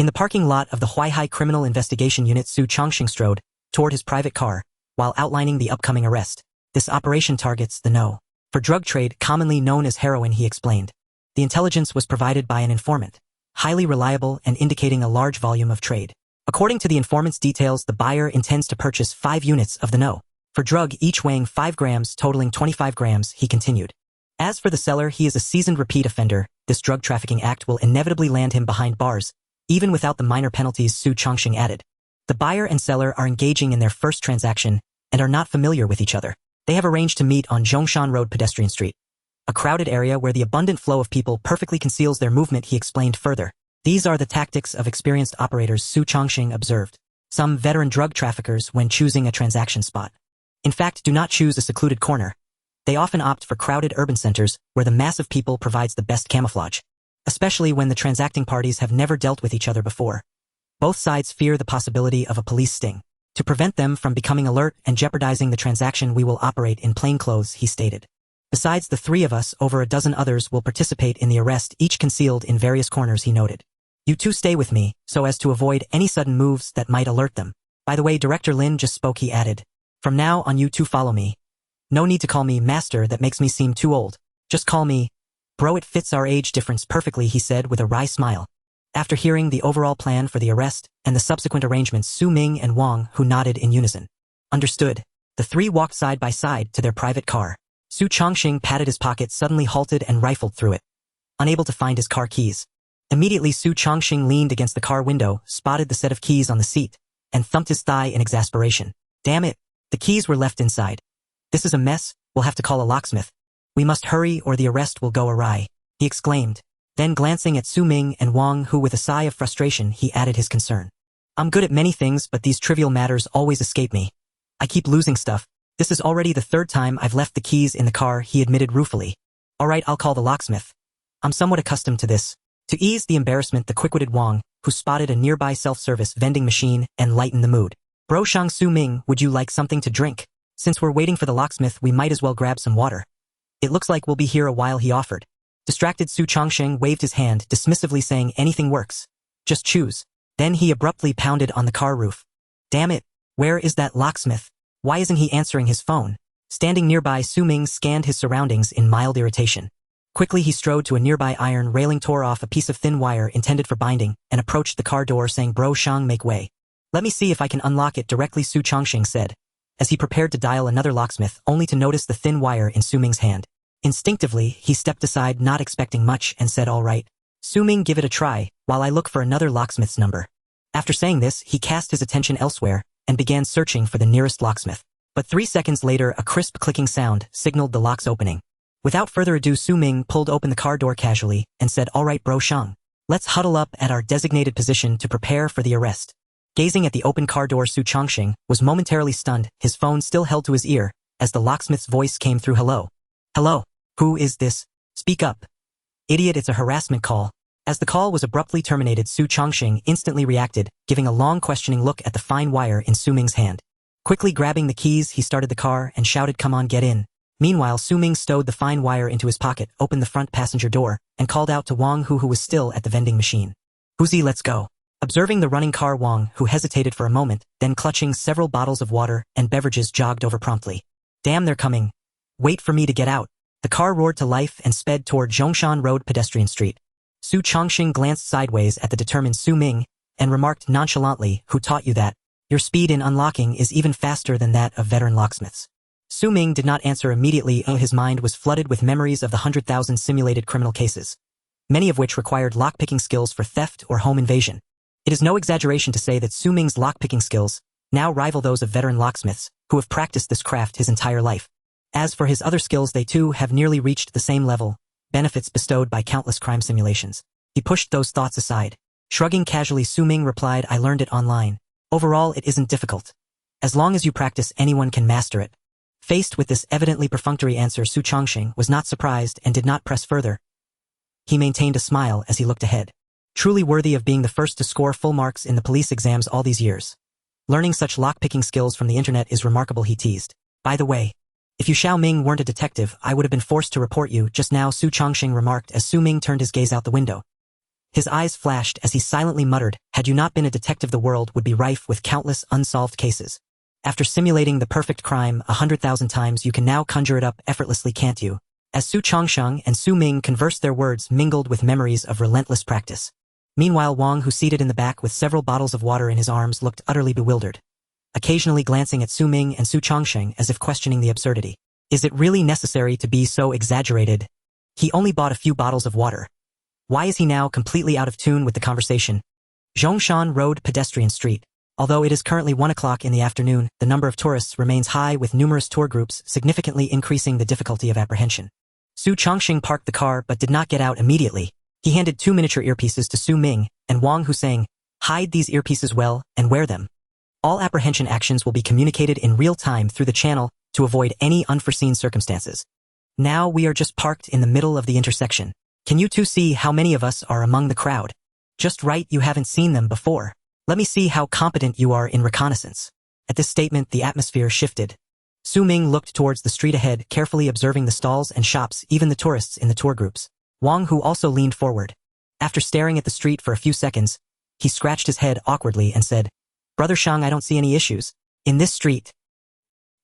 In the parking lot of the Huaihai Criminal Investigation Unit, Su Chongqing strode toward his private car while outlining the upcoming arrest. This operation targets the no. For drug trade, commonly known as heroin, he explained. The intelligence was provided by an informant, highly reliable and indicating a large volume of trade. According to the informant's details, the buyer intends to purchase 5 units of the no. For drug, each weighing 5 grams, totaling 25 grams, he continued. As for the seller, he is a seasoned repeat offender. This drug trafficking act will inevitably land him behind bars, even without the minor penalties, Su Chongqing added. The buyer and seller are engaging in their first transaction and are not familiar with each other. They have arranged to meet on Zhongshan Road pedestrian street, a crowded area where the abundant flow of people perfectly conceals their movement, he explained further. These are the tactics of experienced operators, Su Chongqing observed. Some veteran drug traffickers, when choosing a transaction spot, in fact, do not choose a secluded corner. They often opt for crowded urban centers where the mass of people provides the best camouflage, especially when the transacting parties have never dealt with each other before. Both sides fear the possibility of a police sting. To prevent them from becoming alert and jeopardizing the transaction, we will operate in plainclothes, he stated. Besides the 3 of us, over a dozen others will participate in the arrest, each concealed in various corners, he noted. You 2 stay with me, so as to avoid any sudden moves that might alert them. By the way, Director Lin just spoke, he added. From now on, you 2 follow me. No need to call me master, that makes me seem too old. Just call me bro, it fits our age difference perfectly, he said with a wry smile. After hearing the overall plan for the arrest and the subsequent arrangements, Su Ming and Wang Hu nodded in unison. Understood. The 3 walked side by side to their private car. Su Chongqing patted his pocket, suddenly halted and rifled through it, unable to find his car keys. Immediately, Su Chongqing leaned against the car window, spotted the set of keys on the seat, and thumped his thigh in exasperation. Damn it! The keys were left inside. This is a mess, we'll have to call a locksmith. We must hurry or the arrest will go awry, he exclaimed. Then glancing at Su Ming and Wang Hu with a sigh of frustration, he added his concern. I'm good at many things, but these trivial matters always escape me. I keep losing stuff. This is already the 3rd time I've left the keys in the car, he admitted ruefully. Alright, I'll call the locksmith. I'm somewhat accustomed to this. To ease the embarrassment, the quick-witted Wang, who spotted a nearby self-service vending machine and lightened the mood. Bro Shang, Su Ming, would you like something to drink? Since we're waiting for the locksmith, we might as well grab some water. It looks like we'll be here a while, he offered. Distracted, Su Chongqing waved his hand, dismissively saying anything works. Just choose. Then he abruptly pounded on the car roof. Damn it, where is that locksmith? Why isn't he answering his phone? Standing nearby, Su Ming scanned his surroundings in mild irritation. Quickly he strode to a nearby iron railing, tore off a piece of thin wire intended for binding, and approached the car door saying, Bro Shang, make way. Let me see if I can unlock it directly, Su Chongqing said, as he prepared to dial another locksmith, only to notice the thin wire in Su Ming's hand. Instinctively, he stepped aside, not expecting much, and said, all right. Su Ming, give it a try, while I look for another locksmith's number. After saying this, he cast his attention elsewhere and began searching for the nearest locksmith. But 3 seconds later, a crisp clicking sound signaled the lock's opening. Without further ado, Su Ming pulled open the car door casually and said, all right, Bro Shang. Let's huddle up at our designated position to prepare for the arrest. Gazing at the open car door, Su Chongqing was momentarily stunned, his phone still held to his ear, as the locksmith's voice came through. Hello. Hello. Who is this? Speak up. Idiot, it's a harassment call. As the call was abruptly terminated, Su Chongqing instantly reacted, giving a long questioning look at the fine wire in Su Ming's hand. Quickly grabbing the keys, he started the car and shouted, come on, get in. Meanwhile, Su Ming stowed the fine wire into his pocket, opened the front passenger door, and called out to Wang Hu, who was still at the vending machine. Huzi, let's go. Observing the running car, Wang Hu hesitated for a moment, then clutching several bottles of water and beverages jogged over promptly. Damn, they're coming. Wait for me to get out. The car roared to life and sped toward Zhongshan Road pedestrian street. Su Chongqing glanced sideways at the determined Su Ming and remarked nonchalantly, who taught you that? Your speed in unlocking is even faster than that of veteran locksmiths. Su Ming did not answer immediately. His mind was flooded with memories of the 100,000 simulated criminal cases, many of which required lockpicking skills for theft or home invasion. It is no exaggeration to say that Su Ming's lockpicking skills now rival those of veteran locksmiths who have practiced this craft his entire life. As for his other skills, they too have nearly reached the same level, benefits bestowed by countless crime simulations. He pushed those thoughts aside. Shrugging casually, Su Ming replied, I learned it online. Overall, it isn't difficult. As long as you practice, anyone can master it. Faced with this evidently perfunctory answer, Su Chongqing was not surprised and did not press further. He maintained a smile as he looked ahead. Truly worthy of being the first to score full marks in the police exams all these years. Learning such lockpicking skills from the internet is remarkable, he teased. By the way, if you Xiao Ming weren't a detective, I would have been forced to report you just now, Su Chongqing remarked as Su Ming turned his gaze out the window. His eyes flashed as he silently muttered, "Had you not been a detective, the world would be rife with countless unsolved cases. After simulating the perfect crime 100,000 times, you can now conjure it up effortlessly, can't you?" As Su Changsheng and Su Ming conversed, their words mingled with memories of relentless practice. Meanwhile, Wang, who seated in the back with several bottles of water in his arms, looked utterly bewildered, occasionally glancing at Su Ming and Su Changsheng as if questioning the absurdity. Is it really necessary to be so exaggerated? He only bought a few bottles of water. Why is he now completely out of tune with the conversation? Zhongshan Road Pedestrian Street. Although it is currently 1 o'clock in the afternoon, the number of tourists remains high, with numerous tour groups significantly increasing the difficulty of apprehension. Su Changxing parked the car but did not get out immediately. He handed 2 miniature earpieces to Su Ming and Wang, who sang, "Hide these earpieces well and wear them. All apprehension actions will be communicated in real time through the channel to avoid any unforeseen circumstances. Now we are just parked in the middle of the intersection. Can you two see how many of us are among the crowd? Just right, you haven't seen them before. Let me see how competent you are in reconnaissance." At this statement, the atmosphere shifted. Su Ming looked towards the street ahead, carefully observing the stalls and shops, even the tourists in the tour groups. Wang, who also leaned forward. After staring at the street for a few seconds, he scratched his head awkwardly and said, "Brother Shang, I don't see any issues. In this street,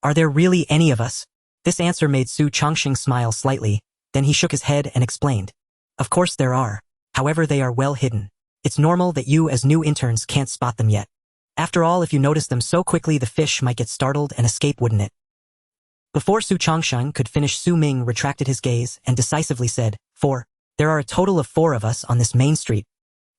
are there really any of us?" This answer made Su Changxing smile slightly, then he shook his head and explained, "Of course there are. However, they are well hidden. It's normal that you as new interns can't spot them yet. After all, if you notice them so quickly, the fish might get startled and escape, wouldn't it?" Before Su Changsheng could finish, Su Ming retracted his gaze and decisively said, "4. There are a total of 4 of us on this main street."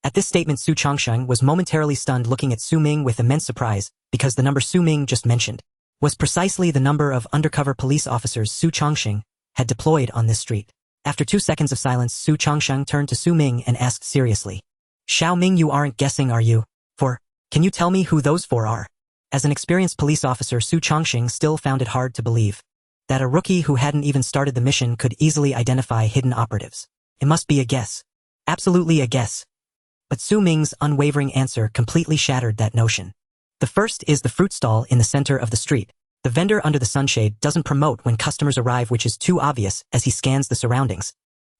At this statement, Su Changsheng was momentarily stunned, looking at Su Ming with immense surprise, because the number Su Ming just mentioned was precisely the number of undercover police officers Su Changsheng had deployed on this street. After 2 seconds of silence, Su Changsheng turned to Su Ming and asked seriously, "Xiao Ming, you aren't guessing, are you? 4. Can you tell me who those 4 are?" As an experienced police officer, Su Changxing still found it hard to believe that a rookie who hadn't even started the mission could easily identify hidden operatives. It must be a guess. Absolutely a guess. But Su Ming's unwavering answer completely shattered that notion. The first is the fruit stall in the center of the street. The vendor under the sunshade doesn't promote when customers arrive, which is too obvious as he scans the surroundings.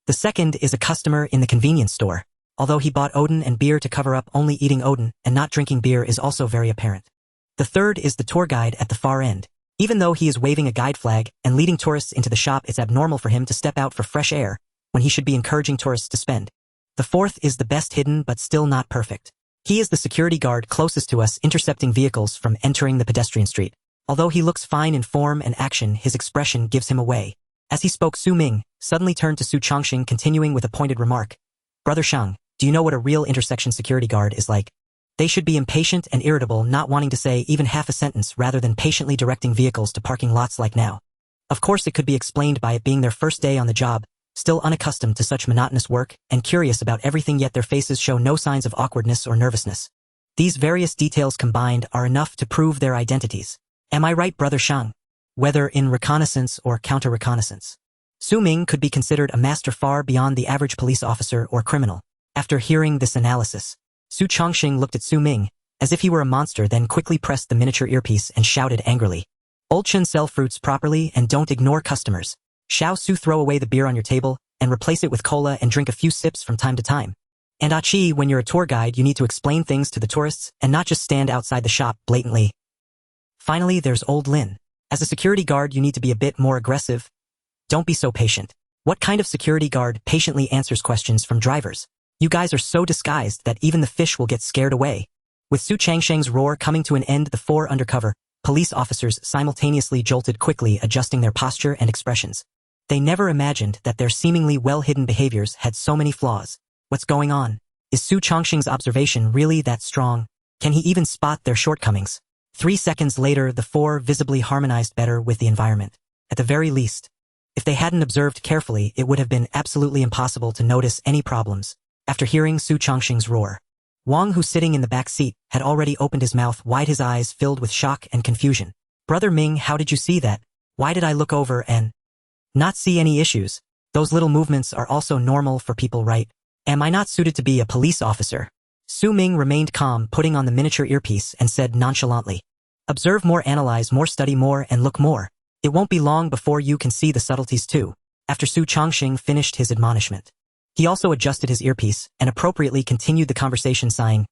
The second is a customer in the convenience store. Although he bought Odin and beer to cover up only eating Odin and not drinking beer is also very apparent. The third is the tour guide at the far end. Even though he is waving a guide flag and leading tourists into the shop, it's abnormal for him to step out for fresh air when he should be encouraging tourists to spend. The fourth is the best hidden but still not perfect. He is the security guard closest to us, intercepting vehicles from entering the pedestrian street. Although he looks fine in form and action, his expression gives him away. As he spoke, Su Ming suddenly turned to Su Changxing, continuing with a pointed remark. "Brother Shang, do you know what a real intersection security guard is like? They should be impatient and irritable, not wanting to say even half a sentence, rather than patiently directing vehicles to parking lots like now." Of course, it could be explained by it being their first day on the job, still unaccustomed to such monotonous work and curious about everything, yet their faces show no signs of awkwardness or nervousness. These various details combined are enough to prove their identities. Am I right, Brother Shang? Whether in reconnaissance or counter-reconnaissance, Su Ming could be considered a master far beyond the average police officer or criminal. After hearing this analysis, Su Changxing looked at Su Ming as if he were a monster, then quickly pressed the miniature earpiece and shouted angrily, "Old Chen, sell fruits properly and don't ignore customers. Xiao Su, throw away the beer on your table and replace it with cola and drink a few sips from time to time. And Achi, when you're a tour guide, you need to explain things to the tourists and not just stand outside the shop blatantly. Finally, there's old Lin. As a security guard, you need to be a bit more aggressive. Don't be so patient. What kind of security guard patiently answers questions from drivers? You guys are so disguised that even the fish will get scared away." With Su Changsheng's roar coming to an end, the 4 undercover police officers simultaneously jolted, quickly adjusting their posture and expressions. They never imagined that their seemingly well-hidden behaviors had so many flaws. What's going on? Is Su Changxing's observation really that strong? Can he even spot their shortcomings? 3 seconds later, the 4 visibly harmonized better with the environment. At the very least, if they hadn't observed carefully, it would have been absolutely impossible to notice any problems. After hearing Su Changxing's roar, Wang, who sitting in the back seat, had already opened his mouth wide, his eyes filled with shock and confusion. "Brother Ming, how did you see that? Why did I look over and not see any issues? Those little movements are also normal for people, right? Am I not suited to be a police officer?" Su Ming remained calm, putting on the miniature earpiece, and said nonchalantly, "Observe more, analyze more, study more, and look more. It won't be long before you can see the subtleties too." After Su Changxing finished his admonishment, He also adjusted his earpiece and appropriately continued the conversation sighing,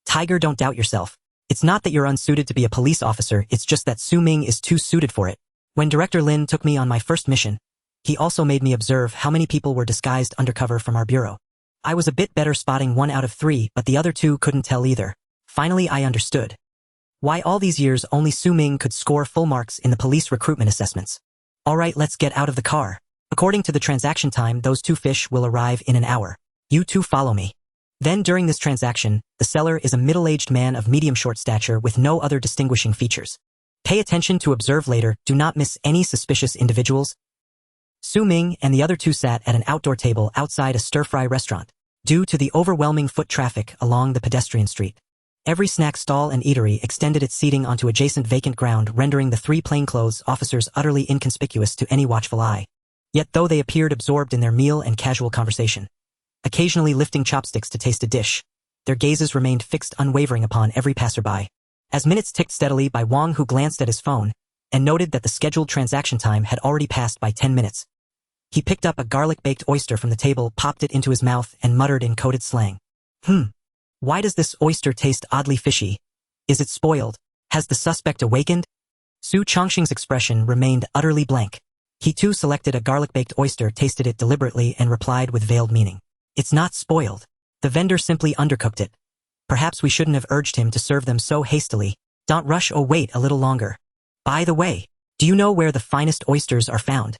"Tiger, don't doubt yourself. It's not that you're unsuited to be a police officer, it's just that Su Ming is too suited for it. When Director Lin took me on my first mission, he also made me observe how many people were disguised undercover from our bureau. I was a bit better spotting 1 out of 3, but the other 2 couldn't tell either. Finally, I understood why all these years only Su Ming could score full marks in the police recruitment assessments. Alright, let's get out of the car. According to the transaction time, those 2 fish will arrive in an hour. You 2 follow me." Then during this transaction, the seller is a middle-aged man of medium short stature with no other distinguishing features. Pay attention to observe later, do not miss any suspicious individuals. Su Ming and the other 2 sat at an outdoor table outside a stir-fry restaurant. Due to the overwhelming foot traffic along the pedestrian street, every snack stall and eatery extended its seating onto adjacent vacant ground, rendering the 3 plainclothes officers utterly inconspicuous to any watchful eye. Yet though they appeared absorbed in their meal and casual conversation, occasionally lifting chopsticks to taste a dish, their gazes remained fixed unwavering upon every passerby. As minutes ticked steadily by, Wang Hu glanced at his phone and noted that the scheduled transaction time had already passed by 10 minutes. He picked up a garlic-baked oyster from the table, popped it into his mouth, and muttered in coded slang, "Why does this oyster taste oddly fishy? Is it spoiled? Has the suspect awakened?" Su Chongqing's expression remained utterly blank. He too selected a garlic-baked oyster, tasted it deliberately, and replied with veiled meaning, "It's not spoiled. The vendor simply undercooked it. Perhaps we shouldn't have urged him to serve them so hastily. Don't rush, or wait a little longer. By the way, do you know where the finest oysters are found?"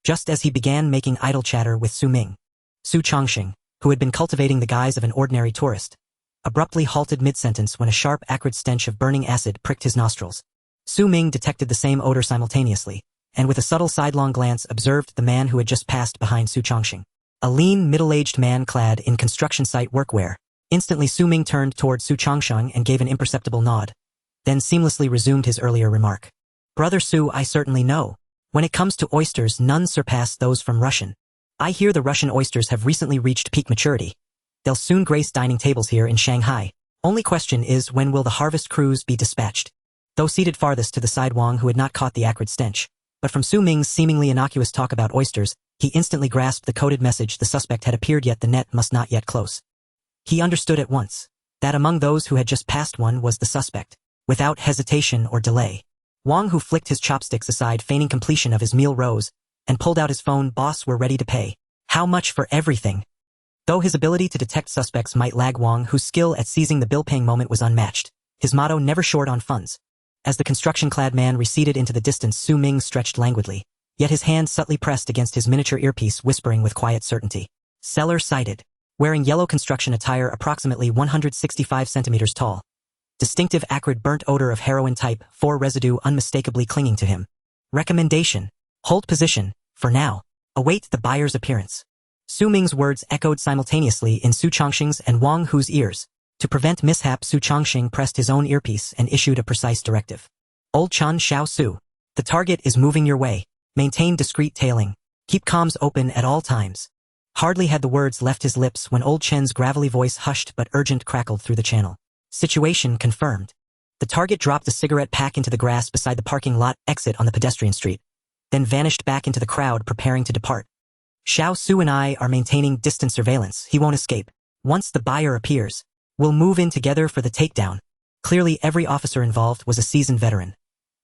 Just as he began making idle chatter with Su Ming, Su Chongqing, who had been cultivating the guise of an ordinary tourist, abruptly halted mid-sentence when a sharp, acrid stench of burning acid pricked his nostrils. Su Ming detected the same odor simultaneously, and with a subtle sidelong glance observed the man who had just passed behind Su Chongqing. A lean, middle-aged man clad in construction site workwear. Instantly Su Ming turned toward Su Chongqing and gave an imperceptible nod, then seamlessly resumed his earlier remark. "Brother Su, I certainly know. When it comes to oysters, none surpass those from Russian. I hear the Russian oysters have recently reached peak maturity. They'll soon grace dining tables here in Shanghai. Only question is, when will the harvest crews be dispatched?" Though seated farthest to the side, Wang, who had not caught the acrid stench, but from Su Ming's seemingly innocuous talk about oysters, he instantly grasped the coded message. The suspect had appeared, yet the net must not yet close. He understood at once that among those who had just passed one was the suspect. Without hesitation or delay, Wang, who flicked his chopsticks aside, feigning completion of his meal, rose and pulled out his phone. "Boss, we're ready to pay." "How much for everything?" Though his ability to detect suspects might lag, Wang, whose skill at seizing the bill-paying moment was unmatched. His motto, never short on funds. As the construction-clad man receded into the distance, Su Ming stretched languidly, yet his hand subtly pressed against his miniature earpiece, whispering with quiet certainty. Seller sighted. Wearing yellow construction attire, approximately 165 centimeters tall. Distinctive acrid burnt odor of heroin type 4 residue unmistakably clinging to him. Recommendation: hold position, for now. Await the buyer's appearance. Su Ming's words echoed simultaneously in Su Chongqing's and Wang Hu's ears. To prevent mishap, Su Chongqing pressed his own earpiece and issued a precise directive. "Old Chan Xiao Su. The target is moving your way. Maintain discreet tailing. Keep comms open at all times." Hardly had the words left his lips when Old Chen's gravelly voice, hushed but urgent, crackled through the channel. Situation confirmed. The target dropped a cigarette pack into the grass beside the parking lot exit on the pedestrian street, then vanished back into the crowd preparing to depart. "Xiao Su and I are maintaining distant surveillance. He won't escape. Once the buyer appears, we'll move in together for the takedown." Clearly every officer involved was a seasoned veteran,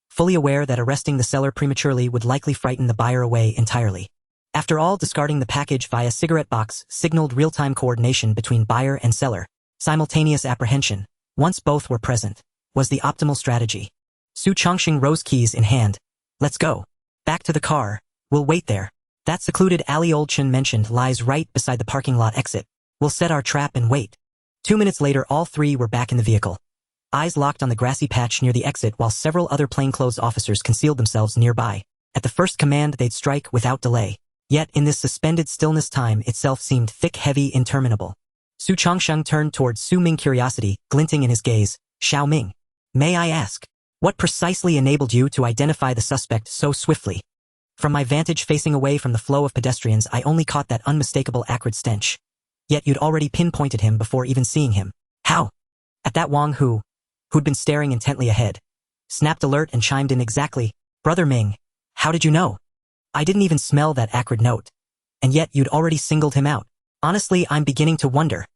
fully aware that arresting the seller prematurely would likely frighten the buyer away entirely. After all, discarding the package via cigarette box signaled real-time coordination between buyer and seller. Simultaneous apprehension, once both were present, was the optimal strategy. Su Chongqing rose, keys in hand. "Let's go. Back to the car. We'll wait there. That secluded alley Old Chen mentioned lies right beside the parking lot exit. We'll set our trap and wait." 2 minutes later, all 3 were back in the vehicle, eyes locked on the grassy patch near the exit, while several other plainclothes officers concealed themselves nearby. At the first command, they'd strike without delay. Yet in this suspended stillness, time itself seemed thick, heavy, interminable. Su Chongqing turned towards Su Ming, curiosity glinting in his gaze. "Xiao Ming, may I ask, what precisely enabled you to identify the suspect so swiftly?" "From my vantage facing away from the flow of pedestrians, I only caught that unmistakable acrid stench. Yet you'd already pinpointed him before even seeing him." "How?" At that, Wang Hu, who'd been staring intently ahead, snapped alert and chimed in, "Exactly. Brother Ming, how did you know? I didn't even smell that acrid note. And yet you'd already singled him out." Honestly, I'm beginning to wonder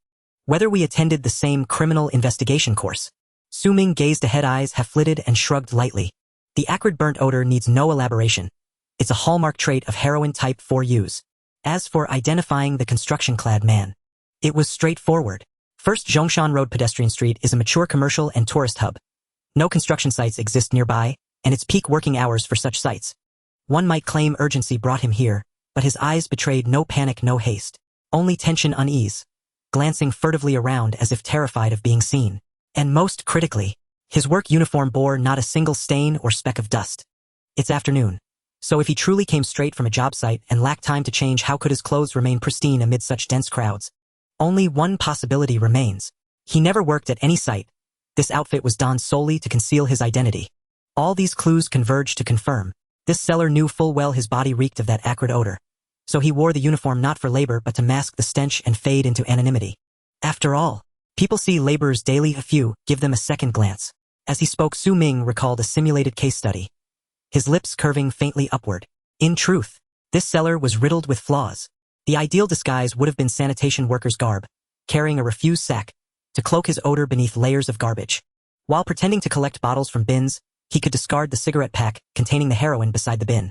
whether we attended the same criminal investigation course. Su Ming gazed ahead, eyes half-lidded, and shrugged lightly. The acrid burnt odor needs no elaboration. It's a hallmark trait of heroin type 4 use. As for identifying the construction-clad man, it was straightforward. First, Zhongshan Road Pedestrian Street is a mature commercial and tourist hub. No construction sites exist nearby, and it's peak working hours for such sites. One might claim urgency brought him here, but his eyes betrayed no panic, no haste. Only tension, unease, glancing furtively around as if terrified of being seen. And most critically, his work uniform bore not a single stain or speck of dust. It's afternoon. So if he truly came straight from a job site and lacked time to change, how could his clothes remain pristine amid such dense crowds? Only one possibility remains. He never worked at any site. This outfit was donned solely to conceal his identity. All these clues converged to confirm. This seller knew full well his body reeked of that acrid odor. So he wore the uniform not for labor but to mask the stench and fade into anonymity. After all, people see laborers daily. A few give them a second glance. As he spoke, Su Ming recalled a simulated case study, his lips curving faintly upward. In truth, this seller was riddled with flaws. The ideal disguise would have been sanitation worker's garb, carrying a refuse sack to cloak his odor beneath layers of garbage. While pretending to collect bottles from bins, he could discard the cigarette pack containing the heroin beside the bin,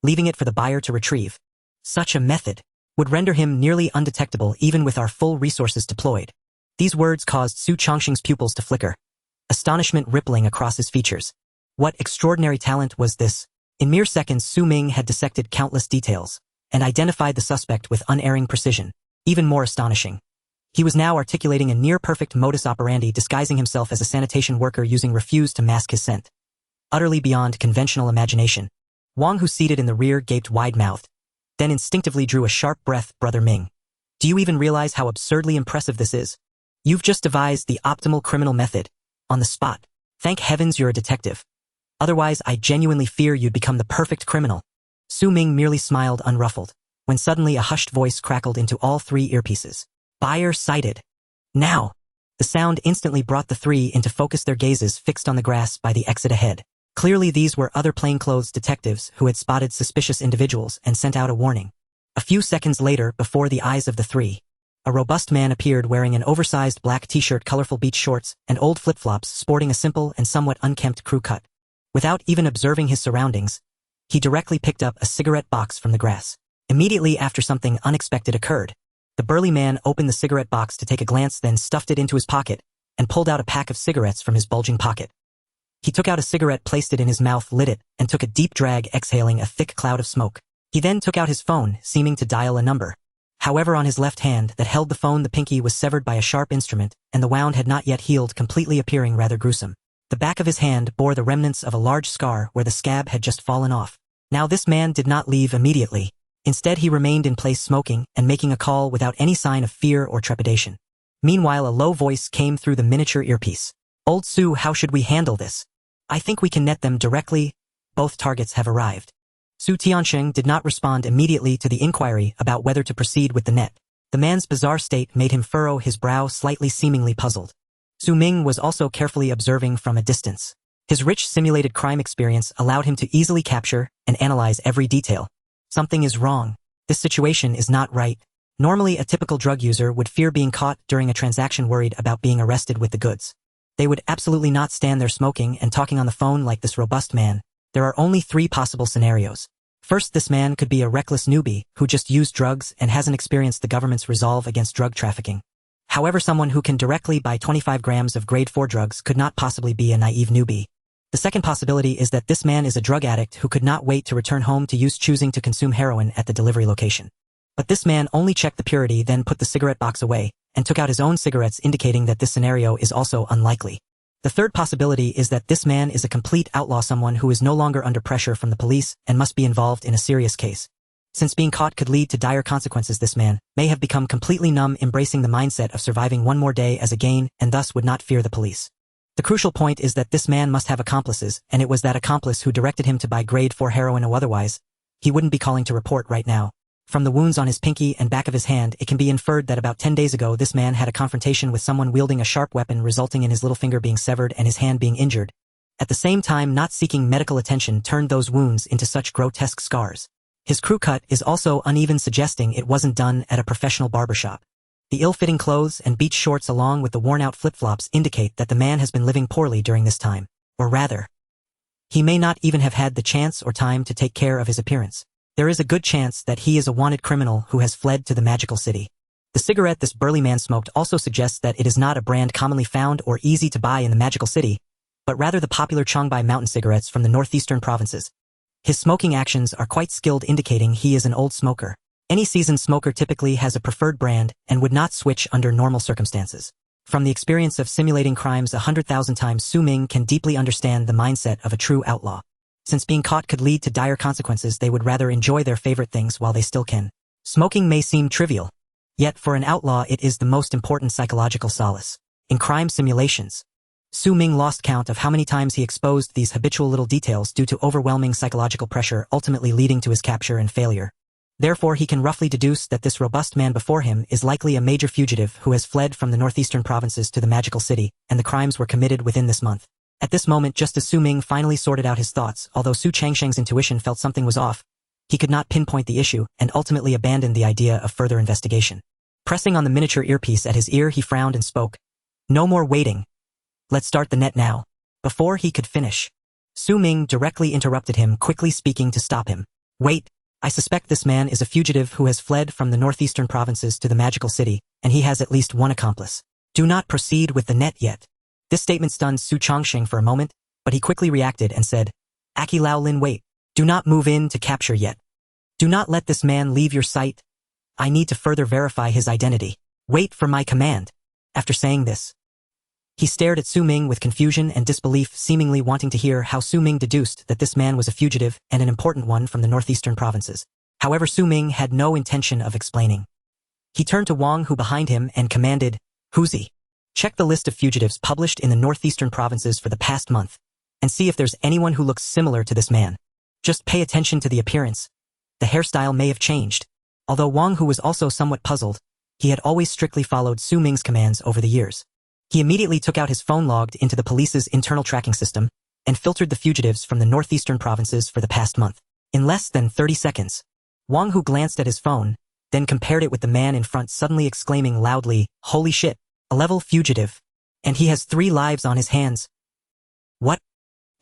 leaving it for the buyer to retrieve. Such a method would render him nearly undetectable even with our full resources deployed. These words caused Su Chongqing's pupils to flicker, astonishment rippling across his features. What extraordinary talent was this? In mere seconds, Su Ming had dissected countless details and identified the suspect with unerring precision. Even more astonishing, he was now articulating a near-perfect modus operandi, disguising himself as a sanitation worker using refuse to mask his scent. Utterly beyond conventional imagination. Wang, who seated in the rear, gaped wide-mouthed, then instinctively drew a sharp breath. Brother Ming, do you even realize how absurdly impressive this is? You've just devised the optimal criminal method, on the spot. Thank heavens you're a detective. Otherwise, I genuinely fear you'd become the perfect criminal. Su Ming merely smiled unruffled, when suddenly a hushed voice crackled into all three earpieces. Buyer sighted. Now! The sound instantly brought the three into focus, their gazes fixed on the grass by the exit ahead. Clearly these were other plainclothes detectives who had spotted suspicious individuals and sent out a warning. A few seconds later, before the eyes of the three, a robust man appeared wearing an oversized black t-shirt, colorful beach shorts, and old flip-flops, sporting a simple and somewhat unkempt crew cut. Without even observing his surroundings, he directly picked up a cigarette box from the grass. Immediately after, something unexpected occurred. The burly man opened the cigarette box to take a glance, then stuffed it into his pocket and pulled out a pack of cigarettes from his bulging pocket. He took out a cigarette, placed it in his mouth, lit it, and took a deep drag, exhaling a thick cloud of smoke. He then took out his phone, seeming to dial a number. However, on his left hand that held the phone, the pinky was severed by a sharp instrument, and the wound had not yet healed completely, appearing rather gruesome. The back of his hand bore the remnants of a large scar where the scab had just fallen off. Now this man did not leave immediately. Instead, he remained in place, smoking and making a call without any sign of fear or trepidation. Meanwhile, a low voice came through the miniature earpiece. Old Su, how should we handle this? I think we can net them directly. Both targets have arrived. Su Tianxing did not respond immediately to the inquiry about whether to proceed with the net. The man's bizarre state made him furrow his brow slightly, seemingly puzzled. Su Ming was also carefully observing from a distance. His rich simulated crime experience allowed him to easily capture and analyze every detail. Something is wrong. This situation is not right. Normally, a typical drug user would fear being caught during a transaction, worried about being arrested with the goods. They would absolutely not stand there smoking and talking on the phone like this robust man. There are only three possible scenarios. First, this man could be a reckless newbie who just used drugs and hasn't experienced the government's resolve against drug trafficking. However, someone who can directly buy 25 grams of grade 4 drugs could not possibly be a naive newbie. The second possibility is that this man is a drug addict who could not wait to return home to use, choosing to consume heroin at the delivery location. But this man only checked the purity, then put the cigarette box away, and took out his own cigarettes, indicating that this scenario is also unlikely. The third possibility is that this man is a complete outlaw, someone who is no longer under pressure from the police and must be involved in a serious case. Since being caught could lead to dire consequences, this man may have become completely numb, embracing the mindset of surviving one more day as a gain, and thus would not fear the police. The crucial point is that this man must have accomplices, and it was that accomplice who directed him to buy grade 4 heroin, or otherwise he wouldn't be calling to report right now. From the wounds on his pinky and back of his hand, it can be inferred that about 10 days ago this man had a confrontation with someone wielding a sharp weapon, resulting in his little finger being severed and his hand being injured. At the same time, not seeking medical attention turned those wounds into such grotesque scars. His crew cut is also uneven, suggesting it wasn't done at a professional barbershop. The ill-fitting clothes and beach shorts along with the worn-out flip-flops indicate that the man has been living poorly during this time. Or rather, he may not even have had the chance or time to take care of his appearance. There is a good chance that he is a wanted criminal who has fled to the magical city. The cigarette this burly man smoked also suggests that it is not a brand commonly found or easy to buy in the magical city, but rather the popular Chongbai mountain cigarettes from the northeastern provinces. His smoking actions are quite skilled, indicating he is an old smoker. Any seasoned smoker typically has a preferred brand and would not switch under normal circumstances. From the experience of simulating crimes 100,000 times, Su Ming can deeply understand the mindset of a true outlaw. Since being caught could lead to dire consequences, they would rather enjoy their favorite things while they still can. Smoking may seem trivial, yet for an outlaw it is the most important psychological solace. In crime simulations, Su Ming lost count of how many times he exposed these habitual little details due to overwhelming psychological pressure, ultimately leading to his capture and failure. Therefore, he can roughly deduce that this robust man before him is likely a major fugitive who has fled from the northeastern provinces to the magical city, and the crimes were committed within this month. At this moment, just as Su Ming finally sorted out his thoughts, although Su Changsheng's intuition felt something was off, he could not pinpoint the issue and ultimately abandoned the idea of further investigation. Pressing on the miniature earpiece at his ear, he frowned and spoke. "No more waiting. Let's start the net now." Before he could finish, Su Ming directly interrupted him, quickly speaking to stop him. "Wait. I suspect this man is a fugitive who has fled from the northeastern provinces to the magical city, and he has at least one accomplice. Do not proceed with the net yet." This statement stunned Su Chongsheng for a moment, but he quickly reacted and said, "Aki Lao Lin, wait. Do not move in to capture yet. Do not let this man leave your sight. I need to further verify his identity. Wait for my command." After saying this, he stared at Su Ming with confusion and disbelief, seemingly wanting to hear how Su Ming deduced that this man was a fugitive and an important one from the northeastern provinces. However, Su Ming had no intention of explaining. He turned to Wang Hu behind him and commanded, "Huzi, check the list of fugitives published in the northeastern provinces for the past month, and see if there's anyone who looks similar to this man. Just pay attention to the appearance. The hairstyle may have changed." Although Wang Hu was also somewhat puzzled, he had always strictly followed Su Ming's commands over the years. He immediately took out his phone, logged into the police's internal tracking system, and filtered the fugitives from the northeastern provinces for the past month. In less than 30 seconds, Wang Hu glanced at his phone, then compared it with the man in front, suddenly exclaiming loudly, "Holy shit, a level fugitive. And he has 3 lives on his hands. What?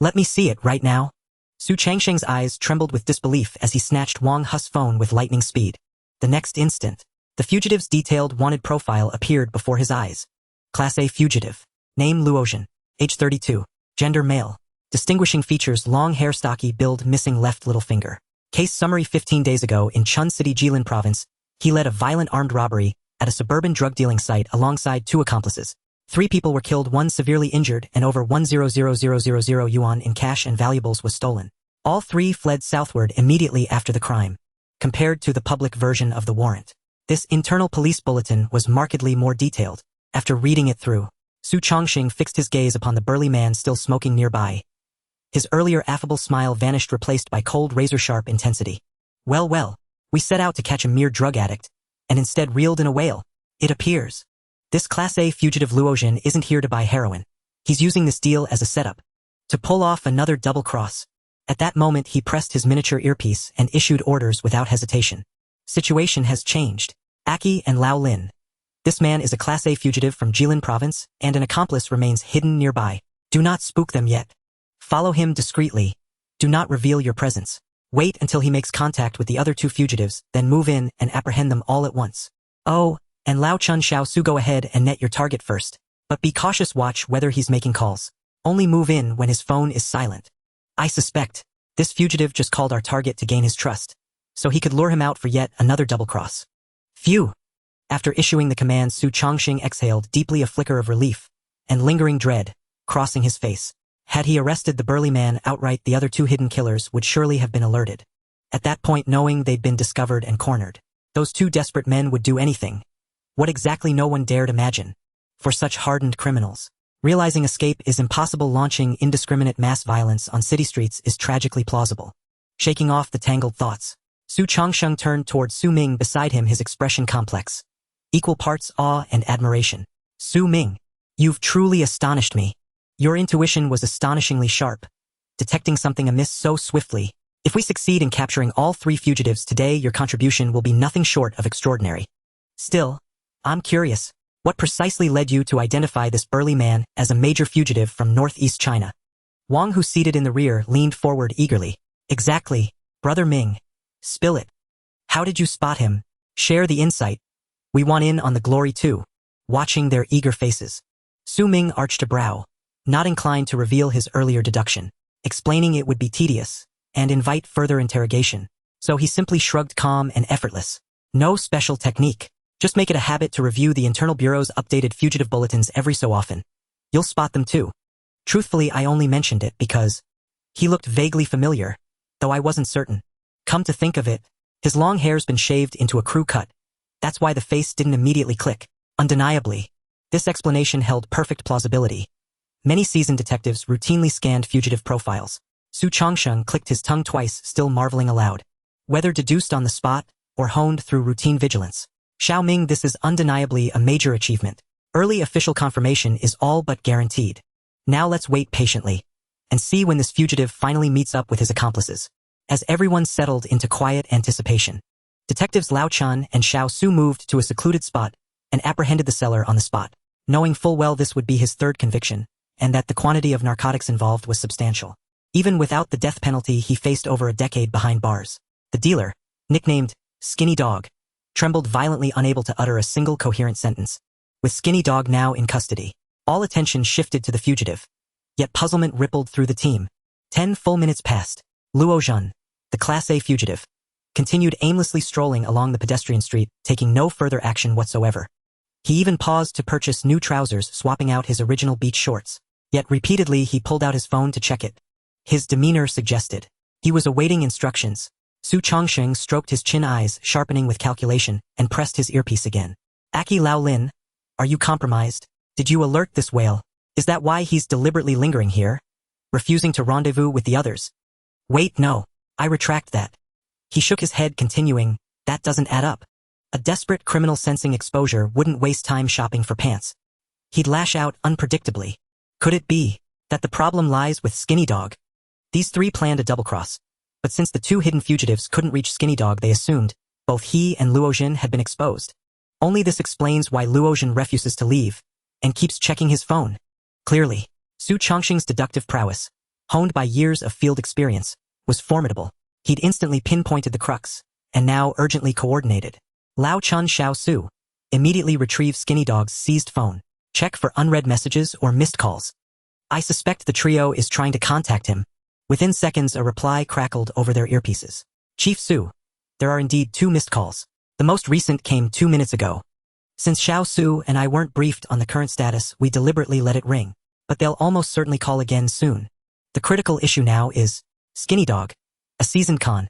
Let me see it right now." Su Changsheng's eyes trembled with disbelief as he snatched Wang Hu's phone with lightning speed. The next instant, the fugitive's detailed wanted profile appeared before his eyes. Class A fugitive. Name Luotian. Age 32. Gender male. Distinguishing features: long hair, stocky build, missing left little finger. Case summary: 15 days ago in Chun City, Jilin Province, he led a violent armed robbery at a suburban drug dealing site alongside 2 accomplices. 3 people were killed, 1 severely injured, and over 100,000 yuan in cash and valuables was stolen. All 3 fled southward immediately after the crime. Compared to the public version of the warrant, this internal police bulletin was markedly more detailed. After reading it through, Su Chongsheng fixed his gaze upon the burly man still smoking nearby. His earlier affable smile vanished, replaced by cold, razor-sharp intensity. Well, we set out to catch a mere drug addict, and instead reeled in a whale. It appears this Class A fugitive Luotian isn't here to buy heroin. He's using this deal as a setup to pull off another double cross. At that moment, he pressed his miniature earpiece and issued orders without hesitation. Situation has changed. Aki and Lao Lin. This man is a Class A fugitive from Jilin Province, and an accomplice remains hidden nearby. Do not spook them yet. Follow him discreetly. Do not reveal your presence. Wait until he makes contact with the other 2 fugitives, then move in and apprehend them all at once. Oh, and Lao Chun Xiao Su, go ahead and net your target first. But be cautious, watch whether he's making calls. Only move in when his phone is silent. I suspect this fugitive just called our target to gain his trust, so he could lure him out for yet another double cross. Phew. After issuing the command, Su Chongsheng exhaled deeply, a flicker of relief and lingering dread crossing his face. Had he arrested the burly man outright, the other 2 hidden killers would surely have been alerted. At that point, knowing they'd been discovered and cornered, those 2 desperate men would do anything. What exactly, no one dared imagine. For such hardened criminals, realizing escape is impossible. Launching indiscriminate mass violence on city streets is tragically plausible. Shaking off the tangled thoughts, Su Chongsheng turned toward Su Ming beside him, his expression complex. Equal parts awe and admiration. "Su Ming, you've truly astonished me. Your intuition was astonishingly sharp, detecting something amiss so swiftly. If we succeed in capturing all 3 fugitives today, your contribution will be nothing short of extraordinary. Still, I'm curious. What precisely led you to identify this burly man as a major fugitive from northeast China? Wang, who seated in the rear, leaned forward eagerly. Exactly, Brother Ming. Spill it. How did you spot him? Share the insight. We want in on the glory too. Watching their eager faces, Su Ming arched a brow, not inclined to reveal his earlier deduction, explaining it would be tedious and invite further interrogation. So he simply shrugged, calm and effortless. No special technique. Just make it a habit to review the Internal Bureau's updated fugitive bulletins every so often. You'll spot them too. Truthfully, I only mentioned it because he looked vaguely familiar, though I wasn't certain. Come to think of it, his long hair's been shaved into a crew cut. That's why the face didn't immediately click. Undeniably, this explanation held perfect plausibility. Many seasoned detectives routinely scanned fugitive profiles. Su Changsheng clicked his tongue twice, still marveling aloud. Whether deduced on the spot or honed through routine vigilance, Xiao Ming, this is undeniably a major achievement. Early official confirmation is all but guaranteed. Now let's wait patiently and see when this fugitive finally meets up with his accomplices. As everyone settled into quiet anticipation, Detectives Lao Chun and Xiao Su moved to a secluded spot and apprehended the seller on the spot, knowing full well this would be his 3rd conviction, and that the quantity of narcotics involved was substantial. Even without the death penalty, he faced over a decade behind bars. The dealer, nicknamed Skinny Dog, trembled violently, unable to utter a single coherent sentence. With Skinny Dog now in custody, all attention shifted to the fugitive. Yet puzzlement rippled through the team. 10 full minutes passed. Luo Zhen, the Class A fugitive, continued aimlessly strolling along the pedestrian street, taking no further action whatsoever. He even paused to purchase new trousers, swapping out his original beach shorts. Yet repeatedly he pulled out his phone to check it. His demeanor suggested he was awaiting instructions. Su Changsheng stroked his chin, eyes sharpening with calculation, and pressed his earpiece again. Aki Lao Lin, are you compromised? Did you alert this whale? Is that why he's deliberately lingering here? Refusing to rendezvous with the others? Wait, no. I retract that. He shook his head, continuing, that doesn't add up. A desperate criminal sensing exposure wouldn't waste time shopping for pants. He'd lash out unpredictably. Could it be that the problem lies with Skinny Dog? These 3 planned a double-cross, but since the 2 hidden fugitives couldn't reach Skinny Dog, they assumed both he and Luo Zhen had been exposed. Only this explains why Luo Zhen refuses to leave and keeps checking his phone. Clearly, Su Changsheng's deductive prowess, honed by years of field experience, was formidable. He'd instantly pinpointed the crux, and now urgently coordinated. Lao Chun, Xiao Su, immediately retrieve Skinny Dog's seized phone. Check for unread messages or missed calls. I suspect the trio is trying to contact him. Within seconds, a reply crackled over their earpieces. Chief Su, there are indeed 2 missed calls. The most recent came 2 minutes ago. Since Xiao Su and I weren't briefed on the current status, we deliberately let it ring. But they'll almost certainly call again soon. The critical issue now is Skinny Dog, a seasoned con,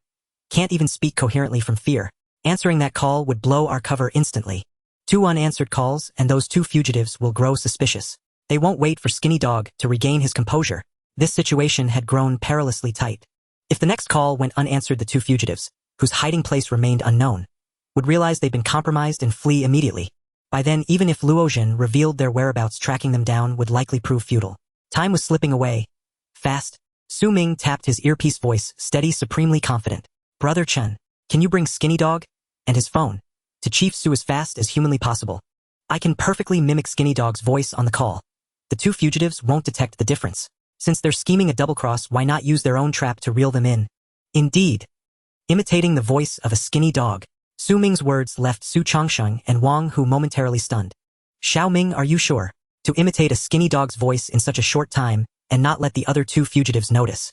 can't even speak coherently from fear. Answering that call would blow our cover instantly. 2 unanswered calls and those 2 fugitives will grow suspicious. They won't wait for Skinny Dog to regain his composure. This situation had grown perilously tight. If the next call went unanswered, the 2 fugitives, whose hiding place remained unknown, would realize they'd been compromised and flee immediately. By then, even if Luo Zhen revealed their whereabouts, tracking them down would likely prove futile. Time was slipping away. Fast. Su Ming tapped his earpiece, voice steady, supremely confident. Brother Chen, can you bring Skinny Dog and his phone to Chief Su as fast as humanly possible? I can perfectly mimic Skinny Dog's voice on the call. The 2 fugitives won't detect the difference. Since they're scheming a double-cross, why not use their own trap to reel them in? Indeed. Imitating the voice of a skinny dog, Su Ming's words left Su Changsheng and Wang Hu momentarily stunned. Xiao Ming, are you sure? To imitate a skinny dog's voice in such a short time and not let the other 2 fugitives notice?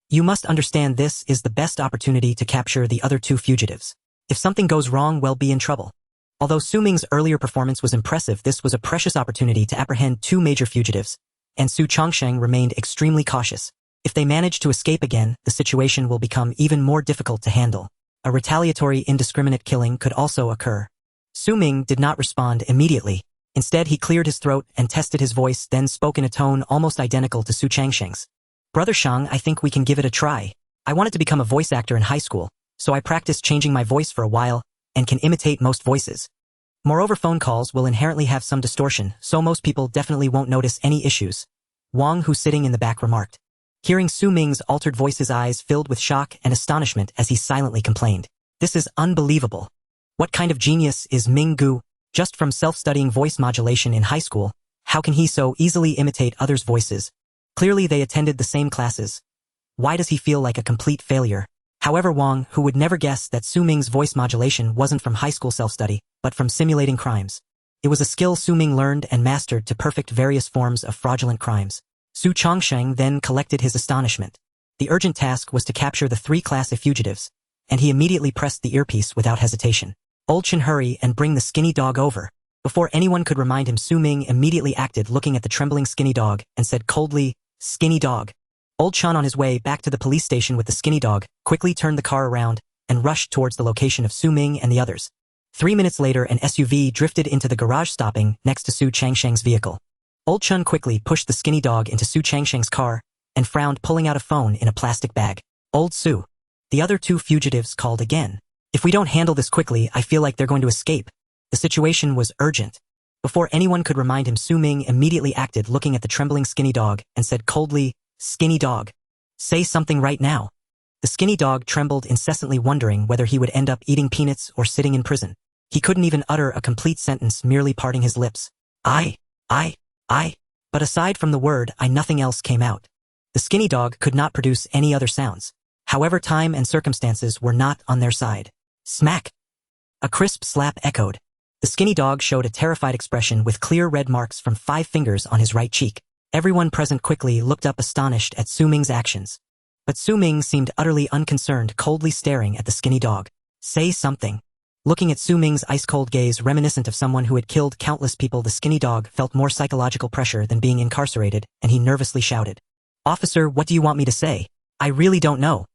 You must understand this is the best opportunity to capture the other 2 fugitives. If something goes wrong, we'll be in trouble. Although Su Ming's earlier performance was impressive, this was a precious opportunity to apprehend 2 major fugitives, and Su Changsheng remained extremely cautious. If they manage to escape again, the situation will become even more difficult to handle. A retaliatory, indiscriminate killing could also occur. Su Ming did not respond immediately. Instead, he cleared his throat and tested his voice, then spoke in a tone almost identical to Su Changsheng's. Brother Shang, I think we can give it a try. I wanted to become a voice actor in high school, so I practiced changing my voice for a while and can imitate most voices. Moreover, phone calls will inherently have some distortion, so most people definitely won't notice any issues. Wang, who sitting in the back, remarked. Hearing Su Ming's altered voice, his eyes filled with shock and astonishment as he silently complained. This is unbelievable. What kind of genius is Ming Gu? Just from self-studying voice modulation in high school, how can he so easily imitate others' voices? Clearly they attended the same classes. Why does he feel like a complete failure? However, Wang, who would never guess that Su Ming's voice modulation wasn't from high school self-study, but from simulating crimes. It was a skill Su Ming learned and mastered to perfect various forms of fraudulent crimes. Su Changsheng then collected his astonishment. The urgent task was to capture the 3 Class A fugitives, and he immediately pressed the earpiece without hesitation. Old Chen, hurry and bring the skinny dog over. Before anyone could remind him, Su Ming immediately acted, looking at the trembling skinny dog, and said coldly, "Skinny dog." Old Chen, on his way back to the police station with the skinny dog, quickly turned the car around and rushed towards the location of Su Ming and the others. 3 minutes later, an SUV drifted into the garage, stopping next to Su Changsheng's vehicle. Old Chen quickly pushed the skinny dog into Su Changsheng's car and frowned, pulling out a phone in a plastic bag. "Old Su." The other 2 fugitives called again. "If we don't handle this quickly, I feel like they're going to escape." The situation was urgent. Before anyone could remind him, Su Ming immediately acted, looking at the trembling skinny dog, and said coldly, "Skinny dog. Say something right now." The skinny dog trembled incessantly, wondering whether he would end up eating peanuts or sitting in prison. He couldn't even utter a complete sentence, merely parting his lips. I. But aside from the word I, nothing else came out. The skinny dog could not produce any other sounds. However, time and circumstances were not on their side. Smack! A crisp slap echoed. The skinny dog showed a terrified expression with clear red marks from 5 fingers on his right cheek. Everyone present quickly looked up, astonished at Su Ming's actions. But Su Ming seemed utterly unconcerned, coldly staring at the skinny dog. "Say something." Looking at Su Ming's ice-cold gaze, reminiscent of someone who had killed countless people, the skinny dog felt more psychological pressure than being incarcerated, and he nervously shouted, "Officer, what do you want me to say? I really don't know."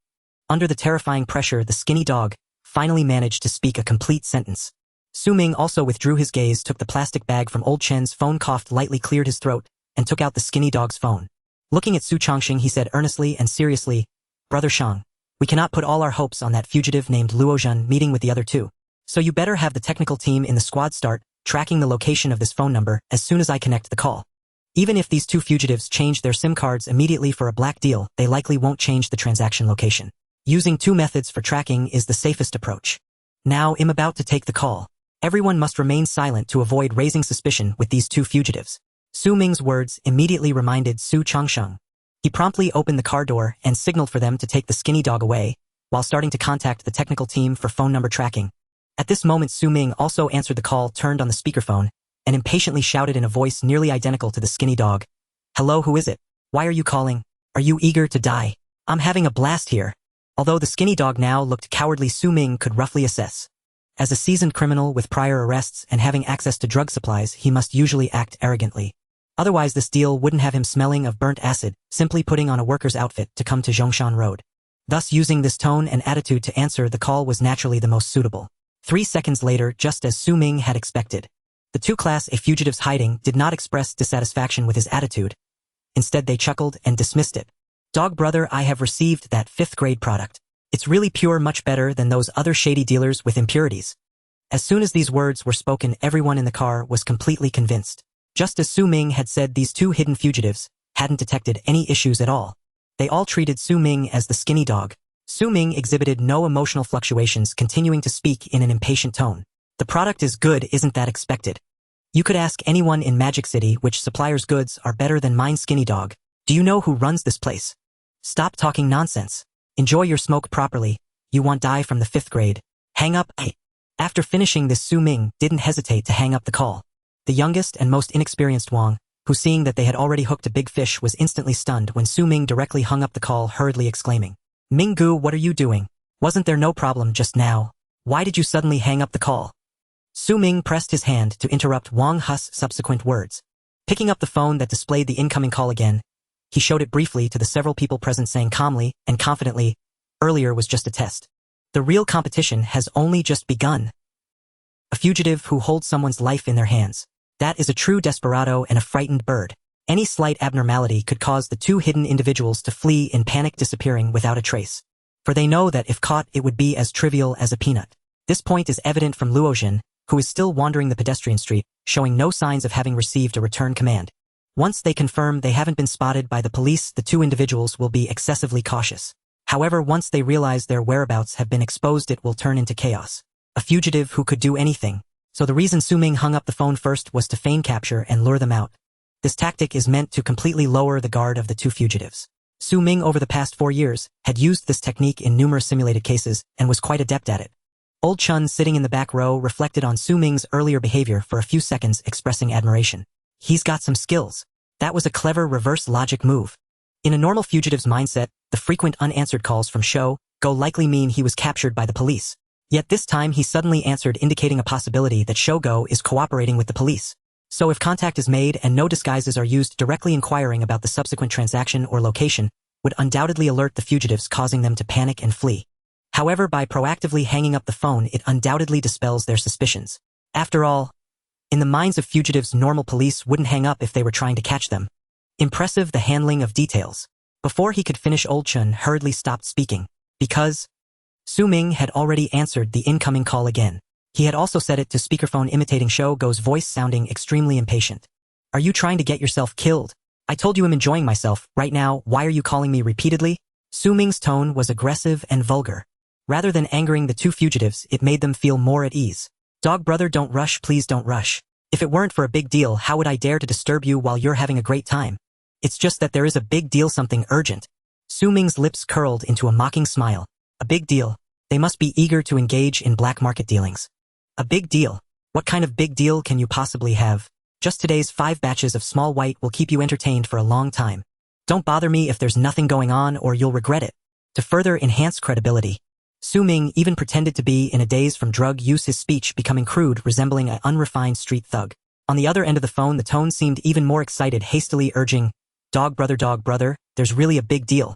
Under the terrifying pressure, the skinny dog finally managed to speak a complete sentence. Su Ming also withdrew his gaze, took the plastic bag from Old Chen's phone, coughed lightly, cleared his throat, and took out the skinny dog's phone. Looking at Su Changsheng, he said earnestly and seriously, "Brother Shang, we cannot put all our hopes on that fugitive named Luozhen meeting with the other 2. So you better have the technical team in the squad start tracking the location of this phone number as soon as I connect the call. Even if these 2 fugitives change their SIM cards immediately for a black deal, they likely won't change the transaction location. Using 2 methods for tracking is the safest approach. Now I'm about to take the call. Everyone must remain silent to avoid raising suspicion with these 2 fugitives." Su Ming's words immediately reminded Su Changsheng. He promptly opened the car door and signaled for them to take the skinny dog away, while starting to contact the technical team for phone number tracking. At this moment, Su Ming also answered the call, turned on the speakerphone, and impatiently shouted in a voice nearly identical to the skinny dog, "Hello, who is it? Why are you calling? Are you eager to die? I'm having a blast here." Although the skinny dog now looked cowardly, Su Ming could roughly assess. As a seasoned criminal with prior arrests and having access to drug supplies, he must usually act arrogantly. Otherwise, this deal wouldn't have him smelling of burnt acid, simply putting on a worker's outfit to come to Zhongshan Road. Thus, using this tone and attitude to answer the call was naturally the most suitable. 3 seconds later, just as Su Ming had expected, the 2 Class A fugitives hiding did not express dissatisfaction with his attitude. Instead, they chuckled and dismissed it. "Dog brother, I have received that 5th grade product. It's really pure, much better than those other shady dealers with impurities." As soon as these words were spoken, everyone in the car was completely convinced. Just as Su Ming had said, these 2 hidden fugitives hadn't detected any issues at all. They all treated Su Ming as the skinny dog. Su Ming exhibited no emotional fluctuations, continuing to speak in an impatient tone. "The product is good, isn't that expected? You could ask anyone in Magic City which supplier's goods are better than mine, skinny dog. Do you know who runs this place? Stop talking nonsense. Enjoy your smoke properly. You want die from the 5th grade. Hang up." After finishing this, Su Ming didn't hesitate to hang up the call. The youngest and most inexperienced Wang, who seeing that they had already hooked a big fish, was instantly stunned when Su Ming directly hung up the call, hurriedly exclaiming, "Ming Gu, what are you doing? Wasn't there no problem just now? Why did you suddenly hang up the call?" Su Ming pressed his hand to interrupt Wang Hu's subsequent words. Picking up the phone that displayed the incoming call again, he showed it briefly to the several people present, saying calmly and confidently, "Earlier was just a test. The real competition has only just begun." A fugitive who holds someone's life in their hands. That is a true desperado and a frightened bird. Any slight abnormality could cause the 2 hidden individuals to flee in panic, disappearing without a trace. For they know that if caught, it would be as trivial as a peanut. This point is evident from Luozhen, who is still wandering the pedestrian street, showing no signs of having received a return command. Once they confirm they haven't been spotted by the police, the two individuals will be excessively cautious. However, once they realize their whereabouts have been exposed, it will turn into chaos. A fugitive who could do anything. So the reason Su Ming hung up the phone first was to feign capture and lure them out. This tactic is meant to completely lower the guard of the two fugitives. Su Ming, over the past 4 years, had used this technique in numerous simulated cases and was quite adept at it. Old Chun, sitting in the back row, reflected on Su Ming's earlier behavior for a few seconds, expressing admiration. He's got some skills. That was a clever reverse logic move. In a normal fugitive's mindset, the frequent unanswered calls from Shou Go likely mean he was captured by the police. Yet this time he suddenly answered, indicating a possibility that Shou Go is cooperating with the police. So if contact is made and no disguises are used, directly inquiring about the subsequent transaction or location would undoubtedly alert the fugitives, causing them to panic and flee. However, by proactively hanging up the phone, it undoubtedly dispels their suspicions. After all, in the minds of fugitives, normal police wouldn't hang up if they were trying to catch them. Impressive, the handling of details. Before he could finish, Old Chun hurriedly stopped speaking, because Su Ming had already answered the incoming call again. He had also set it to speakerphone, imitating Shou Go's voice, sounding extremely impatient. Are you trying to get yourself killed? I told you I'm enjoying myself. Right now, why are you calling me repeatedly? Su Ming's tone was aggressive and vulgar. Rather than angering the two fugitives, it made them feel more at ease. Dog brother, don't rush, please don't rush. If it weren't for a big deal, how would I dare to disturb you while you're having a great time? It's just that there is a big deal, something urgent. Su Ming's lips curled into a mocking smile. A big deal. They must be eager to engage in black market dealings. A big deal? What kind of big deal can you possibly have? Just today's 5 batches of small white will keep you entertained for a long time. Don't bother me if there's nothing going on, or you'll regret it. To further enhance credibility, Su Ming even pretended to be in a daze from drug use, his speech becoming crude, resembling an unrefined street thug. On the other end of the phone, the tone seemed even more excited, hastily urging, dog brother, there's really a big deal.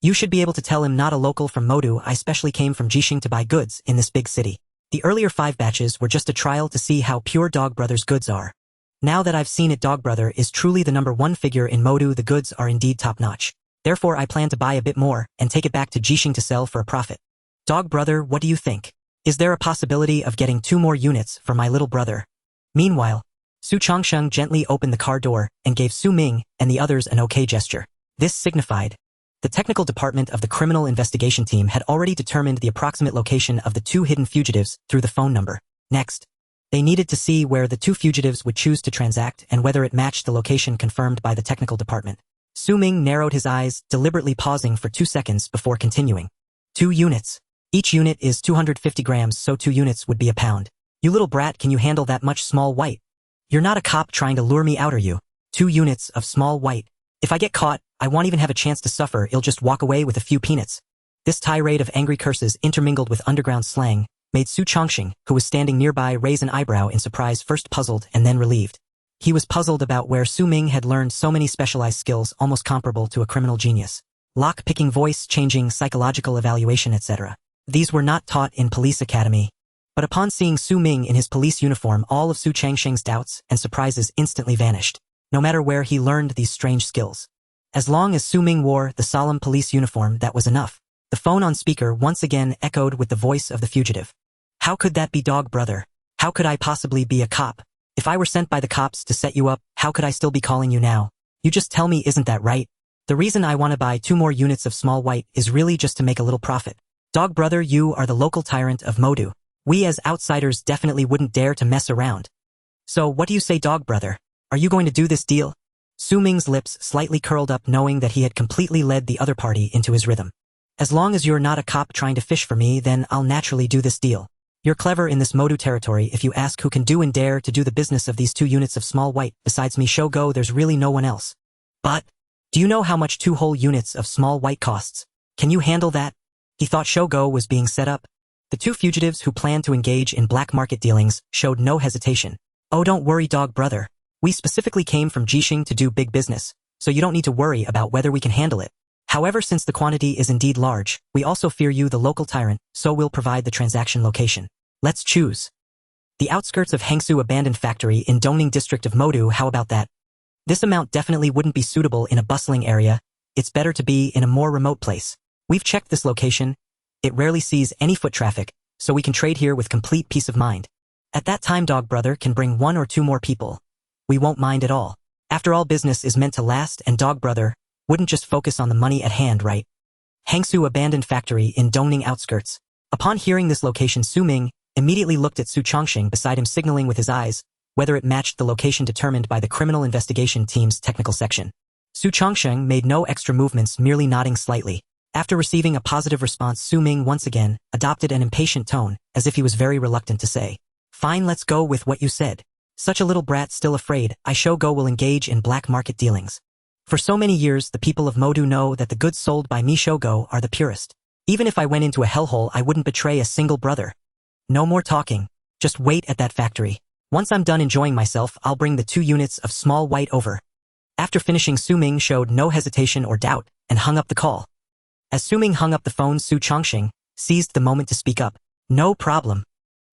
You should be able to tell him, not a local from Modu. I specially came from Jixing to buy goods in this big city. The earlier 5 batches were just a trial to see how pure Dog Brother's goods are. Now that I've seen it, Dog Brother is truly the #1 figure in Modu. The goods are indeed top-notch. Therefore, I plan to buy a bit more and take it back to Jixing to sell for a profit. Dog Brother, what do you think? Is there a possibility of getting 2 more units for my little brother? Meanwhile, Su Changsheng gently opened the car door and gave Su Ming and the others an okay gesture. This signified the technical department of the criminal investigation team had already determined the approximate location of the 2 hidden fugitives through the phone number. Next, they needed to see where the 2 fugitives would choose to transact and whether it matched the location confirmed by the technical department. Su Ming narrowed his eyes, deliberately pausing for 2 seconds before continuing. 2 units. Each unit is 250 grams, so 2 units would be a pound. You little brat, can you handle that much small white? You're not a cop trying to lure me out, are you? 2 units of small white. If I get caught, I won't even have a chance to suffer. I'll just walk away with a few peanuts. This tirade of angry curses, intermingled with underground slang, made Su Changxing, who was standing nearby, raise an eyebrow in surprise, first puzzled and then relieved. He was puzzled about where Su Ming had learned so many specialized skills almost comparable to a criminal genius. Lock-picking, voice changing, psychological evaluation, etc. These were not taught in police academy. But upon seeing Su Ming in his police uniform, all of Su Changxing's doubts and surprises instantly vanished. No matter where he learned these strange skills. As long as Su Ming wore the solemn police uniform, that was enough. The phone on speaker once again echoed with the voice of the fugitive. How could that be, Dog Brother? How could I possibly be a cop? If I were sent by the cops to set you up, how could I still be calling you now? You just tell me, isn't that right? The reason I want to buy 2 more units of small white is really just to make a little profit. Dog Brother, you are the local tyrant of Modu. We as outsiders definitely wouldn't dare to mess around. So what do you say, Dog Brother? Are you going to do this deal? Su Ming's lips slightly curled up, knowing that he had completely led the other party into his rhythm. As long as you're not a cop trying to fish for me, then I'll naturally do this deal. You're clever in this Modu territory. If you ask who can do and dare to do the business of these 2 units of small white, besides me, Shou Go, there's really no one else. But, do you know how much 2 whole units of small white costs? Can you handle that? He thought Shou Go was being set up. The 2 fugitives who planned to engage in black market dealings showed no hesitation. Oh, don't worry, Dog Brother. We specifically came from Jixing to do big business, so you don't need to worry about whether we can handle it. However, since the quantity is indeed large, we also fear you, the local tyrant, so we'll provide the transaction location. Let's choose. The outskirts of Hangsu Abandoned Factory in Dongning District of Modu, how about that? This amount definitely wouldn't be suitable in a bustling area. It's better to be in a more remote place. We've checked this location. It rarely sees any foot traffic, so we can trade here with complete peace of mind. At that time, Dog Brother can bring 1 or 2 more people. We won't mind at all. After all, business is meant to last, and Dog Brother wouldn't just focus on the money at hand, right? Hangsu abandoned factory in Dongning outskirts. Upon hearing this location, Su Ming immediately looked at Su Chongqing beside him, signaling with his eyes whether it matched the location determined by the criminal investigation team's technical section. Su Chongqing made no extra movements, merely nodding slightly. After receiving a positive response, Su Ming once again adopted an impatient tone, as if he was very reluctant to say, "Fine, let's go with what you said. Such a little brat, still afraid I Shogo will engage in black market dealings. For so many years, the people of Modu know that the goods sold by me Shogo are the purest. Even if I went into a hellhole, I wouldn't betray a single brother. No more talking. Just wait at that factory. Once I'm done enjoying myself, I'll bring the 2 units of small white over." After finishing, Su Ming showed no hesitation or doubt and hung up the call. As Su Ming hung up the phone, Su Chongqing seized the moment to speak up. "No problem.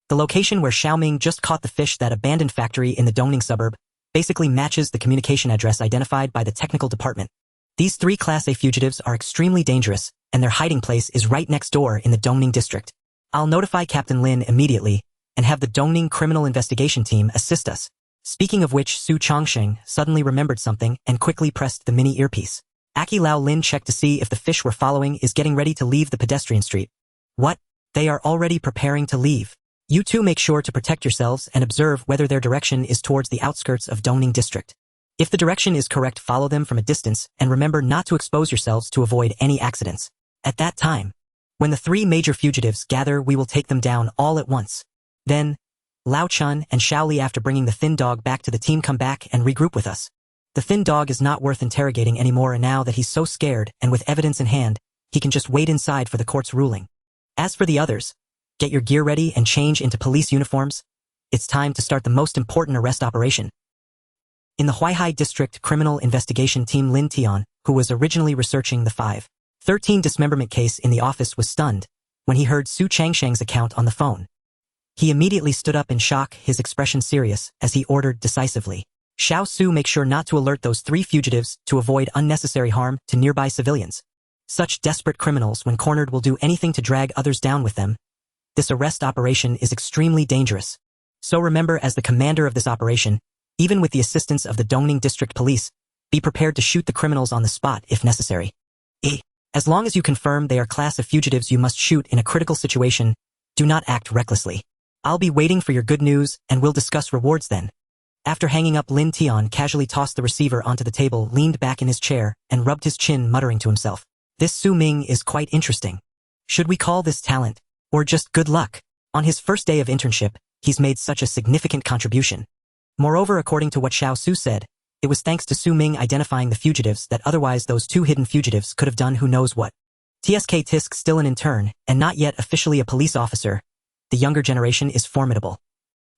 The location where Xiaoming just caught the fish, that abandoned factory in the Dongning suburb, basically matches the communication address identified by the technical department. These 3 Class A fugitives are extremely dangerous, and their hiding place is right next door in the Dongning district. I'll notify Captain Lin immediately and have the Dongning criminal investigation team assist us." Speaking of which, Su Chongqing suddenly remembered something and quickly pressed the mini earpiece. Aki Lao Lin checked to see if the fish we're following is getting ready to leave the pedestrian street. "What? They are already preparing to leave. You two make sure to protect yourselves and observe whether their direction is towards the outskirts of Dongning district. If the direction is correct, follow them from a distance and remember not to expose yourselves to avoid any accidents. At that time, when the 3 major fugitives gather, we will take them down all at once. Then, Lao Chun and Xiaoli, after bringing the thin dog back to the team, come back and regroup with us. The thin dog is not worth interrogating anymore, and now that he's so scared and with evidence in hand, he can just wait inside for the court's ruling. As for the others, get your gear ready and change into police uniforms. It's time to start the most important arrest operation." In the Huaihai District Criminal Investigation Team, Lin Tian, who was originally researching the 513 dismemberment case in the office, was stunned when he heard Su Changsheng's account on the phone. He immediately stood up in shock, his expression serious, as he ordered decisively, "Xiao Su, make sure not to alert those 3 fugitives to avoid unnecessary harm to nearby civilians. Such desperate criminals, when cornered, will do anything to drag others down with them. This arrest operation is extremely dangerous. So remember, as the commander of this operation, even with the assistance of the Dongning District Police, be prepared to shoot the criminals on the spot if necessary. As long as you confirm they are class of fugitives you must shoot in a critical situation, do not act recklessly. I'll be waiting for your good news and we'll discuss rewards then." After hanging up, Lin Tian casually tossed the receiver onto the table, leaned back in his chair, and rubbed his chin, muttering to himself, "This Su Ming is quite interesting. Should we call this talent, or just good luck? On his first day of internship, he's made such a significant contribution. Moreover, according to what Xiao Su said, it was thanks to Su Ming identifying the fugitives that otherwise those 2 hidden fugitives could have done who knows what. TSK Tisk, still an intern, and not yet officially a police officer, the younger generation is formidable."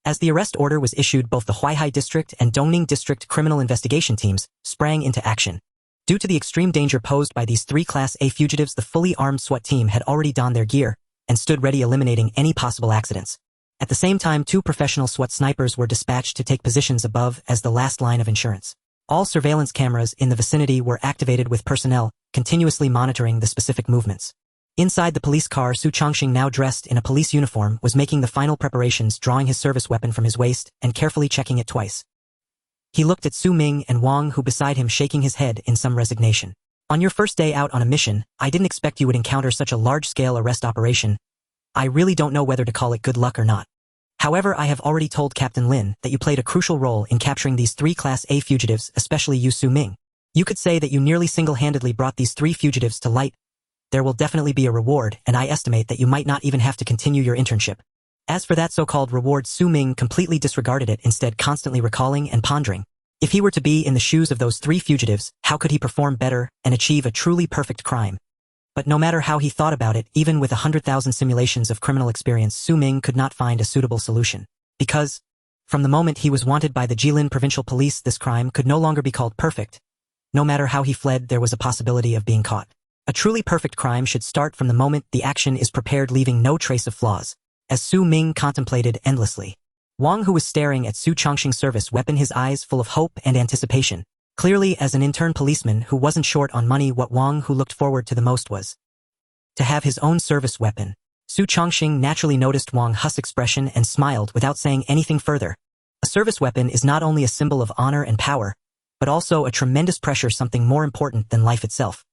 As the arrest order was issued, both the Huaihai District and Dongning District criminal investigation teams sprang into action. Due to the extreme danger posed by these 3 Class A fugitives, the fully armed SWAT team had already donned their gear and stood ready, eliminating any possible accidents. At the same time, 2 professional SWAT snipers were dispatched to take positions above as the last line of insurance. All surveillance cameras in the vicinity were activated, with personnel continuously monitoring the specific movements. Inside the police car, Su Chongqing, now dressed in a police uniform, was making the final preparations, drawing his service weapon from his waist and carefully checking it twice. He looked at Su Ming and Wang, who beside him, shaking his head in some resignation. "On your first day out on a mission, I didn't expect you would encounter such a large-scale arrest operation. I really don't know whether to call it good luck or not. However, I have already told Captain Lin that you played a crucial role in capturing these 3 Class A fugitives, especially you, Su Ming. You could say that you nearly single-handedly brought these 3 fugitives to light. There will definitely be a reward, and I estimate that you might not even have to continue your internship." As for that so-called reward, Su Ming completely disregarded it, instead constantly recalling and pondering. If he were to be in the shoes of those 3 fugitives, how could he perform better and achieve a truly perfect crime? But no matter how he thought about it, even with 100,000 simulations of criminal experience, Su Ming could not find a suitable solution. Because, from the moment he was wanted by the Jilin Provincial Police, this crime could no longer be called perfect. No matter how he fled, there was a possibility of being caught. A truly perfect crime should start from the moment the action is prepared, leaving no trace of flaws. As Su Ming contemplated endlessly, Wang, who was staring at Su Chongqing's service weapon, his eyes full of hope and anticipation. Clearly, as an intern policeman who wasn't short on money, what Wang who looked forward to the most was to have his own service weapon. Su Chongqing naturally noticed Wang Hu's expression and smiled without saying anything further. A service weapon is not only a symbol of honor and power, but also a tremendous pressure, something more important than life itself.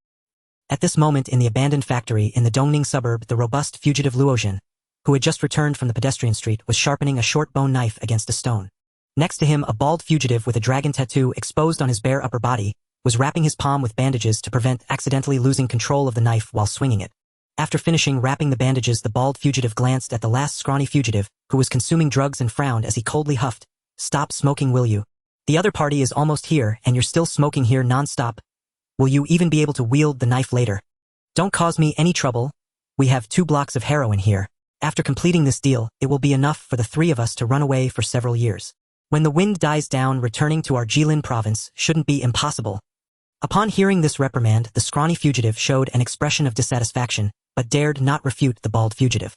At this moment in the abandoned factory in the Dongning suburb, the robust fugitive Luozhen, who had just returned from the pedestrian street, was sharpening a short bone knife against a stone. Next to him, a bald fugitive with a dragon tattoo exposed on his bare upper body was wrapping his palm with bandages to prevent accidentally losing control of the knife while swinging it. After finishing wrapping the bandages, the bald fugitive glanced at the last scrawny fugitive, who was consuming drugs, and frowned as he coldly huffed. "Stop smoking, will you? The other party is almost here, and you're still smoking here non-stop. Will you even be able to wield the knife later? Don't cause me any trouble. We have 2 blocks of heroin here. After completing this deal, it will be enough for the 3 of us to run away for several years. When the wind dies down, returning to our Jilin province shouldn't be impossible." Upon hearing this reprimand, the scrawny fugitive showed an expression of dissatisfaction, but dared not refute the bald fugitive.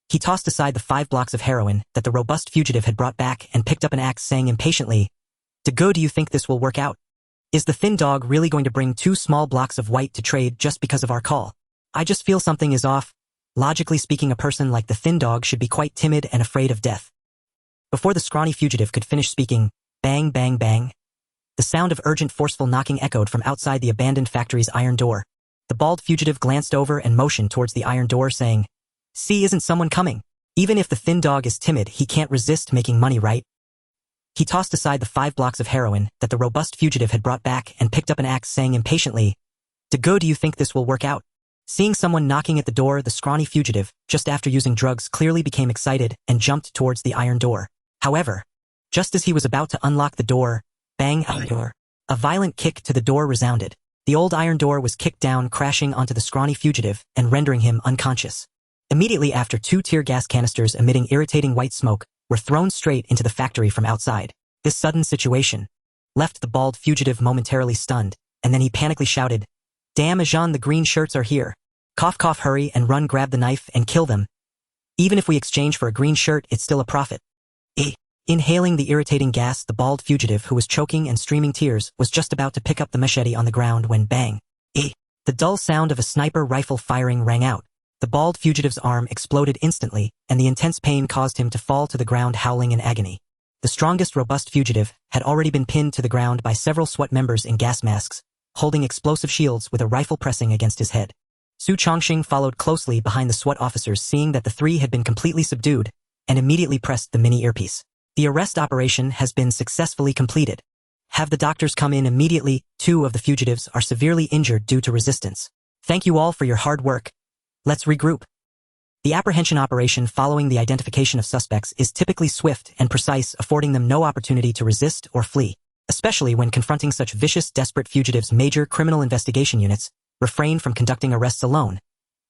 He tossed aside the 5 blocks of heroin that the robust fugitive had brought back and picked up an axe, saying impatiently, "Do you think this will work out? Is the thin dog really going to bring 2 small blocks of white to trade just because of our call? I just feel something is off. Logically speaking, a person like the thin dog should be quite timid and afraid of death." Before the scrawny fugitive could finish speaking, bang, bang, bang, the sound of urgent, forceful knocking echoed from outside the abandoned factory's iron door. The bald fugitive glanced over and motioned towards the iron door, saying, "See, isn't someone coming? Even if the thin dog is timid, he can't resist making money, right?" He tossed aside the 5 blocks of heroin that the robust fugitive had brought back and picked up an axe, saying impatiently, Do you think this will work out?" Seeing someone knocking at the door, the scrawny fugitive, just after using drugs, clearly became excited and jumped towards the iron door. However, just as he was about to unlock the door, bang, a violent kick to the door resounded. The old iron door was kicked down, crashing onto the scrawny fugitive and rendering him unconscious. Immediately after, 2 tear gas canisters emitting irritating white smoke were thrown straight into the factory from outside. This sudden situation left the bald fugitive momentarily stunned, and then he panically shouted, "Damn, Ajan, the green shirts are here. Cough, cough, hurry and run, grab the knife and kill them. Even if we exchange for a green shirt, it's still a profit." Inhaling the irritating gas, the bald fugitive, who was choking and streaming tears, was just about to pick up the machete on the ground when bang, the dull sound of a sniper rifle firing rang out. The bald fugitive's arm exploded instantly, and the intense pain caused him to fall to the ground howling in agony. The strongest, robust fugitive had already been pinned to the ground by several SWAT members in gas masks, holding explosive shields with a rifle pressing against his head. Su Chongqing followed closely behind the SWAT officers, seeing that the 3 had been completely subdued, and immediately pressed the mini earpiece. "The arrest operation has been successfully completed. Have the doctors come in immediately. 2 of the fugitives are severely injured due to resistance. Thank you all for your hard work. Let's regroup." The apprehension operation following the identification of suspects is typically swift and precise, affording them no opportunity to resist or flee. Especially when confronting such vicious, desperate fugitives, major criminal investigation units refrain from conducting arrests alone.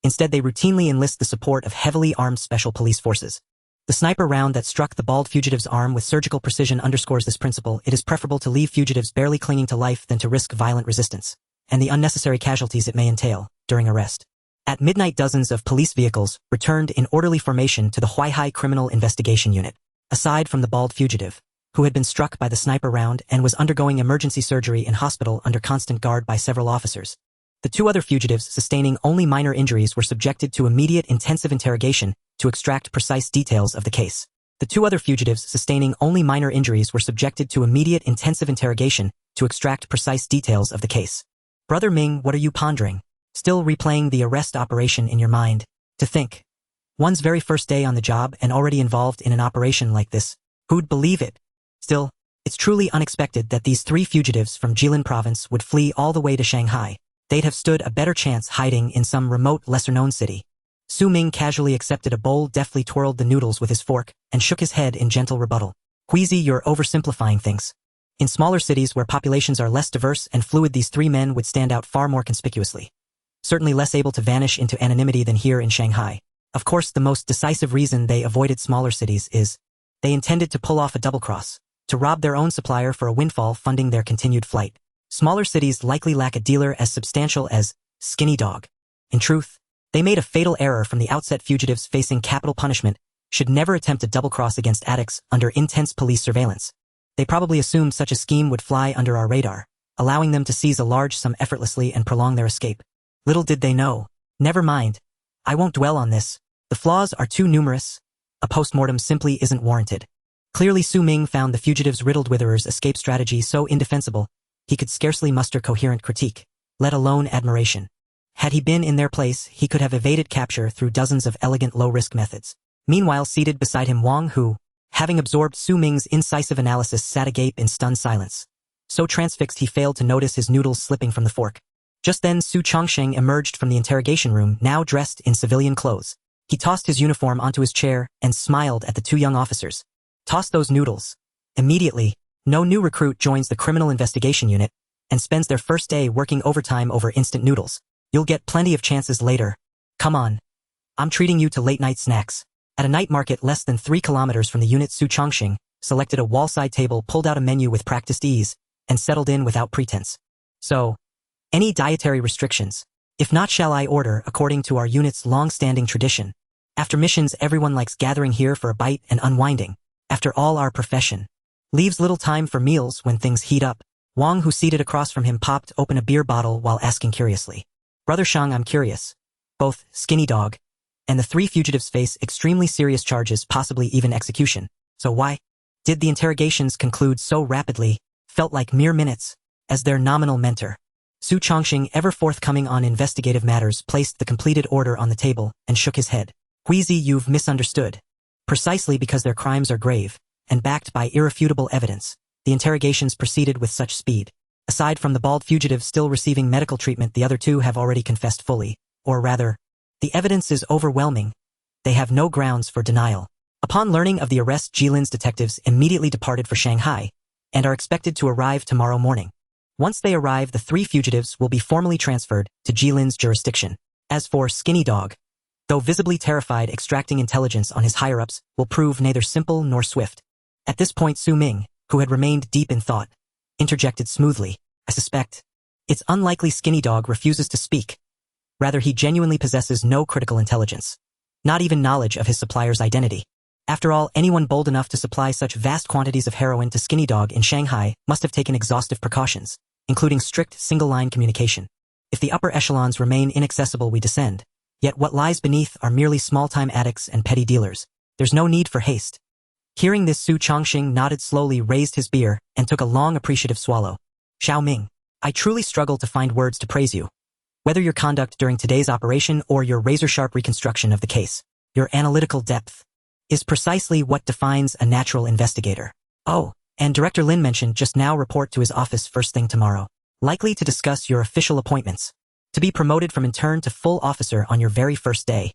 Instead, they routinely enlist the support of heavily armed special police forces. The sniper round that struck the bald fugitive's arm with surgical precision underscores this principle. It is preferable to leave fugitives barely clinging to life than to risk violent resistance, and the unnecessary casualties it may entail during arrest. At midnight, dozens of police vehicles returned in orderly formation to the Huaihai Criminal Investigation Unit. Aside from the bald fugitive, who had been struck by the sniper round and was undergoing emergency surgery in hospital under constant guard by several officers, the 2 other fugitives, sustaining only minor injuries, were subjected to immediate intensive interrogation to extract precise details of the case. The 2 other fugitives, sustaining only minor injuries, were subjected to immediate intensive interrogation to extract precise details of the case. "Brother Ming, what are you pondering? Still replaying the arrest operation in your mind? To think, one's very first day on the job and already involved in an operation like this. Who'd believe it? Still, it's truly unexpected that these 3 fugitives from Jilin province would flee all the way to Shanghai. They'd have stood a better chance hiding in some remote, lesser-known city." Su Ming casually accepted a bowl, deftly twirled the noodles with his fork, and shook his head in gentle rebuttal. "Huizi, you're oversimplifying things. In smaller cities where populations are less diverse and fluid, these 3 men would stand out far more conspicuously. Certainly less able to vanish into anonymity than here in Shanghai. Of course, the most decisive reason they avoided smaller cities is they intended to pull off a double-cross, to rob their own supplier for a windfall funding their continued flight. Smaller cities likely lack a dealer as substantial as Skinny Dog. In truth, they made a fatal error from the outset. Fugitives facing capital punishment should never attempt a double-cross against addicts under intense police surveillance. They probably assumed such a scheme would fly under our radar, allowing them to seize a large sum effortlessly and prolong their escape. Little did they know. Never mind. I won't dwell on this. The flaws are too numerous. A post-mortem simply isn't warranted. Clearly, Su Ming found the fugitives' riddled witherers' escape strategy so indefensible he could scarcely muster coherent critique, let alone admiration. Had he been in their place, he could have evaded capture through dozens of elegant low-risk methods. Meanwhile, seated beside him, Wang, who, having absorbed Su Ming's incisive analysis, sat agape in stunned silence. So transfixed he failed to notice his noodles slipping from the fork. Just then Su Chongsheng emerged from the interrogation room, now dressed in civilian clothes. He tossed his uniform onto his chair and smiled at the two young officers. Toss those noodles. Immediately, no new recruit joins the criminal investigation unit and spends their first day working overtime over instant noodles. You'll get plenty of chances later. Come on. I'm treating you to late-night snacks. At a night market less than 3 kilometers from the unit, Su Chongsheng selected a wall-side table, pulled out a menu with practiced ease, and settled in without pretense. So, any dietary restrictions? If not, shall I order according to our unit's long-standing tradition? After missions, everyone likes gathering here for a bite and unwinding. After all, our profession leaves little time for meals when things heat up. Wang, who seated across from him, popped open a beer bottle while asking curiously, Brother Shang, I'm curious. Both Skinny Dog and the 3 fugitives face extremely serious charges, possibly even execution. So why did the interrogations conclude so rapidly? Felt like mere minutes. As their nominal mentor, Su Chongsheng, ever forthcoming on investigative matters, placed the completed order on the table and shook his head. Huizi, you've misunderstood. Precisely because their crimes are grave and backed by irrefutable evidence, the interrogations proceeded with such speed. Aside from the bald fugitive still receiving medical treatment, the other 2 have already confessed fully, or rather, the evidence is overwhelming. They have no grounds for denial. Upon learning of the arrest, Jilin's detectives immediately departed for Shanghai and are expected to arrive tomorrow morning. Once they arrive, the 3 fugitives will be formally transferred to Jilin's jurisdiction. As for Skinny Dog, though visibly terrified, extracting intelligence on his higher-ups will prove neither simple nor swift. At this point, Su Ming, who had remained deep in thought, interjected smoothly, I suspect it's unlikely Skinny Dog refuses to speak. Rather, he genuinely possesses no critical intelligence, not even knowledge of his supplier's identity. After all, anyone bold enough to supply such vast quantities of heroin to Skinny Dog in Shanghai must have taken exhaustive precautions, including strict single-line communication. If the upper echelons remain inaccessible, we descend. Yet what lies beneath are merely small-time addicts and petty dealers. There's no need for haste. Hearing this, Su Chongsheng nodded slowly, raised his beer, and took a long appreciative swallow. Xiao Ming, I truly struggle to find words to praise you. Whether your conduct during today's operation or your razor-sharp reconstruction of the case, your analytical depth is precisely what defines a natural investigator. Oh, and Director Lin mentioned just now, report to his office first thing tomorrow, likely to discuss your official appointments. To be promoted from intern to full officer on your very first day.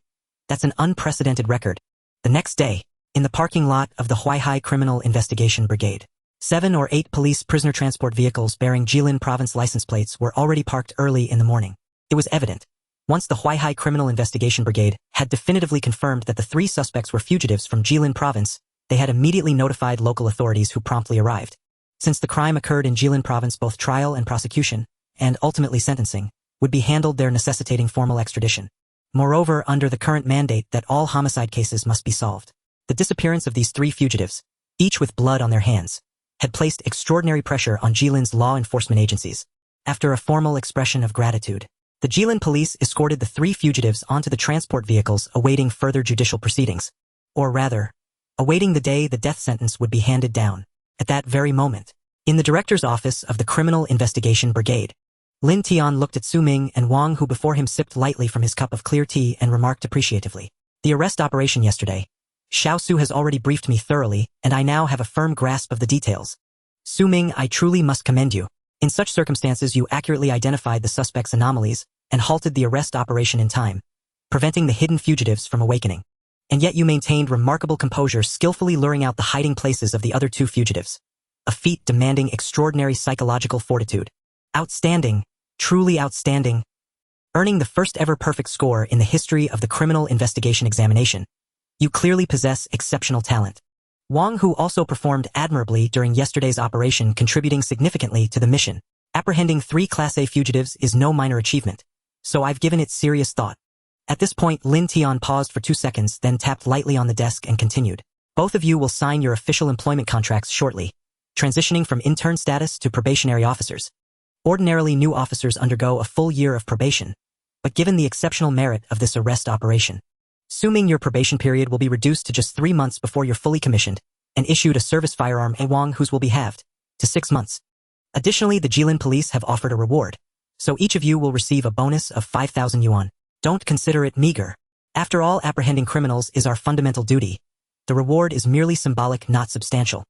That's an unprecedented record. The next day, in the parking lot of the Huaihai Criminal Investigation Brigade, 7 or 8 police prisoner transport vehicles bearing Jilin province license plates were already parked early in the morning. It was evident, once the Huaihai Criminal Investigation Brigade had definitively confirmed that the 3 suspects were fugitives from Jilin province, they had immediately notified local authorities, who promptly arrived. Since the crime occurred in Jilin province, both trial and prosecution, and ultimately sentencing, would be handled there, necessitating formal extradition. Moreover, under the current mandate that all homicide cases must be solved, the disappearance of these 3 fugitives, each with blood on their hands, had placed extraordinary pressure on Jilin's law enforcement agencies. After a formal expression of gratitude, the Jilin police escorted the 3 fugitives onto the transport vehicles, awaiting further judicial proceedings. Or rather, awaiting the day the death sentence would be handed down. At that very moment, in the director's office of the Criminal Investigation Brigade, Lin Tian looked at Su Ming and Wang, who before him sipped lightly from his cup of clear tea, and remarked appreciatively, The arrest operation yesterday, Xiao Su has already briefed me thoroughly, and I now have a firm grasp of the details. Su Ming, I truly must commend you. In such circumstances, you accurately identified the suspect's anomalies and halted the arrest operation in time, preventing the hidden fugitives from awakening. And yet you maintained remarkable composure, skillfully luring out the hiding places of the other 2 fugitives. A feat demanding extraordinary psychological fortitude. Outstanding, truly outstanding. Earning the first ever perfect score in the history of the criminal investigation examination. You clearly possess exceptional talent. Wang, who also performed admirably during yesterday's operation, contributing significantly to the mission. Apprehending 3 Class A fugitives is no minor achievement, so I've given it serious thought. At this point, Lin Tian paused for 2 seconds, then tapped lightly on the desk and continued. Both of you will sign your official employment contracts shortly, transitioning from intern status to probationary officers. Ordinarily, new officers undergo a full year of probation, but given the exceptional merit of this arrest operation, assuming your probation period will be reduced to just 3 months before you're fully commissioned and issued a service firearm, a Wang, whose will be halved to 6 months. Additionally, the Jilin police have offered a reward, so each of you will receive a bonus of 5,000 yuan. Don't consider it meager. After all, apprehending criminals is our fundamental duty. The reward is merely symbolic, not substantial.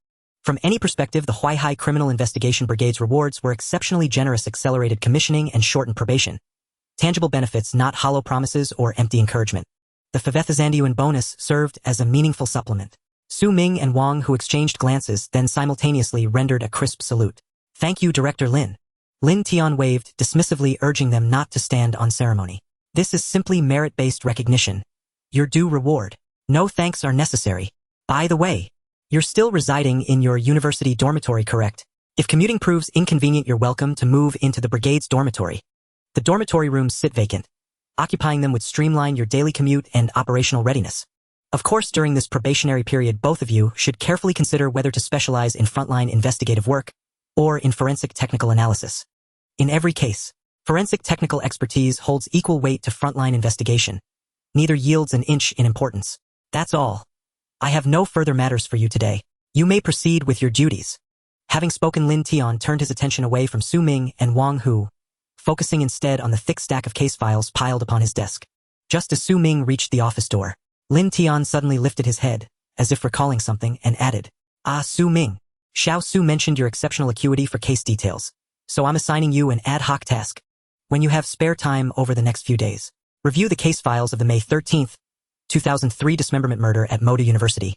From any perspective, the Huaihai Criminal Investigation Brigade's rewards were exceptionally generous: accelerated commissioning and shortened probation. Tangible benefits, not hollow promises or empty encouragement. The 5,000 yuan bonus served as a meaningful supplement. Su Ming and Wang, who exchanged glances, then simultaneously rendered a crisp salute. Thank you, Director Lin. Lin Tian waved dismissively, urging them not to stand on ceremony. This is simply merit-based recognition. Your due reward. No thanks are necessary. By the way, you're still residing in your university dormitory, correct? If commuting proves inconvenient, you're welcome to move into the brigade's dormitory. The dormitory rooms sit vacant. Occupying them would streamline your daily commute and operational readiness. Of course, during this probationary period, both of you should carefully consider whether to specialize in frontline investigative work or in forensic technical analysis. In every case, forensic technical expertise holds equal weight to frontline investigation. Neither yields an inch in importance. That's all. I have no further matters for you today. You may proceed with your duties. Having spoken, Lin Tian turned his attention away from Su Ming and Wang Hu, focusing instead on the thick stack of case files piled upon his desk. Just as Su Ming reached the office door, Lin Tian suddenly lifted his head, as if recalling something, and added, "Ah, Su Ming. Xiao Su mentioned your exceptional acuity for case details, so I'm assigning you an ad hoc task. When you have spare time over the next few days, review the case files of the May 13th, 2003 dismemberment murder at Modu University.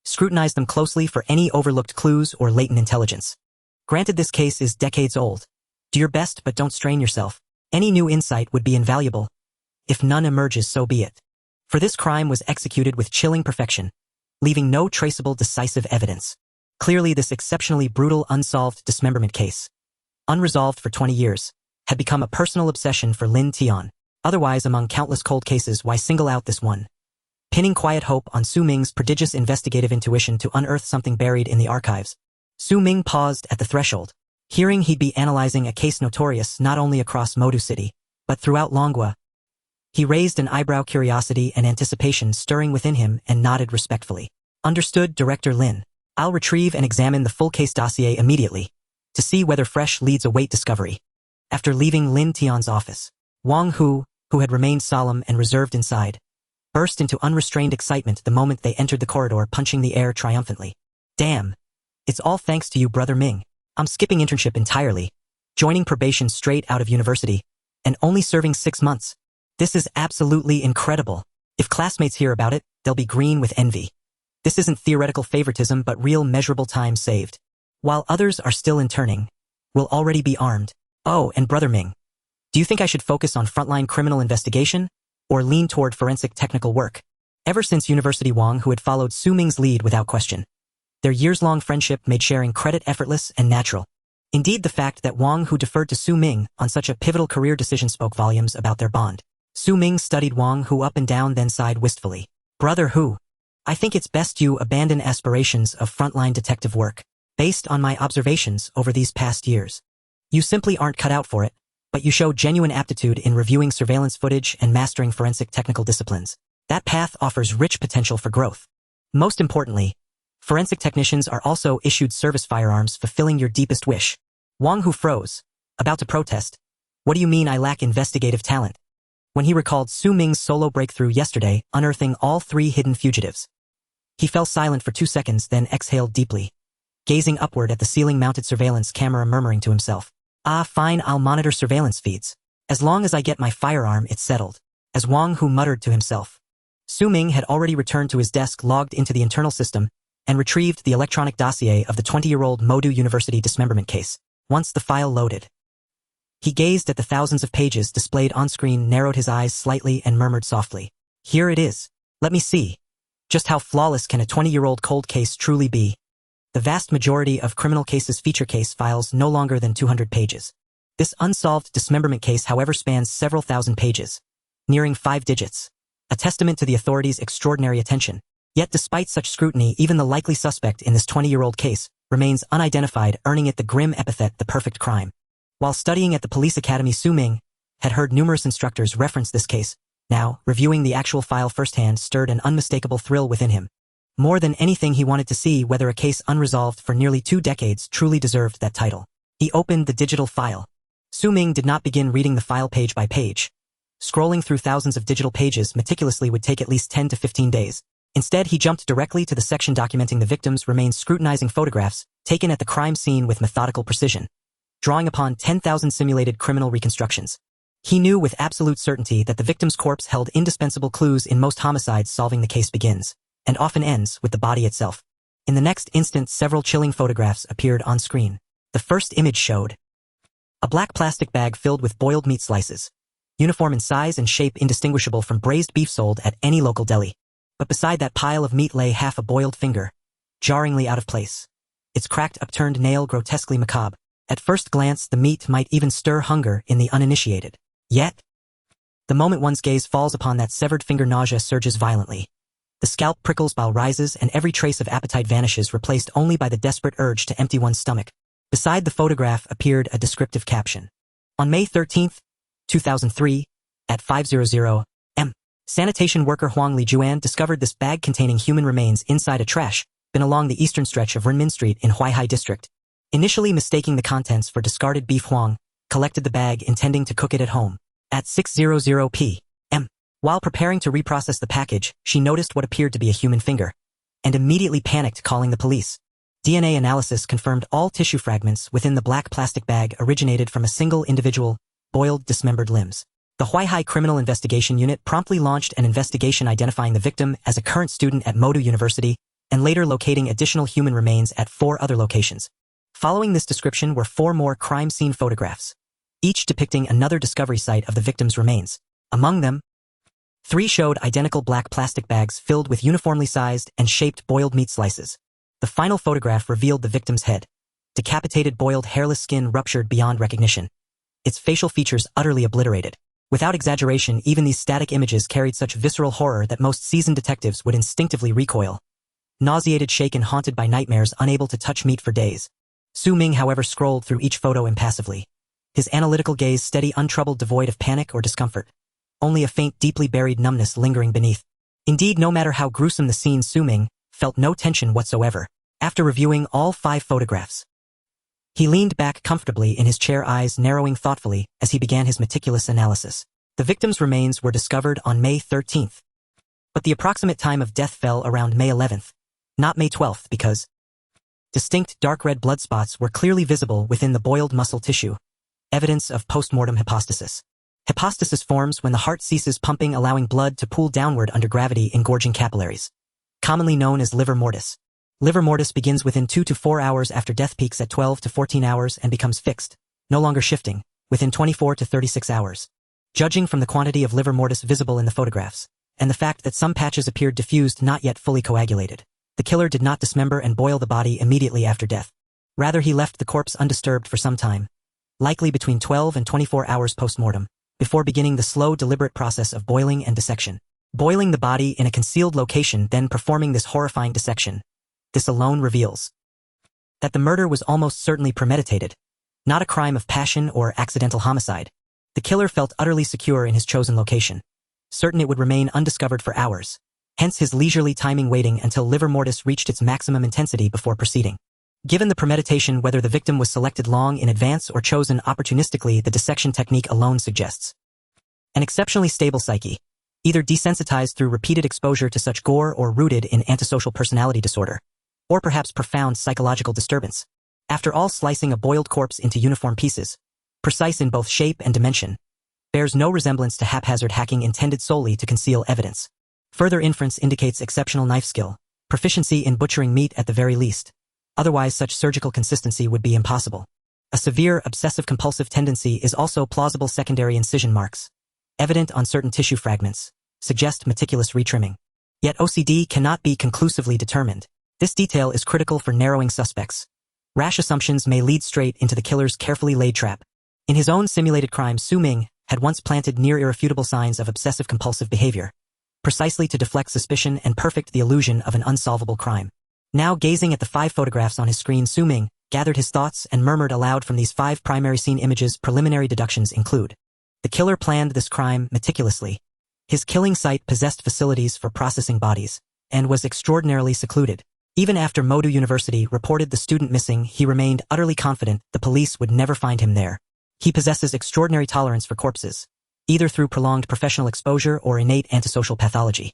Scrutinize them closely for any overlooked clues or latent intelligence. Granted, this case is decades old. Do your best, but don't strain yourself. Any new insight would be invaluable. If none emerges, so be it. For this crime was executed with chilling perfection, leaving no traceable decisive evidence. Clearly, this exceptionally brutal, unsolved dismemberment case, unresolved for 20 years, had become a personal obsession for Lin Tian. Otherwise, among countless cold cases, why single out this one? Pinning quiet hope on Su Ming's prodigious investigative intuition to unearth something buried in the archives. Su Ming paused at the threshold, hearing he'd be analyzing a case notorious not only across Modu City, but throughout Longhua. He raised an eyebrow, curiosity and anticipation stirring within him, and nodded respectfully. Understood, Director Lin. I'll retrieve and examine the full case dossier immediately, to see whether fresh leads await discovery. After leaving Lin Tian's office, Wang Hu, who had remained solemn and reserved inside, burst into unrestrained excitement the moment they entered the corridor, punching the air triumphantly. Damn! It's all thanks to you, Brother Ming. I'm skipping internship entirely, joining probation straight out of university, and only serving 6 months. This is absolutely incredible. If classmates hear about it, they'll be green with envy. This isn't theoretical favoritism, but real measurable time saved. While others are still interning, we'll already be armed. Oh, and Brother Ming, do you think I should focus on frontline criminal investigation or lean toward forensic technical work? Ever since university, Wang, who had followed Su Ming's lead without question, their years-long friendship made sharing credit effortless and natural. Indeed, the fact that Wang Hu deferred to Su Ming on such a pivotal career decision spoke volumes about their bond. Su Ming studied Wang Hu up and down, then sighed wistfully. Brother Hu, I think it's best you abandon aspirations of frontline detective work. Based on my observations over these past years, you simply aren't cut out for it, but you show genuine aptitude in reviewing surveillance footage and mastering forensic technical disciplines. That path offers rich potential for growth. Most importantly, forensic technicians are also issued service firearms, fulfilling your deepest wish. Wang Hu froze, about to protest. What do you mean I lack investigative talent? When he recalled Su Ming's solo breakthrough yesterday, unearthing all 3 hidden fugitives, he fell silent for 2 seconds, then exhaled deeply, gazing upward at the ceiling-mounted surveillance camera, murmuring to himself. Ah, fine, I'll monitor surveillance feeds. As long as I get my firearm, it's settled. As Wang Hu muttered to himself, Su Ming had already returned to his desk, logged into the internal system, and retrieved the electronic dossier of the 20-year-old Modu University dismemberment case. Once the file loaded, he gazed at the thousands of pages displayed on-screen, narrowed his eyes slightly, and murmured softly, "Here it is. Let me see. Just how flawless can a 20-year-old cold case truly be?" The vast majority of criminal cases feature case files no longer than 200 pages. This unsolved dismemberment case, however, spans several thousand pages, nearing 5 digits, a testament to the authorities' extraordinary attention. Yet despite such scrutiny, even the likely suspect in this 20-year-old case remains unidentified, earning it the grim epithet, the perfect crime. While studying at the police academy, Su Ming had heard numerous instructors reference this case. Now, reviewing the actual file firsthand stirred an unmistakable thrill within him. More than anything, he wanted to see whether a case unresolved for nearly 2 decades truly deserved that title. He opened the digital file. Su Ming did not begin reading the file page by page. Scrolling through thousands of digital pages meticulously would take at least 10 to 15 days. Instead, he jumped directly to the section documenting the victim's remains, scrutinizing photographs taken at the crime scene with methodical precision, drawing upon 10,000 simulated criminal reconstructions. He knew with absolute certainty that the victim's corpse held indispensable clues. In most homicides, solving the case begins, and often ends, with the body itself. In the next instant, several chilling photographs appeared on screen. The first image showed a black plastic bag filled with boiled meat slices, uniform in size and shape, indistinguishable from braised beef sold at any local deli. But beside that pile of meat lay half a boiled finger, jarringly out of place. Its cracked, upturned nail grotesquely macabre. At first glance, the meat might even stir hunger in the uninitiated. Yet, the moment one's gaze falls upon that severed finger, nausea surges violently. The scalp prickles, bile rises, and every trace of appetite vanishes, replaced only by the desperate urge to empty one's stomach. Beside the photograph appeared a descriptive caption. On May 13, 2003, at 5:00 m, sanitation worker Huang Lijuan discovered this bag containing human remains inside a trash bin along the eastern stretch of Renmin Street in Huaihai District. Initially mistaking the contents for discarded beef, Huang collected the bag intending to cook it at home. At 6:00 p.m., while preparing to reprocess the package, she noticed what appeared to be a human finger, and immediately panicked, calling the police. DNA analysis confirmed all tissue fragments within the black plastic bag originated from a single individual, boiled, dismembered limbs. The Huaihai Criminal Investigation Unit promptly launched an investigation identifying the victim as a current student at Modu University and later locating additional human remains at 4 other locations. Following this description were 4 more crime scene photographs, each depicting another discovery site of the victim's remains. Among them, 3 showed identical black plastic bags filled with uniformly sized and shaped boiled meat slices. The final photograph revealed the victim's head, decapitated, boiled, hairless, skin ruptured beyond recognition, its facial features utterly obliterated. Without exaggeration, even these static images carried such visceral horror that most seasoned detectives would instinctively recoil. Nauseated, shaken, haunted by nightmares, unable to touch meat for days. Su Ming, however, scrolled through each photo impassively, his analytical gaze steady, untroubled, devoid of panic or discomfort. Only a faint, deeply buried numbness lingering beneath. Indeed, no matter how gruesome the scene, Su Ming felt no tension whatsoever. After reviewing all 5 photographs, he leaned back comfortably in his chair, eyes narrowing thoughtfully as he began his meticulous analysis. The victim's remains were discovered on May 13th, but the approximate time of death fell around May 11th, not May 12th, because distinct dark red blood spots were clearly visible within the boiled muscle tissue, evidence of postmortem hypostasis. Hypostasis forms when the heart ceases pumping, allowing blood to pool downward under gravity, engorging capillaries. Commonly known as livor mortis. Livor mortis begins within 2 to 4 hours after death, peaks at 12 to 14 hours and becomes fixed, no longer shifting, within 24 to 36 hours. Judging from the quantity of livor mortis visible in the photographs, and the fact that some patches appeared diffused, not yet fully coagulated, the killer did not dismember and boil the body immediately after death. Rather, he left the corpse undisturbed for some time, likely between 12 and 24 hours post-mortem, before beginning the slow, deliberate process of boiling and dissection. Boiling the body in a concealed location, then performing this horrifying dissection. This alone reveals that the murder was almost certainly premeditated, not a crime of passion or accidental homicide. The killer felt utterly secure in his chosen location, certain it would remain undiscovered for hours, hence his leisurely timing, waiting until livor mortis reached its maximum intensity before proceeding. Given the premeditation, whether the victim was selected long in advance or chosen opportunistically, the dissection technique alone suggests an exceptionally stable psyche, either desensitized through repeated exposure to such gore or rooted in antisocial personality disorder, or perhaps profound psychological disturbance. After all, slicing a boiled corpse into uniform pieces, precise in both shape and dimension, bears no resemblance to haphazard hacking intended solely to conceal evidence. Further inference indicates exceptional knife skill, proficiency in butchering meat at the very least. Otherwise, such surgical consistency would be impossible. A severe obsessive-compulsive tendency is also plausible. Secondary incision marks, evident on certain tissue fragments, suggest meticulous retrimming. Yet OCD cannot be conclusively determined. This detail is critical for narrowing suspects. Rash assumptions may lead straight into the killer's carefully laid trap. In his own simulated crime, Su Ming had once planted near irrefutable signs of obsessive-compulsive behavior, precisely to deflect suspicion and perfect the illusion of an unsolvable crime. Now, gazing at the 5 photographs on his screen, Su Ming gathered his thoughts and murmured aloud. From these 5 primary scene images, preliminary deductions include: the killer planned this crime meticulously. His killing site possessed facilities for processing bodies, and was extraordinarily secluded. Even after Modu University reported the student missing, he remained utterly confident the police would never find him there. He possesses extraordinary tolerance for corpses, either through prolonged professional exposure or innate antisocial pathology.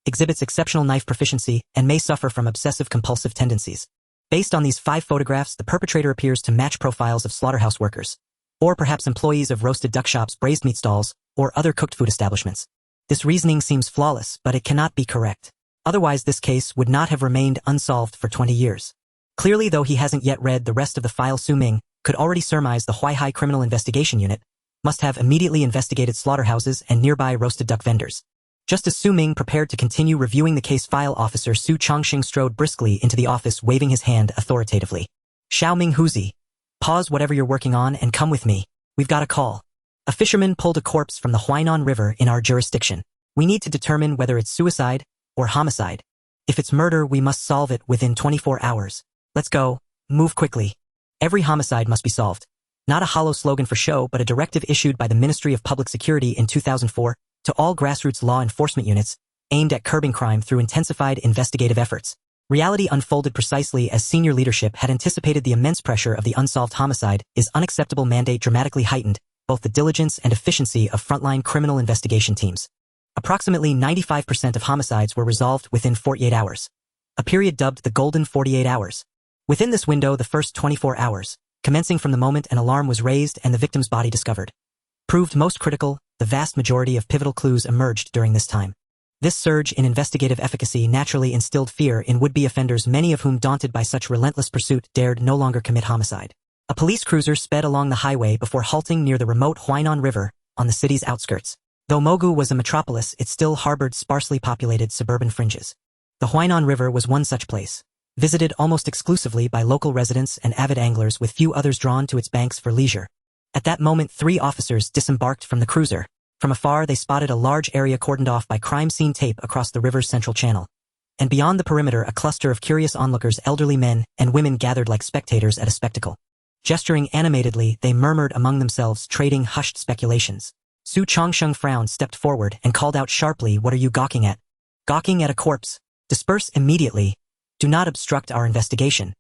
Exhibits exceptional knife proficiency and may suffer from obsessive-compulsive tendencies. Based on these 5 photographs, the perpetrator appears to match profiles of slaughterhouse workers, or perhaps employees of roasted duck shops, braised meat stalls, or other cooked food establishments. This reasoning seems flawless, but it cannot be correct. Otherwise, this case would not have remained unsolved for 20 years. Clearly, though he hasn't yet read the rest of the file, Su Ming could already surmise the Huaihai Criminal Investigation Unit must have immediately investigated slaughterhouses and nearby roasted duck vendors. Just as Su Ming prepared to continue reviewing the case file, Officer Su Chongxing strode briskly into the office, waving his hand authoritatively. Xiao Ming Huzi, pause whatever you're working on and come with me. We've got a call. A fisherman pulled a corpse from the Huainan River in our jurisdiction. We need to determine whether it's suicide or homicide. If it's murder, we must solve it within 24 hours. Let's go. Move quickly. Every homicide must be solved. Not a hollow slogan for show, but a directive issued by the Ministry of Public Security in 2004 to all grassroots law enforcement units aimed at curbing crime through intensified investigative efforts. Reality unfolded precisely as senior leadership had anticipated. The immense pressure of the unsolved homicide is unacceptable mandate dramatically heightened both the diligence and efficiency of frontline criminal investigation teams. Approximately 95% of homicides were resolved within 48 hours, a period dubbed the Golden 48 Hours. Within this window, the first 24 hours, commencing from the moment an alarm was raised and the victim's body discovered, proved most critical. The vast majority of pivotal clues emerged during this time. This surge in investigative efficacy naturally instilled fear in would-be offenders, many of whom, daunted by such relentless pursuit, dared no longer commit homicide. A police cruiser sped along the highway before halting near the remote Huainan River on the city's outskirts. Though Mogu was a metropolis, it still harbored sparsely populated suburban fringes. The Huainan River was one such place, visited almost exclusively by local residents and avid anglers, with few others drawn to its banks for leisure. At that moment, 3 officers disembarked from the cruiser. From afar, they spotted a large area cordoned off by crime scene tape across the river's central channel. And beyond the perimeter, a cluster of curious onlookers, elderly men and women gathered like spectators at a spectacle. Gesturing animatedly, they murmured among themselves, trading hushed speculations. Su Chongxing frowned, stepped forward, and called out sharply, "What are you gawking at?" "Gawking at a corpse. Disperse immediately. Do not obstruct our investigation."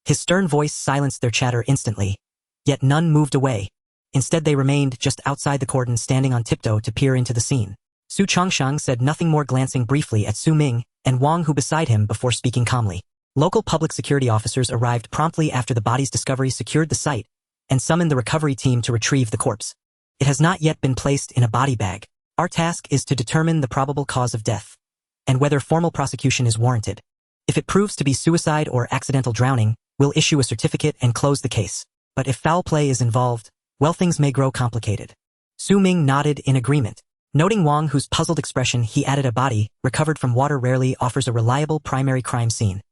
His stern voice silenced their chatter instantly. Yet none moved away. Instead, they remained just outside the cordon, standing on tiptoe to peer into the scene. Su Chongxing said nothing more, glancing briefly at Su Ming and Wang, who beside him, before speaking calmly. Local public security officers arrived promptly after the body's discovery, secured the site, and summoned the recovery team to retrieve the corpse. It has not yet been placed in a body bag. Our task is to determine the probable cause of death and whether formal prosecution is warranted. If it proves to be suicide or accidental drowning, we'll issue a certificate and close the case. But if foul play is involved, well, things may grow complicated. Su Ming nodded in agreement. Noting Wang, whose puzzled expression, he added, "A body recovered from water rarely offers a reliable primary crime scene.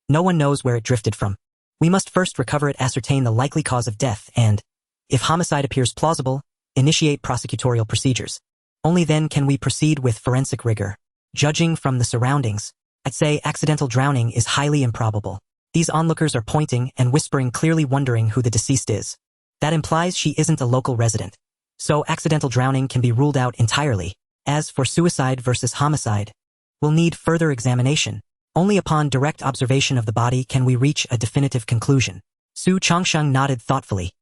No one knows where it drifted from. We must first recover it, ascertain the likely cause of death, and, if homicide appears plausible, initiate prosecutorial procedures. Only then can we proceed with forensic rigor. Judging from the surroundings, I'd say accidental drowning is highly improbable. These onlookers are pointing and whispering, clearly wondering who the deceased is. That implies she isn't a local resident. So accidental drowning can be ruled out entirely. As for suicide versus homicide, we'll need further examination. Only upon direct observation of the body can we reach a definitive conclusion." Su Chongxing nodded thoughtfully.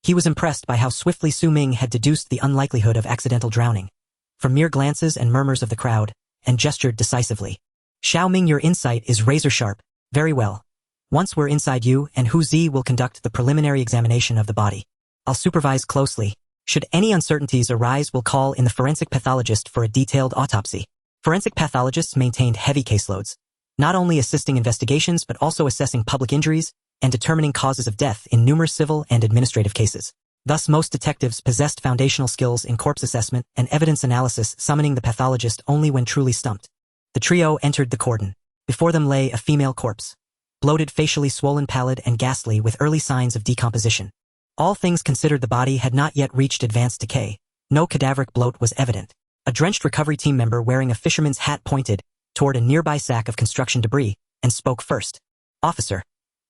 He was impressed by how swiftly Su Ming had deduced the unlikelihood of accidental drowning from mere glances and murmurs of the crowd, and gestured decisively. "Xiao Ming, your insight is razor-sharp. Very well. Once we're inside, you and Hu Zi will conduct the preliminary examination of the body. I'll supervise closely. Should any uncertainties arise, we'll call in the forensic pathologist for a detailed autopsy." Forensic pathologists maintained heavy caseloads, not only assisting investigations but also assessing public injuries and determining causes of death in numerous civil and administrative cases. Thus, most detectives possessed foundational skills in corpse assessment and evidence analysis, summoning the pathologist only when truly stumped. The trio entered the cordon. Before them lay a female corpse, bloated, facially swollen, pallid, and ghastly, with early signs of decomposition. All things considered, the body had not yet reached advanced decay. No cadaveric bloat was evident. A drenched recovery team member wearing a fisherman's hat pointed toward a nearby sack of construction debris and spoke first. "Officer,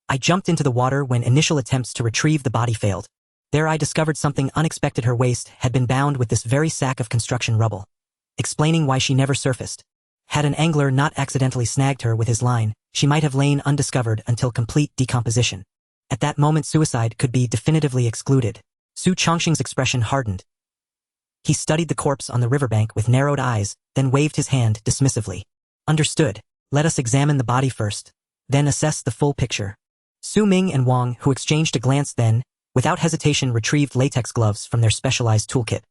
I jumped into the water when initial attempts to retrieve the body failed. There I discovered something unexpected. Her waist had been bound with this very sack of construction rubble, explaining why she never surfaced. Had an angler not accidentally snagged her with his line, she might have lain undiscovered until complete decomposition. At that moment suicide could be definitively excluded. Su Chongqing's expression hardened. He studied the corpse on the riverbank with narrowed eyes, then waved his hand dismissively. Understood. Let us examine the body first, then assess the full picture. Su Ming and Wang, who exchanged a glance then, without hesitation retrieved latex gloves from their specialized toolkit.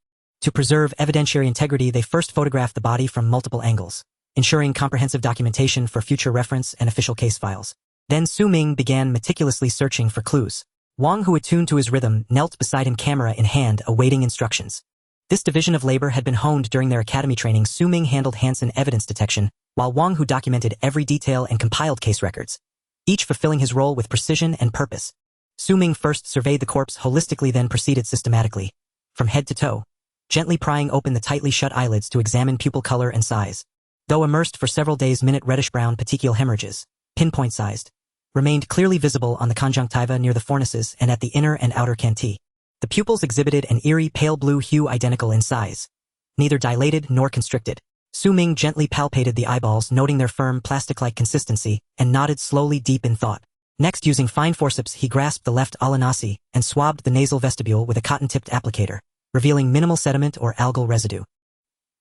To preserve evidentiary integrity, they first photographed the body from multiple angles, ensuring comprehensive documentation for future reference and official case files. Then Su Ming began meticulously searching for clues. Wang, who attuned to his rhythm, knelt beside him, camera in hand, awaiting instructions. This division of labor had been honed during their academy training. Su Ming handled Hansen evidence detection, while Wang, who documented every detail and compiled case records, each fulfilling his role with precision and purpose. Su Ming first surveyed the corpse holistically, then proceeded systematically, from head to toe, gently prying open the tightly shut eyelids to examine pupil color and size. Though immersed for several days, minute reddish-brown petechial hemorrhages, pinpoint-sized, remained clearly visible on the conjunctiva near the fornices and at the inner and outer canthi. The pupils exhibited an eerie pale blue hue identical in size, neither dilated nor constricted. Su Ming gently palpated the eyeballs, noting their firm, plastic-like consistency, and nodded slowly, deep in thought. Next, using fine forceps, he grasped the left ala nasi and swabbed the nasal vestibule with a cotton-tipped applicator, revealing minimal sediment or algal residue.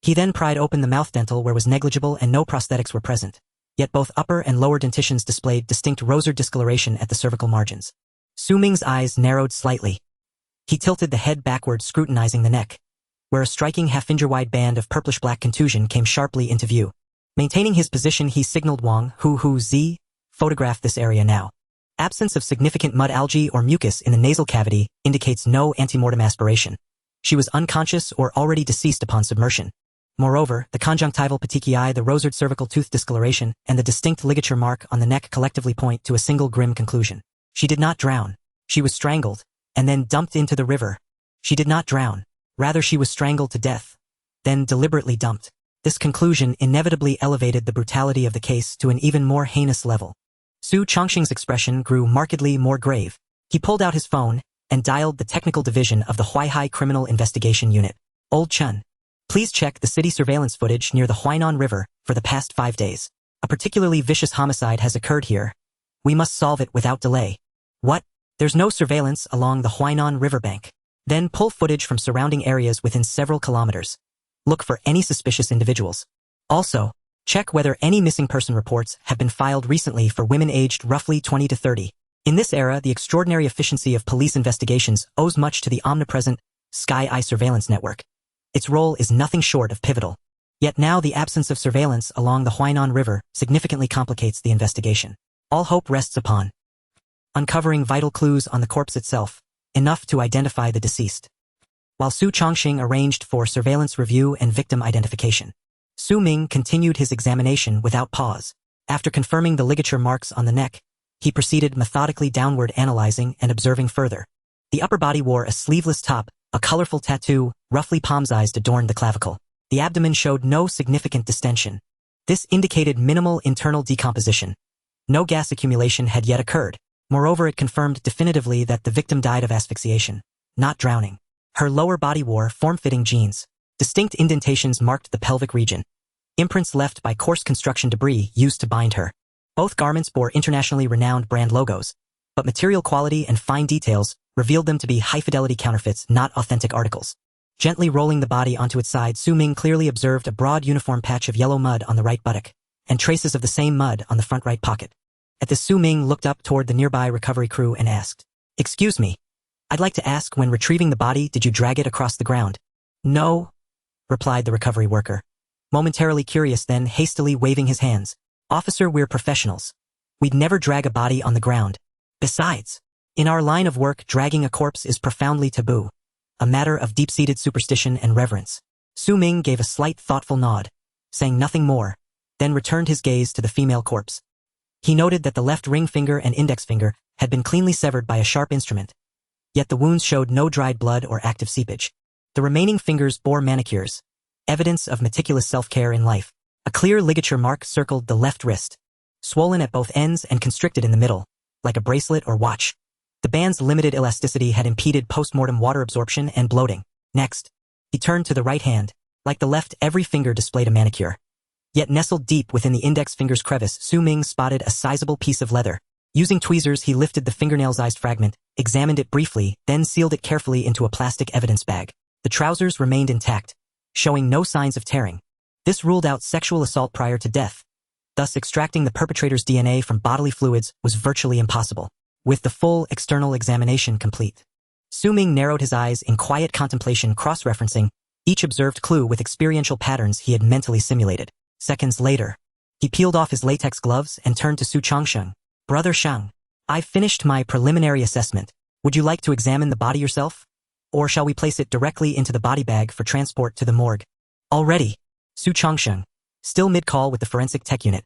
He then pried open the mouth dental, where was negligible and no prosthetics were present. Yet both upper and lower dentitions displayed distinct rosary discoloration at the cervical margins. Su Ming's eyes narrowed slightly. He tilted the head backward, scrutinizing the neck, where a striking half-finger-wide band of purplish-black contusion came sharply into view. Maintaining his position, he signaled Wang, who photograph this area now. Absence of significant mud, algae, or mucus in the nasal cavity indicates no antemortem aspiration. She was unconscious or already deceased upon submersion. Moreover, the conjunctival petechiae, the rosered cervical tooth discoloration, and the distinct ligature mark on the neck collectively point to a single grim conclusion. She did not drown. She was strangled, and then dumped into the river. She did not drown. Rather, she was strangled to death, then deliberately dumped. This conclusion inevitably elevated the brutality of the case to an even more heinous level. Su Chongqing's expression grew markedly more grave. He pulled out his phone and dialed the technical division of the Huaihai Criminal Investigation Unit. Old Chun, please check the city surveillance footage near the Huainan River for the past 5 days. A particularly vicious homicide has occurred here. We must solve it without delay. What? There's no surveillance along the Huainan riverbank. Then pull footage from surrounding areas within several kilometers. Look for any suspicious individuals. Also, check whether any missing person reports have been filed recently for women aged roughly 20 to 30. In this era, the extraordinary efficiency of police investigations owes much to the omnipresent Sky Eye surveillance network. Its role is nothing short of pivotal. Yet now the absence of surveillance along the Huainan River significantly complicates the investigation. All hope rests upon uncovering vital clues on the corpse itself, enough to identify the deceased. While Su Chongqing arranged for surveillance review and victim identification, Su Ming continued his examination without pause. After confirming the ligature marks on the neck, he proceeded methodically downward, analyzing and observing further. The upper body wore a sleeveless top, a colorful tattoo, roughly palm-sized, adorned the clavicle. The abdomen showed no significant distension. This indicated minimal internal decomposition. No gas accumulation had yet occurred. Moreover, it confirmed definitively that the victim died of asphyxiation, not drowning. Her lower body wore form-fitting jeans. Distinct indentations marked the pelvic region, imprints left by coarse construction debris used to bind her. Both garments bore internationally renowned brand logos, but material quality and fine details revealed them to be high-fidelity counterfeits, not authentic articles. Gently rolling the body onto its side, Su Ming clearly observed a broad uniform patch of yellow mud on the right buttock, and traces of the same mud on the front right pocket. At this, Su Ming looked up toward the nearby recovery crew and asked, "Excuse me, I'd like to ask, when retrieving the body, did you drag it across the ground?" "No," replied the recovery worker, momentarily curious, then hastily waving his hands. "Officer, we're professionals. We'd never drag a body on the ground. Besides, in our line of work, dragging a corpse is profoundly taboo, a matter of deep-seated superstition and reverence." Su Ming gave a slight thoughtful nod, saying nothing more, then returned his gaze to the female corpse. He noted that the left ring finger and index finger had been cleanly severed by a sharp instrument, yet the wounds showed no dried blood or active seepage. The remaining fingers bore manicures, evidence of meticulous self-care in life. A clear ligature mark circled the left wrist, swollen at both ends and constricted in the middle, like a bracelet or watch. The band's limited elasticity had impeded post-mortem water absorption and bloating. Next, he turned to the right hand. Like the left, every finger displayed a manicure. Yet nestled deep within the index finger's crevice, Su Ming spotted a sizable piece of leather. Using tweezers, he lifted the fingernail-sized fragment, examined it briefly, then sealed it carefully into a plastic evidence bag. The trousers remained intact, showing no signs of tearing. This ruled out sexual assault prior to death. Thus, extracting the perpetrator's DNA from bodily fluids was virtually impossible. With the full external examination complete, Su Ming narrowed his eyes in quiet contemplation, cross-referencing each observed clue with experiential patterns he had mentally simulated. Seconds later, he peeled off his latex gloves and turned to Su Changsheng. Brother Shang, I've finished my preliminary assessment. Would you like to examine the body yourself? Or shall we place it directly into the body bag for transport to the morgue? Already, Su Changsheng, still mid-call with the forensic tech unit,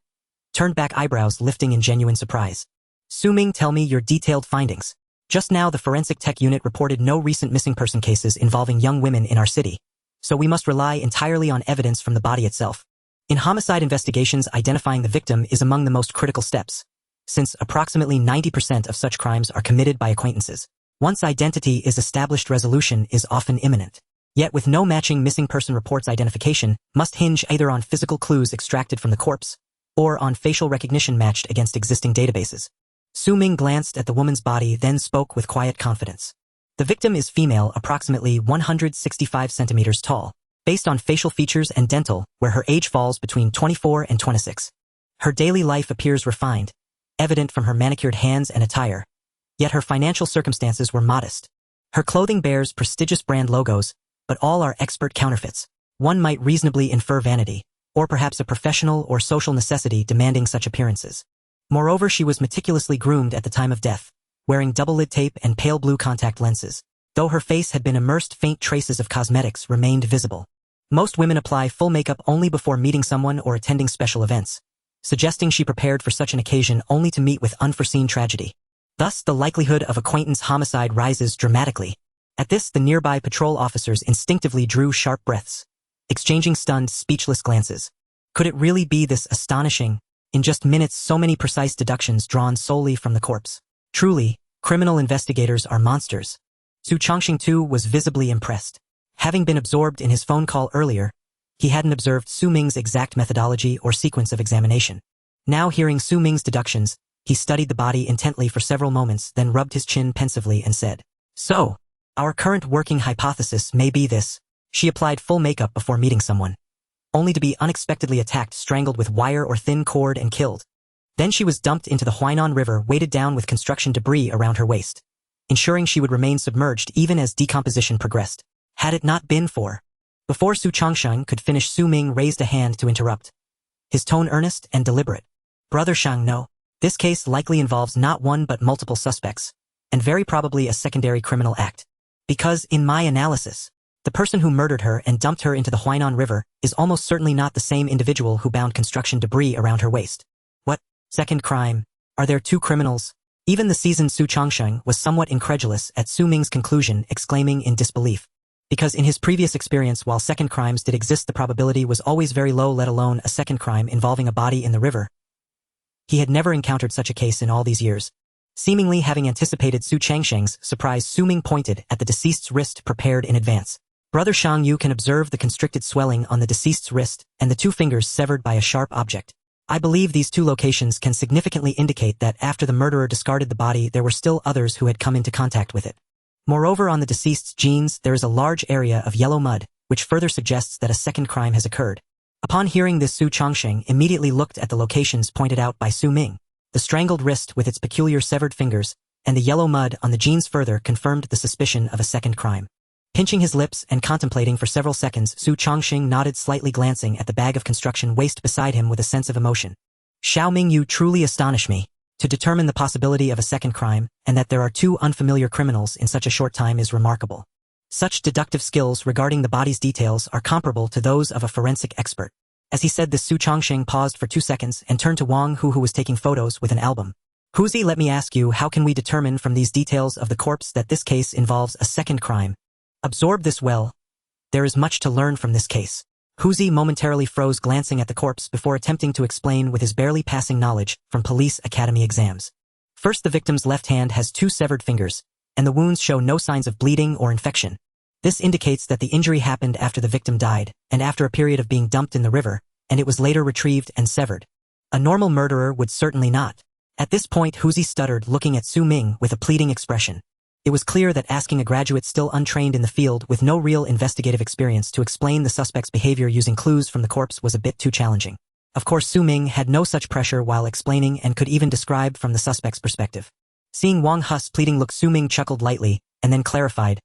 turned back, eyebrows lifting in genuine surprise. Su Ming, tell me your detailed findings. Just now the forensic tech unit reported no recent missing person cases involving young women in our city, so we must rely entirely on evidence from the body itself. In homicide investigations, identifying the victim is among the most critical steps, since approximately 90% of such crimes are committed by acquaintances. Once identity is established, resolution is often imminent. Yet with no matching missing person reports, identification must hinge either on physical clues extracted from the corpse or on facial recognition matched against existing databases. Su Ming glanced at the woman's body, then spoke with quiet confidence. The victim is female, approximately 165 centimeters tall, based on facial features and dental, where her age falls between 24 and 26. Her daily life appears refined, evident from her manicured hands and attire, yet her financial circumstances were modest. Her clothing bears prestigious brand logos, but all are expert counterfeits. One might reasonably infer vanity, or perhaps a professional or social necessity demanding such appearances. Moreover, she was meticulously groomed at the time of death, wearing double-lid tape and pale blue contact lenses. Though her face had been immersed, faint traces of cosmetics remained visible. Most women apply full makeup only before meeting someone or attending special events, suggesting she prepared for such an occasion only to meet with unforeseen tragedy. Thus, the likelihood of acquaintance homicide rises dramatically. At this, the nearby patrol officers instinctively drew sharp breaths, exchanging stunned, speechless glances. Could it really be this astonishing? In just minutes, so many precise deductions drawn solely from the corpse. Truly, criminal investigators are monsters. Su Changxing too was visibly impressed. Having been absorbed in his phone call earlier, he hadn't observed Su Ming's exact methodology or sequence of examination. Now, hearing Su Ming's deductions, he studied the body intently for several moments, then rubbed his chin pensively and said, "So, our current working hypothesis may be this. She applied full makeup before meeting someone, only to be unexpectedly attacked, strangled with wire or thin cord, and killed. Then she was dumped into the Huainan River, weighted down with construction debris around her waist, ensuring she would remain submerged even as decomposition progressed. Had it not been for..." Before Su Changsheng could finish, Su Ming raised a hand to interrupt, his tone earnest and deliberate. "Brother Shang, no. This case likely involves not one but multiple suspects, and very probably a secondary criminal act. Because, in my analysis, the person who murdered her and dumped her into the Huainan River is almost certainly not the same individual who bound construction debris around her waist." "What? Second crime? Are there two criminals?" Even the seasoned Su Changsheng was somewhat incredulous at Su Ming's conclusion, exclaiming in disbelief. Because in his previous experience, while second crimes did exist, the probability was always very low, let alone a second crime involving a body in the river. He had never encountered such a case in all these years. Seemingly having anticipated Su Changsheng's surprise, Su Ming pointed at the deceased's wrist, prepared in advance. "Brother Shang, you can observe the constricted swelling on the deceased's wrist and the two fingers severed by a sharp object. I believe these two locations can significantly indicate that after the murderer discarded the body, there were still others who had come into contact with it. Moreover, on the deceased's jeans, there is a large area of yellow mud, which further suggests that a second crime has occurred." Upon hearing this, Su Changsheng immediately looked at the locations pointed out by Su Ming. The strangled wrist with its peculiar severed fingers and the yellow mud on the jeans further confirmed the suspicion of a second crime. Pinching his lips and contemplating for several seconds, Su Changsheng nodded slightly, glancing at the bag of construction waste beside him with a sense of emotion. "Xiao Ming, you truly astonish me. To determine the possibility of a second crime, and that there are two unfamiliar criminals in such a short time, is remarkable. Such deductive skills regarding the body's details are comparable to those of a forensic expert." As he said this, Su Changsheng paused for 2 seconds and turned to Wang Hu, who was taking photos with an album. "Huzi, let me ask you, how can we determine from these details of the corpse that this case involves a second crime? Absorb this well. There is much to learn from this case." Huzi momentarily froze, glancing at the corpse before attempting to explain with his barely passing knowledge from police academy exams. First, the victim's left hand has 2 severed fingers, and the wounds show no signs of bleeding or infection. This indicates that the injury happened after the victim died, and after a period of being dumped in the river, and it was later retrieved and severed. A normal murderer would certainly not. At this point, Huzi stuttered, looking at Su Ming with a pleading expression. It was clear that asking a graduate still untrained in the field with no real investigative experience to explain the suspect's behavior using clues from the corpse was a bit too challenging. Of course, Su Ming had no such pressure while explaining and could even describe from the suspect's perspective. Seeing Wang Hu's pleading look, Su Ming chuckled lightly and then clarified,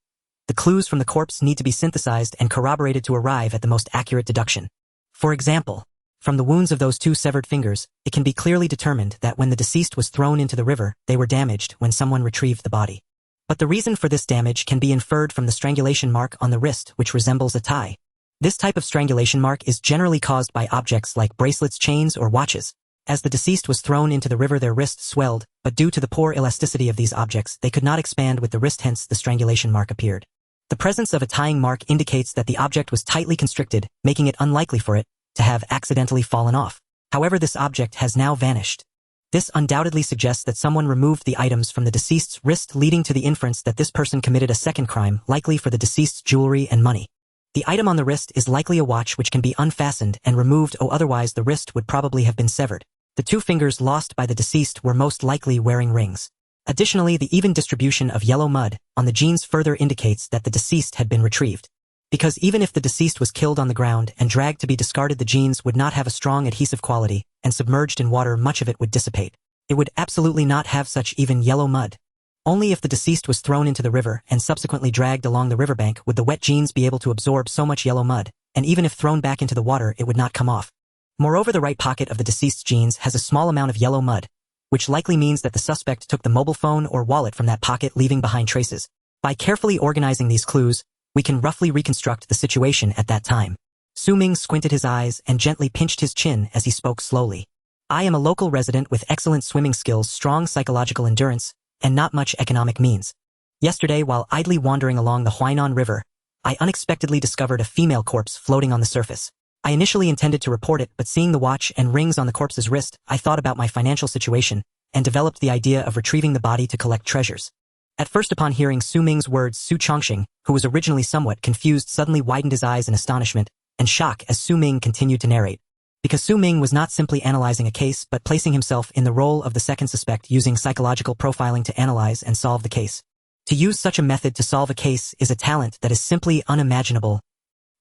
"The clues from the corpse need to be synthesized and corroborated to arrive at the most accurate deduction. For example, from the wounds of those 2 severed fingers, it can be clearly determined that when the deceased was thrown into the river, they were damaged when someone retrieved the body. But the reason for this damage can be inferred from the strangulation mark on the wrist, which resembles a tie. This type of strangulation mark is generally caused by objects like bracelets, chains, or watches. As the deceased was thrown into the river, their wrists swelled, but due to the poor elasticity of these objects, they could not expand with the wrist, hence the strangulation mark appeared. The presence of a tying mark indicates that the object was tightly constricted, making it unlikely for it to have accidentally fallen off. However, this object has now vanished. This undoubtedly suggests that someone removed the items from the deceased's wrist, leading to the inference that this person committed a second crime, likely for the deceased's jewelry and money. The item on the wrist is likely a watch, which can be unfastened and removed, or otherwise the wrist would probably have been severed. The 2 fingers lost by the deceased were most likely wearing rings. Additionally, the even distribution of yellow mud on the jeans further indicates that the deceased had been retrieved. Because even if the deceased was killed on the ground and dragged to be discarded, the jeans would not have a strong adhesive quality, and submerged in water much of it would dissipate. It would absolutely not have such even yellow mud. Only if the deceased was thrown into the river and subsequently dragged along the riverbank would the wet jeans be able to absorb so much yellow mud, and even if thrown back into the water it would not come off. Moreover, the right pocket of the deceased's jeans has a small amount of yellow mud, which likely means that the suspect took the mobile phone or wallet from that pocket, leaving behind traces. By carefully organizing these clues, we can roughly reconstruct the situation at that time. Su Ming squinted his eyes and gently pinched his chin as he spoke slowly. "I am a local resident with excellent swimming skills, strong psychological endurance, and not much economic means. Yesterday, while idly wandering along the Huainan River, I unexpectedly discovered a female corpse floating on the surface. I initially intended to report it, but seeing the watch and rings on the corpse's wrist, I thought about my financial situation and developed the idea of retrieving the body to collect treasures." At first, upon hearing Su Ming's words, Su Chongqing, who was originally somewhat confused, suddenly widened his eyes in astonishment and shock as Su Ming continued to narrate. Because Su Ming was not simply analyzing a case, but placing himself in the role of the second suspect, using psychological profiling to analyze and solve the case. To use such a method to solve a case is a talent that is simply unimaginable.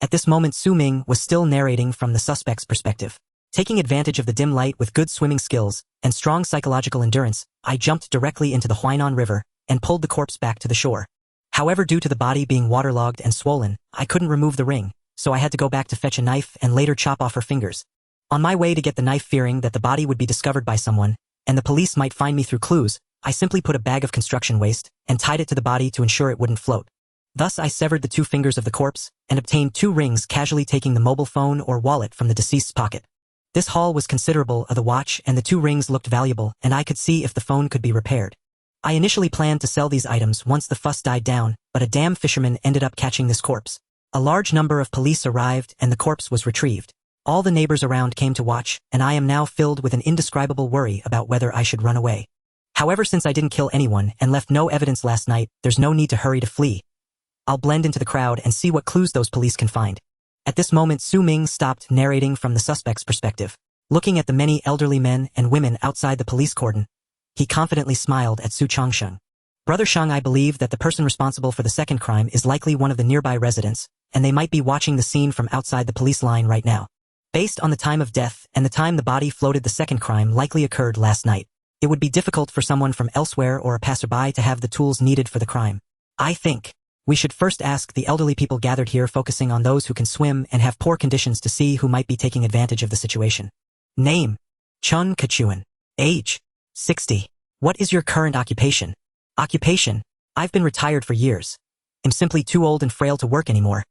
At this moment, Su Ming was still narrating from the suspect's perspective. Taking advantage of the dim light, with good swimming skills and strong psychological endurance, I jumped directly into the Huainan River and pulled the corpse back to the shore. However, due to the body being waterlogged and swollen, I couldn't remove the ring, so I had to go back to fetch a knife and later chop off her fingers. On my way to get the knife, fearing that the body would be discovered by someone, and the police might find me through clues, I simply put a bag of construction waste and tied it to the body to ensure it wouldn't float. Thus, I severed the 2 fingers of the corpse and obtained 2 rings, casually taking the mobile phone or wallet from the deceased's pocket. This haul was considerable. The watch and the 2 rings looked valuable, and I could see if the phone could be repaired. I initially planned to sell these items once the fuss died down, but a damn fisherman ended up catching this corpse. A large number of police arrived and the corpse was retrieved. All the neighbors around came to watch, and I am now filled with an indescribable worry about whether I should run away. However, since I didn't kill anyone and left no evidence last night, there's no need to hurry to flee. I'll blend into the crowd and see what clues those police can find. At this moment, Su Ming stopped narrating from the suspect's perspective. Looking at the many elderly men and women outside the police cordon, he confidently smiled at Su Chongqing. "Brother Shang, I believe that the person responsible for the second crime is likely one of the nearby residents, and they might be watching the scene from outside the police line right now. Based on the time of death and the time the body floated, the second crime likely occurred last night. It would be difficult for someone from elsewhere or a passerby to have the tools needed for the crime. I think we should first ask the elderly people gathered here, focusing on those who can swim and have poor conditions, to see who might be taking advantage of the situation." Name: Chun Kachuan. Age: 60. What is your current occupation? Occupation: I've been retired for years. I'm simply too old and frail to work anymore.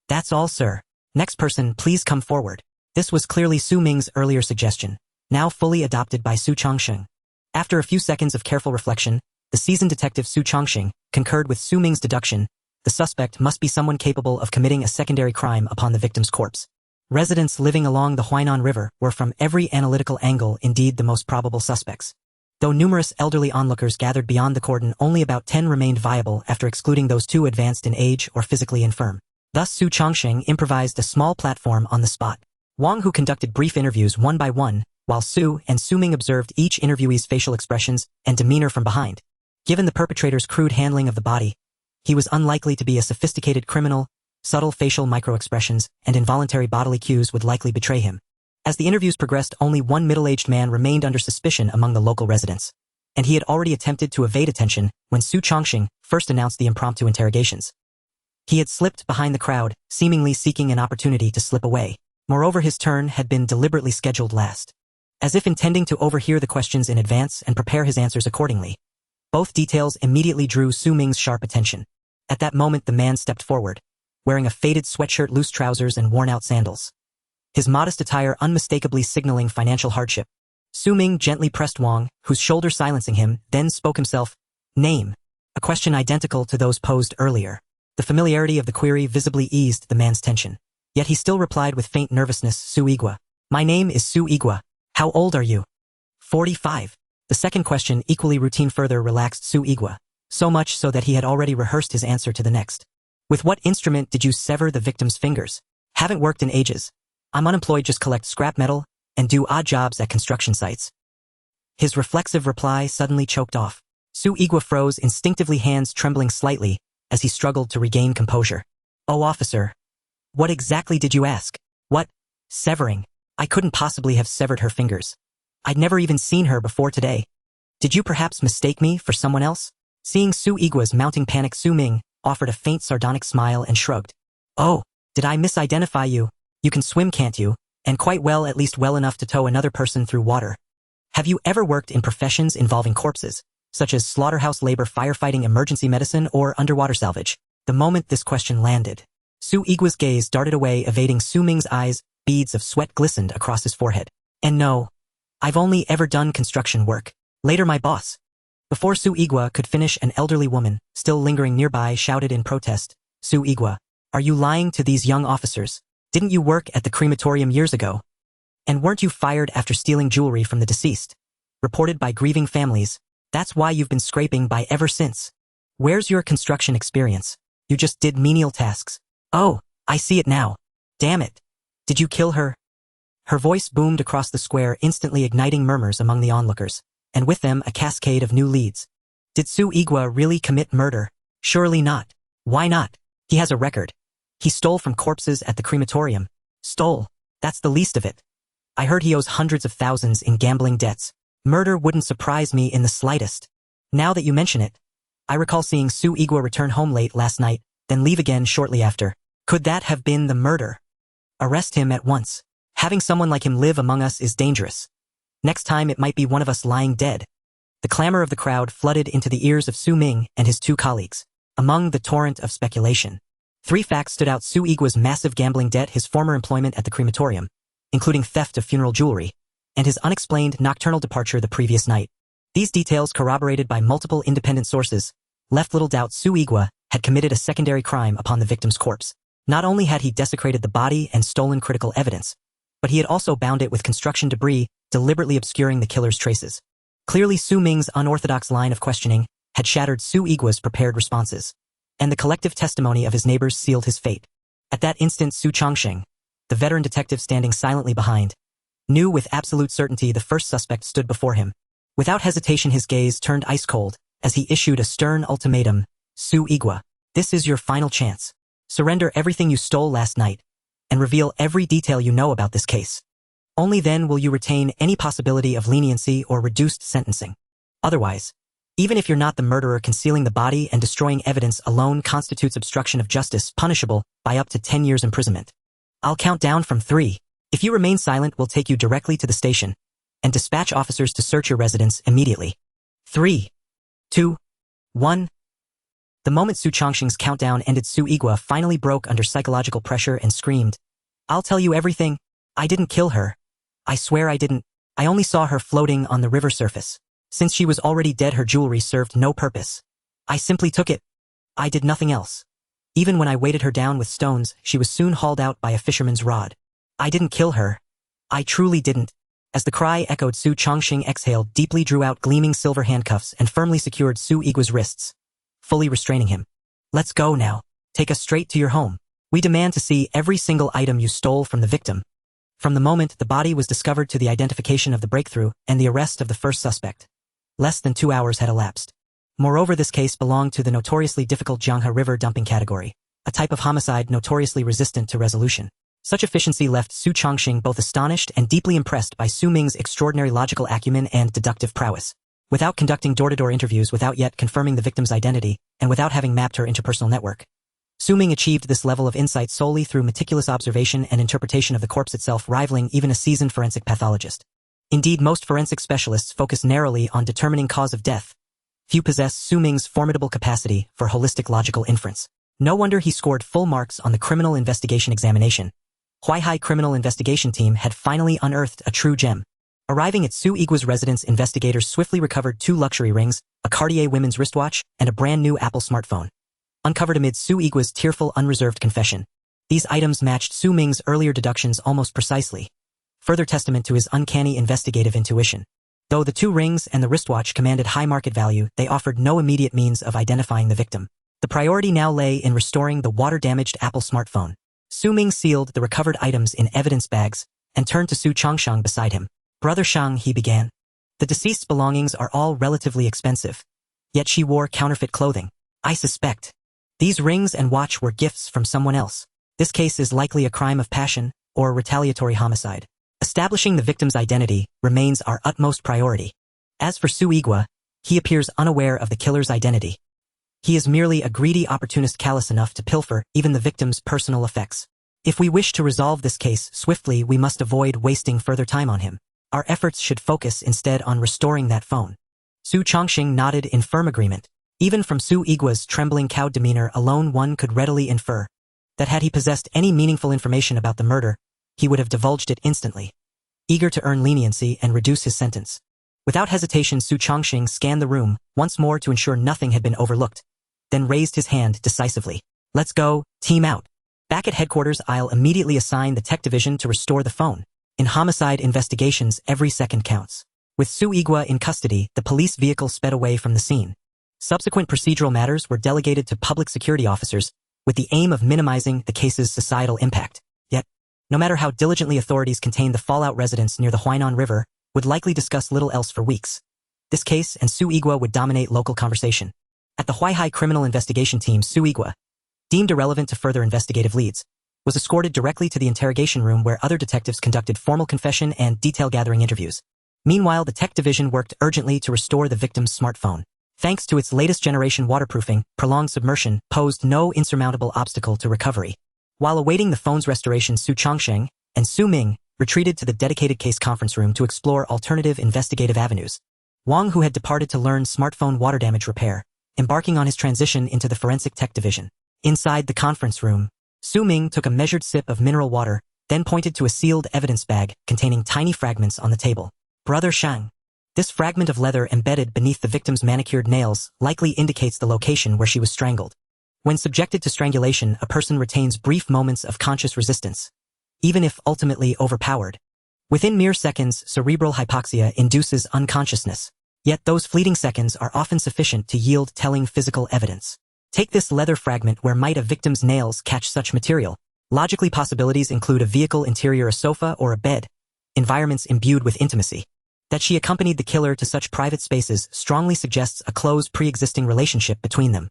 That's all, sir. Next person, please come forward. This was clearly Su Ming's earlier suggestion, now fully adopted by Su Chongqing. After a few seconds of careful reflection, the seasoned detective Su Chongqing concurred with Su Ming's deduction. The suspect must be someone capable of committing a secondary crime upon the victim's corpse. Residents living along the Huainan River were from every analytical angle indeed the most probable suspects. Though numerous elderly onlookers gathered beyond the cordon, only about 10 remained viable after excluding those 2 advanced in age or physically infirm. Thus Su Chongqing improvised a small platform on the spot. Wang, who conducted brief interviews one by one, while Su and Su Ming observed each interviewee's facial expressions and demeanor from behind. Given the perpetrator's crude handling of the body, he was unlikely to be a sophisticated criminal. Subtle facial microexpressions and involuntary bodily cues would likely betray him. As the interviews progressed, only one middle-aged man remained under suspicion among the local residents, and he had already attempted to evade attention when Su Chongqing first announced the impromptu interrogations. He had slipped behind the crowd, seemingly seeking an opportunity to slip away. Moreover, his turn had been deliberately scheduled last, as if intending to overhear the questions in advance and prepare his answers accordingly. Both details immediately drew Su Ming's sharp attention. At that moment, the man stepped forward, wearing a faded sweatshirt, loose trousers, and worn-out sandals. His modest attire unmistakably signaling financial hardship. Su Ming gently pressed Wang, whose shoulder silencing him, then spoke himself. Name. A question identical to those posed earlier. The familiarity of the query visibly eased the man's tension. Yet he still replied with faint nervousness, Su Igua. My name is Su Igua. How old are you? 45. The second question, equally routine, further relaxed Su Igua, so much so that he had already rehearsed his answer to the next. With what instrument did you sever the victim's fingers? Haven't worked in ages. I'm unemployed, just collect scrap metal and do odd jobs at construction sites. His reflexive reply suddenly choked off. Su Igua froze, instinctively, hands trembling slightly as he struggled to regain composure. Oh, officer. What exactly did you ask? What? Severing. I couldn't possibly have severed her fingers. I'd never even seen her before today. Did you perhaps mistake me for someone else? Seeing Su Igua's mounting panic, Su Ming offered a faint sardonic smile and shrugged. Oh, did I misidentify you? You can swim, can't you? And quite well, at least well enough to tow another person through water. Have you ever worked in professions involving corpses, such as slaughterhouse labor, firefighting, emergency medicine, or underwater salvage? The moment this question landed, Su Igua's gaze darted away, evading Su Ming's eyes. Beads of sweat glistened across his forehead. And no, I've only ever done construction work. Later, my boss. Before Su Igua could finish, an elderly woman, still lingering nearby, shouted in protest. Su Igua, are you lying to these young officers? Didn't you work at the crematorium years ago? And weren't you fired after stealing jewelry from the deceased? Reported by grieving families. That's why you've been scraping by ever since. Where's your construction experience? You just did menial tasks. Oh, I see it now. Damn it. Did you kill her? Her voice boomed across the square, instantly igniting murmurs among the onlookers, and with them a cascade of new leads. Did Su Igua really commit murder? Surely not. Why not? He has a record. He stole from corpses at the crematorium. Stole. That's the least of it. I heard he owes hundreds of thousands in gambling debts. Murder wouldn't surprise me in the slightest. Now that you mention it, I recall seeing Su Igua return home late last night, then leave again shortly after. Could that have been the murder? Arrest him at once. Having someone like him live among us is dangerous. Next time it might be one of us lying dead. The clamor of the crowd flooded into the ears of Su Ming and his two colleagues. Among the torrent of speculation, 3 facts stood out: Su Igua's massive gambling debt, his former employment at the crematorium, including theft of funeral jewelry, and his unexplained nocturnal departure the previous night. These details, corroborated by multiple independent sources, left little doubt Su Igua had committed a secondary crime upon the victim's corpse. Not only had he desecrated the body and stolen critical evidence, but he had also bound it with construction debris, deliberately obscuring the killer's traces. Clearly, Su Ming's unorthodox line of questioning had shattered Su Igua's prepared responses, and the collective testimony of his neighbors sealed his fate. At that instant, Su Chongqing, the veteran detective standing silently behind, knew with absolute certainty the first suspect stood before him. Without hesitation, his gaze turned ice cold as he issued a stern ultimatum. Su Igua, this is your final chance. Surrender everything you stole last night, and reveal every detail you know about this case. Only then will you retain any possibility of leniency or reduced sentencing. Otherwise, even if you're not the murderer, concealing the body and destroying evidence alone constitutes obstruction of justice, punishable by up to 10 years imprisonment. I'll count down from 3. If you remain silent, we'll take you directly to the station and dispatch officers to search your residence immediately. 3, 2, 1. The moment Su Chongqing's countdown ended, Su Igua finally broke under psychological pressure and screamed. I'll tell you everything. I didn't kill her. I swear I didn't. I only saw her floating on the river surface. Since she was already dead, her jewelry served no purpose. I simply took it. I did nothing else. Even when I weighted her down with stones, she was soon hauled out by a fisherman's rod. I didn't kill her. I truly didn't. As the cry echoed, Su Chongqing exhaled deeply, drew out gleaming silver handcuffs, and firmly secured Su Igua's wrists, fully restraining him. Let's go now. Take us straight to your home. We demand to see every single item you stole from the victim. From the moment the body was discovered to the identification of the breakthrough and the arrest of the first suspect, less than 2 hours had elapsed. Moreover, this case belonged to the notoriously difficult Jianghe River dumping category, a type of homicide notoriously resistant to resolution. Such efficiency left Su Chongqing both astonished and deeply impressed by Su Ming's extraordinary logical acumen and deductive prowess. Without conducting door-to-door interviews, without yet confirming the victim's identity, and without having mapped her interpersonal network, Su Ming achieved this level of insight solely through meticulous observation and interpretation of the corpse itself, rivaling even a seasoned forensic pathologist. Indeed, most forensic specialists focus narrowly on determining cause of death. Few possess Su Ming's formidable capacity for holistic logical inference. No wonder he scored full marks on the criminal investigation examination. Huaihai Criminal Investigation Team had finally unearthed a true gem. Arriving at Su Igua's residence, investigators swiftly recovered 2 luxury rings, a Cartier women's wristwatch, and a brand new Apple smartphone. Uncovered amid Su Igua's tearful, unreserved confession, these items matched Su Ming's earlier deductions almost precisely, further testament to his uncanny investigative intuition. Though the 2 rings and the wristwatch commanded high market value, they offered no immediate means of identifying the victim. The priority now lay in restoring the water-damaged Apple smartphone. Su Ming sealed the recovered items in evidence bags and turned to Su Chongsheng beside him. "Brother Shang," he began. "The deceased's belongings are all relatively expensive. Yet she wore counterfeit clothing. I suspect these rings and watch were gifts from someone else. This case is likely a crime of passion or retaliatory homicide. Establishing the victim's identity remains our utmost priority. As for Su Igua, he appears unaware of the killer's identity. He is merely a greedy opportunist callous enough to pilfer even the victim's personal effects. If we wish to resolve this case swiftly, we must avoid wasting further time on him. Our efforts should focus instead on restoring that phone." Su Chongqing nodded in firm agreement. Even from Su Igua's trembling cowed demeanor alone, one could readily infer that had he possessed any meaningful information about the murder, he would have divulged it instantly, eager to earn leniency and reduce his sentence. Without hesitation, Su Chongqing scanned the room once more to ensure nothing had been overlooked, then raised his hand decisively. "Let's go, team out. Back at headquarters, I'll immediately assign the tech division to restore the phone. In homicide investigations, every second counts." With Su Igua in custody, the police vehicle sped away from the scene. Subsequent procedural matters were delegated to public security officers with the aim of minimizing the case's societal impact. Yet, no matter how diligently authorities contained the fallout, residents near the Huainan River would likely discuss little else for weeks. This case and Su Igua would dominate local conversation. At the Huaihai Criminal Investigation Team, Su Igua, deemed irrelevant to further investigative leads, was escorted directly to the interrogation room where other detectives conducted formal confession and detail-gathering interviews. Meanwhile, the tech division worked urgently to restore the victim's smartphone. Thanks to its latest generation waterproofing, prolonged submersion posed no insurmountable obstacle to recovery. While awaiting the phone's restoration, Su Chongqing and Su Ming retreated to the dedicated case conference room to explore alternative investigative avenues. Wang, who had departed to learn smartphone water damage repair, embarking on his transition into the forensic tech division. Inside the conference room, Su Ming took a measured sip of mineral water, then pointed to a sealed evidence bag containing tiny fragments on the table. "Brother Shang, this fragment of leather embedded beneath the victim's manicured nails likely indicates the location where she was strangled. When subjected to strangulation, a person retains brief moments of conscious resistance, even if ultimately overpowered. Within mere seconds, cerebral hypoxia induces unconsciousness. Yet those fleeting seconds are often sufficient to yield telling physical evidence. Take this leather fragment. Where might a victim's nails catch such material? Logically, possibilities include a vehicle interior, a sofa, or a bed, environments imbued with intimacy. That she accompanied the killer to such private spaces strongly suggests a close pre-existing relationship between them.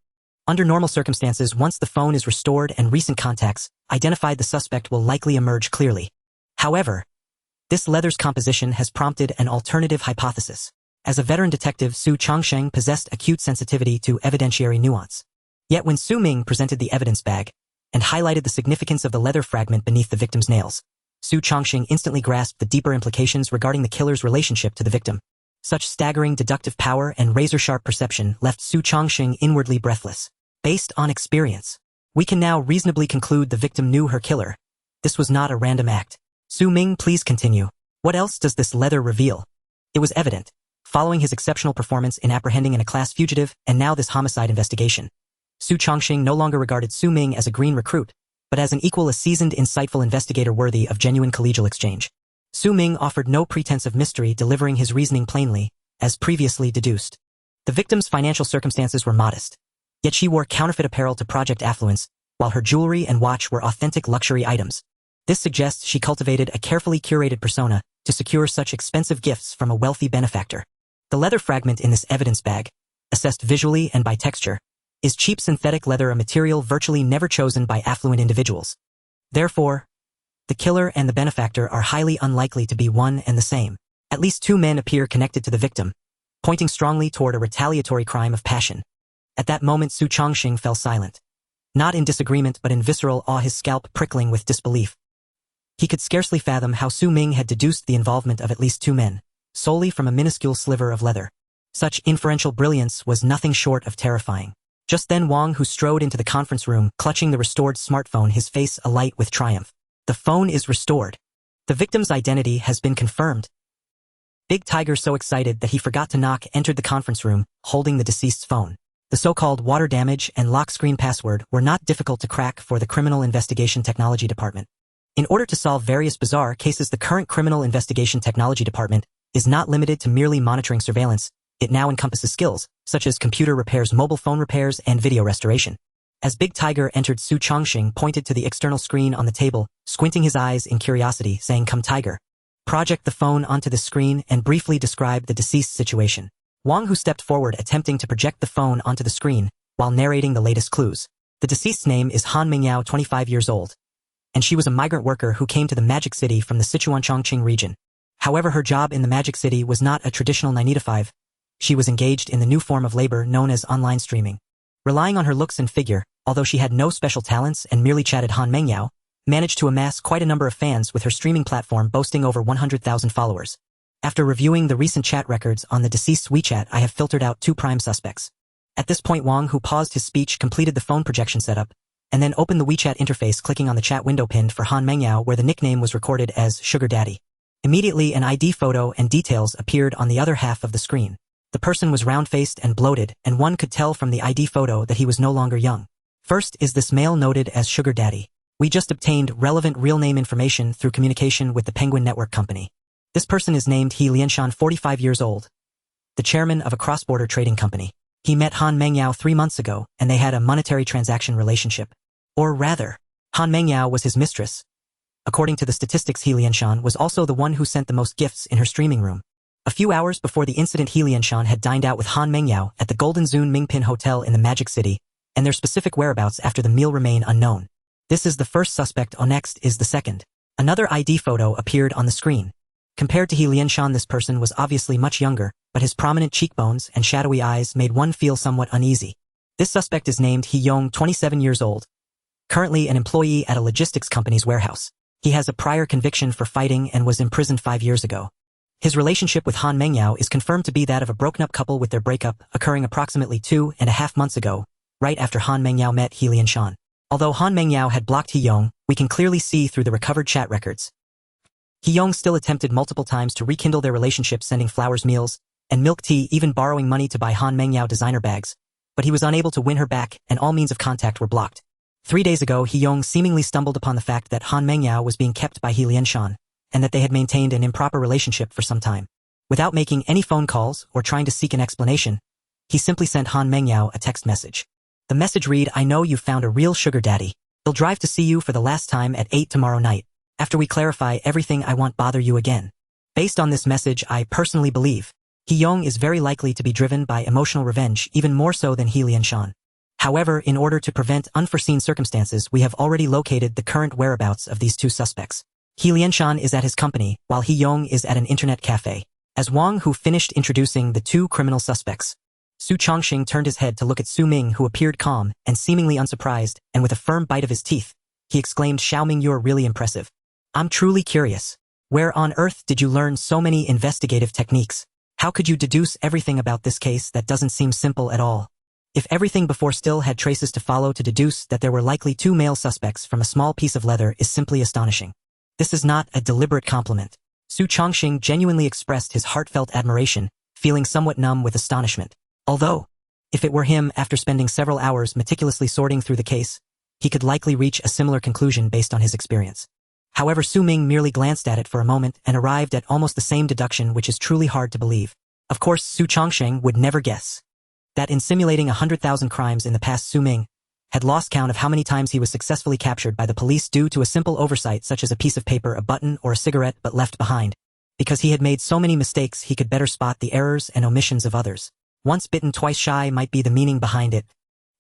Under normal circumstances, once the phone is restored and recent contacts identified, the suspect will likely emerge clearly. However, this leather's composition has prompted an alternative hypothesis. As a veteran detective, Su Chongsheng possessed acute sensitivity to evidentiary nuance. Yet when Su Ming presented the evidence bag and highlighted the significance of the leather fragment beneath the victim's nails, Su Chongsheng instantly grasped the deeper implications regarding the killer's relationship to the victim. Such staggering deductive power and razor-sharp perception left Su Chongsheng inwardly breathless. Based on experience, we can now reasonably conclude the victim knew her killer. This was not a random act. Su Ming, please continue. What else does this leather reveal? It was evident, following his exceptional performance in apprehending a class fugitive and now this homicide investigation, Su Chongsheng no longer regarded Su Ming as a green recruit, but as an equal, a seasoned, insightful investigator worthy of genuine collegial exchange. Su Ming offered no pretense of mystery, delivering his reasoning plainly, as previously deduced. The victim's financial circumstances were modest, yet she wore counterfeit apparel to project affluence, while her jewelry and watch were authentic luxury items. This suggests she cultivated a carefully curated persona to secure such expensive gifts from a wealthy benefactor. The leather fragment in this evidence bag, assessed visually and by texture, is cheap synthetic leather, a material virtually never chosen by affluent individuals. Therefore, the killer and the benefactor are highly unlikely to be one and the same. At least two men appear connected to the victim, pointing strongly toward a retaliatory crime of passion. At that moment, Su Chongqing fell silent. Not in disagreement but in visceral awe, his scalp prickling with disbelief. He could scarcely fathom how Su Ming had deduced the involvement of at least two men, solely from a minuscule sliver of leather. Such inferential brilliance was nothing short of terrifying. Just then Wang Hu strode into the conference room, clutching the restored smartphone, his face alight with triumph. The phone is restored. The victim's identity has been confirmed. Big Tiger, so excited that he forgot to knock, entered the conference room, holding the deceased's phone. The so-called water damage and lock screen password were not difficult to crack for the Criminal Investigation Technology Department. In order to solve various bizarre cases, the current Criminal Investigation Technology Department is not limited to merely monitoring surveillance. It now encompasses skills, such as computer repairs, mobile phone repairs, and video restoration. As Big Tiger entered, Su Chongqing pointed to the external screen on the table, squinting his eyes in curiosity, saying, "Come, Tiger. Project the phone onto the screen and briefly describe the deceased's situation." Wang Hu stepped forward, attempting to project the phone onto the screen, while narrating the latest clues. The deceased's name is Han Mingyao, 25 years old, and she was a migrant worker who came to the Magic City from the Sichuan Chongqing region. However, her job in the Magic City was not a traditional 9-to-5. She was engaged in the new form of labor known as online streaming. Relying on her looks and figure, although she had no special talents and merely chatted, Han Mingyao managed to amass quite a number of fans, with her streaming platform boasting over 100,000 followers. After reviewing the recent chat records on the deceased's WeChat, I have filtered out two prime suspects. At this point, Wang Hu paused his speech, completed the phone projection setup, and then opened the WeChat interface, clicking on the chat window pinned for Han Mingyao, where the nickname was recorded as Sugar Daddy. Immediately, an ID photo and details appeared on the other half of the screen. The person was round-faced and bloated, and one could tell from the ID photo that he was no longer young. First is this male noted as Sugar Daddy. We just obtained relevant real name information through communication with the Penguin Network Company. This person is named He Lianshan, 45 years old, the chairman of a cross-border trading company. He met Han Mingyao 3 months ago, and they had a monetary transaction relationship. Or rather, Han Mingyao was his mistress. According to the statistics, He Lianshan was also the one who sent the most gifts in her streaming room. A few hours before the incident, He Lianshan had dined out with Han Mingyao at the Golden Zune Mingpin Hotel in the Magic City, and their specific whereabouts after the meal remain unknown. This is the first suspect. Next is the second. Another ID photo appeared on the screen. Compared to He Lianshan, this person was obviously much younger, but his prominent cheekbones and shadowy eyes made one feel somewhat uneasy. This suspect is named He Yong, 27 years old, currently an employee at a logistics company's warehouse. He has a prior conviction for fighting and was imprisoned 5 years ago. His relationship with Han Mingyao is confirmed to be that of a broken-up couple, with their breakup occurring approximately 2.5 months ago, right after Han Mingyao met He Lianshan. Although Han Mingyao had blocked He Yong, we can clearly see through the recovered chat records. He Yong still attempted multiple times to rekindle their relationship, sending flowers, meals, and milk tea, even borrowing money to buy Han Mingyao designer bags, but he was unable to win her back, and all means of contact were blocked. 3 days ago, He Yong seemingly stumbled upon the fact that Han Mingyao was being kept by He Lianshan, and that they had maintained an improper relationship for some time. Without making any phone calls or trying to seek an explanation, he simply sent Han Mingyao a text message. The message read, "I know you've found a real sugar daddy. He'll drive to see you for the last time at 8 tomorrow night. After we clarify everything, I won't bother you again." Based on this message, I personally believe He Yong is very likely to be driven by emotional revenge, even more so than He Lianshan. However, in order to prevent unforeseen circumstances, we have already located the current whereabouts of these two suspects. He Lianshan is at his company, while He Yong is at an internet cafe. As Wang Hu finished introducing the two criminal suspects, Su Chongqing turned his head to look at Su Ming, who appeared calm and seemingly unsurprised, and with a firm bite of his teeth, he exclaimed, "Xiaoming, you're really impressive. I'm truly curious. Where on earth did you learn so many investigative techniques? How could you deduce everything about this case that doesn't seem simple at all? If everything before still had traces to follow to deduce that there were likely two male suspects from a small piece of leather is simply astonishing. This is not a deliberate compliment." Su Chongqing genuinely expressed his heartfelt admiration, feeling somewhat numb with astonishment. Although, if it were him, after spending several hours meticulously sorting through the case, he could likely reach a similar conclusion based on his experience. However, Su Ming merely glanced at it for a moment and arrived at almost the same deduction, which is truly hard to believe. Of course, Su Chongqing would never guess that in simulating 100,000 crimes in the past, Su Ming had lost count of how many times he was successfully captured by the police due to a simple oversight such as a piece of paper, a button, or a cigarette but left behind. Because he had made so many mistakes, he could better spot the errors and omissions of others. Once bitten, twice shy might be the meaning behind it.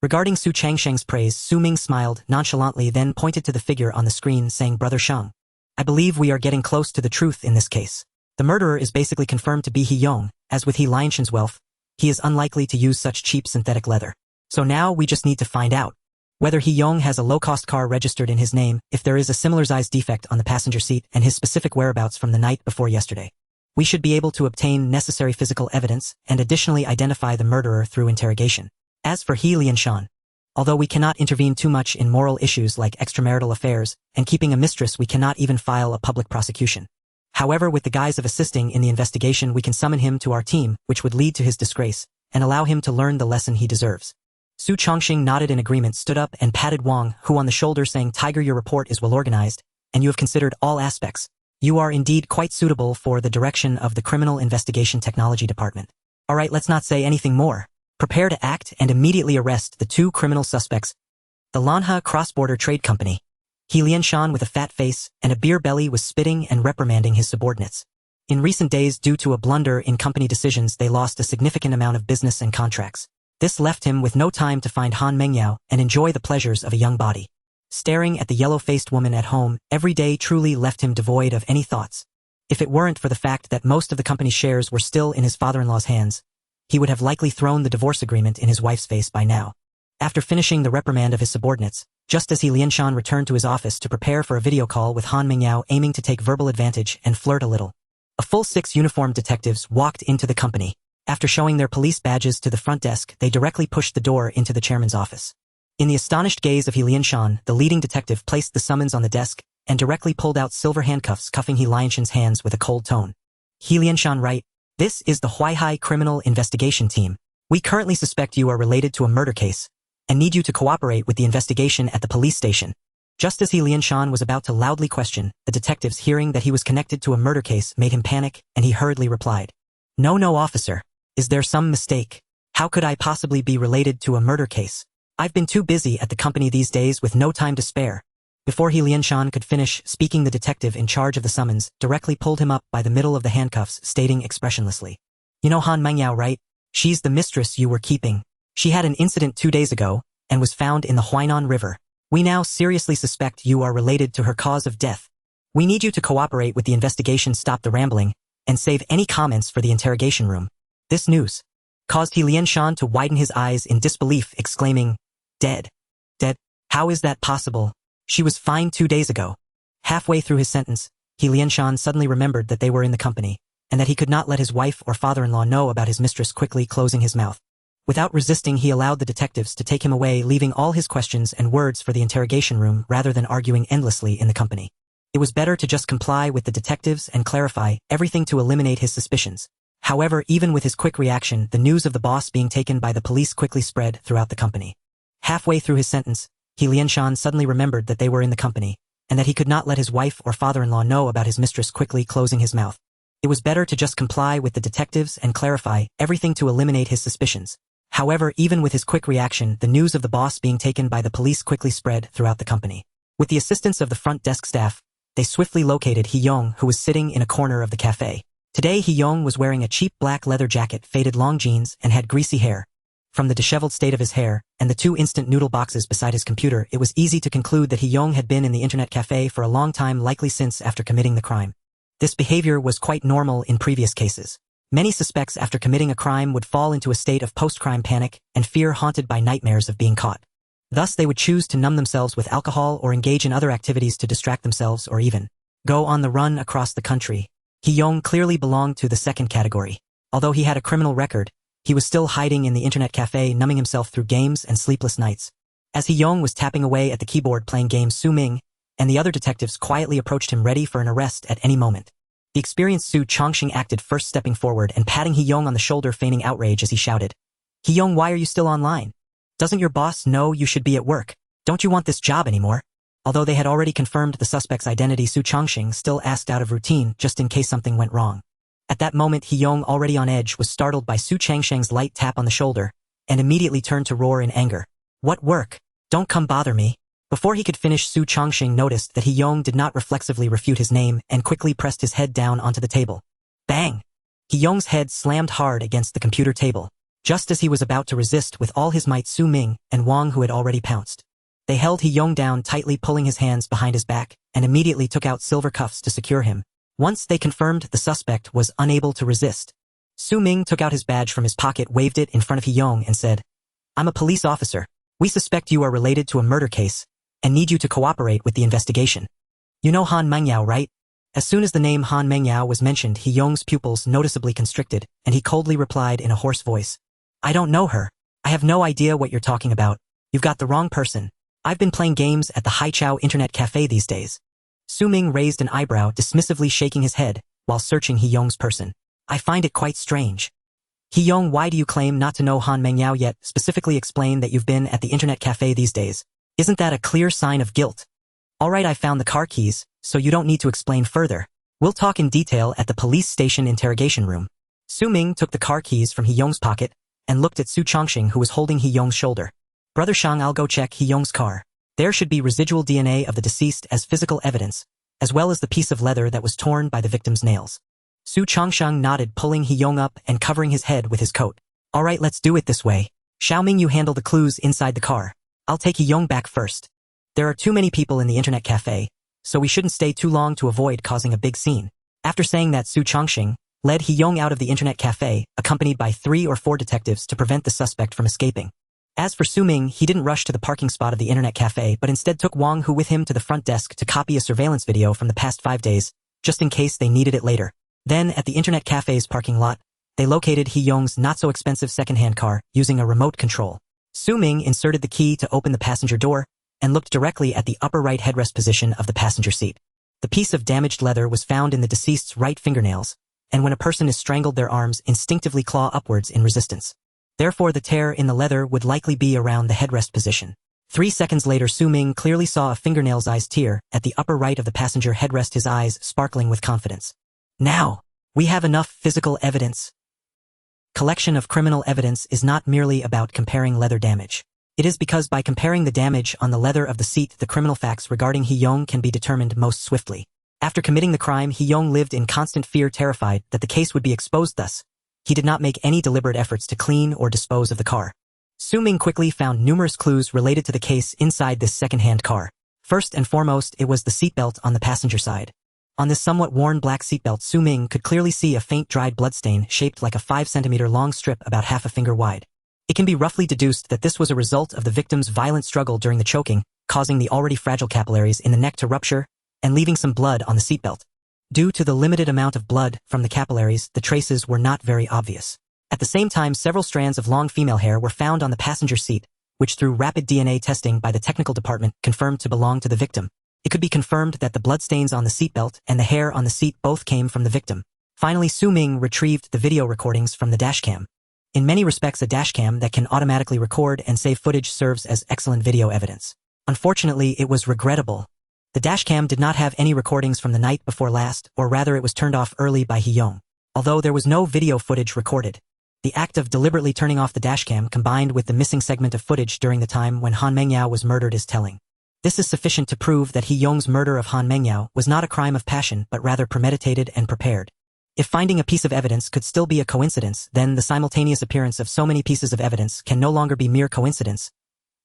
Regarding Su Changsheng's praise, Su Ming smiled nonchalantly, then pointed to the figure on the screen, saying, "Brother Sheng, I believe we are getting close to the truth in this case. The murderer is basically confirmed to be He Yong. As with He Lianshan's wealth, he is unlikely to use such cheap synthetic leather. So now we just need to find out whether He Yong has a low-cost car registered in his name, if there is a similar size defect on the passenger seat, and his specific whereabouts from the night before yesterday. We should be able to obtain necessary physical evidence and additionally identify the murderer through interrogation. As for He Lianshan, although we cannot intervene too much in moral issues like extramarital affairs and keeping a mistress, we cannot even file a public prosecution. However, with the guise of assisting in the investigation, we can summon him to our team, which would lead to his disgrace, and allow him to learn the lesson he deserves." Su Chongqing nodded in agreement, stood up and patted Wang Hu on the shoulder, saying, "Tiger, your report is well organized, and you have considered all aspects. You are indeed quite suitable for the direction of the Criminal Investigation Technology Department. Alright, let's not say anything more. Prepare to act and immediately arrest the two criminal suspects." The Lanha Cross-Border Trade Company. He Lianshan, with a fat face and a beer belly, was spitting and reprimanding his subordinates. In recent days, due to a blunder in company decisions, they lost a significant amount of business and contracts. This left him with no time to find Han Mengyao and enjoy the pleasures of a young body. Staring at the yellow-faced woman at home every day truly left him devoid of any thoughts. If it weren't for the fact that most of the company's shares were still in his father-in-law's hands, he would have likely thrown the divorce agreement in his wife's face by now. After finishing the reprimand of his subordinates, just as He Lianshan returned to his office to prepare for a video call with Han Mengyao, aiming to take verbal advantage and flirt a little, a full 6 uniformed detectives walked into the company. After showing their police badges to the front desk, they directly pushed the door into the chairman's office. In the astonished gaze of He Lianshan, the leading detective placed the summons on the desk and directly pulled out silver handcuffs, cuffing He Lianshan's hands with a cold tone. "He Lianshan, right? This is the Huaihai Criminal Investigation Team. We currently suspect you are related to a murder case and need you to cooperate with the investigation at the police station." Just as He Lianshan was about to loudly question, the detectives, hearing that he was connected to a murder case, made him panic, and he hurriedly replied, No, officer. Is there some mistake? How could I possibly be related to a murder case? I've been too busy at the company these days with no time to spare." Before He Lianshan could finish speaking, the detective in charge of the summons directly pulled him up by the middle of the handcuffs, stating expressionlessly, "You know Han Mengyao, right? She's the mistress you were keeping. She had an incident 2 days ago and was found in the Huainan River. We now seriously suspect you are related to her cause of death. We need you to cooperate with the investigation, stop the rambling, and save any comments for the interrogation room." This news caused He Lianshan to widen his eyes in disbelief, exclaiming, Dead? Dead? How is that possible? She was fine 2 days ago." Halfway through his sentence, He Lianshan suddenly remembered that they were in the company, and that he could not let his wife or father-in-law know about his mistress, quickly closing his mouth. Without resisting, he allowed the detectives to take him away, leaving all his questions and words for the interrogation room rather than arguing endlessly in the company. It was better to just comply with the detectives and clarify everything to eliminate his suspicions. However, even with his quick reaction, the news of the boss being taken by the police quickly spread throughout the company. Halfway through his sentence, He Lianshan suddenly remembered that they were in the company, and that he could not let his wife or father-in-law know about his mistress, quickly closing his mouth. It was better to just comply with the detectives and clarify everything to eliminate his suspicions. However, even with his quick reaction, the news of the boss being taken by the police quickly spread throughout the company. With the assistance of the front desk staff, they swiftly located He Yong, who was sitting in a corner of the cafe. Today, He Yong was wearing a cheap black leather jacket, faded long jeans, and had greasy hair. From the disheveled state of his hair and the 2 instant noodle boxes beside his computer, it was easy to conclude that He Yong had been in the internet cafe for a long time, likely since after committing the crime. This behavior was quite normal in previous cases. Many suspects after committing a crime would fall into a state of post-crime panic and fear, haunted by nightmares of being caught. Thus, they would choose to numb themselves with alcohol or engage in other activities to distract themselves, or even go on the run across the country. He Yong clearly belonged to the second category. Although he had a criminal record, he was still hiding in the internet cafe, numbing himself through games and sleepless nights. As He Yong was tapping away at the keyboard playing games, Su Ming and the other detectives quietly approached him, ready for an arrest at any moment. The experienced Su Chongqing acted first, stepping forward and patting He Yong on the shoulder, feigning outrage as he shouted, "He Yong, why are you still online? Doesn't your boss know you should be at work? Don't you want this job anymore?" Although they had already confirmed the suspect's identity, Su Chongqing still asked out of routine, just in case something went wrong. At that moment, He Yong, already on edge, was startled by Su Changsheng's light tap on the shoulder and immediately turned to roar in anger. "What work? Don't come bother me. Before he could finish, Su Chongqing noticed that He-yong did not reflexively refute his name and quickly pressed his head down onto the table. Bang! He-yong's head slammed hard against the computer table. Just as he was about to resist with all his might, Su Ming and Wang, who had already pounced. They held He-yong down tightly, pulling his hands behind his back, and immediately took out silver cuffs to secure him. Once they confirmed the suspect was unable to resist, Su Ming took out his badge from his pocket, waved it in front of He-yong, and said, "I'm a police officer. We suspect you are related to a murder case and need you to cooperate with the investigation. You know Han Mengyao, right?" As soon as the name Han Mengyao was mentioned, He-yong's pupils noticeably constricted, and he coldly replied in a hoarse voice, "I don't know her. I have no idea what you're talking about. You've got the wrong person. I've been playing games at the Haichao Internet Cafe these days." Su Ming raised an eyebrow, dismissively shaking his head while searching He-yong's person. "I find it quite strange. He-yong, why do you claim not to know Han Mengyao yet specifically explain that you've been at the Internet Cafe these days? Isn't that a clear sign of guilt? Alright, I found the car keys, so you don't need to explain further. We'll talk in detail at the police station interrogation room." Su Ming took the car keys from He-yong's pocket and looked at Su Chongqing, who was holding He-yong's shoulder. "Brother Shang, I'll go check He-yong's car. There should be residual DNA of the deceased as physical evidence, as well as the piece of leather that was torn by the victim's nails." Su Chongqing nodded, pulling He-yong up and covering his head with his coat. "Alright, let's do it this way. Xiaoming, you handle the clues inside the car. I'll take He-yong back first. There are too many people in the Internet Cafe, so we shouldn't stay too long to avoid causing a big scene." After saying that, Su Chongqing led He-yong out of the Internet Cafe, accompanied by 3 or 4 detectives to prevent the suspect from escaping. As for Su Ming, he didn't rush to the parking spot of the Internet Cafe, but instead took Wang Hu with him to the front desk to copy a surveillance video from the past 5 days, just in case they needed it later. Then, at the Internet Cafe's parking lot, they located He-yong's not-so-expensive second-hand car using a remote control. Su Ming inserted the key to open the passenger door and looked directly at the upper right headrest position of the passenger seat. The piece of damaged leather was found in the deceased's right fingernails, and when a person is strangled, their arms instinctively claw upwards in resistance. Therefore, the tear in the leather would likely be around the headrest position. 3 seconds later, Su Ming clearly saw a fingernail-sized tear at the upper right of the passenger headrest, his eyes sparkling with confidence. "Now, we have enough physical evidence." Collection of criminal evidence is not merely about comparing leather damage. It is because by comparing the damage on the leather of the seat, the criminal facts regarding He-yong can be determined most swiftly. After committing the crime, He-yong lived in constant fear, terrified that the case would be exposed. Thus, he did not make any deliberate efforts to clean or dispose of the car. Su Ming quickly found numerous clues related to the case inside this second-hand car. First and foremost, it was the seatbelt on the passenger side. On this somewhat worn black seatbelt, Su Ming could clearly see a faint dried bloodstain shaped like a 5-centimeter long strip about half a finger wide. It can be roughly deduced that this was a result of the victim's violent struggle during the choking, causing the already fragile capillaries in the neck to rupture and leaving some blood on the seatbelt. Due to the limited amount of blood from the capillaries, the traces were not very obvious. At the same time, several strands of long female hair were found on the passenger seat, which through rapid DNA testing by the technical department confirmed to belong to the victim. It could be confirmed that the bloodstains on the seatbelt and the hair on the seat both came from the victim. Finally, Su Ming retrieved the video recordings from the dashcam. In many respects, a dashcam that can automatically record and save footage serves as excellent video evidence. Unfortunately, it was regrettable. The dashcam did not have any recordings from the night before last, or rather it was turned off early by He-yong. Although there was no video footage recorded, the act of deliberately turning off the dashcam combined with the missing segment of footage during the time when Han Mengyao was murdered is telling. This is sufficient to prove that He-yong's murder of Han Mengyao was not a crime of passion but rather premeditated and prepared. If finding a piece of evidence could still be a coincidence, then the simultaneous appearance of so many pieces of evidence can no longer be mere coincidence.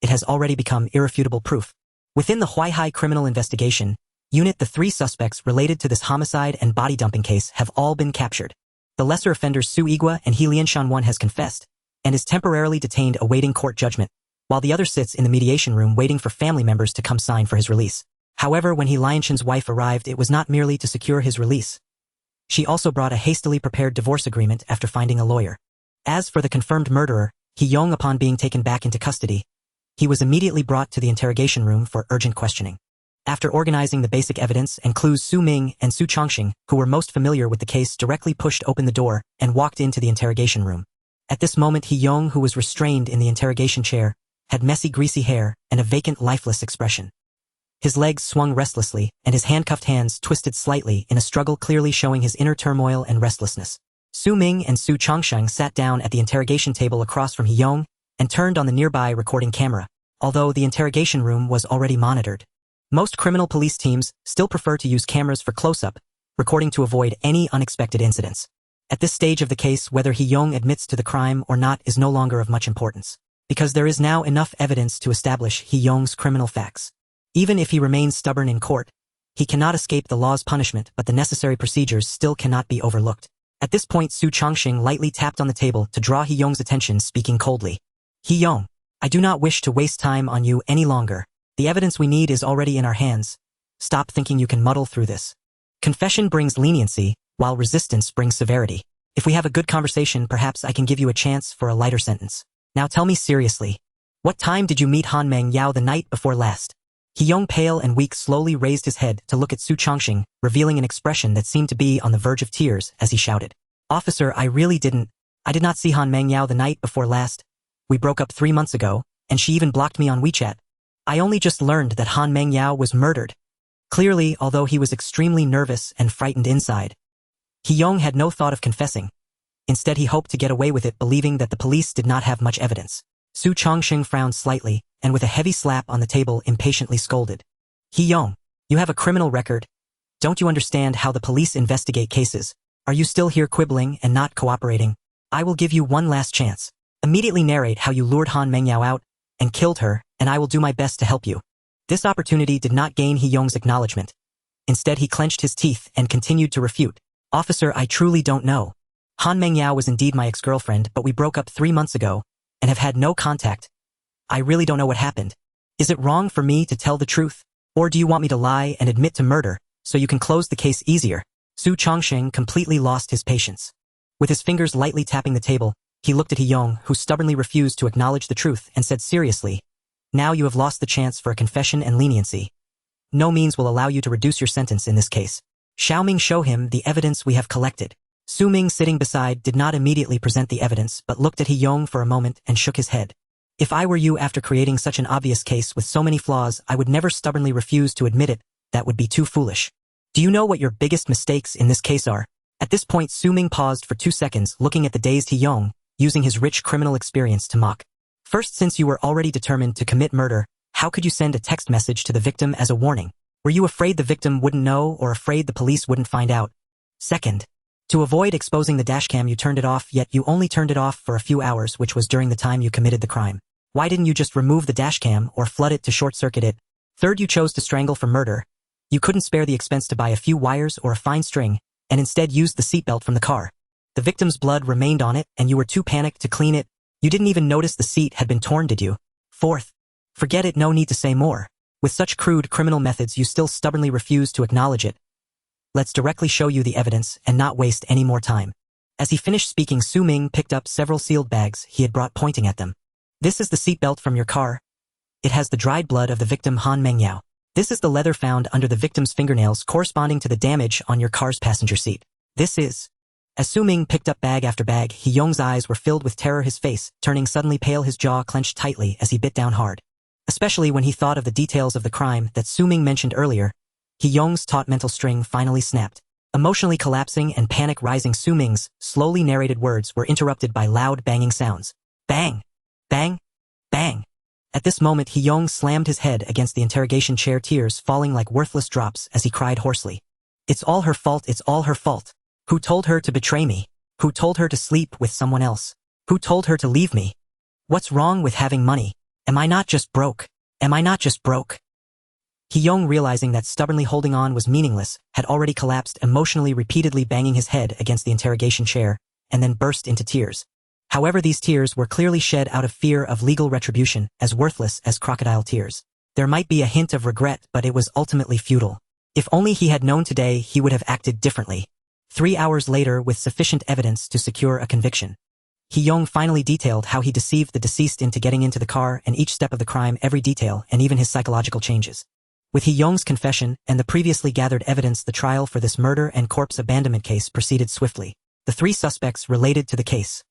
It has already become irrefutable proof. Within the Huaihai Criminal Investigation Unit, the 3 suspects related to this homicide and body dumping case have all been captured. The lesser offenders Su Igua and He Lianshan, one has confessed and is temporarily detained awaiting court judgment, while the other sits in the mediation room waiting for family members to come sign for his release. However, when He Lianshan's wife arrived, it was not merely to secure his release. She also brought a hastily prepared divorce agreement after finding a lawyer. As for the confirmed murderer, He-yong, upon being taken back into custody, he was immediately brought to the interrogation room for urgent questioning. After organizing the basic evidence and clues, Su Ming and Su Chongqing, who were most familiar with the case, directly pushed open the door and walked into the interrogation room. At this moment, He-yong, who was restrained in the interrogation chair, had messy, greasy hair and a vacant, lifeless expression. His legs swung restlessly, and his handcuffed hands twisted slightly in a struggle, clearly showing his inner turmoil and restlessness. Su Ming and Su Chongqing sat down at the interrogation table across from He-yong and turned on the nearby recording camera. although the interrogation room was already monitored. Most criminal police teams still prefer to use cameras for close-up recording to avoid any unexpected incidents. At this stage of the case, whether Hee-young admits to the crime or not is no longer of much importance, because there is now enough evidence to establish Hee-young's criminal facts. Even if he remains stubborn in court, he cannot escape the law's punishment, but the necessary procedures still cannot be overlooked. At this point, Su Chongqing lightly tapped on the table to draw Hee-young's attention, speaking coldly. Hee-young, I do not wish to waste time on you any longer. The evidence we need is already in our hands. Stop thinking you can muddle through this. Confession brings leniency, while resistance brings severity. If we have a good conversation, perhaps I can give you a chance for a lighter sentence. Now tell me seriously. What time did you meet Han Mengyao the night before last? Hee-young, pale and weak, slowly raised his head to look at Su Chongqing, revealing an expression that seemed to be on the verge of tears as he shouted. Officer, I did not see Han Mengyao the night before last. We broke up 3 months ago, and she even blocked me on WeChat. I only just learned that Han Mengyao was murdered. Clearly, although he was extremely nervous and frightened inside, Hee-young had no thought of confessing. Instead, he hoped to get away with it, believing that the police did not have much evidence. Su Chongqing frowned slightly, and with a heavy slap on the table impatiently scolded. Hee-young, you have a criminal record. Don't you understand how the police investigate cases? Are you still here quibbling and not cooperating? I will give you one last chance. Immediately narrate how you lured Han Mengyao out and killed her, and I will do my best to help you. This opportunity did not gain Hee-young's acknowledgement. Instead, he clenched his teeth and continued to refute. Officer, I truly don't know. Han Mengyao was indeed my ex-girlfriend, but we broke up 3 months ago and have had no contact. I really don't know what happened. Is it wrong for me to tell the truth? Or do you want me to lie and admit to murder so you can close the case easier? Su Chongqing completely lost his patience. With his fingers lightly tapping the table, he looked at Hee-young, who stubbornly refused to acknowledge the truth, and said seriously, now you have lost the chance for a confession and leniency. No means will allow you to reduce your sentence in this case. Ming, show him the evidence we have collected. Ming, sitting beside, did not immediately present the evidence, but looked at Hee-young for a moment and shook his head. If I were you, after creating such an obvious case with so many flaws, I would never stubbornly refuse to admit it. That would be too foolish. Do you know what your biggest mistakes in this case are? At this point, Ming paused for 2 seconds, looking at the dazed Hee-young, using his rich criminal experience to mock. First, since you were already determined to commit murder, how could you send a text message to the victim as a warning? Were you afraid the victim wouldn't know or afraid the police wouldn't find out? Second, to avoid exposing the dashcam, you turned it off, yet you only turned it off for a few hours, which was during the time you committed the crime. Why didn't you just remove the dashcam or flood it to short-circuit it? Third, you chose to strangle for murder. You couldn't spare the expense to buy a few wires or a fine string, and instead used the seatbelt from the car. The victim's blood remained on it, and you were too panicked to clean it. You didn't even notice the seat had been torn, did you? Fourth, forget it, no need to say more. With such crude criminal methods, you still stubbornly refuse to acknowledge it. Let's directly show you the evidence and not waste any more time. As he finished speaking, Ming picked up several sealed bags he had brought, pointing at them. This is the seatbelt from your car. It has the dried blood of the victim Han Mengyao. This is the leather found under the victim's fingernails, corresponding to the damage on your car's passenger seat. This is... As Ming picked up bag after bag, Hee-young's eyes were filled with terror, his face turning suddenly pale, his jaw clenched tightly as he bit down hard. Especially when he thought of the details of the crime that Ming mentioned earlier, Hee-young's taut mental string finally snapped. Emotionally collapsing and panic rising, Ming's slowly narrated words were interrupted by loud banging sounds. Bang! Bang! Bang! At this moment, Hee-young slammed his head against the interrogation chair, tears falling like worthless drops as he cried hoarsely. It's all her fault, it's all her fault. Who told her to betray me? Who told her to sleep with someone else? Who told her to leave me? What's wrong with having money? Am I not just broke? Am I not just broke? Hee-young, realizing that stubbornly holding on was meaningless, had already collapsed, emotionally repeatedly banging his head against the interrogation chair, and then burst into tears. However, these tears were clearly shed out of fear of legal retribution, as worthless as crocodile tears. There might be a hint of regret, but it was ultimately futile. If only he had known today, he would have acted differently. 3 hours later, with sufficient evidence to secure a conviction, Hee-young finally detailed how he deceived the deceased into getting into the car, and each step of the crime, every detail, and even his psychological changes. With Hee-young's confession and the previously gathered evidence, the trial for this murder and corpse abandonment case proceeded swiftly. The 3 suspects related to the case.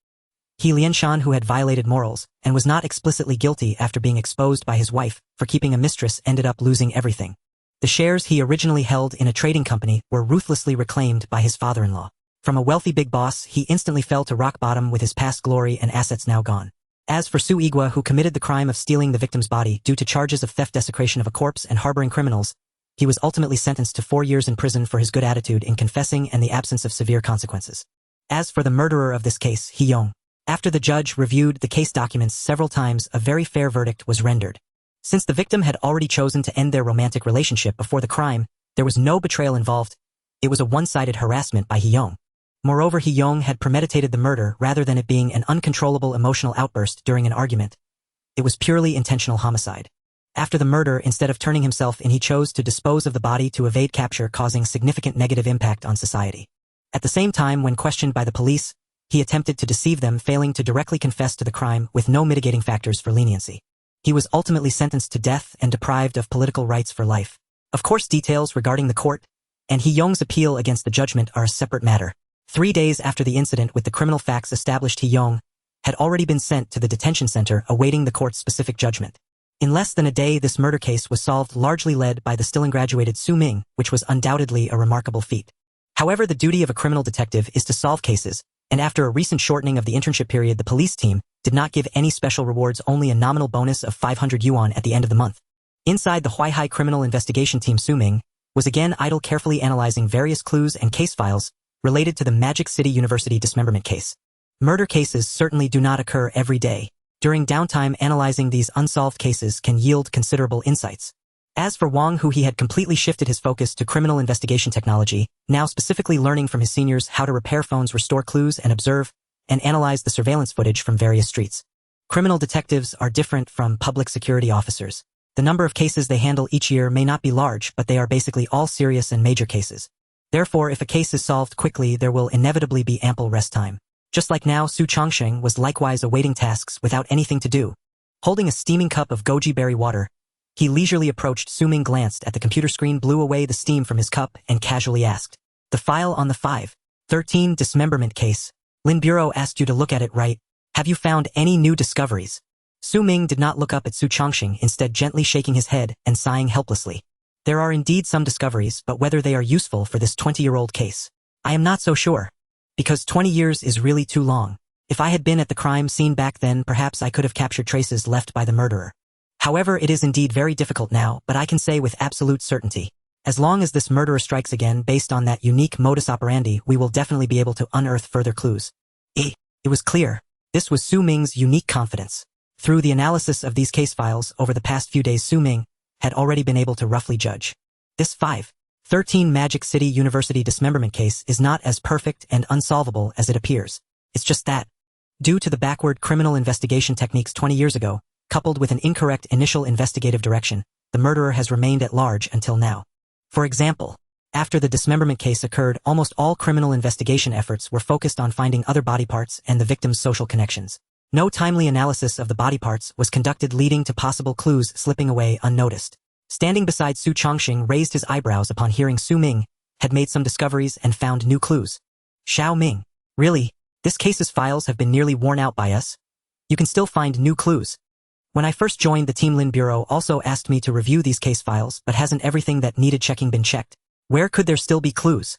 He Lianshan, who had violated morals and was not explicitly guilty after being exposed by his wife for keeping a mistress, ended up losing everything. The shares he originally held in a trading company were ruthlessly reclaimed by his father-in-law. From a wealthy big boss, he instantly fell to rock bottom with his past glory and assets now gone. As for Su Igwa, who committed the crime of stealing the victim's body due to charges of theft, desecration of a corpse, and harboring criminals, he was ultimately sentenced to 4 years in prison for his good attitude in confessing and the absence of severe consequences. As for the murderer of this case, Hee-young, after the judge reviewed the case documents several times, a very fair verdict was rendered. Since the victim had already chosen to end their romantic relationship before the crime, there was no betrayal involved. It was a one-sided harassment by Hee-young. Moreover, Hee-young had premeditated the murder rather than it being an uncontrollable emotional outburst during an argument. It was purely intentional homicide. After the murder, instead of turning himself in, he chose to dispose of the body to evade capture, causing significant negative impact on society. At the same time, when questioned by the police, he attempted to deceive them, failing to directly confess to the crime with no mitigating factors for leniency. He was ultimately sentenced to death and deprived of political rights for life. Of course, details regarding the court and Hee-young's appeal against the judgment are a separate matter. 3 days after the incident, with the criminal facts established, Hee-young had already been sent to the detention center awaiting the court's specific judgment. In less than a day, this murder case was solved, largely led by the still ungraduated Su Ming, which was undoubtedly a remarkable feat. However, the duty of a criminal detective is to solve cases, and after a recent shortening of the internship period, the police team did not give any special rewards, only a nominal bonus of 500 yuan at the end of the month. Inside the Huaihai criminal investigation team, Su Ming was again idle, carefully analyzing various clues and case files related to the Magic City University dismemberment case. Murder cases certainly do not occur every day. During downtime, analyzing these unsolved cases can yield considerable insights. As for Wang, who he had completely shifted his focus to criminal investigation technology, now specifically learning from his seniors how to repair phones, restore clues, and observe and analyze the surveillance footage from various streets. Criminal detectives are different from public security officers. The number of cases they handle each year may not be large, but they are basically all serious and major cases. Therefore, if a case is solved quickly, there will inevitably be ample rest time. Just like now, Su Chongsheng was likewise awaiting tasks without anything to do. Holding a steaming cup of goji berry water, he leisurely approached. Su Ming glanced at the computer screen, blew away the steam from his cup, and casually asked, "The file on the 513 dismemberment case. Lin Bureau asked you to look at it, right? Have you found any new discoveries?" Su Ming did not look up at Su Chongsheng, instead gently shaking his head and sighing helplessly. "There are indeed some discoveries, but whether they are useful for this 20-year-old case, I am not so sure. Because 20 years is really too long. If I had been at the crime scene back then, perhaps I could have captured traces left by the murderer. However, it is indeed very difficult now, but I can say with absolute certainty, as long as this murderer strikes again based on that unique modus operandi, we will definitely be able to unearth further clues." It was clear. This was Su Ming's unique confidence. Through the analysis of these case files over the past few days, Su Ming had already been able to roughly judge. This 513 Magic City University dismemberment case is not as perfect and unsolvable as it appears. It's just that, due to the backward criminal investigation techniques 20 years ago, coupled with an incorrect initial investigative direction, the murderer has remained at large until now. For example, after the dismemberment case occurred, almost all criminal investigation efforts were focused on finding other body parts and the victim's social connections. No timely analysis of the body parts was conducted, leading to possible clues slipping away unnoticed. Standing beside Su Chongsheng raised his eyebrows upon hearing Su Ming had made some discoveries and found new clues. "Xiao Ming, really? This case's files have been nearly worn out by us? You can still find new clues?" "When I first joined the team, Lin Bureau also asked me to review these case files, but hasn't everything that needed checking been checked? Where could there still be clues?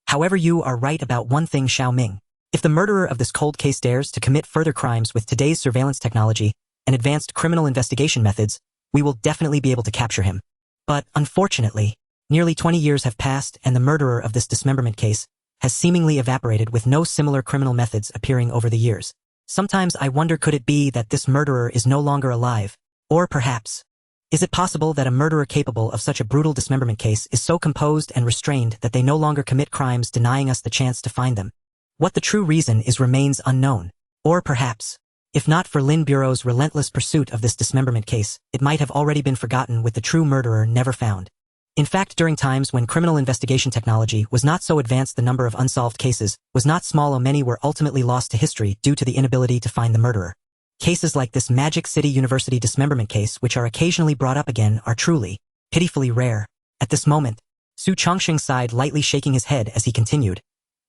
However, you are right about one thing, Xiao Ming. If the murderer of this cold case dares to commit further crimes with today's surveillance technology and advanced criminal investigation methods, we will definitely be able to capture him. But, unfortunately, nearly 20 years have passed and the murderer of this dismemberment case has seemingly evaporated, with no similar criminal methods appearing over the years. Sometimes I wonder, could it be that this murderer is no longer alive? Or perhaps, is it possible that a murderer capable of such a brutal dismemberment case is so composed and restrained that they no longer commit crimes, denying us the chance to find them? What the true reason is remains unknown. Or perhaps, if not for Lin Bureau's relentless pursuit of this dismemberment case, it might have already been forgotten, with the true murderer never found. In fact, during times when criminal investigation technology was not so advanced, the number of unsolved cases was not small. Many were ultimately lost to history due to the inability to find the murderer. Cases like this Magic City University dismemberment case, which are occasionally brought up again, are truly, pitifully rare. At this moment, Su Chongsheng sighed, lightly shaking his head as he continued,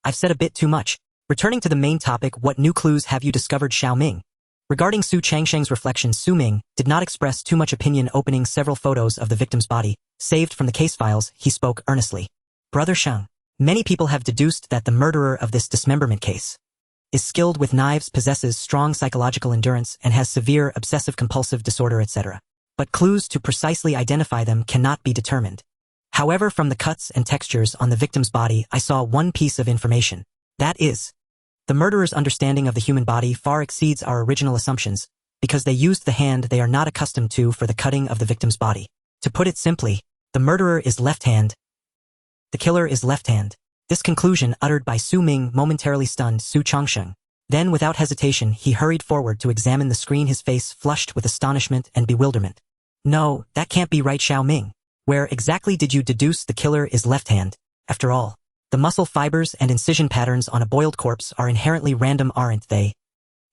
"I've said a bit too much. Returning to the main topic, what new clues have you discovered, Xiao Ming?" Regarding Su Chongsheng's reflections, Su Ming did not express too much opinion. Opening several photos of the victim's body, saved from the case files, he spoke earnestly. "Brother Sheng, many people have deduced that the murderer of this dismemberment case is skilled with knives, possesses strong psychological endurance, and has severe obsessive-compulsive disorder, etc. But clues to precisely identify them cannot be determined. However, from the cuts and textures on the victim's body, I saw one piece of information. That is, the murderer's understanding of the human body far exceeds our original assumptions, because they used the hand they are not accustomed to for the cutting of the victim's body. To put it simply, the murderer is left-hand. The killer is left-hand. This conclusion, uttered by Su Ming, momentarily stunned Su Changsheng. Then, without hesitation, he hurried forward to examine the screen, his face flushed with astonishment and bewilderment. No, that can't be right, Xiao Ming. Where exactly did you deduce the killer is left-hand? After all, the muscle fibers and incision patterns on a boiled corpse are inherently random, aren't they?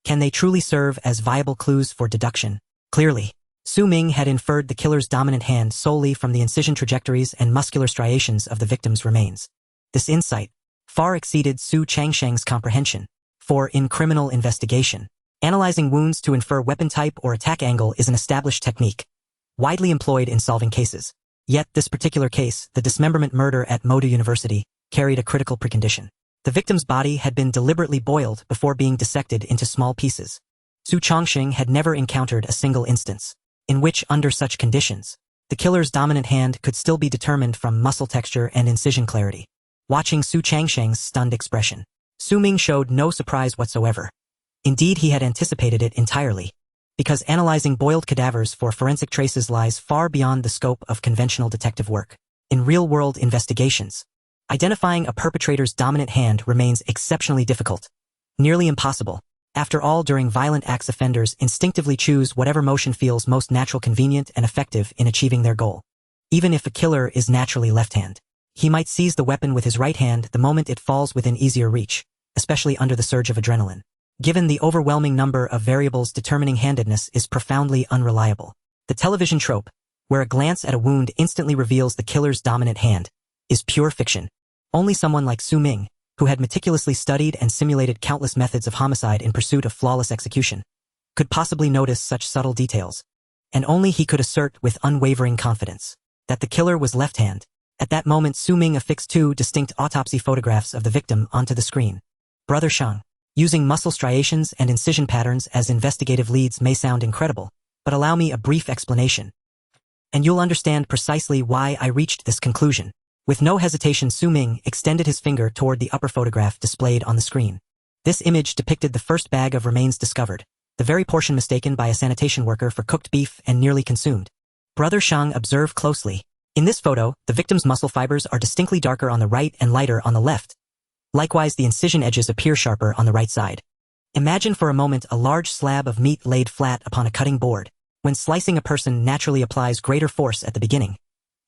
Can they truly serve as viable clues for deduction? Clearly, Su Ming had inferred the killer's dominant hand solely from the incision trajectories and muscular striations of the victim's remains. This insight far exceeded Su Changsheng's comprehension. For in criminal investigation, analyzing wounds to infer weapon type or attack angle is an established technique, widely employed in solving cases. Yet this particular case, the dismemberment murder at Moda University, carried a critical precondition. The victim's body had been deliberately boiled before being dissected into small pieces. Su Changsheng had never encountered a single instance in which, under such conditions, the killer's dominant hand could still be determined from muscle texture and incision clarity. Watching Su Changsheng's stunned expression, Su Ming showed no surprise whatsoever. Indeed, he had anticipated it entirely, because analyzing boiled cadavers for forensic traces lies far beyond the scope of conventional detective work. In real-world investigations, identifying a perpetrator's dominant hand remains exceptionally difficult, nearly impossible. After all, during violent acts, offenders instinctively choose whatever motion feels most natural, convenient, and effective in achieving their goal. Even if a killer is naturally left-handed, he might seize the weapon with his right hand the moment it falls within easier reach, especially under the surge of adrenaline. Given the overwhelming number of variables determining handedness is profoundly unreliable. The television trope, where a glance at a wound instantly reveals the killer's dominant hand, is pure fiction. Only someone like Su Ming, who had meticulously studied and simulated countless methods of homicide in pursuit of flawless execution, could possibly notice such subtle details. And only he could assert with unwavering confidence that the killer was left-hand. At that moment, Su Ming affixed two distinct autopsy photographs of the victim onto the screen. Brother Shang. Using muscle striations and incision patterns as investigative leads may sound incredible, but allow me a brief explanation, and you'll understand precisely why I reached this conclusion. With no hesitation, Su Ming extended his finger toward the upper photograph displayed on the screen. This image depicted the first bag of remains discovered, the very portion mistaken by a sanitation worker for cooked beef and nearly consumed. Brother Shang observed closely. In this photo, the victim's muscle fibers are distinctly darker on the right and lighter on the left. Likewise, the incision edges appear sharper on the right side. Imagine for a moment a large slab of meat laid flat upon a cutting board. When slicing, a person naturally applies greater force at the beginning,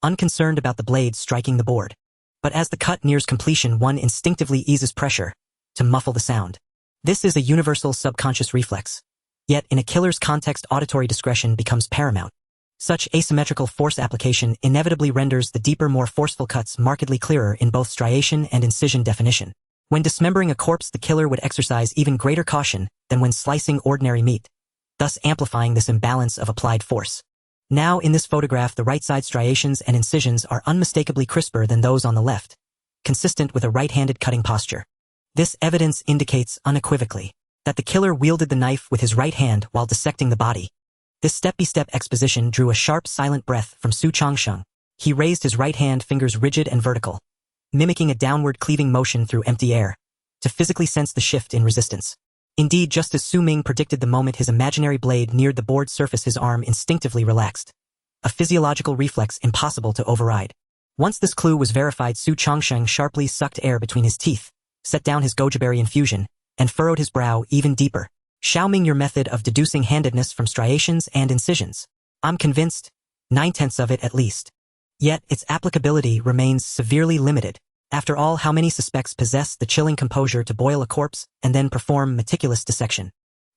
unconcerned about the blade striking the board. But as the cut nears completion, one instinctively eases pressure to muffle the sound. This is a universal subconscious reflex. Yet in a killer's context, auditory discretion becomes paramount. Such asymmetrical force application inevitably renders the deeper, more forceful cuts markedly clearer in both striation and incision definition. When dismembering a corpse, the killer would exercise even greater caution than when slicing ordinary meat, thus amplifying this imbalance of applied force. Now, in this photograph, the right side striations and incisions are unmistakably crisper than those on the left, consistent with a right-handed cutting posture. This evidence indicates unequivocally that the killer wielded the knife with his right hand while dissecting the body. This step-by-step exposition drew a sharp, silent breath from Su Changsheng. He raised his right hand, fingers rigid and vertical, mimicking a downward cleaving motion through empty air, to physically sense the shift in resistance. Indeed, just as Su Ming predicted, the moment his imaginary blade neared the board surface, his arm instinctively relaxed. A physiological reflex impossible to override. Once this clue was verified, Su Changsheng sharply sucked air between his teeth, set down his goji-berry infusion, and furrowed his brow even deeper. Xiao Ming, your method of deducing handedness from striations and incisions, I'm convinced, 9/10 of it at least. Yet its applicability remains severely limited. After all, how many suspects possess the chilling composure to boil a corpse and then perform meticulous dissection?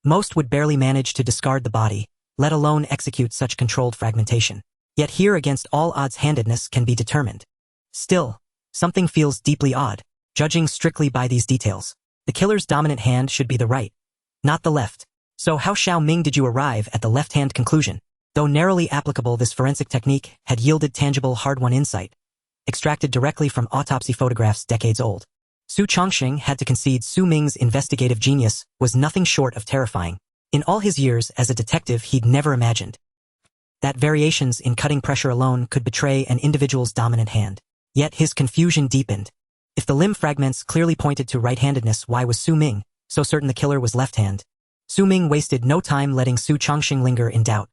Most would barely manage to discard the body, let alone execute such controlled fragmentation. Yet here, against all odds, handedness can be determined. Still, something feels deeply odd. Judging strictly by these details, the killer's dominant hand should be the right, not the left. So how, Xiao Ming, did you arrive at the left-hand conclusion? Though narrowly applicable, this forensic technique had yielded tangible, hard-won insight, extracted directly from autopsy photographs decades old. Su Chongqing had to concede Su Ming's investigative genius was nothing short of terrifying. In all his years as a detective, he'd never imagined that variations in cutting pressure alone could betray an individual's dominant hand. Yet his confusion deepened. If the limb fragments clearly pointed to right-handedness, why was Su Ming so certain the killer was left-hand? Su Ming wasted no time letting Su Chongqing linger in doubt.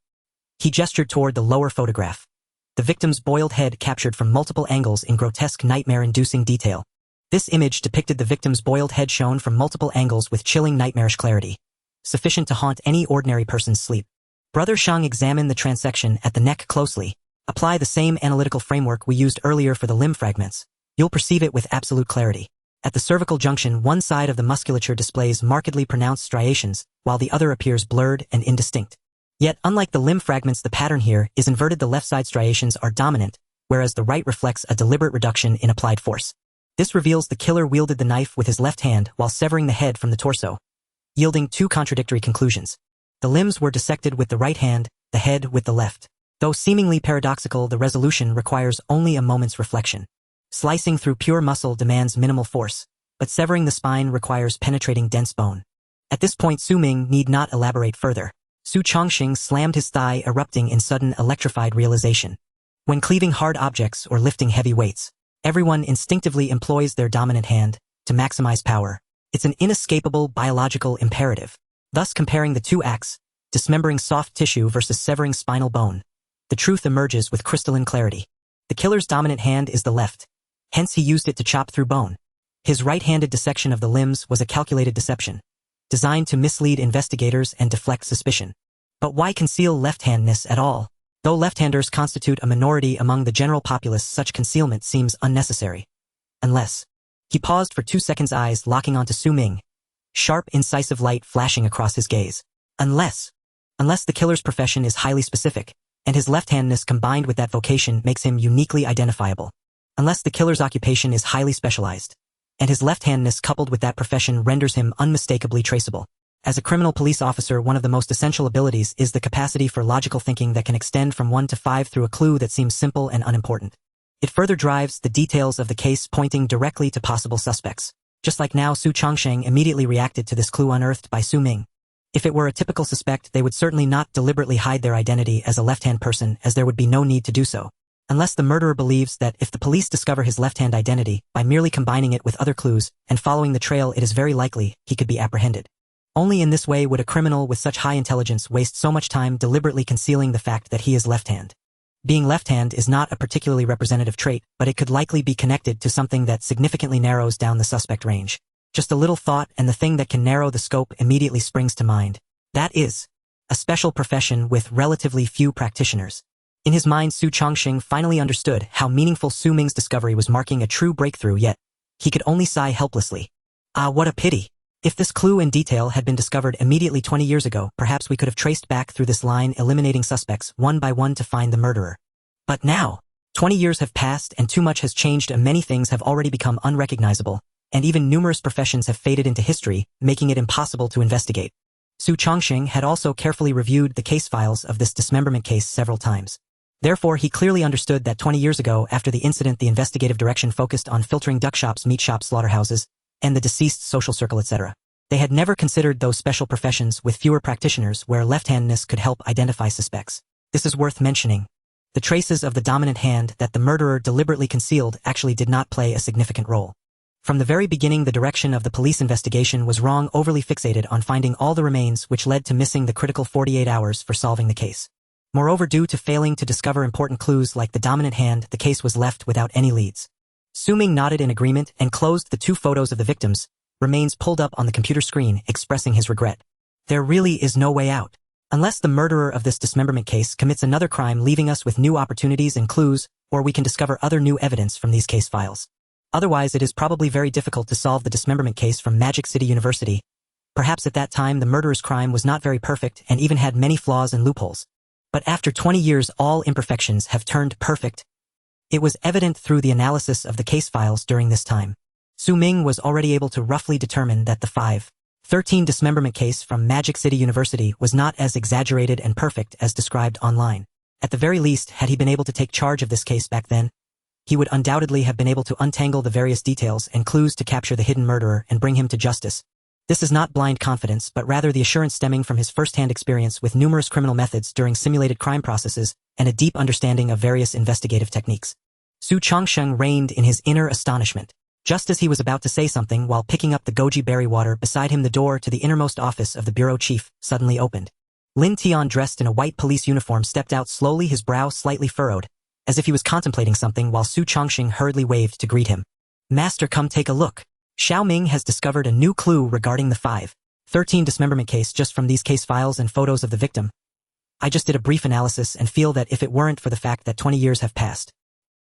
He gestured toward the lower photograph. The victim's boiled head captured from multiple angles in grotesque nightmare-inducing detail. This image depicted the victim's boiled head shown from multiple angles with chilling nightmarish clarity, sufficient to haunt any ordinary person's sleep. Brother Shang examined the transection at the neck closely. Apply the same analytical framework we used earlier for the limb fragments. You'll perceive it with absolute clarity. At the cervical junction, one side of the musculature displays markedly pronounced striations, while the other appears blurred and indistinct. Yet, unlike the limb fragments, the pattern here is inverted. The left side striations are dominant, whereas the right reflects a deliberate reduction in applied force. This reveals the killer wielded the knife with his left hand while severing the head from the torso, yielding two contradictory conclusions. The limbs were dissected with the right hand, the head with the left. Though seemingly paradoxical, the resolution requires only a moment's reflection. Slicing through pure muscle demands minimal force, but severing the spine requires penetrating dense bone. At this point, Su Ming need not elaborate further. Su Chongqing slammed his thigh, erupting in sudden electrified realization. When cleaving hard objects or lifting heavy weights, everyone instinctively employs their dominant hand to maximize power. It's an inescapable biological imperative. Thus, comparing the two acts, dismembering soft tissue versus severing spinal bone, the truth emerges with crystalline clarity. The killer's dominant hand is the left, hence he used it to chop through bone. His right-handed dissection of the limbs was a calculated deception, designed to mislead investigators and deflect suspicion. But why conceal left-handedness at all? Though left-handers constitute a minority among the general populace, such concealment seems unnecessary. Unless. He paused for 2 seconds, eyes locking onto Su Ming, sharp, incisive light flashing across his gaze. Unless the killer's profession is highly specific, and his left-handedness combined with that vocation makes him uniquely identifiable. Unless the killer's occupation is highly specialized, and his left-handedness coupled with that profession renders him unmistakably traceable. As a criminal police officer, one of the most essential abilities is the capacity for logical thinking that can extend from 1 to 5 through a clue that seems simple and unimportant. It further drives the details of the case, pointing directly to possible suspects. Just like now, Su Chongqing immediately reacted to this clue unearthed by Su Ming. If it were a typical suspect, they would certainly not deliberately hide their identity as a left-hand person, as there would be no need to do so. Unless the murderer believes that if the police discover his left-hand identity by merely combining it with other clues and following the trail, it is very likely he could be apprehended. Only in this way would a criminal with such high intelligence waste so much time deliberately concealing the fact that he is left-hand. Being left-hand is not a particularly representative trait, but it could likely be connected to something that significantly narrows down the suspect range. Just a little thought and the thing that can narrow the scope immediately springs to mind. That is a special profession with relatively few practitioners. In his mind, Su Chongqing finally understood how meaningful Su Ming's discovery was, marking a true breakthrough, yet he could only sigh helplessly. Ah, what a pity. If this clue and detail had been discovered immediately 20 years ago, perhaps we could have traced back through this line, eliminating suspects one by one to find the murderer. But now, 20 years have passed and too much has changed, and many things have already become unrecognizable, and even numerous professions have faded into history, making it impossible to investigate. Su Chongqing had also carefully reviewed the case files of this dismemberment case several times. Therefore, he clearly understood that 20 years ago, after the incident, the investigative direction focused on filtering duck shops, meat shops, slaughterhouses, and the deceased's social circle, etc. They had never considered those special professions with fewer practitioners where left-handedness could help identify suspects. This is worth mentioning. The traces of the dominant hand that the murderer deliberately concealed actually did not play a significant role. From the very beginning, the direction of the police investigation was wrong, overly fixated on finding all the remains, which led to missing the critical 48 hours for solving the case. Moreover, due to failing to discover important clues like the dominant hand, the case was left without any leads. Su Ming nodded in agreement and closed the 2 photos of the victims, remains pulled up on the computer screen, expressing his regret. There really is no way out. Unless the murderer of this dismemberment case commits another crime, leaving us with new opportunities and clues, or we can discover other new evidence from these case files. Otherwise, it is probably very difficult to solve the dismemberment case from Magic City University. Perhaps at that time the murderer's crime was not very perfect and even had many flaws and loopholes. But after 20 years, all imperfections have turned perfect. It was evident through the analysis of the case files during this time. Su Ming was already able to roughly determine that the 513 dismemberment case from Magic City University was not as exaggerated and perfect as described online. At the very least, had he been able to take charge of this case back then, he would undoubtedly have been able to untangle the various details and clues to capture the hidden murderer and bring him to justice. This is not blind confidence, but rather the assurance stemming from his first-hand experience with numerous criminal methods during simulated crime processes and a deep understanding of various investigative techniques. Su Changsheng reigned in his inner astonishment. Just as he was about to say something while picking up the goji berry water beside him, the door to the innermost office of the bureau chief suddenly opened. Lin Tian, dressed in a white police uniform, stepped out slowly, his brow slightly furrowed, as if he was contemplating something while Su Changsheng hurriedly waved to greet him. "Master, come take a look. Xiao Ming has discovered a new clue regarding the 513 dismemberment case just from these case files and photos of the victim. I just did a brief analysis and feel that if it weren't for the fact that 20 years have passed,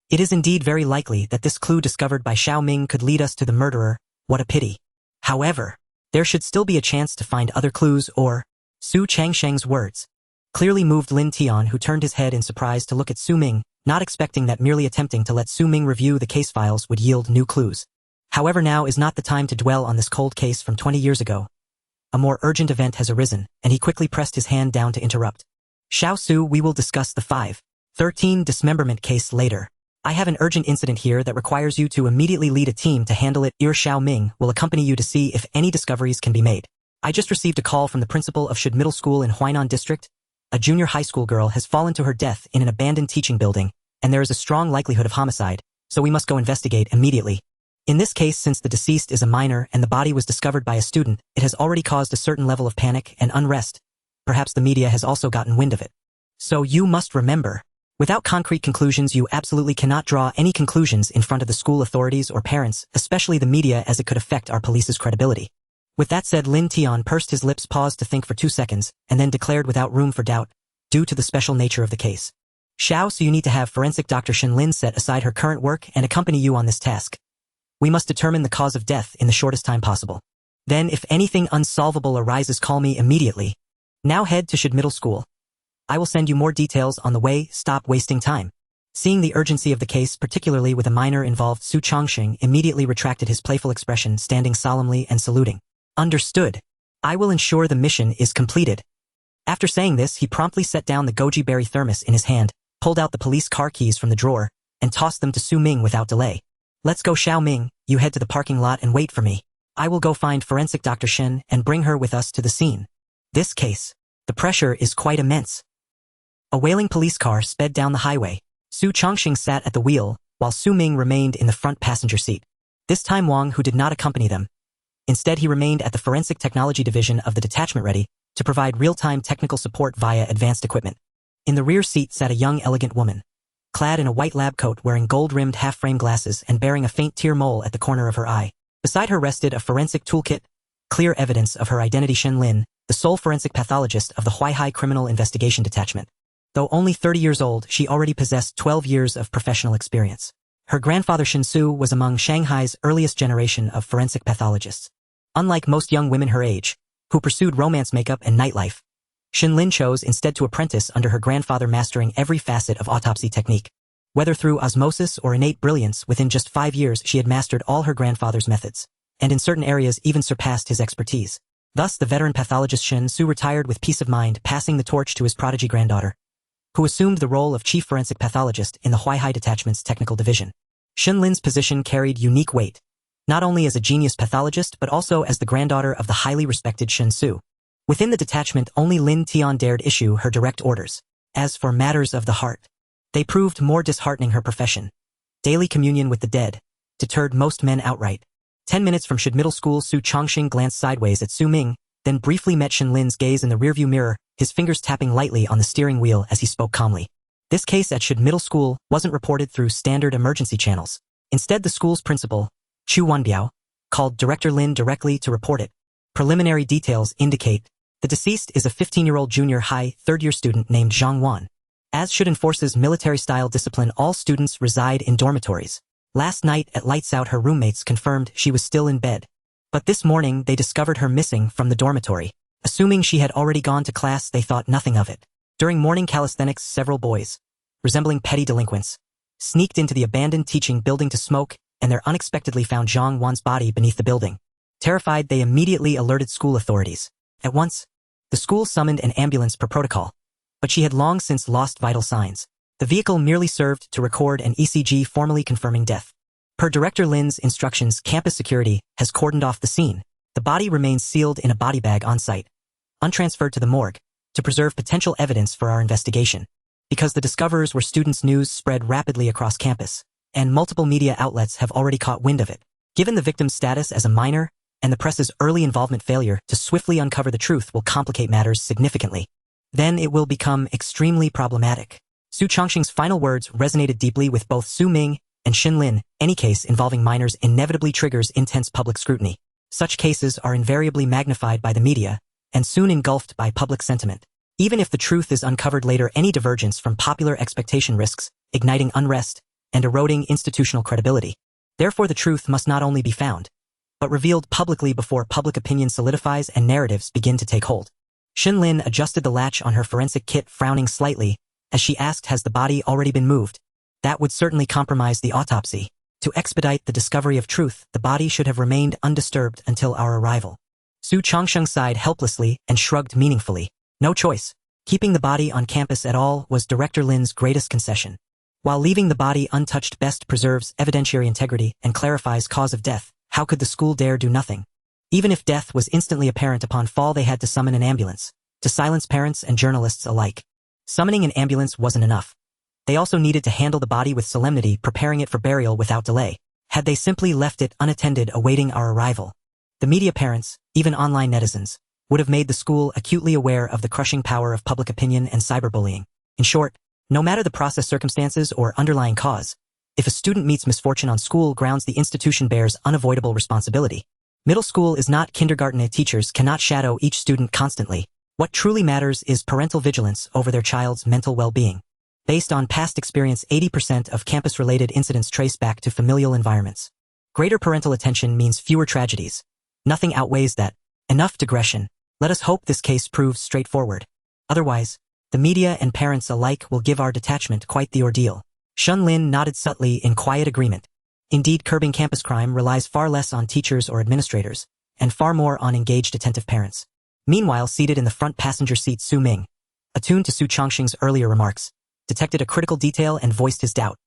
it is indeed very likely that this clue discovered by Xiao Ming could lead us to the murderer. What a pity. However, there should still be a chance to find other clues or..." Su Changsheng's words clearly moved Lin Tian, who turned his head in surprise to look at Su Ming, not expecting that merely attempting to let Su Ming review the case files would yield new clues. However, now is not the time to dwell on this cold case from 20 years ago. A more urgent event has arisen, and he quickly pressed his hand down to interrupt. "Xiao Su, we will discuss the 513 dismemberment case later. I have an urgent incident here that requires you to immediately lead a team to handle it. Xiao Ming will accompany you to see if any discoveries can be made. I just received a call from the principal of Shud Middle School in Huainan District. A junior high school girl has fallen to her death in an abandoned teaching building, and there is a strong likelihood of homicide, so we must go investigate immediately. In this case, since the deceased is a minor and the body was discovered by a student, it has already caused a certain level of panic and unrest. Perhaps the media has also gotten wind of it. So you must remember, without concrete conclusions, you absolutely cannot draw any conclusions in front of the school authorities or parents, especially the media, as it could affect our police's credibility." With that said, Lin Tian pursed his lips, paused to think for 2 seconds, and then declared without room for doubt, due to the special nature of the case. "Xiao, so you need to have forensic Dr. Shen Lin set aside her current work and accompany you on this task. We must determine the cause of death in the shortest time possible. Then, if anything unsolvable arises, call me immediately. Now head to Shud Middle School. I will send you more details on the way. Stop wasting time." Seeing the urgency of the case, particularly with a minor involved, Su Changsheng immediately retracted his playful expression, standing solemnly and saluting. "Understood. I will ensure the mission is completed." After saying this, he promptly set down the goji berry thermos in his hand, pulled out the police car keys from the drawer, and tossed them to Su Ming without delay. "Let's go, Xiao Ming. You head to the parking lot and wait for me. I will go find forensic Dr. Shen and bring her with us to the scene. This case, the pressure is quite immense." A wailing police car sped down the highway. Su Changsheng sat at the wheel, while Su Ming remained in the front passenger seat. This time Wang, who did not accompany them. Instead, he remained at the Forensic Technology Division of the detachment, ready to provide real-time technical support via advanced equipment. In the rear seat sat a young, elegant woman, clad in a white lab coat, wearing gold-rimmed half-frame glasses and bearing a faint tear mole at the corner of her eye. Beside her rested a forensic toolkit, clear evidence of her identity: Shen Lin, the sole forensic pathologist of the Huaihai Criminal Investigation Detachment. Though only 30 years old, she already possessed 12 years of professional experience. Her grandfather Shen Su was among Shanghai's earliest generation of forensic pathologists. Unlike most young women her age, who pursued romance, makeup, and nightlife, Shen Lin chose instead to apprentice under her grandfather, mastering every facet of autopsy technique. Whether through osmosis or innate brilliance, within just 5 years she had mastered all her grandfather's methods, and in certain areas even surpassed his expertise. Thus, the veteran pathologist Shen Su retired with peace of mind, passing the torch to his prodigy granddaughter, who assumed the role of chief forensic pathologist in the Huaihai Detachment's technical division. Shen Lin's position carried unique weight, not only as a genius pathologist but also as the granddaughter of the highly respected Shen Su. Within the detachment, only Lin Tian dared issue her direct orders. As for matters of the heart, they proved more disheartening. Her profession, daily communion with the dead, deterred most men outright. 10 minutes from Shud Middle School, Su Changsheng glanced sideways at Su Ming, then briefly met Shen Lin's gaze in the rearview mirror, his fingers tapping lightly on the steering wheel as he spoke calmly. This case at Shud Middle School wasn't reported through standard emergency channels. Instead, the school's principal, Chu Wanbiao, called Director Lin directly to report it. Preliminary details indicate the deceased is a 15-year-old junior high third-year student named Zhang Wan. As Shud enforces military-style discipline, all students reside in dormitories. Last night at lights out, her roommates confirmed she was still in bed. But this morning they discovered her missing from the dormitory. Assuming she had already gone to class, they thought nothing of it. During morning calisthenics, several boys, resembling petty delinquents, sneaked into the abandoned teaching building to smoke, and there unexpectedly found Zhang Wan's body beneath the building. Terrified, they immediately alerted school authorities. At once, the school summoned an ambulance per protocol, but she had long since lost vital signs. The vehicle merely served to record an ECG formally confirming death. Per Director Lin's instructions, campus security has cordoned off the scene. The body remains sealed in a body bag on site, untransferred to the morgue, to preserve potential evidence for our investigation. Because the discoverers were students, news spread rapidly across campus, and multiple media outlets have already caught wind of it. Given the victim's status as a minor, and the press's early involvement, failure to swiftly uncover the truth will complicate matters significantly. Then it will become extremely problematic. Su Chongqing's final words resonated deeply with both Su Ming and Xin Lin. Any case involving minors inevitably triggers intense public scrutiny. Such cases are invariably magnified by the media, and soon engulfed by public sentiment. Even if the truth is uncovered later, any divergence from popular expectation risks igniting unrest and eroding institutional credibility. Therefore, the truth must not only be found, but revealed publicly before public opinion solidifies and narratives begin to take hold. Xin Lin adjusted the latch on her forensic kit, frowning slightly, as she asked, has the body already been moved? That would certainly compromise the autopsy. To expedite the discovery of truth, the body should have remained undisturbed until our arrival. Su Chongqing sighed helplessly and shrugged meaningfully. No choice. Keeping the body on campus at all was Director Lin's greatest concession. While leaving the body untouched best preserves evidentiary integrity and clarifies cause of death, how could the school dare do nothing? Even if death was instantly apparent upon fall, they had to summon an ambulance, to silence parents and journalists alike. Summoning an ambulance wasn't enough. They also needed to handle the body with solemnity, preparing it for burial without delay. Had they simply left it unattended, awaiting our arrival, the media, parents, even online netizens, would have made the school acutely aware of the crushing power of public opinion and cyberbullying. In short, no matter the process, circumstances, or underlying cause, if a student meets misfortune on school grounds, the institution bears unavoidable responsibility. Middle school is not kindergarten. Teachers cannot shadow each student constantly. What truly matters is parental vigilance over their child's mental well-being. Based on past experience, 80% of campus-related incidents trace back to familial environments. Greater parental attention means fewer tragedies. Nothing outweighs that. Enough digression. Let us hope this case proves straightforward. Otherwise, the media and parents alike will give our detachment quite the ordeal. Xin Lin nodded subtly in quiet agreement. Indeed, curbing campus crime relies far less on teachers or administrators, and far more on engaged, attentive parents. Meanwhile, seated in the front passenger seat, Su Ming, attuned to Su Chongqing's earlier remarks, detected a critical detail and voiced his doubt.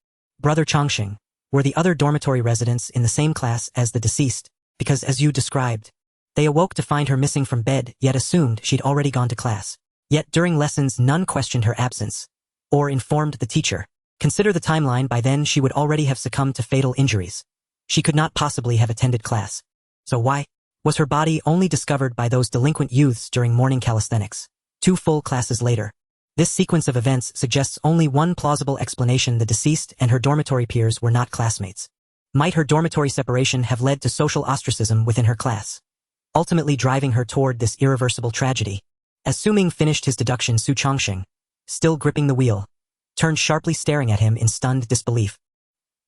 Brother Chongqing, were the other dormitory residents in the same class as the deceased? Because, as you described, they awoke to find her missing from bed, yet assumed she'd already gone to class. Yet during lessons, none questioned her absence, or informed the teacher. Consider the timeline. By then, she would already have succumbed to fatal injuries. She could not possibly have attended class. So why was her body only discovered by those delinquent youths during morning calisthenics, 2 full classes later? This sequence of events suggests only one plausible explanation: the deceased and her dormitory peers were not classmates. Might her dormitory separation have led to social ostracism within her class, ultimately driving her toward this irreversible tragedy? As Su Ming finished his deduction, Su Chongqing, still gripping the wheel, turned sharply, staring at him in stunned disbelief.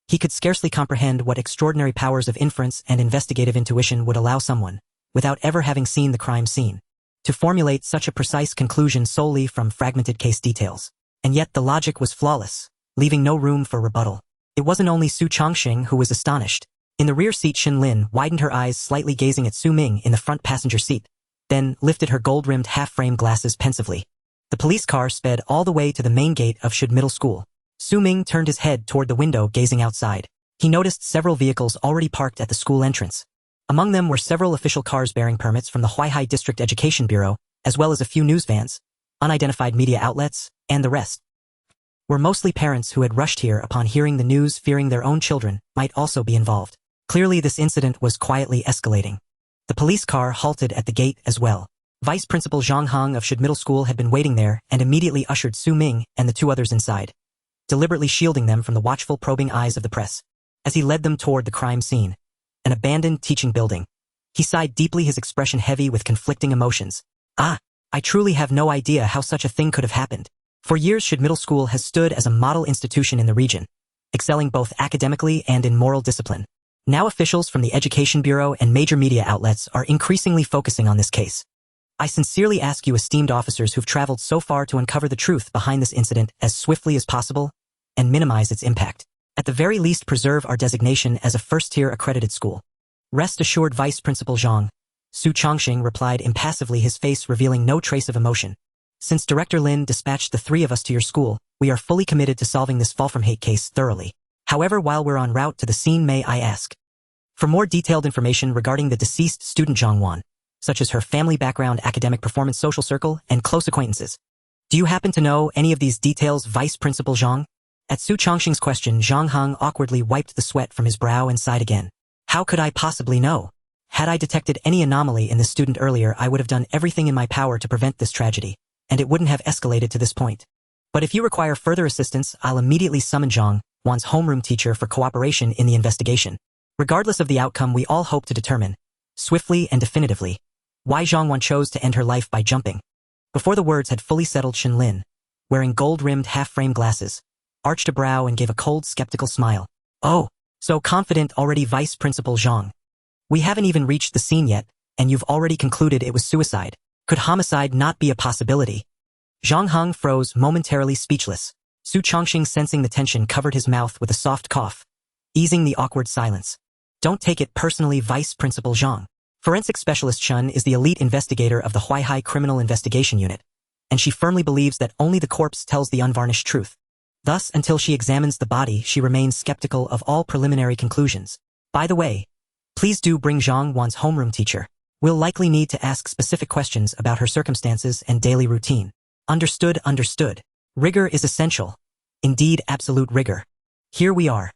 He could scarcely comprehend what extraordinary powers of inference and investigative intuition would allow someone, without ever having seen the crime scene, to formulate such a precise conclusion solely from fragmented case details. And yet the logic was flawless, leaving no room for rebuttal. It wasn't only Su Chongqing who was astonished. In the rear seat, Xin Lin widened her eyes slightly, gazing at Su Ming in the front passenger seat, then lifted her gold-rimmed half-frame glasses pensively. The police car sped all the way to the main gate of Shud Middle School. Su Ming turned his head toward the window, gazing outside. He noticed several vehicles already parked at the school entrance. Among them were several official cars bearing permits from the Huaihai District Education Bureau, as well as a few news vans, unidentified media outlets, and the rest were mostly parents who had rushed here upon hearing the news, fearing their own children might also be involved. Clearly, this incident was quietly escalating. The police car halted at the gate as well. Vice Principal Zhang Hong of Shud Middle School had been waiting there and immediately ushered Su Ming and the 2 others inside, deliberately shielding them from the watchful, probing eyes of the press. As he led them toward the crime scene, an abandoned teaching building, he sighed deeply, his expression heavy with conflicting emotions. I truly have no idea how such a thing could have happened. For years, Shud Middle School has stood as a model institution in the region, excelling both academically and in moral discipline. Now officials from the Education Bureau and major media outlets are increasingly focusing on this case. I sincerely ask you, esteemed officers who've traveled so far, to uncover the truth behind this incident as swiftly as possible and minimize its impact. At the very least, preserve our designation as a first-tier accredited school. Rest assured, Vice Principal Zhang. Su Chongqing replied impassively, his face revealing no trace of emotion. Since Director Lin dispatched the three of us to your school, we are fully committed to solving this fall from hate case thoroughly. However, while we're en route to the scene, may I ask for more detailed information regarding the deceased student Zhang Wan, such as her family background, academic performance, social circle, and close acquaintances. Do you happen to know any of these details, Vice Principal Zhang? At Su Chongqing's question, Zhang Heng awkwardly wiped the sweat from his brow and sighed again. How could I possibly know? Had I detected any anomaly in this student earlier, I would have done everything in my power to prevent this tragedy, and it wouldn't have escalated to this point. But if you require further assistance, I'll immediately summon Zhang Wan's homeroom teacher for cooperation in the investigation. Regardless of the outcome, we all hope to determine, swiftly and definitively, why Zhang Wan chose to end her life by jumping. Before the words had fully settled, Shin Lin, wearing gold-rimmed half-frame glasses, arched a brow and gave a cold, skeptical smile. Oh, so confident already, Vice Principal Zhang. We haven't even reached the scene yet, and you've already concluded it was suicide. Could homicide not be a possibility? Zhang Heng froze, momentarily speechless. Su Chongqing, sensing the tension, covered his mouth with a soft cough, easing the awkward silence. Don't take it personally, Vice Principal Zhang. Forensic Specialist Chun is the elite investigator of the Huaihai Criminal Investigation Unit, and she firmly believes that only the corpse tells the unvarnished truth. Thus, until she examines the body, she remains skeptical of all preliminary conclusions. By the way, please do bring Zhang Wan's homeroom teacher. We'll likely need to ask specific questions about her circumstances and daily routine. Understood, understood. Rigor is essential. Indeed, absolute rigor. Here we are.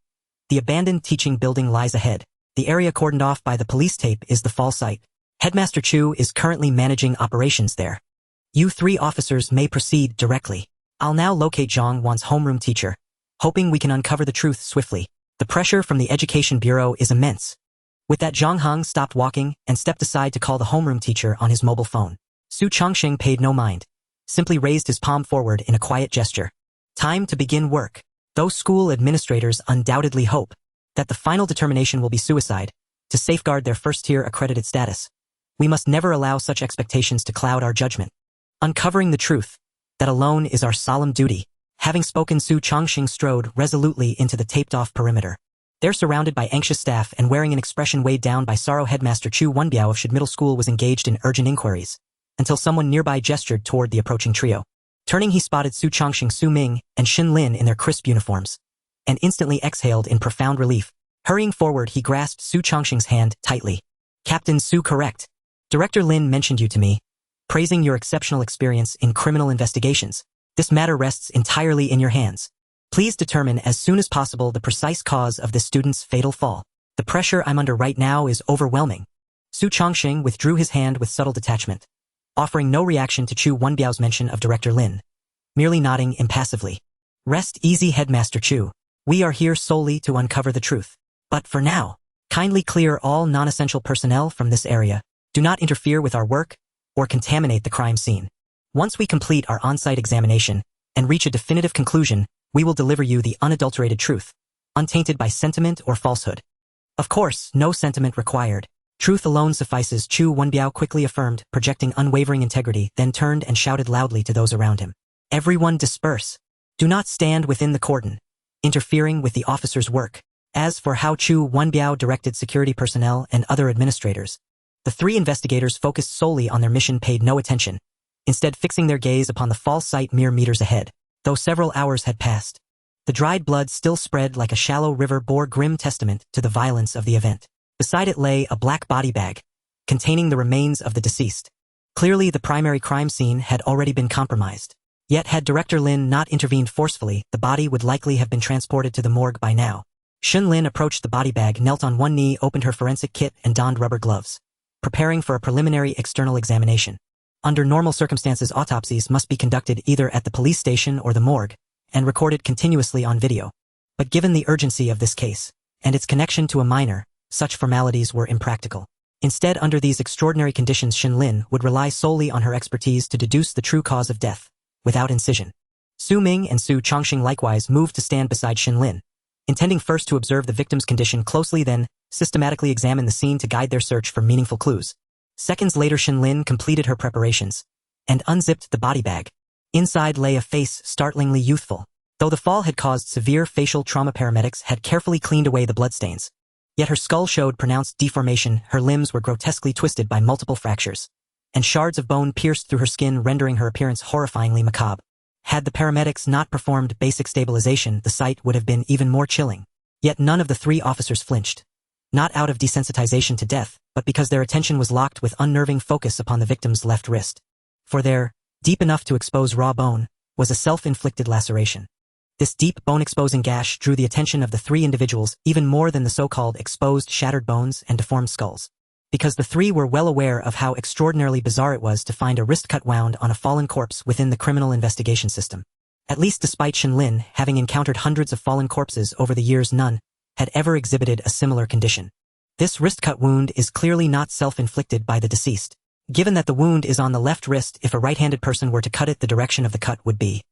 The abandoned teaching building lies ahead. The area cordoned off by the police tape is the fall site. Headmaster Chu is currently managing operations there. You three officers may proceed directly. I'll now locate Zhang Wan's homeroom teacher, hoping we can uncover the truth swiftly. The pressure from the Education Bureau is immense. With that, Zhang Heng stopped walking and stepped aside to call the homeroom teacher on his mobile phone. Su Chongqing paid no mind, simply raised his palm forward in a quiet gesture. Time to begin work. Those school administrators undoubtedly hope that the final determination will be suicide, to safeguard their first-tier accredited status. We must never allow such expectations to cloud our judgment. Uncovering the truth, that alone is our solemn duty. Having spoken, Su Chongqing strode resolutely into the taped-off perimeter. There, surrounded by anxious staff and wearing an expression weighed down by sorrow, Headmaster Chu Wenbiao of Shid Middle School was engaged in urgent inquiries, until someone nearby gestured toward the approaching trio. Turning, he spotted Su Chongqing, Su Ming, and Shin Lin in their crisp uniforms, and instantly exhaled in profound relief. Hurrying forward, he grasped Su Chongqing's hand tightly. Captain Su, correct. Director Lin mentioned you to me, praising your exceptional experience in criminal investigations. This matter rests entirely in your hands. Please determine as soon as possible the precise cause of this student's fatal fall. The pressure I'm under right now is overwhelming. Su Chongqing withdrew his hand with subtle detachment, offering no reaction to Chu Wenbiao's mention of Director Lin, merely nodding impassively. Rest easy, Headmaster Chu. We are here solely to uncover the truth. But for now, kindly clear all non-essential personnel from this area. Do not interfere with our work or contaminate the crime scene. Once we complete our on-site examination and reach a definitive conclusion, we will deliver you the unadulterated truth, untainted by sentiment or falsehood. Of course, no sentiment required. Truth alone suffices, Chu Wenbiao quickly affirmed, projecting unwavering integrity, then turned and shouted loudly to those around him. Everyone disperse. Do not stand within the cordon, interfering with the officer's work. As for how Chu Wenbiao directed security personnel and other administrators, the three investigators focused solely on their mission, paid no attention, instead fixing their gaze upon the fall site mere meters ahead. Though several hours had passed, the dried blood still spread like a shallow river, bore grim testament to the violence of the event. Beside it lay a black body bag, containing the remains of the deceased. Clearly, the primary crime scene had already been compromised. Yet had Director Lin not intervened forcefully, the body would likely have been transported to the morgue by now. Shin Lin approached the body bag, knelt on one knee, opened her forensic kit, and donned rubber gloves, preparing for a preliminary external examination. Under normal circumstances, autopsies must be conducted either at the police station or the morgue, and recorded continuously on video. But given the urgency of this case, and its connection to a minor, such formalities were impractical. Instead, under these extraordinary conditions, Shin Lin would rely solely on her expertise to deduce the true cause of death, without incision. Su Ming and Su Chongqing likewise moved to stand beside Shin Lin, intending first to observe the victim's condition closely, then systematically examine the scene to guide their search for meaningful clues. Seconds later, Shin Lin completed her preparations and unzipped the body bag. Inside lay a face startlingly youthful. Though the fall had caused severe facial trauma, paramedics had carefully cleaned away the bloodstains. Yet her skull showed pronounced deformation, her limbs were grotesquely twisted by multiple fractures, and shards of bone pierced through her skin, rendering her appearance horrifyingly macabre. Had the paramedics not performed basic stabilization, the sight would have been even more chilling. Yet none of the 3 officers flinched. Not out of desensitization to death, but because their attention was locked with unnerving focus upon the victim's left wrist. For there, deep enough to expose raw bone, was a self-inflicted laceration. This deep bone-exposing gash drew the attention of the 3 individuals even more than the so-called exposed shattered bones and deformed skulls. Because the 3 were well aware of how extraordinarily bizarre it was to find a wrist cut wound on a fallen corpse within the criminal investigation system. At least despite Shenlin having encountered hundreds of fallen corpses over the years, none had ever exhibited a similar condition. This wrist cut wound is clearly not self-inflicted by the deceased. Given that the wound is on the left wrist, if a right-handed person were to cut it, the direction of the cut would be.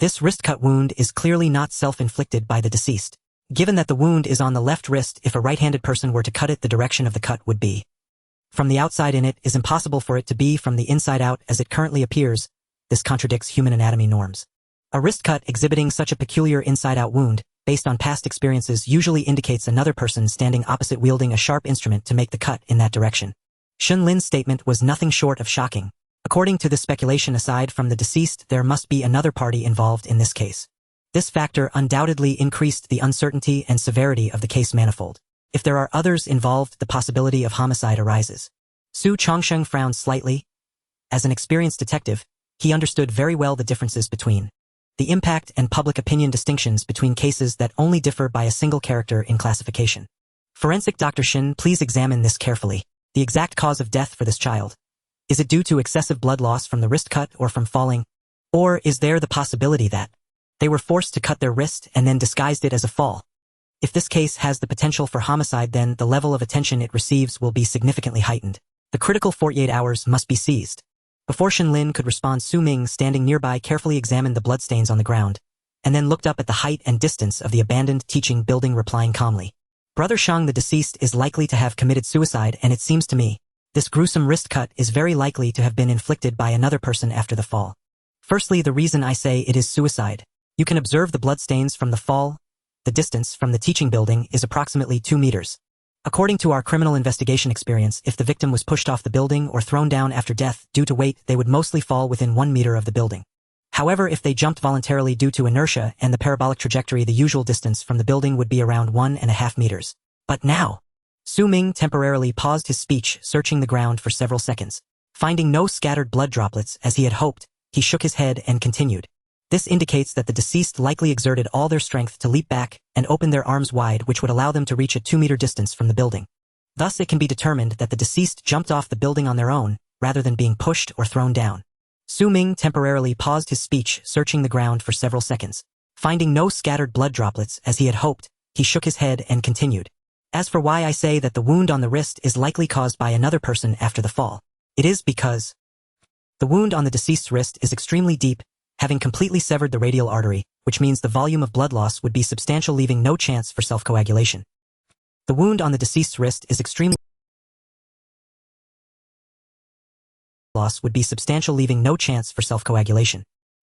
This wrist cut wound is clearly not self-inflicted by the deceased. Given that the wound is on the left wrist, if a right-handed person were to cut it, the direction of the cut would be. From the outside in, it is impossible for it to be from the inside out as it currently appears. This contradicts human anatomy norms. A wrist cut exhibiting such a peculiar inside-out wound, based on past experiences, usually indicates another person standing opposite wielding a sharp instrument to make the cut in that direction. Shenlin's statement was nothing short of shocking. According to this speculation, aside from the deceased, there must be another party involved in this case. This factor undoubtedly increased the uncertainty and severity of the case manifold. If there are others involved, the possibility of homicide arises. Su Chongsheng frowned slightly. As an experienced detective, he understood very well the differences between the impact and public opinion distinctions between cases that only differ by a single character in classification. Forensic Dr. Shin, please examine this carefully. The exact cause of death for this child. Is it due to excessive blood loss from the wrist cut or from falling? Or is there the possibility that they were forced to cut their wrist and then disguised it as a fall? If this case has the potential for homicide, then the level of attention it receives will be significantly heightened. The critical 48 hours must be seized. Before Shenlin could respond, Su Ming, standing nearby, carefully examined the bloodstains on the ground, and then looked up at the height and distance of the abandoned teaching building, replying calmly. Brother Shang, the deceased is likely to have committed suicide, and it seems to me, this gruesome wrist cut is very likely to have been inflicted by another person after the fall. Firstly, the reason I say it is suicide. You can observe the bloodstains from the fall. The distance from the teaching building is approximately 2 meters. According to our criminal investigation experience, if the victim was pushed off the building or thrown down after death due to weight, they would mostly fall within 1 meter of the building. However, if they jumped voluntarily due to inertia and the parabolic trajectory, the usual distance from the building would be around 1.5 meters. But now, Su Ming temporarily paused his speech, searching the ground for several seconds. Finding no scattered blood droplets as he had hoped, he shook his head and continued. This indicates that the deceased likely exerted all their strength to leap back and open their arms wide, which would allow them to reach a 2-meter distance from the building. Thus, it can be determined that the deceased jumped off the building on their own, rather than being pushed or thrown down. Su Ming temporarily paused his speech, searching the ground for several seconds. Finding no scattered blood droplets as he had hoped, he shook his head and continued. As for why I say that the wound on the wrist is likely caused by another person after the fall, it is because the wound on the deceased's wrist is extremely deep, having completely severed the radial artery, which means the volume of blood loss would be substantial, leaving no chance for self-coagulation. The wound on the deceased's wrist is extremely loss would be substantial, leaving no chance for self-coagulation.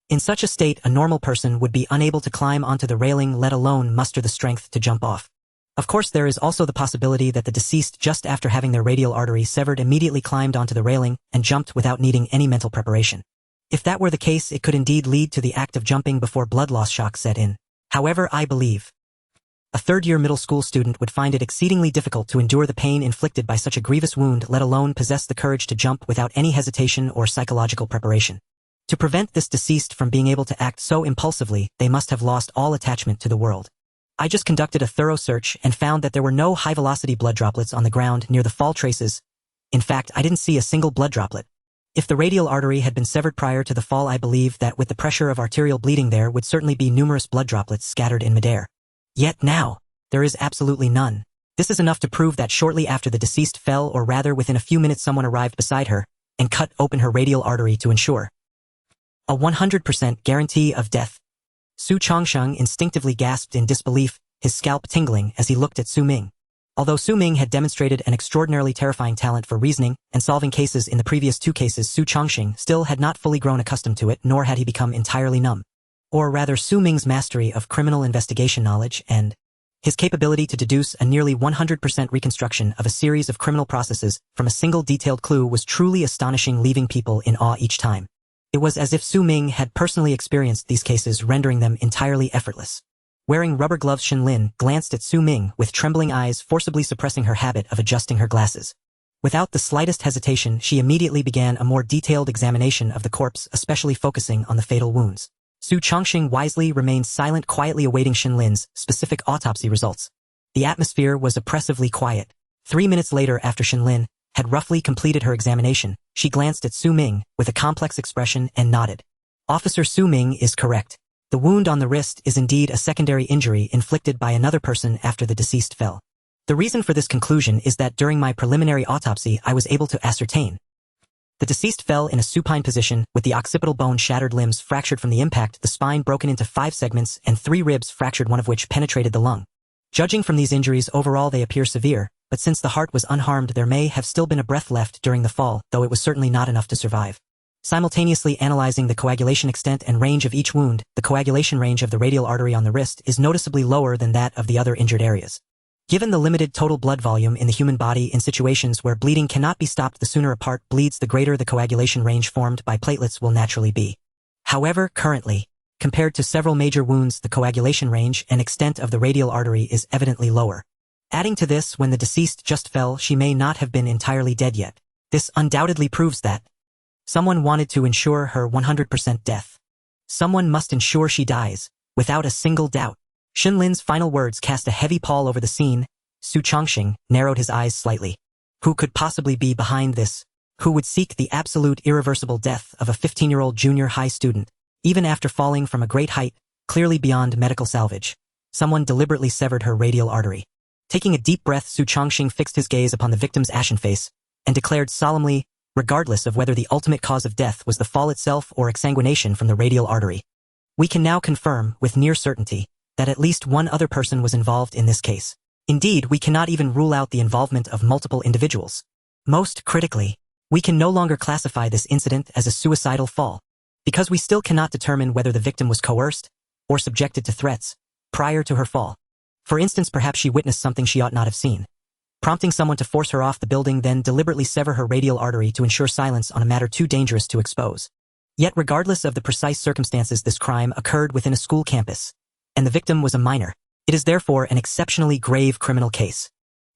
In such a state, a normal person would be unable to climb onto the railing, let alone muster the strength to jump off. Of course, there is also the possibility that the deceased, just after having their radial artery severed, immediately climbed onto the railing and jumped without needing any mental preparation. If that were the case, it could indeed lead to the act of jumping before blood loss shock set in. However, I believe a third-year middle school student would find it exceedingly difficult to endure the pain inflicted by such a grievous wound, let alone possess the courage to jump without any hesitation or psychological preparation. To prevent this deceased from being able to act so impulsively, they must have lost all attachment to the world. I just conducted a thorough search and found that there were no high-velocity blood droplets on the ground near the fall traces. In fact, I didn't see a single blood droplet. If the radial artery had been severed prior to the fall, I believe that with the pressure of arterial bleeding there would certainly be numerous blood droplets scattered in midair. Yet now, there is absolutely none. This is enough to prove that shortly after the deceased fell, or rather within a few minutes, someone arrived beside her and cut open her radial artery to ensure a 100% guarantee of death. Su Chongsheng instinctively gasped in disbelief, his scalp tingling as he looked at Su Ming. Although Su Ming had demonstrated an extraordinarily terrifying talent for reasoning and solving cases in the previous 2 cases, Su Chongsheng still had not fully grown accustomed to it, nor had he become entirely numb. Or rather, Su Ming's mastery of criminal investigation knowledge and His capability to deduce a nearly 100% reconstruction of a series of criminal processes from a single detailed clue was truly astonishing, leaving people in awe each time. It was as if Su Ming had personally experienced these cases, rendering them entirely effortless. Wearing rubber gloves, Shenlin glanced at Su Ming with trembling eyes, forcibly suppressing her habit of adjusting her glasses. Without the slightest hesitation, she immediately began a more detailed examination of the corpse, especially focusing on the fatal wounds. Su Chongqing wisely remained silent, quietly awaiting Shenlin's specific autopsy results. The atmosphere was oppressively quiet. 3 minutes later, after Shenlin had roughly completed her examination, she glanced at Su Ming with a complex expression and nodded. Officer Su Ming is correct. The wound on the wrist is indeed a secondary injury inflicted by another person after the deceased fell. The reason for this conclusion is that during my preliminary autopsy I was able to ascertain. The deceased fell in a supine position, with the occipital bone shattered, limbs fractured from the impact, the spine broken into 5 segments, and 3 ribs fractured, one of which penetrated the lung. Judging from these injuries, overall they appear severe, but since the heart was unharmed there may have still been a breath left during the fall, though it was certainly not enough to survive. Simultaneously analyzing the coagulation extent and range of each wound, the coagulation range of the radial artery on the wrist is noticeably lower than that of the other injured areas. Given the limited total blood volume in the human body, in situations where bleeding cannot be stopped, the sooner a part bleeds the greater the coagulation range formed by platelets will naturally be. However, currently, compared to several major wounds, the coagulation range and extent of the radial artery is evidently lower. Adding to this, when the deceased just fell, she may not have been entirely dead yet. This undoubtedly proves that someone wanted to ensure her 100% death. Someone must ensure she dies, without a single doubt. Shenlin's final words cast a heavy pall over the scene. Su Chongqing narrowed his eyes slightly. Who could possibly be behind this? Who would seek the absolute irreversible death of a 15-year-old junior high student, even after falling from a great height, clearly beyond medical salvage? Someone deliberately severed her radial artery. Taking a deep breath, Su Chongqing fixed his gaze upon the victim's ashen face and declared solemnly, regardless of whether the ultimate cause of death was the fall itself or exsanguination from the radial artery, we can now confirm with near certainty that at least one other person was involved in this case. Indeed, we cannot even rule out the involvement of multiple individuals. Most critically, we can no longer classify this incident as a suicidal fall, because we still cannot determine whether the victim was coerced or subjected to threats prior to her fall. For instance, perhaps she witnessed something she ought not have seen, prompting someone to force her off the building, then deliberately sever her radial artery to ensure silence on a matter too dangerous to expose. Yet regardless of the precise circumstances, this crime occurred within a school campus, and the victim was a minor. It is therefore an exceptionally grave criminal case.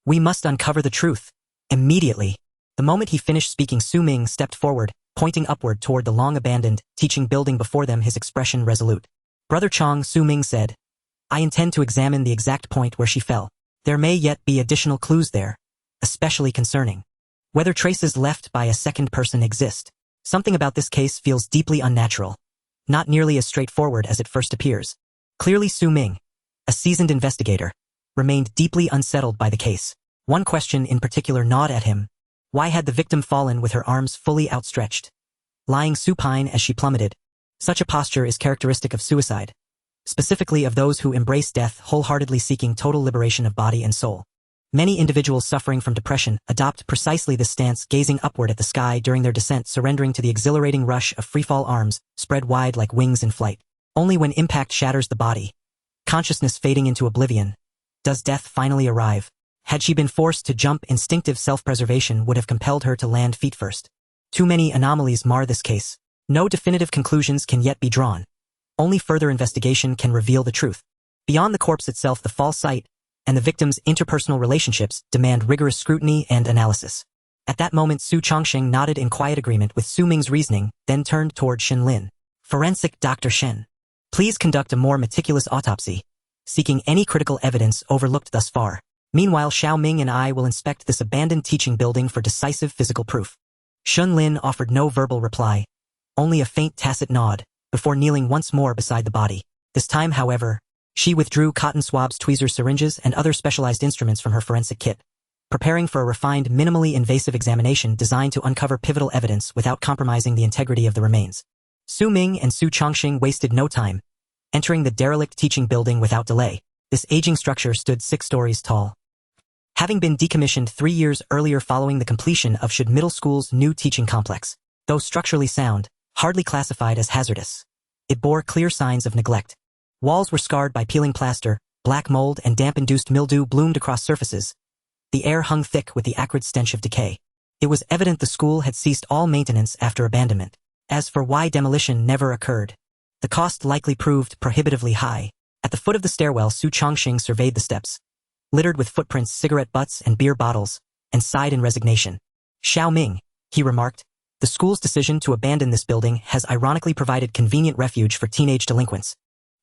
We must uncover the truth immediately. The moment he finished speaking, Su Ming stepped forward, pointing upward toward the long-abandoned teaching building before them, his expression resolute. Brother Chong, Su Ming said, I intend to examine the exact point where she fell. There may yet be additional clues there, especially concerning whether traces left by a second person exist. Something about this case feels deeply unnatural, not nearly as straightforward as it first appears. Clearly Su Ming, a seasoned investigator, remained deeply unsettled by the case. One question in particular gnawed at him. Why had the victim fallen with her arms fully outstretched, lying supine as she plummeted? Such a posture is characteristic of suicide, specifically of those who embrace death wholeheartedly, seeking total liberation of body and soul. Many individuals suffering from depression adopt precisely this stance, gazing upward at the sky during their descent, surrendering to the exhilarating rush of freefall, arms spread wide like wings in flight. Only when impact shatters the body, consciousness fading into oblivion, does death finally arrive. Had she been forced to jump, instinctive self-preservation would have compelled her to land feet first. Too many anomalies mar this case. No definitive conclusions can yet be drawn. Only further investigation can reveal the truth. Beyond the corpse itself, the fall site and the victim's interpersonal relationships demand rigorous scrutiny and analysis. At that moment, Su Chongqing nodded in quiet agreement with Su Ming's reasoning, then turned toward Shenlin. Forensic Dr. Shen, please conduct a more meticulous autopsy, seeking any critical evidence overlooked thus far. Meanwhile, Xiao Ming and I will inspect this abandoned teaching building for decisive physical proof. Shenlin offered no verbal reply, only a faint tacit nod, before kneeling once more beside the body. This time, however, she withdrew cotton swabs, tweezers, syringes, and other specialized instruments from her forensic kit, preparing for a refined, minimally invasive examination designed to uncover pivotal evidence without compromising the integrity of the remains. Su Ming and Su Chongqing wasted no time, entering the derelict teaching building without delay. This aging structure stood 6 stories tall, having been decommissioned 3 years earlier following the completion of Shud Middle School's new teaching complex. Though structurally sound, hardly classified as hazardous, it bore clear signs of neglect. Walls were scarred by peeling plaster, black mold and damp-induced mildew bloomed across surfaces. The air hung thick with the acrid stench of decay. It was evident the school had ceased all maintenance after abandonment. As for why demolition never occurred, the cost likely proved prohibitively high. At the foot of the stairwell, Su Chongqing surveyed the steps, littered with footprints, cigarette butts, and beer bottles, and sighed in resignation. Xiao Ming, he remarked, the school's decision to abandon this building has ironically provided convenient refuge for teenage delinquents.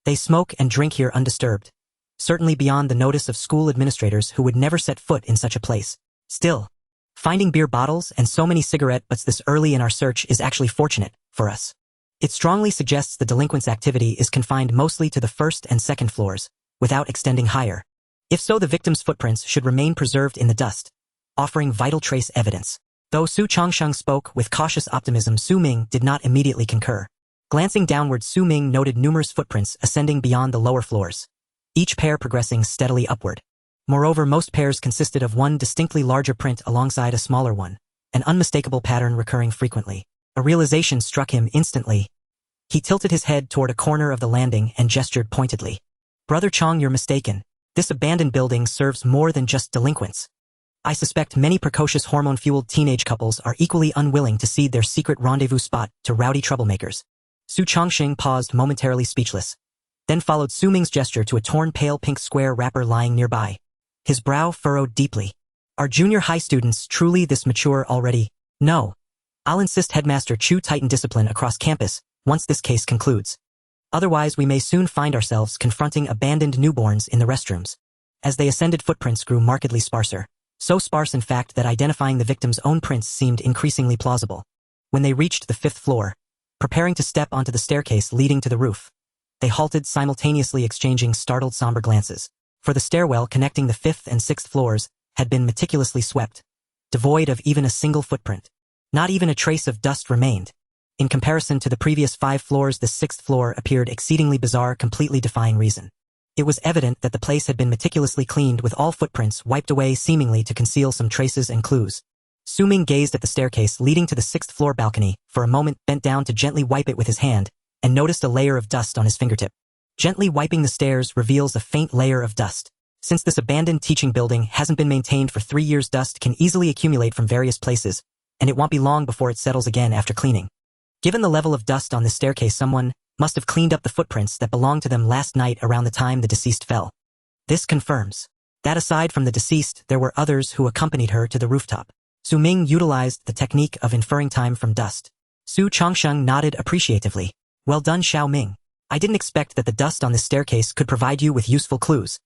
They smoke and drink here undisturbed, certainly beyond the notice of school administrators who would never set foot in such a place. Still, finding beer bottles and so many cigarette butts this early in our search is actually fortunate for us. It strongly suggests the delinquents' activity is confined mostly to the first and second floors, without extending higher. If so, the victim's footprints should remain preserved in the dust, offering vital trace evidence. Though Su Chongqing spoke with cautious optimism, Su Ming did not immediately concur. Glancing downward, Su Ming noted numerous footprints ascending beyond the lower floors, each pair progressing steadily upward. Moreover, most pairs consisted of one distinctly larger print alongside a smaller one, an unmistakable pattern recurring frequently. A realization struck him instantly. He tilted his head toward a corner of the landing and gestured pointedly. Brother Chong, you're mistaken. This abandoned building serves more than just delinquents. I suspect many precocious hormone-fueled teenage couples are equally unwilling to cede their secret rendezvous spot to rowdy troublemakers. Su Chongqing paused, momentarily speechless, then followed Su Ming's gesture to a torn pale pink square wrapper lying nearby. His brow furrowed deeply. Are junior high students truly this mature already? No. I'll insist Headmaster Chu tighten discipline across campus once this case concludes. Otherwise, we may soon find ourselves confronting abandoned newborns in the restrooms. As they ascended, footprints grew markedly sparser. So sparse, in fact, that identifying the victim's own prints seemed increasingly plausible. When they reached the 5th floor, preparing to step onto the staircase leading to the roof, they halted, simultaneously exchanging startled, somber glances. For the stairwell connecting the 5th and 6th floors had been meticulously swept, devoid of even a single footprint. Not even a trace of dust remained. In comparison to the previous 5 floors, the 6th floor appeared exceedingly bizarre, completely defying reason. It was evident that the place had been meticulously cleaned, with all footprints wiped away, seemingly to conceal some traces and clues. Su Ming gazed at the staircase leading to the 6th floor balcony, for a moment, bent down to gently wipe it with his hand, and noticed a layer of dust on his fingertip. Gently wiping the stairs reveals a faint layer of dust. Since this abandoned teaching building hasn't been maintained for 3 years, dust can easily accumulate from various places, and it won't be long before it settles again after cleaning. Given the level of dust on this staircase, someone must have cleaned up the footprints that belonged to them last night around the time the deceased fell. This confirms that aside from the deceased, there were others who accompanied her to the rooftop. Su Ming utilized the technique of inferring time from dust. Su Chongqing nodded appreciatively. Well done, Xiao Ming. I didn't expect that the dust on this staircase could provide you with useful clues.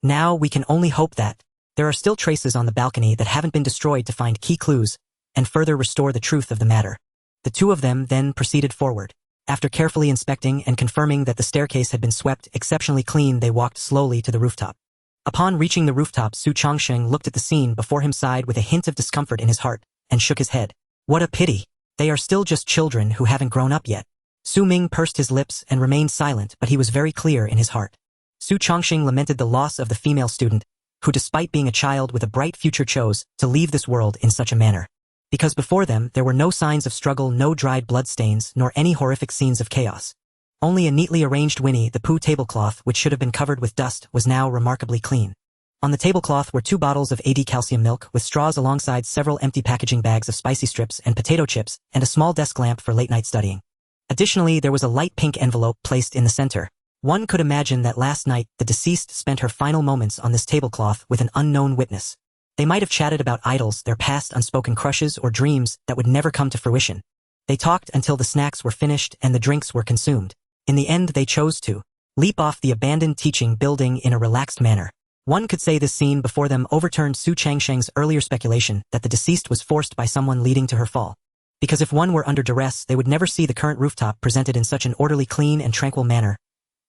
Now we can only hope that there are still traces on the balcony that haven't been destroyed to find key clues and further restore the truth of the matter. The two of them then proceeded forward. After carefully inspecting and confirming that the staircase had been swept exceptionally clean, they walked slowly to the rooftop. Upon reaching the rooftop, Su Chongqing looked at the scene before him, sighed with a hint of discomfort in his heart, and shook his head. What a pity. They are still just children who haven't grown up yet. Su Ming pursed his lips and remained silent, but he was very clear in his heart. Su Chongqing lamented the loss of the female student, who despite being a child with a bright future chose to leave this world in such a manner. Because before them there were no signs of struggle, no dried bloodstains, nor any horrific scenes of chaos. Only a neatly arranged Winnie the Pooh tablecloth, which should have been covered with dust, was now remarkably clean. On the tablecloth were 2 bottles of AD calcium milk with straws alongside several empty packaging bags of spicy strips and potato chips, and a small desk lamp for late-night studying. Additionally, there was a light pink envelope placed in the center. One could imagine that last night the deceased spent her final moments on this tablecloth with an unknown witness. They might have chatted about idols, their past unspoken crushes, or dreams that would never come to fruition. They talked until the snacks were finished and the drinks were consumed. In the end, they chose to leap off the abandoned teaching building in a relaxed manner. One could say this scene before them overturned Su Chongqing's earlier speculation that the deceased was forced by someone leading to her fall. Because if one were under duress, they would never see the current rooftop presented in such an orderly, clean, and tranquil manner.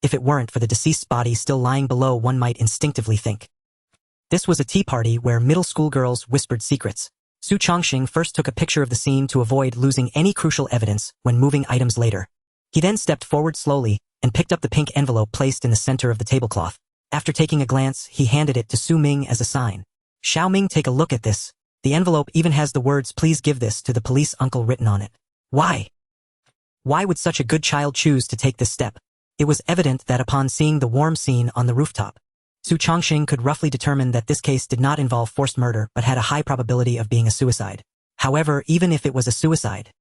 If it weren't for the deceased's body still lying below, one might instinctively think this was a tea party where middle school girls whispered secrets. Su Chongqing first took a picture of the scene to avoid losing any crucial evidence when moving items later. He then stepped forward slowly and picked up the pink envelope placed in the center of the tablecloth. After taking a glance, he handed it to Su Ming as a sign. Xiao Ming, take a look at this. The envelope even has the words, "Please give this to the police uncle," written on it. Why? Why would such a good child choose to take this step? It was evident that upon seeing the warm scene on the rooftop, Su Chongqing could roughly determine that this case did not involve forced murder but had a high probability of being a suicide. However, even if it was a suicide,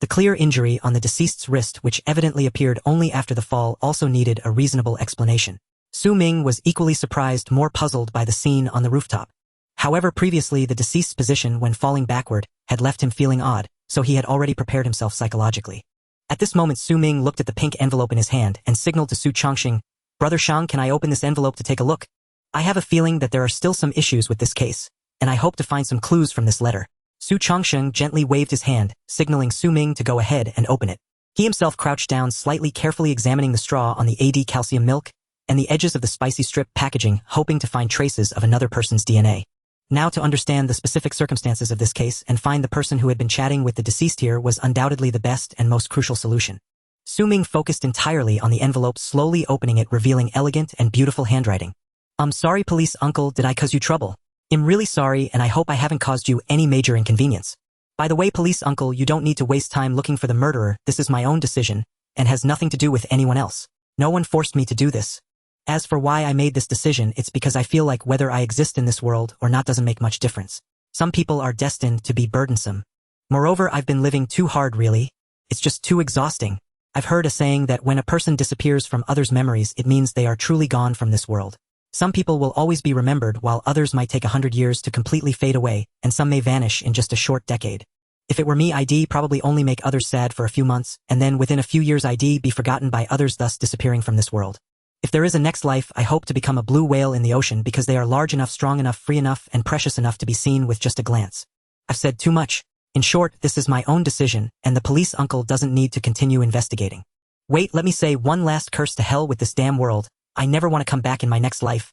the clear injury on the deceased's wrist, which evidently appeared only after the fall, also needed a reasonable explanation. Su Ming was equally surprised, more puzzled by the scene on the rooftop. However, previously the deceased's position when falling backward had left him feeling odd, so he had already prepared himself psychologically. At this moment, Su Ming looked at the pink envelope in his hand and signaled to Su Chongqing, "Brother Shang, can I open this envelope to take a look? I have a feeling that there are still some issues with this case, and I hope to find some clues from this letter." Su Chongqing gently waved his hand, signaling Su Ming to go ahead and open it. He himself crouched down, slightly carefully examining the straw on the AD calcium milk and the edges of the spicy strip packaging, hoping to find traces of another person's DNA. Now, to understand the specific circumstances of this case and find the person who had been chatting with the deceased here was undoubtedly the best and most crucial solution. Su Ming focused entirely on the envelope, slowly opening it, revealing elegant and beautiful handwriting. "I'm sorry, police uncle, did I cause you trouble? I'm really sorry, and I hope I haven't caused you any major inconvenience. By the way, police uncle, you don't need to waste time looking for the murderer. This is my own decision and has nothing to do with anyone else. No one forced me to do this. As for why I made this decision, it's because I feel like whether I exist in this world or not doesn't make much difference. Some people are destined to be burdensome. Moreover, I've been living too hard, really. It's just too exhausting. I've heard a saying that when a person disappears from others' memories, it means they are truly gone from this world. Some people will always be remembered, while others might take 100 years to completely fade away, and some may vanish in just a short decade. If it were me, I'd probably only make others sad for a few months, and then within a few years I'd be forgotten by others, thus disappearing from this world. If there is a next life, I hope to become a blue whale in the ocean because they are large enough, strong enough, free enough, and precious enough to be seen with just a glance. I've said too much. In short, this is my own decision, and the police uncle doesn't need to continue investigating. Wait, let me say one last curse to hell with this damn world. I never want to come back in my next life."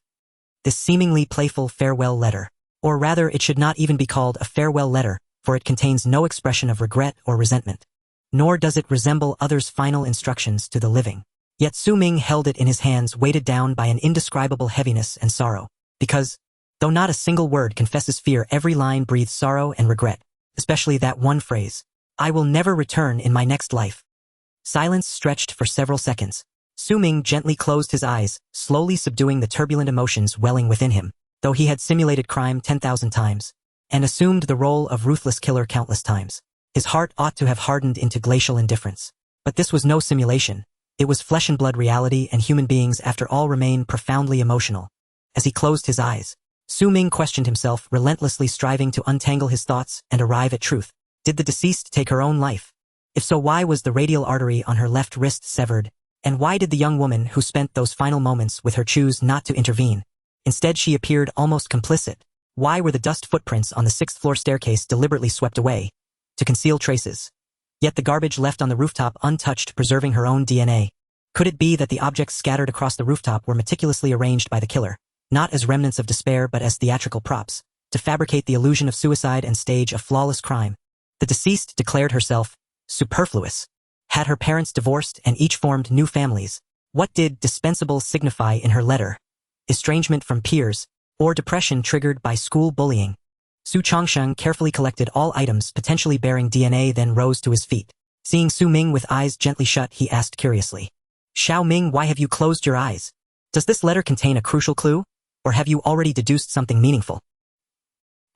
This seemingly playful farewell letter, or rather it should not even be called a farewell letter, for it contains no expression of regret or resentment. Nor does it resemble others' final instructions to the living. Yet Su Ming held it in his hands, weighted down by an indescribable heaviness and sorrow, because, though not a single word confesses fear, every line breathes sorrow and regret, especially that one phrase, "I will never return in my next life." Silence stretched for several seconds. Su Ming gently closed his eyes, slowly subduing the turbulent emotions welling within him, though he had simulated crime 10,000 times, and assumed the role of ruthless killer countless times. His heart ought to have hardened into glacial indifference. But this was no simulation. It was flesh and blood reality, and human beings, after all, remain profoundly emotional. As he closed his eyes, Su Ming questioned himself, relentlessly striving to untangle his thoughts and arrive at truth. Did the deceased take her own life? If so, why was the radial artery on her left wrist severed? And why did the young woman who spent those final moments with her choose not to intervene? Instead, she appeared almost complicit. Why were the dust footprints on the 6th-floor staircase deliberately swept away? To conceal traces. Yet the garbage left on the rooftop untouched, preserving her own DNA. Could it be that the objects scattered across the rooftop were meticulously arranged by the killer, not as remnants of despair but as theatrical props, to fabricate the illusion of suicide and stage a flawless crime? The deceased declared herself superfluous. Had her parents divorced and each formed new families? What did dispensable signify in her letter? Estrangement from peers, or depression triggered by school bullying? Su Chongqing carefully collected all items potentially bearing DNA, then rose to his feet. Seeing Su Ming with eyes gently shut, he asked curiously, "Xiao Ming, why have you closed your eyes? Does this letter contain a crucial clue, or have you already deduced something meaningful?"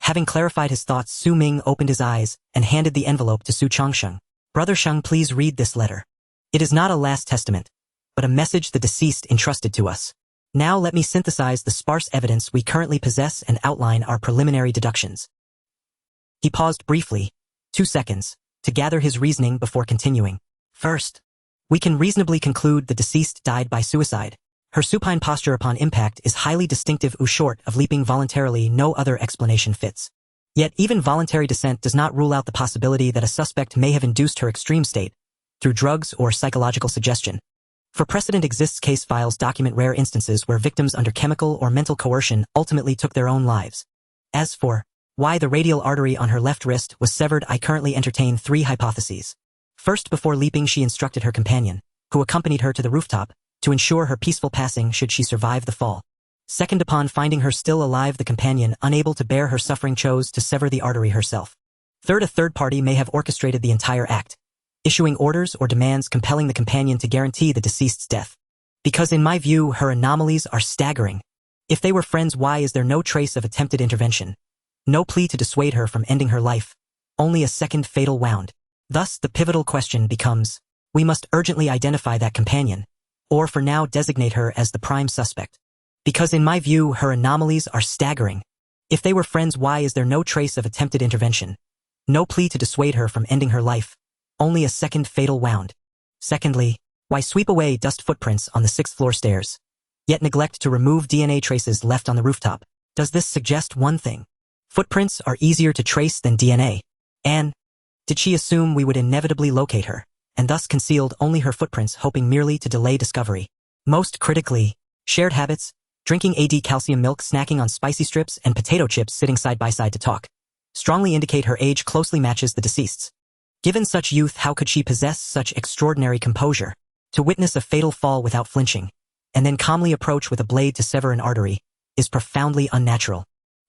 Having clarified his thoughts, Su Ming opened his eyes and handed the envelope to Su Chongqing. "Brother Shang, please read this letter. It is not a last testament, but a message the deceased entrusted to us. Now let me synthesize the sparse evidence we currently possess and outline our preliminary deductions." He paused briefly, 2 seconds, to gather his reasoning before continuing. "First, we can reasonably conclude the deceased died by suicide. Her supine posture upon impact is highly distinctive. Short of leaping voluntarily, no other explanation fits. Yet even voluntary descent does not rule out the possibility that a suspect may have induced her extreme state through drugs or psychological suggestion. For precedent exists, case files document rare instances where victims under chemical or mental coercion ultimately took their own lives. As for why the radial artery on her left wrist was severed, I currently entertain 3 hypotheses. First, before leaping, she instructed her companion, who accompanied her to the rooftop, to ensure her peaceful passing should she survive the fall. Second, upon finding her still alive, the companion, unable to bear her suffering, chose to sever the artery herself. Third, a third party may have orchestrated the entire act, issuing orders or demands compelling the companion to guarantee the deceased's death. Because in my view, her anomalies are staggering. If they were friends, why is there no trace of attempted intervention? No plea to dissuade her from ending her life. Only a second fatal wound. Thus, the pivotal question becomes, we must urgently identify that companion, or for now designate her as the prime suspect. Because in my view, her anomalies are staggering. If they were friends, why is there no trace of attempted intervention? No plea to dissuade her from ending her life. Only a second fatal wound. Secondly, why sweep away dust footprints on the 6th floor stairs, yet neglect to remove DNA traces left on the rooftop? Does this suggest one thing? Footprints are easier to trace than DNA. And did she assume we would inevitably locate her, and thus concealed only her footprints, hoping merely to delay discovery? Most critically, shared habits, drinking AD calcium milk, snacking on spicy strips and potato chips, sitting side by side to talk, strongly indicate her age closely matches the deceased's. Given such youth, how could she possess such extraordinary composure? To witness a fatal fall without flinching, and then calmly approach with a blade to sever an artery, is profoundly unnatural.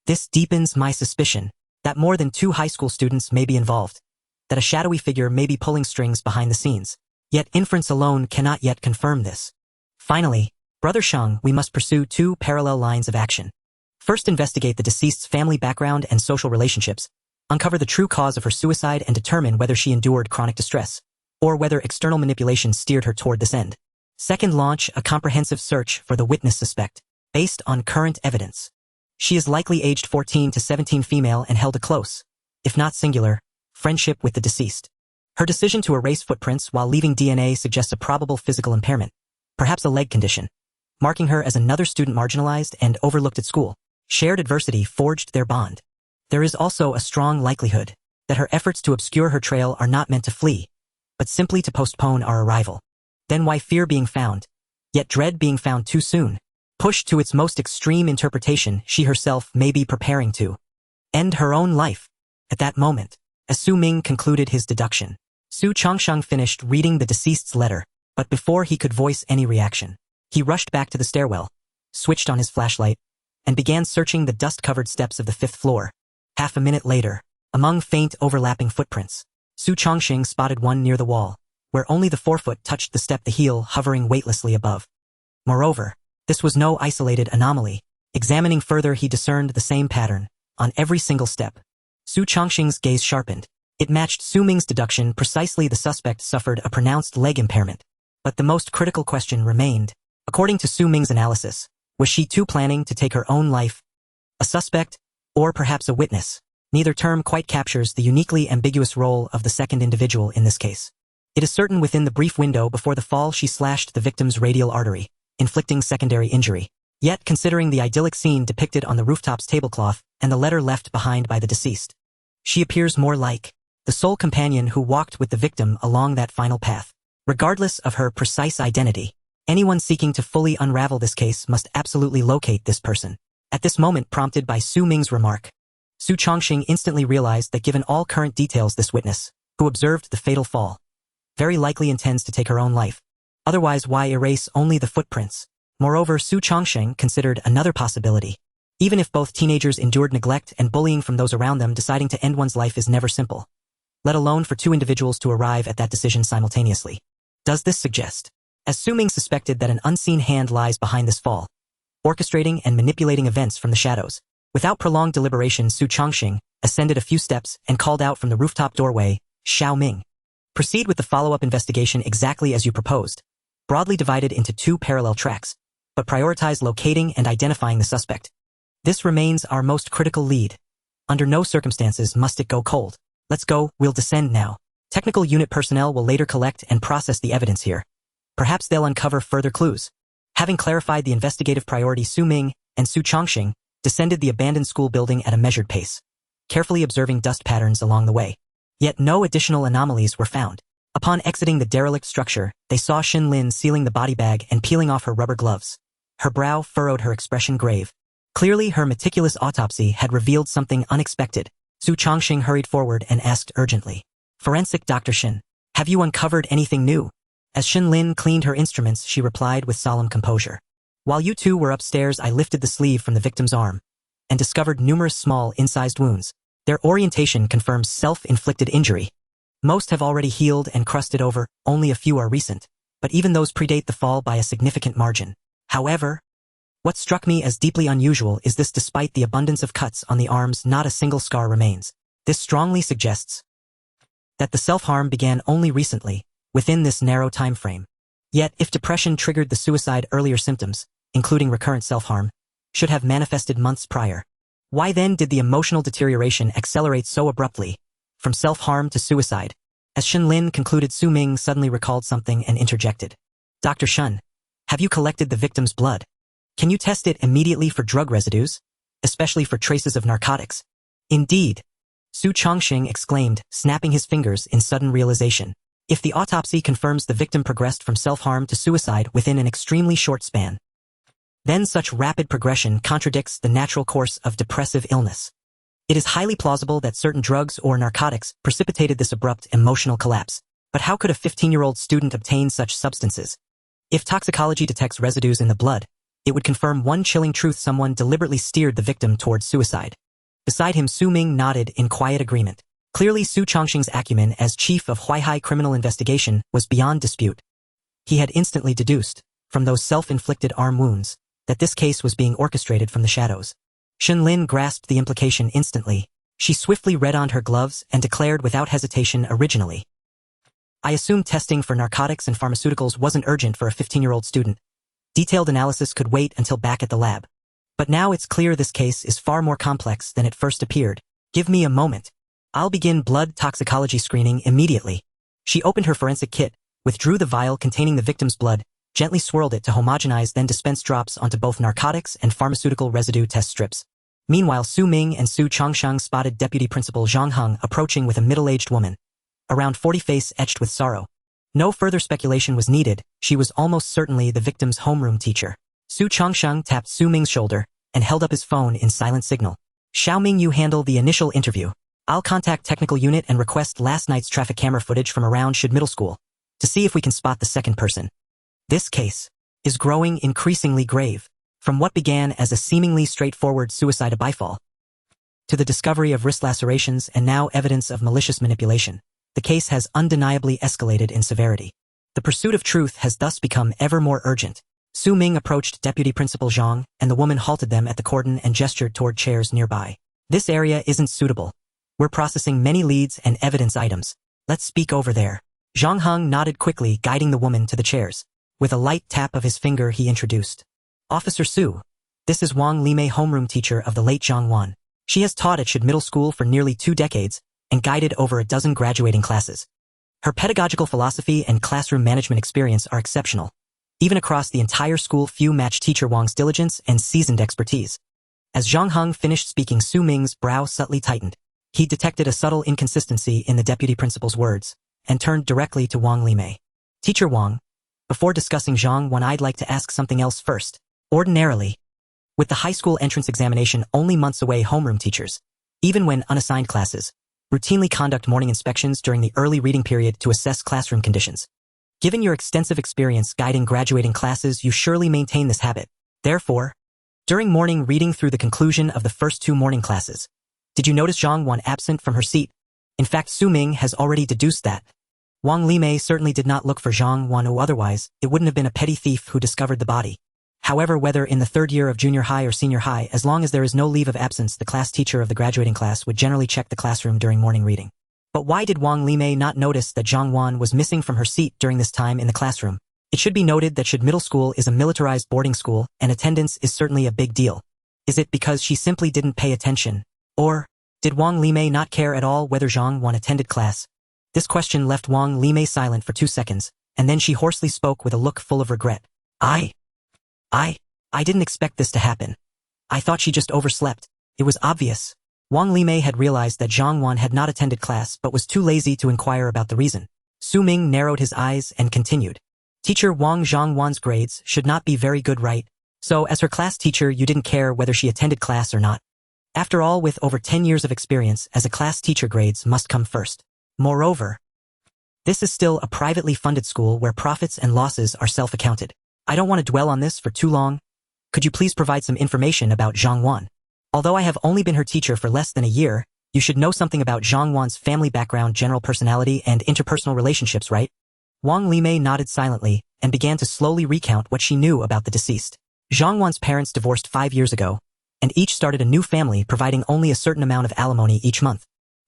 This deepens my suspicion that more than 2 high school students may be involved, that a shadowy figure may be pulling strings behind the scenes. Yet inference alone cannot yet confirm this. Finally, Brother Shang, we must pursue 2 parallel lines of action. First, investigate the deceased's family background and social relationships, uncover the true cause of her suicide, and determine whether she endured chronic distress, or whether external manipulation steered her toward this end. Second, launch a comprehensive search for the witness suspect, based on current evidence. She is likely aged 14 to 17, female, and held a close, if not singular, friendship with the deceased. Her decision to erase footprints while leaving DNA suggests a probable physical impairment, perhaps a leg condition, marking her as another student marginalized and overlooked at school. Shared adversity forged their bond. There is also a strong likelihood that her efforts to obscure her trail are not meant to flee, but simply to postpone our arrival. Then why fear being found, yet dread being found too soon? Pushed to its most extreme interpretation, she herself may be preparing to end her own life. At that moment, as Su Ming concluded his deduction, Su Changsheng finished reading the deceased's letter, but before he could voice any reaction, he rushed back to the stairwell, switched on his flashlight, and began searching the dust-covered steps of the 5th floor. Half a minute later, among faint overlapping footprints, Su Changsheng spotted one near the wall, where only the forefoot touched the step, the heel hovering weightlessly above. Moreover, this was no isolated anomaly. Examining further, he discerned the same pattern on every single step. Su Changsheng's gaze sharpened. It matched Su Ming's deduction precisely. The suspect suffered a pronounced leg impairment. But the most critical question remained. According to Su Ming's analysis, was she too planning to take her own life? A suspect, or perhaps a witness? Neither term quite captures the uniquely ambiguous role of the second individual in this case. It is certain within the brief window before the fall she slashed the victim's radial artery, inflicting secondary injury. Yet, considering the idyllic scene depicted on the rooftop's tablecloth and the letter left behind by the deceased, she appears more like the sole companion who walked with the victim along that final path. Regardless of her precise identity, anyone seeking to fully unravel this case must absolutely locate this person. At this moment, prompted by Su Ming's remark, Su Changsheng instantly realized that given all current details, this witness, who observed the fatal fall, very likely intends to take her own life. Otherwise, why erase only the footprints? Moreover, Su Changsheng considered another possibility. Even if both teenagers endured neglect and bullying from those around them, deciding to end one's life is never simple, let alone for 2 individuals to arrive at that decision simultaneously. Does this suggest, as Su Ming suspected, that an unseen hand lies behind this fall, orchestrating and manipulating events from the shadows? Without prolonged deliberation, Su Changsheng ascended a few steps and called out from the rooftop doorway, "Xiao Ming. Proceed with the follow-up investigation exactly as you proposed, broadly divided into 2 parallel tracks, but prioritize locating and identifying the suspect. This remains our most critical lead. Under no circumstances must it go cold. Let's go, we'll descend now. Technical unit personnel will later collect and process the evidence here. Perhaps they'll uncover further clues." Having clarified the investigative priority, Su Ming and Su Changsheng descended the abandoned school building at a measured pace, carefully observing dust patterns along the way. Yet no additional anomalies were found. Upon exiting the derelict structure, they saw Xin Lin sealing the body bag and peeling off her rubber gloves. Her brow furrowed, her expression grave. Clearly, her meticulous autopsy had revealed something unexpected. Su Changsheng hurried forward and asked urgently, "Forensic Dr. Xin, have you uncovered anything new?" As Xin Lin cleaned her instruments, she replied with solemn composure, "While you 2 were upstairs, I lifted the sleeve from the victim's arm and discovered numerous small, incised wounds. Their orientation confirms self-inflicted injury. Most have already healed and crusted over, only a few are recent, but even those predate the fall by a significant margin. However, What struck me as deeply unusual is this: despite the abundance of cuts on the arms, not a single scar remains. This strongly suggests that the self-harm began only recently, within this narrow time frame. Yet, if depression triggered the suicide, earlier symptoms, including recurrent self-harm, should have manifested months prior. Why then did the emotional deterioration accelerate so abruptly, from self-harm to suicide? As Shenlin concluded, Su Ming suddenly recalled something and interjected. Dr. Shen, have you collected the victim's blood? Can you test it immediately for drug residues, especially for traces of narcotics? Indeed, Su Chongqing exclaimed, snapping his fingers in sudden realization. If the autopsy confirms the victim progressed from self-harm to suicide within an extremely short span, then such rapid progression contradicts the natural course of depressive illness. It is highly plausible that certain drugs or narcotics precipitated this abrupt emotional collapse. But how could a 15-year-old student obtain such substances? If toxicology detects residues in the blood, it would confirm one chilling truth: someone deliberately steered the victim towards suicide. Beside him, Su Ming nodded in quiet agreement. Clearly, Su Chongqing's acumen as chief of Huaihai Criminal Investigation was beyond dispute. He had instantly deduced, from those self-inflicted arm wounds, that this case was being orchestrated from the shadows. Shenlin grasped the implication instantly. She swiftly read on her gloves and declared without hesitation, originally, I assumed testing for narcotics and pharmaceuticals wasn't urgent for a 15-year-old student. Detailed analysis could wait until back at the lab. But now it's clear this case is far more complex than it first appeared. Give me a moment. I'll begin blood toxicology screening immediately. She opened her forensic kit, withdrew the vial containing the victim's blood, gently swirled it to homogenize, then dispensed drops onto both narcotics and pharmaceutical residue test strips. Meanwhile, Su Ming and Su Chongqing spotted Deputy Principal Zhang Heng approaching with a middle-aged woman, around 40, face etched with sorrow. No further speculation was needed. She was almost certainly the victim's homeroom teacher. Su Chongqing tapped Su Ming's shoulder and held up his phone in silent signal. Xiao Ming, you handle the initial interview. I'll contact technical unit and request last night's traffic camera footage from around Shid Middle School to see if we can spot the second person. This case is growing increasingly grave. From what began as a seemingly straightforward suicide byfall to the discovery of wrist lacerations and now evidence of malicious manipulation, the case has undeniably escalated in severity. The pursuit of truth has thus become ever more urgent. Su Ming approached Deputy Principal Zhang, and the woman halted them at the cordon and gestured toward chairs nearby. This area isn't suitable. We're processing many leads and evidence items. Let's speak over there. Zhang Heng nodded quickly, guiding the woman to the chairs. With a light tap of his finger, he introduced. Officer Su. This is Wang Limei, homeroom teacher of the late Zhang Wan. She has taught at Shid Middle School for nearly 2 decades and guided over a dozen graduating classes. Her pedagogical philosophy and classroom management experience are exceptional. Even across the entire school, few match teacher Wang's diligence and seasoned expertise. As Zhang Heng finished speaking, Su Ming's brow subtly tightened. He detected a subtle inconsistency in the deputy principal's words and turned directly to Wang Limei. Teacher Wang, before discussing Zhang Wan, I'd like to ask something else first. Ordinarily, with the high school entrance examination only months away, homeroom teachers, even when unassigned classes, routinely conduct morning inspections during the early reading period to assess classroom conditions. Given your extensive experience guiding graduating classes, you surely maintain this habit. Therefore, during morning reading through the conclusion of the first 2 morning classes, did you notice Zhang Wan absent from her seat? In fact, Su Ming has already deduced that. Wang Limei certainly did not look for Zhang Wan, or otherwise, it wouldn't have been a petty thief who discovered the body. However, whether in the 3rd year of junior high or senior high, as long as there is no leave of absence, the class teacher of the graduating class would generally check the classroom during morning reading. But why did Wang Limei not notice that Zhang Wan was missing from her seat during this time in the classroom? It should be noted that Shid Middle School is a militarized boarding school, and attendance is certainly a big deal. Is it because she simply didn't pay attention? Or did Wang Limei not care at all whether Zhang Wan attended class? This question left Wang Limei silent for 2 seconds, and then she hoarsely spoke with a look full of regret. I didn't expect this to happen. I thought she just overslept. It was obvious. Wang Limei had realized that Zhang Wan had not attended class but was too lazy to inquire about the reason. Su Ming narrowed his eyes and continued. Teacher Wang, Zhang Wan's grades should not be very good, right? So as her class teacher, you didn't care whether she attended class or not. After all, with over 10 years of experience as a class teacher, grades must come first. Moreover, this is still a privately funded school where profits and losses are self-accounted. I don't want to dwell on this for too long. Could you please provide some information about Zhang Wan? Although I have only been her teacher for less than a year, you should know something about Zhang Wan's family background, general personality, and interpersonal relationships, right? Wang Limei nodded silently and began to slowly recount what she knew about the deceased. Zhang Wan's parents divorced 5 years ago, and each started a new family providing only a certain amount of alimony each month.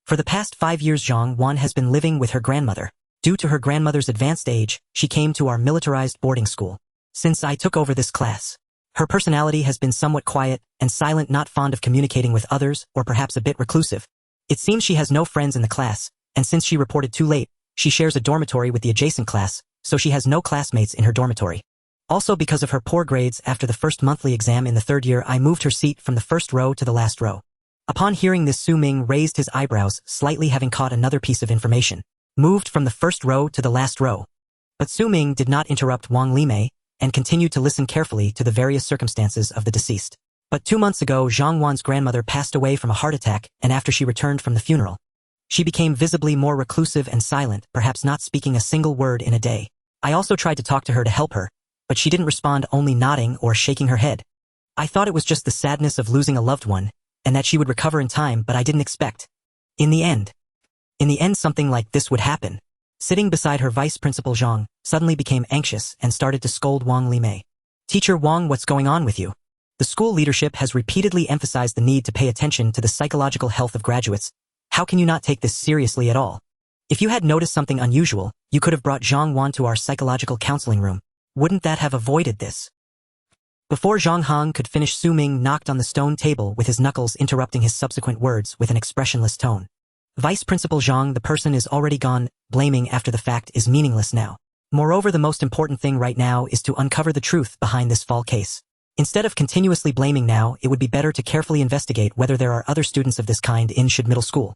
For the past 5 years Zhang Wan has been living with her grandmother. Due to her grandmother's advanced age, she came to our militarized boarding school. Since I took over this class, her personality has been somewhat quiet and silent, not fond of communicating with others, or perhaps a bit reclusive. It seems she has no friends in the class, and since she reported too late, she shares a dormitory with the adjacent class, so she has no classmates in her dormitory. Also, because of her poor grades after the first monthly exam in the 3rd year, I moved her seat from the first row to the last row. Upon hearing this, Su Ming raised his eyebrows, slightly, having caught another piece of information. Moved from the first row to the last row. But Su Ming did not interrupt Wang Limei, and continued to listen carefully to the various circumstances of the deceased. But 2 months ago, Zhang Wan's grandmother passed away from a heart attack, and after she returned from the funeral, she became visibly more reclusive and silent, perhaps not speaking a single word in a day. I also tried to talk to her to help her, but she didn't respond, only nodding or shaking her head. I thought it was just the sadness of losing a loved one, and that she would recover in time, but I didn't expect. In the end, something like this would happen. Sitting beside her, Vice Principal Zhang suddenly became anxious and started to scold Wang Limei. "Teacher Wang, what's going on with you? The school leadership has repeatedly emphasized the need to pay attention to the psychological health of graduates. How can you not take this seriously at all? If you had noticed something unusual, you could have brought Zhang Wan to our psychological counseling room. Wouldn't that have avoided this?" Before Zhang Hong could finish, Su Ming knocked on the stone table with his knuckles, interrupting his subsequent words with an expressionless tone. "Vice Principal Zhang, the person is already gone. Blaming after the fact is meaningless now. Moreover, the most important thing right now is to uncover the truth behind this fall case. Instead of continuously blaming now, it would be better to carefully investigate whether there are other students of this kind in Shid Middle School.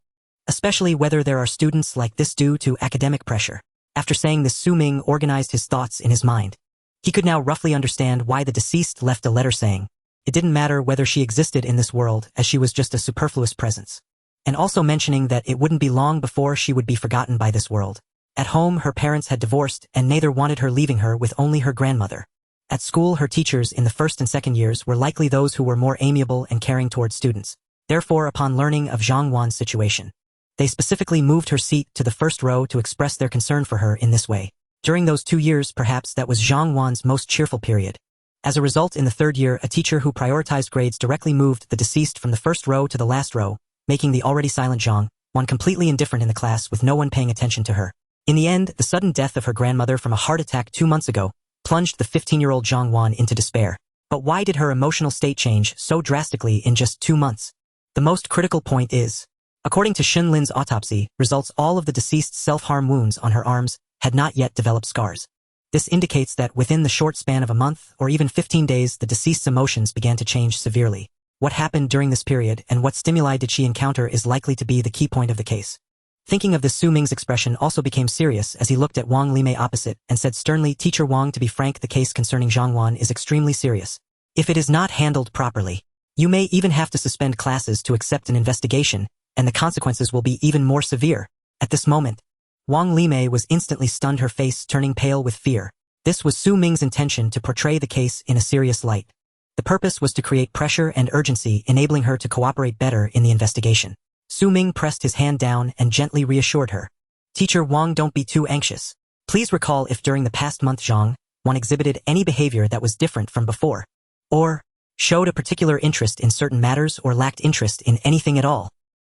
Especially whether there are students like this due to academic pressure." After saying this, Su Ming organized his thoughts in his mind. He could now roughly understand why the deceased left a letter saying it didn't matter whether she existed in this world, as she was just a superfluous presence. And also mentioning that it wouldn't be long before she would be forgotten by this world. At home, her parents had divorced, and neither wanted her leaving her with only her grandmother. At school, her teachers in the 1st and 2nd years were likely those who were more amiable and caring towards students. Therefore, upon learning of Zhang Wan's situation, they specifically moved her seat to the first row to express their concern for her in this way. During those 2 years, perhaps that was Zhang Wan's most cheerful period. As a result, in the 3rd year, a teacher who prioritized grades directly moved the deceased from the first row to the last row, making the already silent Zhang Wan completely indifferent in the class, with no one paying attention to her. In the end, the sudden death of her grandmother from a heart attack 2 months ago plunged the 15-year-old Zhang Wan into despair. But why did her emotional state change so drastically in just 2 months? The most critical point is, according to Xin Lin's autopsy results, all of the deceased's self-harm wounds on her arms had not yet developed scars. This indicates that within the short span of a month or even 15 days, the deceased's emotions began to change severely. What happened during this period and what stimuli did she encounter is likely to be the key point of the case. Thinking of this, Su Ming's expression also became serious as he looked at Wang Limei opposite and said sternly, "Teacher Wang, to be frank, the case concerning Zhang Wan is extremely serious. If it is not handled properly, you may even have to suspend classes to accept an investigation, and the consequences will be even more severe." At this moment, Wang Limei was instantly stunned, her face turning pale with fear. This was Su Ming's intention to portray the case in a serious light. The purpose was to create pressure and urgency, enabling her to cooperate better in the investigation. Su Ming pressed his hand down and gently reassured her. "Teacher Wang, don't be too anxious. Please recall if during the past month Zhang Wan exhibited any behavior that was different from before, or showed a particular interest in certain matters or lacked interest in anything at all."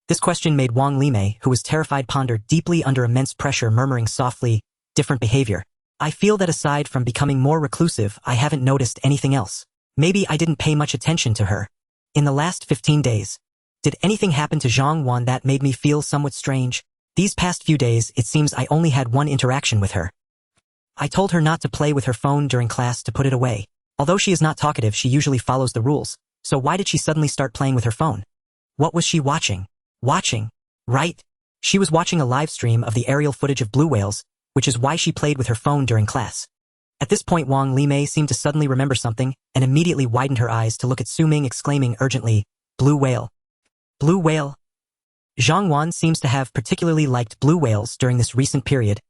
This question made Wang Limei, who was terrified, ponder deeply under immense pressure, murmuring softly, "Different behavior. I feel that aside from becoming more reclusive, I haven't noticed anything else. Maybe I didn't pay much attention to her. In the last 15 days, did anything happen to Zhang Wan that made me feel somewhat strange? These past few days, it seems I only had one interaction with her. I told her not to play with her phone during class, to put it away. Although she is not talkative, she usually follows the rules. So why did she suddenly start playing with her phone? What was she watching? Right. She was watching a live stream of the aerial footage of blue whales, which is why she played with her phone during class." At this point, Wang Limei seemed to suddenly remember something and immediately widened her eyes to look at Su Ming, exclaiming urgently, "Blue whale. Blue whale." Zhang Wan seems to have particularly liked blue whales during this recent period.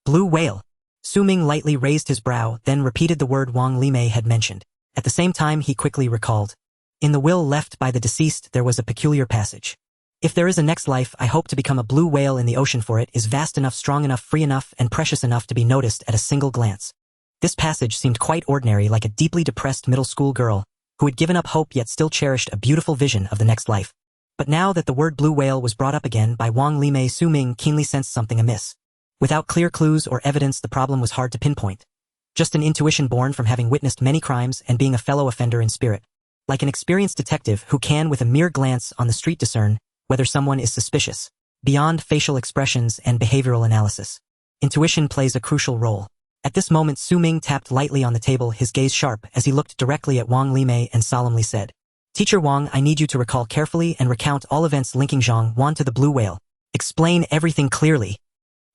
"Blue whale." Su Ming lightly raised his brow, then repeated the word Wang Limei had mentioned. At the same time, he quickly recalled. In the will left by the deceased, there was a peculiar passage. "If there is a next life, I hope to become a blue whale in the ocean, for it is vast enough, strong enough, free enough, and precious enough to be noticed at a single glance." This passage seemed quite ordinary, like a deeply depressed middle school girl who had given up hope yet still cherished a beautiful vision of the next life. But now that the word blue whale was brought up again by Wang Limei, Su Ming keenly sensed something amiss. Without clear clues or evidence, the problem was hard to pinpoint. Just an intuition born from having witnessed many crimes and being a fellow offender in spirit. Like an experienced detective who can, with a mere glance on the street, discern whether someone is suspicious. Beyond facial expressions and behavioral analysis, intuition plays a crucial role. At this moment, Su Ming tapped lightly on the table, his gaze sharp as he looked directly at Wang Limei and solemnly said, "Teacher Wang, I need you to recall carefully and recount all events linking Zhang Wan to the blue whale. Explain everything clearly."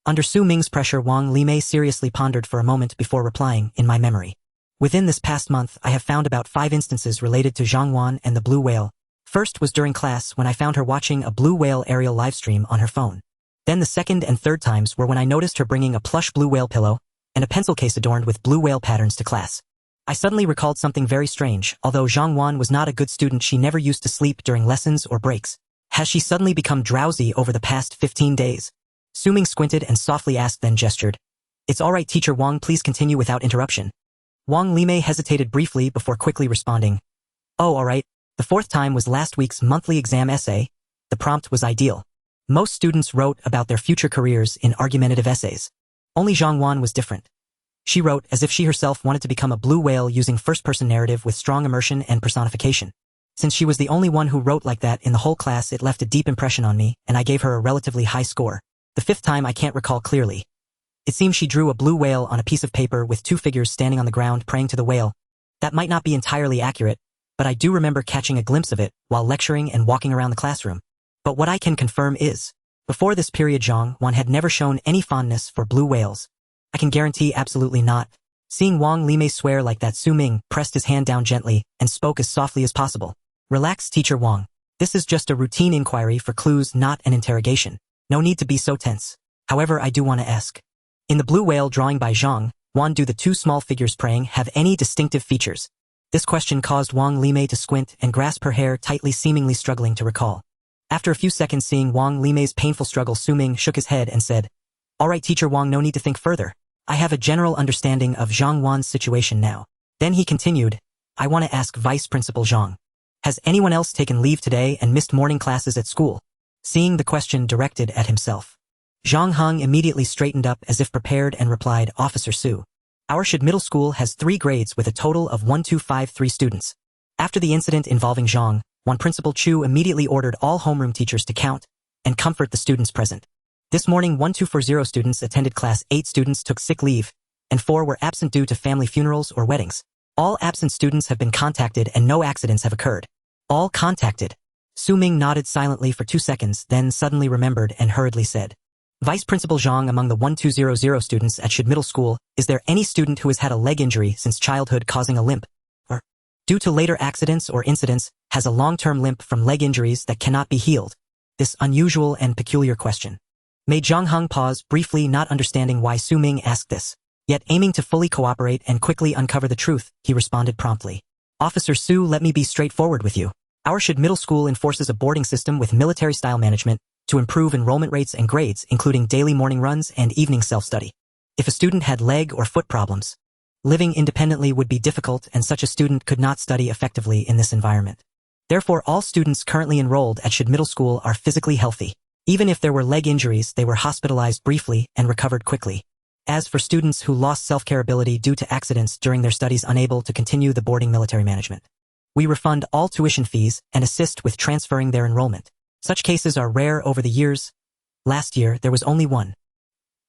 Under Su Ming's pressure, Wang Limei seriously pondered for a moment before replying, "In my memory. Within this past month, I have found about 5 instances related to Zhang Wan and the blue whale. First was during class when I found her watching a blue whale aerial livestream on her phone. Then the second and third times were when I noticed her bringing a plush blue whale pillow and a pencil case adorned with blue whale patterns to class. I suddenly recalled something very strange. Although Zhang Wan was not a good student, she never used to sleep during lessons or breaks. Has she suddenly become drowsy over the past 15 days? Su Ming squinted and softly asked, then gestured. "It's all right, Teacher Wang, please continue without interruption." Wang Limei hesitated briefly before quickly responding. "Oh, all right. The 4th time was last week's monthly exam essay. The prompt was ideal. Most students wrote about their future careers in argumentative essays. Only Zhang Wan was different. She wrote as if she herself wanted to become a blue whale using first-person narrative with strong immersion and personification. Since she was the only one who wrote like that in the whole class, it left a deep impression on me, and I gave her a relatively high score. The 5th time I can't recall clearly. It seems she drew a blue whale on a piece of paper with 2 figures standing on the ground praying to the whale. That might not be entirely accurate, but I do remember catching a glimpse of it while lecturing and walking around the classroom. But what I can confirm is, before this period Zhang Wan had never shown any fondness for blue whales. I can guarantee absolutely not." Seeing Wang Limei swear like that, Su Ming pressed his hand down gently and spoke as softly as possible. "Relax, Teacher Wang. This is just a routine inquiry for clues, not an interrogation. No need to be so tense. However, I do want to ask. In the blue whale drawing by Zhang Wan, do the 2 small figures praying have any distinctive features?" This question caused Wang Limei to squint and grasp her hair tightly, seemingly struggling to recall. After a few seconds, seeing Wang Limei's painful struggle, Su Ming shook his head and said, "All right, Teacher Wang, no need to think further. I have a general understanding of Zhang Wan's situation now." Then he continued, "I want to ask Vice Principal Zhang. Has anyone else taken leave today and missed morning classes at school?" Seeing the question directed at himself, Zhang Heng immediately straightened up as if prepared and replied, "Officer Su. Our Shid Middle School has 3 grades with a total of 1253 students. After the incident involving Zhang Wan, Principal Chu immediately ordered all homeroom teachers to count and comfort the students present. This morning, 1240 students attended class, 8 students took sick leave, and 4 were absent due to family funerals or weddings. All absent students have been contacted and no accidents have occurred." "All contacted?" Su Ming nodded silently for 2 seconds, then suddenly remembered and hurriedly said, "Vice Principal Zhang, among the 1200 students at Shid Middle School, is there any student who has had a leg injury since childhood causing a limp, or, due to later accidents or incidents, has a long-term limp from leg injuries that cannot be healed?" This unusual and peculiar question made Zhang Heng pause briefly, not understanding why Su Ming asked this. Yet aiming to fully cooperate and quickly uncover the truth, he responded promptly, "Officer Su, let me be straightforward with you. Our Shid Middle School enforces a boarding system with military-style management to improve enrollment rates and grades, including daily morning runs and evening self-study. If a student had leg or foot problems, living independently would be difficult, and such a student could not study effectively in this environment. Therefore, all students currently enrolled at Shid Middle School are physically healthy. Even if there were leg injuries, they were hospitalized briefly and recovered quickly. As for students who lost self-care ability due to accidents during their studies, unable to continue the boarding military management, we refund all tuition fees and assist with transferring their enrollment. Such cases are rare over the years. Last year, there was only one."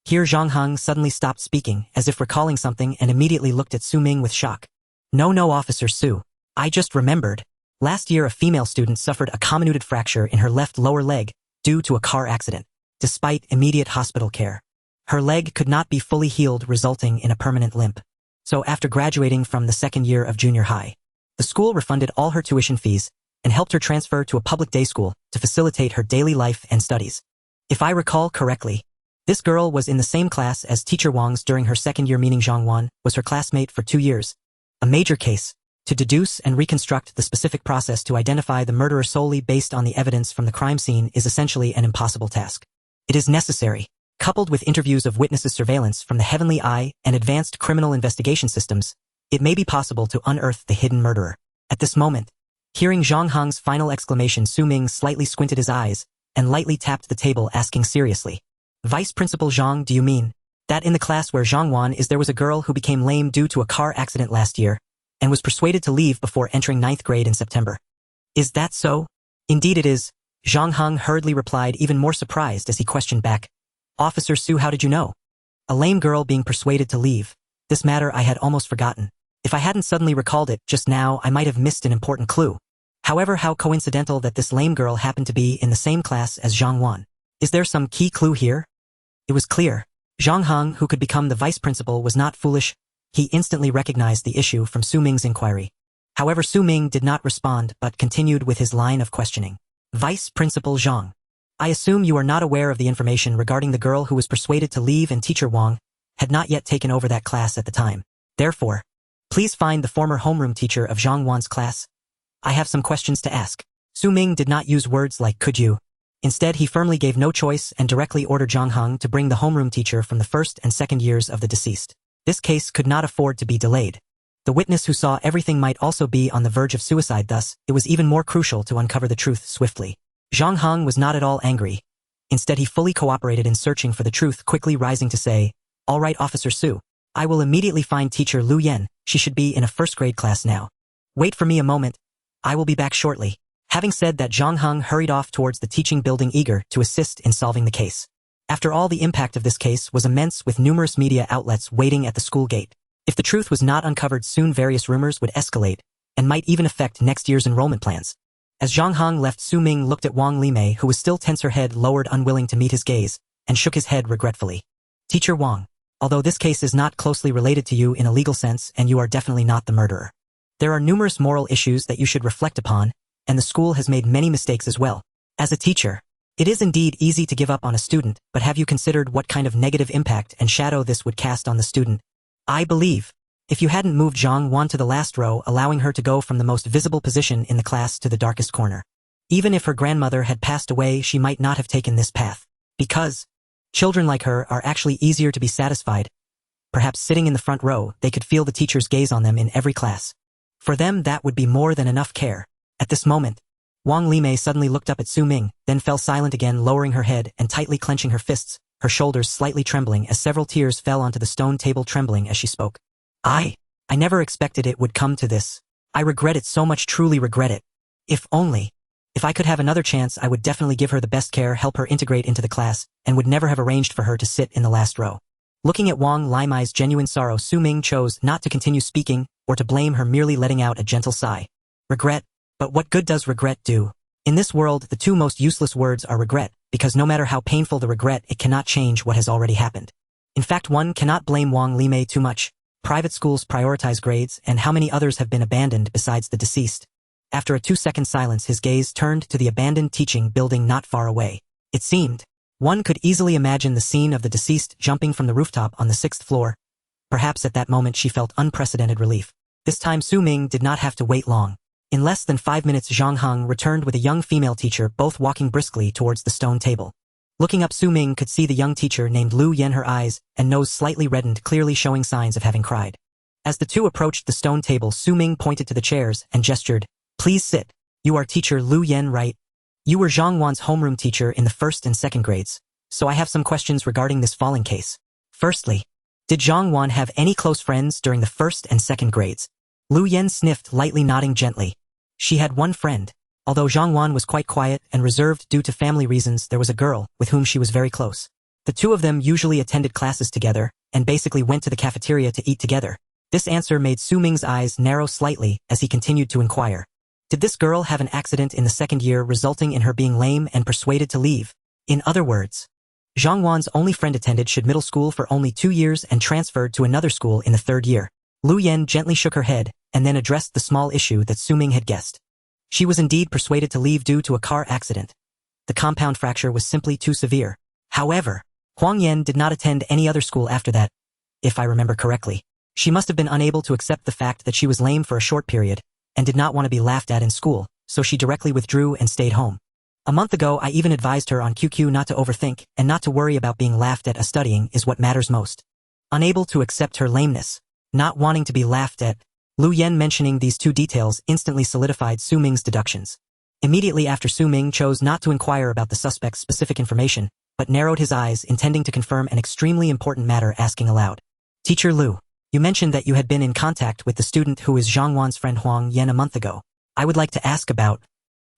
Here Zhang Heng suddenly stopped speaking, as if recalling something, and immediately looked at Su Ming with shock. No, Officer Su. I just remembered. Last year, a female student suffered a comminuted fracture in her left lower leg due to a car accident. Despite immediate hospital care, her leg could not be fully healed, resulting in a permanent limp. So after graduating from the 2nd year of junior high, the school refunded all her tuition fees and helped her transfer to a public day school to facilitate her daily life and studies. If I recall correctly, this girl was in the same class as Teacher Wang's during her 2nd year, meaning Zhang Wan was her classmate for 2 years. A major case. To deduce and reconstruct the specific process to identify the murderer solely based on the evidence from the crime scene is essentially an impossible task. It is necessary Coupled with interviews of witnesses, surveillance from the Heavenly Eye and advanced criminal investigation systems, it may be possible to unearth the hidden murderer. At this moment, hearing Zhang Heng's final exclamation, Su Ming slightly squinted his eyes and lightly tapped the table, asking seriously, "Vice Principal Zhang, do you mean that in the class where Zhang Wan is there was a girl who became lame due to a car accident last year and was persuaded to leave before entering 9th grade in September? Is that so?" "Indeed it is," Zhang Heng hurriedly replied, even more surprised as he questioned back, "Officer Su, how did you know? A lame girl being persuaded to leave. This matter I had almost forgotten. If I hadn't suddenly recalled it just now, I might have missed an important clue. However, how coincidental that this lame girl happened to be in the same class as Zhang Wan. Is there some key clue here?" It was clear. Zhang Heng, who could become the vice principal, was not foolish. He instantly recognized the issue from Su Ming's inquiry. However, Su Ming did not respond but continued with his line of questioning. "Vice Principal Zhang, I assume you are not aware of the information regarding the girl who was persuaded to leave, and Teacher Wang had not yet taken over that class at the time. Therefore, please find the former homeroom teacher of Zhang Wan's class. I have some questions to ask." Su Ming did not use words like "could you." Instead, he firmly gave no choice and directly ordered Zhang Heng to bring the homeroom teacher from the first and second years of the deceased. This case could not afford to be delayed. The witness who saw everything might also be on the verge of suicide, thus, it was even more crucial to uncover the truth swiftly. Zhang Heng was not at all angry. Instead, he fully cooperated in searching for the truth, quickly rising to say, "All right, Officer Su. I will immediately find teacher Lu Yan. She should be in a first-grade class now. Wait for me a moment. I will be back shortly." Having said that, Zhang Heng hurried off towards the teaching building, eager to assist in solving the case. After all, the impact of this case was immense, with numerous media outlets waiting at the school gate. If the truth was not uncovered soon, various rumors would escalate and might even affect next year's enrollment plans. As Zhang Heng left, Su Ming looked at Wang Limei, who was still tense, her head lowered, unwilling to meet his gaze, and shook his head regretfully. "Teacher Wang, although this case is not closely related to you in a legal sense and you are definitely not the murderer, there are numerous moral issues that you should reflect upon, and the school has made many mistakes as well. As a teacher, it is indeed easy to give up on a student, but have you considered what kind of negative impact and shadow this would cast on the student? I believe, if you hadn't moved Zhang Wan to the last row, allowing her to go from the most visible position in the class to the darkest corner, even if her grandmother had passed away, she might not have taken this path. Because children like her are actually easier to be satisfied. Perhaps sitting in the front row, they could feel the teacher's gaze on them in every class. For them, that would be more than enough care." At this moment, Wang Limei suddenly looked up at Su Ming, then fell silent again, lowering her head and tightly clenching her fists, her shoulders slightly trembling as several tears fell onto the stone table, trembling as she spoke. I never expected it would come to this. I regret it so much, truly regret it. If I could have another chance, I would definitely give her the best care, help her integrate into the class, and would never have arranged for her to sit in the last row." Looking at Wang Limei's genuine sorrow, Su Ming chose not to continue speaking or to blame her, merely letting out a gentle sigh. "Regret? But what good does regret do? In this world, the two most useless words are regret, because no matter how painful the regret, it cannot change what has already happened. In fact, one cannot blame Wang Limei too much. Private schools prioritize grades, and how many others have been abandoned besides the deceased?" After a 2-second silence, his gaze turned to the abandoned teaching building not far away. It seemed one could easily imagine the scene of the deceased jumping from the rooftop on the 6th floor. Perhaps at that moment she felt unprecedented relief. This time Su Ming did not have to wait long. In less than 5 minutes, Zhang Heng returned with a young female teacher, both walking briskly towards the stone table. Looking up, Su Ming could see the young teacher named Lu Yan, her eyes and nose slightly reddened, clearly showing signs of having cried. As the two approached the stone table, Su Ming pointed to the chairs and gestured, "Please sit. You are teacher Lu Yan, right? You were Zhang Wan's homeroom teacher in the 1st and 2nd grades, so I have some questions regarding this falling case. Firstly, did Zhang Wan have any close friends during the 1st and 2nd grades?" Lu Yan sniffed, lightly nodding gently. She had one friend. Although Zhang Wan was quite quiet and reserved due to family reasons, there was a girl with whom she was very close. The two of them usually attended classes together and basically went to the cafeteria to eat together. This answer made Su Ming's eyes narrow slightly as he continued to inquire. Did this girl have an accident in the 2nd year resulting in her being lame and persuaded to leave? In other words, Zhang Wan's only friend attended middle school for only 2 years and transferred to another school in the 3rd year. Lu Yan gently shook her head and then addressed the small issue that Su Ming had guessed. She was indeed persuaded to leave due to a car accident. The compound fracture was simply too severe. However, Huang Yan did not attend any other school after that, if I remember correctly. She must have been unable to accept the fact that she was lame for a short period and did not want to be laughed at in school, so she directly withdrew and stayed home. A month ago I even advised her on QQ not to overthink and not to worry about being laughed at. Studying is what matters most. Unable to accept her lameness, not wanting to be laughed at, Lu Yan mentioning these two details instantly solidified Su Ming's deductions. Immediately after, Su Ming chose not to inquire about the suspect's specific information, but narrowed his eyes, intending to confirm an extremely important matter, asking aloud. Teacher Lu, you mentioned that you had been in contact with the student who is Zhang Wan's friend Huang Yan a month ago. I would like to ask about,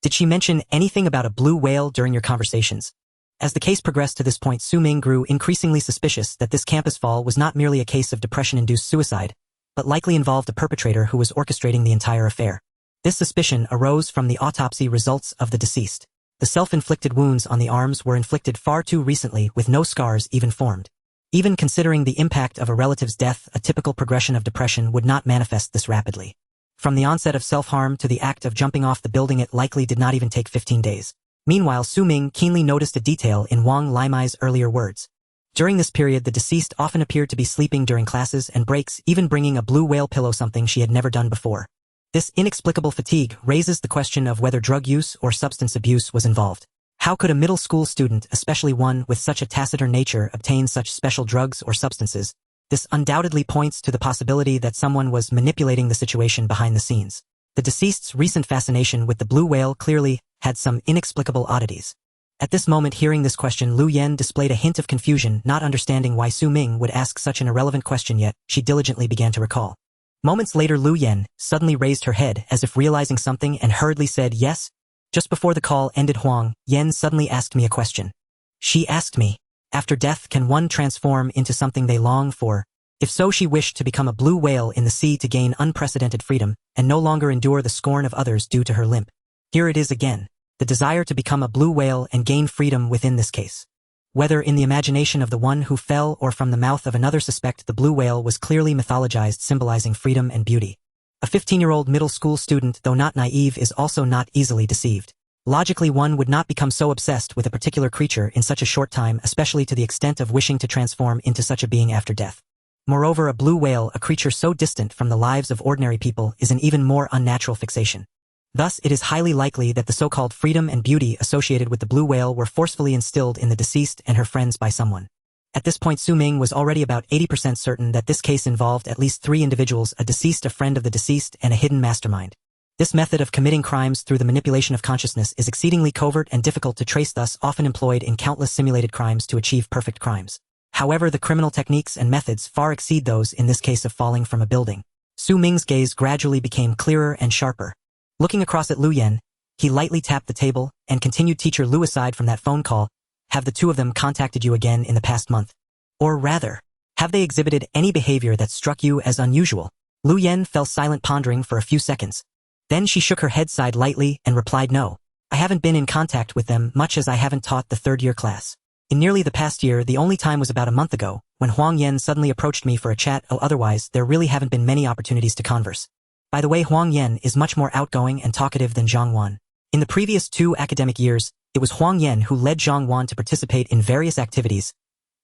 did she mention anything about a blue whale during your conversations? As the case progressed to this point, Su Ming grew increasingly suspicious that this campus fall was not merely a case of depression-induced suicide, but likely involved a perpetrator who was orchestrating the entire affair. This suspicion arose from the autopsy results of the deceased. The self-inflicted wounds on the arms were inflicted far too recently, with no scars even formed. Even considering the impact of a relative's death, a typical progression of depression would not manifest this rapidly. From the onset of self-harm to the act of jumping off the building, it likely did not even take 15 days. Meanwhile, Su Ming keenly noticed a detail in Wang Limai's earlier words. During this period, the deceased often appeared to be sleeping during classes and breaks, even bringing a blue whale pillow, something she had never done before. This inexplicable fatigue raises the question of whether drug use or substance abuse was involved. How could a middle school student, especially one with such a taciturn nature, obtain such special drugs or substances? This undoubtedly points to the possibility that someone was manipulating the situation behind the scenes. The deceased's recent fascination with the blue whale clearly had some inexplicable oddities. At this moment, hearing this question, Lu Yan displayed a hint of confusion, not understanding why Su Ming would ask such an irrelevant question, yet she diligently began to recall. Moments later, Lu Yan suddenly raised her head as if realizing something and hurriedly said, "Yes." Just before the call ended, Huang Yan suddenly asked me a question. She asked me, after death, can one transform into something they long for? If so, she wished to become a blue whale in the sea to gain unprecedented freedom and no longer endure the scorn of others due to her limp. Here it is again. The desire to become a blue whale and gain freedom within this case. Whether in the imagination of the one who fell or from the mouth of another suspect, the blue whale was clearly mythologized, symbolizing freedom and beauty. A 15-year-old middle school student, though not naive, is also not easily deceived. Logically, one would not become so obsessed with a particular creature in such a short time, especially to the extent of wishing to transform into such a being after death. Moreover, a blue whale, a creature so distant from the lives of ordinary people, is an even more unnatural fixation. Thus, it is highly likely that the so-called freedom and beauty associated with the blue whale were forcefully instilled in the deceased and her friends by someone. At this point, Su Ming was already about 80% certain that this case involved at least 3 individuals: a deceased, a friend of the deceased, and a hidden mastermind. This method of committing crimes through the manipulation of consciousness is exceedingly covert and difficult to trace, thus often employed in countless simulated crimes to achieve perfect crimes. However, the criminal techniques and methods far exceed those in this case of falling from a building. Su Ming's gaze gradually became clearer and sharper. Looking across at Lu Yan, he lightly tapped the table and continued, "Teacher Lu, aside from that phone call, have the two of them contacted you again in the past month? Or rather, have they exhibited any behavior that struck you as unusual?" Lu Yan fell silent, pondering for a few seconds. Then she shook her head lightly and replied, "No. I haven't been in contact with them much, as I haven't taught the third-year class. In nearly the past year, the only time was about a month ago, when Huang Yan suddenly approached me for a chat. Otherwise, there really haven't been many opportunities to converse. By the way, Huang Yan is much more outgoing and talkative than Zhang Wan. In the previous 2 academic years, it was Huang Yan who led Zhang Wan to participate in various activities.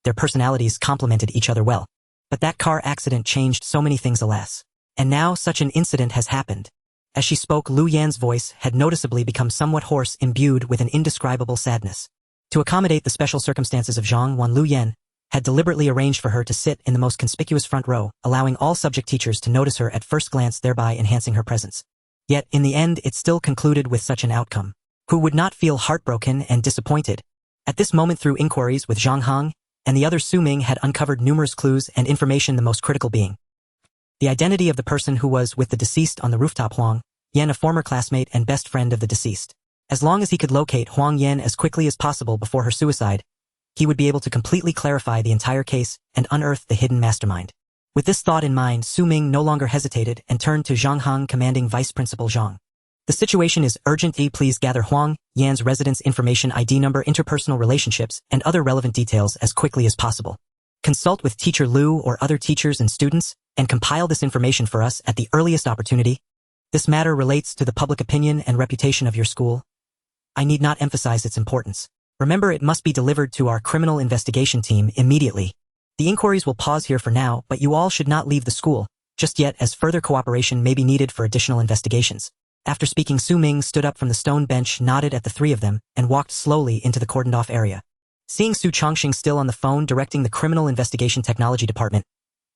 Their personalities complemented each other well. But that car accident changed so many things, alas. And now such an incident has happened." As she spoke, Lu Yan's voice had noticeably become somewhat hoarse, imbued with an indescribable sadness. To accommodate the special circumstances of Zhang Wan, Lu Yan had deliberately arranged for her to sit in the most conspicuous front row, allowing all subject teachers to notice her at first glance, thereby enhancing her presence. Yet, in the end, it still concluded with such an outcome. Who would not feel heartbroken and disappointed? At this moment, through inquiries with Zhang Hang and the other, Su Ming had uncovered numerous clues and information, the most critical being the identity of the person who was with the deceased on the rooftop, Huang Yan, a former classmate and best friend of the deceased. As long as he could locate Huang Yan as quickly as possible before her suicide, he would be able to completely clarify the entire case and unearth the hidden mastermind. With this thought in mind, Su Ming no longer hesitated and turned to Zhang Hang, commanding Vice Principal Zhang. "The situation is urgent. Please gather Huang Yan's residence information, ID number, interpersonal relationships, and other relevant details as quickly as possible. Consult with Teacher Lu or other teachers and students, and compile this information for us at the earliest opportunity. This matter relates to the public opinion and reputation of your school. I need not emphasize its importance. Remember, it must be delivered to our criminal investigation team immediately. The inquiries will pause here for now, but you all should not leave the school just yet, as further cooperation may be needed for additional investigations." After speaking, Ming stood up from the stone bench, nodded at the three of them, and walked slowly into the cordoned-off area. Seeing Su Chongqing still on the phone directing the Criminal Investigation Technology Department,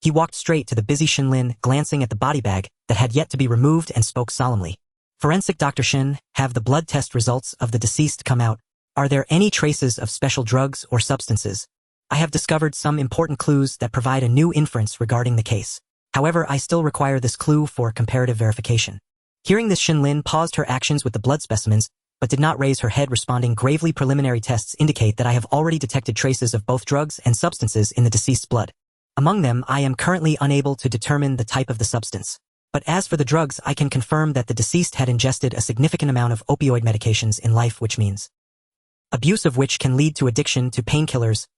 he walked straight to the busy Shinlin, glancing at the body bag that had yet to be removed, and spoke solemnly. Forensic Dr. Shin, have the blood test results of the deceased come out? Are there any traces of special drugs or substances? I have discovered some important clues that provide a new inference regarding the case. However, I still require this clue for comparative verification. Hearing this, Shinlin paused her actions with the blood specimens, but did not raise her head, responding gravely. Preliminary tests indicate that I have already detected traces of both drugs and substances in the deceased's blood. Among them, I am currently unable to determine the type of the substance. But as for the drugs, I can confirm that the deceased had ingested a significant amount of opioid medications in life, which means abuse of which can lead to addiction to painkillers.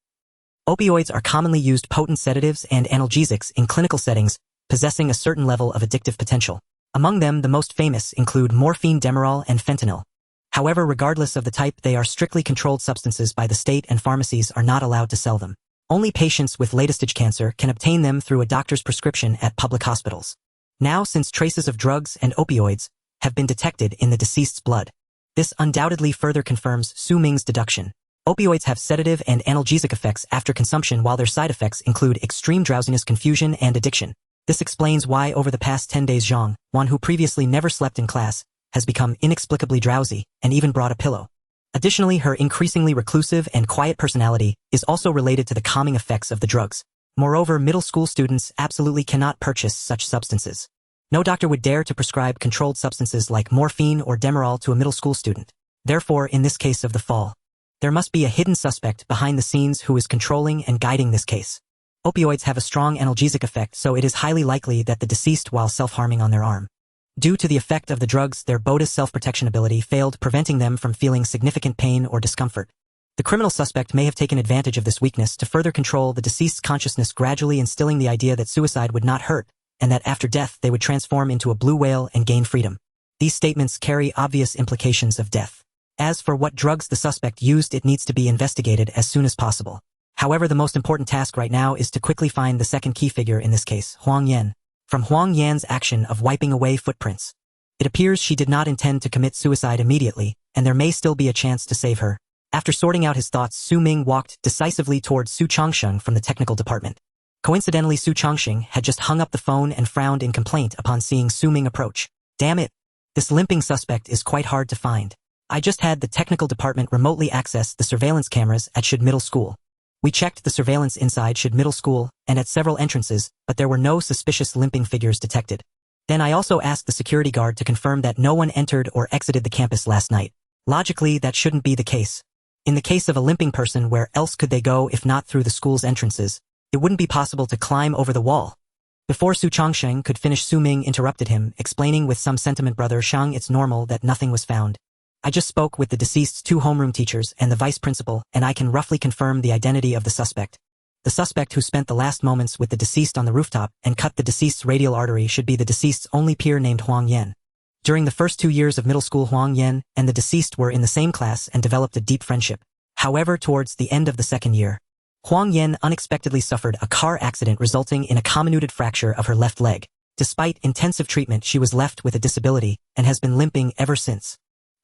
Opioids are commonly used potent sedatives and analgesics in clinical settings, possessing a certain level of addictive potential. Among them, the most famous include morphine, Demerol, and fentanyl. However, regardless of the type, they are strictly controlled substances by the state, and pharmacies are not allowed to sell them. Only patients with late-stage cancer can obtain them through a doctor's prescription at public hospitals. Now, since traces of drugs and opioids have been detected in the deceased's blood, this undoubtedly further confirms Su Ming's deduction. Opioids have sedative and analgesic effects after consumption, while their side effects include extreme drowsiness, confusion, and addiction. This explains why over the past 10 days Zhang, one who previously never slept in class, has become inexplicably drowsy and even brought a pillow. Additionally, her increasingly reclusive and quiet personality is also related to the calming effects of the drugs. Moreover, middle school students absolutely cannot purchase such substances. No doctor would dare to prescribe controlled substances like morphine or Demerol to a middle school student. Therefore, in this case of the fall, there must be a hidden suspect behind the scenes who is controlling and guiding this case. Opioids have a strong analgesic effect, so it is highly likely that the deceased, while self-harming on their arm, due to the effect of the drugs, their body's self-protection ability failed, preventing them from feeling significant pain or discomfort. The criminal suspect may have taken advantage of this weakness to further control the deceased's consciousness, gradually instilling the idea that suicide would not hurt, and that after death they would transform into a blue whale and gain freedom. These statements carry obvious implications of death. As for what drugs the suspect used, it needs to be investigated as soon as possible. However, the most important task right now is to quickly find the second key figure in this case, Huang Yan. From Huang Yan's action of wiping away footprints, it appears she did not intend to commit suicide immediately, and there may still be a chance to save her. After sorting out his thoughts, Su Ming walked decisively towards Su Chongqing from the technical department. Coincidentally, Su Chongqing had just hung up the phone and frowned in complaint upon seeing Su Ming approach. Damn it! This limping suspect is quite hard to find. I just had the technical department remotely access the surveillance cameras at Should Middle School. We checked the surveillance inside Should Middle School and at several entrances, but there were no suspicious limping figures detected. Then I also asked the security guard to confirm that no one entered or exited the campus last night. Logically, that shouldn't be the case. In the case of a limping person, where else could they go if not through the school's entrances? It wouldn't be possible to climb over the wall. Before Su Chongqing could finish, Su Ming interrupted him, explaining with some sentiment, "Brother Shang, it's normal that nothing was found. I just spoke with the deceased's 2 homeroom teachers and the vice principal, and I can roughly confirm the identity of the suspect. The suspect who spent the last moments with the deceased on the rooftop and cut the deceased's radial artery should be the deceased's only peer named Huang Yan. During the first 2 years of middle school, Huang Yan and the deceased were in the same class and developed a deep friendship. However, towards the end of the second year, Huang Yan unexpectedly suffered a car accident resulting in a comminuted fracture of her left leg. Despite intensive treatment, she was left with a disability and has been limping ever since.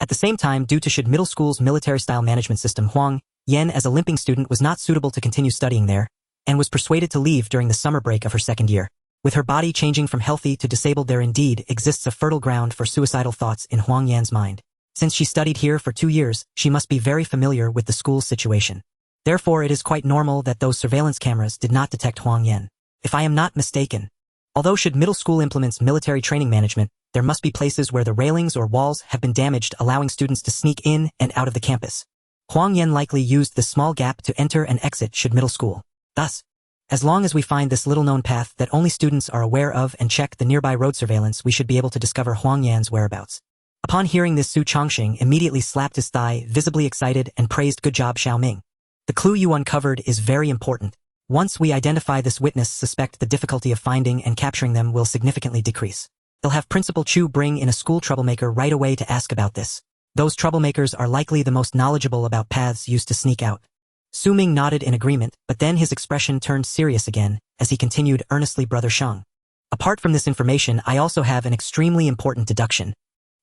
At the same time, due to Should Middle School's military-style management system, Huang Yan as a limping student was not suitable to continue studying there, and was persuaded to leave during the summer break of her second year. With her body changing from healthy to disabled, there indeed exists a fertile ground for suicidal thoughts in Huang Yan's mind. Since she studied here for 2 years, she must be very familiar with the school's situation. Therefore, it is quite normal that those surveillance cameras did not detect Huang Yan. If I am not mistaken, although Should Middle School implements military training management, there must be places where the railings or walls have been damaged, allowing students to sneak in and out of the campus. Huang Yan likely used this small gap to enter and exit Should Middle School. Thus, as long as we find this little-known path that only students are aware of and check the nearby road surveillance, we should be able to discover Huang Yan's whereabouts. Upon hearing this, Su Chongqing immediately slapped his thigh, visibly excited, and praised, "Good job, Xiao Ming. The clue you uncovered is very important. Once we identify this witness suspect, the difficulty of finding and capturing them will significantly decrease. They'll have Principal Chu bring in a school troublemaker right away to ask about this. Those troublemakers are likely the most knowledgeable about paths used to sneak out." Su Ming nodded in agreement, but then his expression turned serious again as he continued earnestly, "Brother Shang. Apart from this information, I also have an extremely important deduction.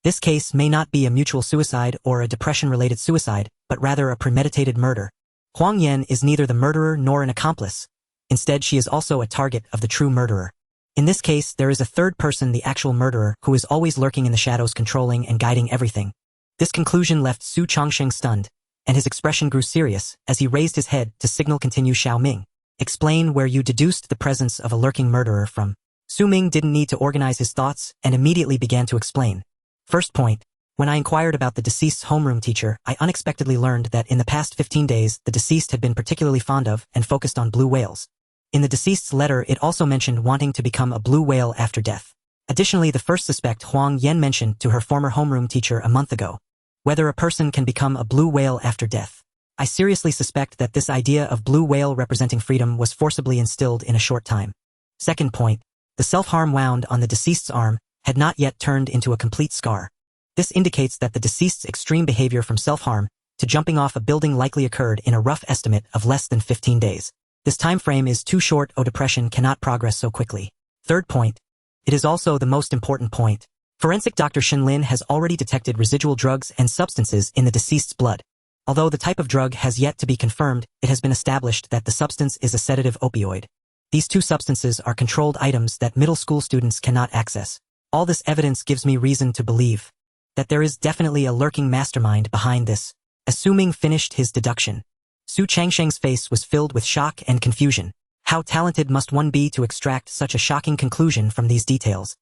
This case may not be a mutual suicide or a depression-related suicide, but rather a premeditated murder. Huang Yan is neither the murderer nor an accomplice. Instead, she is also a target of the true murderer. In this case, there is a third person, the actual murderer, who is always lurking in the shadows, controlling and guiding everything. This conclusion left Su Chongsheng stunned, and his expression grew serious as he raised his head to signal continue. Xiao Ming, explain where you deduced the presence of a lurking murderer from. Su Ming didn't need to organize his thoughts and immediately began to explain. First point, when I inquired about the deceased's homeroom teacher, I unexpectedly learned that in the past 15 days, the deceased had been particularly fond of and focused on blue whales. In the deceased's letter, it also mentioned wanting to become a blue whale after death. Additionally, the first suspect, Huang Yan, mentioned to her former homeroom teacher a month ago whether a person can become a blue whale after death. I seriously suspect that this idea of blue whale representing freedom was forcibly instilled in a short time. Second point, the self-harm wound on the deceased's arm had not yet turned into a complete scar. This indicates that the deceased's extreme behavior from self-harm to jumping off a building likely occurred in a rough estimate of less than 15 days. This time frame is too short. Depression cannot progress so quickly. Third point, it is also the most important point. Forensic Dr. Shenlin has already detected residual drugs and substances in the deceased's blood. Although the type of drug has yet to be confirmed, it has been established that the substance is a sedative opioid. These two substances are controlled items that middle school students cannot access. All this evidence gives me reason to believe that there is definitely a lurking mastermind behind this. As Su Ming finished his deduction, Su Changsheng's face was filled with shock and confusion. How talented must one be to extract such a shocking conclusion from these details?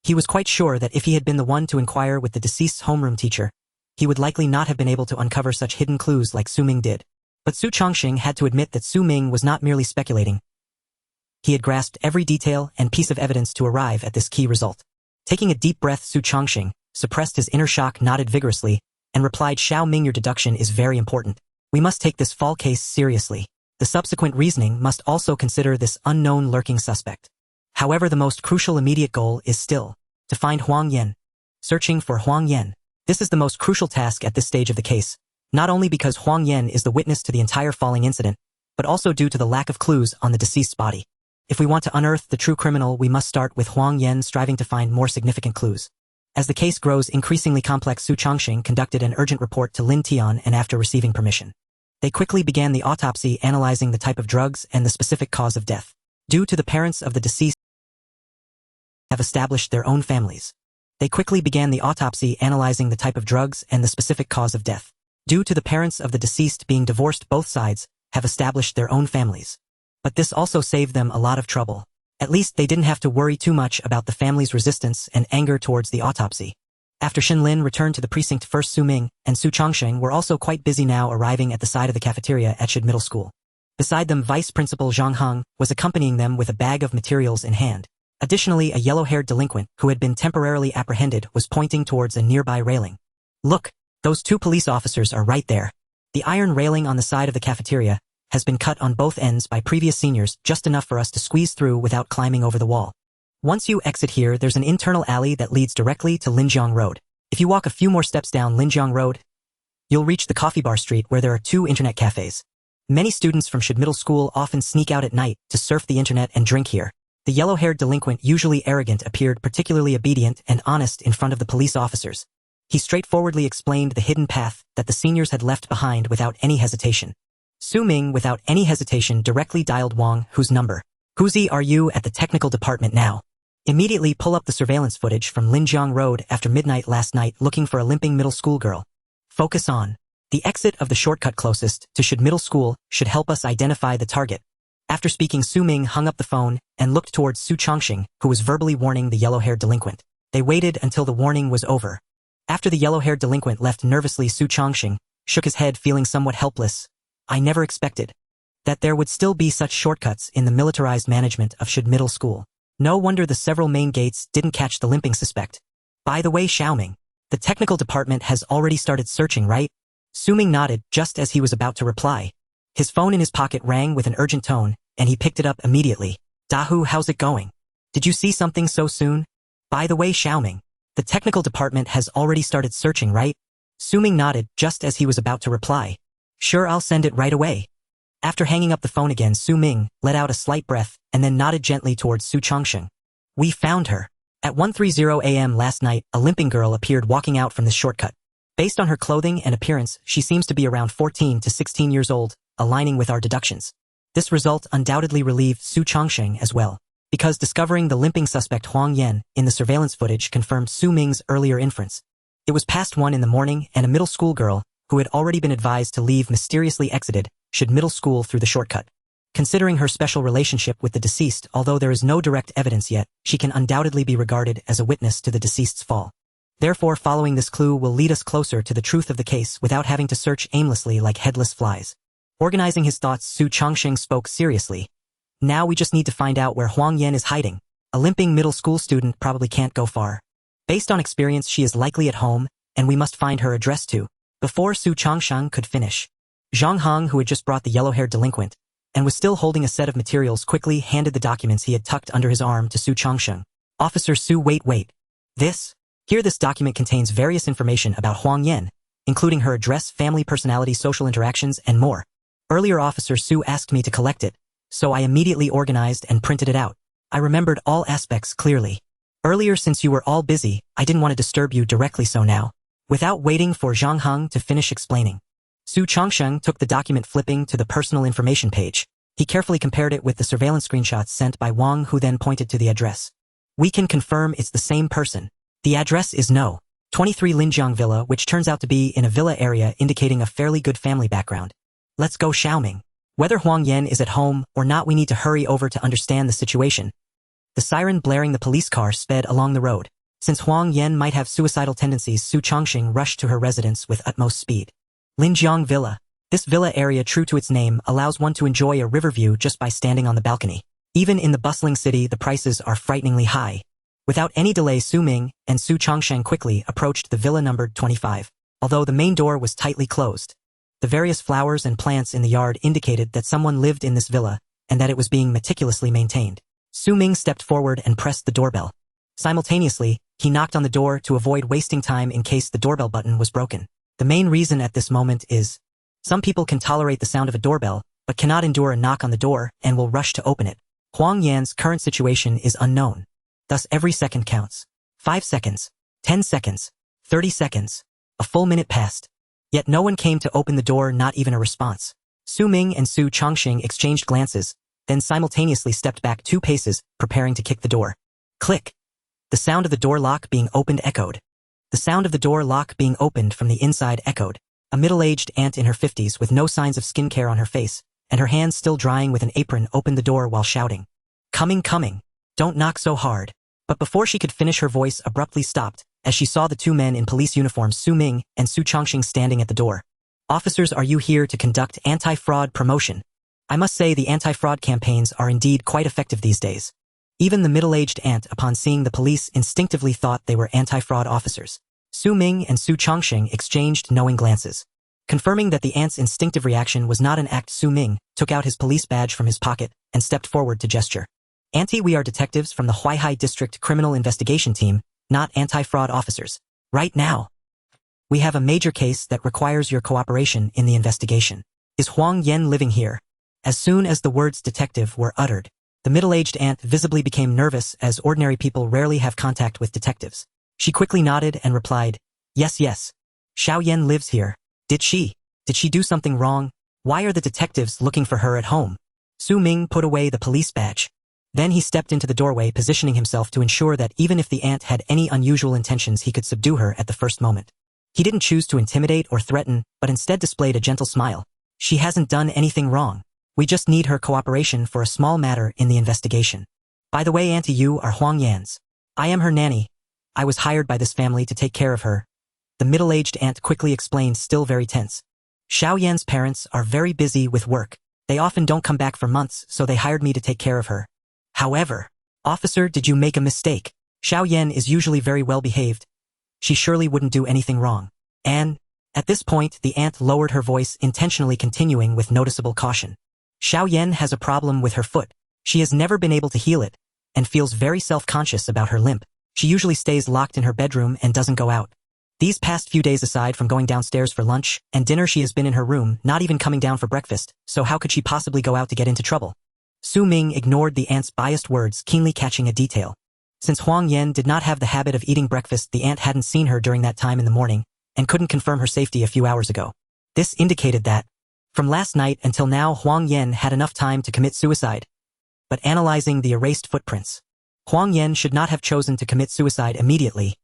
He was quite sure that if he had been the one to inquire with the deceased's homeroom teacher, he would likely not have been able to uncover such hidden clues like Su Ming did. But Su Chongsheng had to admit that Su Ming was not merely speculating. He had grasped every detail and piece of evidence to arrive at this key result. Taking a deep breath, Su Chongsheng suppressed his inner shock, nodded vigorously, and replied, Xiao Ming, your deduction is very important. We must take this fall case seriously. The subsequent reasoning must also consider this unknown lurking suspect. However, the most crucial immediate goal is still to find Huang Yan. Searching for Huang Yan. This is the most crucial task at this stage of the case, not only because Huang Yan is the witness to the entire falling incident, but also due to the lack of clues on the deceased's body. If we want to unearth the true criminal, we must start with Huang Yan, striving to find more significant clues. As the case grows increasingly complex, Su Chongsheng conducted an urgent report to Lin Tian, and after receiving permission, they quickly began the autopsy, analyzing the type of drugs and the specific cause of death. Due to the parents of the deceased have established their own families, they quickly began the autopsy, analyzing the type of drugs and the specific cause of death. Due to the parents of the deceased being divorced, both sides have established their own families. But this also saved them a lot of trouble. At least they didn't have to worry too much about the family's resistance and anger towards the autopsy. After Shenlin returned to the precinct, first Su Ming and Su Chongsheng were also quite busy now, arriving at the side of the cafeteria at Shid Middle School. Beside them, Vice Principal Zhang Heng was accompanying them with a bag of materials in hand. Additionally, a yellow-haired delinquent who had been temporarily apprehended was pointing towards a nearby railing. Look, those two police officers are right there. The iron railing on the side of the cafeteria has been cut on both ends by previous seniors, just enough for us to squeeze through without climbing over the wall. Once you exit here, there's an internal alley that leads directly to Linjiang Road. If you walk a few more steps down Linjiang Road, you'll reach the Coffee Bar Street, where there are two internet cafes. Many students from Shid Middle School often sneak out at night to surf the internet and drink here. The yellow-haired delinquent, usually arrogant, appeared particularly obedient and honest in front of the police officers. He straightforwardly explained the hidden path that the seniors had left behind without any hesitation. Su Ming, without any hesitation, directly dialed Wang, whose number. Who's are you at the technical department now? Immediately pull up the surveillance footage from Linjiang Road after midnight last night, looking for a limping middle school girl. Focus on the exit of the shortcut closest to Shid Middle School should help us identify the target. After speaking, Su Ming hung up the phone and looked towards Su Chongsheng, who was verbally warning the yellow-haired delinquent. They waited until the warning was over. After the yellow-haired delinquent left nervously, Su Chongsheng shook his head, feeling somewhat helpless. I never expected that there would still be such shortcuts in the militarized management of Shid Middle School. No wonder the several main gates didn't catch the limping suspect. By the way, Xiao Ming, the technical department has already started searching, right? Su Ming nodded just as he was about to reply. His phone in his pocket rang with an urgent tone, and he picked it up immediately. Dahu, how's it going? Did you see something so soon? By the way, Xiao Ming, the technical department has already started searching, right? Su Ming nodded just as he was about to reply. Sure, I'll send it right away. After hanging up the phone again, Su Ming let out a slight breath and then nodded gently towards Su Chongsheng. We found her. At 1:30 a.m. last night, a limping girl appeared walking out from this shortcut. Based on her clothing and appearance, she seems to be around 14 to 16 years old, aligning with our deductions. This result undoubtedly relieved Su Chongsheng as well, because discovering the limping suspect Huang Yan in the surveillance footage confirmed Su Ming's earlier inference. It was past 1 in the morning, and a middle school girl, who had already been advised to leave, mysteriously exited middle school through the shortcut. Considering her special relationship with the deceased, although there is no direct evidence yet, she can undoubtedly be regarded as a witness to the deceased's fall. Therefore, following this clue will lead us closer to the truth of the case without having to search aimlessly like headless flies. Organizing his thoughts, Su Chongsheng spoke seriously. Now we just need to find out where Huang Yan is hiding. A limping middle school student probably can't go far. Based on experience, she is likely at home, and we must find her address too. Before Su Chongsheng could finish, Zhang Hong, who had just brought the yellow-haired delinquent, and was still holding a set of materials, quickly handed the documents he had tucked under his arm to Su Chongsheng. Officer Su, wait. This document contains various information about Huang Yan, including her address, family, personality, social interactions, and more. Earlier Officer Su asked me to collect it, so I immediately organized and printed it out. I remembered all aspects clearly. Earlier, since you were all busy, I didn't want to disturb you directly, so now. Without waiting for Zhang Hong to finish explaining, Su Chongsheng took the document, flipping to the personal information page. He carefully compared it with the surveillance screenshots sent by Wang, who then pointed to the address. We can confirm it's the same person. The address is No. 23 Linjiang Villa, which turns out to be in a villa area, indicating a fairly good family background. Let's go, Xiaoming. Whether Huang Yan is at home or not, we need to hurry over to understand the situation. The siren blaring, the police car sped along the road. Since Huang Yan might have suicidal tendencies, Su Chongsheng rushed to her residence with utmost speed. Linjiang Villa. This villa area, true to its name, allows one to enjoy a river view just by standing on the balcony. Even in the bustling city, the prices are frighteningly high. Without any delay, Su Ming and Su Chongsheng quickly approached the villa numbered 25. Although the main door was tightly closed, the various flowers and plants in the yard indicated that someone lived in this villa and that it was being meticulously maintained. Su Ming stepped forward and pressed the doorbell. Simultaneously, he knocked on the door to avoid wasting time in case the doorbell button was broken. The main reason at this moment is, some people can tolerate the sound of a doorbell, but cannot endure a knock on the door and will rush to open it. Huang Yan's current situation is unknown. Thus every second counts. 5 seconds, 10 seconds, 30 seconds. A full minute passed. Yet no one came to open the door, not even a response. Su Ming and Su Chongsheng exchanged glances, then simultaneously stepped back 2 paces, preparing to kick the door. Click. The sound of the door lock being opened echoed. The sound of the door lock being opened from the inside echoed. A middle-aged aunt in her 50s with no signs of skincare on her face, and her hands still drying with an apron, opened the door while shouting, Coming. Don't knock so hard." But before she could finish, her voice abruptly stopped, as she saw the 2 men in police uniforms, Su Ming and Su Chongsheng, standing at the door. "Officers, are you here to conduct anti-fraud promotion? I must say the anti-fraud campaigns are indeed quite effective these days." Even the middle-aged aunt, upon seeing the police, instinctively thought they were anti-fraud officers. Su Ming and Su Chongsheng exchanged knowing glances. Confirming that the aunt's instinctive reaction was not an act, Su Ming took out his police badge from his pocket and stepped forward to gesture. "Auntie, we are detectives from the Huaihai District Criminal Investigation Team, not anti-fraud officers. Right now, we have a major case that requires your cooperation in the investigation. Is Huang Yan living here?" As soon as the words detective were uttered, the middle-aged aunt visibly became nervous, as ordinary people rarely have contact with detectives. She quickly nodded and replied, Yes. Xiao Yan lives here. Did she do something wrong? Why are the detectives looking for her at home?" Su Ming put away the police badge. Then he stepped into the doorway, positioning himself to ensure that even if the aunt had any unusual intentions, he could subdue her at the first moment. He didn't choose to intimidate or threaten, but instead displayed a gentle smile. "She hasn't done anything wrong. We just need her cooperation for a small matter in the investigation. By the way, Auntie, you are Huang Yan's. I am her nanny. I was hired by this family to take care of her," the middle-aged aunt quickly explained, still very tense. "Xiao Yan's parents are very busy with work. They often don't come back for months, so they hired me to take care of her. However, officer, did you make a mistake? Xiao Yan is usually very well behaved. She surely wouldn't do anything wrong. And..." At this point, the aunt lowered her voice, intentionally continuing with noticeable caution. "Xiao Yan has a problem with her foot. She has never been able to heal it, and feels very self-conscious about her limp. She usually stays locked in her bedroom and doesn't go out. These past few days, aside from going downstairs for lunch and dinner, she has been in her room, not even coming down for breakfast, so how could she possibly go out to get into trouble?" Su Ming ignored the aunt's biased words, keenly catching a detail. Since Huang Yan did not have the habit of eating breakfast, the aunt hadn't seen her during that time in the morning and couldn't confirm her safety a few hours ago. This indicated that, from last night until now, Huang Yan had enough time to commit suicide. But analyzing the erased footprints, Huang Yan should not have chosen to commit suicide immediately.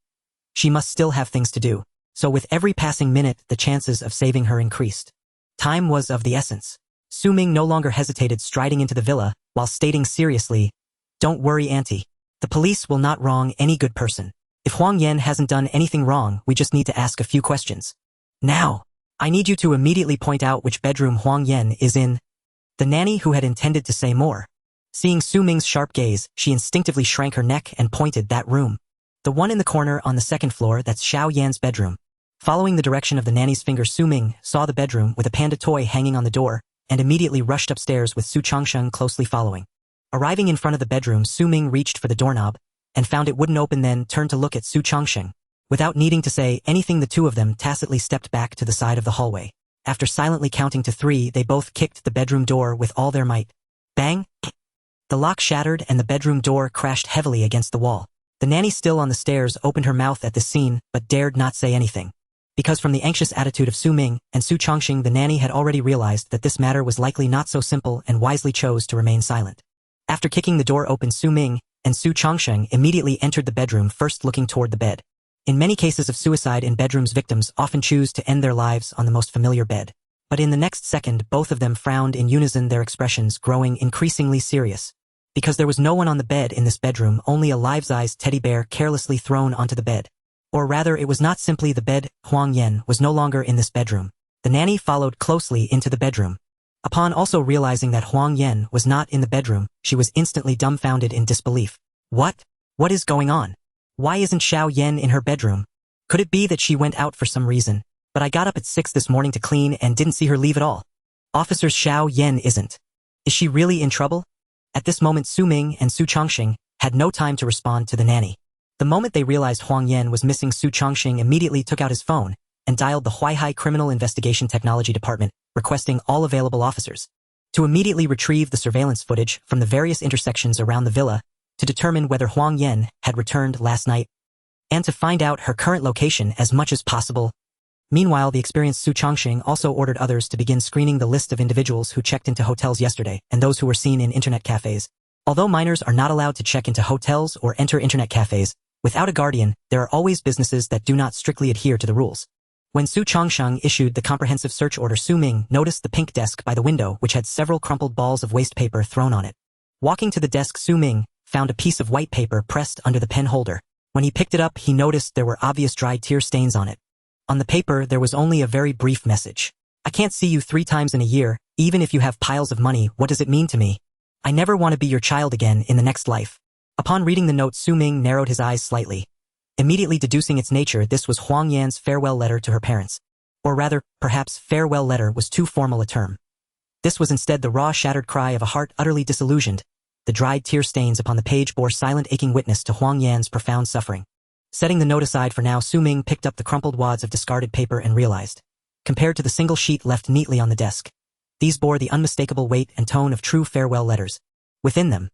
She must still have things to do. So with every passing minute, the chances of saving her increased. Time was of the essence. Su Ming no longer hesitated, striding into the villa, while stating seriously, "Don't worry, Auntie. The police will not wrong any good person. If Huang Yan hasn't done anything wrong, we just need to ask a few questions. Now, I need you to immediately point out which bedroom Huang Yan is in." The nanny, who had intended to say more, seeing Su Ming's sharp gaze, she instinctively shrank her neck and pointed that room. "The one in the corner on the second floor, that's Xiao Yan's bedroom." Following the direction of the nanny's finger, Su Ming saw the bedroom with a panda toy hanging on the door and immediately rushed upstairs with Su Changsheng closely following. Arriving in front of the bedroom, Su Ming reached for the doorknob and found it wouldn't open, then turned to look at Su Changsheng. Without needing to say anything, the two of them tacitly stepped back to the side of the hallway. After silently counting to 3, they both kicked the bedroom door with all their might. Bang! The lock shattered and the bedroom door crashed heavily against the wall. The nanny, still on the stairs, opened her mouth at this scene but dared not say anything. Because from the anxious attitude of Su Ming and Su Changsheng, the nanny had already realized that this matter was likely not so simple and wisely chose to remain silent. After kicking the door open, Su Ming and Su Changsheng immediately entered the bedroom, first looking toward the bed. In many cases of suicide in bedrooms, victims often choose to end their lives on the most familiar bed. But in the next second, both of them frowned in unison, their expressions growing increasingly serious. Because there was no one on the bed in this bedroom, only a life-size teddy bear carelessly thrown onto the bed. Or rather, it was not simply the bed. Huang Yan was no longer in this bedroom. The nanny followed closely into the bedroom. Upon also realizing that Huang Yan was not in the bedroom, she was instantly dumbfounded in disbelief. What? What is going on? Why isn't Xiao Yan in her bedroom? Could it be that she went out for some reason? But I got up at 6 this morning to clean and didn't see her leave at all. Officers, Xiao Yan isn't. Is she really in trouble? At this moment, Su Ming and Su Changsheng had no time to respond to the nanny. The moment they realized Huang Yan was missing, Su Changsheng immediately took out his phone and dialed the Huaihai Criminal Investigation Technology Department, requesting all available officers to immediately retrieve the surveillance footage from the various intersections around the villa to determine whether Huang Yan had returned last night and to find out her current location as much as possible. Meanwhile, the experienced Su Changsheng also ordered others to begin screening the list of individuals who checked into hotels yesterday and those who were seen in internet cafes. Although minors are not allowed to check into hotels or enter internet cafes without a guardian, there are always businesses that do not strictly adhere to the rules. When Su Changsheng issued the comprehensive search order, Su Ming noticed the pink desk by the window, which had several crumpled balls of waste paper thrown on it. Walking to the desk, Su Ming found a piece of white paper pressed under the pen holder. When he picked it up, he noticed there were obvious dried tear stains on it. On the paper, there was only a very brief message. "I can't see you 3 times in a year, even if you have piles of money. What does it mean to me? I never want to be your child again in the next life." Upon reading the note, Su Ming narrowed his eyes slightly, immediately deducing its nature. This was Huang Yan's farewell letter to her parents. Or rather, perhaps farewell letter was too formal a term. This was instead the raw, shattered cry of a heart utterly disillusioned. The dried tear stains upon the page bore silent, aching witness to Huang Yan's profound suffering. Setting the note aside for now, Su Ming picked up the crumpled wads of discarded paper and realized, compared to the single sheet left neatly on the desk, these bore the unmistakable weight and tone of true farewell letters. Within them,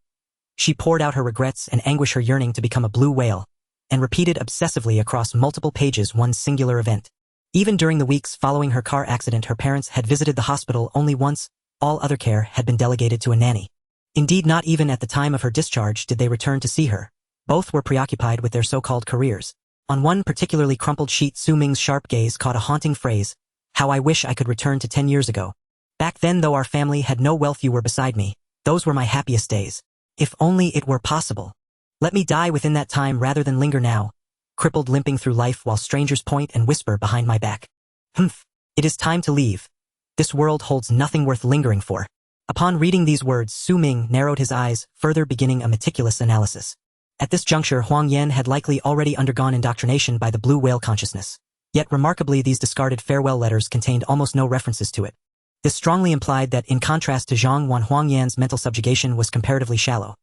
she poured out her regrets and anguish, her yearning to become a blue whale, and repeated obsessively across multiple pages one singular event. Even during the weeks following her car accident, her parents had visited the hospital only once. All other care had been delegated to a nanny. Indeed, not even at the time of her discharge did they return to see her. Both were preoccupied with their so-called careers. On one particularly crumpled sheet, Su Ming's sharp gaze caught a haunting phrase: "How I wish I could return to 10 years ago. Back then, though our family had no wealth, you were beside me. Those were my happiest days. If only it were possible. Let me die within that time rather than linger now, crippled, limping through life while strangers point and whisper behind my back. Humph, it is time to leave. This world holds nothing worth lingering for." Upon reading these words, Su Ming narrowed his eyes, further beginning a meticulous analysis. At this juncture, Huang Yan had likely already undergone indoctrination by the blue whale consciousness. Yet remarkably, these discarded farewell letters contained almost no references to it. This strongly implied that, in contrast to Zhang Wan, Huang Yan's mental subjugation was comparatively shallow,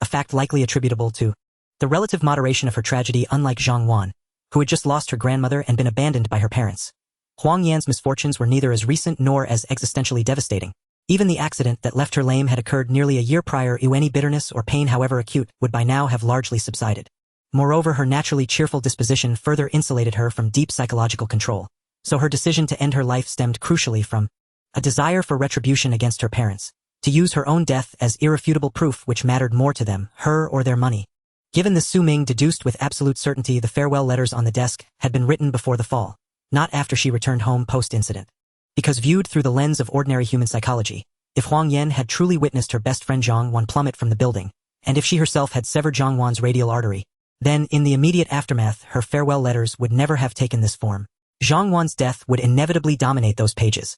a fact likely attributable to the relative moderation of her tragedy. Unlike Zhang Wan, who had just lost her grandmother and been abandoned by her parents, Huang Yan's misfortunes were neither as recent nor as existentially devastating. Even the accident that left her lame had occurred nearly a year prior. Any bitterness or pain, however acute, would by now have largely subsided. Moreover, her naturally cheerful disposition further insulated her from deep psychological control, so her decision to end her life stemmed crucially from a desire for retribution against her parents, to use her own death as irrefutable proof which mattered more to them, her or their money. Given this, Su Ming deduced with absolute certainty the farewell letters on the desk had been written before the fall, not after she returned home post-incident. Because viewed through the lens of ordinary human psychology, if Huang Yan had truly witnessed her best friend Zhang Wan plummet from the building, and if she herself had severed Zhang Wan's radial artery, then, in the immediate aftermath, her farewell letters would never have taken this form. Zhang Wan's death would inevitably dominate those pages,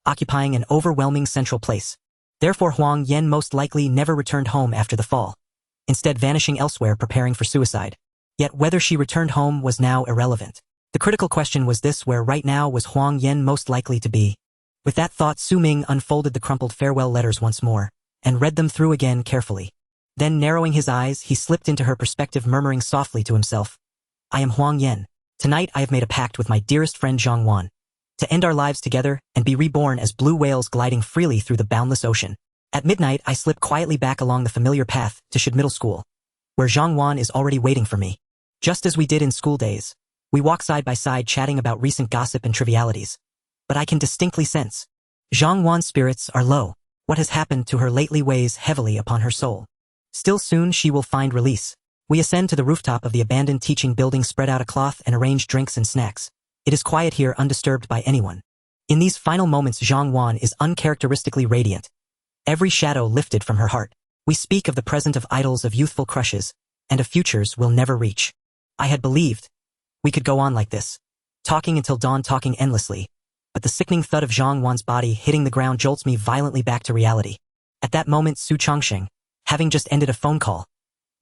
occupying an overwhelming central place. Therefore, Huang Yan most likely never returned home after the fall, instead vanishing elsewhere preparing for suicide. Yet whether she returned home was now irrelevant. The critical question was this: where right now was Huang Yan most likely to be? With that thought, Su Ming unfolded the crumpled farewell letters once more, and read them through again carefully. Then, narrowing his eyes, he slipped into her perspective, murmuring softly to himself, "I am Huang Yan. Tonight I have made a pact with my dearest friend Zhang Wan, to end our lives together and be reborn as blue whales gliding freely through the boundless ocean." At midnight, I slip quietly back along the familiar path to Shid Middle School, where Zhang Wan is already waiting for me. Just as we did in school days, we walk side by side chatting about recent gossip and trivialities. But I can distinctly sense Zhang Wan's spirits are low. What has happened to her lately weighs heavily upon her soul. Still, soon she will find release. We ascend to the rooftop of the abandoned teaching building, spread out a cloth and arrange drinks and snacks. It is quiet here, undisturbed by anyone. In these final moments, Zhang Wan is uncharacteristically radiant, every shadow lifted from her heart. We speak of the present, of idols, of youthful crushes, and of futures we'll never reach. I had believed we could go on like this, talking until dawn, talking endlessly, but the sickening thud of Zhang Wan's body hitting the ground jolts me violently back to reality. At that moment, Su Chongqing, having just ended a phone call,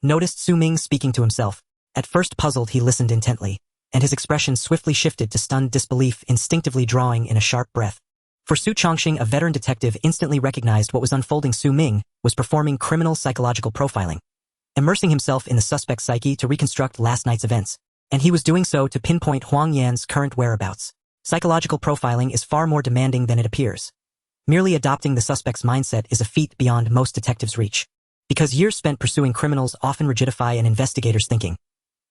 noticed Su Ming speaking to himself. At first puzzled, he listened intently, and his expression swiftly shifted to stunned disbelief, instinctively drawing in a sharp breath. For Su Chongqing, a veteran detective, instantly recognized what was unfolding. Su Ming was performing criminal psychological profiling, immersing himself in the suspect's psyche to reconstruct last night's events, and he was doing so to pinpoint Huang Yan's current whereabouts. Psychological profiling is far more demanding than it appears. Merely adopting the suspect's mindset is a feat beyond most detectives' reach, because years spent pursuing criminals often rigidify an investigator's thinking,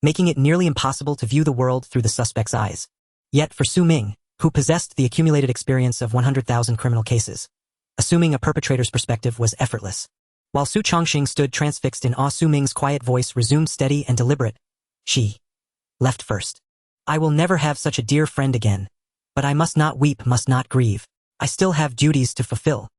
making it nearly impossible to view the world through the suspect's eyes. Yet for Su Ming, who possessed the accumulated experience of 100,000 criminal cases, assuming a perpetrator's perspective was effortless. While Su Chongqing stood transfixed in awe, Su Ming's quiet voice resumed, steady and deliberate. "She left first. I will never have such a dear friend again. But I must not weep, must not grieve. I still have duties to fulfill.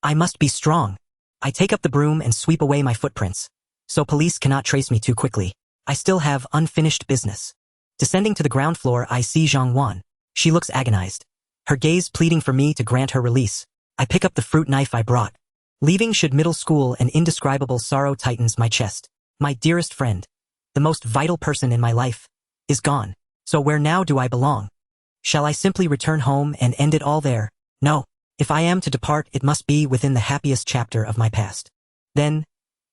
I must be strong. I take up the broom and sweep away my footprints, so police cannot trace me too quickly. I still have unfinished business." Descending to the ground floor, I see Zhang Wan. She looks agonized, her gaze pleading for me to grant her release. I pick up the fruit knife I brought. Leaving Shid Middle School, an indescribable sorrow tightens my chest. My dearest friend, the most vital person in my life, is gone. So where now do I belong? Shall I simply return home and end it all there? No. If I am to depart, it must be within the happiest chapter of my past. Then,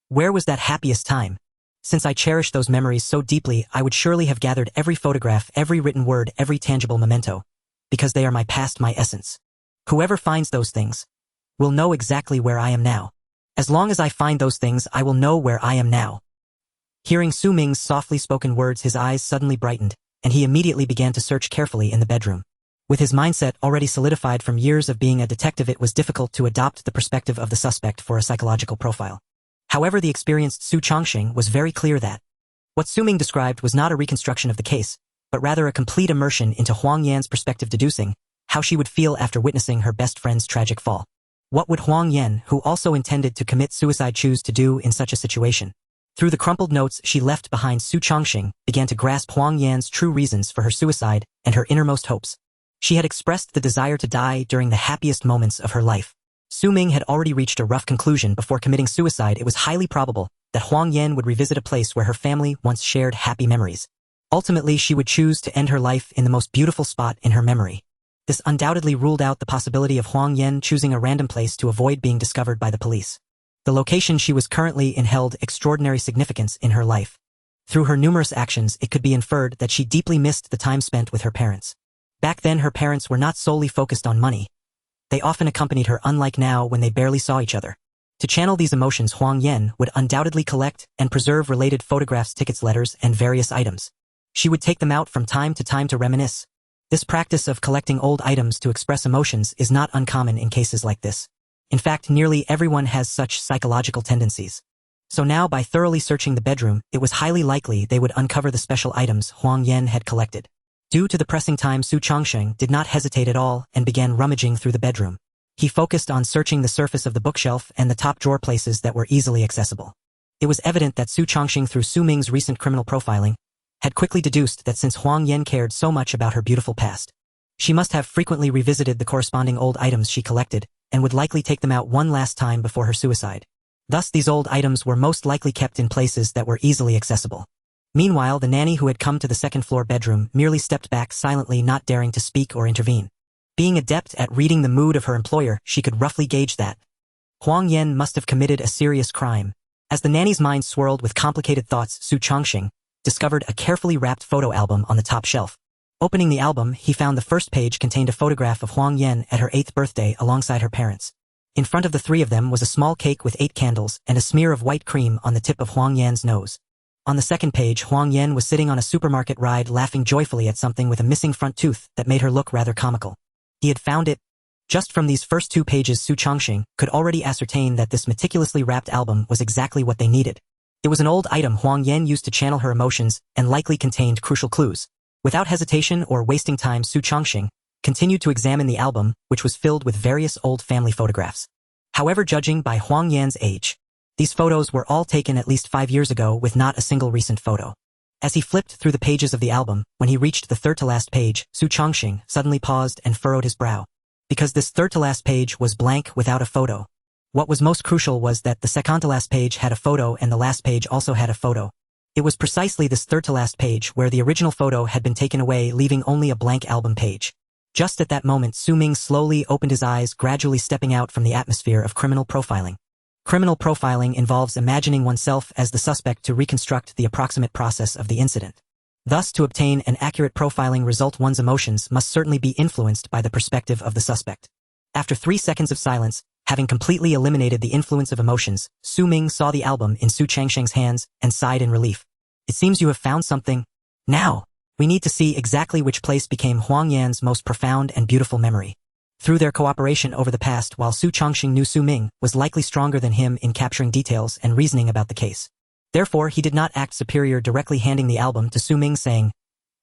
where was that happiest time? Since I cherish those memories so deeply, I would surely have gathered every photograph, every written word, every tangible memento, because they are my past, my essence. Whoever finds those things will know exactly where I am now. As long as I find those things, I will know where I am now. Hearing Su Ming's softly spoken words, his eyes suddenly brightened, and he immediately began to search carefully in the bedroom. With his mindset already solidified from years of being a detective, it was difficult to adopt the perspective of the suspect for a psychological profile. However, the experienced Su Chongqing was very clear that what Su Ming described was not a reconstruction of the case, but rather a complete immersion into Huang Yan's perspective, deducing how she would feel after witnessing her best friend's tragic fall. What would Huang Yan, who also intended to commit suicide, choose to do in such a situation? Through the crumpled notes she left behind, Su Chongqing began to grasp Huang Yan's true reasons for her suicide and her innermost hopes. She had expressed the desire to die during the happiest moments of her life. Su Ming had already reached a rough conclusion. Before committing suicide, it was highly probable that Huang Yan would revisit a place where her family once shared happy memories. Ultimately, she would choose to end her life in the most beautiful spot in her memory. This undoubtedly ruled out the possibility of Huang Yan choosing a random place to avoid being discovered by the police. The location she was currently in held extraordinary significance in her life. Through her numerous actions, it could be inferred that she deeply missed the time spent with her parents. Back then, her parents were not solely focused on money. They often accompanied her, unlike now when they barely saw each other. To channel these emotions, Huang Yan would undoubtedly collect and preserve related photographs, tickets, letters, and various items. She would take them out from time to reminisce. This practice of collecting old items to express emotions is not uncommon in cases like this. In fact, nearly everyone has such psychological tendencies. So now, by thoroughly searching the bedroom, it was highly likely they would uncover the special items Huang Yan had collected. Due to the pressing time, Su Chongqing did not hesitate at all and began rummaging through the bedroom. He focused on searching the surface of the bookshelf and the top drawer, places that were easily accessible. It was evident that Su Chongqing, through Su Ming's recent criminal profiling, had quickly deduced that since Huang Yan cared so much about her beautiful past, she must have frequently revisited the corresponding old items she collected and would likely take them out one last time before her suicide. Thus, these old items were most likely kept in places that were easily accessible. Meanwhile, the nanny who had come to the second-floor bedroom merely stepped back silently, not daring to speak or intervene. Being adept at reading the mood of her employer, she could roughly gauge that Huang Yan must have committed a serious crime. As the nanny's mind swirled with complicated thoughts, Su Chongqing discovered a carefully wrapped photo album on the top shelf. Opening the album, he found the first page contained a photograph of Huang Yan at her 8th birthday alongside her parents. In front of the three of them was a small cake with 8 candles and a smear of white cream on the tip of Huang Yan's nose. On the second page, Huang Yan was sitting on a supermarket ride, laughing joyfully at something with a missing front tooth that made her look rather comical. He had found it. Just from these first 2 pages, Su Chongqing could already ascertain that this meticulously wrapped album was exactly what they needed. It was an old item Huang Yan used to channel her emotions and likely contained crucial clues. Without hesitation or wasting time, Su Chongqing continued to examine the album, which was filled with various old family photographs. However, judging by Huang Yan's age, these photos were all taken at least 5 years ago, with not a single recent photo. As he flipped through the pages of the album, when he reached the third-to-last page, Su Chongqing suddenly paused and furrowed his brow. Because this third-to-last page was blank without a photo. What was most crucial was that the second-to-last page had a photo and the last page also had a photo. It was precisely this third-to-last page where the original photo had been taken away, leaving only a blank album page. Just at that moment, Su Ming slowly opened his eyes, gradually stepping out from the atmosphere of criminal profiling. Criminal profiling involves imagining oneself as the suspect to reconstruct the approximate process of the incident. Thus, to obtain an accurate profiling result, one's emotions must certainly be influenced by the perspective of the suspect. After 3 seconds of silence, having completely eliminated the influence of emotions, Su Ming saw the album in Su Chongqing's hands and sighed in relief. It seems you have found something. Now, we need to see exactly which place became Huang Yan's most profound and beautiful memory. Through their cooperation over the past, while Su Chongqing knew Su Ming was likely stronger than him in capturing details and reasoning about the case. Therefore, he did not act superior, directly handing the album to Su Ming, saying,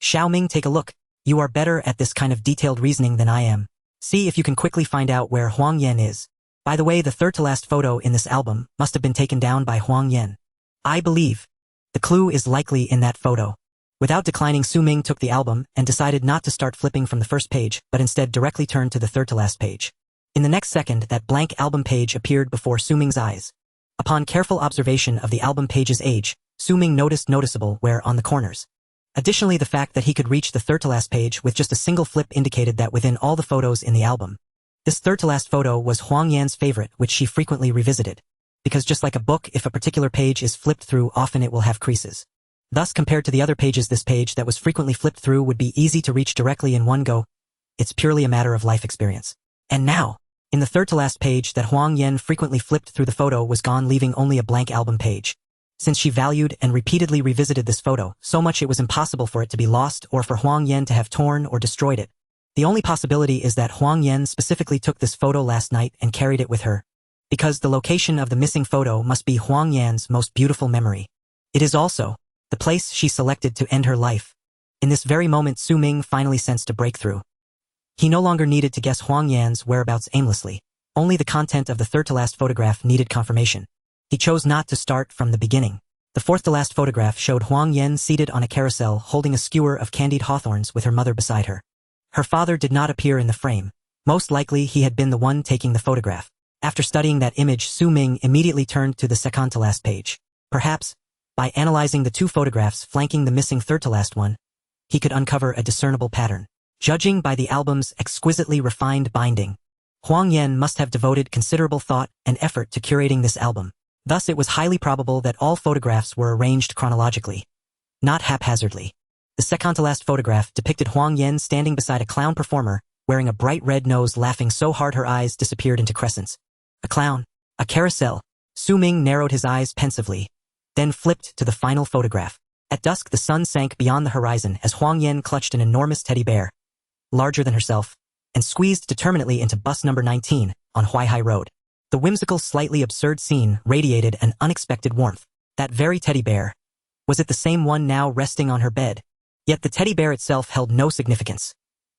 "Xiao Ming, take a look. You are better at this kind of detailed reasoning than I am. See if you can quickly find out where Huang Yan is. By the way, the third-to-last photo in this album must have been taken down by Huang Yan. I believe the clue is likely in that photo." Without declining, Su Ming took the album and decided not to start flipping from the first page, but instead directly turned to the third-to-last page. In the next second, that blank album page appeared before Su Ming's eyes. Upon careful observation of the album page's age, Su Ming noticed noticeable wear on the corners. Additionally, the fact that he could reach the third-to-last page with just a single flip indicated that within all the photos in the album, this third-to-last photo was Huang Yan's favorite, which she frequently revisited. Because just like a book, if a particular page is flipped through, often it will have creases. Thus, compared to the other pages, this page that was frequently flipped through would be easy to reach directly in one go. It's purely a matter of life experience. And now, in the third-to-last page that Huang Yan frequently flipped through, the photo was gone, leaving only a blank album page. Since she valued and repeatedly revisited this photo so much, it was impossible for it to be lost or for Huang Yan to have torn or destroyed it. The only possibility is that Huang Yan specifically took this photo last night and carried it with her. Because the location of the missing photo must be Huang Yan's most beautiful memory. It is also the place she selected to end her life. In this very moment, Su Ming finally sensed a breakthrough. He no longer needed to guess Huang Yan's whereabouts aimlessly. Only the content of the third-to-last photograph needed confirmation. He chose not to start from the beginning. The fourth-to-last photograph showed Huang Yan seated on a carousel holding a skewer of candied hawthorns with her mother beside her. Her father did not appear in the frame. Most likely he had been the one taking the photograph. After studying that image, Su Ming immediately turned to the second-to-last page. Perhaps, by analyzing the 2 photographs flanking the missing third-to-last one, he could uncover a discernible pattern. Judging by the album's exquisitely refined binding, Huang Yan must have devoted considerable thought and effort to curating this album. Thus, it was highly probable that all photographs were arranged chronologically, not haphazardly. The second-to-last photograph depicted Huang Yan standing beside a clown performer wearing a bright red nose, laughing so hard her eyes disappeared into crescents. A clown. A carousel. Su Ming narrowed his eyes pensively, then flipped to the final photograph. At dusk the sun sank beyond the horizon as Huang Yan clutched an enormous teddy bear, larger than herself, and squeezed determinedly into bus number 19 on Huaihai Road. The whimsical, slightly absurd scene radiated an unexpected warmth. That very teddy bear. Was it the same one now resting on her bed? Yet the teddy bear itself held no significance,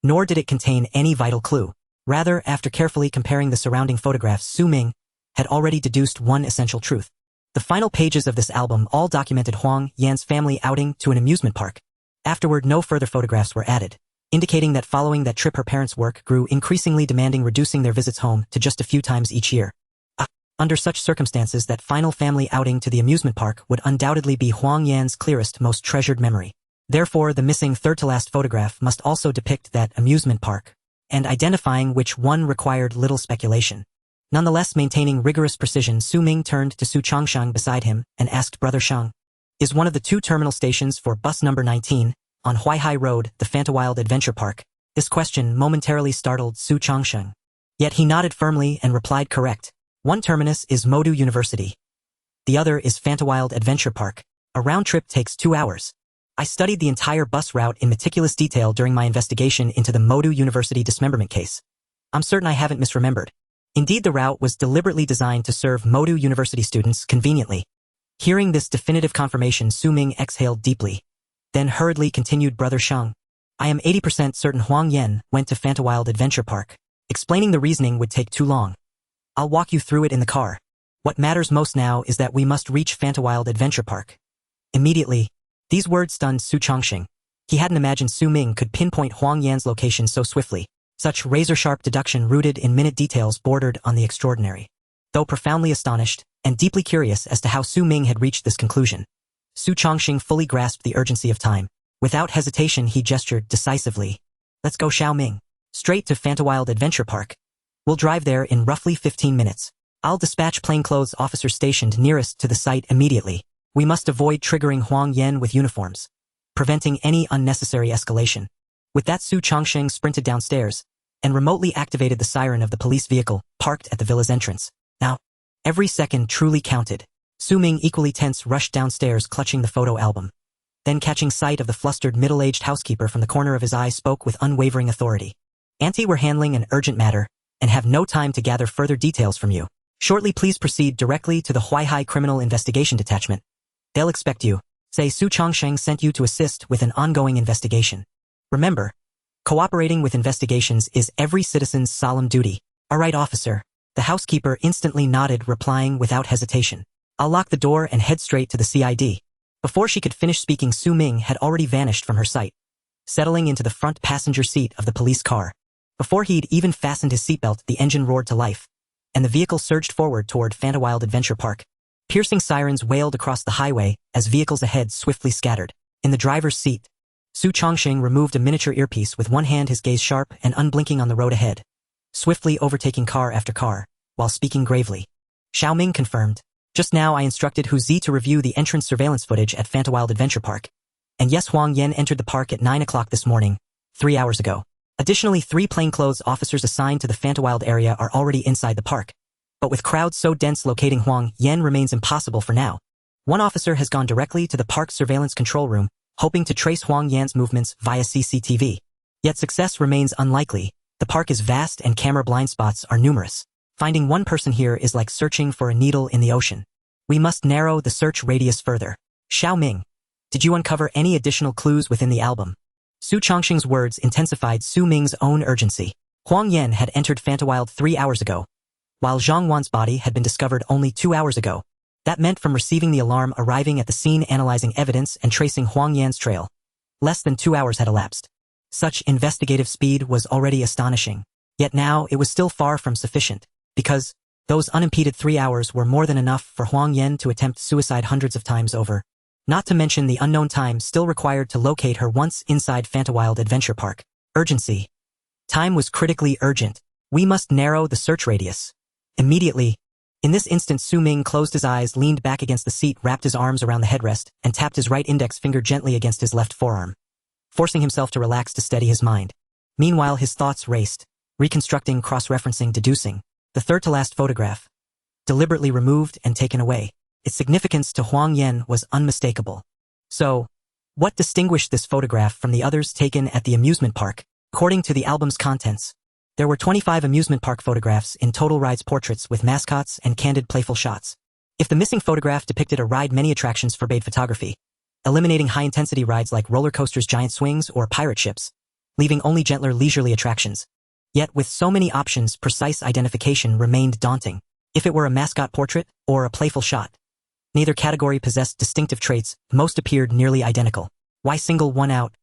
nor did it contain any vital clue. Rather, after carefully comparing the surrounding photographs, Su Ming had already deduced one essential truth. The final pages of this album all documented Huang Yan's family outing to an amusement park. Afterward, no further photographs were added, indicating that following that trip her parents' work grew increasingly demanding, reducing their visits home to just a few times each year. Under such circumstances, that final family outing to the amusement park would undoubtedly be Huang Yan's clearest, most treasured memory. Therefore, the missing third-to-last photograph must also depict that amusement park, and identifying which one required little speculation. Nonetheless, maintaining rigorous precision, Su Ming turned to Su Changsheng beside him and asked, "Brother Sheng, is one of the two terminal stations for bus number 19 on Huaihai Road the Fantawild Adventure Park?" This question momentarily startled Su Changsheng. Yet he nodded firmly and replied, "Correct. One terminus is Modu University. The other is Fantawild Adventure Park. A round trip takes 2 hours. I studied the entire bus route in meticulous detail during my investigation into the Modu University dismemberment case. I'm certain I haven't misremembered. Indeed, the route was deliberately designed to serve Modu University students conveniently." Hearing this definitive confirmation, Su Ming exhaled deeply, then hurriedly continued, "Brother Sheng, I am 80% certain Huang Yan went to Fantawild Adventure Park. Explaining the reasoning would take too long. I'll walk you through it in the car. What matters most now is that we must reach Fantawild Adventure Park." Immediately, these words stunned Su Changsheng. He hadn't imagined Su Ming could pinpoint Huang Yan's location so swiftly. Such razor-sharp deduction rooted in minute details bordered on the extraordinary. Though profoundly astonished and deeply curious as to how Su Ming had reached this conclusion, Su Changsheng fully grasped the urgency of time. Without hesitation, he gestured decisively. "Let's go, Xiao Ming. Straight to Fantawild Adventure Park. We'll drive there in roughly 15 minutes. I'll dispatch plainclothes officers stationed nearest to the site immediately. We must avoid triggering Huang Yan with uniforms, preventing any unnecessary escalation." With that, Su Changsheng sprinted downstairs and remotely activated the siren of the police vehicle parked at the villa's entrance. Now, every second truly counted. Su Ming, equally tense, rushed downstairs clutching the photo album. Then, catching sight of the flustered middle-aged housekeeper from the corner of his eye, spoke with unwavering authority. "Auntie, we're handling an urgent matter and have no time to gather further details from you. Shortly, please proceed directly to the Huaihai Criminal Investigation Detachment. They'll expect you. Say Su Changsheng sent you to assist with an ongoing investigation. Remember, cooperating with investigations is every citizen's solemn duty." "All right, officer." The housekeeper instantly nodded, replying without hesitation. "I'll lock the door and head straight to the CID." Before she could finish speaking, Su Ming had already vanished from her sight, settling into the front passenger seat of the police car. Before he'd even fastened his seatbelt, the engine roared to life, and the vehicle surged forward toward Fantawild Adventure Park. Piercing sirens wailed across the highway as vehicles ahead swiftly scattered. In the driver's seat, Su Changsheng removed a miniature earpiece, with one hand, his gaze sharp and unblinking on the road ahead, swiftly overtaking car after car, while speaking gravely. Xiao Ming confirmed. "Just now I instructed Hu Zi to review the entrance surveillance footage at Fantawild Adventure Park. And yes, Huang Yan entered the park at 9 o'clock this morning, 3 hours ago. Additionally, 3 plainclothes officers assigned to the Fantawild area are already inside the park. But with crowds so dense, locating Huang Yan remains impossible for now. One officer has gone directly to the park's surveillance control room, hoping to trace Huang Yan's movements via CCTV. Yet success remains unlikely. The park is vast and camera blind spots are numerous. Finding one person here is like searching for a needle in the ocean. We must narrow the search radius further." "Xiao Ming, did you uncover any additional clues within the album?" Su Changsheng's words intensified Su Ming's own urgency. Huang Yan had entered Fantawild 3 hours ago, while Zhang Wan's body had been discovered only 2 hours ago. That meant from receiving the alarm, arriving at the scene, analyzing evidence, and tracing Huang Yan's trail, less than 2 hours had elapsed. Such investigative speed was already astonishing. Yet now it was still far from sufficient, because those unimpeded 3 hours were more than enough for Huang Yan to attempt suicide hundreds of times over. Not to mention the unknown time still required to locate her once inside Fantawild Adventure Park. Urgency. Time was critically urgent. We must narrow the search radius. Immediately. In this instant, Su Ming closed his eyes, leaned back against the seat, wrapped his arms around the headrest, and tapped his right index finger gently against his left forearm, forcing himself to relax to steady his mind. Meanwhile, his thoughts raced, reconstructing, cross-referencing, deducing. The third-to-last photograph, deliberately removed and taken away. Its significance to Huang Yan was unmistakable. So, what distinguished this photograph from the others taken at the amusement park? According to the album's contents, there were 25 amusement park photographs in total, rides portraits with mascots and candid playful shots. If the missing photograph depicted a ride, many attractions forbade photography, eliminating high-intensity rides like roller coasters, giant swings, or pirate ships, leaving only gentler, leisurely attractions. Yet with so many options, precise identification remained daunting. If it were a mascot portrait or a playful shot, neither category possessed distinctive traits, most appeared nearly identical. Why single one out?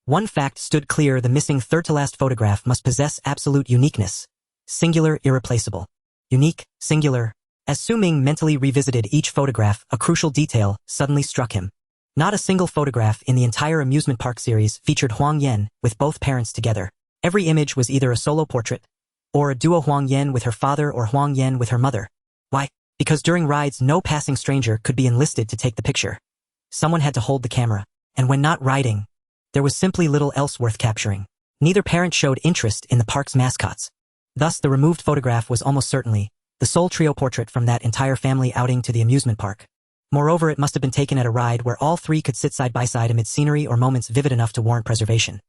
One fact stood clear: the missing third-to-last photograph must possess absolute uniqueness. Singular, irreplaceable. Unique, singular. As Su Ming mentally revisited each photograph, a crucial detail suddenly struck him. Not a single photograph in the entire amusement park series featured Huang Yan with both parents together. Every image was either a solo portrait, or a duo, Huang Yan with her father or Huang Yan with her mother. Why? Because during rides, no passing stranger could be enlisted to take the picture. Someone had to hold the camera, and when not riding, there was simply little else worth capturing. Neither parent showed interest in the park's mascots. Thus, the removed photograph was almost certainly the sole trio portrait from that entire family outing to the amusement park. Moreover, it must have been taken at a ride where all three could sit side by side amid scenery or moments vivid enough to warrant preservation,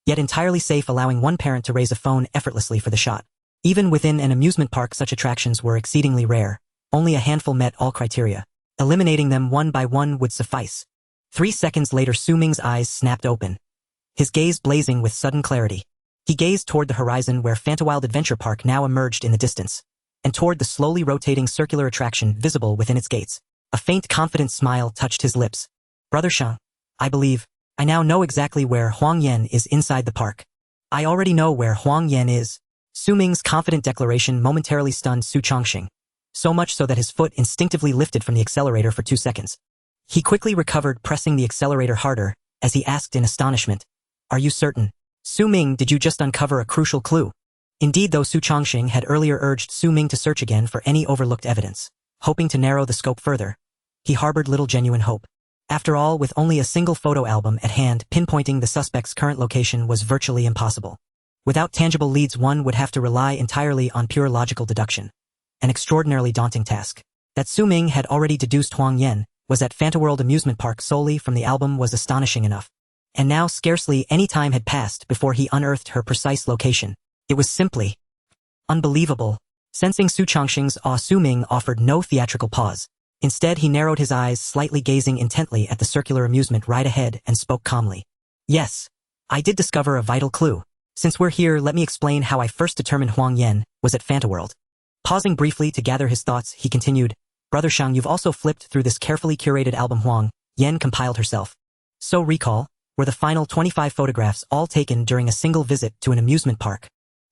yet entirely safe, allowing one parent to raise a phone effortlessly for the shot. Even within an amusement park, such attractions were exceedingly rare. Only a handful met all criteria. Eliminating them one by one would suffice. 3 seconds later, Su Ming's eyes snapped open, his gaze blazing with sudden clarity. He gazed toward the horizon where Fantawild Adventure Park now emerged in the distance, and toward the slowly rotating circular attraction visible within its gates. A faint, confident smile touched his lips. Brother Shang, I believe, I now know exactly where Huang Yan is inside the park. I already know where Huang Yan is. Su Ming's confident declaration momentarily stunned Su Chongqing, so much so that his foot instinctively lifted from the accelerator for 2 seconds. He quickly recovered, pressing the accelerator harder, as he asked in astonishment, "Are you certain? Su Ming, did you just uncover a crucial clue?" Indeed, though Su Chongqing had earlier urged Su Ming to search again for any overlooked evidence, hoping to narrow the scope further, he harbored little genuine hope. After all, with only a single photo album at hand, pinpointing the suspect's current location was virtually impossible. Without tangible leads, one would have to rely entirely on pure logical deduction. An extraordinarily daunting task. That Su Ming had already deduced Huang Yan was at Fantaworld Amusement Park solely from the album was astonishing enough. And now scarcely any time had passed before he unearthed her precise location. It was simply unbelievable. Sensing Su Chongqing's awe, Su Ming offered no theatrical pause. Instead, he narrowed his eyes slightly, gazing intently at the circular amusement right ahead, and spoke calmly. "Yes, I did discover a vital clue. Since we're here, let me explain how I first determined Huang Yan was at Fantaworld." Pausing briefly to gather his thoughts, he continued, "Brother Shang, you've also flipped through this carefully curated album Huang Yan compiled herself. So recall, were the final 25 photographs all taken during a single visit to an amusement park.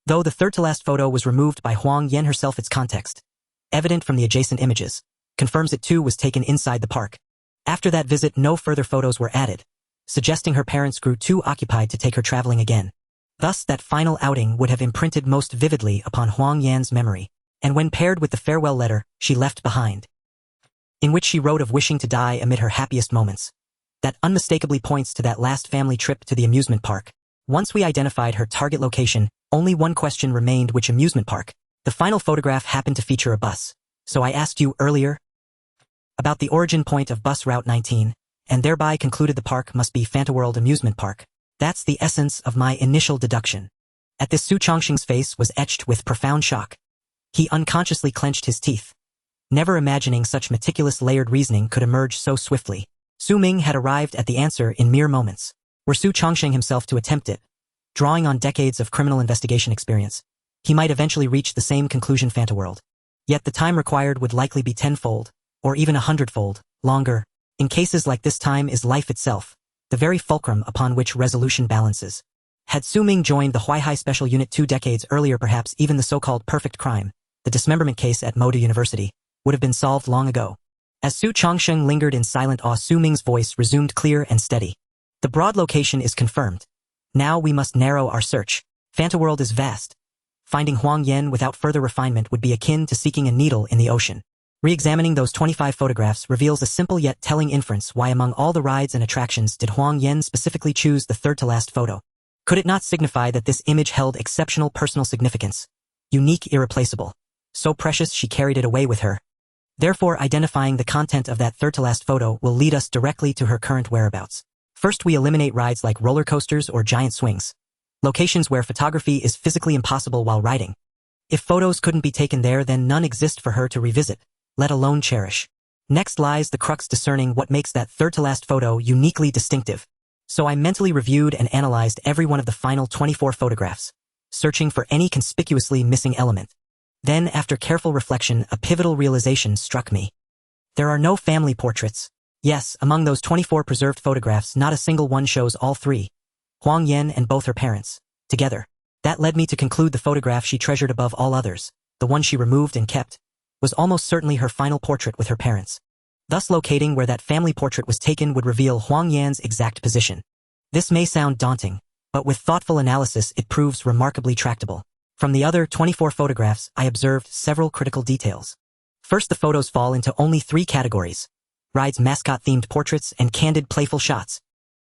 Though the third-to-last photo was removed by Huang Yan herself, its context, evident from the adjacent images, confirms it too was taken inside the park. After that visit, no further photos were added, suggesting her parents grew too occupied to take her traveling again. Thus, that final outing would have imprinted most vividly upon Huang Yan's memory. And when paired with the farewell letter she left behind, in which she wrote of wishing to die amid her happiest moments, that unmistakably points to that last family trip to the amusement park. Once we identified her target location, only one question remained: which amusement park? The final photograph happened to feature a bus, so I asked you earlier about the origin point of bus route 19, and thereby concluded the park must be Fantaworld Amusement Park. That's the essence of my initial deduction." At this, Su Chongqing's face was etched with profound shock. He unconsciously clenched his teeth, never imagining such meticulous layered reasoning could emerge so swiftly. Su Ming had arrived at the answer in mere moments. Were Su Chongqing himself to attempt it, drawing on decades of criminal investigation experience, he might eventually reach the same conclusion: Fantaworld. Yet the time required would likely be tenfold, or even 100-fold, longer. In cases like this, time is life itself, the very fulcrum upon which resolution balances. Had Su Ming joined the Huaihai Special Unit 2 decades earlier, perhaps even the so-called perfect crime, the dismemberment case at Moda University, would have been solved long ago. As Su Chongqing lingered in silent awe, Su Ming's voice resumed clear and steady. "The broad location is confirmed. Now we must narrow our search. Fantaworld is vast. Finding Huang Yan without further refinement would be akin to seeking a needle in the ocean." Re-examining those 25 photographs reveals a simple yet telling inference: why among all the rides and attractions did Huang Yan specifically choose the third-to-last photo? Could it not signify that this image held exceptional personal significance? Unique, irreplaceable. So precious she carried it away with her. Therefore, identifying the content of that third-to-last photo will lead us directly to her current whereabouts. First, we eliminate rides like roller coasters or giant swings. Locations where photography is physically impossible while riding. If photos couldn't be taken there, then none exist for her to revisit, let alone cherish. Next lies the crux discerning what makes that third-to-last photo uniquely distinctive. So I mentally reviewed and analyzed every one of the final 24 photographs, searching for any conspicuously missing element. Then, after careful reflection, a pivotal realization struck me. There are no family portraits. Yes, among those 24 preserved photographs, not a single one shows all three, Huang Yan and both her parents, together. That led me to conclude the photograph she treasured above all others, the one she removed and kept, was almost certainly her final portrait with her parents. Thus locating where that family portrait was taken would reveal Huang Yan's exact position. This may sound daunting, but with thoughtful analysis it proves remarkably tractable. From the other 24 photographs, I observed several critical details. First, the photos fall into only 3 categories: rides, mascot-themed portraits, and candid, playful shots.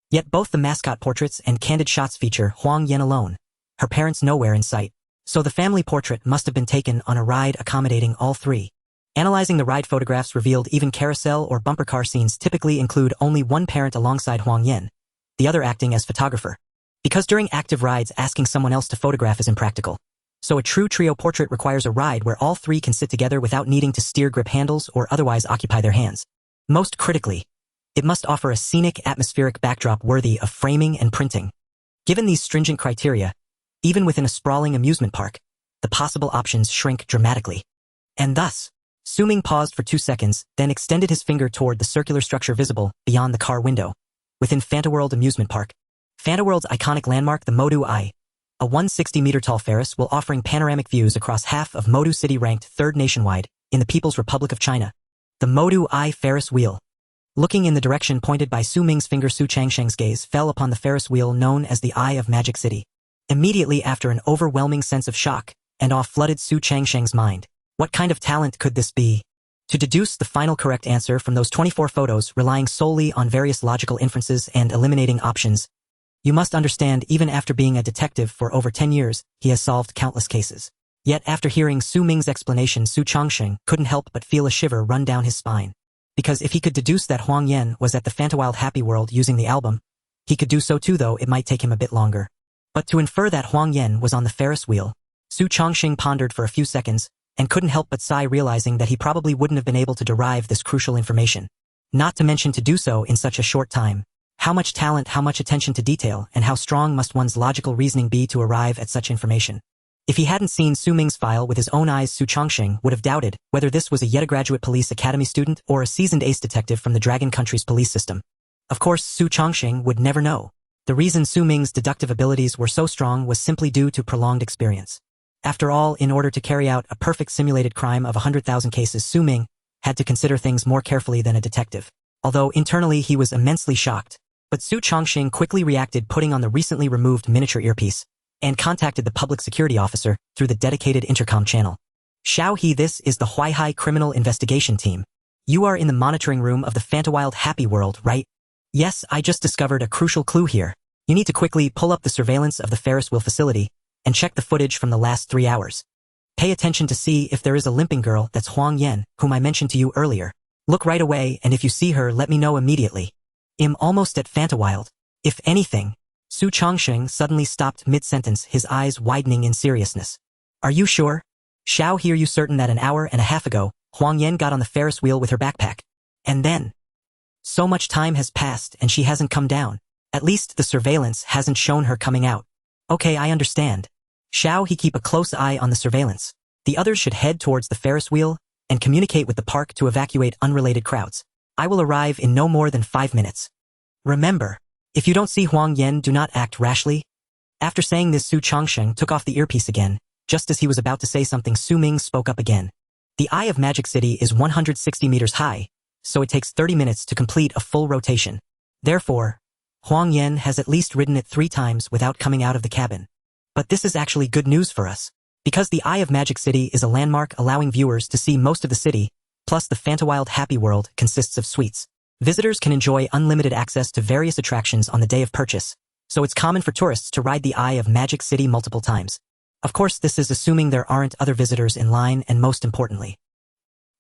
Yet both the mascot portraits and candid shots feature Huang Yan alone, her parents nowhere in sight. So the family portrait must have been taken on a ride accommodating all 3. Analyzing the ride photographs revealed even carousel or bumper car scenes typically include only one parent alongside Huang Yan, the other acting as photographer. Because during active rides, asking someone else to photograph is impractical. So a true trio portrait requires a ride where all 3 can sit together without needing to steer grip handles or otherwise occupy their hands. Most critically, it must offer a scenic, atmospheric backdrop worthy of framing and printing. Given these stringent criteria, even within a sprawling amusement park, the possible options shrink dramatically. And thus, Su Ming paused for 2 seconds, then extended his finger toward the circular structure visible beyond the car window, within Fantaworld Amusement Park. Fantaworld's iconic landmark, the Modu Eye, a 160-meter-tall Ferris, will offering panoramic views across half of Modu City, ranked 3rd nationwide in the People's Republic of China. The Modu Eye Ferris wheel. Looking in the direction pointed by Su Ming's finger, Su Changsheng's gaze fell upon the Ferris wheel known as the Eye of Magic City. Immediately after, an overwhelming sense of shock and awe flooded Su Changsheng's mind. What kind of talent could this be? To deduce the final correct answer from those 24 photos, relying solely on various logical inferences and eliminating options, you must understand, even after being a detective for over 10 years, he has solved countless cases. Yet after hearing Su Ming's explanation, Su Changsheng couldn't help but feel a shiver run down his spine. Because if he could deduce that Huang Yan was at the Fantawild Happy World using the album, he could do so too, though it might take him a bit longer. But to infer that Huang Yan was on the Ferris wheel, Su Changsheng pondered for a few seconds, and couldn't help but sigh, realizing that he probably wouldn't have been able to derive this crucial information. Not to mention to do so in such a short time. How much talent, how much attention to detail, and how strong must one's logical reasoning be to arrive at such information? If he hadn't seen Su Ming's file with his own eyes, Su Changsheng would have doubted whether this was yet a graduate police academy student or a seasoned ace detective from the Dragon Country's police system. Of course, Su Changsheng would never know. The reason Su Ming's deductive abilities were so strong was simply due to prolonged experience. After all, in order to carry out a perfect simulated crime of 100,000 cases, Su Ming had to consider things more carefully than a detective. Although internally he was immensely shocked, but Su Changsheng quickly reacted, putting on the recently removed miniature earpiece, and contacted the public security officer through the dedicated intercom channel. Xiao He, this is the Huaihai Criminal Investigation Team. You are in the monitoring room of the Fantawild Happy World, right? Yes, I just discovered a crucial clue here. You need to quickly pull up the surveillance of the Ferris wheel facility and check the footage from the last 3 hours. Pay attention to see if there is a limping girl, that's Huang Yan, whom I mentioned to you earlier. Look right away, and if you see her, let me know immediately. I'm almost at Fantawild. If anything. Su Changsheng suddenly stopped mid-sentence, his eyes widening in seriousness. Are you sure? Xiao He, are you certain that an hour and a half ago, Huang Yan got on the Ferris wheel with her backpack? And then? So much time has passed and she hasn't come down. At least the surveillance hasn't shown her coming out. Okay, I understand. Xiao He, keep a close eye on the surveillance. The others should head towards the Ferris wheel and communicate with the park to evacuate unrelated crowds. I will arrive in no more than 5 minutes. Remember, if you don't see Huang Yan, do not act rashly. After saying this, Su Changsheng took off the earpiece again. Just as he was about to say something, Su Ming spoke up again. The Eye of Magic City is 160 meters high, so it takes 30 minutes to complete a full rotation. Therefore, Huang Yan has at least ridden it 3 times without coming out of the cabin. But this is actually good news for us. Because the Eye of Magic City is a landmark allowing viewers to see most of the city, plus the Fantawild Happy World consists of suites. Visitors can enjoy unlimited access to various attractions on the day of purchase, so it's common for tourists to ride the Eye of Magic City multiple times. Of course, this is assuming there aren't other visitors in line, and most importantly,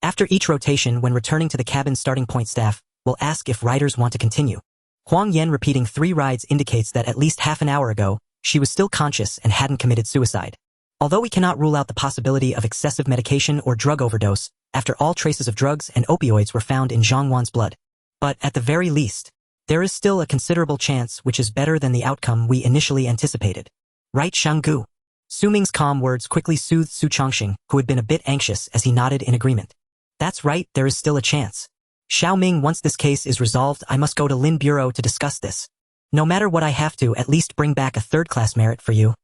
after each rotation, when returning to the cabin, starting point staff will ask if riders want to continue. Huang Yan repeating 3 rides indicates that at least half an hour ago, she was still conscious and hadn't committed suicide. Although we cannot rule out the possibility of excessive medication or drug overdose, after all traces of drugs and opioids were found in Zhang Wan's blood. But at the very least, there is still a considerable chance, which is better than the outcome we initially anticipated. Right, Shanggu? Su Ming's calm words quickly soothed Su Chongqing, who had been a bit anxious, as he nodded in agreement. That's right, there is still a chance. Xiao Ming, once this case is resolved, I must go to Lin Bureau to discuss this. No matter what, I have to at least bring back a third-class merit for you.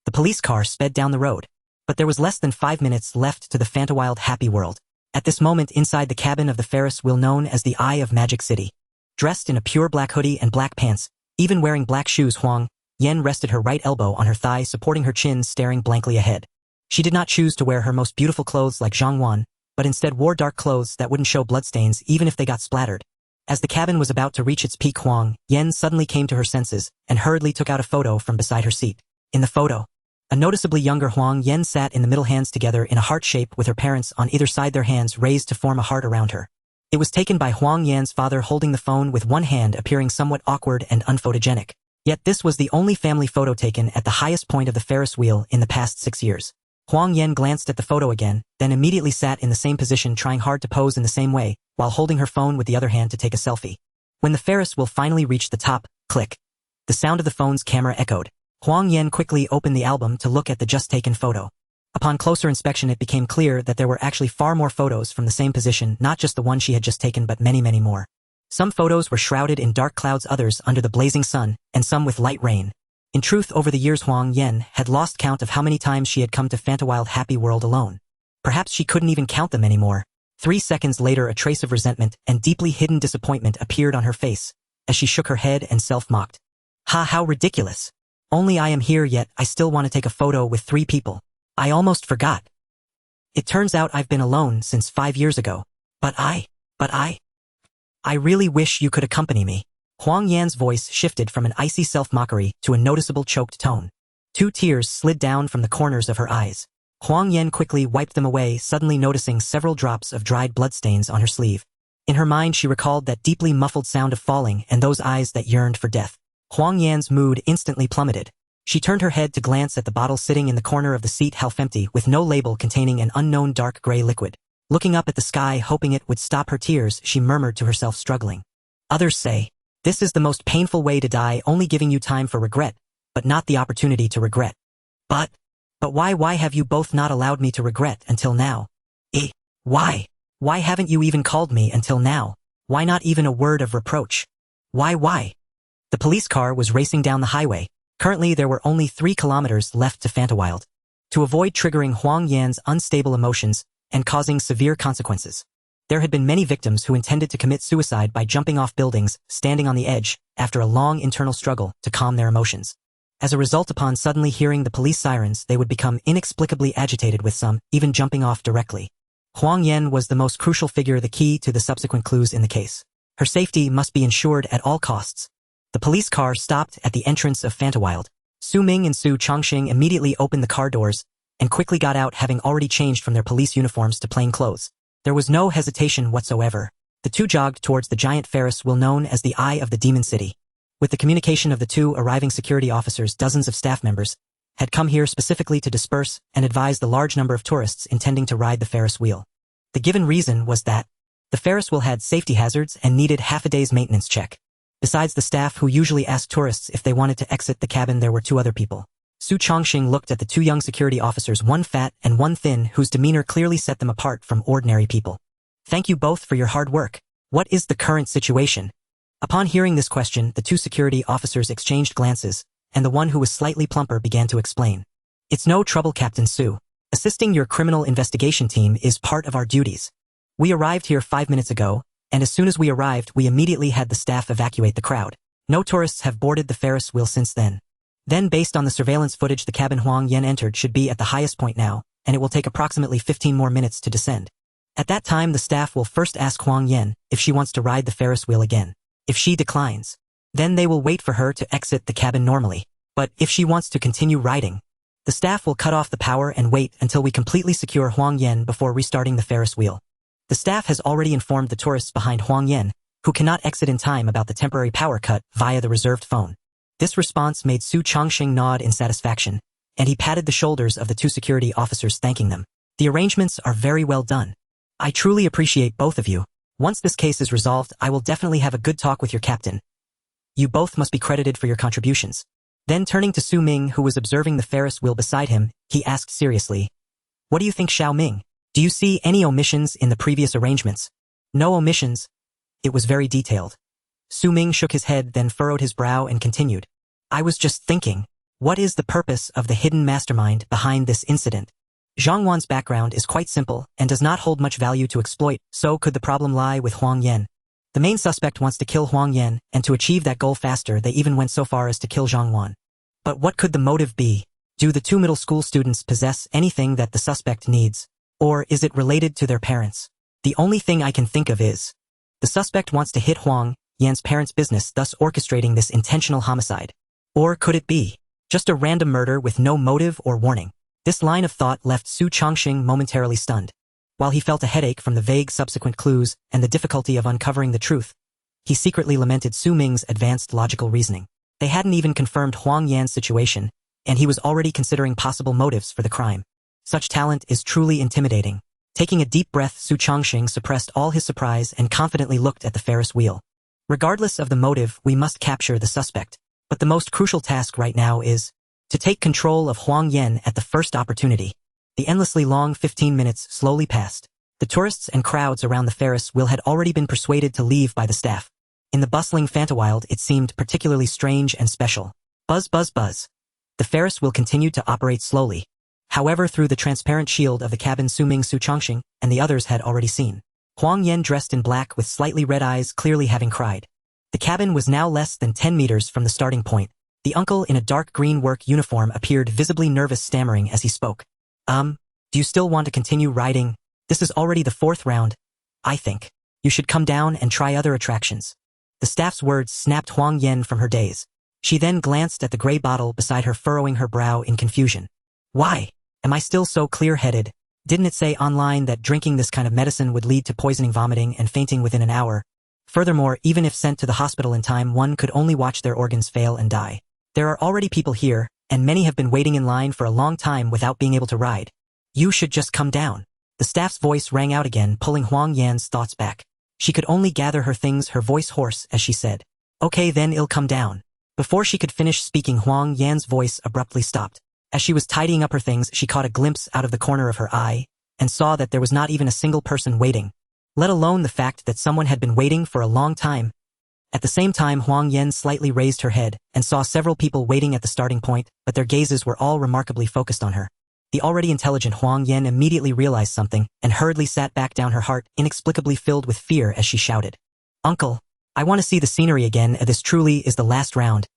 The police car sped down the road, but there was less than 5 minutes left to the Fantawild Happy World. At this moment, inside the cabin of the Ferris wheel known as the Eye of Magic City, dressed in a pure black hoodie and black pants, even wearing black shoes, Huang Yan rested her right elbow on her thigh, supporting her chin, staring blankly ahead. She did not choose to wear her most beautiful clothes like Zhang Wan, but instead wore dark clothes that wouldn't show bloodstains even if they got splattered. As the cabin was about to reach its peak, Huang Yan suddenly came to her senses and hurriedly took out a photo from beside her seat. In the photo, a noticeably younger Huang Yan sat in the middle, hands together in a heart shape with her parents on either side, their hands raised to form a heart around her. It was taken by Huang Yan's father, holding the phone with one hand, appearing somewhat awkward and unphotogenic. Yet this was the only family photo taken at the highest point of the Ferris wheel in the past 6 years. Huang Yan glanced at the photo again, then immediately sat in the same position, trying hard to pose in the same way, while holding her phone with the other hand to take a selfie. When the Ferris wheel finally reached the top, click, the sound of the phone's camera echoed. Huang Yan quickly opened the album to look at the just-taken photo. Upon closer inspection, it became clear that there were actually far more photos from the same position, not just the one she had just taken, but many, many more. Some photos were shrouded in dark clouds, others under the blazing sun, and some with light rain. In truth, over the years, Huang Yan had lost count of how many times she had come to Fantawild Happy World alone. Perhaps she couldn't even count them anymore. 3 seconds later, a trace of resentment and deeply hidden disappointment appeared on her face, as she shook her head and self-mocked. Ha, how ridiculous. Only I am here, yet I still want to take a photo with 3 people. I almost forgot. It turns out I've been alone since 5 years ago. But I really wish you could accompany me. Huang Yan's voice shifted from an icy self-mockery to a noticeable choked tone. 2 tears slid down from the corners of her eyes. Huang Yan quickly wiped them away, suddenly noticing several drops of dried bloodstains on her sleeve. In her mind, she recalled that deeply muffled sound of falling and those eyes that yearned for death. Huang Yan's mood instantly plummeted. She turned her head to glance at the bottle sitting in the corner of the seat, half empty, with no label, containing an unknown dark gray liquid. Looking up at the sky, hoping it would stop her tears, she murmured to herself, struggling. Others say, this is the most painful way to die, only giving you time for regret, but not the opportunity to regret. But why have you both not allowed me to regret until now? Why? Why haven't you even called me until now? Why not even a word of reproach? Why? The police car was racing down the highway. Currently, there were only 3 kilometers left to Fantawild. To avoid triggering Huang Yan's unstable emotions and causing severe consequences, there had been many victims who intended to commit suicide by jumping off buildings, standing on the edge, after a long internal struggle to calm their emotions. As a result, upon suddenly hearing the police sirens, they would become inexplicably agitated, with some even jumping off directly. Huang Yan was the most crucial figure, the key to the subsequent clues in the case. Her safety must be ensured at all costs. The police car stopped at the entrance of Fantawild. Su Ming and Su Chongqing immediately opened the car doors and quickly got out, having already changed from their police uniforms to plain clothes. There was no hesitation whatsoever. The 2 jogged towards the giant Ferris wheel known as the Eye of the Demon City. With the communication of the 2 arriving security officers, dozens of staff members had come here specifically to disperse and advise the large number of tourists intending to ride the Ferris wheel. The given reason was that the Ferris wheel had safety hazards and needed half a day's maintenance check. Besides the staff who usually asked tourists if they wanted to exit the cabin, there were 2 other people. Su Chongqing looked at the 2 young security officers, one fat and one thin, whose demeanor clearly set them apart from ordinary people. Thank you both for your hard work. What is the current situation? Upon hearing this question, the 2 security officers exchanged glances, and the one who was slightly plumper began to explain. It's no trouble, Captain Su. Assisting your criminal investigation team is part of our duties. We arrived here 5 minutes ago, and as soon as we arrived, we immediately had the staff evacuate the crowd. No tourists have boarded the Ferris wheel since then. Then, based on the surveillance footage, the cabin Huang Yan entered should be at the highest point now, and it will take approximately 15 more minutes to descend. At that time, the staff will first ask Huang Yan if she wants to ride the Ferris wheel again. If she declines, Then they will wait for her to exit the cabin normally. But if she wants to continue riding, the staff will cut off the power and wait until we completely secure Huang Yan before restarting the Ferris wheel. The staff has already informed the tourists behind Huang Yan, who cannot exit in time, about the temporary power cut via the reserved phone. This response made Su Changxing nod in satisfaction, and he patted the shoulders of the two security officers, thanking them. The arrangements are very well done. I truly appreciate both of you. Once this case is resolved, I will definitely have a good talk with your captain. You both must be credited for your contributions. Then turning to Su Ming, who was observing the Ferris wheel beside him, he asked seriously, "What do you think, Xiao Ming? Do you see any omissions in the previous arrangements?" "No omissions. It was very detailed." Su Ming shook his head, then furrowed his brow and continued, "I was just thinking, what is the purpose of the hidden mastermind behind this incident? Zhang Wan's background is quite simple and does not hold much value to exploit, so could the problem lie with Huang Yan? The main suspect wants to kill Huang Yan, and to achieve that goal faster they even went so far as to kill Zhang Wan. But what could the motive be? Do the two middle school students possess anything that the suspect needs? Or is it related to their parents? The only thing I can think of is, the suspect wants to hit Huang Yan's parents' business, thus orchestrating this intentional homicide. Or could it be just a random murder with no motive or warning? This line of thought left Su Changxing momentarily stunned. While he felt a headache from the vague subsequent clues and the difficulty of uncovering the truth, he secretly lamented Su Ming's advanced logical reasoning. They hadn't even confirmed Huang Yan's situation, and he was already considering possible motives for the crime. Such talent is truly intimidating. Taking a deep breath, Su Changxing suppressed all his surprise and confidently looked at the Ferris wheel. Regardless of the motive, we must capture the suspect. But the most crucial task right now is to take control of Huang Yan at the first opportunity. The endlessly long 15 minutes slowly passed. The tourists and crowds around the Ferris wheel had already been persuaded to leave by the staff. In the bustling Fantawild, it seemed particularly strange and special. Buzz, buzz, buzz. The Ferris wheel continued to operate slowly. However, through the transparent shield of the cabin, Su Ming, Su Changxing, and the others had already seen Huang Yan dressed in black with slightly red eyes, clearly having cried. The cabin was now less than 10 meters from the starting point. The uncle in a dark green work uniform appeared visibly nervous, stammering as he spoke. Do you still want to continue riding? This is already the 4th round. I think you should come down and try other attractions." The staff's words snapped Huang Yan from her daze. She then glanced at the gray bottle beside her, furrowing her brow in confusion. "Why am I still so clear-headed? Didn't it say online that drinking this kind of medicine would lead to poisoning, vomiting, and fainting within an hour? Furthermore, even if sent to the hospital in time, one could only watch their organs fail and die. There are already people here, and many have been waiting in line for a long time without being able to ride. You should just come down." The staff's voice rang out again, pulling Huang Yan's thoughts back. She could only gather her things, her voice hoarse as she said, "Okay, then I'll come down." Before she could finish speaking, Huang Yan's voice abruptly stopped. As she was tidying up her things, she caught a glimpse out of the corner of her eye and saw that there was not even a single person waiting, let alone the fact that someone had been waiting for a long time. At the same time, Huang Yan slightly raised her head and saw several people waiting at the starting point, but their gazes were all remarkably focused on her. The already intelligent Huang Yan immediately realized something and hurriedly sat back down, her heart inexplicably filled with fear as she shouted, "Uncle, I want to see the scenery again. This truly is the last round."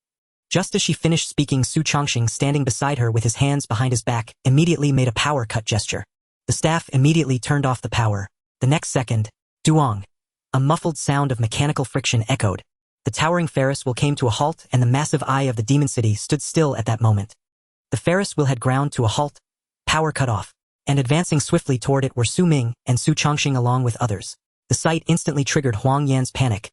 Just as she finished speaking, Su Changxing, standing beside her with his hands behind his back, immediately made a power cut gesture. The staff immediately turned off the power. The next second, duong, a muffled sound of mechanical friction echoed. The towering Ferris wheel came to a halt, and the massive eye of the Demon City stood still at that moment. The Ferris wheel had ground to a halt, power cut off, and advancing swiftly toward it were Su Ming and Su Changxing along with others. The sight instantly triggered Huang Yan's panic.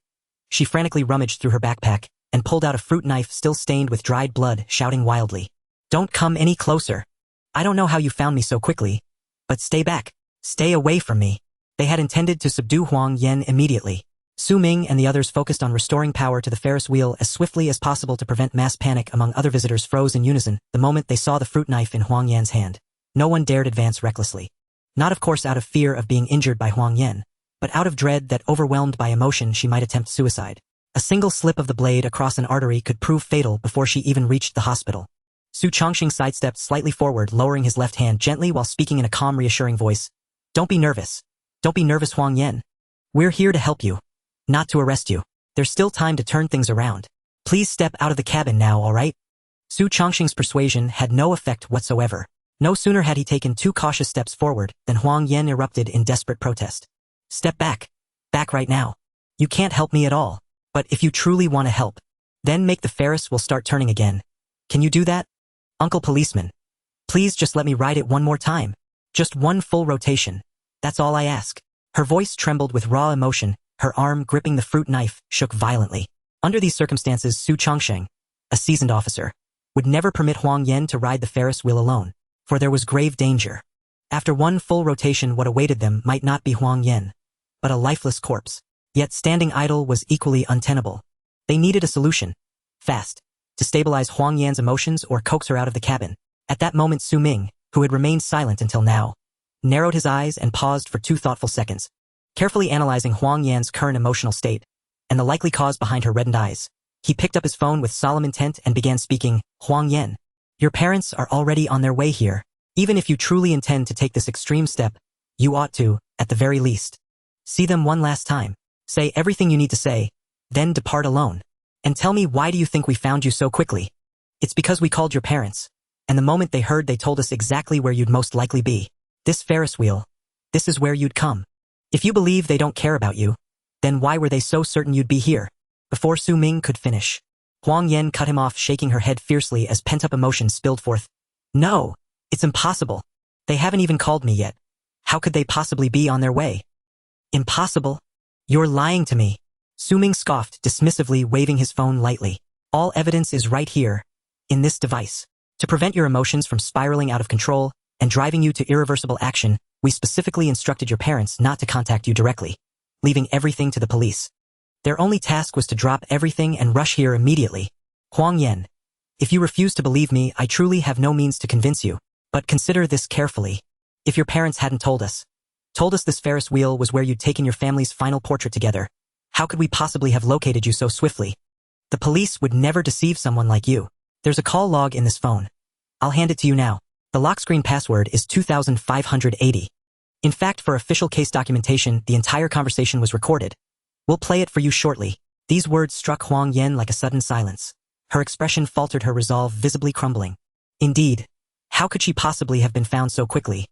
She frantically rummaged through her backpack and pulled out a fruit knife still stained with dried blood, shouting wildly, "Don't come any closer. I don't know how you found me so quickly, but stay back. Stay away from me." They had intended to subdue Huang Yan immediately. Su Ming and the others focused on restoring power to the Ferris wheel as swiftly as possible to prevent mass panic among other visitors. Froze in unison the moment they saw the fruit knife in Huang Yan's hand. No one dared advance recklessly. Not of course out of fear of being injured by Huang Yan, but out of dread that overwhelmed by emotion she might attempt suicide. A single slip of the blade across an artery could prove fatal before she even reached the hospital. Su Changxing sidestepped slightly forward, lowering his left hand gently while speaking in a calm, reassuring voice. "Don't be nervous. Don't be nervous, Huang Yan. We're here to help you, not to arrest you. There's still time to turn things around. Please step out of the cabin now, all right?" Su Changxing's persuasion had no effect whatsoever. No sooner had he taken 2 cautious steps forward than Huang Yan erupted in desperate protest. "Step back. Back right now. You can't help me at all. But if you truly want to help, Then make the Ferris wheel start turning again. Can you do that? Uncle Policeman. Please just let me ride it one more time. Just one full rotation. That's all I ask. Her voice trembled with raw emotion, her arm gripping the fruit knife shook violently. Under these circumstances, Su Chongsheng, a seasoned officer, would never permit Huang Yen to ride the Ferris wheel alone, for there was grave danger. After one full rotation, what awaited them might not be Huang Yen, but a lifeless corpse. Yet standing idle was equally untenable. They needed a solution, fast, to stabilize Huang Yan's emotions or coax her out of the cabin. At that moment, Su Ming, who had remained silent until now, narrowed his eyes and paused for 2 thoughtful seconds, carefully analyzing Huang Yan's current emotional state and the likely cause behind her reddened eyes. He picked up his phone with solemn intent and began speaking. Huang Yan, your parents are already on their way here. Even if you truly intend to take this extreme step, you ought to, at the very least, see them one last time. Say everything you need to say, then depart alone. And tell me, why do you think we found you so quickly? It's because we called your parents, and the moment they heard, they told us exactly where you'd most likely be. This Ferris wheel. This is where you'd come. If you believe they don't care about you, then why were they so certain you'd be here? Before Su Ming could finish, Huang Yan cut him off, shaking her head fiercely as pent-up emotion spilled forth. No, it's impossible. They haven't even called me yet. How could they possibly be on their way? Impossible? You're lying to me. Su Ming scoffed, dismissively waving his phone lightly. All evidence is right here, in this device. To prevent your emotions from spiraling out of control and driving you to irreversible action, we specifically instructed your parents not to contact you directly, leaving everything to the police. Their only task was to drop everything and rush here immediately. Huang Yan, if you refuse to believe me, I truly have no means to convince you. But consider this carefully. If your parents hadn't told us this Ferris wheel was where you'd taken your family's final portrait together, how could we possibly have located you so swiftly? The police would never deceive someone like you. There's a call log in this phone. I'll hand it to you now. The lock screen password is 2580. In fact, for official case documentation, the entire conversation was recorded. We'll play it for you shortly. These words struck Huang Yan like a sudden silence. Her expression faltered, her resolve visibly crumbling. Indeed, how could she possibly have been found so quickly?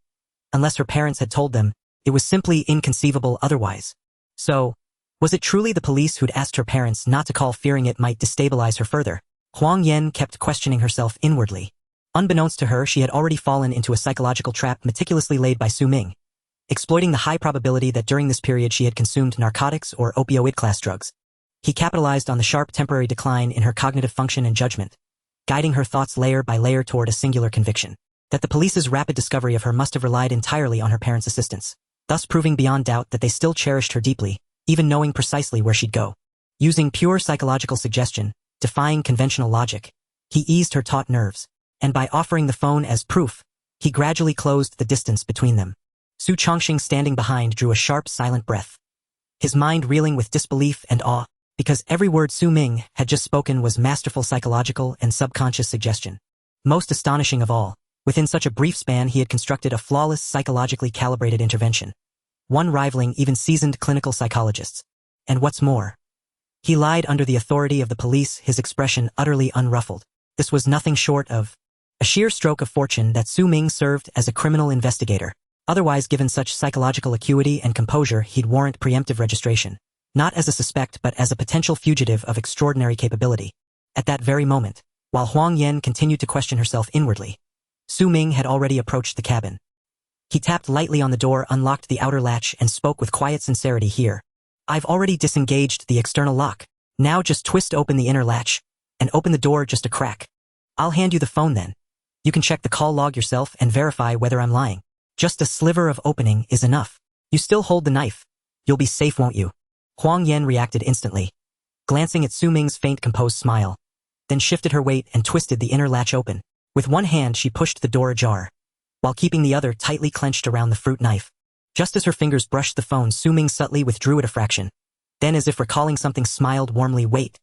Unless her parents had told them, it was simply inconceivable otherwise. So, was it truly the police who'd asked her parents not to call, fearing it might destabilize her further? Huang Yan kept questioning herself inwardly. Unbeknownst to her, she had already fallen into a psychological trap meticulously laid by Su Ming, exploiting the high probability that during this period she had consumed narcotics or opioid-class drugs. He capitalized on the sharp temporary decline in her cognitive function and judgment, guiding her thoughts layer by layer toward a singular conviction, that the police's rapid discovery of her must have relied entirely on her parents' assistance, thus proving beyond doubt that they still cherished her deeply, even knowing precisely where she'd go. Using pure psychological suggestion, defying conventional logic, he eased her taut nerves, and by offering the phone as proof, he gradually closed the distance between them. Su Chongsheng, standing behind, drew a sharp, silent breath, his mind reeling with disbelief and awe, because every word Su Ming had just spoken was masterful psychological and subconscious suggestion. Most astonishing of all, within such a brief span he had constructed a flawless, psychologically calibrated intervention, one rivaling even seasoned clinical psychologists. And what's more, he lied under the authority of the police, his expression utterly unruffled. This was nothing short of a sheer stroke of fortune that Su Ming served as a criminal investigator. Otherwise, given such psychological acuity and composure, he'd warrant preemptive registration, not as a suspect but as a potential fugitive of extraordinary capability. At that very moment, while Huang Yan continued to question herself inwardly, Su Ming had already approached the cabin. He tapped lightly on the door, unlocked the outer latch, and spoke with quiet sincerity. Here. I've already disengaged the external lock. Now just twist open the inner latch, and open the door just a crack. I'll hand you the phone then. You can check the call log yourself and verify whether I'm lying. Just a sliver of opening is enough. You still hold the knife. You'll be safe, won't you? Huang Yan reacted instantly, glancing at Su Ming's faint, composed smile, then shifted her weight and twisted the inner latch open. With one hand she pushed the door ajar, while keeping the other tightly clenched around the fruit knife. Just as her fingers brushed the phone, Su Ming subtly withdrew it a fraction. Then, as if recalling something, smiled warmly. Wait.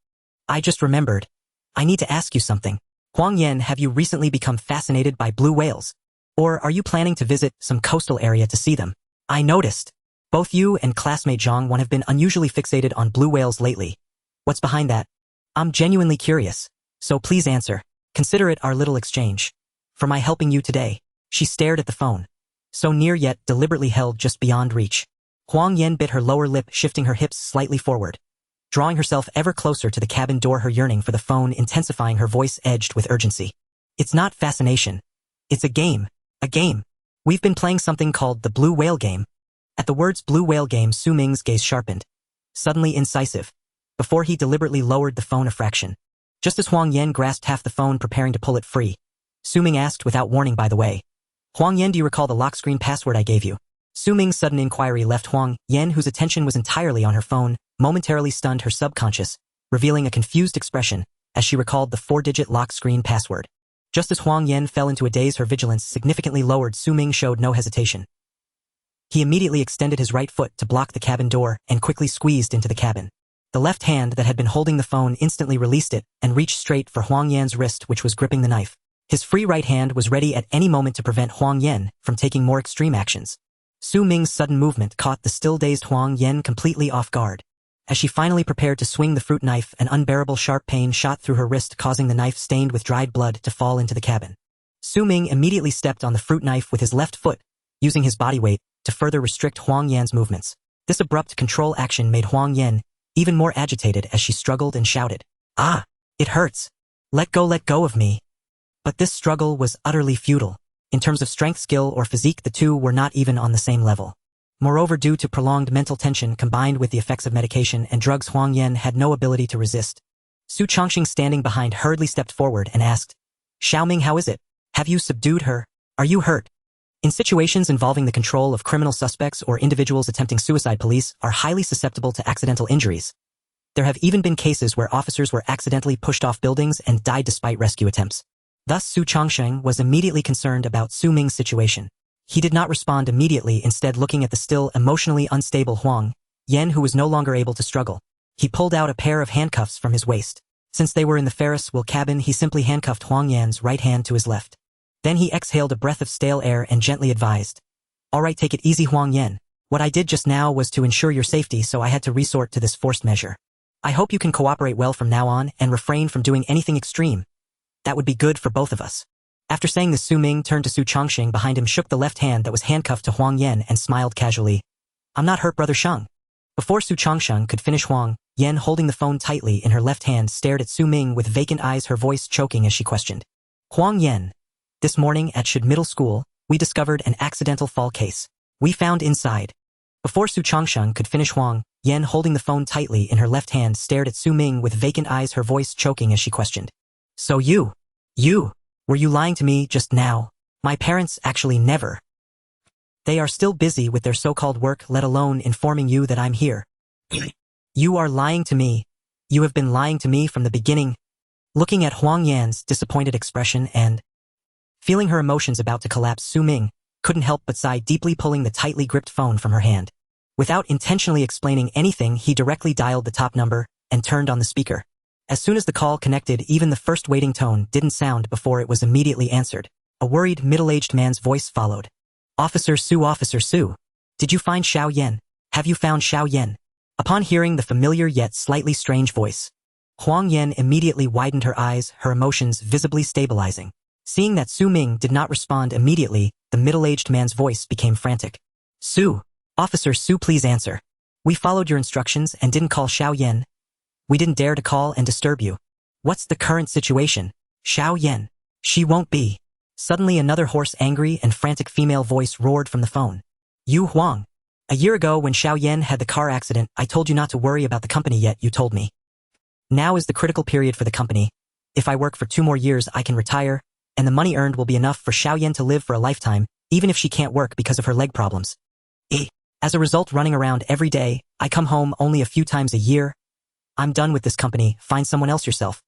I just remembered. I need to ask you something. Huang Yan, have you recently become fascinated by blue whales? Or are you planning to visit some coastal area to see them? I noticed. Both you and classmate Zhang Wan have been unusually fixated on blue whales lately. What's behind that? I'm genuinely curious. So please answer. Consider it our little exchange for my helping you today. She stared at the phone, so near yet deliberately held just beyond reach. Huang Yan bit her lower lip, shifting her hips slightly forward, drawing herself ever closer to the cabin door, her yearning for the phone intensifying, her voice edged with urgency. It's not fascination. It's a game. A game. We've been playing something called the Blue Whale game. At the words Blue Whale game, Su Ming's gaze sharpened, suddenly incisive, before he deliberately lowered the phone a fraction. Just as Huang Yan grasped half the phone, preparing to pull it free, Su Ming asked without warning, by the way, Huang Yan, do you recall the lock screen password I gave you? Su Ming's sudden inquiry left Huang Yan, whose attention was entirely on her phone, momentarily stunned her subconscious, revealing a confused expression as she recalled the 4-digit lock screen password. Just as Huang Yan fell into a daze, her vigilance significantly lowered. Su Ming showed no hesitation. He immediately extended his right foot to block the cabin door and quickly squeezed into the cabin. The left hand that had been holding the phone instantly released it and reached straight for Huang Yan's wrist, which was gripping the knife. His free right hand was ready at any moment to prevent Huang Yan from taking more extreme actions. Su Ming's sudden movement caught the still dazed Huang Yan completely off guard. As she finally prepared to swing the fruit knife, an unbearable sharp pain shot through her wrist, causing the knife stained with dried blood to fall into the cabin. Su Ming immediately stepped on the fruit knife with his left foot, using his body weight to further restrict Huang Yan's movements. This abrupt control action made Huang Yan even more agitated as she struggled and shouted, "Ah, it hurts. Let go of me." But this struggle was utterly futile. In terms of strength, skill, or physique, the two were not even on the same level. Moreover, due to prolonged mental tension combined with the effects of medication and drugs, Huang Yan had no ability to resist. Su Chongqing, standing behind, hurriedly stepped forward and asked, "Xiaoming, how is it? Have you subdued her? Are you hurt?" In situations involving the control of criminal suspects or individuals attempting suicide, police are highly susceptible to accidental injuries. There have even been cases where officers were accidentally pushed off buildings and died despite rescue attempts. Thus, Su Chongqing was immediately concerned about Su Ming's situation. He did not respond immediately, instead looking at the still emotionally unstable Huang Yan, who was no longer able to struggle. He pulled out a pair of handcuffs from his waist. Since they were in the Ferris wheel cabin, he simply handcuffed Huang Yan's right hand to his left. Then he exhaled a breath of stale air and gently advised, "All right, take it easy, Huang Yan. What I did just now was to ensure your safety, so I had to resort to this forced measure. I hope you can cooperate well from now on and refrain from doing anything extreme. That would be good for both of us." After saying this, Su Ming turned to Su Chongqing behind him, shook the left hand that was handcuffed to Huang Yan, and smiled casually. "I'm not hurt, Brother Sheng." Before Su Chongqing could finish, Huang Yan, holding the phone tightly in her left hand, stared at Su Ming with vacant eyes, her voice choking as she questioned, "Huang Yan, this morning at Shid Middle School, we discovered an accidental fall case. We found inside." Before Su Chongqing could finish, Huang Yan, holding the phone tightly in her left hand, stared at Su Ming with vacant eyes, her voice choking as she questioned, "So were you lying to me just now? My parents actually never. They are still busy with their so-called work, let alone informing you that I'm here. You are lying to me. You have been lying to me from the beginning." Looking at Huang Yan's disappointed expression and feeling her emotions about to collapse, Su Ming couldn't help but sigh deeply, pulling the tightly gripped phone from her hand. Without intentionally explaining anything, he directly dialed the top number and turned on the speaker. As soon as the call connected, even the first waiting tone didn't sound before it was immediately answered. A worried, middle-aged man's voice followed. Officer Su, did you find Xiao Yan? Have you found Xiao Yan?" Upon hearing the familiar yet slightly strange voice, Huang Yan immediately widened her eyes, her emotions visibly stabilizing. Seeing that Su Ming did not respond immediately, the middle-aged man's voice became frantic. Officer Su, please answer. We followed your instructions and didn't call Xiao Yan. We didn't dare to call and disturb you. What's the current situation? Xiao Yan. She won't be." Suddenly another hoarse, angry, and frantic female voice roared from the phone. "You Huang. A year ago when Xiao Yan had the car accident, I told you not to worry about the company yet, you told me. Now is the critical period for the company. If I work for 2 more years, I can retire, and the money earned will be enough for Xiao Yan to live for a lifetime, even if she can't work because of her leg problems. As a result, running around every day, I come home only a few times a year. I'm done with this company, find someone else yourself.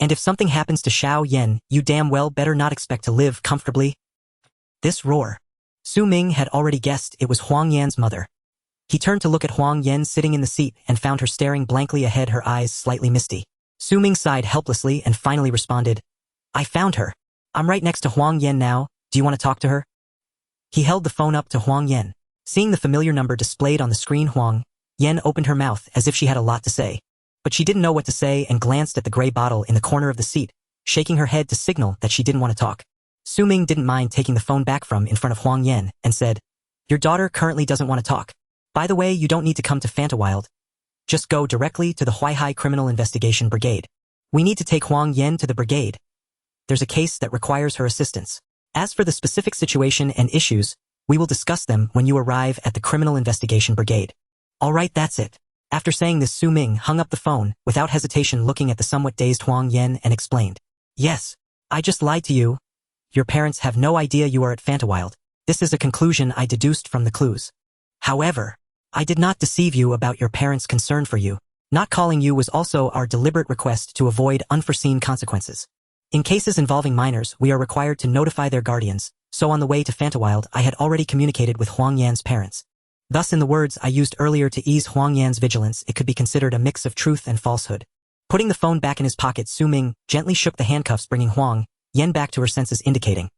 And if something happens to Xiao Yan, you damn well better not expect to live comfortably." This roar. Su Ming had already guessed it was Huang Yan's mother. He turned to look at Huang Yan sitting in the seat and found her staring blankly ahead, her eyes slightly misty. Su Ming sighed helplessly and finally responded, "I found her. I'm right next to Huang Yan now, do you want to talk to her?" He held the phone up to Huang Yan. Seeing the familiar number displayed on the screen, Huang Yan opened her mouth as if she had a lot to say. But she didn't know what to say and glanced at the gray bottle in the corner of the seat, shaking her head to signal that she didn't want to talk. Su Ming didn't mind taking the phone back from in front of Huang Yan and said, "Your daughter currently doesn't want to talk. By the way, you don't need to come to Fantawild. Just go directly to the Huaihai Criminal Investigation Brigade. We need to take Huang Yan to the brigade. There's a case that requires her assistance. As for the specific situation and issues, we will discuss them when you arrive at the Criminal Investigation Brigade. Alright, that's it. After saying this, Su Ming hung up the phone, without hesitation looking at the somewhat dazed Huang Yan and explained. Yes, I just lied to you. Your parents have no idea you are at Fantawild. This is a conclusion I deduced from the clues. However, I did not deceive you about your parents' concern for you. Not calling you was also our deliberate request to avoid unforeseen consequences. In cases involving minors, we are required to notify their guardians, so on the way to Fantawild I had already communicated with Huang Yan's parents. Thus in the words I used earlier to ease Huang Yan's vigilance, it could be considered a mix of truth and falsehood. Putting the phone back in his pocket, Su Ming gently shook the handcuffs, bringing Huang Yan back to her senses, indicating,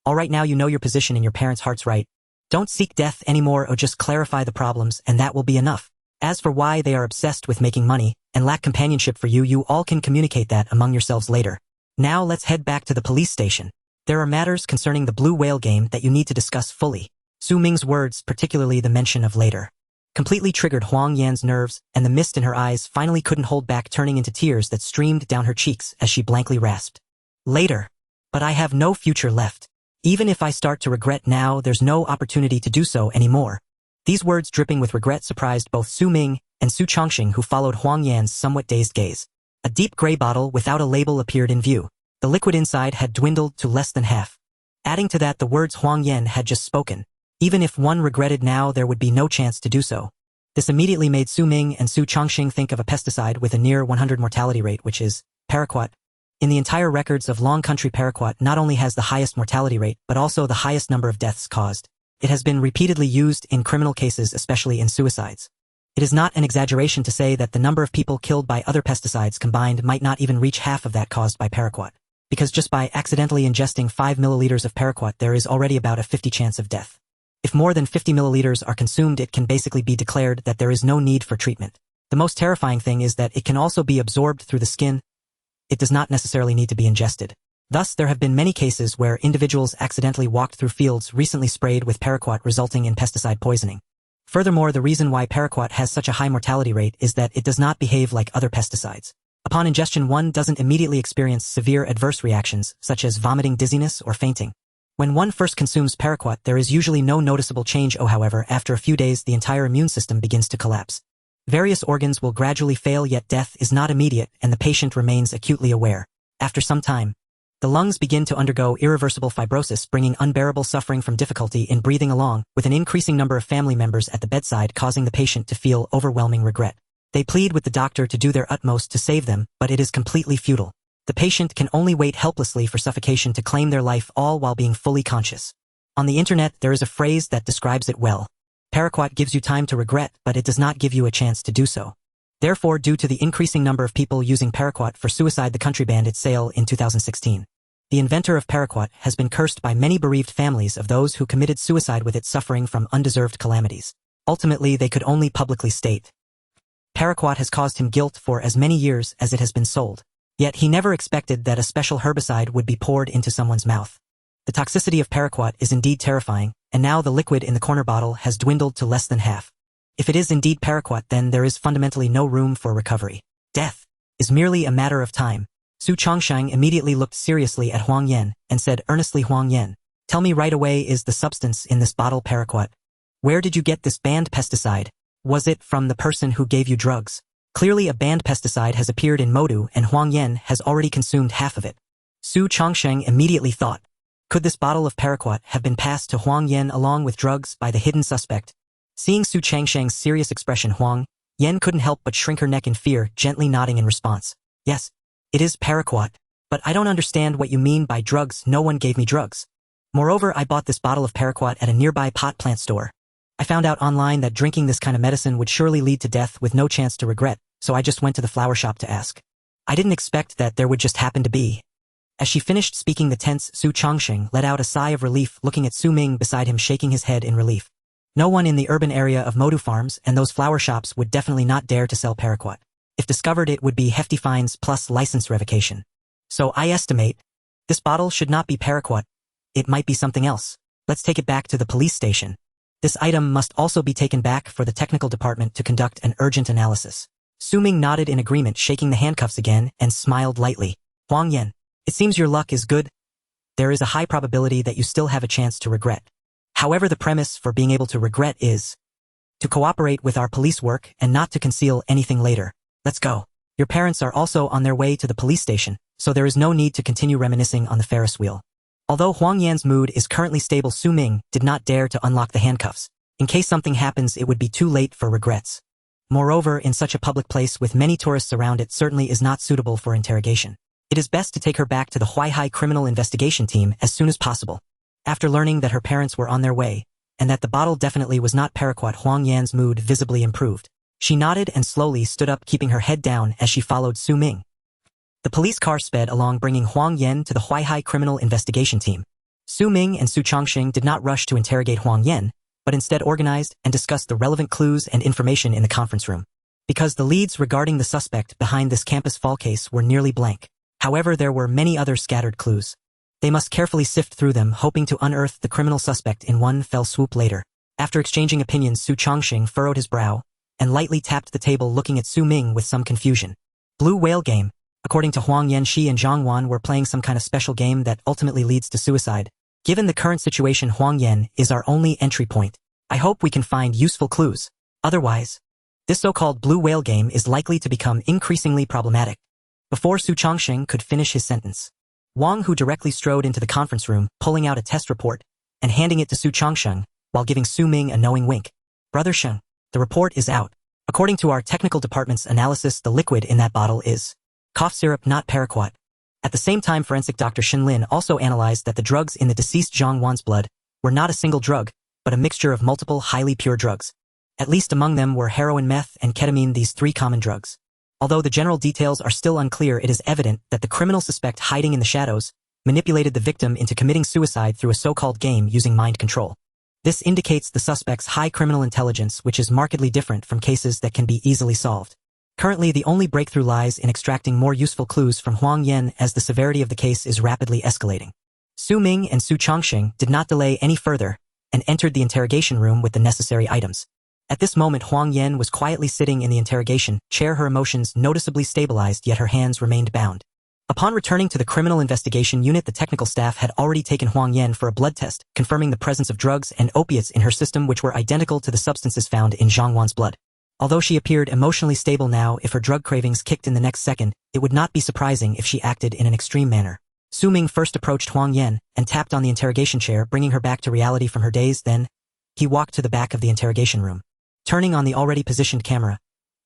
"Alright, now you know your position in your parents' hearts, right? Don't seek death anymore, or just clarify the problems and that will be enough. As for why they are obsessed with making money and lack companionship for you, you all can communicate that among yourselves later. Now let's head back to the police station. There are matters concerning the Blue Whale game that you need to discuss fully." Su Ming's words, particularly the mention of later, completely triggered Huang Yan's nerves, and the mist in her eyes finally couldn't hold back, turning into tears that streamed down her cheeks as she blankly rasped. "Later. But I have no future left. Even if I start to regret now, there's no opportunity to do so anymore." These words, dripping with regret, surprised both Su Ming and Su Chongqing, who followed Huang Yan's somewhat dazed gaze. A deep gray bottle without a label appeared in view. The liquid inside had dwindled to less than half. Adding to that the words Huang Yan had just spoken. Even if one regretted now, there would be no chance to do so. This immediately made Su Ming and Su Chongqing think of a pesticide with a near 100 mortality rate, which is paraquat. In the entire records of Long Country, paraquat not only has the highest mortality rate, but also the highest number of deaths caused. It has been repeatedly used in criminal cases, especially in suicides. It is not an exaggeration to say that the number of people killed by other pesticides combined might not even reach half of that caused by paraquat. Because just by accidentally ingesting 5 milliliters of paraquat, there is already about a 50 chance of death. If more than 50 milliliters are consumed, it can basically be declared that there is no need for treatment. The most terrifying thing is that it can also be absorbed through the skin. It does not necessarily need to be ingested. Thus, there have been many cases where individuals accidentally walked through fields recently sprayed with paraquat, resulting in pesticide poisoning. Furthermore, the reason why paraquat has such a high mortality rate is that it does not behave like other pesticides. Upon ingestion, one doesn't immediately experience severe adverse reactions, such as vomiting, dizziness, or fainting. When one first consumes paraquat, there is usually no noticeable change. However, after a few days, the entire immune system begins to collapse. Various organs will gradually fail, yet death is not immediate, and the patient remains acutely aware. After some time, the lungs begin to undergo irreversible fibrosis, bringing unbearable suffering from difficulty in breathing, along with an increasing number of family members at the bedside, causing the patient to feel overwhelming regret. They plead with the doctor to do their utmost to save them, but it is completely futile. The patient can only wait helplessly for suffocation to claim their life, all while being fully conscious. On the internet, there is a phrase that describes it well. Paraquat gives you time to regret, but it does not give you a chance to do so. Therefore, due to the increasing number of people using paraquat for suicide, the country banned its sale in 2016. The inventor of paraquat has been cursed by many bereaved families of those who committed suicide with it, suffering from undeserved calamities. Ultimately, they could only publicly state, paraquat has caused him guilt for as many years as it has been sold. Yet he never expected that a special herbicide would be poured into someone's mouth. The toxicity of paraquat is indeed terrifying, and now the liquid in the corner bottle has dwindled to less than half. If it is indeed paraquat, then there is fundamentally no room for recovery. Death is merely a matter of time. Su Chongqing immediately looked seriously at Huang Yan and said earnestly, "Huang Yan, tell me right away, is the substance in this bottle paraquat? Where did you get this banned pesticide? Was it from the person who gave you drugs?" Clearly, a banned pesticide has appeared in Modu, and Huang Yan has already consumed half of it. Su Chongqing immediately thought, could this bottle of paraquat have been passed to Huang Yan along with drugs by the hidden suspect? Seeing Su Chongqing's serious expression, Huang Yan couldn't help but shrink her neck in fear, gently nodding in response. "Yes, it is paraquat, but I don't understand what you mean by drugs. No one gave me drugs. Moreover, I bought this bottle of paraquat at a nearby pot plant store. I found out online that drinking this kind of medicine would surely lead to death with no chance to regret, so I just went to the flower shop to ask. I didn't expect that there would just happen to be." As she finished speaking, the tense Su Chongqing let out a sigh of relief, looking at Su Ming beside him, shaking his head in relief. No one in the urban area of Modu Farms and those flower shops would definitely not dare to sell paraquat. If discovered, it would be hefty fines plus license revocation. So I estimate this bottle should not be paraquat. It might be something else. Let's take it back to the police station. This item must also be taken back for the technical department to conduct an urgent analysis. Su Ming nodded in agreement, shaking the handcuffs again, and smiled lightly. Huang Yan, it seems your luck is good. There is a high probability that you still have a chance to regret. However, the premise for being able to regret is to cooperate with our police work and not to conceal anything later. Let's go. Your parents are also on their way to the police station, so there is no need to continue reminiscing on the Ferris wheel. Although Huang Yan's mood is currently stable, Su Ming did not dare to unlock the handcuffs. In case something happens, it would be too late for regrets. Moreover, in such a public place with many tourists around, it certainly is not suitable for interrogation. It is best to take her back to the Huaihai criminal investigation team as soon as possible. After learning that her parents were on their way, and that the bottle definitely was not paraquat, Huang Yan's mood visibly improved. She nodded and slowly stood up, keeping her head down as she followed Su Ming. The police car sped along, bringing Huang Yan to the Huaihai criminal investigation team. Su Ming and Su Chongqing did not rush to interrogate Huang Yan, but instead organized and discussed the relevant clues and information in the conference room. Because the leads regarding the suspect behind this campus fall case were nearly blank. However, there were many other scattered clues. They must carefully sift through them, hoping to unearth the criminal suspect in one fell swoop later. After exchanging opinions, Su Chongqing furrowed his brow and lightly tapped the table, looking at Su Ming with some confusion. Blue whale game. According to Huang Yan, she and Zhang Wan were playing some kind of special game that ultimately leads to suicide. Given the current situation, Huang Yan is our only entry point. I hope we can find useful clues. Otherwise, this so-called blue whale game is likely to become increasingly problematic. Before Su Chongqing could finish his sentence, Wang Hu directly strode into the conference room, pulling out a test report and handing it to Su Chongqing while giving Su Ming a knowing wink. Brother Sheng, the report is out. According to our technical department's analysis, the liquid in that bottle is cough syrup, not paraquat. At the same time, forensic Dr. Shin Lin also analyzed that the drugs in the deceased Zhang Wan's blood were not a single drug, but a mixture of multiple highly pure drugs. At least among them were heroin, meth, and ketamine, these three common drugs. Although the general details are still unclear, it is evident that the criminal suspect hiding in the shadows manipulated the victim into committing suicide through a so-called game using mind control. This indicates the suspect's high criminal intelligence, which is markedly different from cases that can be easily solved. Currently, the only breakthrough lies in extracting more useful clues from Huang Yan, as the severity of the case is rapidly escalating. Su Ming and Su Chongqing did not delay any further and entered the interrogation room with the necessary items. At this moment, Huang Yan was quietly sitting in the interrogation chair, her emotions noticeably stabilized, yet her hands remained bound. Upon returning to the criminal investigation unit, the technical staff had already taken Huang Yan for a blood test, confirming the presence of drugs and opiates in her system which were identical to the substances found in Zhang Wan's blood. Although she appeared emotionally stable now, if her drug cravings kicked in the next second, it would not be surprising if she acted in an extreme manner. Su Ming first approached Huang Yan and tapped on the interrogation chair, bringing her back to reality from her daze. Then, he walked to the back of the interrogation room. Turning on the already positioned camera,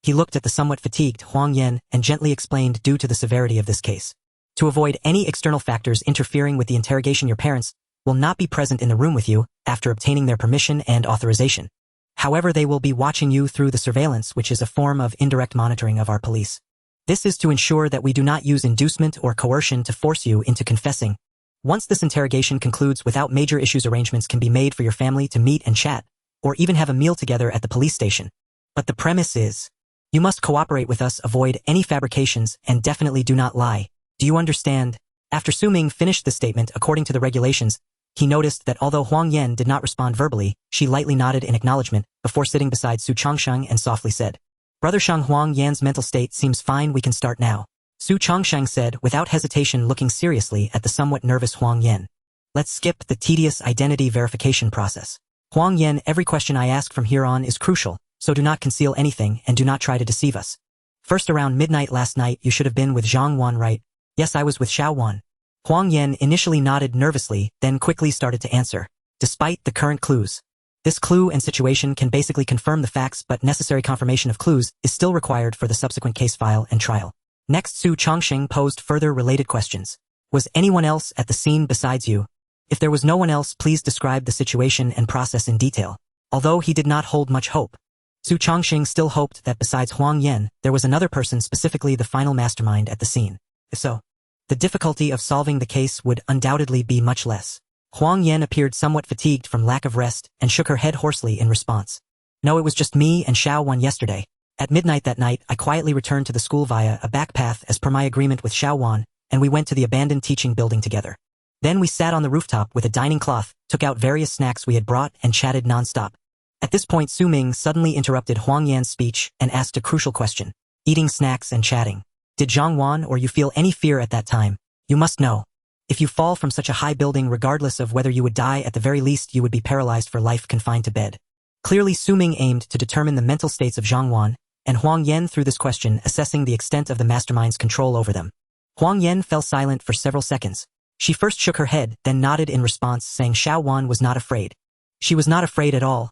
he looked at the somewhat fatigued Huang Yan and gently explained, due to the severity of this case, to avoid any external factors interfering with the interrogation, your parents will not be present in the room with you after obtaining their permission and authorization. However, they will be watching you through the surveillance, which is a form of indirect monitoring of our police. This is to ensure that we do not use inducement or coercion to force you into confessing. Once this interrogation concludes without major issues, arrangements can be made for your family to meet and chat, or even have a meal together at the police station. But the premise is, you must cooperate with us, avoid any fabrications, and definitely do not lie. Do you understand? After Su Ming finished the statement according to the regulations, he noticed that although Huang Yan did not respond verbally, she lightly nodded in acknowledgement before sitting beside Su Chongqing and softly said, Brother Sheng, Huang Yan's mental state seems fine, we can start now. Su Chongqing said without hesitation, looking seriously at the somewhat nervous Huang Yan. Let's skip the tedious identity verification process. Huang Yan, every question I ask from here on is crucial, so do not conceal anything and do not try to deceive us. First, around midnight last night, you should have been with Zhang Wan, right? Yes, I was with Xiao Wan. Huang Yan initially nodded nervously, then quickly started to answer. Despite the current clues, this clue and situation can basically confirm the facts, but necessary confirmation of clues is still required for the subsequent case file and trial. Next, Su Chongqing posed further related questions. Was anyone else at the scene besides you? If there was no one else, please describe the situation and process in detail. Although he did not hold much hope, Su Chongqing still hoped that besides Huang Yan, there was another person, specifically the final mastermind at the scene. If so, the difficulty of solving the case would undoubtedly be much less. Huang Yan appeared somewhat fatigued from lack of rest and shook her head hoarsely in response. No, it was just me and Xiao Wan yesterday. At midnight that night, I quietly returned to the school via a back path as per my agreement with Xiao Wan, and we went to the abandoned teaching building together. Then we sat on the rooftop with a dining cloth, took out various snacks we had brought, and chatted non-stop. At this point, Su Ming suddenly interrupted Huang Yan's speech and asked a crucial question. eating snacks and chatting. Did Zhang Wan or you feel any fear at that time? You must know. If you fall from such a high building, regardless of whether you would die, at the very least you would be paralyzed for life, confined to bed. Clearly Su Ming aimed to determine the mental states of Zhang Wan, and Huang Yan through this question assessing the extent of the mastermind's control over them. Huang Yan fell silent for several seconds. She first shook her head, then nodded in response, saying Xiao Wan was not afraid. She was not afraid at all.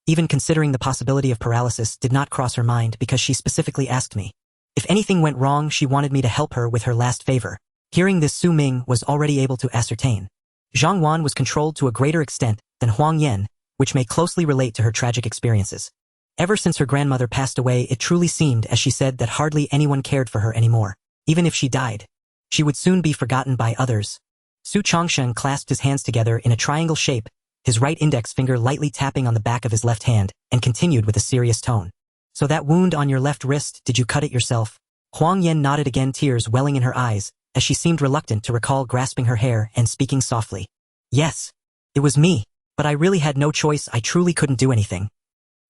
Even considering the possibility of paralysis did not cross her mind because she specifically asked me. If anything went wrong, she wanted me to help her with her last favor. Hearing this, Su Ming was already able to ascertain. Zhang Wan was controlled to a greater extent than Huang Yan, which may closely relate to her tragic experiences. Ever since her grandmother passed away, it truly seemed, as she said, that hardly anyone cared for her anymore. Even if she died, she would soon be forgotten by others. Su Chongsheng clasped his hands together in a triangle shape, his right index finger lightly tapping on the back of his left hand, and continued with a serious tone. So that wound on your left wrist, did you cut it yourself? Huang Yan nodded again, tears welling in her eyes, as she seemed reluctant to recall, grasping her hair and speaking softly. Yes, it was me, but I really had no choice. I truly couldn't do anything.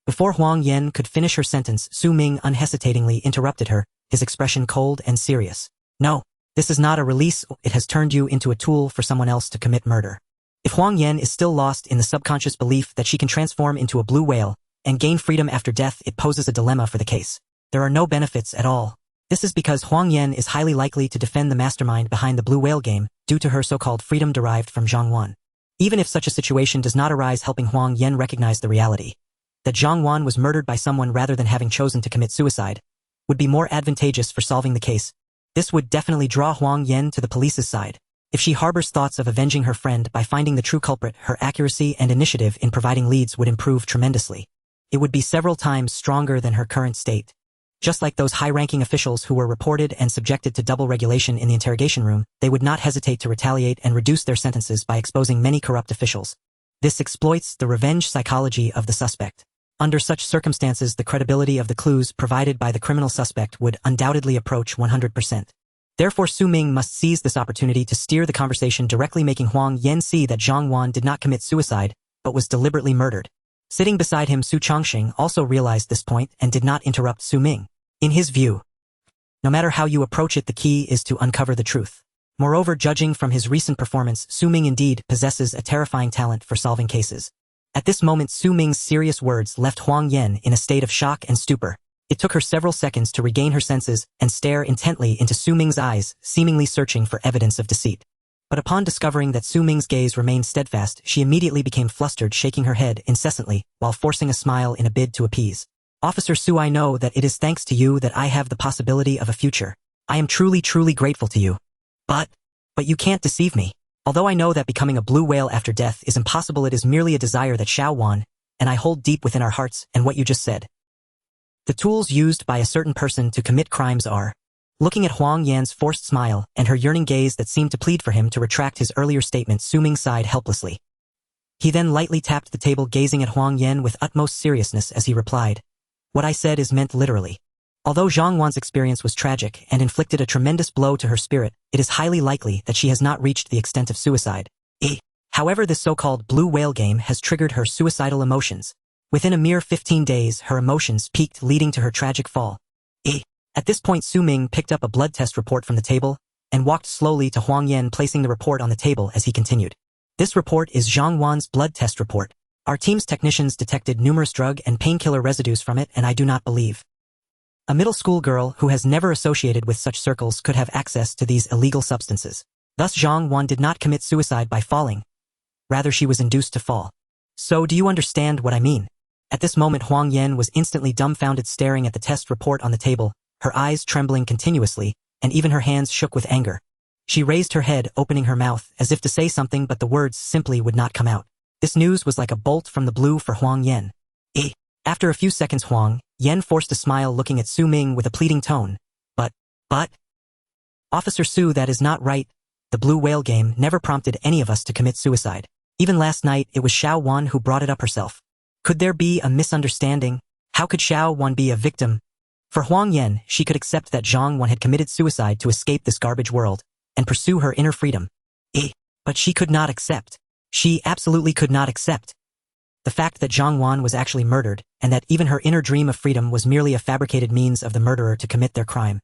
Before Huang Yan could finish her sentence, Su Ming unhesitatingly interrupted her, his expression cold and serious. No, this is not a release. It has turned you into a tool for someone else to commit murder. If Huang Yan is still lost in the subconscious belief that she can transform into a blue whale and gain freedom after death, it poses a dilemma for the case. There are no benefits at all. This is because Huang Yan is highly likely to defend the mastermind behind the blue whale game due to her so-called freedom derived from Zhang Wan. Even if such a situation does not arise, helping Huang Yan recognize the reality that Zhang Wan was murdered by someone rather than having chosen to commit suicide would be more advantageous for solving the case. This would definitely draw Huang Yan to the police's side. If she harbors thoughts of avenging her friend by finding the true culprit, her accuracy and initiative in providing leads would improve tremendously. It would be several times stronger than her current state. Just like those high-ranking officials who were reported and subjected to double regulation in the interrogation room, they would not hesitate to retaliate and reduce their sentences by exposing many corrupt officials. This exploits the revenge psychology of the suspect. Under such circumstances, the credibility of the clues provided by the criminal suspect would undoubtedly approach 100%. Therefore, Su Ming must seize this opportunity to steer the conversation directly, making Huang Yan see that Zhang Wan did not commit suicide, but was deliberately murdered. Sitting beside him, Su Chongsheng also realized this point and did not interrupt Su Ming. In his view, no matter how you approach it, the key is to uncover the truth. Moreover, judging from his recent performance, Su Ming indeed possesses a terrifying talent for solving cases. At this moment, Su Ming's serious words left Huang Yan in a state of shock and stupor. It took her several seconds to regain her senses and stare intently into Su Ming's eyes, seemingly searching for evidence of deceit. But upon discovering that Su Ming's gaze remained steadfast, she immediately became flustered, shaking her head incessantly while forcing a smile in a bid to appease. Officer Su, I know that it is thanks to you that I have the possibility of a future. I am truly grateful to you. But you can't deceive me. Although I know that becoming a blue whale after death is impossible, it is merely a desire that Xiao Wan and I hold deep within our hearts, and what you just said. The tools used by a certain person to commit crimes are. Looking at Huang Yan's forced smile and her yearning gaze that seemed to plead for him to retract his earlier statement, Su Ming sighed helplessly. He then lightly tapped the table, gazing at Huang Yan with utmost seriousness as he replied. What I said is meant literally. Although Zhang Wan's experience was tragic and inflicted a tremendous blow to her spirit, it is highly likely that she has not reached the extent of suicide. However, this so-called blue whale game has triggered her suicidal emotions. Within a mere 15 days, her emotions peaked, leading to her tragic fall. At this point, Su Ming picked up a blood test report from the table and walked slowly to Huang Yan, placing the report on the table as he continued. This report is Zhang Wan's blood test report. Our team's technicians detected numerous drug and painkiller residues from it, and I do not believe a middle school girl who has never associated with such circles could have access to these illegal substances. Thus, Zhang Wan did not commit suicide by falling. Rather, she was induced to fall. So, do you understand what I mean? At this moment, Huang Yan was instantly dumbfounded, staring at the test report on the table, her eyes trembling continuously, and even her hands shook with anger. She raised her head, opening her mouth as if to say something, but the words simply would not come out. This news was like a bolt from the blue for Huang Yan. After a few seconds, Huang Yan forced a smile, looking at Su Ming with a pleading tone. But... Officer Su, that is not right. The blue whale game never prompted any of us to commit suicide. Even last night, it was Xiao Wan who brought it up herself. Could there be a misunderstanding? How could Xiao Wan be a victim? For Huang Yan, she could accept that Zhang Wan had committed suicide to escape this garbage world and pursue her inner freedom. But she could not accept. She absolutely could not accept The fact that Zhang Wan was actually murdered, and that even her inner dream of freedom was merely a fabricated means of the murderer to commit their crime.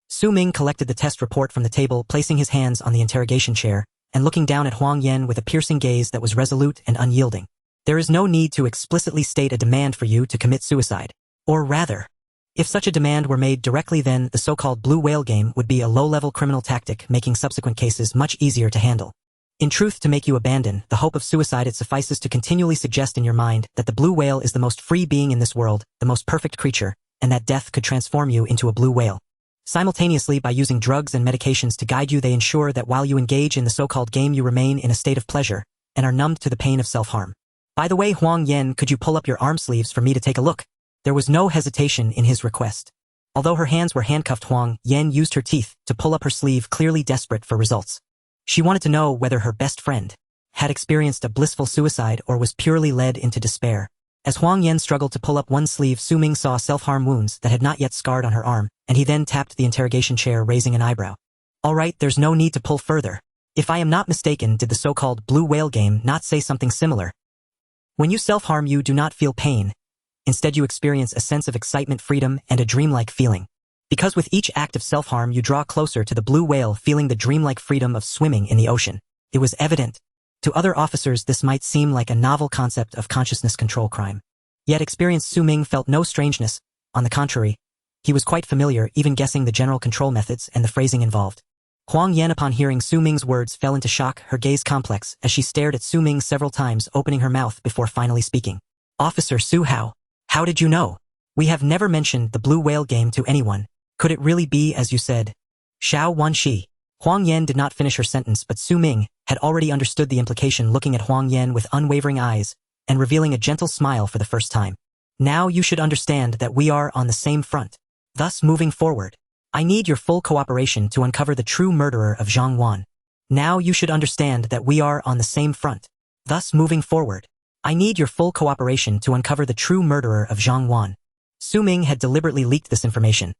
Su Ming collected the test report from the table, placing his hands on the interrogation chair, and looking down at Huang Yan with a piercing gaze that was resolute and unyielding. There is no need to explicitly state a demand for you to commit suicide. Or rather, if such a demand were made directly, then the so-called blue whale game would be a low-level criminal tactic, making subsequent cases much easier to handle. In truth, to make you abandon the hope of suicide, it suffices to continually suggest in your mind that the blue whale is the most free being in this world, the most perfect creature, and that death could transform you into a blue whale. Simultaneously, by using drugs and medications to guide you, they ensure that while you engage in the so-called game, you remain in a state of pleasure and are numbed to the pain of self-harm. By the way, Huang Yan, could you pull up your arm sleeves for me to take a look? There was no hesitation in his request. Although her hands were handcuffed, Huang Yan used her teeth to pull up her sleeve, clearly desperate for results. She wanted to know whether her best friend had experienced a blissful suicide or was purely led into despair. As Huang Yan struggled to pull up one sleeve, Su Ming saw self-harm wounds that had not yet scarred on her arm, and he then tapped the interrogation chair, raising an eyebrow. All right, there's no need to pull further. If I am not mistaken, did the so-called blue whale game not say something similar? When you self-harm, you do not feel pain. Instead, you experience a sense of excitement, freedom, and a dreamlike feeling. Because with each act of self-harm, you draw closer to the blue whale, feeling the dreamlike freedom of swimming in the ocean. It was evident. To other officers, this might seem like a novel concept of consciousness control crime. Yet experienced Su Ming felt no strangeness. On the contrary, he was quite familiar, even guessing the general control methods and the phrasing involved. Huang Yan, upon hearing Su Ming's words, fell into shock, her gaze complex, as she stared at Su Ming several times, opening her mouth before finally speaking. Officer Su, how did you know? We have never mentioned the blue whale game to anyone. Could it really be as you said? Xiao Wanxi. Huang Yan did not finish her sentence, but Su Ming had already understood the implication, looking at Huang Yan with unwavering eyes and revealing a gentle smile for the first time. Now you should understand that we are on the same front. Thus, moving forward, I need your full cooperation to uncover the true murderer of Zhang Wan. Now you should understand that we are on the same front. Thus, moving forward, I need your full cooperation to uncover the true murderer of Zhang Wan. Su Ming had deliberately leaked this information.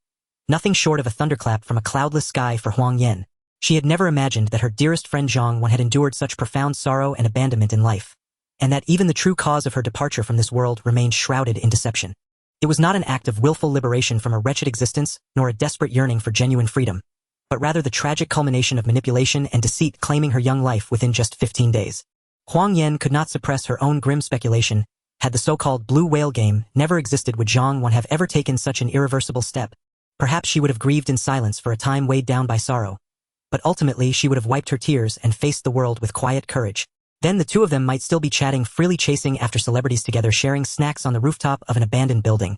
Nothing short of a thunderclap from a cloudless sky for Huang Yan. She had never imagined that her dearest friend Zhang Wan had endured such profound sorrow and abandonment in life, and that even the true cause of her departure from this world remained shrouded in deception. It was not an act of willful liberation from a wretched existence, nor a desperate yearning for genuine freedom, but rather the tragic culmination of manipulation and deceit claiming her young life within just 15 days. Huang Yan could not suppress her own grim speculation. Had the so-called blue whale game never existed, would Zhang Wan have ever taken such an irreversible step? Perhaps she would have grieved in silence for a time, weighed down by sorrow. But ultimately she would have wiped her tears and faced the world with quiet courage. Then the two of them might still be chatting freely, chasing after celebrities together, sharing snacks on the rooftop of an abandoned building.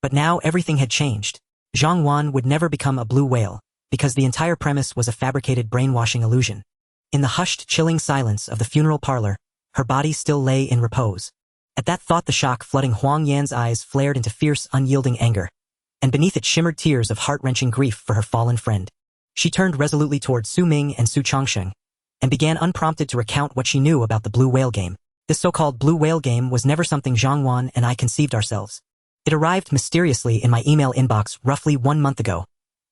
But now everything had changed. Zhang Wan would never become a blue whale, because the entire premise was a fabricated brainwashing illusion. In the hushed, chilling silence of the funeral parlor, her body still lay in repose. At that thought, the shock flooding Huang Yan's eyes flared into fierce, unyielding anger, and beneath it shimmered tears of heart-wrenching grief for her fallen friend. She turned resolutely toward Su Ming and Su Changsheng, and began unprompted to recount what she knew about the blue whale game. This so-called blue whale game was never something Zhang Wan and I conceived ourselves. It arrived mysteriously in my email inbox roughly 1 month ago.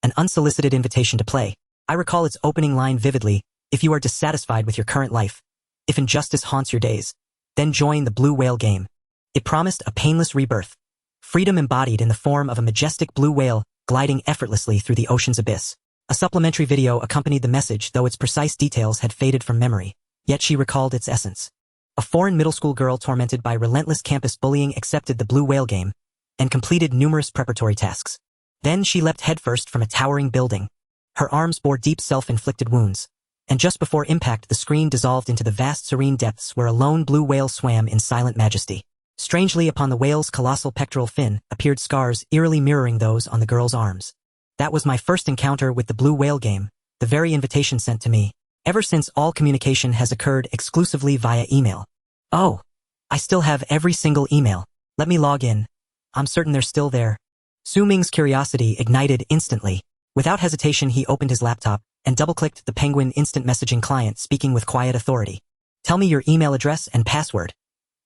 An unsolicited invitation to play. I recall its opening line vividly: if you are dissatisfied with your current life, if injustice haunts your days, then join the blue whale game. It promised a painless rebirth. Freedom embodied in the form of a majestic blue whale gliding effortlessly through the ocean's abyss. A supplementary video accompanied the message, though its precise details had faded from memory. Yet she recalled its essence. A foreign middle school girl tormented by relentless campus bullying accepted the blue whale game and completed numerous preparatory tasks. Then she leapt headfirst from a towering building. Her arms bore deep self-inflicted wounds, and just before impact the screen dissolved into the vast serene depths where a lone blue whale swam in silent majesty. Strangely, upon the whale's colossal pectoral fin appeared scars eerily mirroring those on the girl's arms. That was my first encounter with the blue whale game, the very invitation sent to me. Ever since, all communication has occurred exclusively via email. Oh, I still have every single email. Let me log in. I'm certain they're still there. Su Ming's curiosity ignited instantly. Without hesitation, he opened his laptop and double-clicked the Penguin instant messaging client, speaking with quiet authority. Tell me your email address and password.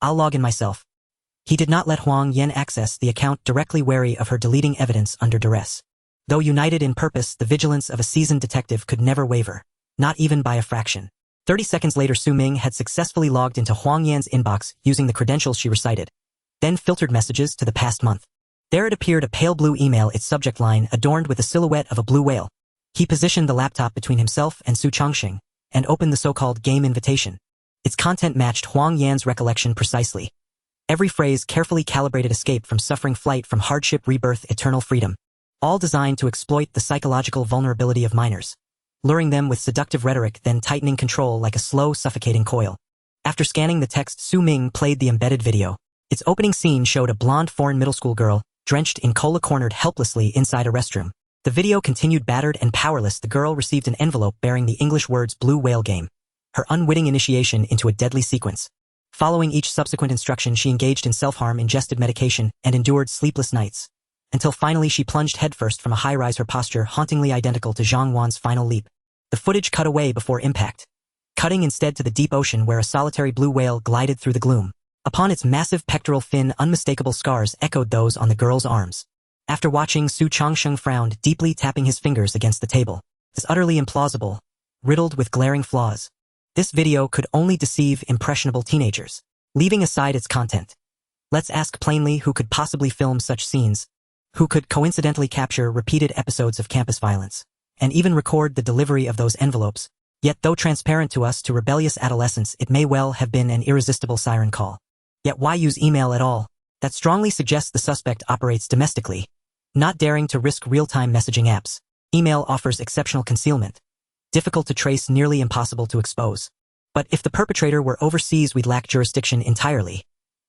I'll log in myself. He did not let Huang Yan access the account, directly wary of her deleting evidence under duress. Though united in purpose, the vigilance of a seasoned detective could never waver, not even by a fraction. 30 seconds later, Su Ming had successfully logged into Huang Yan's inbox using the credentials she recited, then filtered messages to the past month. There it appeared, a pale blue email, its subject line adorned with a silhouette of a blue whale. He positioned the laptop between himself and Su Changxing and opened the so-called game invitation. Its content matched Huang Yan's recollection precisely. Every phrase carefully calibrated: escape from suffering, flight from hardship, rebirth, eternal freedom. All designed to exploit the psychological vulnerability of minors, luring them with seductive rhetoric, then tightening control like a slow, suffocating coil. After scanning the text, Su Ming played the embedded video. Its opening scene showed a blonde foreign middle school girl, drenched in cola, cornered helplessly inside a restroom. The video continued. Battered and powerless, the girl received an envelope bearing the English words "Blue Whale Game," her unwitting initiation into a deadly sequence. Following each subsequent instruction, she engaged in self-harm, ingested medication, and endured sleepless nights, until finally she plunged headfirst from a high-rise, her posture hauntingly identical to Zhang Wan's final leap. The footage cut away before impact, cutting instead to the deep ocean where a solitary blue whale glided through the gloom. Upon its massive pectoral fin, unmistakable scars echoed those on the girl's arms. After watching, Su Changxing frowned deeply, tapping his fingers against the table. This utterly implausible, riddled with glaring flaws. This video could only deceive impressionable teenagers. Leaving aside its content, let's ask plainly, who could possibly film such scenes? Who could coincidentally capture repeated episodes of campus violence, and even record the delivery of those envelopes? Yet, though transparent to us, to rebellious adolescents, it may well have been an irresistible siren call. Yet why use email at all? That strongly suggests the suspect operates domestically, not daring to risk real-time messaging apps. Email offers exceptional concealment, difficult to trace, nearly impossible to expose. But if the perpetrator were overseas, we'd lack jurisdiction entirely,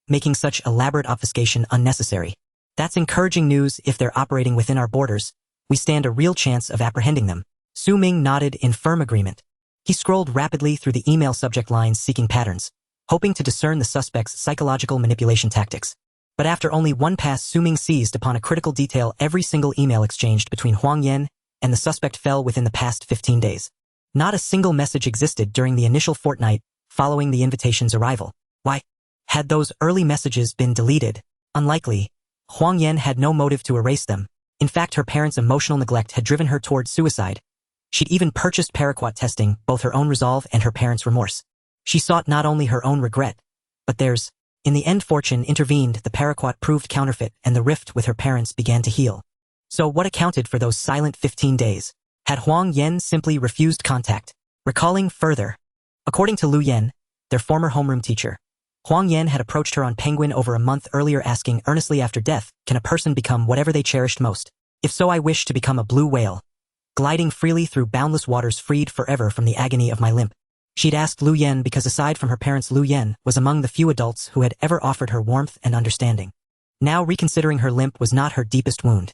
making such elaborate obfuscation unnecessary. That's encouraging news. If they're operating within our borders, we stand a real chance of apprehending them. Su Ming nodded in firm agreement. He scrolled rapidly through the email subject lines, seeking patterns, hoping to discern the suspect's psychological manipulation tactics. But after only one pass, Su Ming seized upon a critical detail: every single email exchanged between Huang Yan and the suspect fell within the past 15 days. Not a single message existed during the initial fortnight following the invitation's arrival. Why? Had those early messages been deleted? Unlikely. Huang Yan had no motive to erase them. In fact, her parents' emotional neglect had driven her toward suicide. She'd even purchased paraquat testing, both her own resolve and her parents' remorse. She sought not only her own regret, but theirs. In the end, fortune intervened. The paraquat proved counterfeit, and the rift with her parents began to heal. So what accounted for those silent 15 days? Had Huang Yan simply refused contact? Recalling further, according to Lu Yan, their former homeroom teacher, Huang Yan had approached her on Penguin over a month earlier, asking earnestly, after death, can a person become whatever they cherished most? If so, I wish to become a blue whale, gliding freely through boundless waters, freed forever from the agony of my limp. She'd asked Lu Yan because, aside from her parents, Lu Yan was among the few adults who had ever offered her warmth and understanding. Now, reconsidering, her limp was not her deepest wound.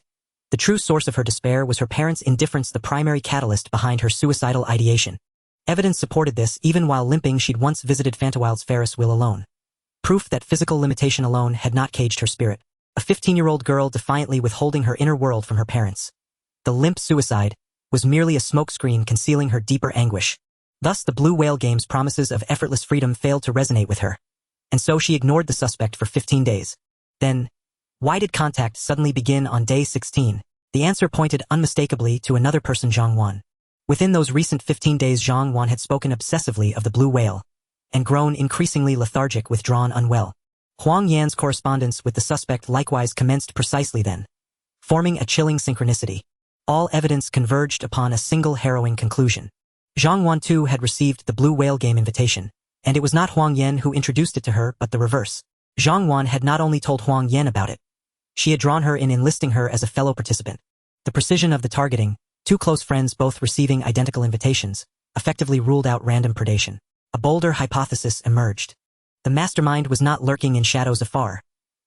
The true source of her despair was her parents' indifference, the primary catalyst behind her suicidal ideation. Evidence supported this. Even while limping, she'd once visited Fantawild's Ferris wheel alone. Proof that physical limitation alone had not caged her spirit. A 15-year-old girl defiantly withholding her inner world from her parents. The limp suicide was merely a smokescreen concealing her deeper anguish. Thus, the Blue Whale Game's promises of effortless freedom failed to resonate with her. And so she ignored the suspect for 15 days. Then, why did contact suddenly begin on day 16? The answer pointed unmistakably to another person, Zhang Wan. Within those recent 15 days, Zhang Wan had spoken obsessively of the blue whale, and grown increasingly lethargic, withdrawn, unwell. Huang Yan's correspondence with the suspect likewise commenced precisely then, forming a chilling synchronicity. All evidence converged upon a single harrowing conclusion. Zhang Wan too had received the Blue Whale Game invitation, and it was not Huang Yan who introduced it to her, but the reverse. Zhang Wan had not only told Huang Yan about it, she had drawn her in, enlisting her as a fellow participant. The precision of the targeting, two close friends both receiving identical invitations, effectively ruled out random predation. A bolder hypothesis emerged. The mastermind was not lurking in shadows afar,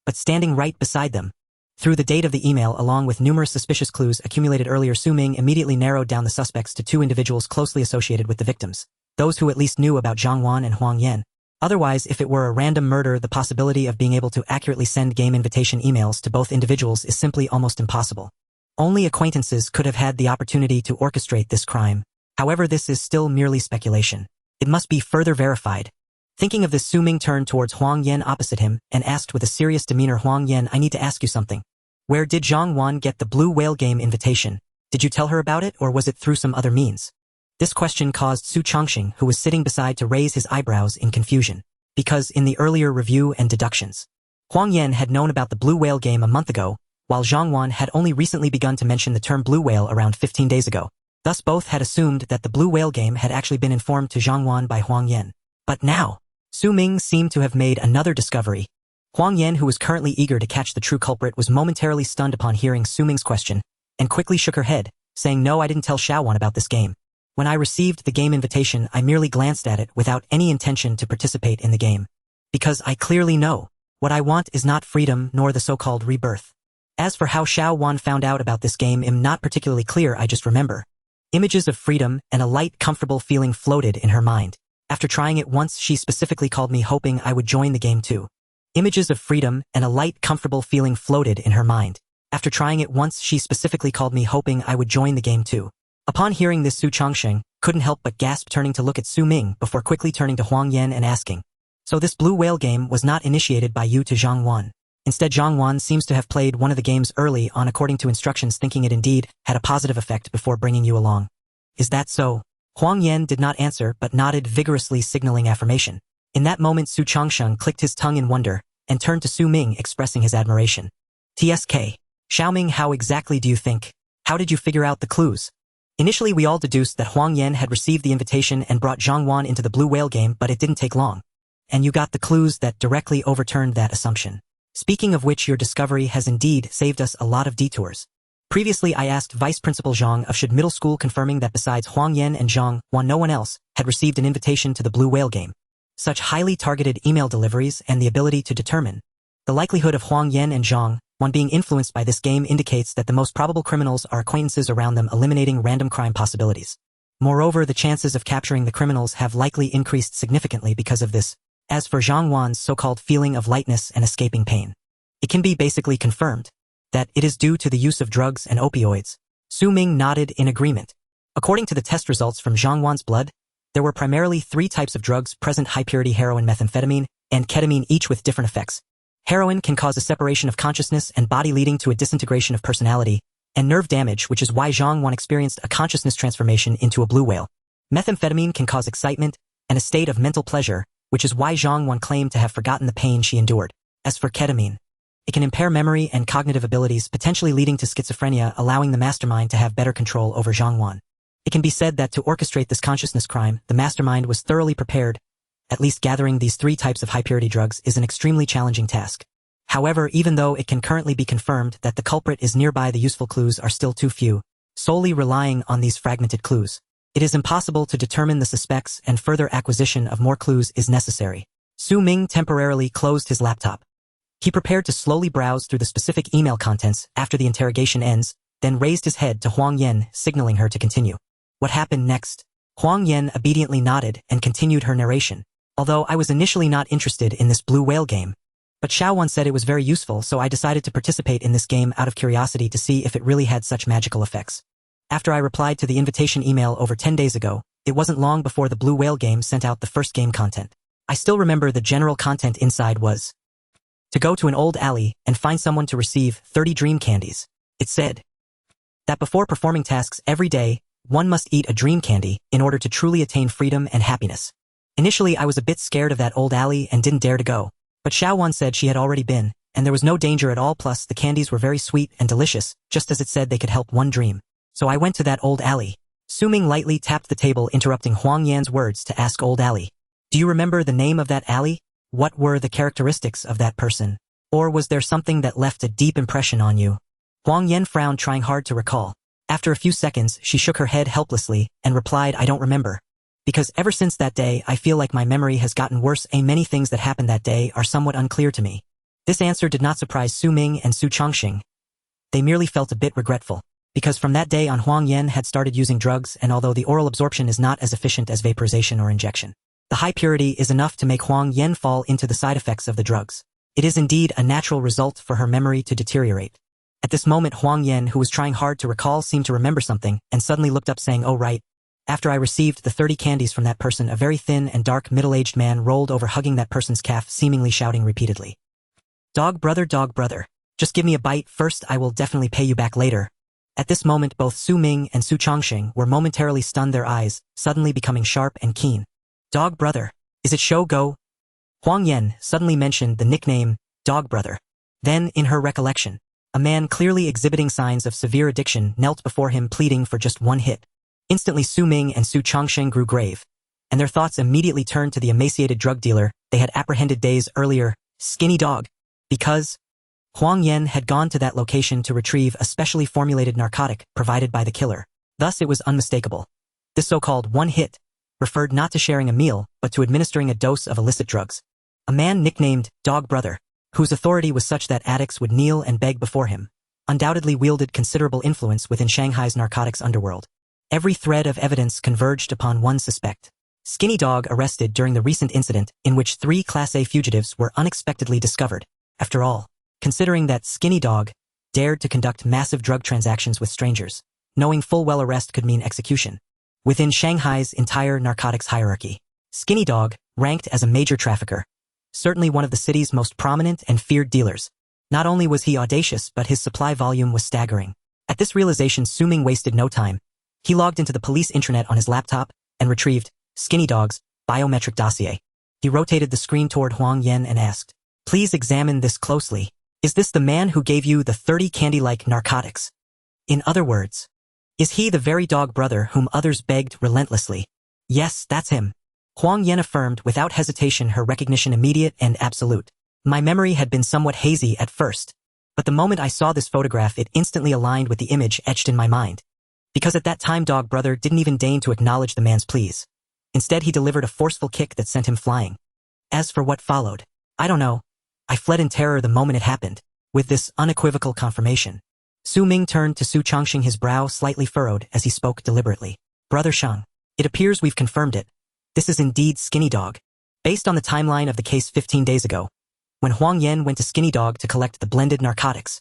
but standing right beside them. Through the date of the email, along with numerous suspicious clues accumulated earlier, Su Ming immediately narrowed down the suspects to two individuals closely associated with the victims, those who at least knew about Zhang Wan and Huang Yan. Otherwise, if it were a random murder, the possibility of being able to accurately send game invitation emails to both individuals is simply almost impossible. Only acquaintances could have had the opportunity to orchestrate this crime. However, this is still merely speculation. It must be further verified. Thinking of this, Su Ming turned towards Huang Yan opposite him and asked with a serious demeanor, Huang Yan, I need to ask you something. Where did Zhang Wan get the Blue Whale Game invitation? Did you tell her about it, or was it through some other means? This question caused Su Chongqing, who was sitting beside, to raise his eyebrows in confusion. Because, in the earlier review and deductions, Huang Yan had known about the blue whale game a month ago, while Zhang Wan had only recently begun to mention the term blue whale around 15 days ago. Thus both had assumed that the blue whale game had actually been informed to Zhang Wan by Huang Yan. But now, Su Ming seemed to have made another discovery. Huang Yan, who was currently eager to catch the true culprit, was momentarily stunned upon hearing Su Ming's question, and quickly shook her head, saying, "No, I didn't tell Xiao Wan about this game. When I received the game invitation, I merely glanced at it without any intention to participate in the game. Because I clearly know, what I want is not freedom nor the so-called rebirth. As for how Xiao Wan found out about this game, I'm not particularly clear. I just remember images of freedom and a light, comfortable feeling floated in her mind. After trying it once, she specifically called me, hoping I would join the game too." Images of freedom and a light, comfortable feeling floated in her mind. After trying it once, she specifically called me, hoping I would join the game too. Upon hearing this, Su Chongqing couldn't help but gasp, turning to look at Su Ming before quickly turning to Huang Yan and asking, "So this blue whale game was not initiated by you to Zhang Wan? Instead, Zhang Wan seems to have played one of the games early on according to instructions, thinking it indeed had a positive effect before bringing you along. Is that so?" Huang Yan did not answer but nodded vigorously, signaling affirmation. In that moment, Su Chongqing clicked his tongue in wonder and turned to Su Ming, expressing his admiration. "TSK. Xiaoming, how exactly do you think? How did you figure out the clues?" Initially, we all deduced that Huang Yan had received the invitation and brought Zhang Wan into the blue whale game, but it didn't take long. And you got the clues that directly overturned that assumption. Speaking of which, your discovery has indeed saved us a lot of detours. Previously, I asked Vice Principal Zhang of Shid Middle School, confirming that besides Huang Yan and Zhang Wan, no one else had received an invitation to the blue whale game. Such highly targeted email deliveries and the ability to determine the likelihood of Huang Yan and Zhang Wan being influenced by this game indicates that the most probable criminals are acquaintances around them, eliminating random crime possibilities. Moreover, the chances of capturing the criminals have likely increased significantly because of this. As for Zhang Wan's so-called feeling of lightness and escaping pain, it can be basically confirmed that it is due to the use of drugs and opioids. Su Ming nodded in agreement. According to the test results from Zhang Wan's blood, there were primarily 3 types of drugs present: high-purity heroin, methamphetamine, and ketamine, each with different effects. Heroin can cause a separation of consciousness and body, leading to a disintegration of personality and nerve damage, which is why Zhang Wan experienced a consciousness transformation into a blue whale. Methamphetamine can cause excitement and a state of mental pleasure, which is why Zhang Wan claimed to have forgotten the pain she endured. As for ketamine, it can impair memory and cognitive abilities, potentially leading to schizophrenia, allowing the mastermind to have better control over Zhang Wan. It can be said that to orchestrate this consciousness crime, the mastermind was thoroughly prepared. At least gathering these 3 types of high-purity drugs is an extremely challenging task. However, even though it can currently be confirmed that the culprit is nearby, the useful clues are still too few. Solely relying on these fragmented clues, it is impossible to determine the suspects, and further acquisition of more clues is necessary. Su Ming temporarily closed his laptop. He prepared to slowly browse through the specific email contents after the interrogation ends, then raised his head to Huang Yan, signaling her to continue. What happened next? Huang Yan obediently nodded and continued her narration. Although I was initially not interested in this blue whale game, but Xiao Wan said it was very useful, so I decided to participate in this game out of curiosity to see if it really had such magical effects. After I replied to the invitation email over 10 days ago, it wasn't long before the blue whale game sent out the first game content. I still remember the general content inside was to go to an old alley and find someone to receive 30 dream candies. It said that before performing tasks every day, one must eat a dream candy in order to truly attain freedom and happiness. Initially, I was a bit scared of that old alley and didn't dare to go, but Xiao Wan said she had already been, and there was no danger at all, plus the candies were very sweet and delicious, just as it said they could help one dream. So I went to that old alley. Su Ming lightly tapped the table, interrupting Huang Yan's words to ask, "Old alley. Do you remember the name of that alley? What were the characteristics of that person? Or was there something that left a deep impression on you?" Huang Yan frowned, trying hard to recall. After a few seconds, she shook her head helplessly and replied, "I don't remember. Because ever since that day, I feel like my memory has gotten worse, and many things that happened that day are somewhat unclear to me." This answer did not surprise Su Ming and Su Chongqing. They merely felt a bit regretful, because from that day on Huang Yan had started using drugs, and although the oral absorption is not as efficient as vaporization or injection, the high purity is enough to make Huang Yan fall into the side effects of the drugs. It is indeed a natural result for her memory to deteriorate. At this moment, Huang Yan, who was trying hard to recall, seemed to remember something, and suddenly looked up, saying, "Oh right. After I received the 30 candies from that person, a very thin and dark middle-aged man rolled over, hugging that person's calf, seemingly shouting repeatedly, 'Dog brother, just give me a bite first, I will definitely pay you back later.' At this moment both Su Ming and Su Chongqing were momentarily stunned, their eyes suddenly becoming sharp and keen. Dog brother, is it Shou Go? Huang Yan suddenly mentioned the nickname, Dog brother. Then, in her recollection, a man clearly exhibiting signs of severe addiction knelt before him pleading for just one hit. Instantly Su Ming and Su Chongqing grew grave, and their thoughts immediately turned to the emaciated drug dealer they had apprehended days earlier, Skinny Dog, because Huang Yan had gone to that location to retrieve a specially formulated narcotic provided by the killer. Thus it was unmistakable. This so-called one hit referred not to sharing a meal, but to administering a dose of illicit drugs. A man nicknamed Dog Brother, whose authority was such that addicts would kneel and beg before him, undoubtedly wielded considerable influence within Shanghai's narcotics underworld. Every thread of evidence converged upon one suspect. Skinny Dog, arrested during the recent incident in which 3 Class A fugitives were unexpectedly discovered. After all, considering that Skinny Dog dared to conduct massive drug transactions with strangers, knowing full well arrest could mean execution. Within Shanghai's entire narcotics hierarchy, Skinny Dog ranked as a major trafficker, certainly one of the city's most prominent and feared dealers. Not only was he audacious, but his supply volume was staggering. At this realization, Su Ming wasted no time. He logged into the police intranet on his laptop and retrieved Skinny Dog's biometric dossier. He rotated the screen toward Huang Yan and asked, "Please examine this closely. Is this the man who gave you the 30 candy-like narcotics? In other words, is he the very Dog brother whom others begged relentlessly?" "Yes, that's him," Huang Yan affirmed without hesitation, her recognition immediate and absolute. "My memory had been somewhat hazy at first, but the moment I saw this photograph it instantly aligned with the image etched in my mind. Because at that time Dog brother didn't even deign to acknowledge the man's pleas. Instead he delivered a forceful kick that sent him flying. As for what followed, I don't know. I fled in terror the moment it happened." With this unequivocal confirmation, Su Ming turned to Su Chongqing, his brow slightly furrowed as he spoke deliberately. "Brother Shang, it appears we've confirmed it. This is indeed Skinny Dog. Based on the timeline of the case 15 days ago, when Huang Yan went to Skinny Dog to collect the blended narcotics,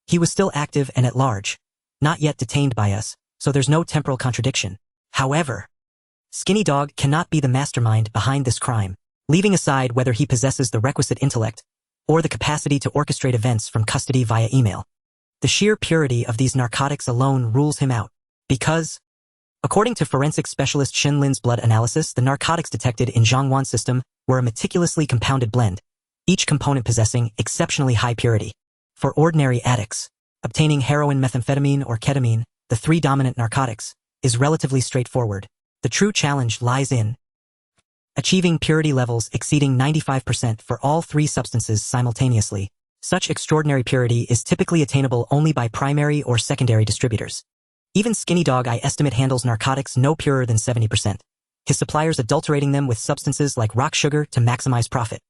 he was still active and at large, not yet detained by us, so there's no temporal contradiction. However, Skinny Dog cannot be the mastermind behind this crime, leaving aside whether he possesses the requisite intellect or the capacity to orchestrate events from custody via email. The sheer purity of these narcotics alone rules him out, because, according to forensic specialist Shin Lin's blood analysis, the narcotics detected in Zhang Wan's system were a meticulously compounded blend, each component possessing exceptionally high purity. For ordinary addicts, obtaining heroin, methamphetamine, or ketamine, the 3 dominant narcotics, is relatively straightforward. The true challenge lies in achieving purity levels exceeding 95% for all 3 substances simultaneously. Such extraordinary purity is typically attainable only by primary or secondary distributors. Even Skinny Dog, I estimate, handles narcotics no purer than 70%. His suppliers adulterating them with substances like rock sugar to maximize profit.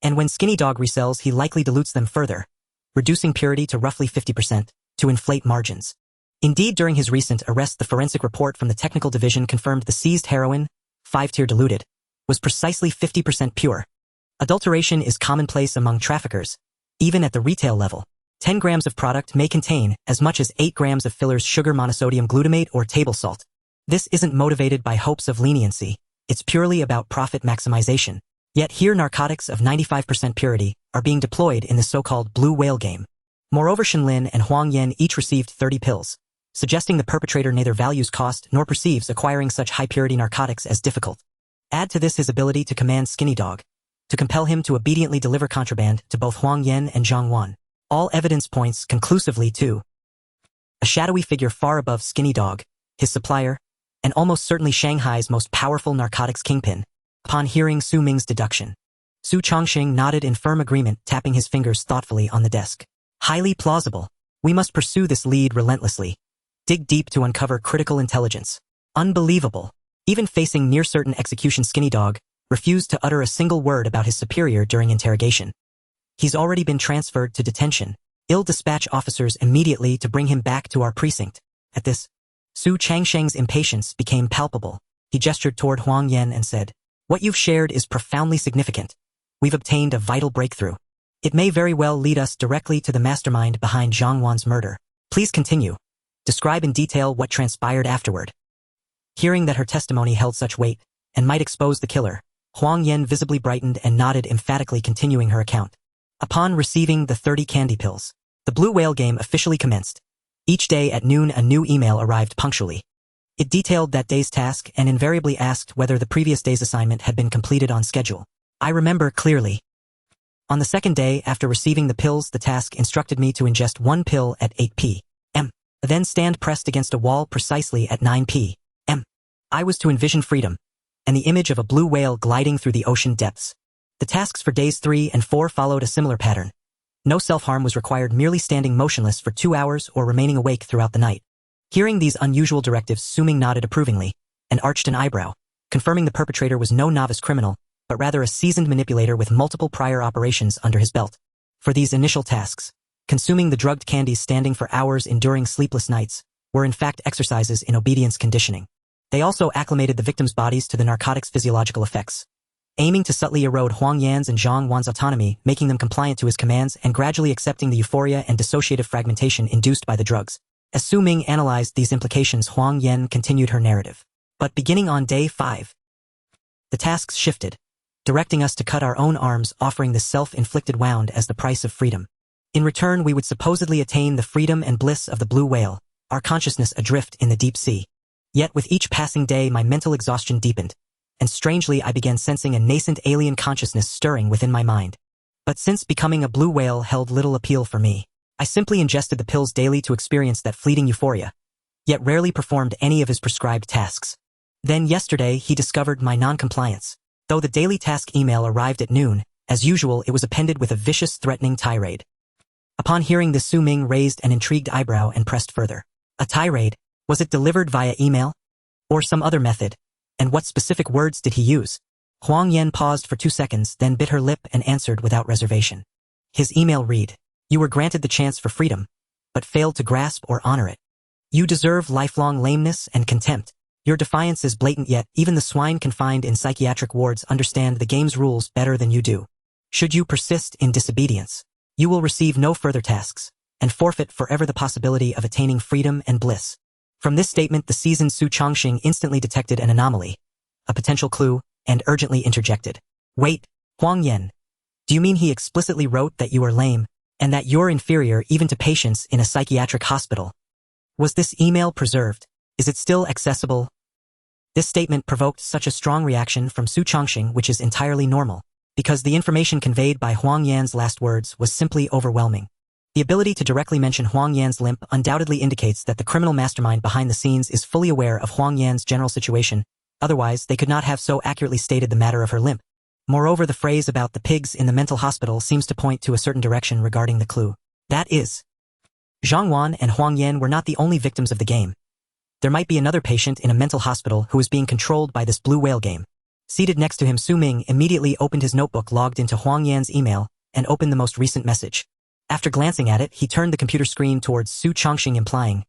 And when Skinny Dog resells, he likely dilutes them further, reducing purity to roughly 50%, to inflate margins. Indeed, during his recent arrest, the forensic report from the technical division confirmed the seized heroin, 5-tier diluted, was precisely 50% pure. Adulteration is commonplace among traffickers, even at the retail level. 10 grams of product may contain as much as 8 grams of fillers, sugar, monosodium glutamate, or table salt. This isn't motivated by hopes of leniency, it's purely about profit maximization. Yet here narcotics of 95% purity are being deployed in the so-called blue whale game. Moreover, Shenlin and Huang Yan each received 30 pills, suggesting the perpetrator neither values cost nor perceives acquiring such high-purity narcotics as difficult. Add to this his ability to command Skinny Dog, to compel him to obediently deliver contraband to both Huang Yan and Zhang Wan. All evidence points conclusively to a shadowy figure far above Skinny Dog, his supplier, and almost certainly Shanghai's most powerful narcotics kingpin. Upon hearing Su Ming's deduction, Su Chongqing nodded in firm agreement, tapping his fingers thoughtfully on the desk. "Highly plausible. We must pursue this lead relentlessly. Dig deep to uncover critical intelligence." Unbelievable. Even facing near-certain execution, Skinny Dog refused to utter a single word about his superior during interrogation. "He's already been transferred to detention. I'll dispatch officers immediately to bring him back to our precinct." At this, Su Changsheng's impatience became palpable. He gestured toward Huang Yan and said, "What you've shared is profoundly significant. We've obtained a vital breakthrough. It may very well lead us directly to the mastermind behind Zhang Wan's murder. Please continue. Describe in detail what transpired afterward." Hearing that her testimony held such weight and might expose the killer, Huang Yan visibly brightened and nodded emphatically, continuing her account. "Upon receiving the 30 candy pills, the blue whale game officially commenced. Each day at noon a new email arrived punctually. It detailed that day's task and invariably asked whether the previous day's assignment had been completed on schedule. I remember clearly. On the second day after receiving the pills, the task instructed me to ingest 1 pill at 8 p.m. Then stand pressed against a wall precisely at 9 p.m. I was to envision freedom, and the image of a blue whale gliding through the ocean depths. The tasks for days 3 and 4 followed a similar pattern. No self-harm was required, merely standing motionless for 2 hours or remaining awake throughout the night. Hearing these unusual directives, Su Ming nodded approvingly and arched an eyebrow, confirming the perpetrator was no novice criminal, but rather a seasoned manipulator with multiple prior operations under his belt. For these initial tasks, consuming the drugged candies, standing for hours, enduring sleepless nights, were in fact exercises in obedience conditioning. They also acclimated the victims' bodies to the narcotics' physiological effects, aiming to subtly erode Huang Yan's and Zhang Wan's autonomy, making them compliant to his commands and gradually accepting the euphoria and dissociative fragmentation induced by the drugs. As Su Ming analyzed these implications, Huang Yan continued her narrative. But beginning on day 5, the tasks shifted, directing us to cut our own arms, offering this self-inflicted wound as the price of freedom. In return, we would supposedly attain the freedom and bliss of the blue whale, our consciousness adrift in the deep sea. Yet with each passing day, my mental exhaustion deepened, and strangely I began sensing a nascent alien consciousness stirring within my mind. But since becoming a blue whale held little appeal for me, I simply ingested the pills daily to experience that fleeting euphoria, yet rarely performed any of his prescribed tasks. Then yesterday he discovered my non-compliance. Though the daily task email arrived at noon, as usual it was appended with a vicious, threatening tirade. Upon hearing this, Su Ming raised an intrigued eyebrow and pressed further. A tirade? Was it delivered via email? Or some other method? And what specific words did he use? Huang Yan paused for 2 seconds, then bit her lip and answered without reservation. His email read, "You were granted the chance for freedom, but failed to grasp or honor it. You deserve lifelong lameness and contempt. Your defiance is blatant, yet even the swine confined in psychiatric wards understand the game's rules better than you do. Should you persist in disobedience, you will receive no further tasks, and forfeit forever the possibility of attaining freedom and bliss." From this statement, the seasoned Su Chongqing instantly detected an anomaly, a potential clue, and urgently interjected. "Wait, Huang Yan, do you mean he explicitly wrote that you are lame, and that you're inferior even to patients in a psychiatric hospital? Was this email preserved? Is it still accessible?" This statement provoked such a strong reaction from Su Chongqing, which is entirely normal, because the information conveyed by Huang Yan's last words was simply overwhelming. The ability to directly mention Huang Yan's limp undoubtedly indicates that the criminal mastermind behind the scenes is fully aware of Huang Yan's general situation, otherwise they could not have so accurately stated the matter of her limp. Moreover, the phrase about the pigs in the mental hospital seems to point to a certain direction regarding the clue. That is, Zhang Wan and Huang Yan were not the only victims of the game. There might be another patient in a mental hospital who is being controlled by this blue whale game. Seated next to him, Su Ming immediately opened his notebook, logged into Huang Yan's email, and opened the most recent message. After glancing at it, he turned the computer screen towards Su Chongqing, implying,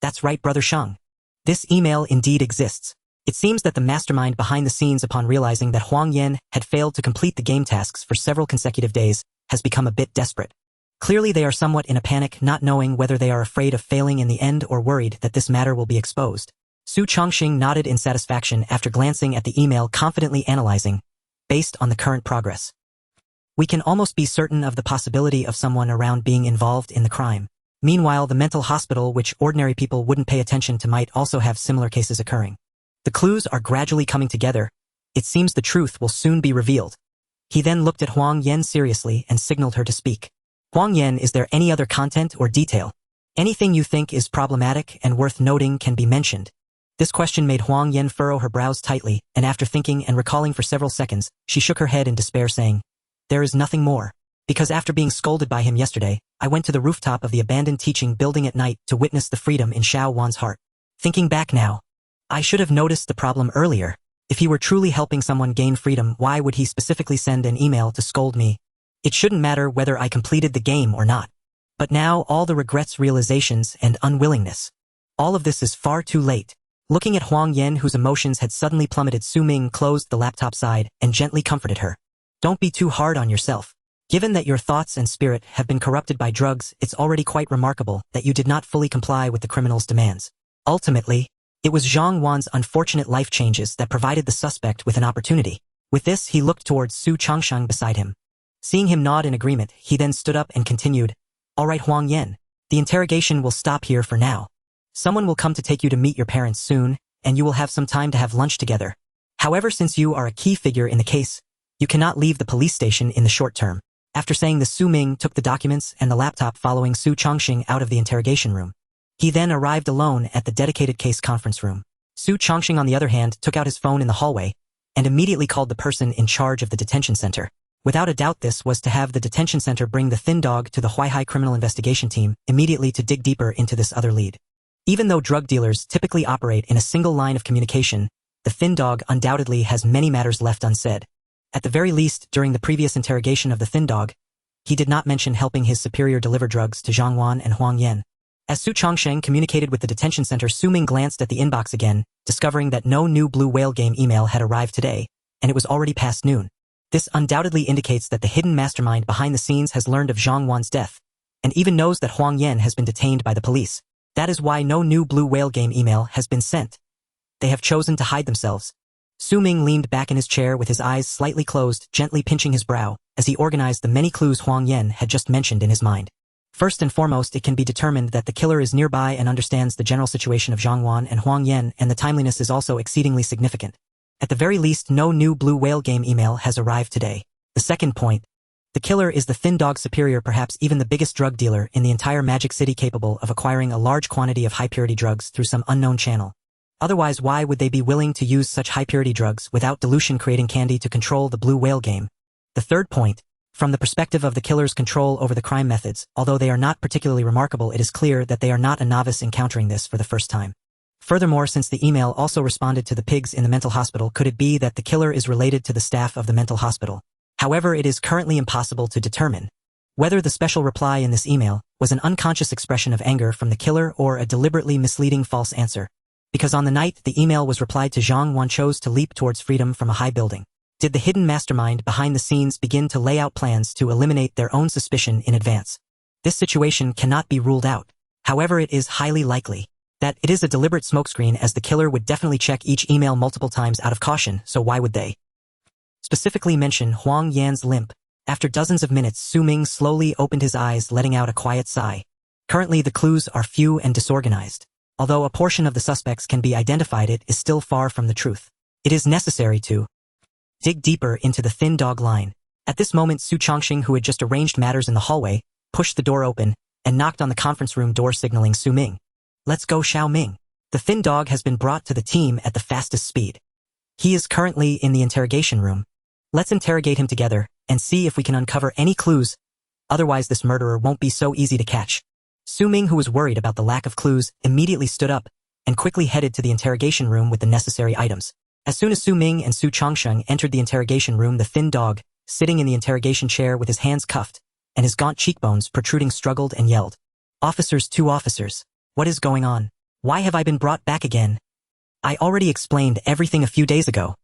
"That's right, Brother Shang. This email indeed exists." It seems that the mastermind behind the scenes, upon realizing that Huang Yan had failed to complete the game tasks for several consecutive days, has become a bit desperate. Clearly they are somewhat in a panic, not knowing whether they are afraid of failing in the end or worried that this matter will be exposed. Su Chongqing nodded in satisfaction after glancing at the email, confidently analyzing, "Based on the current progress, we can almost be certain of the possibility of someone around being involved in the crime." Meanwhile, the mental hospital, which ordinary people wouldn't pay attention to, might also have similar cases occurring. The clues are gradually coming together. It seems the truth will soon be revealed. He then looked at Huang Yan seriously and signaled her to speak. "Huang Yan, is there any other content or detail? Anything you think is problematic and worth noting can be mentioned." This question made Huang Yan furrow her brows tightly, and after thinking and recalling for several seconds, she shook her head in despair, saying, "There is nothing more. Because after being scolded by him yesterday, I went to the rooftop of the abandoned teaching building at night to witness the freedom in Xiao Wan's heart. Thinking back now, I should have noticed the problem earlier. If he were truly helping someone gain freedom, why would he specifically send an email to scold me? It shouldn't matter whether I completed the game or not. But now all the regrets, realizations, and unwillingness. All of this is far too late." Looking at Huang Yan, whose emotions had suddenly plummeted, Su Ming closed the laptop side and gently comforted her. "Don't be too hard on yourself. Given that your thoughts and spirit have been corrupted by drugs, it's already quite remarkable that you did not fully comply with the criminal's demands. Ultimately, it was Zhang Wan's unfortunate life changes that provided the suspect with an opportunity." With this, he looked towards Su Chongqing beside him. Seeing him nod in agreement, he then stood up and continued, "All right, Huang Yan. The interrogation will stop here for now. Someone will come to take you to meet your parents soon, and you will have some time to have lunch together. However, since you are a key figure in the case, you cannot leave the police station in the short term. After saying this, Su Ming took the documents and the laptop following Su Chongqing out of the interrogation room. He then arrived alone at the dedicated case conference room. Su Chongqing, on the other hand, took out his phone in the hallway and immediately called the person in charge of the detention center. Without a doubt, this was to have the detention center bring the thin dog to the Huaihai criminal investigation team immediately to dig deeper into this other lead. Even though drug dealers typically operate in a single line of communication, the thin dog undoubtedly has many matters left unsaid. At the very least, during the previous interrogation of the thin dog, he did not mention helping his superior deliver drugs to Zhang Wan and Huang Yan. As Su Chongqing communicated with the detention center, Su Ming glanced at the inbox again, discovering that no new Blue Whale game email had arrived today, and it was already past noon. This undoubtedly indicates that the hidden mastermind behind the scenes has learned of Zhang Wan's death, and even knows that Huang Yan has been detained by the police. That is why no new Blue Whale game email has been sent. They have chosen to hide themselves. Su Ming leaned back in his chair with his eyes slightly closed, gently pinching his brow, as he organized the many clues Huang Yan had just mentioned in his mind. First and foremost, it can be determined that the killer is nearby and understands the general situation of Zhang Wan and Huang Yan, and the timeliness is also exceedingly significant. At the very least, no new Blue Whale game email has arrived today. The second point, the killer is the thin dog superior, perhaps even the biggest drug dealer in the entire Magic City, capable of acquiring a large quantity of high-purity drugs through some unknown channel. Otherwise, why would they be willing to use such high-purity drugs without dilution creating candy to control the Blue Whale game? The third point, from the perspective of the killer's control over the crime methods, although they are not particularly remarkable, it is clear that they are not a novice encountering this for the first time. Furthermore, since the email also responded to the pigs in the mental hospital, could it be that the killer is related to the staff of the mental hospital? However, it is currently impossible to determine whether the special reply in this email was an unconscious expression of anger from the killer or a deliberately misleading false answer. Because on the night the email was replied to, Zhang Wan chose to leap towards freedom from a high building. Did the hidden mastermind behind the scenes begin to lay out plans to eliminate their own suspicion in advance? This situation cannot be ruled out. However, it is highly likely that it is a deliberate smokescreen, as the killer would definitely check each email multiple times out of caution, so why would they specifically mention Huang Yan's limp? After dozens of minutes, Su Ming slowly opened his eyes, letting out a quiet sigh. Currently, the clues are few and disorganized. Although a portion of the suspects can be identified, it is still far from the truth. It is necessary to dig deeper into the thin dog line. At this moment, Su Chongqing, who had just arranged matters in the hallway, pushed the door open and knocked on the conference room door, signaling Su Ming. Let's go, Xiao Ming. The thin dog has been brought to the team at the fastest speed. He is currently in the interrogation room. Let's interrogate him together and see if we can uncover any clues. Otherwise, this murderer won't be so easy to catch. Su Ming, who was worried about the lack of clues, immediately stood up and quickly headed to the interrogation room with the necessary items. As soon as Su Ming and Su Chongqing entered the interrogation room, the thin dog, sitting in the interrogation chair with his hands cuffed and his gaunt cheekbones protruding, struggled and yelled. Officers, 2 officers. What is going on? Why have I been brought back again? I already explained everything a few days ago.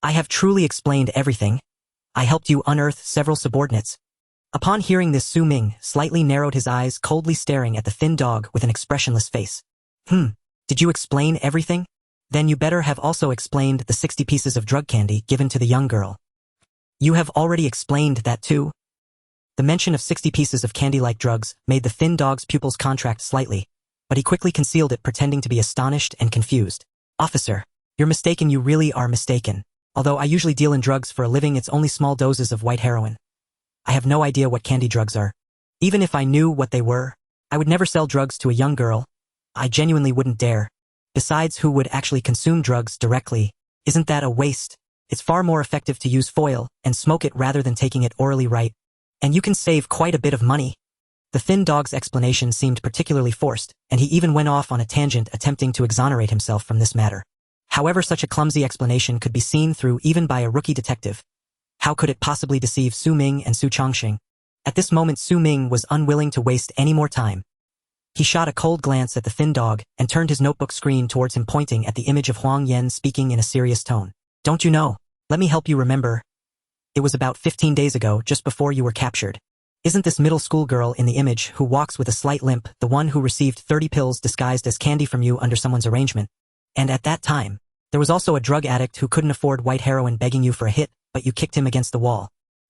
I have truly explained everything. I helped you unearth several subordinates. Upon hearing this, Su Ming slightly narrowed his eyes, coldly staring at the thin dog with an expressionless face. Did you explain everything? Then you better have also explained the 60 pieces of drug candy given to the young girl. You have already explained that too? The mention of 60 pieces of candy-like drugs made the thin dog's pupils contract slightly, but he quickly concealed it, pretending to be astonished and confused. Officer, you're mistaken, you really are mistaken. Although I usually deal in drugs for a living, it's only small doses of white heroin. I have no idea what candy drugs are. Even if I knew what they were, I would never sell drugs to a young girl. I genuinely wouldn't dare. Besides, who would actually consume drugs directly? Isn't that a waste? It's far more effective to use foil and smoke it rather than taking it orally, right? And you can save quite a bit of money. The thin dog's explanation seemed particularly forced, and he even went off on a tangent, attempting to exonerate himself from this matter. However, such a clumsy explanation could be seen through even by a rookie detective. How could it possibly deceive Su Ming and Su Chongqing? At this moment, Su Ming was unwilling to waste any more time. He shot a cold glance at the thin dog and turned his notebook screen towards him, pointing at the image of Huang Yan, speaking in a serious tone. Don't you know? Let me help you remember. It was about 15 days ago, just before you were captured. Isn't this middle school girl in the image, who walks with a slight limp, the one who received 30 pills disguised as candy from you under someone's arrangement? And at that time, there was also a drug addict who couldn't afford white heroin begging you for a hit, but you kicked him against the wall.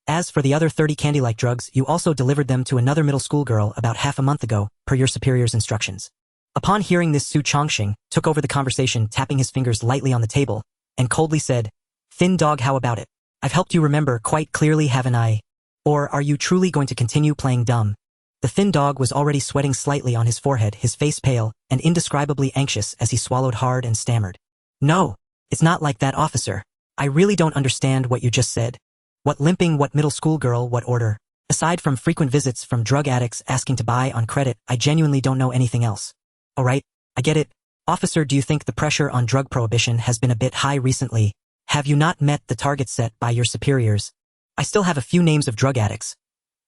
As for the other 30 candy-like drugs, you also delivered them to another middle school girl about half a month ago, per your superior's instructions. Upon hearing this, Su Chongqing took over the conversation, tapping his fingers lightly on the table, and coldly said, "Thin dog, how about it? I've helped you remember quite clearly, haven't I? Or are you truly going to continue playing dumb?" The thin dog was already sweating slightly on his forehead, his face pale and indescribably anxious as he swallowed hard and stammered. "No, it's not like that, officer. I really don't understand what you just said. What limping, what middle school girl, what order? Aside from frequent visits from drug addicts asking to buy on credit, I genuinely don't know anything else. Alright, I get it. Officer, do you think the pressure on drug prohibition has been a bit high recently? Have you not met the target set by your superiors? I still have a few names of drug addicts.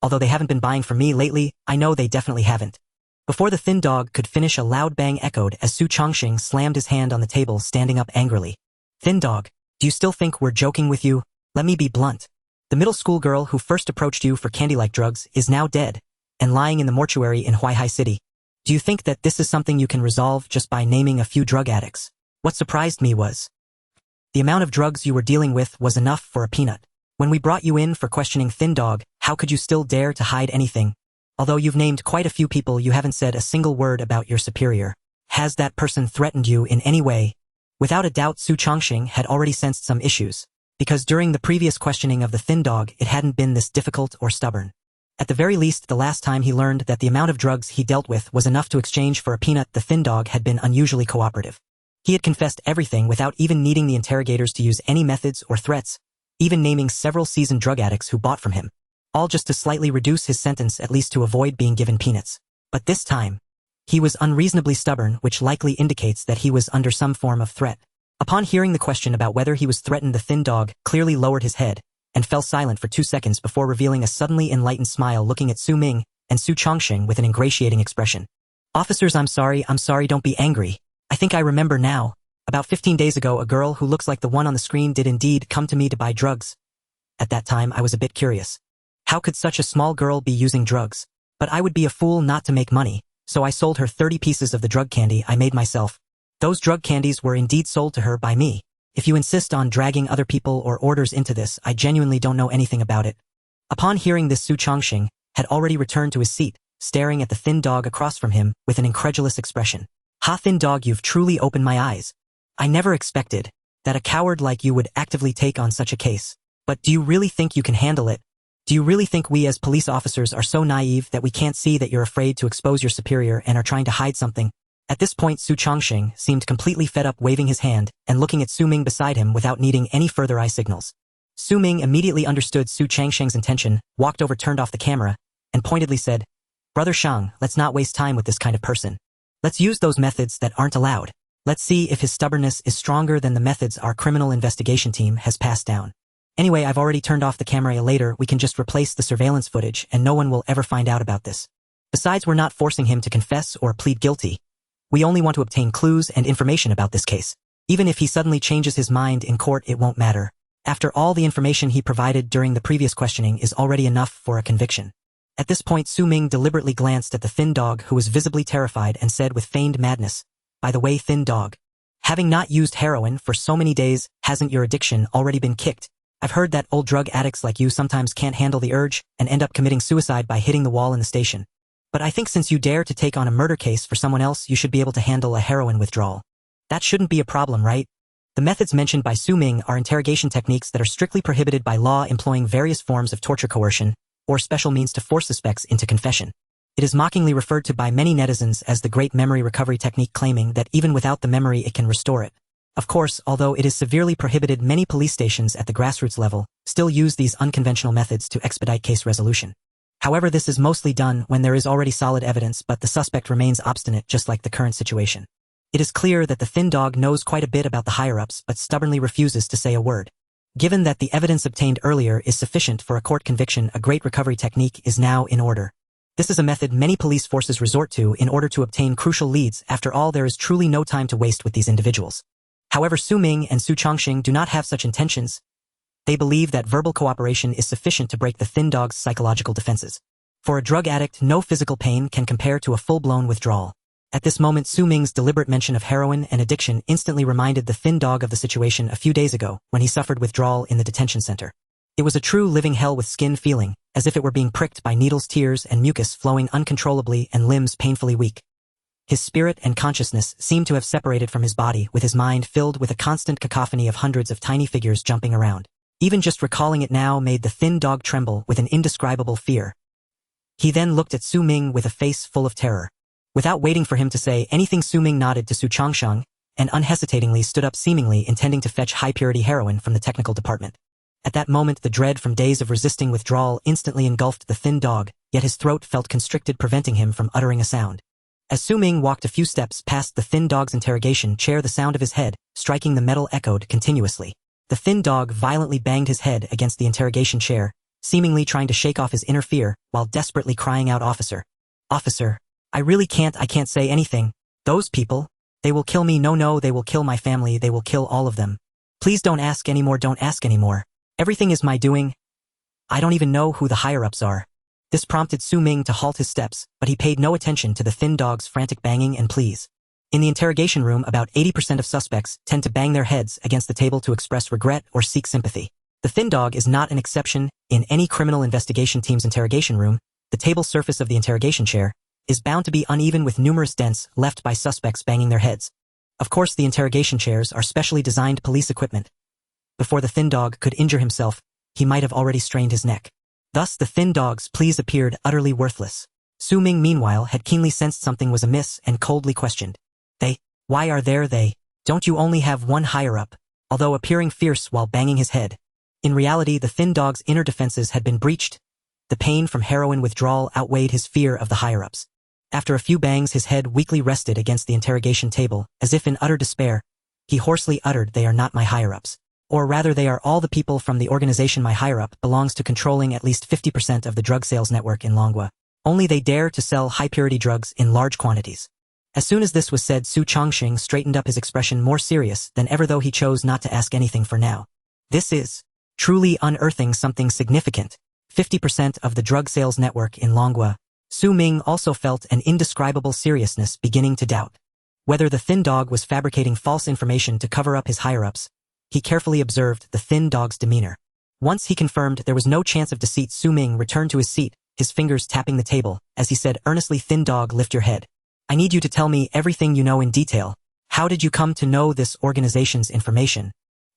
Although they haven't been buying from me lately, I know they definitely haven't." Before the thin dog could finish, a loud bang echoed as Su Chongqing slammed his hand on the table, standing up angrily. "Thin dog, do you still think we're joking with you? Let me be blunt. The middle school girl who first approached you for candy-like drugs is now dead and lying in the mortuary in Huaihai City. Do you think that this is something you can resolve just by naming a few drug addicts? What surprised me was the amount of drugs you were dealing with was enough for a peanut. When we brought you in for questioning, thin dog, how could you still dare to hide anything? Although you've named quite a few people, you haven't said a single word about your superior. Has that person threatened you in any way?" Without a doubt, Su Chongqing had already sensed some issues, because during the previous questioning of the thin dog, it hadn't been this difficult or stubborn. At the very least, the last time he learned that the amount of drugs he dealt with was enough to exchange for a peanut, the thin dog had been unusually cooperative. He had confessed everything without even needing the interrogators to use any methods or threats, even naming several seasoned drug addicts who bought from him, all just to slightly reduce his sentence, at least to avoid being given peanuts. But this time, he was unreasonably stubborn, which likely indicates that he was under some form of threat. Upon hearing the question about whether he was threatened, the thin dog clearly lowered his head and fell silent for 2 seconds before revealing a suddenly enlightened smile, looking at Su Ming and Su Chongqing with an ingratiating expression. "Officers, I'm sorry, don't be angry. I think I remember now. About 15 days ago, a girl who looks like the one on the screen did indeed come to me to buy drugs. At that time, I was a bit curious. How could such a small girl be using drugs? But I would be a fool not to make money, so I sold her 30 pieces of the drug candy I made myself. Those drug candies were indeed sold to her by me. If you insist on dragging other people or orders into this, I genuinely don't know anything about it." Upon hearing this, Su Chongqing had already returned to his seat, staring at the thin dog across from him with an incredulous expression. "Ha, thin dog, you've truly opened my eyes. I never expected that a coward like you would actively take on such a case. But do you really think you can handle it? Do you really think we as police officers are so naive that we can't see that you're afraid to expose your superior and are trying to hide something?" At this point, Su Chongqing seemed completely fed up, waving his hand and looking at Su Ming beside him without needing any further eye signals. Su Ming immediately understood Su Chongqing's intention, walked over, turned off the camera, and pointedly said, "Brother Shang, let's not waste time with this kind of person. Let's use those methods that aren't allowed. Let's see if his stubbornness is stronger than the methods our criminal investigation team has passed down. Anyway, I've already turned off the camera. Later, we can just replace the surveillance footage and no one will ever find out about this. Besides, we're not forcing him to confess or plead guilty. We only want to obtain clues and information about this case. Even if he suddenly changes his mind in court, it won't matter. After all, the information he provided during the previous questioning is already enough for a conviction." At this point, Su Ming deliberately glanced at the thin dog, who was visibly terrified, and said with feigned madness, "By the way, thin dog, having not used heroin for so many days, hasn't your addiction already been kicked? I've heard that old drug addicts like you sometimes can't handle the urge and end up committing suicide by hitting the wall in the station. But I think since you dare to take on a murder case for someone else, you should be able to handle a heroin withdrawal. That shouldn't be a problem, right?" The methods mentioned by Su Ming are interrogation techniques that are strictly prohibited by law, employing various forms of torture, coercion, or special means to force suspects into confession. It is mockingly referred to by many netizens as the Great Memory Recovery Technique, claiming that even without the memory it can restore it. Of course, although it is severely prohibited, many police stations at the grassroots level still use these unconventional methods to expedite case resolution. However, this is mostly done when there is already solid evidence, but the suspect remains obstinate, just like the current situation. It is clear that the thin dog knows quite a bit about the higher-ups, but stubbornly refuses to say a word. Given that the evidence obtained earlier is sufficient for a court conviction, a great recovery technique is now in order. This is a method many police forces resort to in order to obtain crucial leads. After all, there is truly no time to waste with these individuals. However, Su Ming and Su Chongqing do not have such intentions. They believe that verbal cooperation is sufficient to break the thin dog's psychological defenses. For a drug addict, no physical pain can compare to a full-blown withdrawal. At this moment, Su Ming's deliberate mention of heroin and addiction instantly reminded the thin dog of the situation a few days ago when he suffered withdrawal in the detention center. It was a true living hell with skin feeling, as if it were being pricked by needles, tears, and mucus flowing uncontrollably and limbs painfully weak. His spirit and consciousness seemed to have separated from his body, with his mind filled with a constant cacophony of hundreds of tiny figures jumping around. Even just recalling it now made the thin dog tremble with an indescribable fear. He then looked at Su Ming with a face full of terror. Without waiting for him to say anything, Su Ming nodded to Su Changsheng and unhesitatingly stood up, seemingly intending to fetch high-purity heroin from the technical department. At that moment, the dread from days of resisting withdrawal instantly engulfed the thin dog, yet his throat felt constricted, preventing him from uttering a sound. As Su Ming walked a few steps past the thin dog's interrogation chair, the sound of his head striking the metal echoed continuously. The thin dog violently banged his head against the interrogation chair, seemingly trying to shake off his inner fear, while desperately crying out, "Officer! Officer! I can't say anything. Those people, they will kill me. No, they will kill my family. They will kill all of them. Please don't ask anymore. Don't ask anymore. Everything is my doing. I don't even know who the higher-ups are." This prompted Su Ming to halt his steps, but he paid no attention to the thin dog's frantic banging and pleas. In the interrogation room, about 80% of suspects tend to bang their heads against the table to express regret or seek sympathy. The thin dog is not an exception. In any criminal investigation team's interrogation room, the table surface of the interrogation chair is bound to be uneven, with numerous dents left by suspects banging their heads. Of course, the interrogation chairs are specially designed police equipment. Before the thin dog could injure himself, he might have already strained his neck. Thus, the thin dog's pleas appeared utterly worthless. Su Ming, meanwhile, had keenly sensed something was amiss and coldly questioned. Why are they? Don't you only have one higher-up?" Although appearing fierce while banging his head. In reality, the thin dog's inner defenses had been breached. The pain from heroin withdrawal outweighed his fear of the higher-ups. After a few bangs, his head weakly rested against the interrogation table, as if in utter despair. He hoarsely uttered, "They are not my higher-ups. Or rather, they are all the people from the organization my higher-up belongs to, controlling at least 50% of the drug sales network in Longwa. Only they dare to sell high-purity drugs in large quantities." As soon as this was said, Su Changsheng straightened up, his expression more serious than ever, though he chose not to ask anything for now. "This is truly unearthing something significant. 50% of the drug sales network in Longwa." Su Ming also felt an indescribable seriousness, beginning to doubt whether the thin dog was fabricating false information to cover up his higher-ups. He carefully observed the thin dog's demeanor. Once he confirmed there was no chance of deceit, Su Ming returned to his seat, his fingers tapping the table, as he said earnestly, "Thin dog, lift your head. I need you to tell me everything you know in detail. How did you come to know this organization's information?"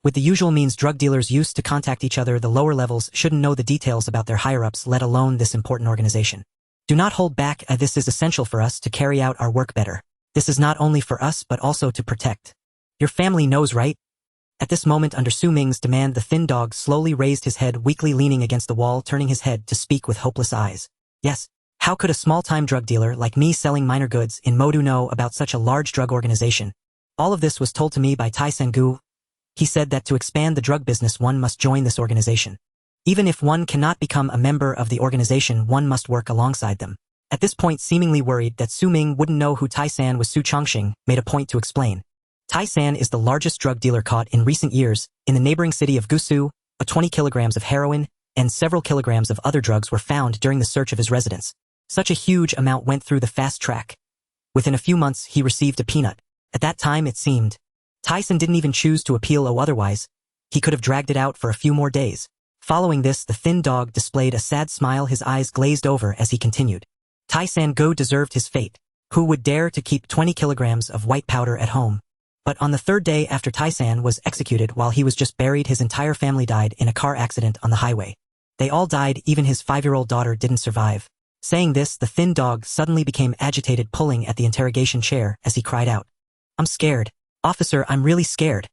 With the usual means drug dealers use to contact each other, the lower levels shouldn't know the details about their higher-ups, let alone this important organization. "Do not hold back. This is essential for us to carry out our work better. This is not only for us but also to protect. Your family knows, right?" At this moment, under Su Ming's demand, the thin dog slowly raised his head, weakly leaning against the wall, turning his head to speak with hopeless eyes. "Yes. How could a small-time drug dealer like me selling minor goods in Modu know about such a large drug organization? All of this was told to me by Tai Sengu. He said that to expand the drug business, one must join this organization. Even if one cannot become a member of the organization, one must work alongside them." At this point, seemingly worried that Su Ming wouldn't know who Tai San was, Su Changsheng made a point to explain. Tai San is the largest drug dealer caught in recent years. In the neighboring city of Gusu, 20 kilograms of heroin and several kilograms of other drugs were found during the search of his residence. Such a huge amount went through the fast track. Within a few months, he received a peanut. At that time, it seemed Tyson didn't even choose to appeal, otherwise he could have dragged it out for a few more days. Following this, the thin dog displayed a sad smile, his eyes glazed over as he continued. Tai San-go deserved his fate. Who would dare to keep 20 kilograms of white powder at home? But on the third day after Tai San was executed, while he was just buried, his entire family died in a car accident on the highway. They all died, even his 5-year-old daughter didn't survive. Saying this, the thin dog suddenly became agitated, pulling at the interrogation chair as he cried out. "I'm scared. Officer, I'm really scared.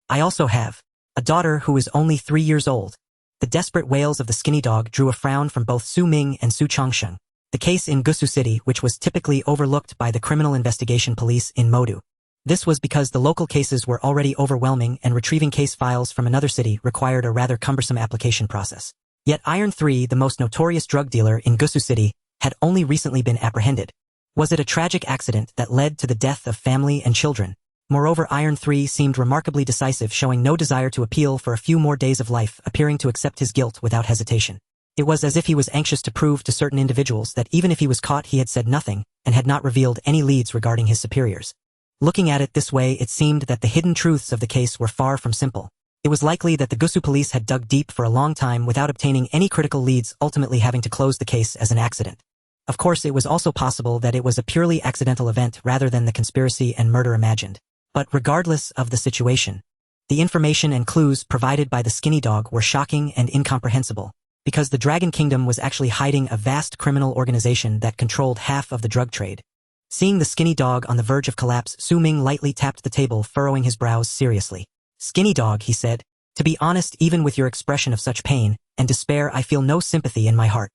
I also have a daughter who is only 3 years old." The desperate wails of the skinny dog drew a frown from both Su Ming and Su Changsheng. The case in Gusu City, which was typically overlooked by the criminal investigation police in Modu. This was because the local cases were already overwhelming, and retrieving case files from another city required a rather cumbersome application process. Yet Iron 3, the most notorious drug dealer in Gusu City, had only recently been apprehended. Was it a tragic accident that led to the death of family and children? Moreover, Iron 3 seemed remarkably decisive, showing no desire to appeal for a few more days of life, appearing to accept his guilt without hesitation. It was as if he was anxious to prove to certain individuals that even if he was caught, he had said nothing and had not revealed any leads regarding his superiors. Looking at it this way, it seemed that the hidden truths of the case were far from simple. It was likely that the Gusu police had dug deep for a long time without obtaining any critical leads, ultimately having to close the case as an accident. Of course, it was also possible that it was a purely accidental event rather than the conspiracy and murder imagined. But regardless of the situation, the information and clues provided by the skinny dog were shocking and incomprehensible, because the Dragon Kingdom was actually hiding a vast criminal organization that controlled half of the drug trade. Seeing the skinny dog on the verge of collapse, Ming lightly tapped the table, furrowing his brows seriously. "Skinny dog," he said, "to be honest, even with your expression of such pain and despair, I feel no sympathy in my heart.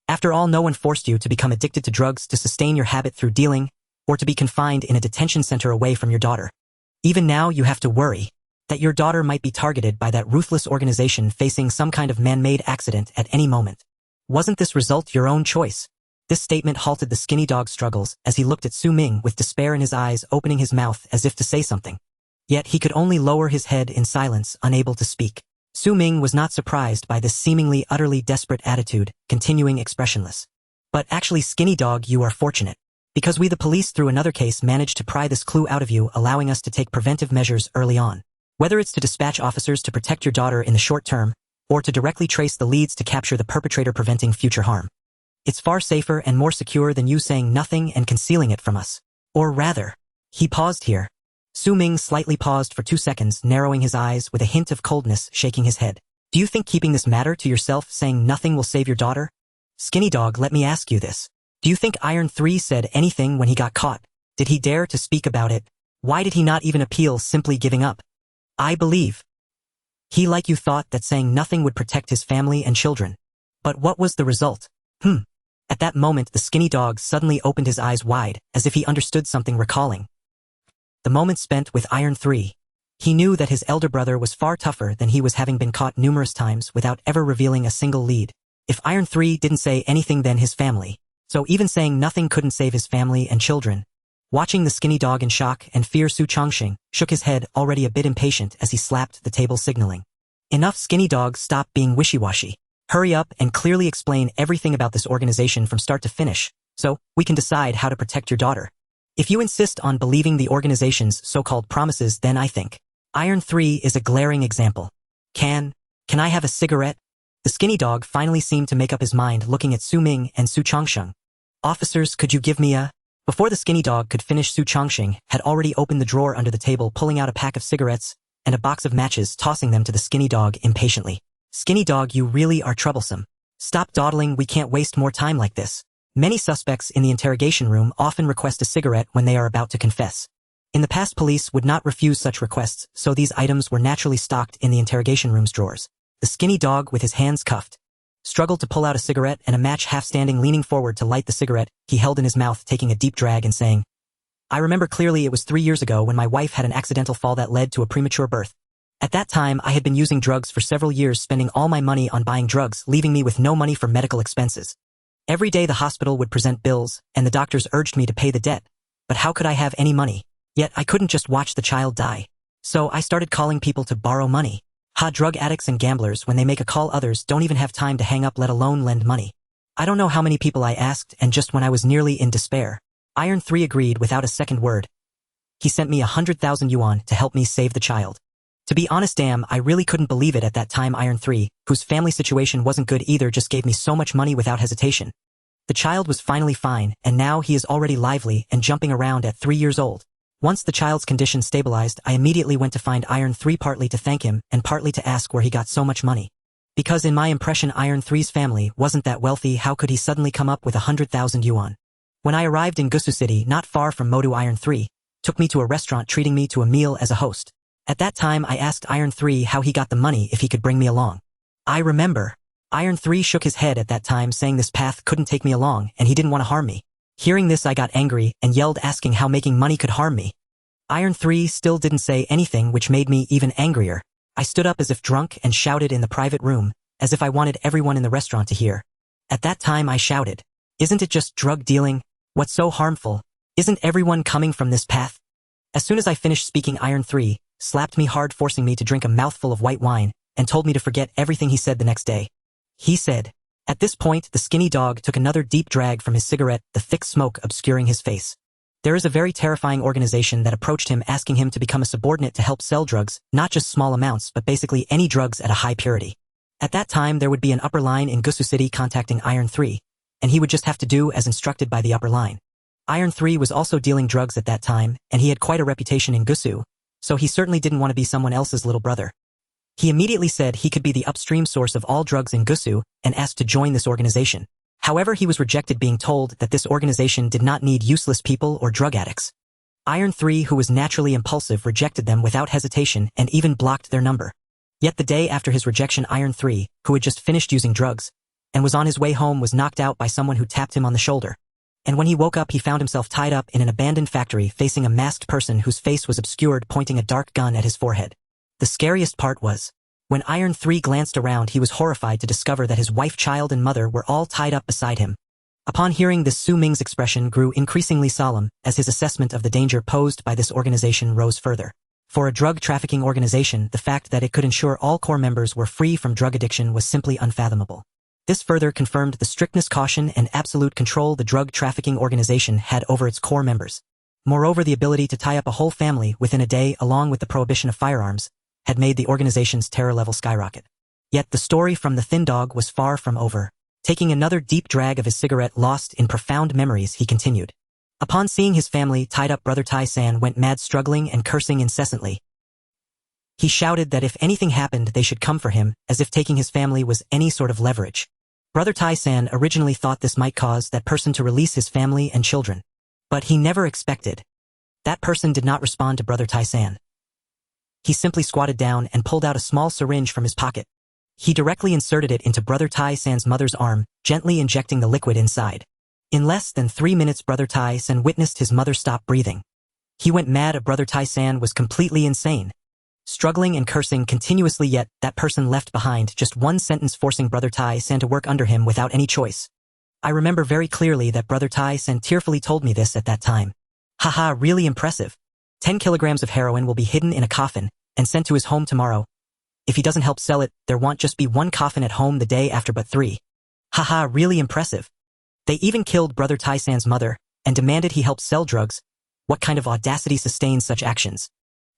After all, no one forced you to become addicted to drugs to sustain your habit through dealing, or to be confined in a detention center away from your daughter. Even now you have to worry that your daughter might be targeted by that ruthless organization, facing some kind of man-made accident at any moment. Wasn't this result your own choice?" This statement halted the skinny dog's struggles as he looked at Ming with despair in his eyes, opening his mouth as if to say something. Yet he could only lower his head in silence, unable to speak. Ming was not surprised by this seemingly utterly desperate attitude, continuing expressionless. "But actually, skinny dog, you are fortunate. Because we, the police, through another case, managed to pry this clue out of you, allowing us to take preventive measures early on. Whether it's to dispatch officers to protect your daughter in the short term, or to directly trace the leads to capture the perpetrator, preventing future harm. It's far safer and more secure than you saying nothing and concealing it from us. Or rather." He paused here. Ming slightly paused for 2 seconds, narrowing his eyes with a hint of coldness, shaking his head. "Do you think keeping this matter to yourself, saying nothing, will save your daughter? Skinny dog, let me ask you this. Do you think Iron 3 said anything when he got caught? Did he dare to speak about it? Why did he not even appeal, simply giving up? I believe he, like you, thought that saying nothing would protect his family and children. But what was the result? At that moment, the skinny dog suddenly opened his eyes wide, as if he understood something, recalling the moment spent with Iron 3. He knew that his elder brother was far tougher than he was, having been caught numerous times without ever revealing a single lead. If Iron 3 didn't say anything, then his family. So even saying nothing couldn't save his family and children. Watching the skinny dog in shock and fear, Su Chongqing shook his head, already a bit impatient, as he slapped the table, signaling, "Enough, skinny dog, stop being wishy-washy. Hurry up and clearly explain everything about this organization from start to finish, so we can decide how to protect your daughter. If you insist on believing the organization's so-called promises, then I think Iron 3 is a glaring example. Can I have a cigarette?" The skinny dog finally seemed to make up his mind, looking at Ming and Su Chongqing. "Officers, could you give me a..." Before the skinny dog could finish, Su Chongqing had already opened the drawer under the table, pulling out a pack of cigarettes and a box of matches, tossing them to the skinny dog impatiently. "Skinny dog, you really are troublesome. Stop dawdling, we can't waste more time like this." Many suspects in the interrogation room often request a cigarette when they are about to confess. In the past, police would not refuse such requests, so these items were naturally stocked in the interrogation room's drawers. The skinny dog, with his hands cuffed, struggled to pull out a cigarette and a match, half standing, leaning forward to light the cigarette he held in his mouth, taking a deep drag and saying, "I remember clearly, it was 3 years ago when my wife had an accidental fall that led to a premature birth. At that time, I had been using drugs for several years, spending all my money on buying drugs, leaving me with no money for medical expenses. Every day the hospital would present bills, and the doctors urged me to pay the debt. But how could I have any money? Yet I couldn't just watch the child die. So I started calling people to borrow money. Drug addicts and gamblers, when they make a call, others don't even have time to hang up, let alone lend money. I don't know how many people I asked, and just when I was nearly in despair, Iron 3 agreed without a second word. He sent me 100,000 yuan to help me save the child. To be honest, damn, I really couldn't believe it at that time. Iron 3, whose family situation wasn't good either, just gave me so much money without hesitation. The child was finally fine, and now he is already lively and jumping around at 3 years old. Once the child's condition stabilized, I immediately went to find Iron 3, partly to thank him and partly to ask where he got so much money. Because in my impression, Iron 3's family wasn't that wealthy. How could he suddenly come up with 100,000 yuan? When I arrived in Gusu City, not far from Modu, Iron 3 took me to a restaurant, treating me to a meal as a host. At that time, I asked Iron 3 how he got the money, if he could bring me along. I remember. Iron 3 shook his head at that time, saying this path couldn't take me along, and he didn't want to harm me. Hearing this, I got angry and yelled, asking how making money could harm me. Iron 3 still didn't say anything, which made me even angrier. I stood up as if drunk and shouted in the private room, as if I wanted everyone in the restaurant to hear. At that time, I shouted, "Isn't it just drug dealing? What's so harmful? Isn't everyone coming from this path?" As soon as I finished speaking, Iron 3 slapped me hard, forcing me to drink a mouthful of white wine, and told me to forget everything he said the next day. He said. At this point, the skinny dog took another deep drag from his cigarette, the thick smoke obscuring his face. There is a very terrifying organization that approached him asking him to become a subordinate to help sell drugs, not just small amounts but basically any drugs at a high purity. At that time there would be an upper line in Gusu City contacting Iron 3, and he would just have to do as instructed by the upper line. Iron 3 was also dealing drugs at that time, and he had quite a reputation in Gusu, so he certainly didn't want to be someone else's little brother. He immediately said he could be the upstream source of all drugs in Gusu and asked to join this organization. However, he was rejected, being told that this organization did not need useless people or drug addicts. Iron 3, who was naturally impulsive, rejected them without hesitation and even blocked their number. Yet the day after his rejection, Iron 3, who had just finished using drugs and was on his way home, was knocked out by someone who tapped him on the shoulder. And when he woke up, he found himself tied up in an abandoned factory facing a masked person whose face was obscured, pointing a dark gun at his forehead. The scariest part was, when Iron 3 glanced around, he was horrified to discover that his wife, child, and mother were all tied up beside him. Upon hearing this, Su Ming's expression grew increasingly solemn as his assessment of the danger posed by this organization rose further. For a drug trafficking organization, the fact that it could ensure all core members were free from drug addiction was simply unfathomable. This further confirmed the strictness, caution, and absolute control the drug trafficking organization had over its core members. Moreover, the ability to tie up a whole family within a day, along with the prohibition of firearms, had made the organization's terror level skyrocket. Yet the story from the thin dog was far from over. Taking another deep drag of his cigarette, lost in profound memories, he continued. Upon seeing his family tied up, Brother Tai-san went mad, struggling and cursing incessantly. He shouted that if anything happened, they should come for him, as if taking his family was any sort of leverage. Brother Tai-san originally thought this might cause that person to release his family and children. But he never expected. That person did not respond to Brother Tai-san. He simply squatted down and pulled out a small syringe from his pocket. He directly inserted it into Brother Tai-san's mother's arm, gently injecting the liquid inside. In less than 3 minutes, Brother Tai-san witnessed his mother stop breathing. He went mad. Brother Tai-san was completely insane, struggling and cursing continuously, yet that person left behind just one sentence, forcing Brother Tai-san to work under him without any choice. I remember very clearly that Brother Tai-san tearfully told me this at that time. Haha, really impressive. 10 kilograms of heroin will be hidden in a coffin and sent to his home tomorrow. If he doesn't help sell it, there won't just be one coffin at home the day after but 3. Haha, really impressive. They even killed Brother Tai-san's mother and demanded he help sell drugs. What kind of audacity sustains such actions?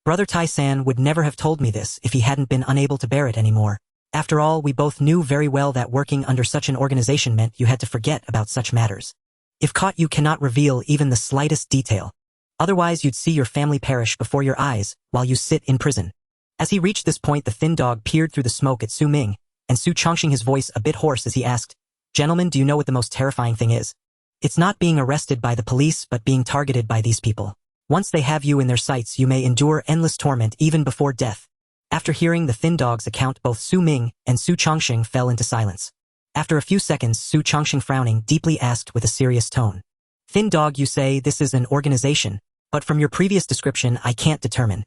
Brother Tai-san would never have told me this if he hadn't been unable to bear it anymore. After all, we both knew very well that working under such an organization meant you had to forget about such matters. If caught, you cannot reveal even the slightest detail. Otherwise, you'd see your family perish before your eyes while you sit in prison. As he reached this point, the thin dog peered through the smoke at Su Ming, and Su Chongqing, his voice a bit hoarse as he asked, "Gentlemen, do you know what the most terrifying thing is? It's not being arrested by the police, but being targeted by these people. Once they have you in their sights, you may endure endless torment even before death." After hearing the thin dog's account, both Su Ming and Su Chongqing fell into silence. After a few seconds, Su Chongqing, frowning deeply, asked with a serious tone, "Thin dog, you say this is an organization, but from your previous description I can't determine.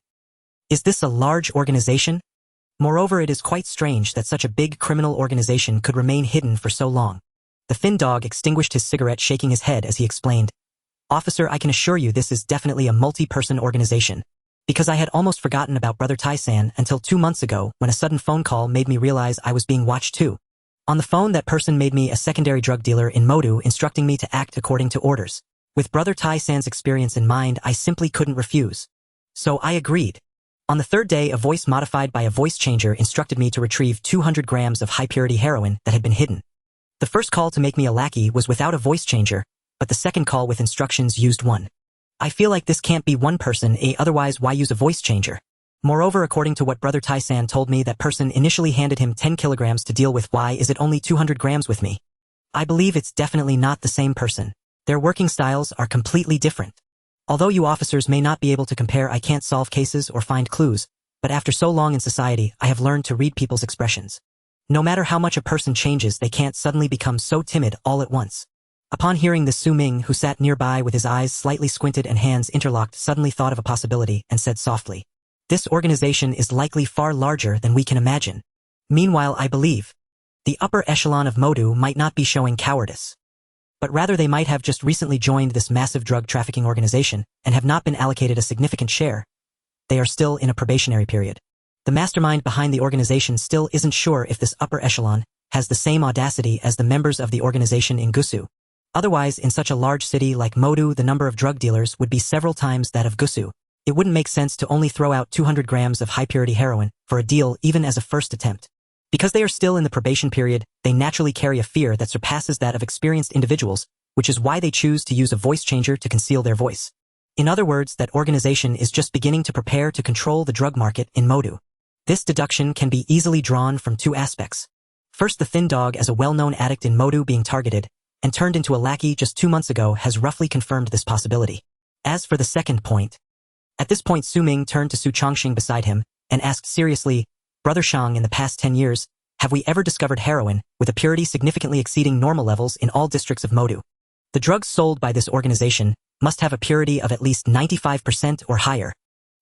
Is this a large organization? Moreover, it is quite strange that such a big criminal organization could remain hidden for so long." The thin dog extinguished his cigarette, shaking his head as he explained, "Officer, I can assure you this is definitely a multi-person organization, because I had almost forgotten about Brother Tai-san until 2 months ago, when a sudden phone call made me realize I was being watched too. On the phone, that person made me a secondary drug dealer in Modu, instructing me to act according to orders. With Brother Tai-san's experience in mind, I simply couldn't refuse. So I agreed. On the 3rd day, a voice modified by a voice changer instructed me to retrieve 200 grams of high-purity heroin that had been hidden. The first call to make me a lackey was without a voice changer, but the second call with instructions used one. I feel like this can't be one person, otherwise why use a voice changer? Moreover, according to what Brother Tai-san told me, that person initially handed him 10 kilograms to deal with. Why is it only 200 grams with me? I believe it's definitely not the same person. Their working styles are completely different. Although you officers may not be able to compare, I can't solve cases or find clues, but after so long in society, I have learned to read people's expressions. No matter how much a person changes, they can't suddenly become so timid all at once." Upon hearing this, Su Ming, who sat nearby with his eyes slightly squinted and hands interlocked, suddenly thought of a possibility and said softly, "This organization is likely far larger than we can imagine. Meanwhile, I believe the upper echelon of Modu might not be showing cowardice, but rather they might have just recently joined this massive drug trafficking organization and have not been allocated a significant share. They are still in a probationary period. The mastermind behind the organization still isn't sure if this upper echelon has the same audacity as the members of the organization in Gusu. Otherwise, in such a large city like Modu, the number of drug dealers would be several times that of Gusu. It wouldn't make sense to only throw out 200 grams of high-purity heroin for a deal even as a first attempt. Because they are still in the probation period, they naturally carry a fear that surpasses that of experienced individuals, which is why they choose to use a voice changer to conceal their voice. In other words, that organization is just beginning to prepare to control the drug market in Modu. This deduction can be easily drawn from two aspects. First, the thin dog as a well-known addict in Modu being targeted and turned into a lackey just 2 months ago has roughly confirmed this possibility. As for the second point, at this point Su Ming turned to Su Chongqing beside him and asked seriously, "Brother Shang, in the past 10 years, have we ever discovered heroin with a purity significantly exceeding normal levels in all districts of Modu? The drugs sold by this organization must have a purity of at least 95% or higher.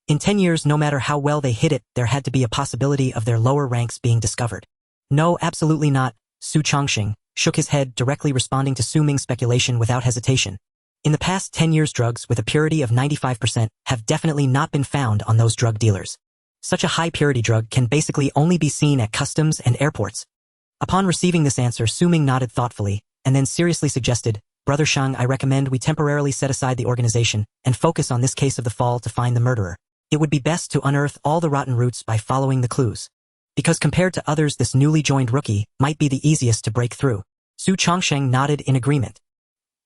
In 10 years, no matter how well they hid it, there had to be a possibility of their lower ranks being discovered." "No, absolutely not," Su Chongqing shook his head, directly responding to Su Ming's speculation without hesitation. "In the past 10 years, drugs with a purity of 95% have definitely not been found on those drug dealers. Such a high-purity drug can basically only be seen at customs and airports." Upon receiving this answer, Su Ming nodded thoughtfully, and then seriously suggested, "Brother Shang, I recommend we temporarily set aside the organization and focus on this case of the fall to find the murderer. It would be best to unearth all the rotten roots by following the clues. Because compared to others, this newly joined rookie might be the easiest to break through." Su Chongqing nodded in agreement.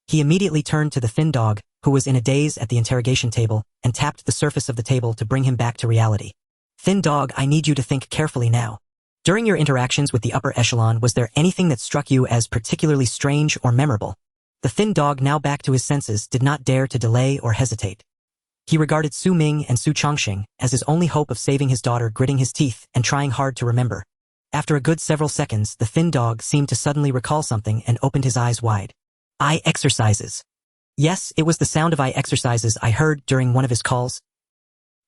He immediately turned to the thin dog, who was in a daze at the interrogation table, and tapped the surface of the table to bring him back to reality. "Thin dog, I need you to think carefully now. During your interactions with the upper echelon, was there anything that struck you as particularly strange or memorable?" The thin dog, now back to his senses, did not dare to delay or hesitate. He regarded Su Ming and Su Chongqing as his only hope of saving his daughter, gritting his teeth and trying hard to remember. After a good several seconds, the thin dog seemed to suddenly recall something and opened his eyes wide. "Eye exercises." Yes, it was the sound of eye exercises I heard during one of his calls.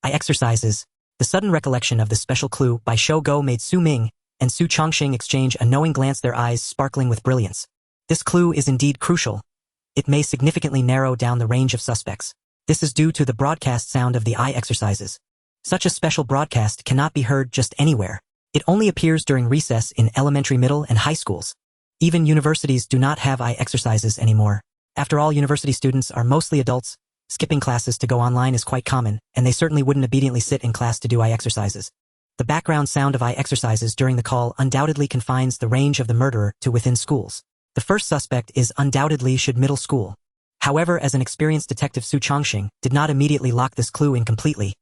Eye exercises. The sudden recollection of this special clue by Shogo made Su Ming and Su Chongqing exchange a knowing glance, their eyes sparkling with brilliance. This clue is indeed crucial. It may significantly narrow down the range of suspects. This is due to the broadcast sound of the eye exercises. Such a special broadcast cannot be heard just anywhere. It only appears during recess in elementary, middle, and high schools. Even universities do not have eye exercises anymore. After all, university students are mostly adults. Skipping classes to go online is quite common, and they certainly wouldn't obediently sit in class to do eye exercises. The background sound of eye exercises during the call undoubtedly confines the range of the murderer to within schools. The first suspect is undoubtedly should middle school. However, as an experienced detective, Su Chongqing did not immediately lock this clue in completely.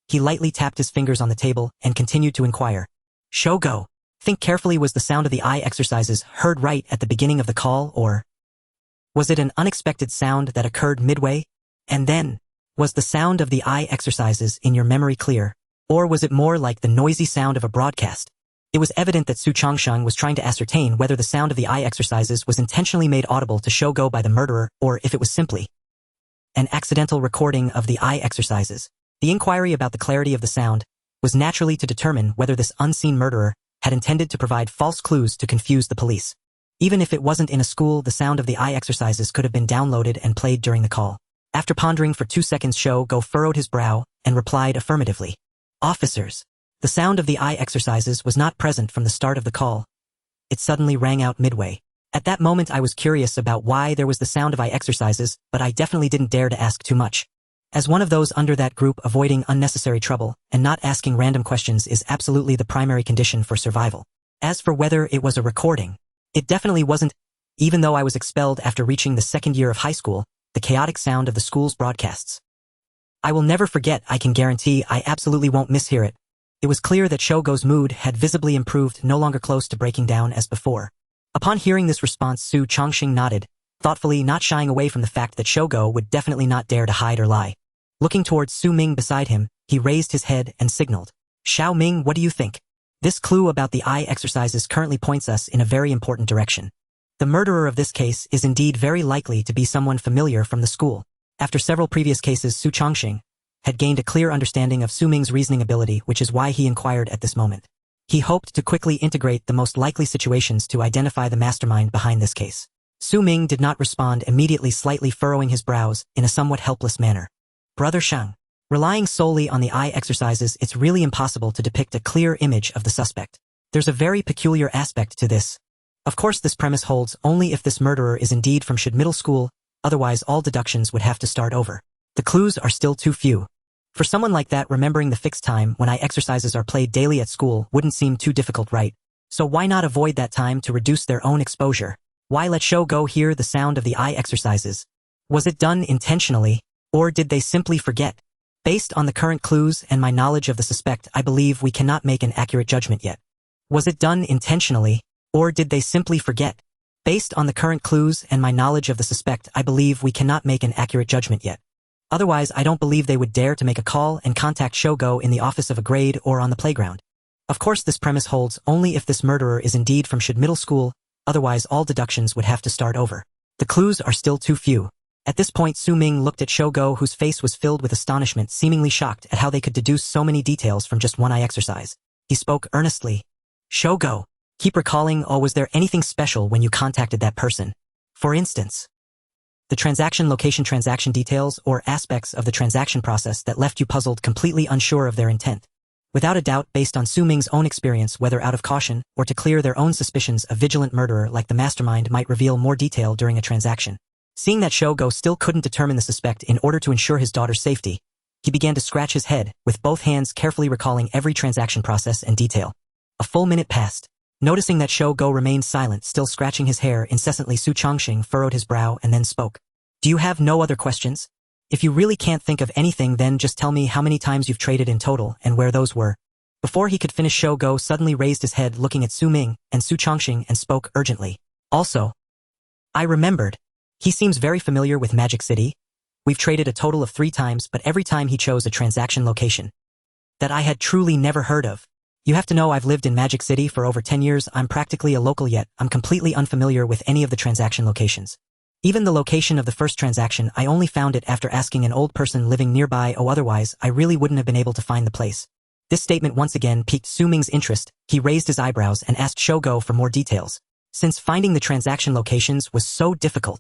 He lightly tapped his fingers on the table and continued to inquire. "Shogo, think carefully, was the sound of the eye exercises heard right at the beginning of the call, or was it an unexpected sound that occurred midway? And then, was the sound of the eye exercises in your memory clear, or was it more like the noisy sound of a broadcast?" It was evident that Su Chongqing was trying to ascertain whether the sound of the eye exercises was intentionally made audible to Shogo by the murderer, or if it was simply an accidental recording of the eye exercises. The inquiry about the clarity of the sound was naturally to determine whether this unseen murderer had intended to provide false clues to confuse the police. Even if it wasn't in a school, the sound of the eye exercises could have been downloaded and played during the call. After pondering for 2 seconds, Shogo furrowed his brow and replied affirmatively. "Officers, the sound of the eye exercises was not present from the start of the call. It suddenly rang out midway. At that moment I was curious about why there was the sound of eye exercises, but I definitely didn't dare to ask too much. As one of those under that group, avoiding unnecessary trouble and not asking random questions is absolutely the primary condition for survival. As for whether it was a recording, it definitely wasn't. Even though I was expelled after reaching the 2nd year of high school, the chaotic sound of the school's broadcasts I will never forget. I can guarantee I absolutely won't mishear it." It was clear that Shogo's mood had visibly improved, no longer close to breaking down as before. Upon hearing this response, Su Chongqing nodded, thoughtfully, not shying away from the fact that Shogo would definitely not dare to hide or lie. Looking towards Su Ming beside him, he raised his head and signaled. "Xiao Ming, what do you think? This clue about the eye exercises currently points us in a very important direction. The murderer of this case is indeed very likely to be someone familiar from the school." After several previous cases, Su Chongqing had gained a clear understanding of Su Ming's reasoning ability, which is why he inquired at this moment. He hoped to quickly integrate the most likely situations to identify the mastermind behind this case. Su Ming did not respond immediately, slightly furrowing his brows in a somewhat helpless manner. "Brother Shang, relying solely on the eye exercises, it's really impossible to depict a clear image of the suspect. There's a very peculiar aspect to this. Of course this premise holds only if this murderer is indeed from Shid Middle School, otherwise all deductions would have to start over. The clues are still too few. For someone like that, remembering the fixed time when eye exercises are played daily at school wouldn't seem too difficult, right? So why not avoid that time to reduce their own exposure? Why let Shogo hear the sound of the eye exercises? Was it done intentionally, or did they simply forget? Based on the current clues and my knowledge of the suspect, I believe we cannot make an accurate judgment yet. Was it done intentionally, or did they simply forget? Based on the current clues and my knowledge of the suspect, I believe we cannot make an accurate judgment yet. Otherwise, I don't believe they would dare to make a call and contact Shogo in the office of a grade or on the playground. Of course, this premise holds only if this murderer is indeed from Shid Middle School, otherwise all deductions would have to start over. The clues are still too few. At this point, Ming looked at Shogo, whose face was filled with astonishment, seemingly shocked at how they could deduce so many details from just one eye exercise. He spoke earnestly. Shogo, keep recalling, was there anything special when you contacted that person? For instance, the transaction location, transaction details, or aspects of the transaction process that left you puzzled, completely unsure of their intent. Without a doubt, based on Ming's own experience, whether out of caution or to clear their own suspicions, a vigilant murderer like the mastermind might reveal more detail during a transaction. Seeing that Shogo still couldn't determine the suspect in order to ensure his daughter's safety, he began to scratch his head, with both hands carefully recalling every transaction process and detail. A full minute passed. Noticing that Shogo remained silent, still scratching his hair incessantly, Su Chongqing furrowed his brow and then spoke. Do you have no other questions? If you really can't think of anything, then just tell me how many times you've traded in total and where those were. Before he could finish, Shogo suddenly raised his head, looking at Ming and Su Chongqing, and spoke urgently. Also, I remembered. He seems very familiar with Magic City. We've traded a total of 3 times, but every time he chose a transaction location that I had truly never heard of. You have to know I've lived in Magic City for over 10 years. I'm practically a local, yet I'm completely unfamiliar with any of the transaction locations. Even the location of the first transaction, I only found it after asking an old person living nearby. Otherwise, I really wouldn't have been able to find the place. This statement once again piqued Ming's interest. He raised his eyebrows and asked Shogo for more details. Since finding the transaction locations was so difficult,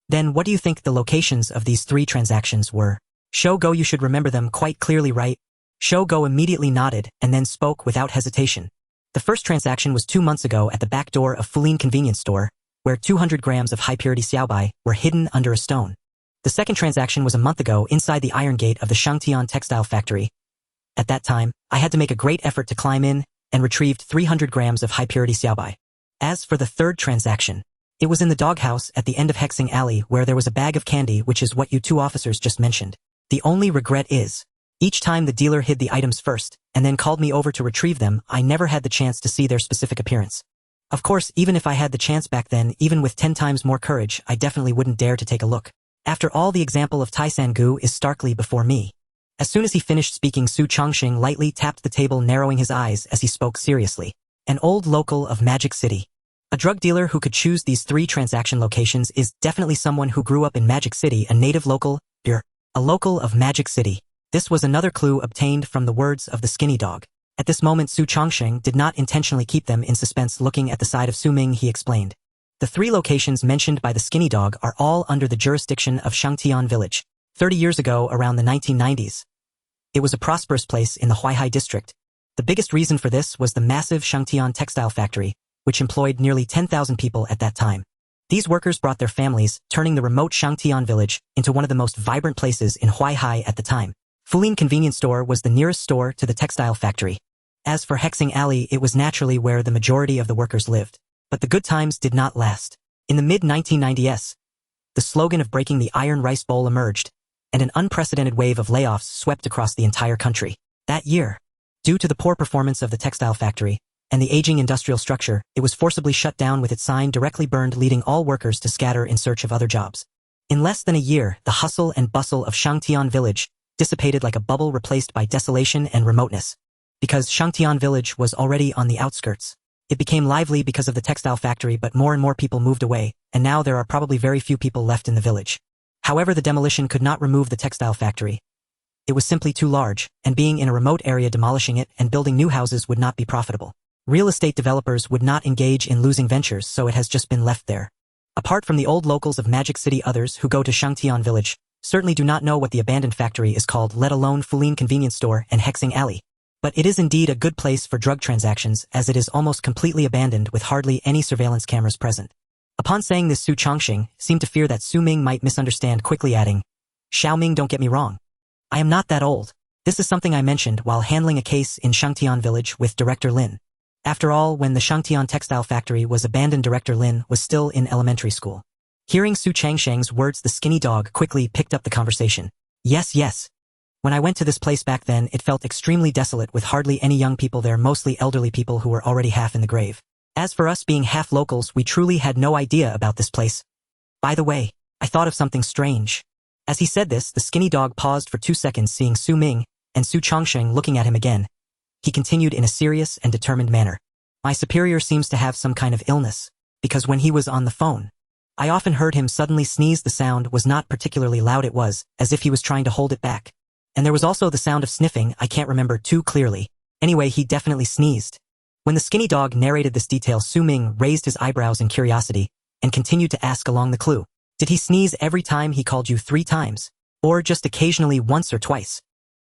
then what do you think the locations of these 3 transactions were? Shogo, you should remember them quite clearly, right? Shogo immediately nodded and then spoke without hesitation. The first transaction was 2 months ago at the back door of Fullin convenience store, where 200 grams of high-purity xiaobai were hidden under a stone. The second transaction was a month ago inside the iron gate of the Shangtian textile factory. At that time, I had to make a great effort to climb in and retrieved 300 grams of high-purity xiaobai. As for the third transaction, it was in the doghouse at the end of Hexing Alley, where there was a bag of candy, which is what you 2 officers just mentioned. The only regret is, each time the dealer hid the items first and then called me over to retrieve them, I never had the chance to see their specific appearance. Of course, even if I had the chance back then, even with 10 times more courage, I definitely wouldn't dare to take a look. After all, the example of Taisan-gu is starkly before me. As soon as he finished speaking, Su Chongqing lightly tapped the table, narrowing his eyes as he spoke seriously. An old local of Magic City. A drug dealer who could choose these 3 transaction locations is definitely someone who grew up in Magic City, a native local, a local of Magic City. This was another clue obtained from the words of the skinny dog. At this moment, Su Chongqing did not intentionally keep them in suspense. Looking at the side of Ming, he explained. The 3 locations mentioned by the skinny dog are all under the jurisdiction of Shangtian Village. 30 years ago, around the 1990s, it was a prosperous place in the Huaihai district. The biggest reason for this was the massive Shangtian textile factory, which employed nearly 10,000 people at that time. These workers brought their families, turning the remote Shangtian village into one of the most vibrant places in Huaihai at the time. Fullin convenience store was the nearest store to the textile factory. As for Hexing Alley, it was naturally where the majority of the workers lived. But the good times did not last. In the mid-1990s, the slogan of breaking the iron rice bowl emerged, and an unprecedented wave of layoffs swept across the entire country. That year, due to the poor performance of the textile factory and the aging industrial structure, it was forcibly shut down with its sign directly burned, leading all workers to scatter in search of other jobs. In less than a year, the hustle and bustle of Shangtian village dissipated like a bubble, replaced by desolation and remoteness. Because Shangtian village was already on the outskirts, it became lively because of the textile factory, but more and more people moved away, and now there are probably very few people left in the village. However, the demolition could not remove the textile factory. It was simply too large, and being in a remote area, demolishing it and building new houses would not be profitable. Real estate developers would not engage in losing ventures, so it has just been left there. Apart from the old locals of Magic City, others who go to Shangtian village certainly do not know what the abandoned factory is called, let alone Fullin convenience store and Hexing Alley. But it is indeed a good place for drug transactions as it is almost completely abandoned with hardly any surveillance cameras present. Upon saying this, Su Chongqing seemed to fear that Su Ming might misunderstand, quickly adding, "Xiao Ming, don't get me wrong. I am not that old. This is something I mentioned while handling a case in Shangtian village with Director Lin. After all, when the Shangtian textile factory was abandoned, Director Lin was still in elementary school." Hearing Su Changsheng's words, the skinny dog quickly picked up the conversation. Yes. When I went to this place back then, it felt extremely desolate with hardly any young people there, mostly elderly people who were already half in the grave. As for us being half locals, we truly had no idea about this place. By the way, I thought of something strange. As he said this, the skinny dog paused for 2 seconds, seeing Su Ming and Su Chongsheng looking at him again. He continued in a serious and determined manner. My superior seems to have some kind of illness, because when he was on the phone, I often heard him suddenly sneeze. The sound was not particularly loud, it was as if he was trying to hold it back. And there was also the sound of sniffing. I can't remember too clearly. Anyway, he definitely sneezed. When the skinny dog narrated this detail, Su Ming raised his eyebrows in curiosity and continued to ask along the clue. Did he sneeze every time he called you 3 times? Or just occasionally once or twice?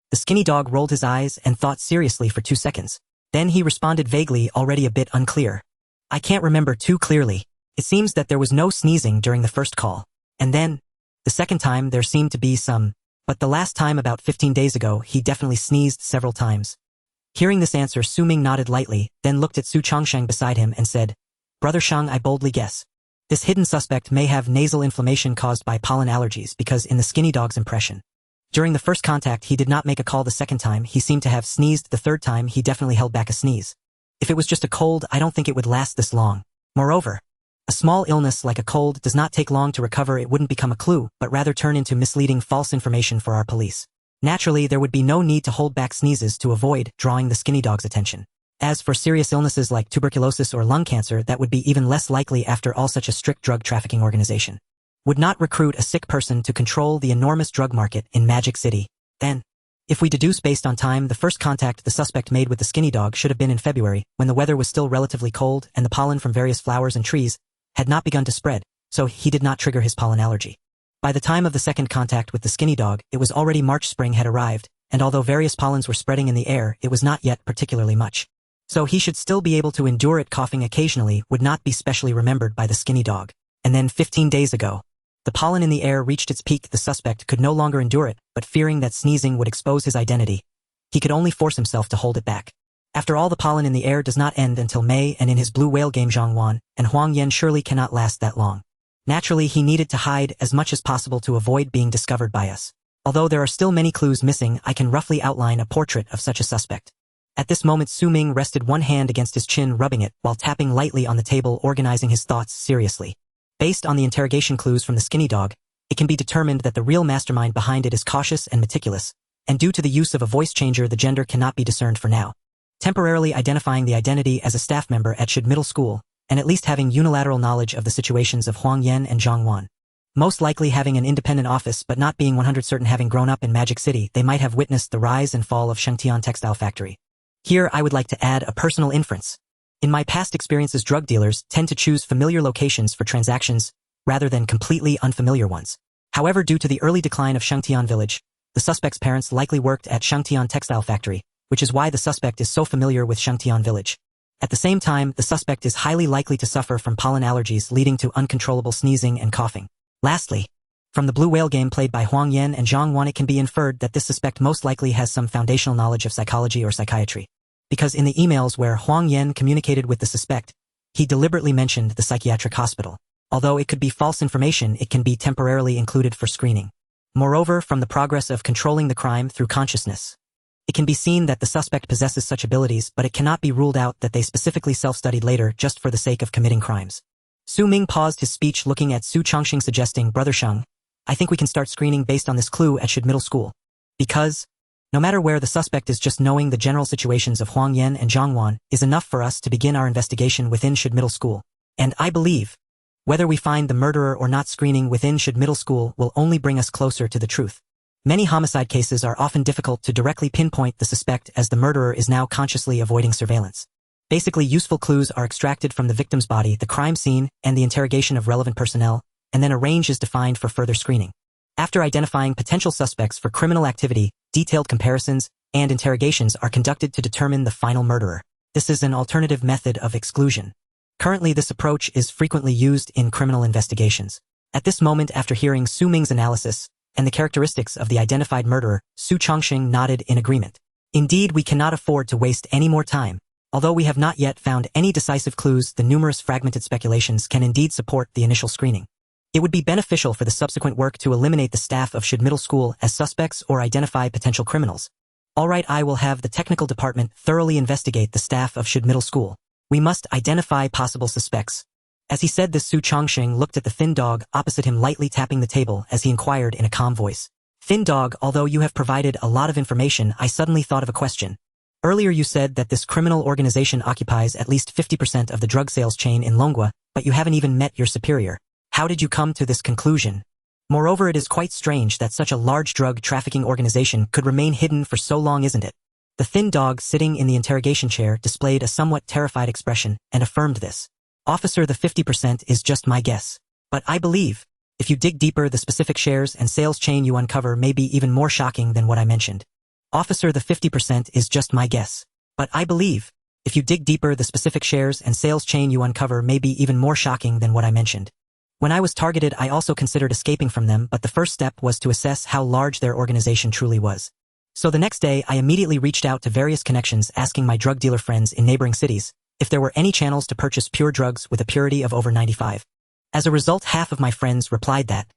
The skinny dog rolled his eyes and thought seriously for 2 seconds. Then he responded vaguely, already a bit unclear. I can't remember too clearly. It seems that there was no sneezing during the first call. And then, the second time there seemed to be some. But the last time, about 15 days ago, he definitely sneezed several times. Hearing this answer, Su Ming nodded lightly, then looked at Su Chongsheng beside him and said, "Brother Sheng, I boldly guess. This hidden suspect may have nasal inflammation caused by pollen allergies, because in the skinny dog's impression, during the first contact he did not make a call. The second time he seemed to have sneezed. The third time he definitely held back a sneeze. If it was just a cold, I don't think it would last this long. Moreover, a small illness like a cold does not take long to recover. It wouldn't become a clue, but rather turn into misleading false information for our police. Naturally, there would be no need to hold back sneezes to avoid drawing the skinny dog's attention. As for serious illnesses like tuberculosis or lung cancer, that would be even less likely after all. Such a strict drug trafficking organization would not recruit a sick person to control the enormous drug market in Magic City. Then, if we deduce based on time, the first contact the suspect made with the skinny dog should have been in February, when the weather was still relatively cold and the pollen from various flowers and trees had not begun to spread, so he did not trigger his pollen allergy. By the time of the second contact with the skinny dog, it was already March. Spring had arrived, and although various pollens were spreading in the air, it was not yet particularly much. So he should still be able to endure it. Coughing occasionally would not be specially remembered by the skinny dog. And then 15 days ago, the pollen in the air reached its peak. The suspect could no longer endure it, but fearing that sneezing would expose his identity, he could only force himself to hold it back. After all, the pollen in the air does not end until May, and in his blue whale game Zhongwan and Huang Yan surely cannot last that long. Naturally, he needed to hide as much as possible to avoid being discovered by us. Although there are still many clues missing, I can roughly outline a portrait of such a suspect. At this moment, Su Ming rested one hand against his chin, rubbing it while tapping lightly on the table, organizing his thoughts seriously. Based on the interrogation clues from the skinny dog, it can be determined that the real mastermind behind it is cautious and meticulous, and due to the use of a voice changer, the gender cannot be discerned for now. Temporarily identifying the identity as a staff member at Shid Middle School, and at least having unilateral knowledge of the situations of Huang Yan and Zhang Wan. Most likely having an independent office but not being 100% certain, having grown up in Magic City, they might have witnessed the rise and fall of Shangtian Textile Factory. Here I would like to add a personal inference. In my past experiences, drug dealers tend to choose familiar locations for transactions rather than completely unfamiliar ones. However, due to the early decline of Shangtian village, the suspect's parents likely worked at Shangtian Textile Factory, which is why the suspect is so familiar with Shangtian village. At the same time, the suspect is highly likely to suffer from pollen allergies leading to uncontrollable sneezing and coughing. Lastly, from the blue whale game played by Huang Yan and Zhang Wan, it can be inferred that this suspect most likely has some foundational knowledge of psychology or psychiatry. Because in the emails where Huang Yan communicated with the suspect, he deliberately mentioned the psychiatric hospital. Although it could be false information, it can be temporarily included for screening. Moreover, from the progress of controlling the crime through consciousness, it can be seen that the suspect possesses such abilities, but it cannot be ruled out that they specifically self-studied later just for the sake of committing crimes. Su Ming paused his speech, looking at Su Chongqing, suggesting, "Brother Sheng, I think we can start screening based on this clue at Shid Middle School. Because, no matter where the suspect is, just knowing the general situations of Huang Yan and Zhang Wan is enough for us to begin our investigation within Shid Middle School. And I believe, whether we find the murderer or not, screening within Shid Middle School will only bring us closer to the truth. Many homicide cases are often difficult to directly pinpoint the suspect, as the murderer is now consciously avoiding surveillance. Basically, useful clues are extracted from the victim's body, the crime scene, and the interrogation of relevant personnel, and then a range is defined for further screening. After identifying potential suspects for criminal activity, detailed comparisons and interrogations are conducted to determine the final murderer. This is an alternative method of exclusion. Currently, this approach is frequently used in criminal investigations. At this moment, after hearing Su Ming's analysis and the characteristics of the identified murderer, Su Chongqing nodded in agreement. Indeed, we cannot afford to waste any more time. Although we have not yet found any decisive clues, the numerous fragmented speculations can indeed support the initial screening. It would be beneficial for the subsequent work to eliminate the staff of Shid Middle School as suspects or identify potential criminals. Alright, I will have the technical department thoroughly investigate the staff of Shid Middle School. We must identify possible suspects. As he said this, Su Chongqing looked at the thin dog opposite him, lightly tapping the table as he inquired in a calm voice. Thin dog, although you have provided a lot of information, I suddenly thought of a question. Earlier you said that this criminal organization occupies at least 50% of the drug sales chain in Longua, but you haven't even met your superior. How did you come to this conclusion? Moreover, it is quite strange that such a large drug trafficking organization could remain hidden for so long, isn't it? The thin dog sitting in the interrogation chair displayed a somewhat terrified expression and affirmed this. Officer, the 50% is just my guess. But I believe, if you dig deeper, the specific shares and sales chain you uncover may be even more shocking than what I mentioned. Officer, the 50% is just my guess. But I believe, if you dig deeper, the specific shares and sales chain you uncover may be even more shocking than what I mentioned. When I was targeted, I also considered escaping from them, but the first step was to assess how large their organization truly was. So the next day, I immediately reached out to various connections, asking my drug dealer friends in neighboring cities if there were any channels to purchase pure drugs with a purity of over 95. As a result, half of my friends replied that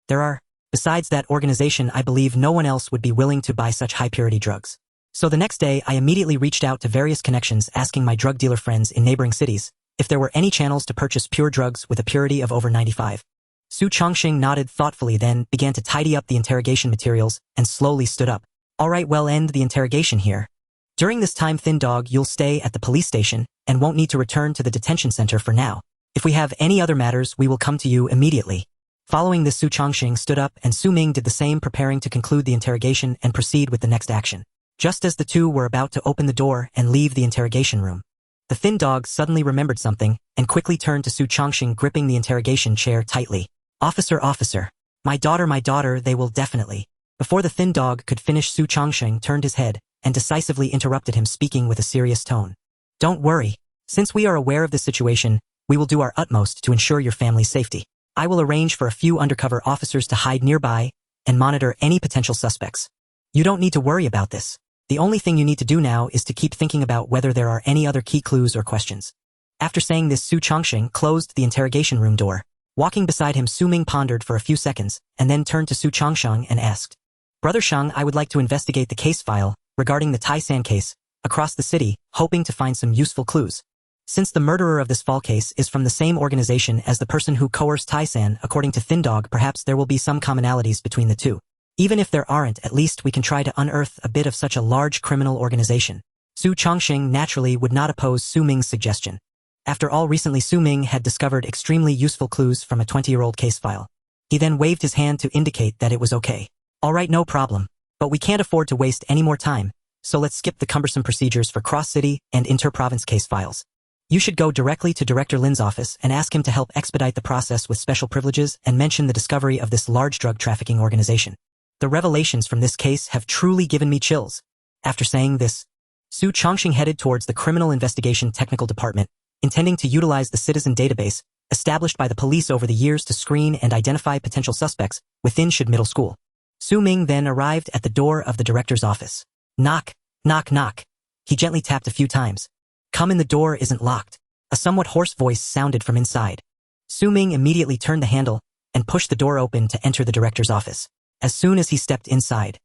there are. Besides that organization, I believe no one else would be willing to buy such high-purity drugs. So the next day, I immediately reached out to various connections, asking my drug dealer friends in neighboring cities if there were any channels to purchase pure drugs with a purity of over 95. Su Chongqing nodded thoughtfully, then began to tidy up the interrogation materials and slowly stood up. Alright, we'll end the interrogation here. During this time, thin dog, you'll stay at the police station and won't need to return to the detention center for now. If we have any other matters, we will come to you immediately. Following this, Su Chongqing stood up and Su Ming did the same, preparing to conclude the interrogation and proceed with the next action. Just as the two were about to open the door and leave the interrogation room, the thin dog suddenly remembered something and quickly turned to Su Chongqing, gripping the interrogation chair tightly. Officer, my daughter, they will definitely. Before the thin dog could finish, Su Chongqing turned his head and decisively interrupted him, speaking with a serious tone. Don't worry. Since we are aware of this situation, we will do our utmost to ensure your family's safety. I will arrange for a few undercover officers to hide nearby and monitor any potential suspects. You don't need to worry about this. The only thing you need to do now is to keep thinking about whether there are any other key clues or questions. After saying this, Su Chongqing closed the interrogation room door. Walking beside him, Su Ming pondered for a few seconds and then turned to Su Chongqing and asked, Brother Shang, I would like to investigate the case file regarding the Tai-san case across the city, hoping to find some useful clues. Since the murderer of this fall case is from the same organization as the person who coerced Tai-san, according to Thin Dog, perhaps there will be some commonalities between the two. Even if there aren't, at least we can try to unearth a bit of such a large criminal organization. Su Chongqing naturally would not oppose Su Ming's suggestion. After all, recently Su Ming had discovered extremely useful clues from a 20-year-old case file. He then waved his hand to indicate that it was okay. Alright, no problem. But we can't afford to waste any more time, so let's skip the cumbersome procedures for cross-city and inter-province case files. You should go directly to Director Lin's office and ask him to help expedite the process with special privileges and mention the discovery of this large drug trafficking organization. The revelations from this case have truly given me chills. After saying this, Su Chongqing headed towards the Criminal Investigation Technical Department, intending to utilize the citizen database established by the police over the years to screen and identify potential suspects within Shid Middle School. Su Ming then arrived at the door of the director's office. Knock, knock, knock. He gently tapped a few times. Come in, the door isn't locked. A somewhat hoarse voice sounded from inside. Su Ming immediately turned the handle and pushed the door open to enter the director's office. As soon as he stepped inside,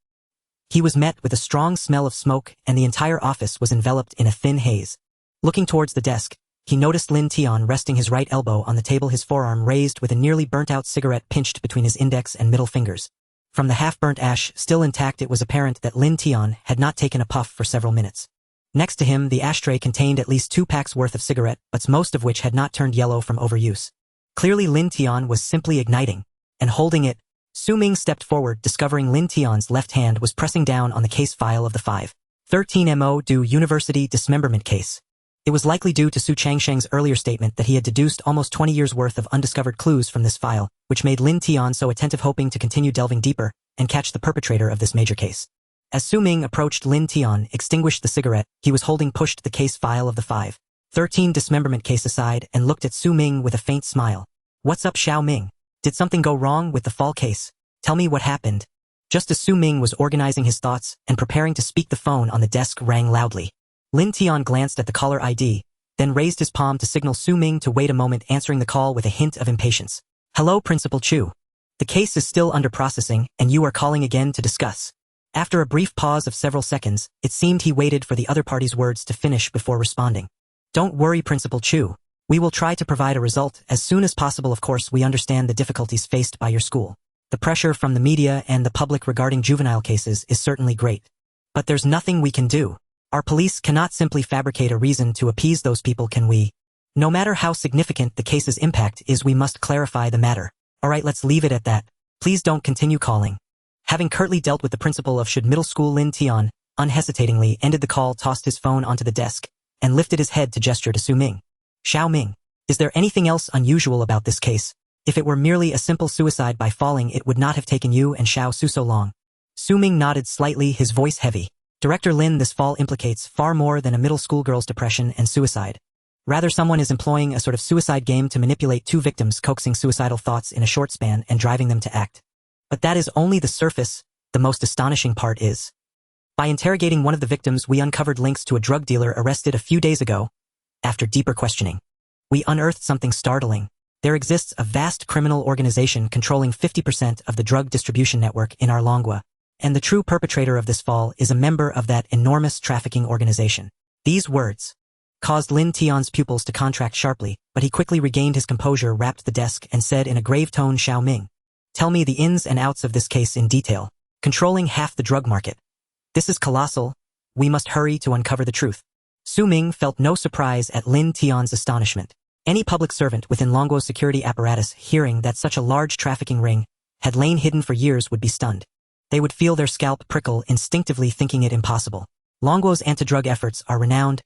he was met with a strong smell of smoke and the entire office was enveloped in a thin haze. Looking towards the desk, he noticed Lin Tian resting his right elbow on the table, his forearm raised with a nearly burnt-out cigarette pinched between his index and middle fingers. From the half-burnt ash still intact, it was apparent that Lin Tian had not taken a puff for several minutes. Next to him, the ashtray contained at least 2 packs worth of cigarette butts, most of which had not turned yellow from overuse. Clearly Lin Tian was simply igniting, and holding it. Su Ming stepped forward, discovering Lin Tian's left hand was pressing down on the case file of the 513 Mo Du University dismemberment case. It was likely due to Su Changsheng's earlier statement that he had deduced almost 20 years worth of undiscovered clues from this file, which made Lin Tian so attentive, hoping to continue delving deeper and catch the perpetrator of this major case. As Su Ming approached, Lin Tian extinguished the cigarette he was holding, pushed the case file of the 513 dismemberment case aside, and looked at Su Ming with a faint smile. "What's up, Xiao Ming? Did something go wrong with the fall case? Tell me what happened." Just as Su Ming was organizing his thoughts and preparing to speak, the phone on the desk rang loudly. Lin Tian glanced at the caller ID, then raised his palm to signal Su Ming to wait a moment, answering the call with a hint of impatience. "Hello, Principal Chu. The case is still under processing, and you are calling again to discuss." After a brief pause of several seconds, it seemed he waited for the other party's words to finish before responding. "Don't worry, Principal Chu. We will try to provide a result as soon as possible. Of course, we understand the difficulties faced by your school. The pressure from the media and the public regarding juvenile cases is certainly great. But there's nothing we can do. Our police cannot simply fabricate a reason to appease those people, can we? No matter how significant the case's impact is, we must clarify the matter. Alright, let's leave it at that. Please don't continue calling." Having curtly dealt with the principal of Should Middle School, Lin Tian unhesitatingly ended the call, tossed his phone onto the desk, and lifted his head to gesture to Su Ming. "Xiao Ming, is there anything else unusual about this case? If it were merely a simple suicide by falling, it would not have taken you and Xiao Su so long." Su Ming nodded slightly, his voice heavy. "Director Lin, this fall implicates far more than a middle school girl's depression and suicide. Rather, someone is employing a sort of suicide game to manipulate two victims, coaxing suicidal thoughts in a short span and driving them to act. But that is only the surface. The most astonishing part is, by interrogating one of the victims, we uncovered links to a drug dealer arrested a few days ago. After deeper questioning, we unearthed something startling. There exists a vast criminal organization controlling 50% of the drug distribution network in our Longua, and the true perpetrator of this fall is a member of that enormous trafficking organization." These words caused Lin Tian's pupils to contract sharply, but he quickly regained his composure, rapped the desk, and said in a grave tone, "Xiao Ming, tell me the ins and outs of this case in detail. Controlling half the drug market. This is colossal. We must hurry to uncover the truth." Su Ming felt no surprise at Lin Tian's astonishment. Any public servant within Longguo's security apparatus hearing that such a large trafficking ring had lain hidden for years would be stunned. They would feel their scalp prickle, instinctively thinking it impossible. Longguo's anti-drug efforts are renowned.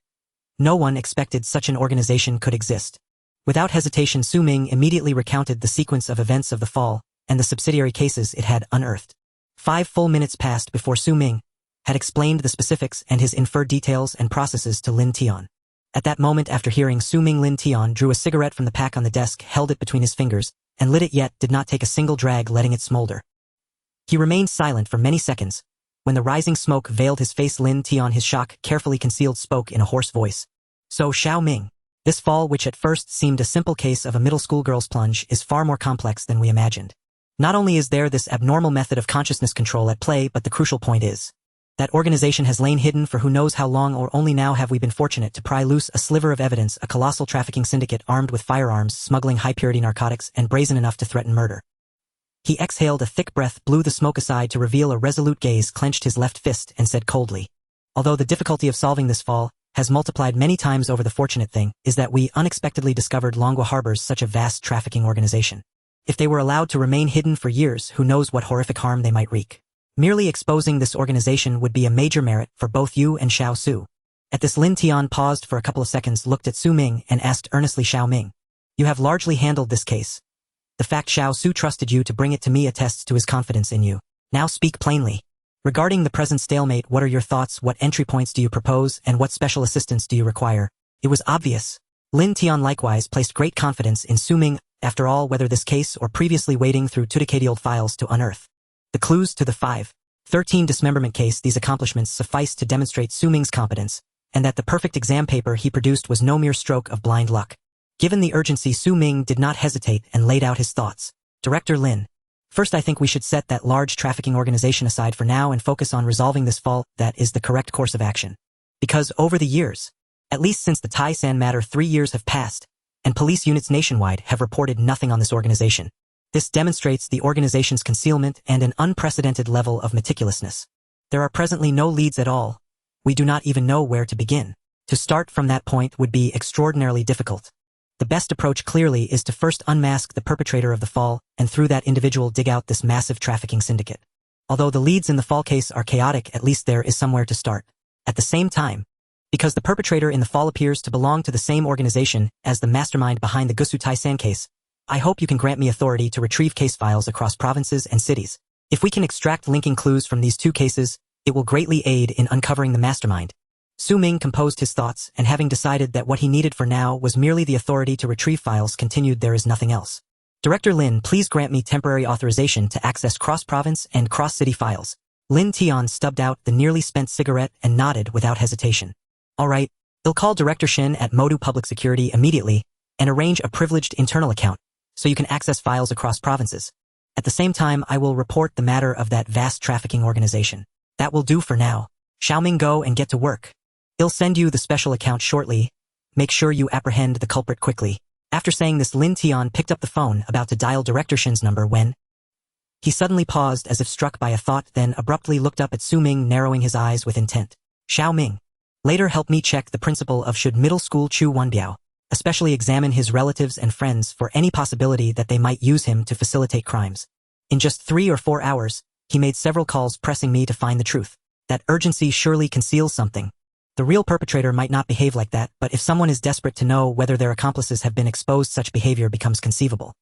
No one expected such an organization could exist. Without hesitation, Su Ming immediately recounted the sequence of events of the fall and the subsidiary cases it had unearthed. 5 full minutes passed before Su Ming had explained the specifics and his inferred details and processes to Lin Tian. At that moment, after hearing Su Ming, Lin Tian drew a cigarette from the pack on the desk, held it between his fingers, and lit it, yet did not take a single drag, letting it smolder. He remained silent for many seconds. When the rising smoke veiled his face, Lin Tian, his shock carefully concealed, spoke in a hoarse voice. "So, Xiao Ming, this fall, which at first seemed a simple case of a middle school girl's plunge, is far more complex than we imagined. Not only is there this abnormal method of consciousness control at play, but the crucial point is that organization has lain hidden for who knows how long, or only now have we been fortunate to pry loose a sliver of evidence, a colossal trafficking syndicate armed with firearms, smuggling high-purity narcotics, and brazen enough to threaten murder." He exhaled a thick breath, blew the smoke aside to reveal a resolute gaze, clenched his left fist, and said coldly, "Although the difficulty of solving this fall has multiplied many times over, the fortunate thing is that we unexpectedly discovered Longua harbors such a vast trafficking organization. If they were allowed to remain hidden for years, who knows what horrific harm they might wreak. Merely exposing this organization would be a major merit for both you and Xiao Su." At this, Lin Tian paused for a couple of seconds, looked at Su Ming, and asked earnestly, "Xiao Ming, you have largely handled this case. The fact Xiao Su trusted you to bring it to me attests to his confidence in you. Now speak plainly. Regarding the present stalemate, what are your thoughts? What entry points do you propose, and what special assistance do you require?" It was obvious. Lin Tian likewise placed great confidence in Su Ming. After all, whether this case or previously wading through two decade-old files to unearth the clues to the 513 dismemberment case, these accomplishments sufficed to demonstrate Su Ming's competence, and that the perfect exam paper he produced was no mere stroke of blind luck. Given the urgency, Su Ming did not hesitate and laid out his thoughts. "Director Lin, first I think we should set that large trafficking organization aside for now and focus on resolving this fall. That is the correct course of action. Because over the years, at least since the Tai San matter, 3 years have passed, and police units nationwide have reported nothing on this organization. This demonstrates the organization's concealment and an unprecedented level of meticulousness. There are presently no leads at all. We do not even know where to begin. To start from that point would be extraordinarily difficult. The best approach clearly is to first unmask the perpetrator of the fall, and through that individual dig out this massive trafficking syndicate. Although the leads in the fall case are chaotic, at least there is somewhere to start. At the same time, because the perpetrator in the fall appears to belong to the same organization as the mastermind behind the Gusu Tai San case, I hope you can grant me authority to retrieve case files across provinces and cities. If we can extract linking clues from these two cases, It will greatly aid in uncovering the mastermind. Su Ming composed his thoughts, and having decided that what he needed for now was merely the authority to retrieve files, continued, "There is nothing else. Director Lin, please grant me temporary authorization to access cross-province and cross-city files." Lin Tian stubbed out the nearly spent cigarette and nodded without hesitation. "All right, I'll call Director Shin at Modu Public Security immediately and arrange a privileged internal account so you can access files across provinces. At the same time, I will report the matter of that vast trafficking organization. That will do for now. Xiaoming, go and get to work. I'll send you the special account shortly. Make sure you apprehend the culprit quickly." After saying this, Lin Tian picked up the phone, about to dial Director Shin's number when he suddenly paused as if struck by a thought, then abruptly looked up at Su Ming, narrowing his eyes with intent. "Xiaoming, later help me check the principal of Should Middle School Chu Wenbiao, especially examine his relatives and friends for any possibility that they might use him to facilitate crimes." In just 3 or 4 hours, he made several calls pressing me to find the truth. That urgency surely conceals something. The real perpetrator might not behave like that, but if someone is desperate to know whether their accomplices have been exposed, such behavior becomes conceivable.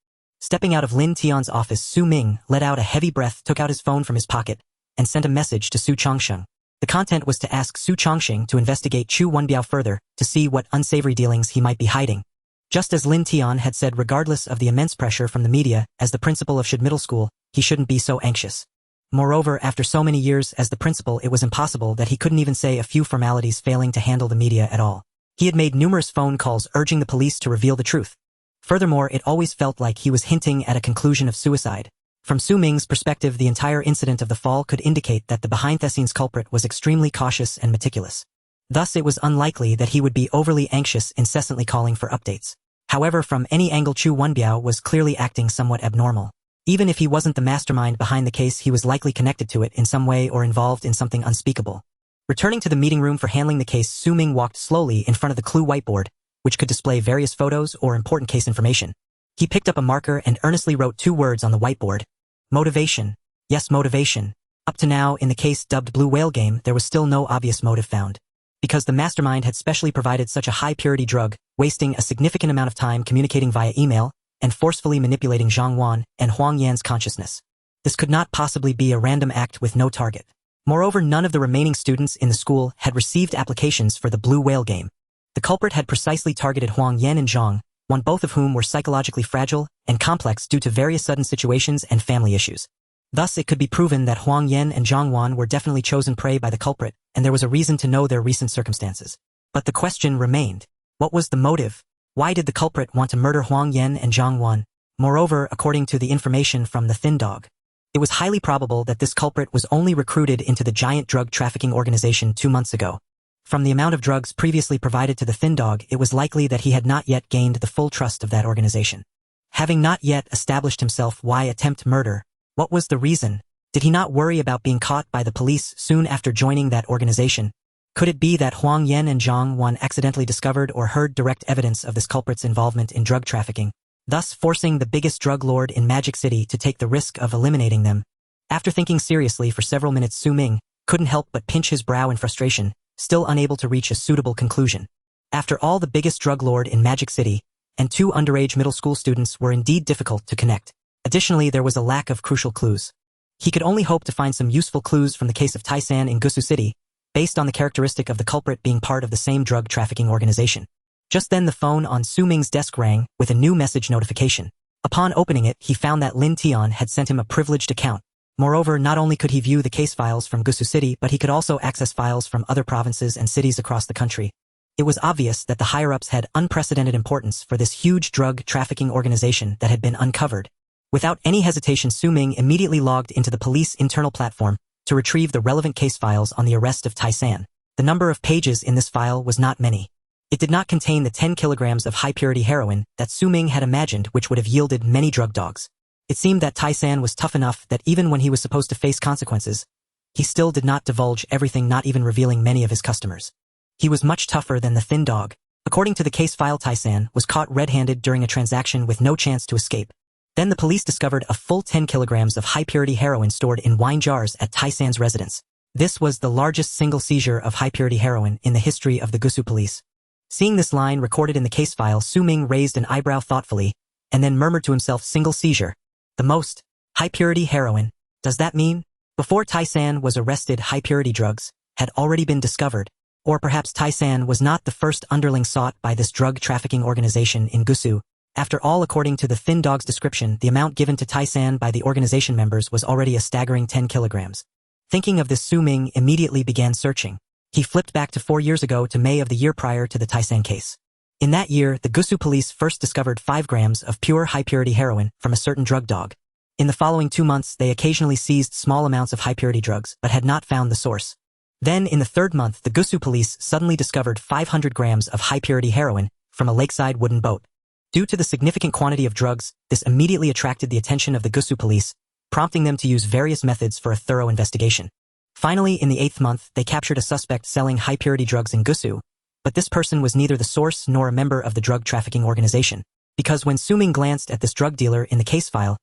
Stepping out of Lin Tian's office, Su Ming let out a heavy breath, took out his phone from his pocket, and sent a message to Su Changsheng. The content was to ask Su Changsheng to investigate Chu Wenbiao further to see what unsavory dealings he might be hiding. Just as Lin Tian had said, regardless of the immense pressure from the media, as the principal of Should Middle School, he shouldn't be so anxious. Moreover, after so many years as the principal, it was impossible that he couldn't even say a few formalities, failing to handle the media at all. He had made numerous phone calls urging the police to reveal the truth. Furthermore, it always felt like he was hinting at a conclusion of suicide. From Su Ming's perspective, the entire incident of the fall could indicate that the behind-the-scenes culprit was extremely cautious and meticulous. Thus, it was unlikely that he would be overly anxious, incessantly calling for updates. However, from any angle, Chu Wenbiao was clearly acting somewhat abnormal. Even if he wasn't the mastermind behind the case, he was likely connected to it in some way or involved in something unspeakable. Returning to the meeting room for handling the case, Su Ming walked slowly in front of the clue whiteboard, which could display various photos or important case information. He picked up a marker and earnestly wrote 2 words on the whiteboard. Motivation. Yes, motivation. Up to now, in the case dubbed Blue Whale Game, there was still no obvious motive found. Because the mastermind had specially provided such a high-purity drug, wasting a significant amount of time communicating via email, and forcefully manipulating Zhang Wan and Huang Yan's consciousness. This could not possibly be a random act with no target. Moreover, none of the remaining students in the school had received applications for the Blue Whale Game. The culprit had precisely targeted Huang Yan and Zhang Wan, both of whom were psychologically fragile and complex due to various sudden situations and family issues. Thus, it could be proven that Huang Yan and Zhang Wan were definitely chosen prey by the culprit, and there was a reason to know their recent circumstances. But the question remained. What was the motive? Why did the culprit want to murder Huang Yan and Zhang Wan? Moreover, according to the information from the Thin Dog, it was highly probable that this culprit was only recruited into the giant drug trafficking organization 2 months ago. From the amount of drugs previously provided to the Thin Dog, it was likely that he had not yet gained the full trust of that organization. Having not yet established himself, why attempt murder? What was the reason? Did he not worry about being caught by the police soon after joining that organization? Could it be that Huang Yan and Zhang Wan accidentally discovered or heard direct evidence of this culprit's involvement in drug trafficking, thus forcing the biggest drug lord in Magic City to take the risk of eliminating them? After thinking seriously for several minutes, Su Ming couldn't help but pinch his brow in frustration, still unable to reach a suitable conclusion. After all, the biggest drug lord in Magic City and 2 underage middle school students were indeed difficult to connect. Additionally, there was a lack of crucial clues. He could only hope to find some useful clues from the case of Taisan in Gusu City, based on the characteristic of the culprit being part of the same drug trafficking organization. Just then, the phone on Su Ming's desk rang with a new message notification. Upon opening it, he found that Lin Tian had sent him a privileged account. Moreover, not only could he view the case files from Gusu City, but he could also access files from other provinces and cities across the country. It was obvious that the higher-ups had unprecedented importance for this huge drug trafficking organization that had been uncovered. Without any hesitation, Su Ming immediately logged into the police internal platform to retrieve the relevant case files on the arrest of Taisan. The number of pages in this file was not many. It did not contain the 10 kilograms of high-purity heroin that Su Ming had imagined, which would have yielded many drug dogs. It seemed that Taisan was tough enough that even when he was supposed to face consequences, he still did not divulge everything, not even revealing many of his customers. He was much tougher than the Thin Dog. According to the case file, Taisan was caught red-handed during a transaction with no chance to escape. Then the police discovered a full 10 kilograms of high-purity heroin stored in wine jars at Taisan's residence. This was the largest single seizure of high-purity heroin in the history of the Gusu police. Seeing this line recorded in the case file, Su Ming raised an eyebrow thoughtfully, and then murmured to himself, "Single seizure. The most high-purity heroin. Does that mean Before Tai-san was arrested, high-purity drugs had already been discovered, or perhaps Tai-san was not the first underling sought by this drug trafficking organization in Gusu. After all, according to the thin dog's description, the amount given to Tai-san by the organization members was already a staggering 10 kilograms. Thinking of this, Su Ming immediately began searching. He flipped back to 4 years ago, to May of the year prior to the Tai-san case. In that year, the Gusu police first discovered 5 grams of pure high-purity heroin from a certain drug dog. In the following 2 months, they occasionally seized small amounts of high-purity drugs, but had not found the source. Then, in the 3rd month, the Gusu police suddenly discovered 500 grams of high-purity heroin from a lakeside wooden boat. Due to the significant quantity of drugs, this immediately attracted the attention of the Gusu police, prompting them to use various methods for a thorough investigation. Finally, in the 8th month, they captured a suspect selling high-purity drugs in Gusu, but this person was neither the source nor a member of the drug trafficking organization, because when Su Ming glanced at this drug dealer in the case file,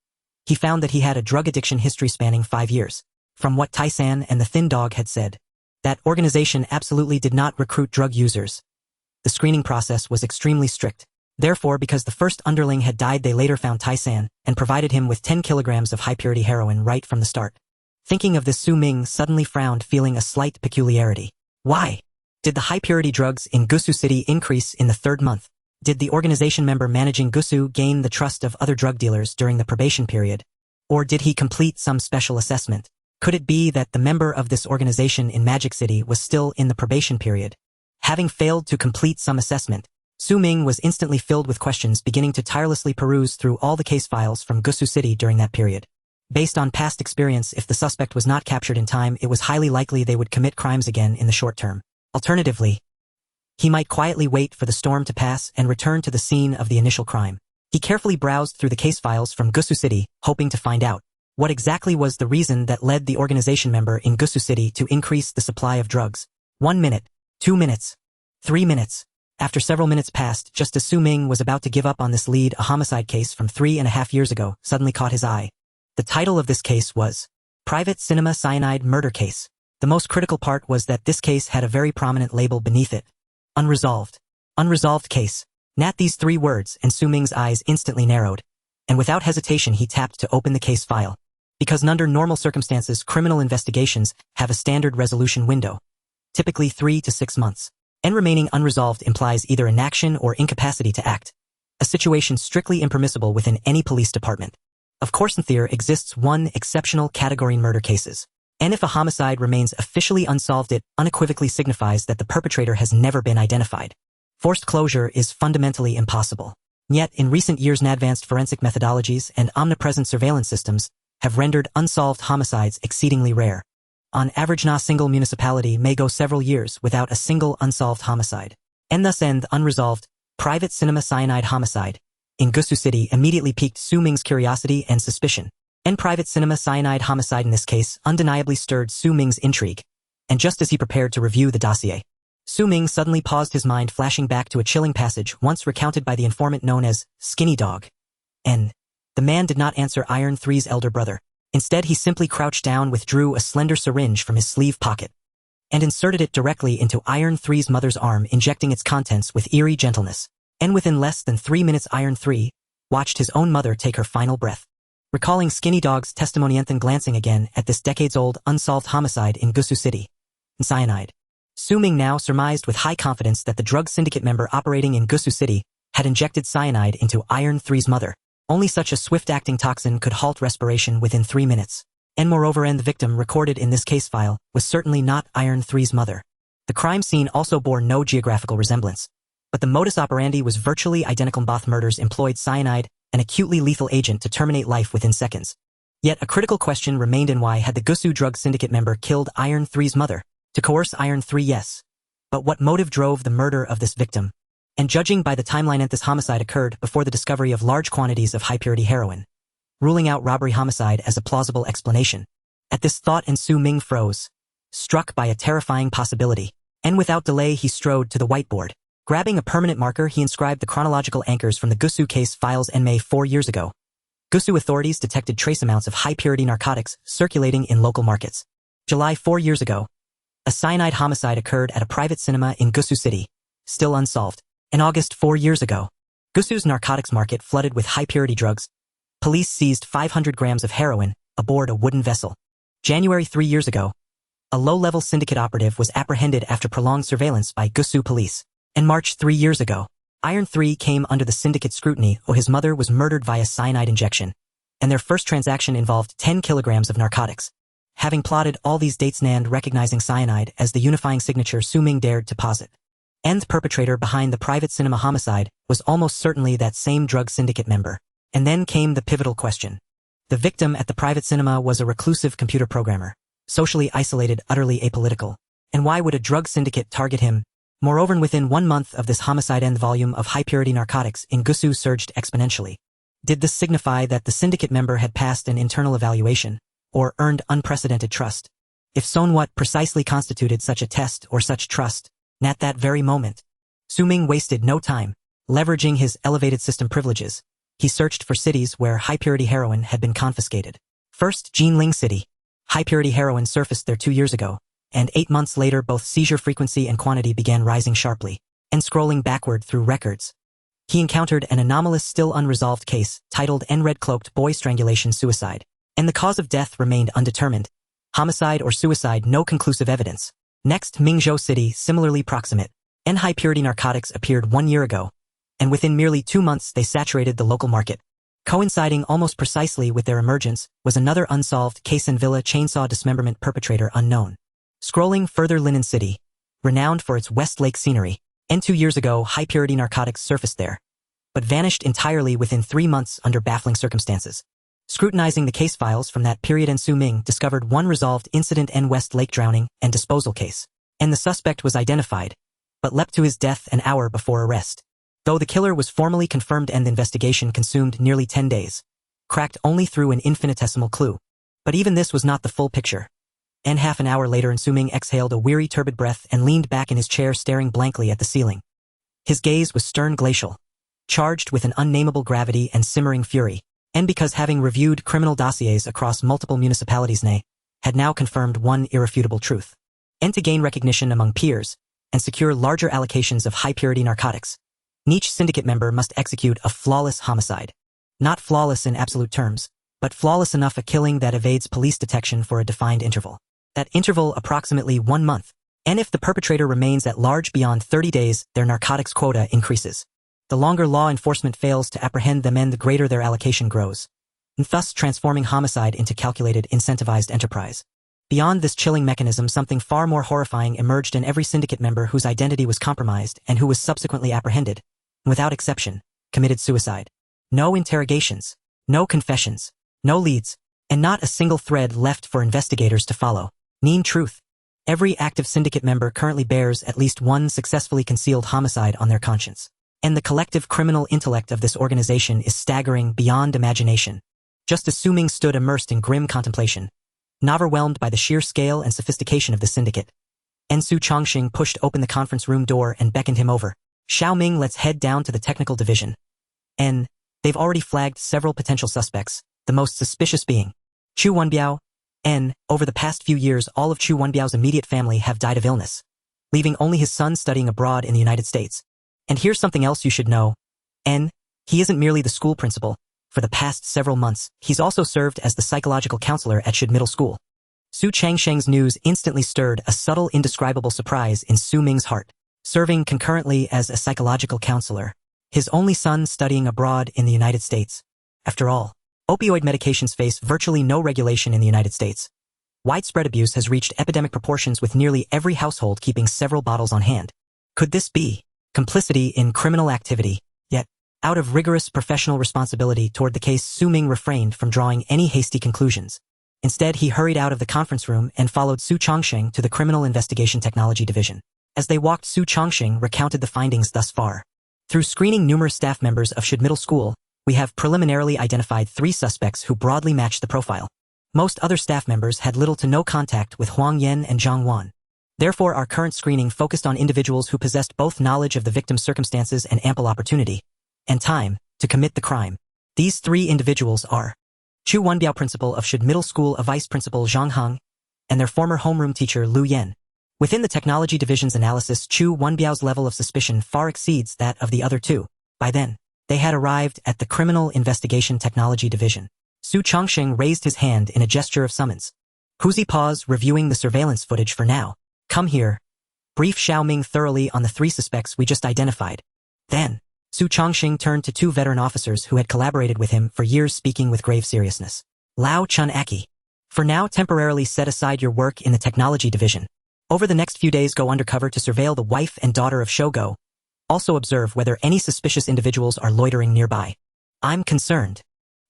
he found that he had a drug addiction history spanning 5 years. From what Tai-san and the thin dog had said, that organization absolutely did not recruit drug users. The screening process was extremely strict. Therefore, because the first underling had died, they later found Tai-san and provided him with 10 kilograms of high-purity heroin right from the start. Thinking of this, Su Ming suddenly frowned, feeling a slight peculiarity. Why did the high-purity drugs in Gusu City increase in the 3rd month? Did the organization member managing Gusu gain the trust of other drug dealers during the probation period? Or did he complete some special assessment? Could it be that the member of this organization in Magic City was still in the probation period? Having failed to complete some assessment, Su Ming was instantly filled with questions, beginning to tirelessly peruse through all the case files from Gusu City during that period. Based on past experience, if the suspect was not captured in time, it was highly likely they would commit crimes again in the short term. Alternatively, he might quietly wait for the storm to pass and return to the scene of the initial crime. He carefully browsed through the case files from Gusu City, hoping to find out what exactly was the reason that led the organization member in Gusu City to increase the supply of drugs. 1 minute, 2 minutes, 3 minutes. After several minutes passed, just as Su Ming was about to give up on this lead, a homicide case from 3.5 years ago suddenly caught his eye. The title of this case was Private Cinema Cyanide Murder Case. The most critical part was that this case had a very prominent label beneath it. Unresolved. Unresolved case. At these 3 words, and Su Ming's eyes instantly narrowed, and without hesitation he tapped to open the case file. Because under normal circumstances, criminal investigations have a standard resolution window, typically 3 to 6 months. And remaining unresolved implies either inaction or incapacity to act, a situation strictly impermissible within any police department. Of course, there exists one exceptional category: murder cases. And if a homicide remains officially unsolved, it unequivocally signifies that the perpetrator has never been identified. Forced closure is fundamentally impossible. Yet, in recent years, advanced forensic methodologies and omnipresent surveillance systems have rendered unsolved homicides exceedingly rare. On average, a single municipality may go several years without a single unsolved homicide. And thus the unresolved Private Cinema Cyanide homicide in Gusu City immediately piqued Su Ming's curiosity and suspicion. And Private Cinema Cyanide homicide in this case undeniably stirred Su Ming's intrigue. And just as he prepared to review the dossier, Su Ming suddenly paused, his mind flashing back to a chilling passage once recounted by the informant known as Skinny Dog. And the man did not answer Iron 3's elder brother. Instead, he simply crouched down, withdrew a slender syringe from his sleeve pocket, and inserted it directly into Iron 3's mother's arm, injecting its contents with eerie gentleness. And within less than 3 minutes, Iron 3 watched his own mother take her final breath. Recalling Skinny Dog's testimony and then glancing again at this decades-old unsolved homicide in Gusu City, cyanide, Su Ming now surmised with high confidence that the drug syndicate member operating in Gusu City had injected cyanide into Iron 3's mother. Only such a swift-acting toxin could halt respiration within 3 minutes. And moreover, the victim recorded in this case file was certainly not Iron 3's mother. The crime scene also bore no geographical resemblance, but the modus operandi was virtually identical. Both murders employed cyanide, an acutely lethal agent, to terminate life within seconds. Yet a critical question remained: in why had the Gusu drug syndicate member killed Iron 3's mother? To coerce Iron 3, yes. But what motive drove the murder of this victim? And judging by the timeline, this homicide occurred before the discovery of large quantities of high-purity heroin, ruling out robbery homicide as a plausible explanation. At this thought, Su Ming froze, struck by a terrifying possibility. And without delay, he strode to the whiteboard. Grabbing a permanent marker, he inscribed the chronological anchors from the Gusu case files. In May 4 years ago, Gusu authorities detected trace amounts of high-purity narcotics circulating in local markets. July 4 years ago, a cyanide homicide occurred at a private cinema in Gusu City, still unsolved. In August 4 years ago, Gusu's narcotics market flooded with high-purity drugs. Police seized 500 grams of heroin aboard a wooden vessel. January 3 years ago, a low-level syndicate operative was apprehended after prolonged surveillance by Gusu police. And March 3 years ago, Iron 3 came under the syndicate scrutiny when his mother was murdered via cyanide injection, and their first transaction involved 10 kilograms of narcotics. Having plotted all these dates, Nand recognizing cyanide as the unifying signature Su Ming dared to posit. And the perpetrator behind the private cinema homicide was almost certainly that same drug syndicate member. And then came the pivotal question. The victim at the private cinema was a reclusive computer programmer, socially isolated, utterly apolitical. And why would a drug syndicate target him? Moreover, within 1 month of this homicide, the volume of high-purity narcotics in Gusu surged exponentially. Did this signify that the syndicate member had passed an internal evaluation, or earned unprecedented trust? If so, what precisely constituted such a test or such trust? And at that very moment, Su Ming wasted no time. Leveraging his elevated system privileges, he searched for cities where high-purity heroin had been confiscated. First, Jinling City. High-purity heroin surfaced there 2 years ago, and 8 months later both seizure frequency and quantity began rising sharply. And scrolling backward through records, he encountered an anomalous, still unresolved case titled Red-Cloaked Boy Strangulation Suicide. And the cause of death remained undetermined. Homicide or suicide, no conclusive evidence. Next, Mingzhou City, similarly proximate. And high-purity narcotics appeared 1 year ago, and within merely 2 months they saturated the local market. Coinciding almost precisely with their emergence was another unsolved case in Villa chainsaw dismemberment perpetrator unknown. Scrolling further, Linen City, renowned for its West Lake scenery, and 2 years ago high-purity narcotics surfaced there, but vanished entirely within 3 months under baffling circumstances. Scrutinizing the case files from that period, and Su Ming discovered one resolved incident in West Lake drowning and disposal case, and the suspect was identified, but leapt to his death an hour before arrest. Though the killer was formally confirmed and the investigation consumed nearly 10 days, cracked only through an infinitesimal clue. But even this was not the full picture. And half an hour later, Su Ming exhaled a weary, turbid breath and leaned back in his chair, staring blankly at the ceiling. His gaze was stern, glacial, charged with an unnameable gravity and simmering fury, and because having reviewed criminal dossiers across multiple municipalities, Ney had now confirmed one irrefutable truth. And to gain recognition among peers and secure larger allocations of high-purity narcotics, each syndicate member must execute a flawless homicide. Not flawless in absolute terms, but flawless enough a killing that evades police detection for a defined interval. That interval approximately 1 month. And if the perpetrator remains at large beyond 30 days, their narcotics quota increases. The longer law enforcement fails to apprehend them, and the greater their allocation grows, and thus transforming homicide into calculated, incentivized enterprise. Beyond this chilling mechanism, something far more horrifying emerged in every syndicate member whose identity was compromised and who was subsequently apprehended, without exception, committed suicide. No interrogations, no confessions, no leads, and not a single thread left for investigators to follow. Mean truth. Every active syndicate member currently bears at least one successfully concealed homicide on their conscience. And the collective criminal intellect of this organization is staggering beyond imagination. Just as Su Ming stood immersed in grim contemplation, overwhelmed by the sheer scale and sophistication of the syndicate, Su Chongqing pushed open the conference room door and beckoned him over. Xiao Ming, let's head down to the technical division. They've already flagged several potential suspects, the most suspicious being Chu Wenbiao. Over the past few years, all of Chu Wenbiao's immediate family have died of illness, leaving only his son studying abroad in the United States. And here's something else you should know. He isn't merely the school principal. For the past several months, he's also served as the psychological counselor at Shud Middle School. Su Changsheng's news instantly stirred a subtle, indescribable surprise in Su Ming's heart. Serving concurrently as a psychological counselor, his only son studying abroad in the United States. After all, opioid medications face virtually no regulation in the United States. Widespread abuse has reached epidemic proportions, with nearly every household keeping several bottles on hand. Could this be complicity in criminal activity? Yet, out of rigorous professional responsibility toward the case, Su Ming refrained from drawing any hasty conclusions. Instead, he hurried out of the conference room and followed Su Chongqing to the Criminal Investigation Technology Division. As they walked, Su Chongqing recounted the findings thus far. Through screening numerous staff members of Shud Middle School, we have preliminarily identified 3 suspects who broadly match the profile. Most other staff members had little to no contact with Huang Yan and Zhang Wan. Therefore, our current screening focused on individuals who possessed both knowledge of the victim's circumstances and ample opportunity and time to commit the crime. These 3 individuals are Chu Wenbiao, principal of Shud Middle School, a vice principal Zhang Heng, and their former homeroom teacher Lu Yan. Within the technology division's analysis, Chu Wenbiao's level of suspicion far exceeds that of the other 2. By then, they had arrived at the Criminal Investigation Technology Division. Su Chongqing raised his hand in a gesture of summons. Huzi pause, reviewing the surveillance footage for now. Come here. Brief Xiao Ming thoroughly on the 3 suspects we just identified. Then, Su Chongxing turned to 2 veteran officers who had collaborated with him for years, speaking with grave seriousness. Lao Chun Aki. For now, temporarily set aside your work in the technology division. Over the next few days, go undercover to surveil the wife and daughter of Shogo. Also observe whether any suspicious individuals are loitering nearby. I'm concerned.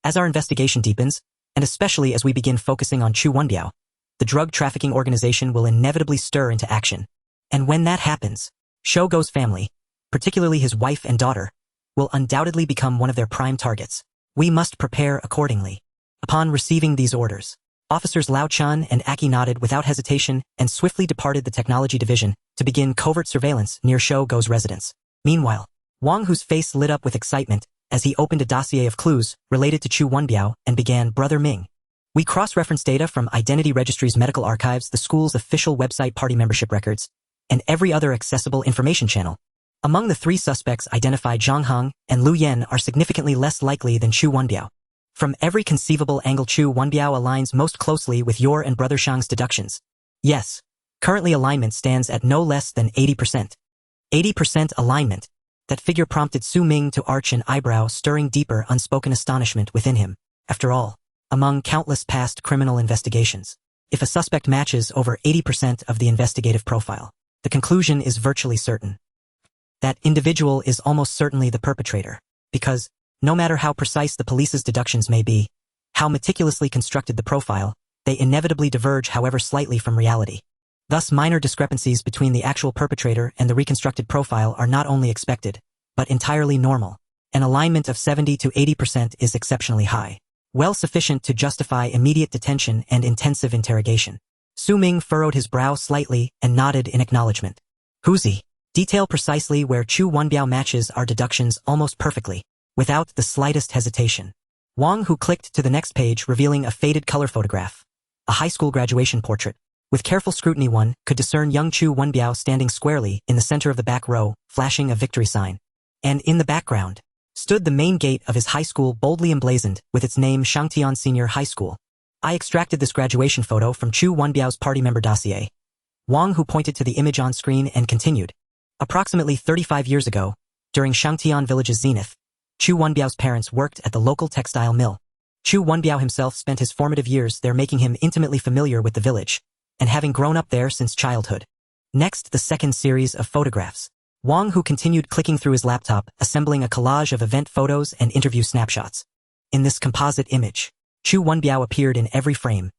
As our investigation deepens, and especially as we begin focusing on Chu Wenbiao, the drug trafficking organization will inevitably stir into action. And when that happens, Shogo's family, particularly his wife and daughter, will undoubtedly become one of their prime targets. We must prepare accordingly. Upon receiving these orders, Officers Lao Chun and Aki nodded without hesitation and swiftly departed the technology division to begin covert surveillance near Shogo's residence. Meanwhile, Wang, whose face lit up with excitement as he opened a dossier of clues related to Chu Wenbiao and began, Brother Ming. We cross-reference data from Identity Registry's medical archives, the school's official website, party membership records, and every other accessible information channel. Among the 3 suspects identified, Zhang Heng and Lu Yan are significantly less likely than Chu Wenbiao. From every conceivable angle, Chu Wenbiao aligns most closely with your and Brother Shang's deductions. Yes, currently alignment stands at no less than 80%. 80% alignment. That figure prompted Su Ming to arch an eyebrow, stirring deeper, unspoken astonishment within him. After all, among countless past criminal investigations, if a suspect matches over 80% of the investigative profile, the conclusion is virtually certain. That individual is almost certainly the perpetrator, because, no matter how precise the police's deductions may be, how meticulously constructed the profile, they inevitably diverge, however slightly, from reality. Thus, minor discrepancies between the actual perpetrator and the reconstructed profile are not only expected, but entirely normal. An alignment of 70 to 80% is exceptionally high, well sufficient to justify immediate detention and intensive interrogation. Su Ming furrowed his brow slightly and nodded in acknowledgement. Huzi, detail precisely where Chu Wenbiao matches our deductions almost perfectly, without the slightest hesitation. Wang, who clicked to the next page, revealing a faded color photograph, a high school graduation portrait. With careful scrutiny, one could discern young Chu Wenbiao standing squarely in the center of the back row, flashing a victory sign. And in the background stood the main gate of his high school, boldly emblazoned with its name, Shangtian Senior High School. I extracted this graduation photo from Chu Wenbiao's party member dossier. Wang, who pointed to the image on screen and continued. Approximately 35 years ago, during Shangtian Village's zenith, Chu Wenbiao's parents worked at the local textile mill. Chu Wenbiao himself spent his formative years there, making him intimately familiar with the village, and having grown up there since childhood. Next, the second series of photographs. Wang, who continued clicking through his laptop, assembling a collage of event photos and interview snapshots. In this composite image, Chu Wenbiao appeared in every frame,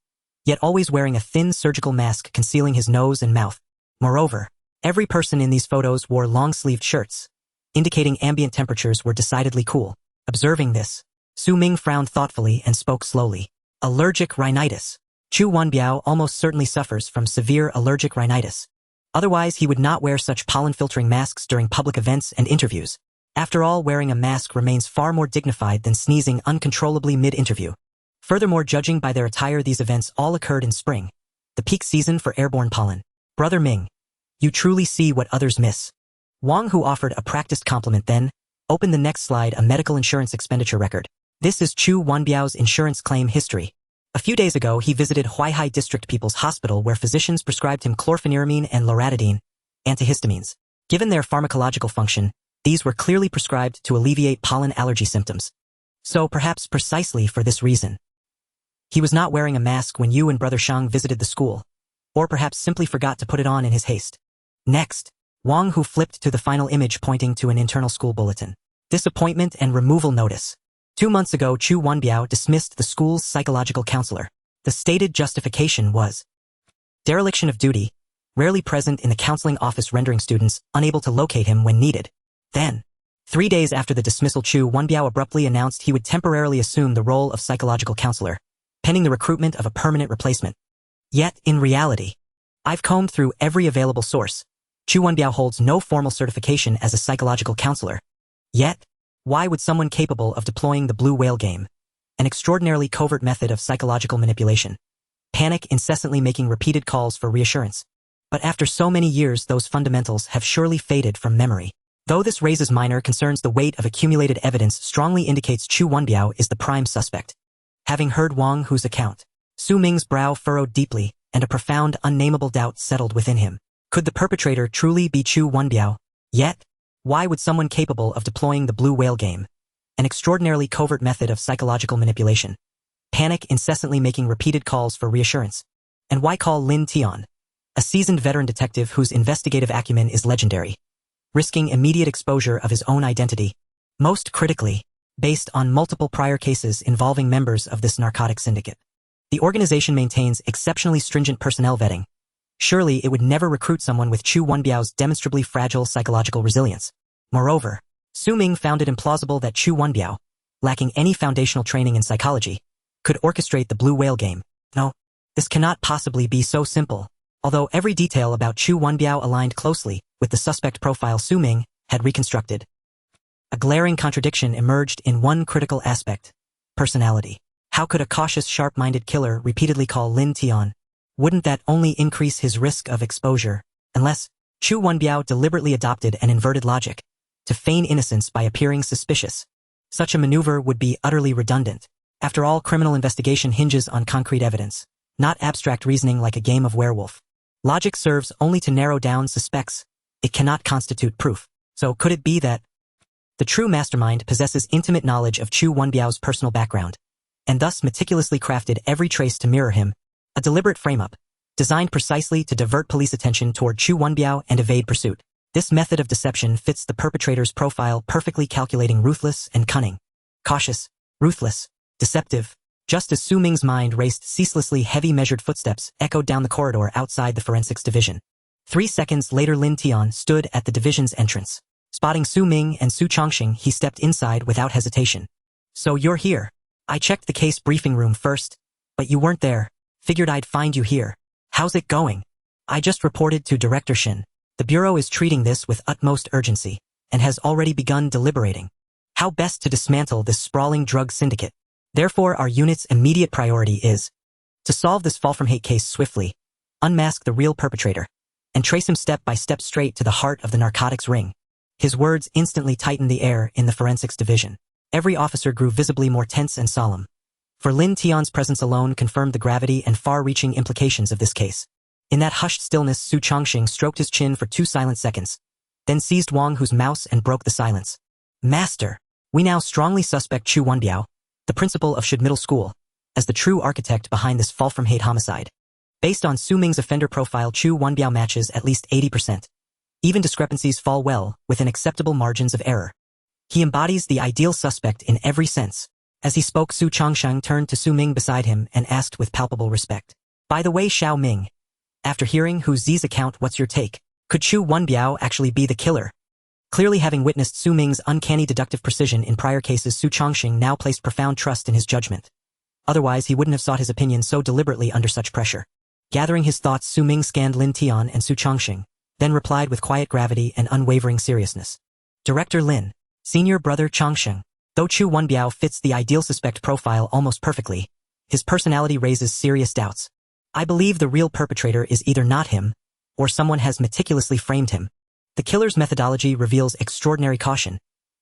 yet always wearing a thin surgical mask concealing his nose and mouth. Moreover, every person in these photos wore long-sleeved shirts, indicating ambient temperatures were decidedly cool. Observing this, Su Ming frowned thoughtfully and spoke slowly. Allergic rhinitis. Chu Wenbiao almost certainly suffers from severe allergic rhinitis. Otherwise, he would not wear such pollen-filtering masks during public events and interviews. After all, wearing a mask remains far more dignified than sneezing uncontrollably mid-interview. Furthermore, judging by their attire, these events all occurred in spring, the peak season for airborne pollen. Brother Ming, you truly see what others miss. Wang, who offered a practiced compliment, then opened the next slide, a medical insurance expenditure record. This is Chu Wenbiao's insurance claim history. A few days ago, he visited Huaihai District People's Hospital, where physicians prescribed him chlorpheniramine and loratadine, antihistamines. Given their pharmacological function, these were clearly prescribed to alleviate pollen allergy symptoms. So perhaps precisely for this reason, he was not wearing a mask when you and Brother Shang visited the school, or perhaps simply forgot to put it on in his haste. Next, Wang, who flipped to the final image, pointing to an internal school bulletin. Disappointment and removal notice. 2 months ago, Chu Wenbiao dismissed the school's psychological counselor. The stated justification was dereliction of duty, rarely present in the counseling office, rendering students unable to locate him when needed. Then, 3 days after the dismissal, Chu Wenbiao abruptly announced he would temporarily assume the role of psychological counselor, pending the recruitment of a permanent replacement. Yet, in reality, I've combed through every available source. Chu Wenbiao holds no formal certification as a psychological counselor. Yet, why would someone capable of deploying the blue whale game, an extraordinarily covert method of psychological manipulation, panic, incessantly making repeated calls for reassurance? But after so many years, those fundamentals have surely faded from memory. Though this raises minor concerns, the weight of accumulated evidence strongly indicates Chu Wenbiao is the prime suspect. Having heard Wang Hu's account, Su Ming's brow furrowed deeply, and a profound, unnameable doubt settled within him. Could the perpetrator truly be Chu Wenbiao? Yet, why would someone capable of deploying the blue whale game, an extraordinarily covert method of psychological manipulation, panic incessantly making repeated calls for reassurance? And why call Lin Tian, a seasoned veteran detective whose investigative acumen is legendary, risking immediate exposure of his own identity, most critically, based on multiple prior cases involving members of this narcotic syndicate? The organization maintains exceptionally stringent personnel vetting. Surely it would never recruit someone with Chu Wenbiao's demonstrably fragile psychological resilience. Moreover, Su Ming found it implausible that Chu Wenbiao, lacking any foundational training in psychology, could orchestrate the blue whale game. No, this cannot possibly be so simple. Although every detail about Chu Wenbiao aligned closely with the suspect profile Su Ming had reconstructed, a glaring contradiction emerged in one critical aspect: personality. How could a cautious, sharp-minded killer repeatedly call Lin Tian? Wouldn't that only increase his risk of exposure? Unless Chu Wenbiao deliberately adopted an inverted logic to feign innocence by appearing suspicious. Such a maneuver would be utterly redundant. After all, criminal investigation hinges on concrete evidence, not abstract reasoning like a game of werewolf. Logic serves only to narrow down suspects. It cannot constitute proof. So could it be that the true mastermind possesses intimate knowledge of Chu Wenbiao's personal background, and thus meticulously crafted every trace to mirror him, a deliberate frame-up, designed precisely to divert police attention toward Chu Wenbiao and evade pursuit? This method of deception fits the perpetrator's profile perfectly, calculating, ruthless, and cunning. Cautious, ruthless, deceptive. Just as Su Ming's mind raced ceaselessly, heavy measured footsteps echoed down the corridor outside the forensics division. 3 seconds later, Lin Tian stood at the division's entrance. Spotting Su Ming and Su Chongqing, he stepped inside without hesitation. "So you're here. I checked the case briefing room first, but you weren't there. Figured I'd find you here. How's it going?" "I just reported to Director Shin. The Bureau is treating this with utmost urgency, and has already begun deliberating how best to dismantle this sprawling drug syndicate. Therefore, our unit's immediate priority is to solve this fall-from-hate case swiftly, unmask the real perpetrator, and trace him step by step straight to the heart of the narcotics ring." His words instantly tightened the air in the forensics division. Every officer grew visibly more tense and solemn, for Lin Tian's presence alone confirmed the gravity and far-reaching implications of this case. In that hushed stillness, Su Chongqing stroked his chin for 2 silent seconds, then seized Wang Hu's mouse and broke the silence. "Master, we now strongly suspect Chu Wenbiao, the principal of Shud Middle School, as the true architect behind this fall-from-hate homicide. Based on Su Ming's offender profile, Chu Wenbiao matches at least 80%. Even discrepancies fall well within acceptable margins of error. He embodies the ideal suspect in every sense." As he spoke, Su Chongqing turned to Su Ming beside him and asked with palpable respect, "By the way, Xiao Ming, after hearing Hu Zi's account, what's your take? Could Chu Wenbiao actually be the killer?" Clearly having witnessed Su Ming's uncanny deductive precision in prior cases, Su Chongqing now placed profound trust in his judgment. Otherwise, he wouldn't have sought his opinion so deliberately under such pressure. Gathering his thoughts, Su Ming scanned Lin Tian and Su Chongqing, then replied with quiet gravity and unwavering seriousness. "Director Lin, Senior Brother Chongqing, though Chu Wenbiao fits the ideal suspect profile almost perfectly, his personality raises serious doubts. I believe the real perpetrator is either not him, or someone has meticulously framed him. The killer's methodology reveals extraordinary caution,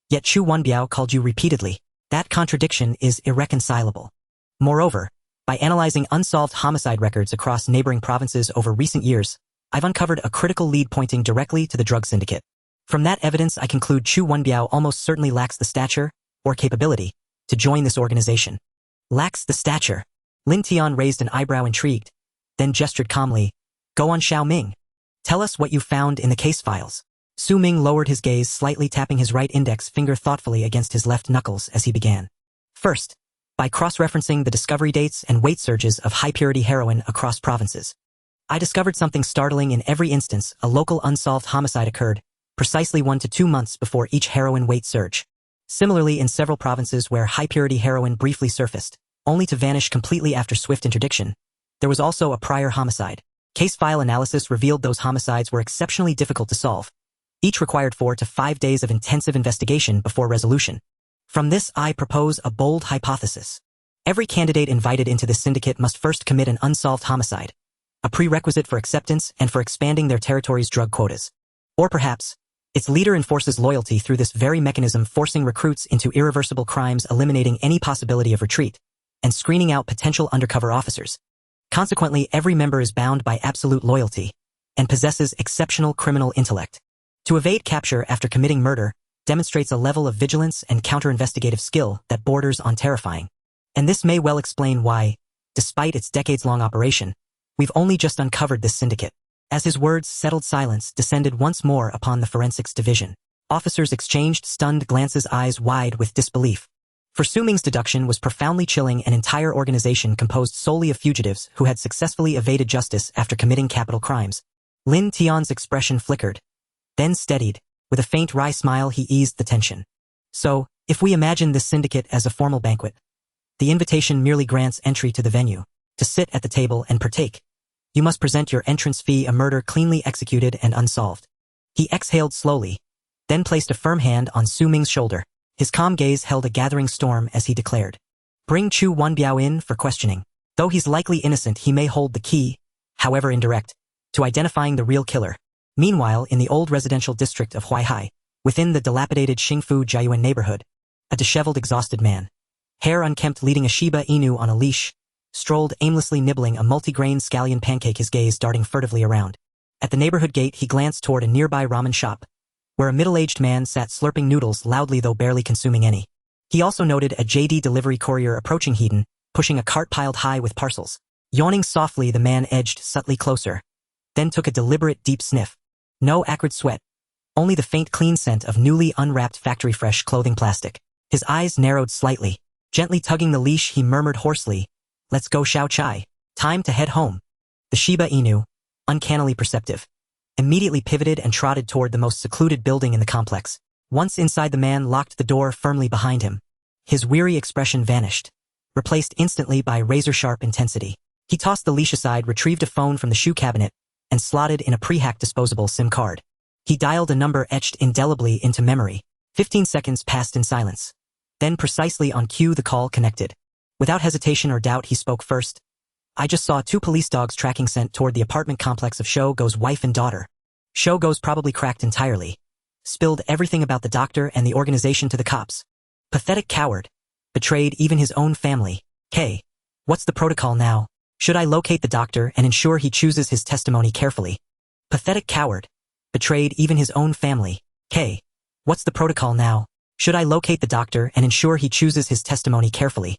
yet Chu Wenbiao called you repeatedly. That contradiction is irreconcilable. Moreover, by analyzing unsolved homicide records across neighboring provinces over recent years, I've uncovered a critical lead pointing directly to the drug syndicate. From that evidence, I conclude Chu Wenbiao almost certainly lacks the stature, or capability, to join this organization." "Lacks the stature?" Lin Tian raised an eyebrow, intrigued, then gestured calmly. "Go on, Xiao Ming. Tell us what you found in the case files." Su Ming lowered his gaze, slightly tapping his right index finger thoughtfully against his left knuckles as he began. "First, by cross-referencing the discovery dates and weight surges of high-purity heroin across provinces, I discovered something startling. In every instance, a local unsolved homicide occurred, precisely 1 to 2 months before each heroin weight surge. Similarly, in several provinces where high-purity heroin briefly surfaced, only to vanish completely after swift interdiction, there was also a prior homicide. Case file analysis revealed those homicides were exceptionally difficult to solve. Each required 4 to 5 days of intensive investigation before resolution. From this, I propose a bold hypothesis. Every candidate invited into this syndicate must first commit an unsolved homicide, a prerequisite for acceptance and for expanding their territory's drug quotas. Or perhaps, its leader enforces loyalty through this very mechanism, forcing recruits into irreversible crimes, eliminating any possibility of retreat. and screening out potential undercover officers. Consequently, every member is bound by absolute loyalty and possesses exceptional criminal intellect. To evade capture after committing murder demonstrates a level of vigilance and counter-investigative skill that borders on terrifying. And this may well explain why, despite its decades-long operation, we've only just uncovered this syndicate. As his words settled, silence descended once more upon the forensics division. Officers exchanged stunned glances, eyes wide with disbelief. For Su Ming's deduction was profoundly chilling, an entire organization composed solely of fugitives who had successfully evaded justice after committing capital crimes. Lin Tian's expression flickered, then steadied. With a faint wry smile he eased the tension. So, if we imagine this syndicate as a formal banquet, the invitation merely grants entry to the venue. To sit at the table and partake, you must present your entrance fee, a murder cleanly executed and unsolved. He exhaled slowly, then placed a firm hand on Su Ming's shoulder. His calm gaze held a gathering storm as he declared, "Bring Chu Wanbiao in for questioning. Though he's likely innocent, he may hold the key, however indirect, to identifying the real killer." Meanwhile, in the old residential district of Huaihai, within the dilapidated Xingfu Jiayuan neighborhood, a disheveled, exhausted man, hair unkempt, leading a Shiba Inu on a leash, strolled aimlessly, nibbling a multigrain scallion pancake, his gaze darting furtively around. At the neighborhood gate he glanced toward a nearby ramen shop, where a middle-aged man sat slurping noodles loudly though barely consuming any. He also noted a JD delivery courier approaching Hedon, pushing a cart piled high with parcels. Yawning softly, the man edged subtly closer, then took a deliberate deep sniff. No acrid sweat, only the faint clean scent of newly unwrapped factory-fresh clothing plastic. His eyes narrowed slightly. Gently tugging the leash he murmured hoarsely, "Let's go, Xiao Chai. Time to head home." The Shiba Inu, uncannily perceptive, immediately pivoted and trotted toward the most secluded building in the complex. Once inside, the man locked the door firmly behind him. His weary expression vanished, replaced instantly by razor-sharp intensity. He tossed the leash aside, retrieved a phone from the shoe cabinet, and slotted in a pre-hacked disposable SIM card. He dialed a number etched indelibly into memory. 15 seconds passed in silence. Then, precisely on cue, the call connected. Without hesitation or doubt, he spoke first. "I just saw 2 police dogs tracking sent toward the apartment complex of Shou Go's wife and daughter. Shou Go's probably cracked entirely. Spilled everything about the doctor and the organization to the cops. Pathetic coward. Betrayed even his own family. K. What's the protocol now? Should I locate the doctor and ensure he chooses his testimony carefully? Pathetic coward. Betrayed even his own family. K. What's the protocol now? Should I locate the doctor and ensure he chooses his testimony carefully?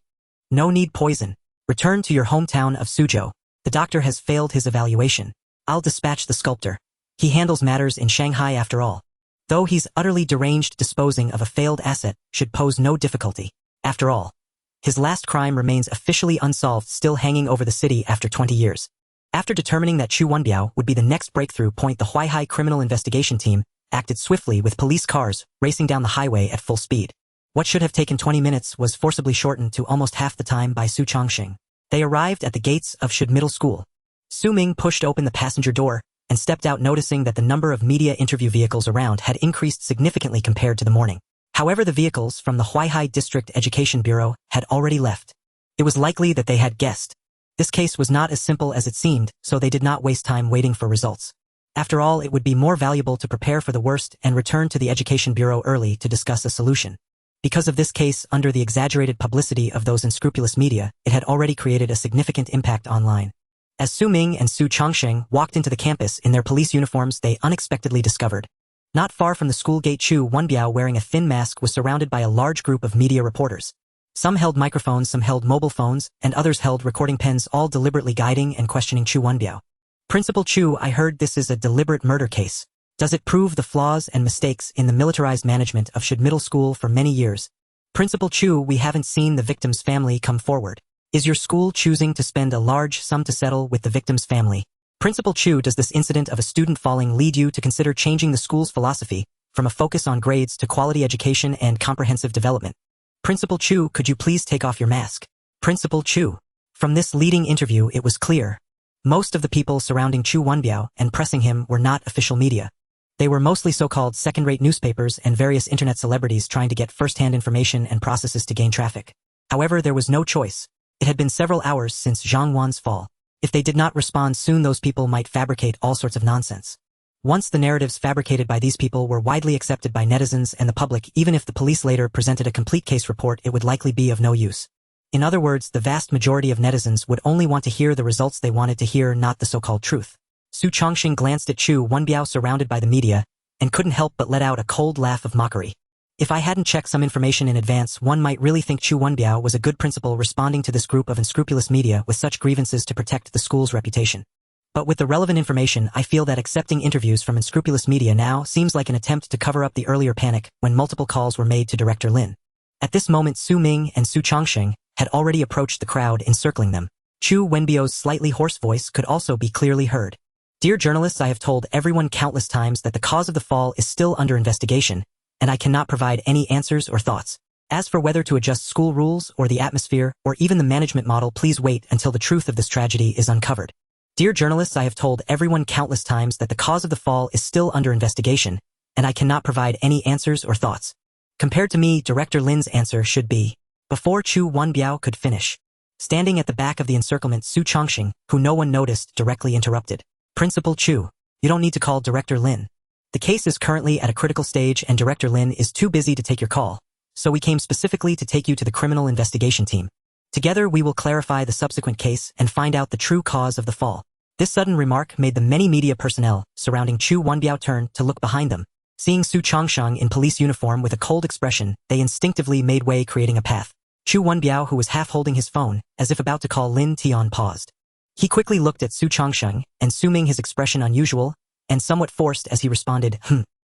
No need poison. Return to your hometown of Suzhou. The doctor has failed his evaluation. I'll dispatch the sculptor. He handles matters in Shanghai after all. Though he's utterly deranged, disposing of a failed asset should pose no difficulty. After all, his last crime remains officially unsolved, still hanging over the city after 20 years. After determining that Chu Wanbiao would be the next breakthrough point, the Huaihai criminal investigation team acted swiftly, with police cars racing down the highway at full speed. What should have taken 20 minutes was forcibly shortened to almost half the time by Su Chongqing. They arrived at the gates of Shud Middle School. Su Ming pushed open the passenger door and stepped out, noticing that the number of media interview vehicles around had increased significantly compared to the morning. However, the vehicles from the Huaihai District Education Bureau had already left. It was likely that they had guessed. This case was not as simple as it seemed, so they did not waste time waiting for results. After all, it would be more valuable to prepare for the worst and return to the Education Bureau early to discuss a solution. Because of this case, under the exaggerated publicity of those unscrupulous media, it had already created a significant impact online. As Su Ming and Su Chongqing walked into the campus in their police uniforms, they unexpectedly discovered, not far from the school gate, Chu Wanbiao, wearing a thin mask, was surrounded by a large group of media reporters. Some held microphones, some held mobile phones, and others held recording pens, all deliberately guiding and questioning Chu Wanbiao. "Principal Chu, I heard this is a deliberate murder case. Does it prove the flaws and mistakes in the militarized management of Shud Middle School for many years? Principal Chu, we haven't seen the victim's family come forward. Is your school choosing to spend a large sum to settle with the victim's family? Principal Chu, does this incident of a student falling lead you to consider changing the school's philosophy from a focus on grades to quality education and comprehensive development? Principal Chu, could you please take off your mask? Principal Chu." From this leading interview, it was clear. Most of the people surrounding Chu Wanbiao and pressing him were not official media. They were mostly so-called second-rate newspapers and various internet celebrities trying to get first-hand information and processes to gain traffic. However, there was no choice. It had been several hours since Zhang Wan's fall. If they did not respond soon, those people might fabricate all sorts of nonsense. Once the narratives fabricated by these people were widely accepted by netizens and the public, even if the police later presented a complete case report, it would likely be of no use. In other words, the vast majority of netizens would only want to hear the results they wanted to hear, not the so-called truth. Su Chongqing glanced at Chu Wenbiao surrounded by the media, and couldn't help but let out a cold laugh of mockery. If I hadn't checked some information in advance, one might really think Chu Wenbiao was a good principal responding to this group of unscrupulous media with such grievances to protect the school's reputation. But with the relevant information, I feel that accepting interviews from unscrupulous media now seems like an attempt to cover up the earlier panic when multiple calls were made to Director Lin. At this moment, Su Ming and Su Chongqing had already approached the crowd encircling them. Chu Wenbiao's slightly hoarse voice could also be clearly heard. Dear journalists, I have told everyone countless times that the cause of the fall is still under investigation, and I cannot provide any answers or thoughts. As for whether to adjust school rules or the atmosphere or even the management model, please wait until the truth of this tragedy is uncovered. Dear journalists, I have told everyone countless times that the cause of the fall is still under investigation, and I cannot provide any answers or thoughts. Compared to me, Director Lin's answer should be. Before Chu Wenbiao could finish, standing at the back of the encirclement, Su Chongqing, who no one noticed, directly interrupted. Principal Chu, you don't need to call Director Lin. The case is currently at a critical stage and Director Lin is too busy to take your call, so we came specifically to take you to the criminal investigation team. Together we will clarify the subsequent case and find out the true cause of the fall. This sudden remark made the many media personnel surrounding Chu Wenbiao turn to look behind them. Seeing Su Chongqing in police uniform with a cold expression, they instinctively made way, creating a path. Chu Wenbiao, who was half holding his phone, as if about to call Lin Tian, paused. He quickly looked at Su Chongqing, and assuming his expression unusual and somewhat forced as he responded,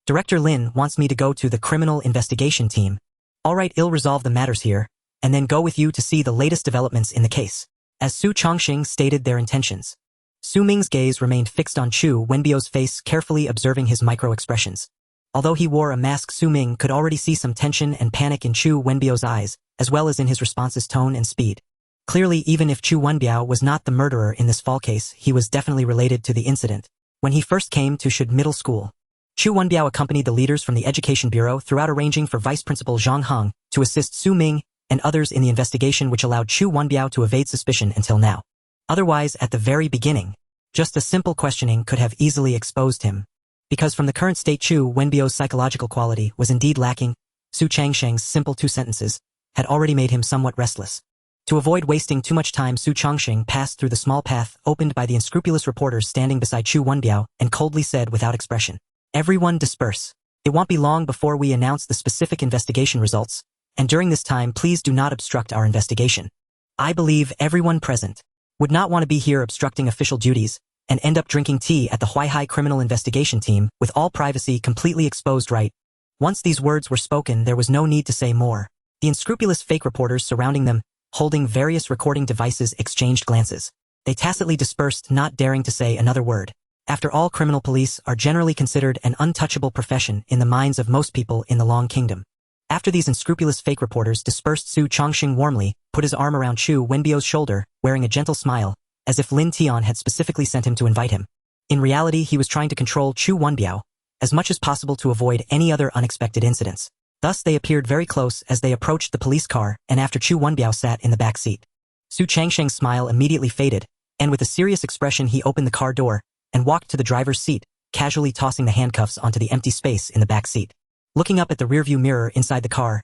Director Lin wants me to go to the criminal investigation team. All right, I'll resolve the matters here, and then go with you to see the latest developments in the case. As Su Chongqing stated their intentions, Su Ming's gaze remained fixed on Chu Wenbiao's face, carefully observing his micro-expressions. Although he wore a mask, Su Ming could already see some tension and panic in Chu Wenbiao's eyes, as well as in his response's tone and speed. Clearly, even if Chu Wenbiao was not the murderer in this fall case, he was definitely related to the incident. When he first came to Shud Middle School, Chu Wenbiao accompanied the leaders from the Education Bureau throughout, arranging for Vice Principal Zhang Heng to assist Su Ming and others in the investigation, which allowed Chu Wenbiao to evade suspicion until now. Otherwise, at the very beginning, just a simple questioning could have easily exposed him. Because from the current state, Chu Wenbiao's psychological quality was indeed lacking, Su Chongqing's simple 2 sentences had already made him somewhat restless. To avoid wasting too much time, Su Chongqing passed through the small path opened by the unscrupulous reporters standing beside Chu Wenbiao and coldly said without expression, "Everyone disperse. It won't be long before we announce the specific investigation results, and during this time please do not obstruct our investigation. I believe everyone present would not want to be here obstructing official duties and end up drinking tea at the Huaihai criminal investigation team with all privacy completely exposed, right?" Once these words were spoken, there was no need to say more. The unscrupulous fake reporters surrounding them, holding various recording devices, exchanged glances. They tacitly dispersed, not daring to say another word. After all, criminal police are generally considered an untouchable profession in the minds of most people in the Long Kingdom. After these unscrupulous fake reporters dispersed, Su Chongqing warmly put his arm around Chu Wenbiao's shoulder, wearing a gentle smile, as if Lin Tian had specifically sent him to invite him. In reality, he was trying to control Chu Wenbiao as much as possible to avoid any other unexpected incidents. Thus they appeared very close as they approached the police car, and after Chu Wenbiao sat in the back seat, Su Chongqing's smile immediately faded, and with a serious expression he opened the car door and walked to the driver's seat, casually tossing the handcuffs onto the empty space in the back seat. Looking up at the rearview mirror inside the car,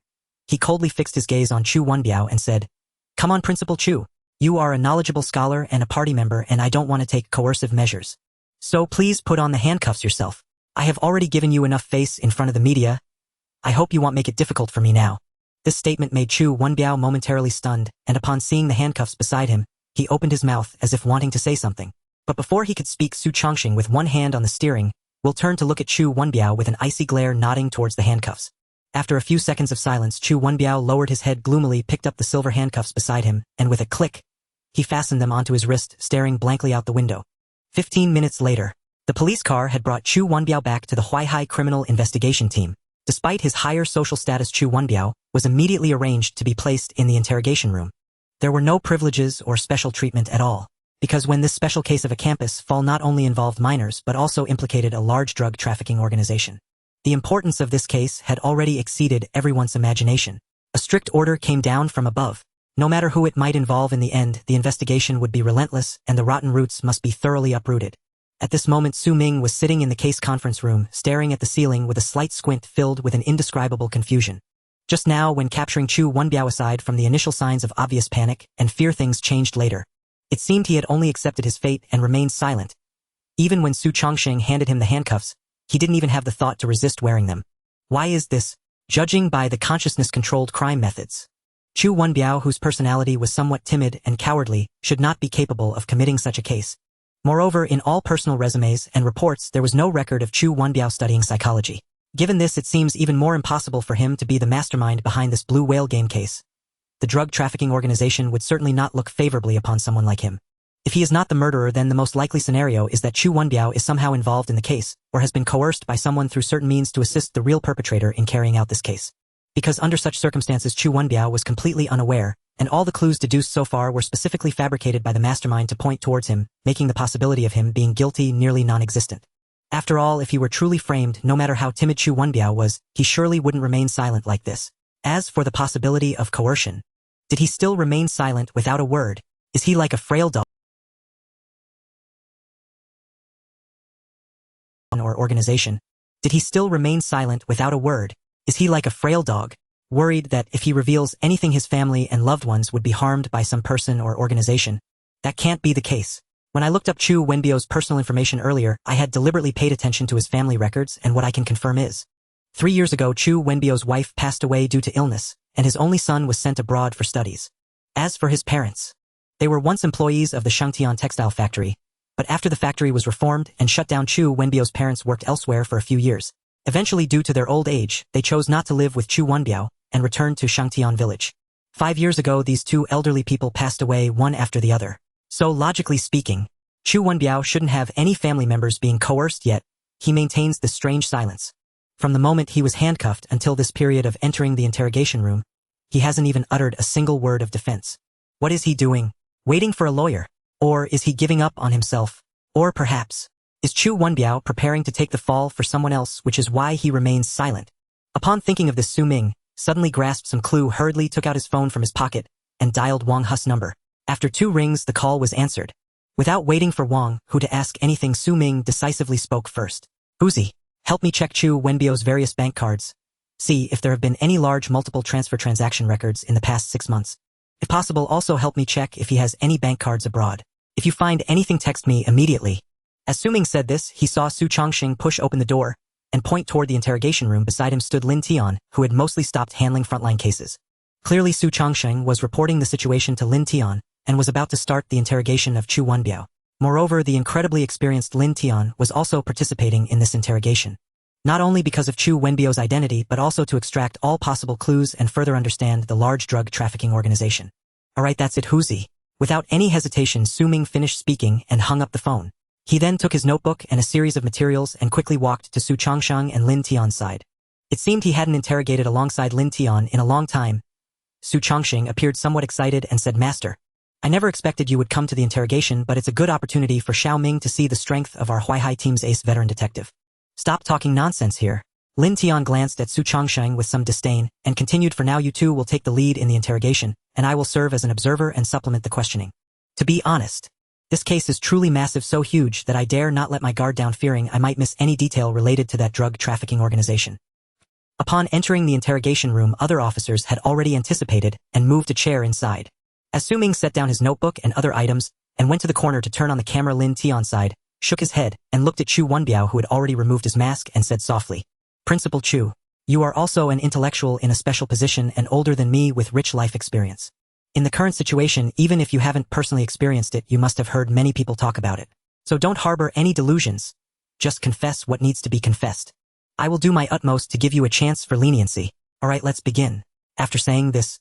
he coldly fixed his gaze on Chu Wenbiao and said, "Come on, Principal Chu. You are a knowledgeable scholar and a party member, and I don't want to take coercive measures. So please put on the handcuffs yourself. I have already given you enough face in front of the media. I hope you won't make it difficult for me now." This statement made Chu Wenbiao momentarily stunned, and upon seeing the handcuffs beside him, he opened his mouth as if wanting to say something. But before he could speak, Su Chongqing, with one hand on the steering wheel, turned to look at Chu Wenbiao with an icy glare, nodding towards the handcuffs. After a few seconds of silence, Chu Wenbiao lowered his head gloomily, picked up the silver handcuffs beside him, and with a click, he fastened them onto his wrist, staring blankly out the window. 15 minutes later, the police car had brought Chu Wenbiao back to the Huaihai criminal investigation team. Despite his higher social status, Chu Wenbiao was immediately arranged to be placed in the interrogation room. There were no privileges or special treatment at all, because when this special case of a campus fall not only involved minors but also implicated a large drug trafficking organization. The importance of this case had already exceeded everyone's imagination. A strict order came down from above. No matter who it might involve, in the end, the investigation would be relentless and the rotten roots must be thoroughly uprooted. At this moment, Su Ming was sitting in the case conference room, staring at the ceiling with a slight squint filled with an indescribable confusion. Just now, when capturing Chu Wenbiao, aside from the initial signs of obvious panic and fear, things changed later. It seemed he had only accepted his fate and remained silent. Even when Su Chongqing handed him the handcuffs, he didn't even have the thought to resist wearing them. Why is this? Judging by the consciousness-controlled crime methods, Chu Wenbiao, whose personality was somewhat timid and cowardly, should not be capable of committing such a case. Moreover, in all personal resumes and reports, there was no record of Chu Wenbiao studying psychology. Given this, it seems even more impossible for him to be the mastermind behind this blue whale game case. The drug trafficking organization would certainly not look favorably upon someone like him. If he is not the murderer, then the most likely scenario is that Chu Wenbiao is somehow involved in the case, or has been coerced by someone through certain means to assist the real perpetrator in carrying out this case. Because under such circumstances, Chu Wenbiao was completely unaware, and all the clues deduced so far were specifically fabricated by the mastermind to point towards him, making the possibility of him being guilty nearly non-existent. After all, if he were truly framed, no matter how timid Chu Wenbiao was, he surely wouldn't remain silent like this. As for the possibility of coercion, did he still remain silent without a word? Is he like a frail dog or organization? Did he still remain silent without a word? Is he like a frail dog, worried that if he reveals anything, his family and loved ones would be harmed by some person or organization? That can't be the case. When I looked up Chu Wenbiao's personal information earlier, I had deliberately paid attention to his family records, and what I can confirm is 3 years ago, Chu Wenbiao's wife passed away due to illness, and his only son was sent abroad for studies. As for his parents, they were once employees of the Shangtian textile factory, but after the factory was reformed and shut down, Chu Wenbiao's parents worked elsewhere for a few years. Eventually, due to their old age, they chose not to live with Chu Wenbiao and returned to Shangtian village. 5 years ago, these two elderly people passed away one after the other. So logically speaking, Chu Wenbiao shouldn't have any family members being coerced, yet he maintains this strange silence. From the moment he was handcuffed until this period of entering the interrogation room, he hasn't even uttered a single word of defense. What is he doing? Waiting for a lawyer? Or is he giving up on himself? Or perhaps, is Chu Wenbiao preparing to take the fall for someone else, which is why he remains silent? Upon thinking of this, Ming suddenly grasped some clue, hurriedly took out his phone from his pocket, and dialed Wang Hu's number. After 2 rings, the call was answered. Without waiting for Wang Hu to ask anything, Ming decisively spoke first. "Who's he? Help me check Chu Wenbiao's various bank cards. See if there have been any large multiple transfer transaction records in the past 6 months. If possible, also help me check if he has any bank cards abroad. If you find anything, text me immediately." As Ming said this, he saw Su Chongqing push open the door and point toward the interrogation room. Beside him stood Lin Tian, who had mostly stopped handling frontline cases. Clearly, Su Chongqing was reporting the situation to Lin Tian and was about to start the interrogation of Chu Wenbiao. Moreover, the incredibly experienced Lin Tian was also participating in this interrogation. Not only because of Chu Wenbiao's identity, but also to extract all possible clues and further understand the large drug trafficking organization. "Alright, that's it, who's he?" Without any hesitation, Ming finished speaking and hung up the phone. He then took his notebook and a series of materials and quickly walked to Su Chongqing and Lin Tian's side. It seemed he hadn't interrogated alongside Lin Tian in a long time. Su Chongqing appeared somewhat excited and said, "Master, I never expected you would come to the interrogation, but it's a good opportunity for Xiao Ming to see the strength of our Huaihai team's ace veteran detective." "Stop talking nonsense here." Lin Tian glanced at Su Chongqing with some disdain and continued, "For now, you two will take the lead in the interrogation, and I will serve as an observer and supplement the questioning. To be honest, this case is truly massive, so huge that I dare not let my guard down, fearing I might miss any detail related to that drug trafficking organization." Upon entering the interrogation room, other officers had already anticipated and moved a chair inside. As Ming set down his notebook and other items and went to the corner to turn on the camera, Lin Tian's side shook his head and looked at Chu Wenbiao, who had already removed his mask, and said softly, "Principal Chu, you are also an intellectual in a special position and older than me with rich life experience. In the current situation, even if you haven't personally experienced it, you must have heard many people talk about it. So don't harbor any delusions. Just confess what needs to be confessed. I will do my utmost to give you a chance for leniency. Alright, let's begin." After saying this,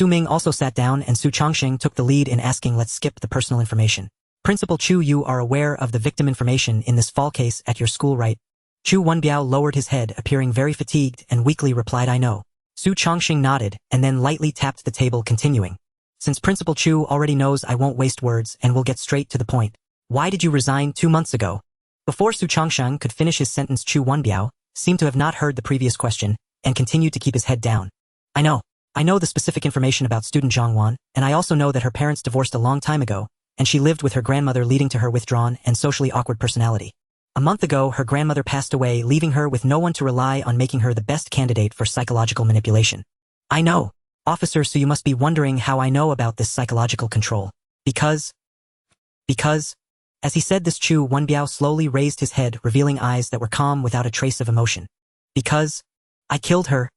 Ming also sat down and Su Chongqing took the lead in asking, "Let's skip the personal information. Principal Chu, you are aware of the victim information in this fall case at your school, right?" Chu Wenbiao lowered his head, appearing very fatigued, and weakly replied, "I know." Su Chongqing nodded and then lightly tapped the table, continuing, "Since Principal Chu already knows, I won't waste words and will get straight to the point. Why did you resign 2 months ago?" Before Su Chongqing could finish his sentence, Chu Wenbiao seemed to have not heard the previous question and continued to keep his head down. I know the specific information about student Zhang Wan, and I also know that her parents divorced a long time ago, and she lived with her grandmother, leading to her withdrawn and socially awkward personality. A month ago, her grandmother passed away, leaving her with no one to rely on, making her the best candidate for psychological manipulation. I know. Officer, so you must be wondering how I know about this psychological control. Because, as he said this, Chu Wenbiao slowly raised his head, revealing eyes that were calm without a trace of emotion. Because I killed her.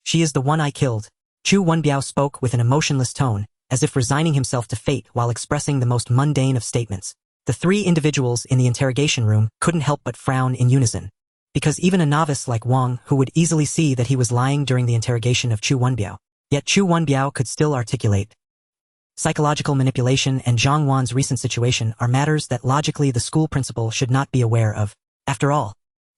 She is the one I killed. Chu Wenbiao spoke with an emotionless tone, as if resigning himself to fate while expressing the most mundane of statements. The three individuals in the interrogation room couldn't help but frown in unison. Because even a novice like Wang, who would easily see that he was lying during the interrogation of Chu Wenbiao, yet Chu Wenbiao could still articulate. Psychological manipulation and Zhang Wan's recent situation are matters that logically the school principal should not be aware of. After all,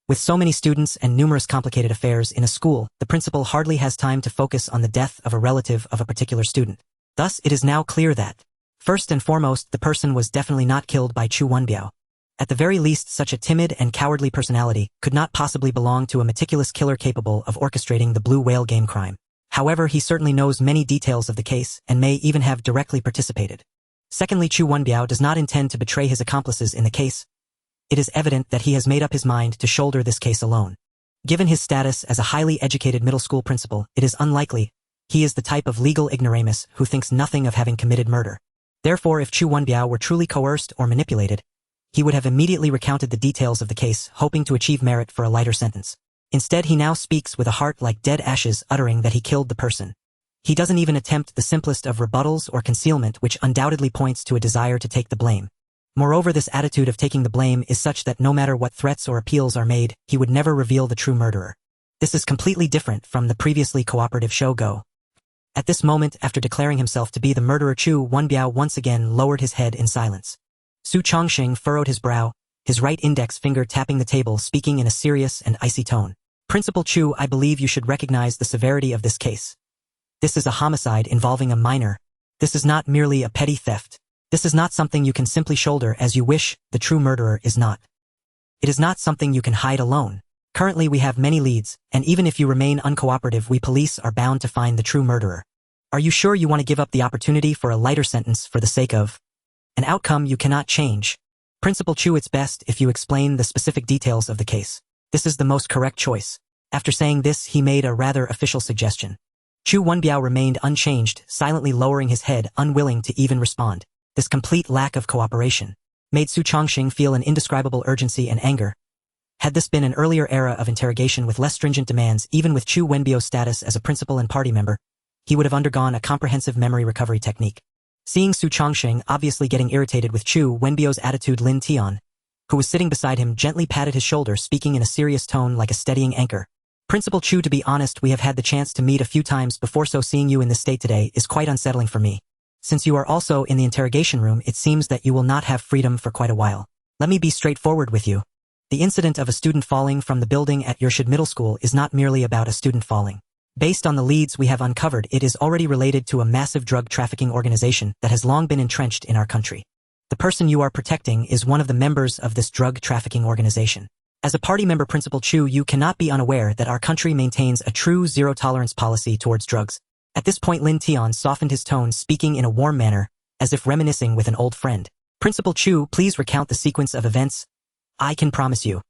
with so many students and numerous complicated affairs in a school, the principal hardly has time to focus on the death of a relative of a particular student. Thus, it is now clear that, first and foremost, the person was definitely not killed by Chu Wenbiao. At the very least, such a timid and cowardly personality could not possibly belong to a meticulous killer capable of orchestrating the Blue Whale game crime. However, he certainly knows many details of the case and may even have directly participated. Secondly, Chu Wenbiao does not intend to betray his accomplices in the case. It is evident that he has made up his mind to shoulder this case alone. Given his status as a highly educated middle school principal, it is unlikely he is the type of legal ignoramus who thinks nothing of having committed murder. Therefore, if Chu Wenbiao were truly coerced or manipulated, he would have immediately recounted the details of the case, hoping to achieve merit for a lighter sentence. Instead, he now speaks with a heart like dead ashes, uttering that he killed the person. He doesn't even attempt the simplest of rebuttals or concealment, which undoubtedly points to a desire to take the blame. Moreover, this attitude of taking the blame is such that no matter what threats or appeals are made, he would never reveal the true murderer. This is completely different from the previously cooperative Shogo. At this moment, after declaring himself to be the murderer, Chu Wenbiao once again lowered his head in silence. Su Chongqing furrowed his brow, his right index finger tapping the table, speaking in a serious and icy tone. Principal Chu, I believe you should recognize the severity of this case. This is a homicide involving a minor. This is not merely a petty theft. This is not something you can simply shoulder as you wish. The true murderer is not. It is not something you can hide alone. Currently we have many leads, and even if you remain uncooperative, we police are bound to find the true murderer. Are you sure you want to give up the opportunity for a lighter sentence for the sake of an outcome you cannot change? Principal Chu, it's best if you explain the specific details of the case. This is the most correct choice. After saying this, he made a rather official suggestion. Chu Wenbiao remained unchanged, silently lowering his head, unwilling to even respond. This complete lack of cooperation made Su Chongqing feel an indescribable urgency and anger. Had this been an earlier era of interrogation with less stringent demands, even with Chu Wenbiao's status as a principal and party member, he would have undergone a comprehensive memory recovery technique. Seeing Su Chongqing obviously getting irritated with Chu Wenbiao's attitude, Lin Tian, who was sitting beside him, gently patted his shoulder, speaking in a serious tone like a steadying anchor. Principal Chu, to be honest, we have had the chance to meet a few times before, so seeing you in this state today is quite unsettling for me. Since you are also in the interrogation room, it seems that you will not have freedom for quite a while. Let me be straightforward with you. The incident of a student falling from the building at Yershid Middle School is not merely about a student falling. Based on the leads we have uncovered, it is already related to a massive drug trafficking organization that has long been entrenched in our country. The person you are protecting is one of the members of this drug trafficking organization. As a party member, Principal Chu, you cannot be unaware that our country maintains a true zero-tolerance policy towards drugs. At this point, Lin Tian softened his tone, speaking in a warm manner, as if reminiscing with an old friend. Principal Chu, please recount the sequence of events. I can promise you.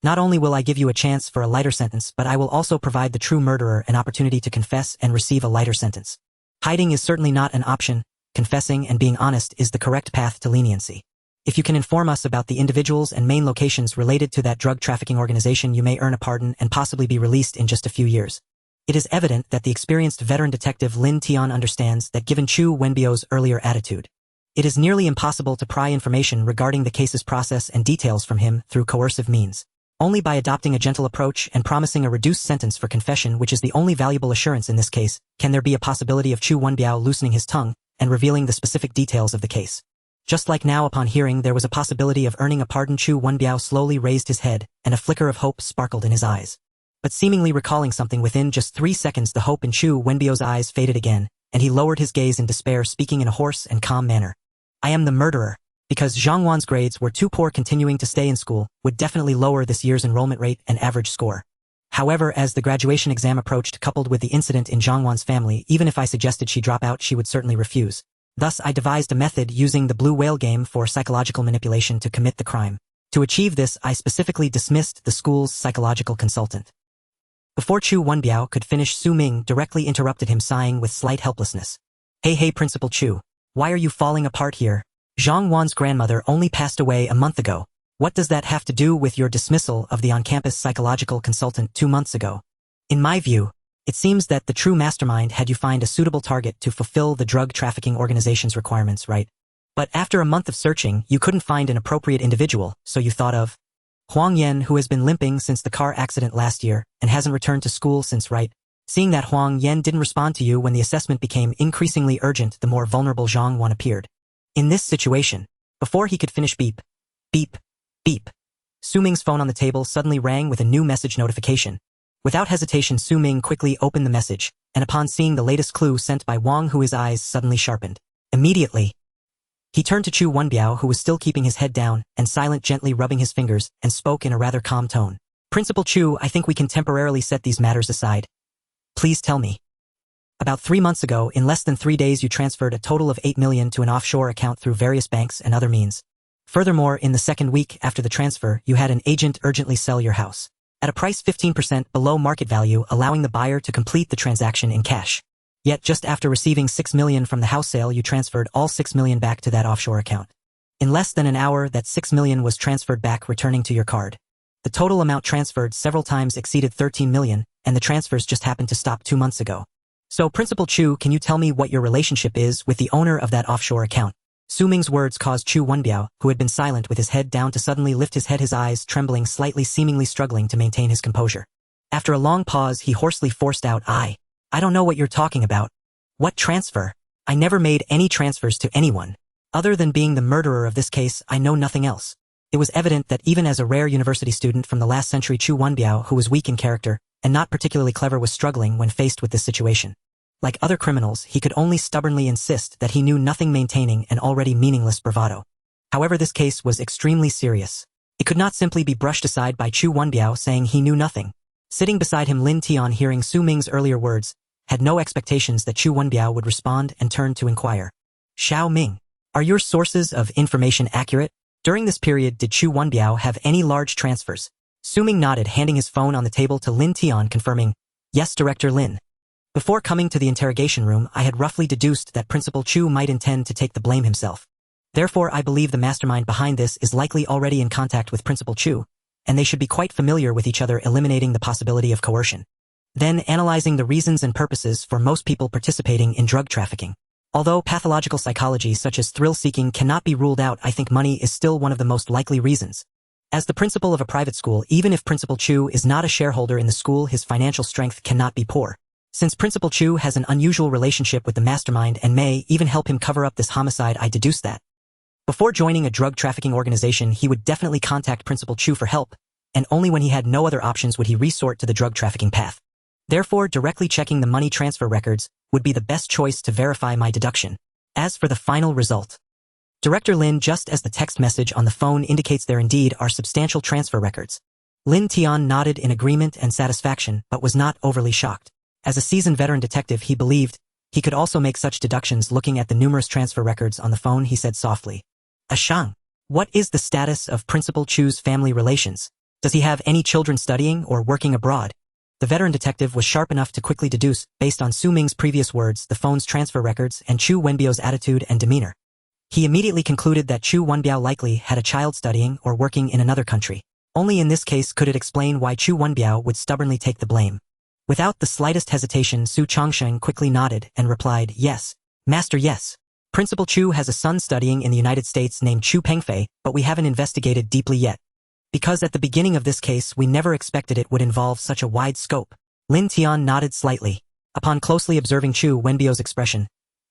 Not only will I give you a chance for a lighter sentence, but I will also provide the true murderer an opportunity to confess and receive a lighter sentence. Hiding is certainly not an option. Confessing and being honest is the correct path to leniency. If you can inform us about the individuals and main locations related to that drug trafficking organization, you may earn a pardon and possibly be released in just a few years. It is evident that the experienced veteran detective Lin Tian understands that given Chu Wenbiao's earlier attitude, it is nearly impossible to pry information regarding the case's process and details from him through coercive means. Only by adopting a gentle approach and promising a reduced sentence for confession, which is the only valuable assurance in this case, can there be a possibility of Chu Wenbiao loosening his tongue and revealing the specific details of the case. Just like now, upon hearing there was a possibility of earning a pardon, Chu Wenbiao slowly raised his head, and a flicker of hope sparkled in his eyes. But seemingly recalling something within just 3 seconds, the hope in Chu Wenbiao's eyes faded again, and he lowered his gaze in despair, speaking in a hoarse and calm manner. I am the murderer. Because Zhang Wan's grades were too poor, continuing to stay in school would definitely lower this year's enrollment rate and average score. However, as the graduation exam approached, coupled with the incident in Zhang Wan's family, even if I suggested she drop out, she would certainly refuse. Thus, I devised a method using the Blue Whale game for psychological manipulation to commit the crime. To achieve this, I specifically dismissed the school's psychological consultant. Before Chu Wenbiao could finish, Su Ming directly interrupted him, sighing with slight helplessness. Hey, Principal Chu. Why are you falling apart here? Zhang Wan's grandmother only passed away a month ago. What does that have to do with your dismissal of the on-campus psychological consultant 2 months ago? In my view, it seems that the true mastermind had you find a suitable target to fulfill the drug trafficking organization's requirements, right? But after a month of searching, you couldn't find an appropriate individual, so you thought of Huang Yan, who has been limping since the car accident last year and hasn't returned to school since, right? Seeing that Huang Yan didn't respond to you when the assessment became increasingly urgent, the more vulnerable Zhang Wan appeared. In this situation, before he could finish, beep, beep, beep, Su Ming's phone on the table suddenly rang with a new message notification. Without hesitation, Su Ming quickly opened the message, and upon seeing the latest clue sent by Wang Hu, his eyes suddenly sharpened. Immediately, he turned to Chu Wenbiao, who was still keeping his head down and silent, gently rubbing his fingers, and spoke in a rather calm tone. Principal Chu, I think we can temporarily set these matters aside. Please tell me. About 3 months ago, in less than 3 days, you transferred a total of 8 million to an offshore account through various banks and other means. Furthermore, in the second week after the transfer, you had an agent urgently sell your house at a price 15% below market value, allowing the buyer to complete the transaction in cash. Yet just after receiving 6 million from the house sale, you transferred all 6 million back to that offshore account. In less than an hour, that 6 million was transferred back, returning to your card. The total amount transferred several times exceeded 13 million, and the transfers just happened to stop 2 months ago. So, Principal Chu, can you tell me what your relationship is with the owner of that offshore account? Su Ming's words caused Chu Wenbiao, who had been silent with his head down, to suddenly lift his head, his eyes trembling slightly, seemingly struggling to maintain his composure. After a long pause, he hoarsely forced out, I don't know what you're talking about. What transfer? I never made any transfers to anyone. Other than being the murderer of this case, I know nothing else. It was evident that even as a rare university student from the last century, Chu Wenbiao, who was weak in character and not particularly clever, was struggling when faced with this situation. Like other criminals, he could only stubbornly insist that he knew nothing, maintaining an already meaningless bravado. However, this case was extremely serious. It could not simply be brushed aside by Chu Wenbiao saying he knew nothing. Sitting beside him, Lin Tian, hearing Su Ming's earlier words, had no expectations that Chu Wenbiao would respond and turned to inquire. Xiao Ming, are your sources of information accurate? During this period, did Chu Wenbiao have any large transfers? Su Ming nodded, handing his phone on the table to Lin Tian, confirming, Yes, Director Lin. Before coming to the interrogation room, I had roughly deduced that Principal Chu might intend to take the blame himself. Therefore, I believe the mastermind behind this is likely already in contact with Principal Chu, and they should be quite familiar with each other, eliminating the possibility of coercion. Then, analyzing the reasons and purposes for most people participating in drug trafficking. Although pathological psychology such as thrill-seeking cannot be ruled out, I think money is still one of the most likely reasons. As the principal of a private school, even if Principal Chu is not a shareholder in the school, his financial strength cannot be poor. Since Principal Chu has an unusual relationship with the mastermind and may even help him cover up this homicide, I deduce that before joining a drug trafficking organization, he would definitely contact Principal Chu for help, and only when he had no other options would he resort to the drug trafficking path. Therefore, directly checking the money transfer records would be the best choice to verify my deduction. As for the final result, Director Lin, just as the text message on the phone indicates, there indeed are substantial transfer records. Lin Tian nodded in agreement and satisfaction, but was not overly shocked. As a seasoned veteran detective, he believed he could also make such deductions. Looking at the numerous transfer records on the phone, he said softly, Ashang, what is the status of Principal Chu's family relations? Does he have any children studying or working abroad? The veteran detective was sharp enough to quickly deduce, based on Su Ming's previous words, the phone's transfer records, and Chu Wenbiao's attitude and demeanor. He immediately concluded that Chu Wenbiao likely had a child studying or working in another country. Only in this case could it explain why Chu Wenbiao would stubbornly take the blame. Without the slightest hesitation, Su Changsheng quickly nodded and replied, Yes, Master, yes. Principal Chu has a son studying in the United States named Chu Pengfei, but we haven't investigated deeply yet. Because at the beginning of this case, we never expected it would involve such a wide scope. Lin Tian nodded slightly. Upon closely observing Chu Wenbiao's expression,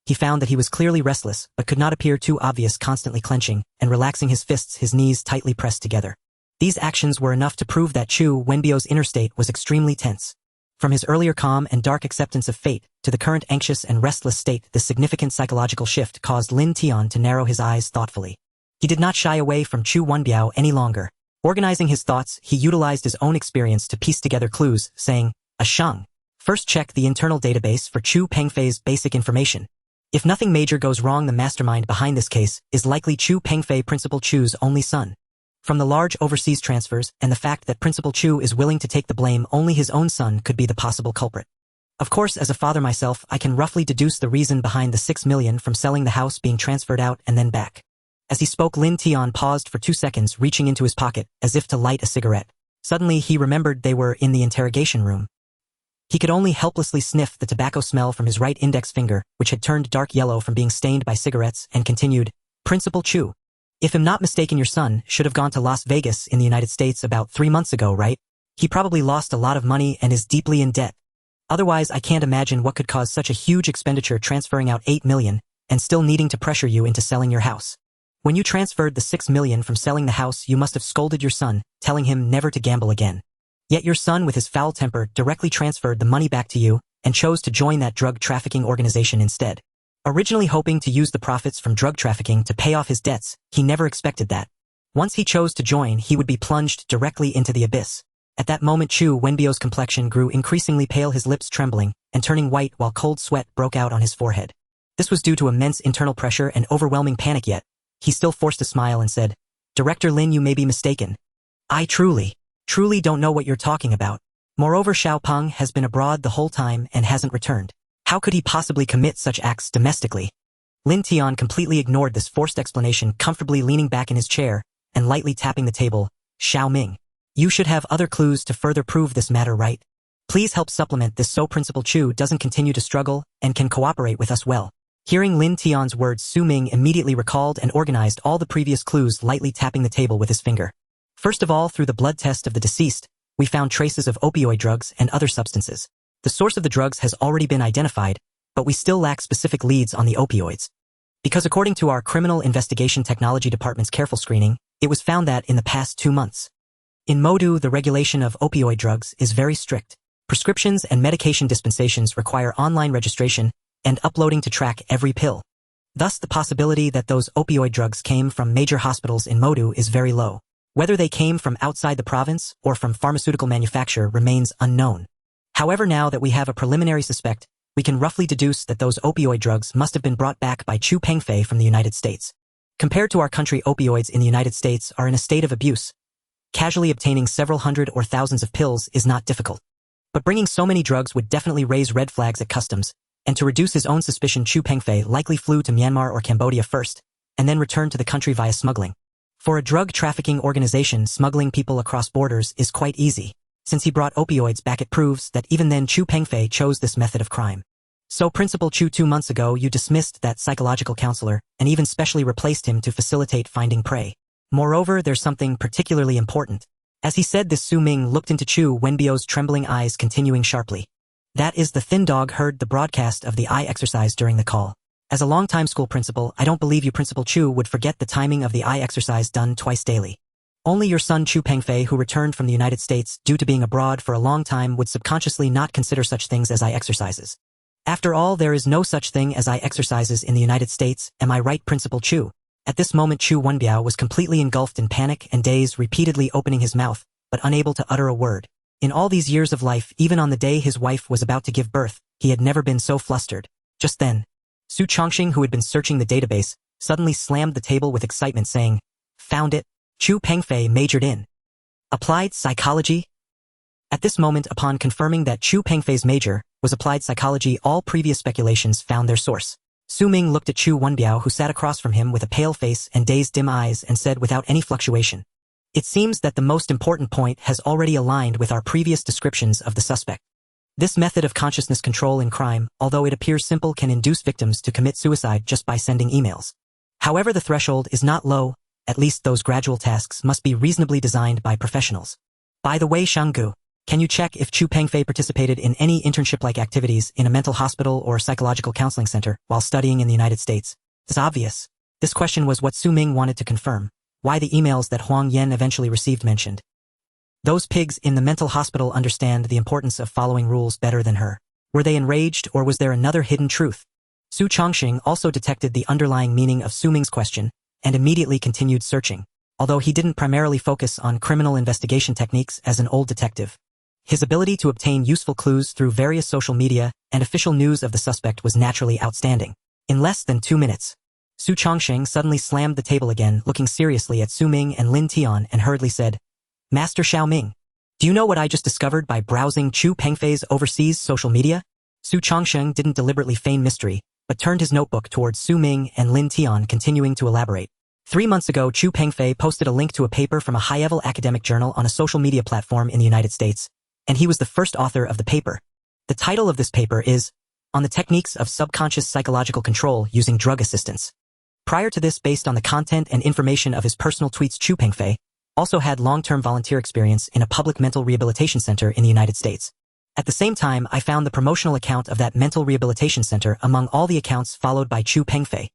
he found that he was clearly restless, but could not appear too obvious, constantly clenching and relaxing his fists, his knees tightly pressed together. These actions were enough to prove that Chu Wenbiao's inner state was extremely tense. From his earlier calm and dark acceptance of fate to the current anxious and restless state, the significant psychological shift caused Lin Tian to narrow his eyes thoughtfully. He did not shy away from Chu Wenbiao any longer. Organizing his thoughts, he utilized his own experience to piece together clues, saying, Ashang, first check the internal database for Chu Pengfei's basic information. If nothing major goes wrong, the mastermind behind this case is likely Chu Pengfei, Principal Chu's only son. From the large overseas transfers and the fact that Principal Chu is willing to take the blame, only his own son could be the possible culprit. Of course, as a father myself, I can roughly deduce the reason behind the 6 million from selling the house being transferred out and then back. As he spoke, Lin Tian paused for 2 seconds, reaching into his pocket, as if to light a cigarette. Suddenly, he remembered they were in the interrogation room. He could only helplessly sniff the tobacco smell from his right index finger, which had turned dark yellow from being stained by cigarettes, and continued, "Principal Chu. If I'm not mistaken, your son should have gone to Las Vegas in the United States about 3 months ago, right? He probably lost a lot of money and is deeply in debt. Otherwise, I can't imagine what could cause such a huge expenditure transferring out 8 million and still needing to pressure you into selling your house. When you transferred the 6 million from selling the house, you must have scolded your son, telling him never to gamble again. Yet your son, with his foul temper, directly transferred the money back to you and chose to join that drug trafficking organization instead. Originally hoping to use the profits from drug trafficking to pay off his debts, he never expected that. Once he chose to join, he would be plunged directly into the abyss. At that moment, Chu Wenbio's complexion grew increasingly pale, his lips trembling and turning white while cold sweat broke out on his forehead. This was due to immense internal pressure and overwhelming panic, yet he still forced a smile and said, "Director Lin, you may be mistaken. I truly don't know what you're talking about. Moreover, Xiao Peng has been abroad the whole time and hasn't returned. How could he possibly commit such acts domestically?" Lin Tian completely ignored this forced explanation, comfortably leaning back in his chair and lightly tapping the table. "Xiao Ming, you should have other clues to further prove this matter, right? Please help supplement this so Principal Chu doesn't continue to struggle and can cooperate with us well." Hearing Lin Tian's words, Su Ming immediately recalled and organized all the previous clues, lightly tapping the table with his finger. First of all, through the blood test of the deceased, we found traces of opioid drugs and other substances. The source of the drugs has already been identified, but we still lack specific leads on the opioids. Because according to our Criminal Investigation Technology Department's careful screening, it was found that in the past 2 months, in Modu, the regulation of opioid drugs is very strict. Prescriptions and medication dispensations require online registration and uploading to track every pill. Thus, the possibility that those opioid drugs came from major hospitals in Modu is very low. Whether they came from outside the province or from pharmaceutical manufacturer remains unknown. However, now that we have a preliminary suspect, we can roughly deduce that those opioid drugs must have been brought back by Chu Pengfei from the United States. Compared to our country, opioids in the United States are in a state of abuse. Casually obtaining several hundred or thousands of pills is not difficult. But bringing so many drugs would definitely raise red flags at customs, and to reduce his own suspicion, Chu Pengfei likely flew to Myanmar or Cambodia first, and then returned to the country via smuggling. For a drug trafficking organization, smuggling people across borders is quite easy. Since he brought opioids back, it proves that even then Chu Pengfei chose this method of crime. So Principal Chu, 2 months ago you dismissed that psychological counselor and even specially replaced him to facilitate finding prey. Moreover, there's something particularly important. As he said this, Su Ming looked into Chu Wenbio's trembling eyes, continuing sharply. That is, the thin dog heard the broadcast of the eye exercise during the call. As a longtime school principal, I don't believe you, Principal Chu, would forget the timing of the eye exercise done twice daily. Only your son Chu Pengfei, who returned from the United States due to being abroad for a long time, would subconsciously not consider such things as eye exercises. After all, there is no such thing as eye exercises in the United States, am I right, Principal Chu? At this moment, Chu Wenbiao was completely engulfed in panic and daze, repeatedly opening his mouth, but unable to utter a word. In all these years of life, even on the day his wife was about to give birth, he had never been so flustered. Just then, Su Chongqing, who had been searching the database, suddenly slammed the table with excitement, saying, "Found it! Chu Pengfei majored in applied psychology." At this moment, upon confirming that Chu Pengfei's major was applied psychology, all previous speculations found their source. Su Ming looked at Chu Wenbiao, who sat across from him with a pale face and dazed dim eyes, and said without any fluctuation, "It seems that the most important point has already aligned with our previous descriptions of the suspect. This method of consciousness control in crime, although it appears simple, can induce victims to commit suicide just by sending emails. However, the threshold is not low. At least those gradual tasks must be reasonably designed by professionals. By the way, Shanggu, can you check if Chu Pengfei participated in any internship-like activities in a mental hospital or psychological counseling center while studying in the United States? It's obvious." This question was what Su Ming wanted to confirm. Why the emails that Huang Yan eventually received mentioned. Those pigs in the mental hospital understand the importance of following rules better than her. Were they enraged, or was there another hidden truth? Su Chongqing also detected the underlying meaning of Su Ming's question and immediately continued searching, although he didn't primarily focus on criminal investigation techniques as an old detective. His ability to obtain useful clues through various social media and official news of the suspect was naturally outstanding. In less than 2 minutes, Su Chongsheng suddenly slammed the table again, looking seriously at Su Ming and Lin Tian, and hurriedly said, Master Xiao Ming, do you know what I just discovered by browsing Chu Pengfei's overseas social media? Su Chongsheng didn't deliberately feign mystery, but turned his notebook towards Su Ming and Lin Tian, continuing to elaborate. 3 months ago, Chu Pengfei posted a link to a paper from a high-level academic journal on a social media platform in the United States, and he was the first author of the paper. The title of this paper is On the Techniques of Subconscious Psychological Control Using Drug Assistance. Prior to this, based on the content and information of his personal tweets, Chu Pengfei also had long-term volunteer experience in a public mental rehabilitation center in the United States. At the same time, I found the promotional account of that mental rehabilitation center among all the accounts followed by Chu Pengfei.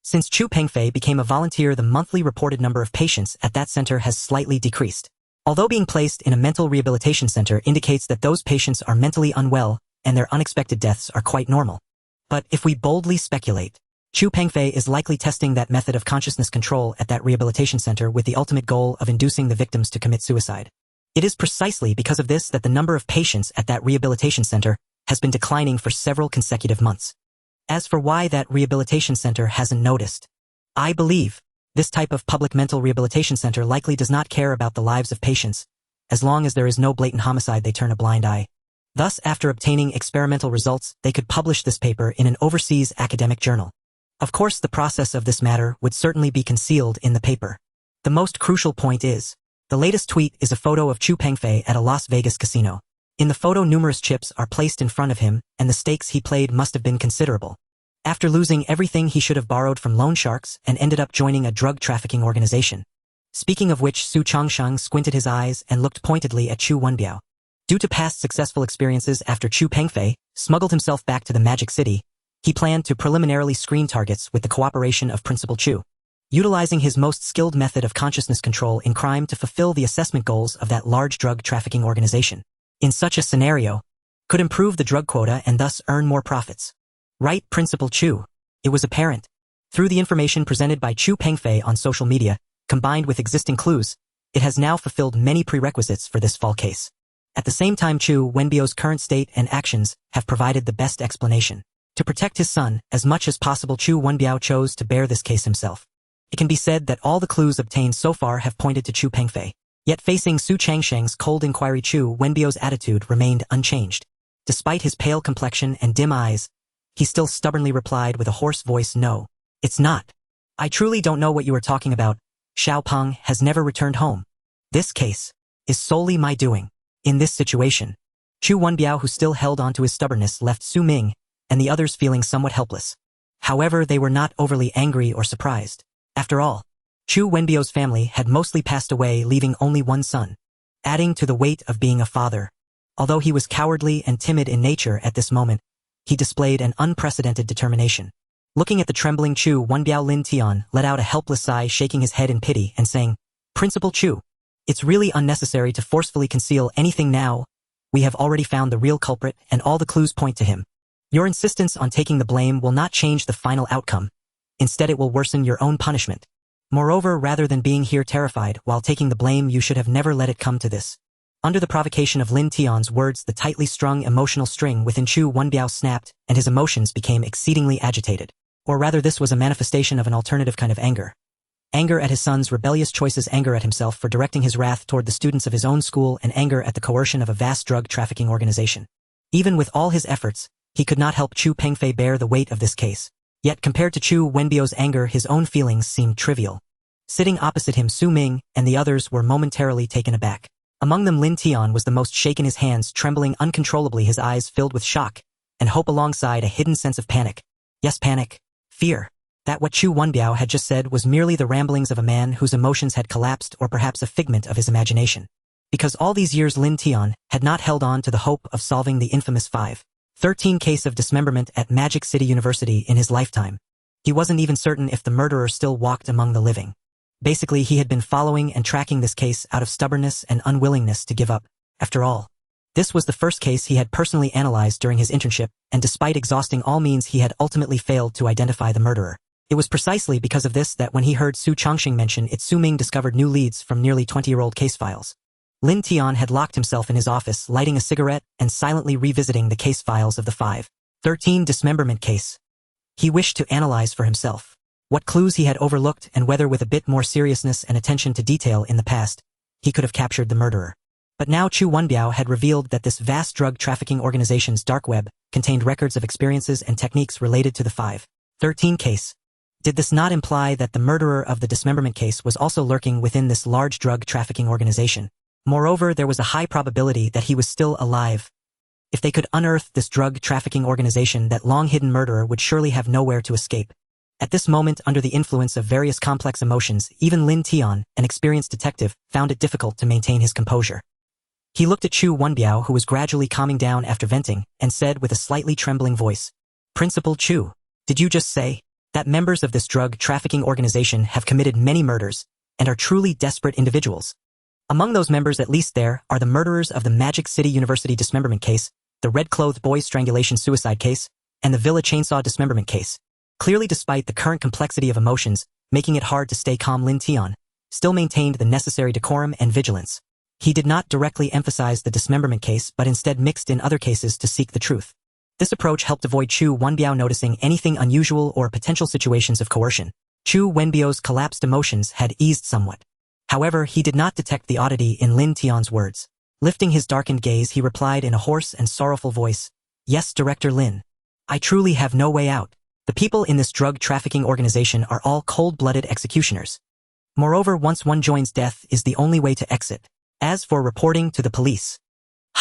Since Chu Pengfei became a volunteer, the monthly reported number of patients at that center has slightly decreased. Although being placed in a mental rehabilitation center indicates that those patients are mentally unwell and their unexpected deaths are quite normal. But if we boldly speculate, Chu Pengfei is likely testing that method of consciousness control at that rehabilitation center with the ultimate goal of inducing the victims to commit suicide. It is precisely because of this that the number of patients at that rehabilitation center has been declining for several consecutive months. As for why that rehabilitation center hasn't noticed, I believe this type of public mental rehabilitation center likely does not care about the lives of patients. As long as there is no blatant homicide, they turn a blind eye. Thus, after obtaining experimental results, they could publish this paper in an overseas academic journal. Of course, the process of this matter would certainly be concealed in the paper. The most crucial point is, the latest tweet is a photo of Chu Pengfei at a Las Vegas casino. In the photo, numerous chips are placed in front of him, and the stakes he played must have been considerable. After losing everything, he should have borrowed from loan sharks and ended up joining a drug trafficking organization. Speaking of which, Su Chongsheng squinted his eyes and looked pointedly at Chu Wenbiao. Due to past successful experiences after Chu Pengfei smuggled himself back to the Magic City, he planned to preliminarily screen targets with the cooperation of Principal Chu, utilizing his most skilled method of consciousness control in crime to fulfill the assessment goals of that large drug trafficking organization. In such a scenario, could improve the drug quota and thus earn more profits. Right, Principal Chu? It was apparent. Through the information presented by Chu Pengfei on social media, combined with existing clues, it has now fulfilled many prerequisites for this fall case. At the same time, Chu Wenbiao's current state and actions have provided the best explanation. To protect his son as much as possible, Chu Wenbiao chose to bear this case himself. It can be said that all the clues obtained so far have pointed to Chu Pengfei. Yet facing Su Changsheng's cold inquiry, Chu Wenbiao's attitude remained unchanged. Despite his pale complexion and dim eyes, he still stubbornly replied with a hoarse voice, No, it's not. I truly don't know what you are talking about. Xiao Peng has never returned home. This case is solely my doing. In this situation, Chu Wenbiao, who still held on to his stubbornness, left Su Ming and the others feeling somewhat helpless. However, they were not overly angry or surprised. After all, Chu Wenbiao's family had mostly passed away, leaving only one son, adding to the weight of being a father. Although he was cowardly and timid in nature at this moment, he displayed an unprecedented determination. Looking at the trembling Chu Wenbiao, Lin Tian let out a helpless sigh, shaking his head in pity and saying, Principal Chu, it's really unnecessary to forcefully conceal anything now. We have already found the real culprit and all the clues point to him. Your insistence on taking the blame will not change the final outcome. Instead, it will worsen your own punishment. Moreover, rather than being here terrified while taking the blame, you should have never let it come to this. Under the provocation of Lin Tian's words, the tightly strung emotional string within Chu Wenbiao snapped, and his emotions became exceedingly agitated. Or rather, this was a manifestation of an alternative kind of anger. Anger at his son's rebellious choices, anger at himself for directing his wrath toward the students of his own school, and anger at the coercion of a vast drug trafficking organization. Even with all his efforts, he could not help Chu Pengfei bear the weight of this case. Yet compared to Chu Wenbiao's anger, his own feelings seemed trivial. Sitting opposite him, Su Ming and the others were momentarily taken aback. Among them, Lin Tian was the most shaken, his hands trembling uncontrollably, his eyes filled with shock and hope alongside a hidden sense of panic. Yes, panic. Fear. That what Chu Wenbiao had just said was merely the ramblings of a man whose emotions had collapsed, or perhaps a figment of his imagination. Because all these years Lin Tian had not held on to the hope of solving the infamous 5/13 case of dismemberment at Magic City University in his lifetime. He wasn't even certain if the murderer still walked among the living. Basically, he had been following and tracking this case out of stubbornness and unwillingness to give up. After all, this was the first case he had personally analyzed during his internship, and despite exhausting all means, he had ultimately failed to identify the murderer. It was precisely because of this that when he heard Su Chongxing mention it, Su Ming discovered new leads from nearly 20-year-old case files. Lin Tian had locked himself in his office, lighting a cigarette and silently revisiting the case files of the 5/13 dismemberment case. He wished to analyze for himself what clues he had overlooked, and whether with a bit more seriousness and attention to detail in the past, he could have captured the murderer. But now Chu Wenbiao had revealed that this vast drug trafficking organization's dark web contained records of experiences and techniques related to the 513 case. Did this not imply that the murderer of the dismemberment case was also lurking within this large drug trafficking organization? Moreover, there was a high probability that he was still alive. If they could unearth this drug trafficking organization, that long-hidden murderer would surely have nowhere to escape. At this moment, under the influence of various complex emotions, even Lin Tian, an experienced detective, found it difficult to maintain his composure. He looked at Chu Wenbiao, who was gradually calming down after venting, and said with a slightly trembling voice, "Principal Chu, did you just say that members of this drug trafficking organization have committed many murders and are truly desperate individuals? Among those members, at least, there are the murderers of the Magic City University dismemberment case, the red-clothed boys strangulation suicide case, and the Villa chainsaw dismemberment case." Clearly, despite the current complexity of emotions, making it hard to stay calm, Lin Tian still maintained the necessary decorum and vigilance. He did not directly emphasize the dismemberment case, but instead mixed in other cases to seek the truth. This approach helped avoid Chu Wenbiao noticing anything unusual or potential situations of coercion. Chu Wenbiao's collapsed emotions had eased somewhat. However, he did not detect the oddity in Lin Tian's words. Lifting his darkened gaze, he replied in a hoarse and sorrowful voice, "Yes, Director Lin. I truly have no way out. The people in this drug trafficking organization are all cold-blooded executioners. Moreover, once one joins, death is the only way to exit. As for reporting to the police,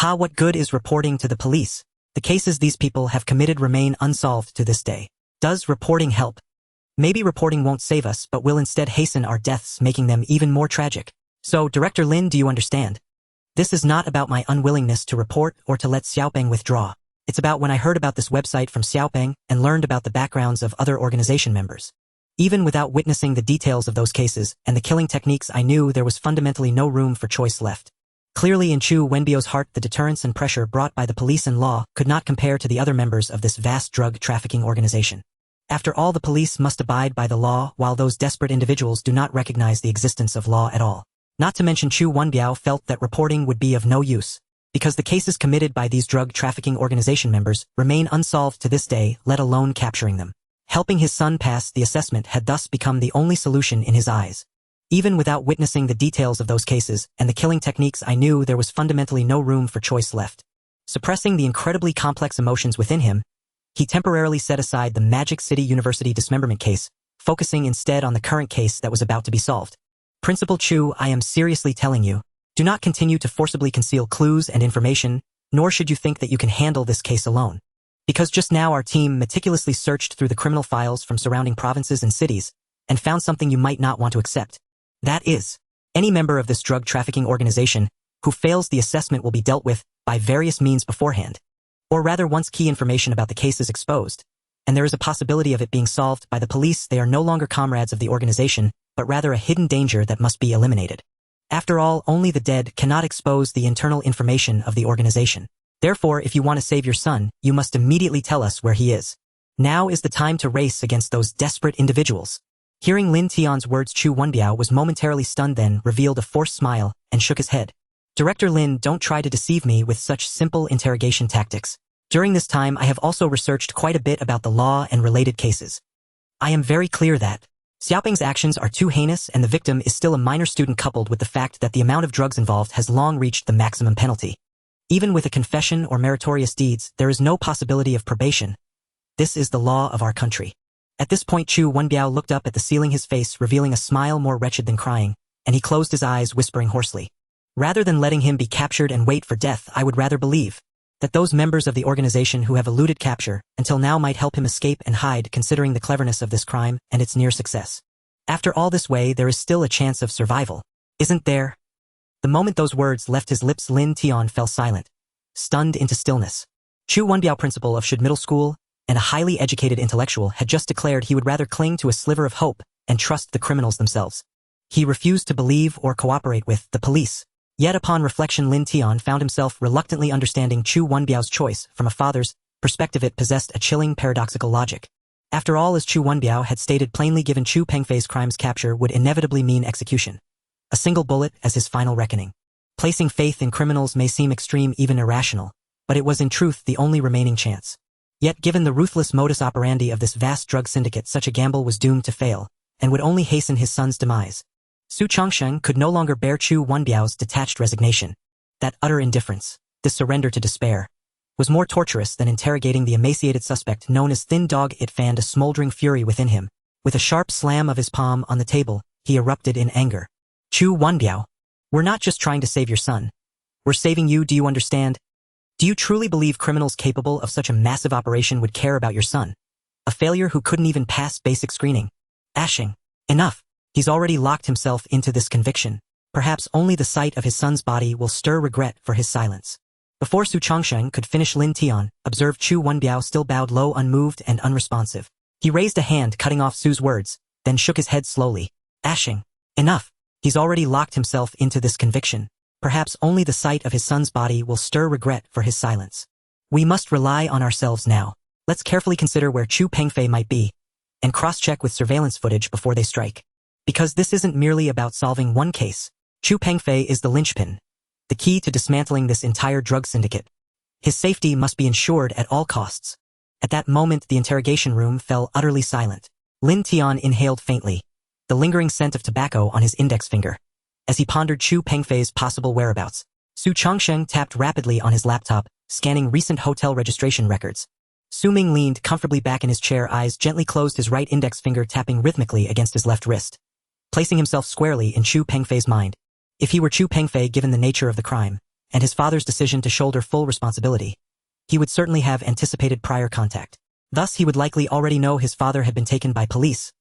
what good is reporting to the police? The cases these people have committed remain unsolved to this day. Does reporting help? Maybe reporting won't save us, but will instead hasten our deaths, making them even more tragic. So, Director Lin, do you understand? This is not about my unwillingness to report or to let Xiaopeng withdraw. It's about when I heard about this website from Xiaopeng and learned about the backgrounds of other organization members. Even without witnessing the details of those cases and the killing techniques, I knew there was fundamentally no room for choice left. Clearly, in Chu Wenbiao's heart, the deterrence and pressure brought by the police and law could not compare to the other members of this vast drug trafficking organization. After all, the police must abide by the law, while those desperate individuals do not recognize the existence of law at all. Not to mention, Chu Wenbiao felt that reporting would be of no use, because the cases committed by these drug trafficking organization members remain unsolved to this day, let alone capturing them. Helping his son pass the assessment had thus become the only solution in his eyes. Even without witnessing the details of those cases and the killing techniques, I knew there was fundamentally no room for choice left. Suppressing the incredibly complex emotions within him, he temporarily set aside the Magic City University dismemberment case, focusing instead on the current case that was about to be solved. "Principal Chu, I am seriously telling you, do not continue to forcibly conceal clues and information, nor should you think that you can handle this case alone. Because just now our team meticulously searched through the criminal files from surrounding provinces and cities and found something you might not want to accept. That is, any member of this drug trafficking organization who fails the assessment will be dealt with by various means beforehand. Or rather, once key information about the case is exposed, and there is a possibility of it being solved by the police, they are no longer comrades of the organization, but rather a hidden danger that must be eliminated. After all, only the dead cannot expose the internal information of the organization. Therefore, if you want to save your son, you must immediately tell us where he is. Now is the time to race against those desperate individuals." Hearing Lin Tian's words, Chu Wenbiao was momentarily stunned, then revealed a forced smile and shook his head. "Director Lin, don't try to deceive me with such simple interrogation tactics. During this time, I have also researched quite a bit about the law and related cases. I am very clear that Xiaopeng's actions are too heinous, and the victim is still a minor student, coupled with the fact that the amount of drugs involved has long reached the maximum penalty. Even with a confession or meritorious deeds, there is no possibility of probation. This is the law of our country." At this point, Chu Wenbiao looked up at the ceiling, his face revealing a smile more wretched than crying, and he closed his eyes, whispering hoarsely, "Rather than letting him be captured and wait for death, I would rather believe that those members of the organization who have eluded capture until now might help him escape and hide, considering the cleverness of this crime and its near success. After all this way, there is still a chance of survival, isn't there?" The moment those words left his lips, Lin Tian fell silent, stunned into stillness. Chu Wenbiao, principal of Shud Middle School and a highly educated intellectual, had just declared he would rather cling to a sliver of hope and trust the criminals themselves. He refused to believe or cooperate with the police. Yet upon reflection, Lin Tian found himself reluctantly understanding Chu Wenbiao's choice. From a father's perspective, it possessed a chilling paradoxical logic. After all, as Chu Wenbiao had stated plainly, given Chu Pengfei's crimes, capture would inevitably mean execution. A single bullet as his final reckoning. Placing faith in criminals may seem extreme, even irrational, but it was in truth the only remaining chance. Yet given the ruthless modus operandi of this vast drug syndicate, such a gamble was doomed to fail, and would only hasten his son's demise. Su Chongsheng could no longer bear Chu Wenbiao's detached resignation. That utter indifference, this surrender to despair, was more torturous than interrogating the emaciated suspect known as Thin Dog. It fanned a smoldering fury within him. With a sharp slam of his palm on the table, he erupted in anger. Chu Wenbiao, we're not just trying to save your son. We're saving you, do you understand? Do you truly believe criminals capable of such a massive operation would care about your son? A failure who couldn't even pass basic screening. Ashing. Enough. He's already locked himself into this conviction. Perhaps only the sight of his son's body will stir regret for his silence. Before Su Chongsheng could finish, Lin Tian observed Chu Wenbiao still bowed low, unmoved and unresponsive. He raised a hand cutting off Su's words, then shook his head slowly. Ashing. Enough. He's already locked himself into this conviction. Perhaps only the sight of his son's body will stir regret for his silence. We must rely on ourselves now. Let's carefully consider where Chu Pengfei might be, and cross-check with surveillance footage before they strike. Because this isn't merely about solving one case. Chu Pengfei is the linchpin, the key to dismantling this entire drug syndicate. His safety must be ensured at all costs. At that moment, the interrogation room fell utterly silent. Lin Tian inhaled faintly, the lingering scent of tobacco on his index finger. As he pondered Chu Pengfei's possible whereabouts, Su Chongsheng tapped rapidly on his laptop, scanning recent hotel registration records. Su Ming leaned comfortably back in his chair, eyes gently closed, his right index finger tapping rhythmically against his left wrist, placing himself squarely in Chu Pengfei's mind. If he were Chu Pengfei, given the nature of the crime, and his father's decision to shoulder full responsibility, he would certainly have anticipated prior contact. Thus he would likely already know his father had been taken by police.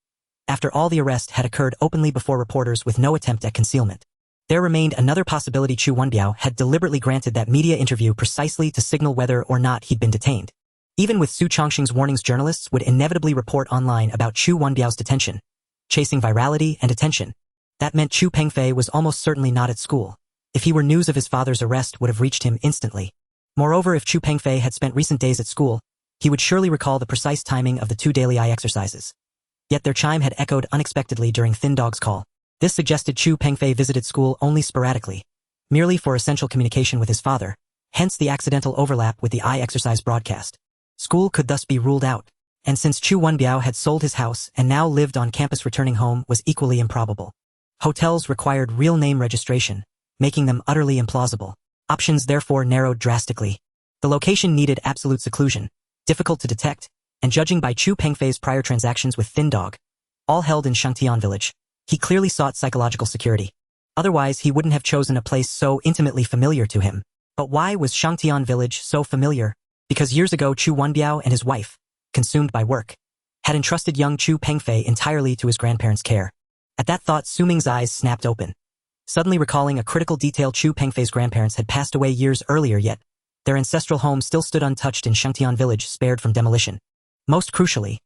After all, the arrest had occurred openly before reporters with no attempt at concealment. There remained another possibility: Chu Wenbiao had deliberately granted that media interview precisely to signal whether or not he'd been detained. Even with Su Chongsheng's warnings, journalists would inevitably report online about Chu Wenbiao's detention, chasing virality and attention. That meant Chu Pengfei was almost certainly not at school. If he were, news of his father's arrest would have reached him instantly. Moreover, if Chu Pengfei had spent recent days at school, he would surely recall the precise timing of the 2 daily eye exercises. Yet their chime had echoed unexpectedly during Thin Dog's call. This suggested Chu Pengfei visited school only sporadically, merely for essential communication with his father, hence the accidental overlap with the eye exercise broadcast. School could thus be ruled out, and since Chu Wenbiao had sold his house and now lived on campus, returning home was equally improbable. Hotels required real name registration, making them utterly implausible. Options therefore narrowed drastically. The location needed absolute seclusion, difficult to detect, and judging by Chu Pengfei's prior transactions with Thin Dog, all held in Shangtian Village, he clearly sought psychological security. Otherwise, he wouldn't have chosen a place so intimately familiar to him. But why was Shangtian Village so familiar? Because years ago, Chu Wenbiao and his wife, consumed by work, had entrusted young Chu Pengfei entirely to his grandparents' care. At that thought, Su Ming's eyes snapped open, suddenly recalling a critical detail: Chu Pengfei's grandparents had passed away years earlier, yet their ancestral home still stood untouched in Shangtian Village, spared from demolition. Most crucially,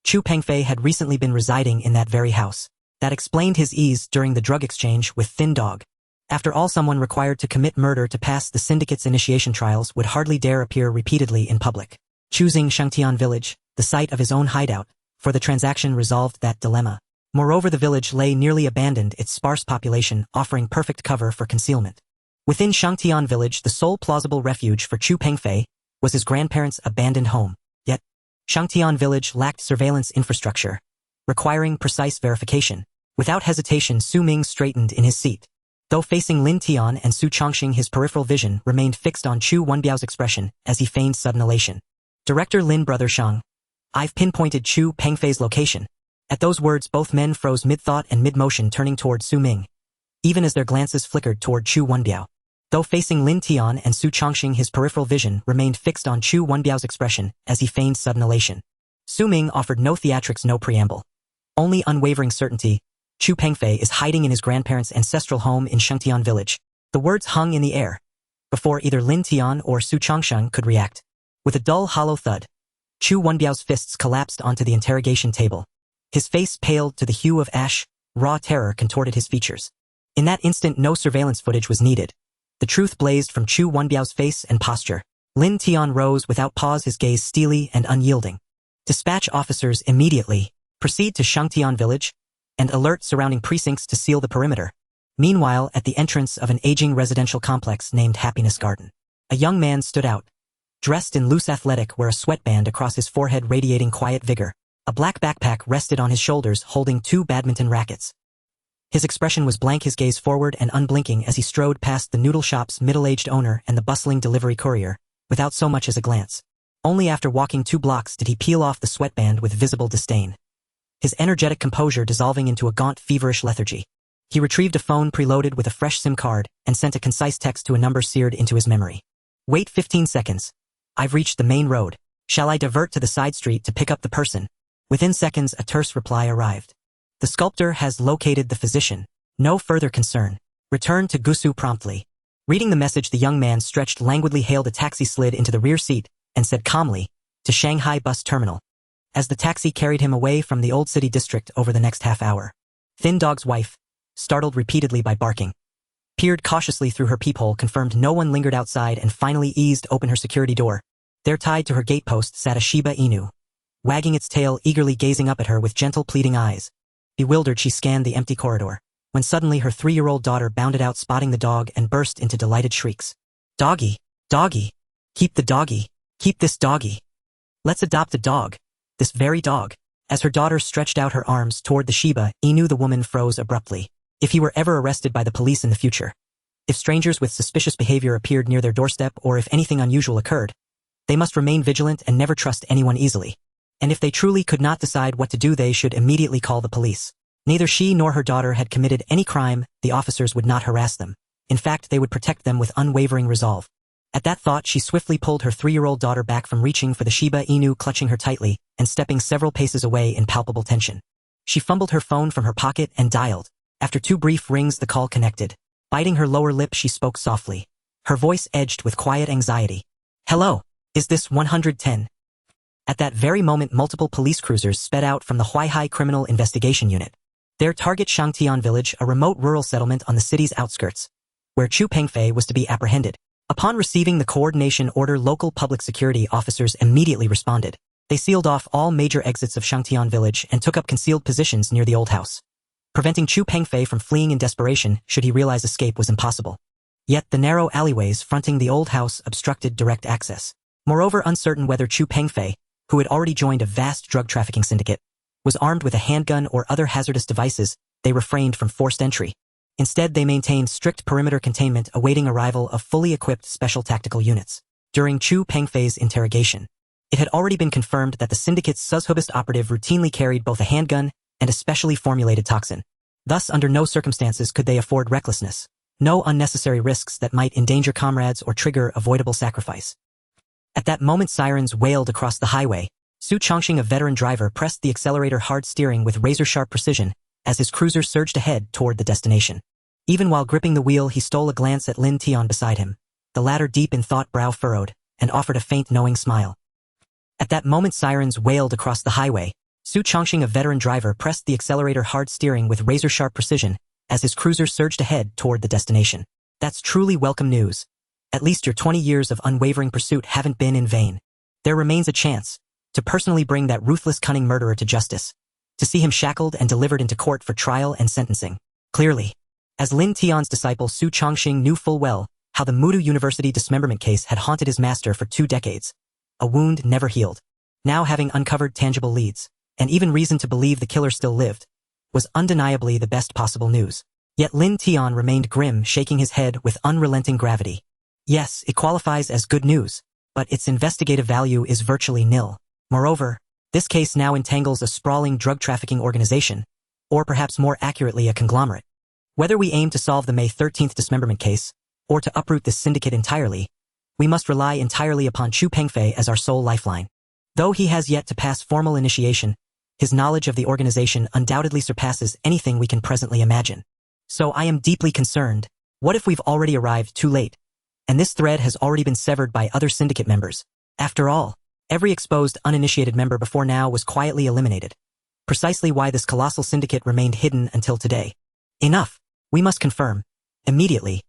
Chu Pengfei had recently been residing in that very house. That explained his ease during the drug exchange with Thin Dog. After all, someone required to commit murder to pass the syndicate's initiation trials would hardly dare appear repeatedly in public. Choosing Shangtian Village, the site of his own hideout, for the transaction resolved that dilemma. Moreover, the village lay nearly abandoned, its sparse population offering perfect cover for concealment. Within Shangtian Village, the sole plausible refuge for Chu Pengfei was his grandparents' abandoned home. Yet, Shangtian Village lacked surveillance infrastructure, requiring precise verification. Without hesitation, Su Ming straightened in his seat. Though facing Lin Tian and Su Chongsheng, his peripheral vision remained fixed on Chu Wenbiao's expression as he feigned sudden elation. Director Lin, Brother Shang, I've pinpointed Chu Pengfei's location. At those words, both men froze mid-thought and mid-motion, turning toward Su Ming, even as their glances flickered toward Chu Wenbiao. Though facing Lin Tian and Su Chongsheng, his peripheral vision remained fixed on Chu Wenbiao's expression as he feigned sudden elation. Su Ming offered no theatrics, no preamble. Only unwavering certainty: Chu Pengfei is hiding in his grandparents' ancestral home in Shangtian Village. The words hung in the air, before either Lin Tian or Su Chongsheng could react. With a dull, hollow thud, Chu Wenbiao's fists collapsed onto the interrogation table. His face paled to the hue of ash, raw terror contorted his features. In that instant, no surveillance footage was needed. The truth blazed from Chu Wenbiao's face and posture. Lin Tian rose without pause, his gaze steely and unyielding. Dispatch officers immediately. Proceed to Shangtian Village, and alert surrounding precincts to seal the perimeter. Meanwhile, at the entrance of an aging residential complex named Happiness Garden, a young man stood out, dressed in loose athletic wear a sweatband across his forehead radiating quiet vigor. A black backpack rested on his shoulders holding 2 badminton rackets. His expression was blank, his gaze forward and unblinking as he strode past the noodle shop's middle-aged owner and the bustling delivery courier, without so much as a glance. Only after walking 2 blocks did he peel off the sweatband with visible disdain, his energetic composure dissolving into a gaunt, feverish lethargy. He retrieved a phone preloaded with a fresh SIM card and sent a concise text to a number seared into his memory. Wait 15 seconds. I've reached the main road. Shall I divert to the side street to pick up the person? Within seconds, a terse reply arrived. The sculptor has located the physician. No further concern. Return to Gusu promptly. Reading the message, the young man stretched languidly, hailed a taxi, slid into the rear seat, and said calmly, to Shanghai Bus Terminal. As the taxi carried him away from the old city district over the next half hour, Thin Dog's wife, startled repeatedly by barking, peered cautiously through her peephole, confirmed no one lingered outside, and finally eased open her security door. There, tied to her gatepost, sat a Shiba Inu, wagging its tail, eagerly gazing up at her with gentle, pleading eyes. Bewildered, she scanned the empty corridor, when suddenly her 3-year-old daughter bounded out, spotting the dog, and burst into delighted shrieks. Doggy! Doggy! Keep the doggy! Keep this doggy! Let's adopt a dog! This very dog! As her daughter stretched out her arms toward the Shiba Inu, the woman froze abruptly. If he were ever arrested by the police in the future, if strangers with suspicious behavior appeared near their doorstep, or if anything unusual occurred, they must remain vigilant and never trust anyone easily. And if they truly could not decide what to do, they should immediately call the police. Neither she nor her daughter had committed any crime. The officers would not harass them. In fact, they would protect them with unwavering resolve. At that thought, she swiftly pulled her 3-year-old daughter back from reaching for the Shiba Inu, clutching her tightly and stepping several paces away in palpable tension. She fumbled her phone from her pocket and dialed. After 2 brief rings, the call connected. Biting her lower lip, she spoke softly, her voice edged with quiet anxiety. Hello, is this 110? At that very moment, multiple police cruisers sped out from the Huaihai Criminal Investigation Unit. Their target, Shangtian Village, a remote rural settlement on the city's outskirts, where Chu Pengfei was to be apprehended. Upon receiving the coordination order, local public security officers immediately responded. They sealed off all major exits of Shangtian Village and took up concealed positions near the old house, preventing Chu Pengfei from fleeing in desperation should he realize escape was impossible. Yet the narrow alleyways fronting the old house obstructed direct access. Moreover, uncertain whether Chu Pengfei, who had already joined a vast drug trafficking syndicate, was armed with a handgun or other hazardous devices, they refrained from forced entry. Instead, they maintained strict perimeter containment, awaiting arrival of fully equipped special tactical units. During Chu Pengfei's interrogation, it had already been confirmed that the syndicate's Suzhubist operative routinely carried both a handgun and a specially formulated toxin. Thus, under no circumstances could they afford recklessness, no unnecessary risks that might endanger comrades or trigger avoidable sacrifice. At that moment, sirens wailed across the highway. Su Chongqing, a veteran driver, pressed the accelerator hard, steering with razor-sharp precision as his cruiser surged ahead toward the destination. Even while gripping the wheel, he stole a glance at Lin Tian beside him, the latter deep in thought, brow furrowed, and offered a faint, knowing smile. At that moment, sirens wailed across the highway. Su Chongqing, a veteran driver, pressed the accelerator hard, steering with razor-sharp precision as his cruiser surged ahead toward the destination. That's truly welcome news. At least your 20 years of unwavering pursuit haven't been in vain. There remains a chance to personally bring that ruthless, cunning murderer to justice, to see him shackled and delivered into court for trial and sentencing. Clearly, as Lin Tian's disciple, Su Chongqing knew full well how the Mudu University dismemberment case had haunted his master for 2 decades, a wound never healed. Now, having uncovered tangible leads, and even reason to believe the killer still lived, was undeniably the best possible news. Yet Lin Tian remained grim, shaking his head with unrelenting gravity. Yes, it qualifies as good news, but its investigative value is virtually nil. Moreover, this case now entangles a sprawling drug trafficking organization, or perhaps more accurately, a conglomerate. Whether we aim to solve the May 13th dismemberment case, or to uproot this syndicate entirely, we must rely entirely upon Chu Pengfei as our sole lifeline. Though he has yet to pass formal initiation, his knowledge of the organization undoubtedly surpasses anything we can presently imagine. So I am deeply concerned. What if we've already arrived too late, and this thread has already been severed by other syndicate members? After all, every exposed uninitiated member before now was quietly eliminated. Precisely why this colossal syndicate remained hidden until today. Enough. We must confirm, immediately,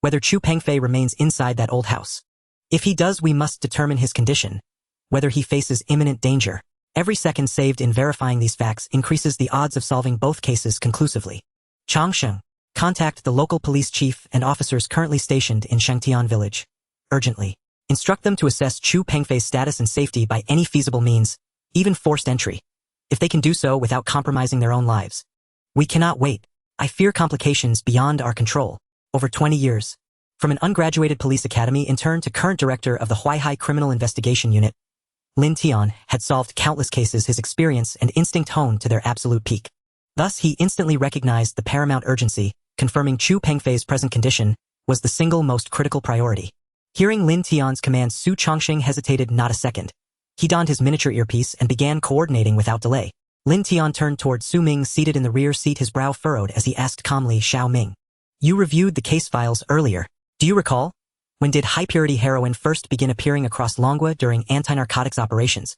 whether Chu Pengfei remains inside that old house. If he does, we must determine his condition, whether he faces imminent danger. Every second saved in verifying these facts increases the odds of solving both cases conclusively. Changsheng, contact the local police chief and officers currently stationed in Shangtian Village. Urgently. Instruct them to assess Chu Pengfei's status and safety by any feasible means, even forced entry. If they can do so without compromising their own lives. We cannot wait. I fear complications beyond our control. Over 20 years. From an ungraduated police academy intern to current director of the Huaihai Criminal Investigation Unit, Lin Tian had solved countless cases, his experience and instinct honed to their absolute peak. Thus he instantly recognized the paramount urgency, confirming Chu Pengfei's present condition was the single most critical priority. Hearing Lin Tian's command, Su Chongqing hesitated not a second. He donned his miniature earpiece and began coordinating without delay. Lin Tian turned toward Su Ming seated in the rear seat, his brow furrowed as he asked calmly, Xiao Ming. You reviewed the case files earlier. Do you recall? When did high-purity heroin first begin appearing across Longwa during anti-narcotics operations?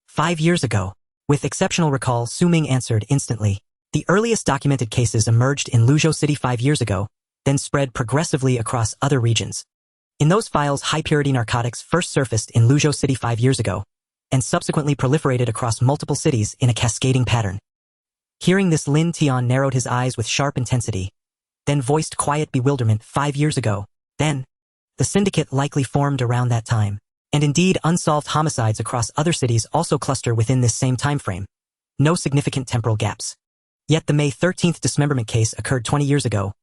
5 years ago. With exceptional recall, Su Ming answered instantly. The earliest documented cases emerged in Luzhou City 5 years ago, then spread progressively across other regions. In those files, high-purity narcotics first surfaced in Luzhou City 5 years ago, and subsequently proliferated across multiple cities in a cascading pattern. Hearing this, Lin Tian narrowed his eyes with sharp intensity, then voiced quiet bewilderment. 5 years ago, then. The syndicate likely formed around that time. And indeed, unsolved homicides across other cities also cluster within this same time frame. No significant temporal gaps. Yet the May 13th dismemberment case occurred 20 years ago.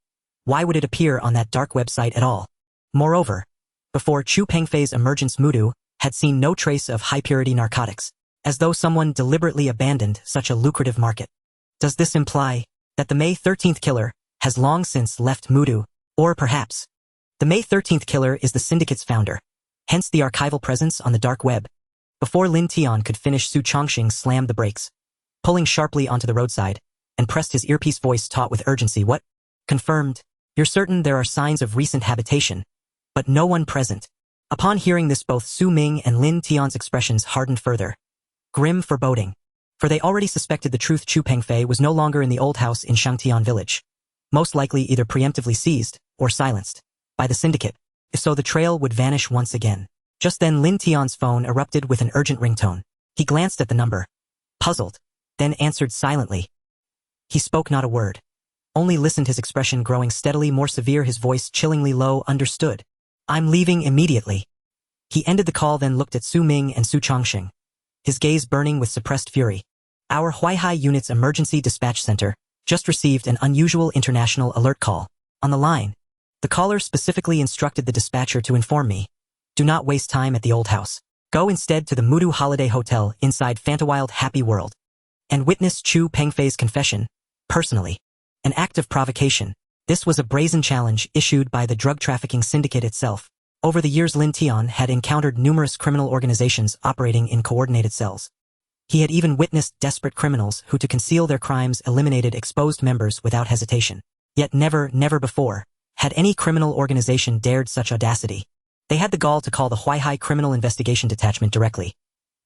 Why would it appear on that dark website at all? Moreover, before Chu Pengfei's emergence, Mudu had seen no trace of high-purity narcotics, as though someone deliberately abandoned such a lucrative market. Does this imply that the May 13th killer has long since left Mudu, or perhaps the May 13th killer is the syndicate's founder, hence the archival presence on the dark web? Before Lin Tian could finish, Su Chongqing slammed the brakes, pulling sharply onto the roadside, and pressed his earpiece, voice taut with urgency. What? Confirmed. You're certain there are signs of recent habitation, but no one present. Upon hearing this, both Su Ming and Lin Tian's expressions hardened further. Grim foreboding. For they already suspected the truth. Chu Pengfei was no longer in the old house in Shangtian village. Most likely either preemptively seized or silenced by the syndicate. If so, the trail would vanish once again. Just then, Lin Tian's phone erupted with an urgent ringtone. He glanced at the number, puzzled, then answered silently. He spoke not a word, only listened, his expression growing steadily more severe, his voice chillingly low. Understood. I'm leaving immediately. He ended the call, then looked at Su Ming and Su Chongqing, his gaze burning with suppressed fury. Our Huaihai Unit's Emergency Dispatch Center just received an unusual international alert call. On the line, the caller specifically instructed the dispatcher to inform me. Do not waste time at the old house. Go instead to the Mudu Holiday Hotel inside Fantawild Happy World and witness Chu Pengfei's confession, personally. An act of provocation. This was a brazen challenge issued by the drug trafficking syndicate itself. Over the years, Lin Tian had encountered numerous criminal organizations operating in coordinated cells. He had even witnessed desperate criminals who, to conceal their crimes, eliminated exposed members without hesitation. Yet never before had any criminal organization dared such audacity. They had the gall to call the Huaihai Criminal Investigation Detachment directly,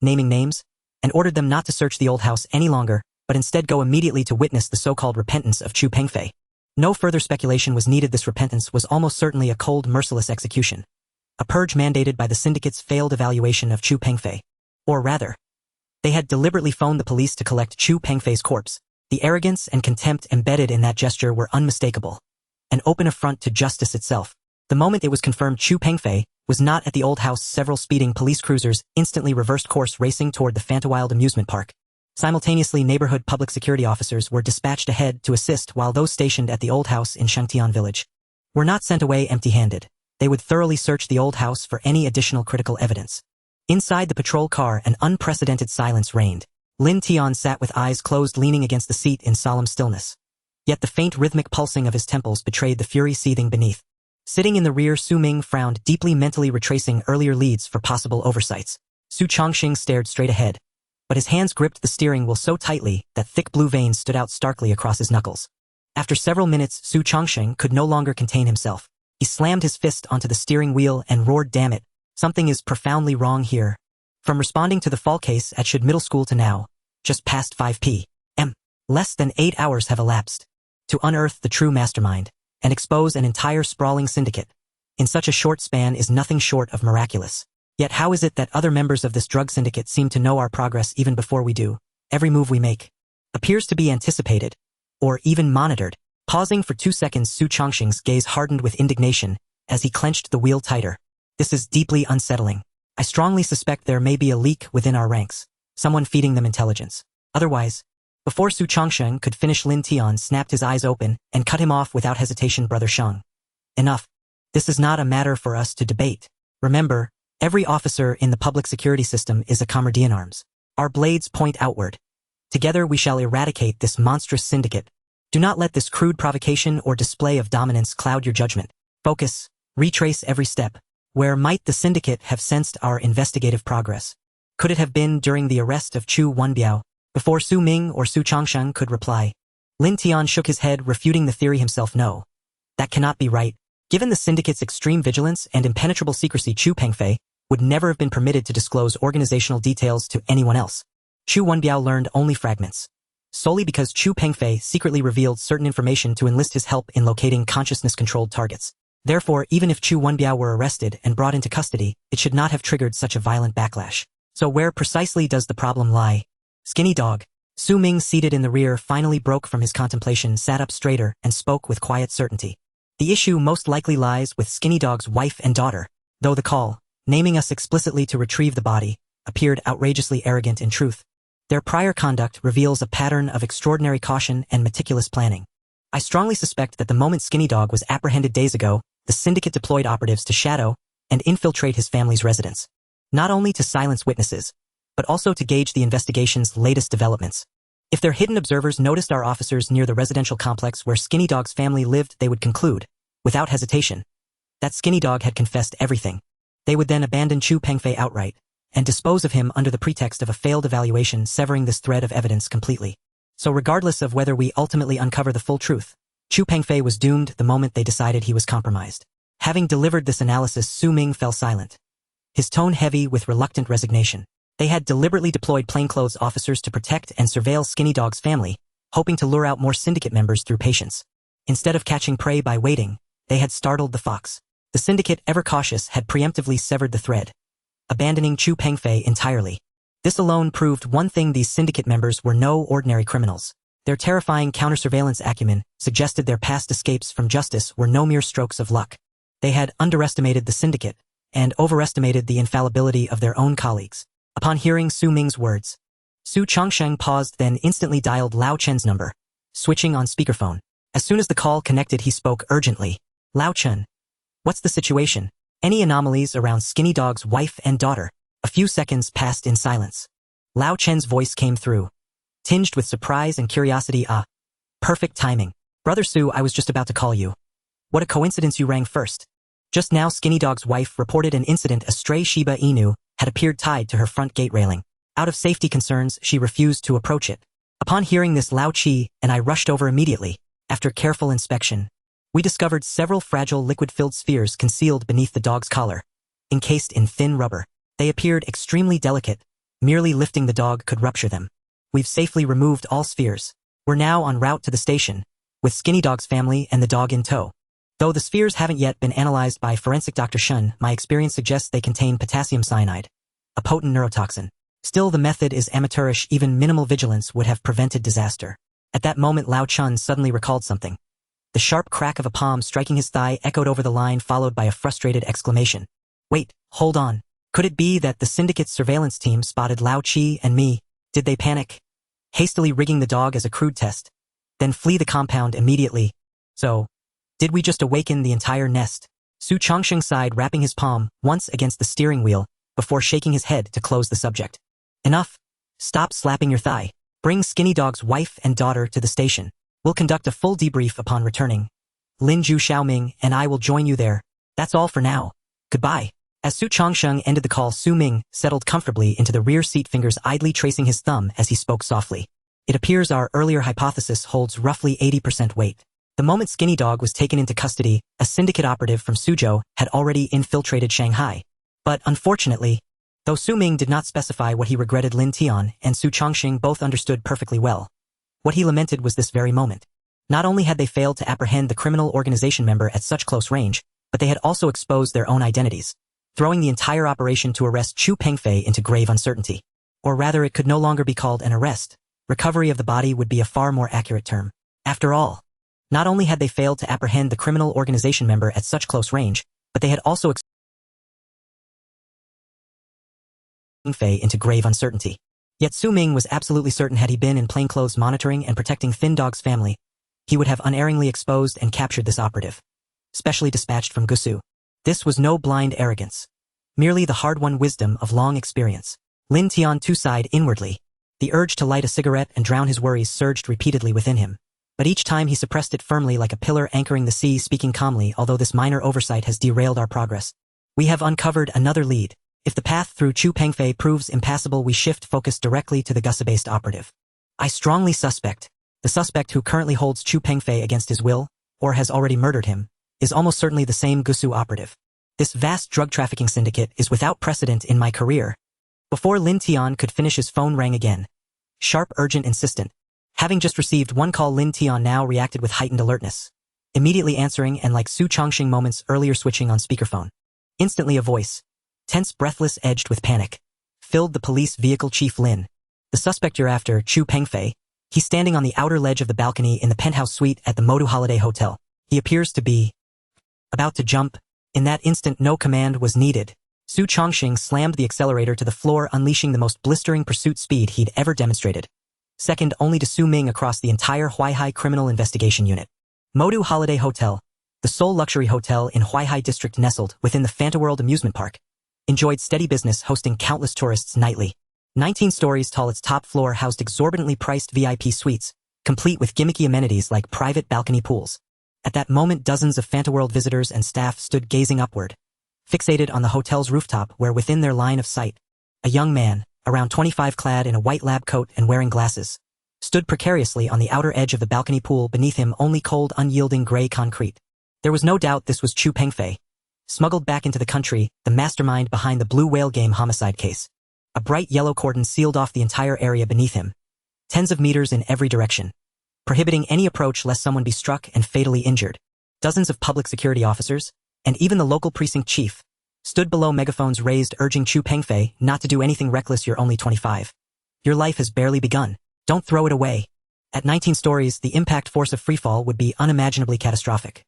naming names, and ordered them not to search the old house any longer, but instead go immediately to witness the so-called repentance of Chu Pengfei. No further speculation was needed. This repentance was almost certainly a cold, merciless execution. A purge mandated by the syndicate's failed evaluation of Chu Pengfei. Or rather, they had deliberately phoned the police to collect Chu Pengfei's corpse. The arrogance and contempt embedded in that gesture were unmistakable. An open affront to justice itself. The moment it was confirmed Chu Pengfei was not at the old house, several speeding police cruisers instantly reversed course, racing toward the Fantawild amusement park. Simultaneously, neighborhood public security officers were dispatched ahead to assist, while those stationed at the old house in Shangtian village were not sent away empty-handed. They would thoroughly search the old house for any additional critical evidence. Inside the patrol car, an unprecedented silence reigned. Lin Tian sat with eyes closed, leaning against the seat in solemn stillness. Yet the faint rhythmic pulsing of his temples betrayed the fury seething beneath. Sitting in the rear, Su Ming frowned deeply, mentally retracing earlier leads for possible oversights. Su Chongqing stared straight ahead, but his hands gripped the steering wheel so tightly that thick blue veins stood out starkly across his knuckles. After several minutes, Su Chongqing could no longer contain himself. He slammed his fist onto the steering wheel and roared, "Damn it, something is profoundly wrong here." From responding to the fall case at Shud Middle School to now, just past 5 p.m., less than 8 hours have elapsed. To unearth the true mastermind and expose an entire sprawling syndicate in such a short span is nothing short of miraculous. Yet how is it that other members of this drug syndicate seem to know our progress even before we do? Every move we make appears to be anticipated, or even monitored. Pausing for 2 seconds, Su Chongqing's gaze hardened with indignation as he clenched the wheel tighter. This is deeply unsettling. I strongly suspect there may be a leak within our ranks, someone feeding them intelligence. Otherwise, before Su Changsheng could finish, Lin Tian snapped his eyes open and cut him off without hesitation. Brother Sheng. Enough. This is not a matter for us to debate. Remember, every officer in the public security system is a comrade in arms. Our blades point outward. Together we shall eradicate this monstrous syndicate. Do not let this crude provocation or display of dominance cloud your judgment. Focus, retrace every step. Where might the syndicate have sensed our investigative progress? Could it have been during the arrest of Chu Wenbiao? Before Su Ming or Su Changsheng could reply, Lin Tian shook his head, refuting the theory himself. No. That cannot be right. Given the syndicate's extreme vigilance and impenetrable secrecy, Chu Pengfei would never have been permitted to disclose organizational details to anyone else. Chu Wenbiao learned only fragments, solely because Chu Pengfei secretly revealed certain information to enlist his help in locating consciousness-controlled targets. Therefore, even if Chu Wenbiao were arrested and brought into custody, it should not have triggered such a violent backlash. So where precisely does the problem lie? Skinny dog. Su Ming, seated in the rear, finally broke from his contemplation, sat up straighter, and spoke with quiet certainty. The issue most likely lies with Skinny Dog's wife and daughter, though the call, naming us explicitly to retrieve the body, appeared outrageously arrogant in truth. Their prior conduct reveals a pattern of extraordinary caution and meticulous planning. I strongly suspect that the moment Skinny Dog was apprehended days ago, the syndicate deployed operatives to shadow and infiltrate his family's residence. Not only to silence witnesses, but also to gauge the investigation's latest developments. If their hidden observers noticed our officers near the residential complex where Skinny Dog's family lived, they would conclude, without hesitation, that Skinny Dog had confessed everything. They would then abandon Chu Pengfei outright and dispose of him under the pretext of a failed evaluation, severing this thread of evidence completely. So regardless of whether we ultimately uncover the full truth, Chu Pengfei was doomed the moment they decided he was compromised. Having delivered this analysis, Su Ming fell silent, his tone heavy with reluctant resignation. They had deliberately deployed plainclothes officers to protect and surveil Skinny Dog's family, hoping to lure out more syndicate members through patience. Instead of catching prey by waiting, they had startled the fox. The syndicate, ever cautious, had preemptively severed the thread, abandoning Chu Pengfei entirely. This alone proved one thing: these syndicate members were no ordinary criminals. Their terrifying counter-surveillance acumen suggested their past escapes from justice were no mere strokes of luck. They had underestimated the syndicate and overestimated the infallibility of their own colleagues. Upon hearing Su Ming's words, Su Changsheng paused, then instantly dialed Lao Chen's number, switching on speakerphone. As soon as the call connected, he spoke urgently. Lao Chen. What's the situation? Any anomalies around Skinny Dog's wife and daughter? A few seconds passed in silence. Lao Chen's voice came through, tinged with surprise and curiosity. Perfect timing. Brother Su, I was just about to call you. What a coincidence you rang first. Just now Skinny Dog's wife reported an incident. A stray Shiba Inu had appeared tied to her front gate railing. Out of safety concerns, she refused to approach it. Upon hearing this, Lao Chi and I rushed over immediately. After careful inspection, we discovered several fragile liquid-filled spheres concealed beneath the dog's collar, encased in thin rubber. They appeared extremely delicate. Merely lifting the dog could rupture them. We've safely removed all spheres. We're now en route to the station, with Skinny Dog's family and the dog in tow. Though the spheres haven't yet been analyzed by forensic Dr. Shun, my experience suggests they contain potassium cyanide, a potent neurotoxin. Still, the method is amateurish. Even minimal vigilance would have prevented disaster. At that moment, Lao Chun suddenly recalled something. The sharp crack of a palm striking his thigh echoed over the line, followed by a frustrated exclamation. Wait, hold on. Could it be that the syndicate's surveillance team spotted Lao Chi and me? Did they panic, hastily rigging the dog as a crude test, then flee the compound immediately? So, did we just awaken the entire nest? Su Changsheng sighed, wrapping his palm once against the steering wheel before shaking his head to close the subject. Enough. Stop slapping your thigh. Bring Skinny Dog's wife and daughter to the station. We'll conduct a full debrief upon returning. Lin Ju Xiaoming and I will join you there. That's all for now. Goodbye. As Su Changsheng ended the call, Su Ming settled comfortably into the rear seat, fingers idly tracing his thumb as he spoke softly. It appears our earlier hypothesis holds roughly 80% weight. The moment Skinny Dog was taken into custody, a syndicate operative from Suzhou had already infiltrated Shanghai. But unfortunately, though Su Ming did not specify what he regretted, Lin Tian and Su Changsheng both understood perfectly well. What he lamented was this very moment. Not only had they failed to apprehend the criminal organization member at such close range, but they had also exposed their own identities, throwing the entire operation to arrest Chu Pengfei into grave uncertainty. Or rather, it could no longer be called an arrest. Recovery of the body would be a far more accurate term. After all, not only had they failed to apprehend the criminal organization member at such close range, but they had also Fei into grave uncertainty. Yet Su Ming was absolutely certain had he been in plainclothes monitoring and protecting Thin Dog's family, he would have unerringly exposed and captured this operative. Specially dispatched from Gusu. This was no blind arrogance. Merely the hard-won wisdom of long experience. Lin Tian too sighed inwardly. The urge to light a cigarette and drown his worries surged repeatedly within him. But each time he suppressed it firmly like a pillar anchoring the sea, speaking calmly, although this minor oversight has derailed our progress. We have uncovered another lead. If the path through Chu Pengfei proves impassable, we shift focus directly to the Gusa-based operative. I strongly suspect. The suspect who currently holds Chu Pengfei against his will, or has already murdered him, is almost certainly the same Gusu operative. This vast drug trafficking syndicate is without precedent in my career. Before Lin Tian could finish, his phone rang again. Sharp, urgent, insistent. Having just received one call, Lin Tian now reacted with heightened alertness. Immediately answering and like Su Chongxing moments earlier switching on speakerphone. Instantly a voice, tense, breathless, edged with panic, filled the police vehicle. Chief Lin. The suspect you're after, Chu Pengfei. He's standing on the outer ledge of the balcony in the penthouse suite at the Modu Holiday Hotel. He appears to be about to jump. In that instant no command was needed. Su Chongxing slammed the accelerator to the floor, unleashing the most blistering pursuit speed he'd ever demonstrated. Second only to Su Ming across the entire Huaihai Criminal Investigation Unit. Modu Holiday Hotel, the sole luxury hotel in Huaihai District nestled within the Fantaworld amusement park, enjoyed steady business, hosting countless tourists nightly. 19 stories tall, its top floor housed exorbitantly priced VIP suites, complete with gimmicky amenities like private balcony pools. At that moment dozens of Fantaworld visitors and staff stood gazing upward, fixated on the hotel's rooftop where within their line of sight, a young man, around 25, clad in a white lab coat and wearing glasses, stood precariously on the outer edge of the balcony pool. Beneath him only cold, unyielding gray concrete. There was no doubt this was Chu Pengfei, smuggled back into the country, the mastermind behind the Blue Whale Game homicide case. A bright yellow cordon sealed off the entire area beneath him, tens of meters in every direction, prohibiting any approach lest someone be struck and fatally injured. Dozens of public security officers, and even the local precinct chief, stood below, megaphones raised urging Chu Pengfei not to do anything reckless. You're only 25. Your life has barely begun. Don't throw it away. At 19 stories, the impact force of freefall would be unimaginably catastrophic,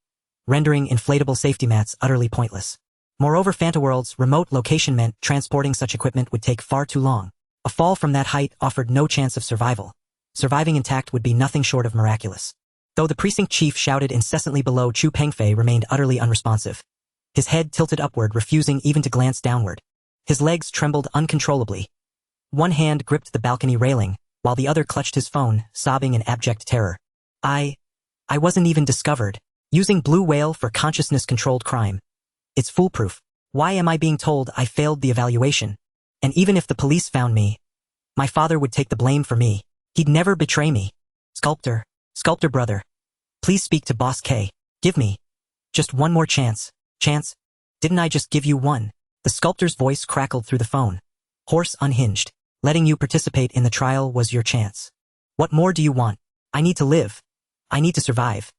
rendering inflatable safety mats utterly pointless. Moreover, Fantaworld's remote location meant transporting such equipment would take far too long. A fall from that height offered no chance of survival. Surviving intact would be nothing short of miraculous. Though the precinct chief shouted incessantly below, Chu Pengfei remained utterly unresponsive. His head tilted upward, refusing even to glance downward. His legs trembled uncontrollably. One hand gripped the balcony railing, while the other clutched his phone, sobbing in abject terror. I wasn't even discovered. Using Blue Whale for consciousness-controlled crime. It's foolproof. Why am I being told I failed the evaluation? And even if the police found me, my father would take the blame for me. He'd never betray me. Sculptor brother. Please speak to Boss K. Give me just one more chance. Chance? Didn't I just give you one? The sculptor's voice crackled through the phone. Hoarse, unhinged. Letting you participate in the trial was your chance. What more do you want? I need to live. I need to survive.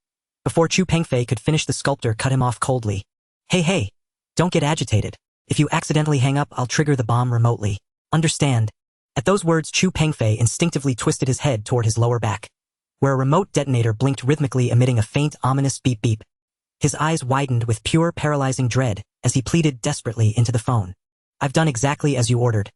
Before Chu Pengfei could finish, the sculptor cut him off coldly. Hey, don't get agitated. If you accidentally hang up, I'll trigger the bomb remotely. Understand? At those words, Chu Pengfei instinctively twisted his head toward his lower back, where a remote detonator blinked rhythmically, emitting a faint, ominous beep-beep. His eyes widened with pure, paralyzing dread as he pleaded desperately into the phone. I've done exactly as you ordered.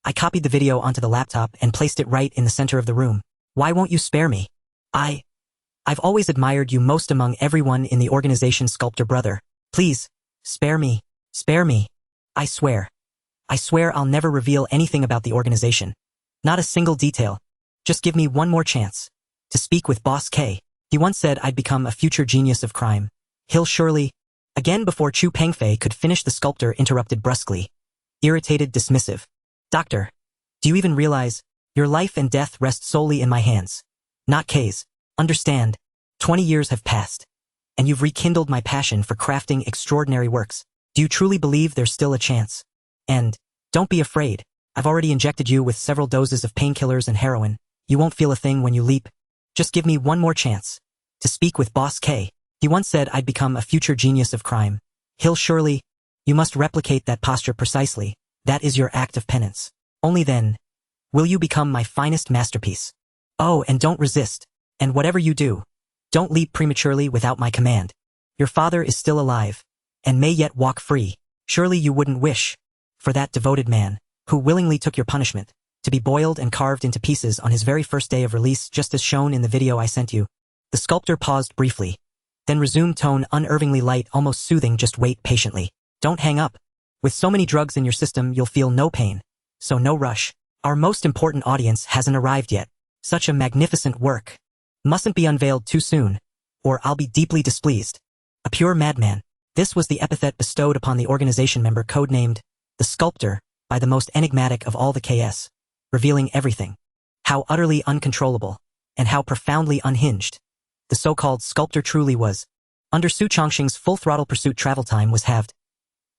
I copied the video onto the laptop and placed it right in the center of the room. Why won't you spare me? I've always admired you most among everyone in the organization, Sculptor brother. Please, spare me. Spare me. I swear I'll never reveal anything about the organization. Not a single detail. Just give me one more chance to speak with Boss K. He once said I'd become a future genius of crime. He'll surely... Again, before Chu Pengfei could finish, the sculptor interrupted brusquely. Irritated, dismissive. Doctor, do you even realize your life and death rest solely in my hands? Not K's. Understand, 20 years have passed, and you've rekindled my passion for crafting extraordinary works. Do you truly believe there's still a chance? And, don't be afraid. I've already injected you with several doses of painkillers and heroin. You won't feel a thing when you leap. Just give me one more chance to speak with Boss K. He once said I'd become a future genius of crime. He'll surely... You must replicate that posture precisely. That is your act of penance. Only then will you become my finest masterpiece. Oh, and don't resist. And whatever you do, don't leap prematurely without my command. Your father is still alive, and may yet walk free. Surely you wouldn't wish for that devoted man, who willingly took your punishment, to be boiled and carved into pieces on his very first day of release, just as shown in the video I sent you. The sculptor paused briefly, then resumed tone unnervingly light, almost soothing. Just wait patiently. Don't hang up. With so many drugs in your system, you'll feel no pain. So no rush. Our most important audience hasn't arrived yet. Such a magnificent work mustn't be unveiled too soon, or I'll be deeply displeased. A pure madman. This was the epithet bestowed upon the organization member codenamed the Sculptor by the most enigmatic of all the KS, revealing everything. How utterly uncontrollable, and how profoundly unhinged the so-called Sculptor truly was. Under Su Chongqing's full-throttle pursuit, travel time was halved.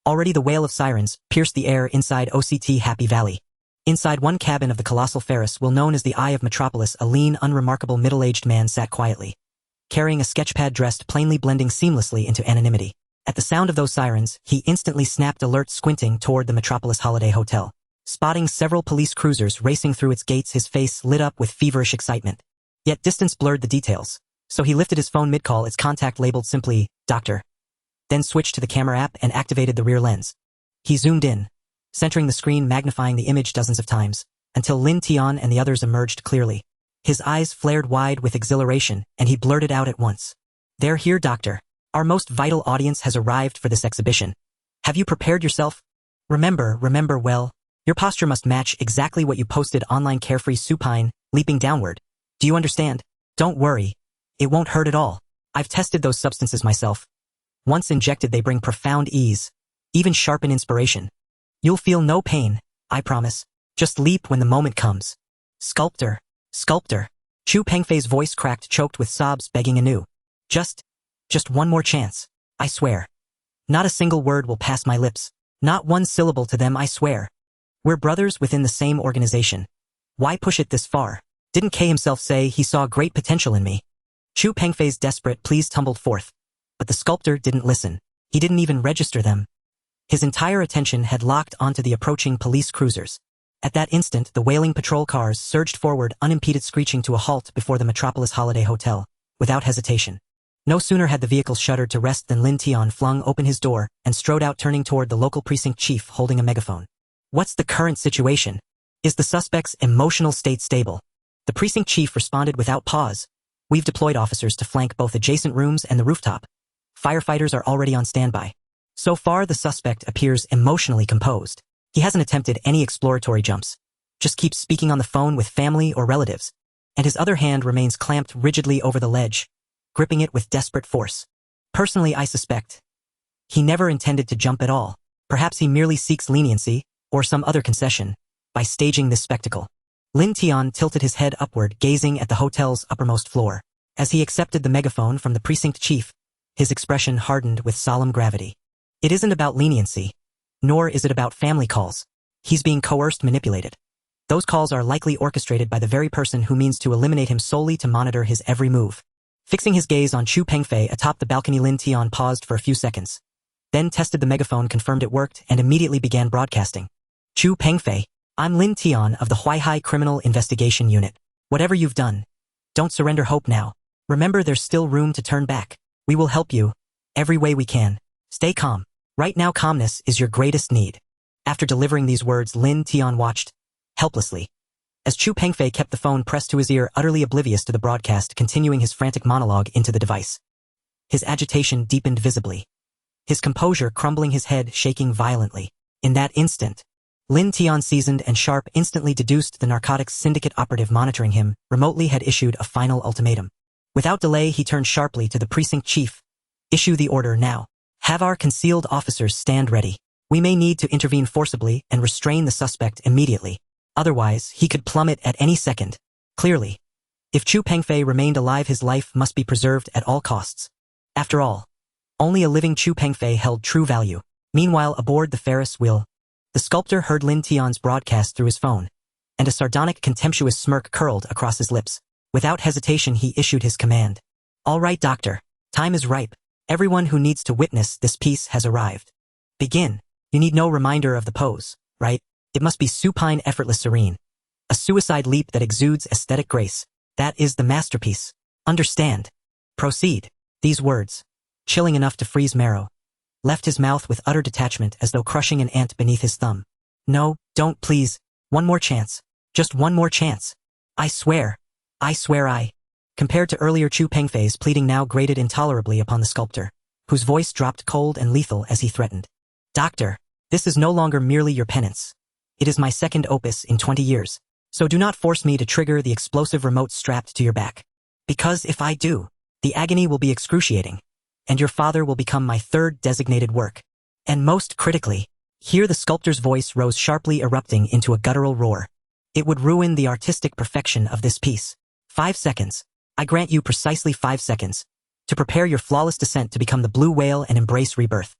Already the wail of sirens pierced the air inside OCT Happy Valley. Inside one cabin of the colossal Ferris, well known as the Eye of Metropolis, a lean, unremarkable middle-aged man sat quietly, carrying a sketchpad, dressed plainly, blending seamlessly into anonymity. At the sound of those sirens, he instantly snapped alert, squinting toward the Metropolis Holiday Hotel. Spotting several police cruisers racing through its gates, his face lit up with feverish excitement. Yet distance blurred the details, so he lifted his phone mid-call, its contact labeled simply, "Doctor." Then switched to the camera app and activated the rear lens. He zoomed in, centering the screen, magnifying the image dozens of times, until Lin Tian and the others emerged clearly. His eyes flared wide with exhilaration, and he blurted out at once, "They're here, Doctor. Our most vital audience has arrived for this exhibition. Have you prepared yourself? Remember well, your posture must match exactly what you posted online, carefree, supine, leaping downward. Do you understand? Don't worry. It won't hurt at all. I've tested those substances myself. Once injected, they bring profound ease, even sharpen inspiration. You'll feel no pain, I promise. Just leap when the moment comes." Sculptor. Chu Pengfei's voice cracked, choked with sobs, begging anew. Just one more chance, I swear. Not a single word will pass my lips. Not one syllable to them, I swear. We're brothers within the same organization. Why push it this far? Didn't K himself say he saw great potential in me? Chu Pengfei's desperate pleas tumbled forth. But the sculptor didn't listen. He didn't even register them. His entire attention had locked onto the approaching police cruisers. At that instant, the wailing patrol cars surged forward, unimpeded, screeching to a halt before the Metropolis Holiday Hotel, without hesitation. No sooner had the vehicles shuddered to rest than Lin Tian flung open his door and strode out, turning toward the local precinct chief holding a megaphone. "What's the current situation? Is the suspect's emotional state stable?" The precinct chief responded without pause. "We've deployed officers to flank both adjacent rooms and the rooftop. Firefighters are already on standby. So far, the suspect appears emotionally composed. He hasn't attempted any exploratory jumps. Just keeps speaking on the phone with family or relatives. And his other hand remains clamped rigidly over the ledge, gripping it with desperate force. Personally, I suspect he never intended to jump at all. Perhaps he merely seeks leniency, or some other concession, by staging this spectacle." Lin Tian tilted his head upward, gazing at the hotel's uppermost floor. As he accepted the megaphone from the precinct chief, his expression hardened with solemn gravity. It isn't about leniency, nor is it about family calls. He's being coerced, manipulated. Those calls are likely orchestrated by the very person who means to eliminate him solely to monitor his every move. Fixing his gaze on Chu Pengfei atop the balcony, Lin Tian paused for a few seconds, then tested the megaphone, confirmed it worked, and immediately began broadcasting. "Chu Pengfei, I'm Lin Tian of the Huaihai Criminal Investigation Unit. Whatever you've done, don't surrender hope now. Remember, there's still room to turn back. We will help you, every way we can. Stay calm. Right now, calmness is your greatest need." After delivering these words, Lin Tian watched, helplessly, as Chu Pengfei kept the phone pressed to his ear, utterly oblivious to the broadcast, continuing his frantic monologue into the device. His agitation deepened visibly, his composure crumbling, his head shaking violently. In that instant, Lin Tian, seasoned and sharp, instantly deduced the narcotics syndicate operative monitoring him remotely had issued a final ultimatum. Without delay, he turned sharply to the precinct chief. "Issue the order now. Have our concealed officers stand ready. We may need to intervene forcibly and restrain the suspect immediately. Otherwise, he could plummet at any second. Clearly, if Chu Pengfei remained alive, his life must be preserved at all costs. After all, only a living Chu Pengfei held true value." Meanwhile, aboard the Ferris wheel, the sculptor heard Lin Tian's broadcast through his phone, and a sardonic, contemptuous smirk curled across his lips. Without hesitation, he issued his command. "All right, Doctor. Time is ripe. Everyone who needs to witness this piece has arrived. Begin. You need no reminder of the pose, right? It must be supine, effortless, serene. A suicide leap that exudes aesthetic grace. That is the masterpiece. Understand? Proceed." These words, chilling enough to freeze marrow, left his mouth with utter detachment, as though crushing an ant beneath his thumb. No, don't please. One more chance. Just one more chance. I swear. I swear I. Compared to earlier Chu Pengfei's pleading now grated intolerably upon the sculptor, whose voice dropped cold and lethal as he threatened. Doctor, this is no longer merely your penance. It is my second opus in 20 years, so do not force me to trigger the explosive remote strapped to your back. Because if I do, the agony will be excruciating, and your father will become my third designated work. And most critically, here the sculptor's voice rose sharply, erupting into a guttural roar. It would ruin the artistic perfection of this piece. 5 seconds. I grant you precisely 5 seconds to prepare your flawless descent to become the blue whale and embrace rebirth.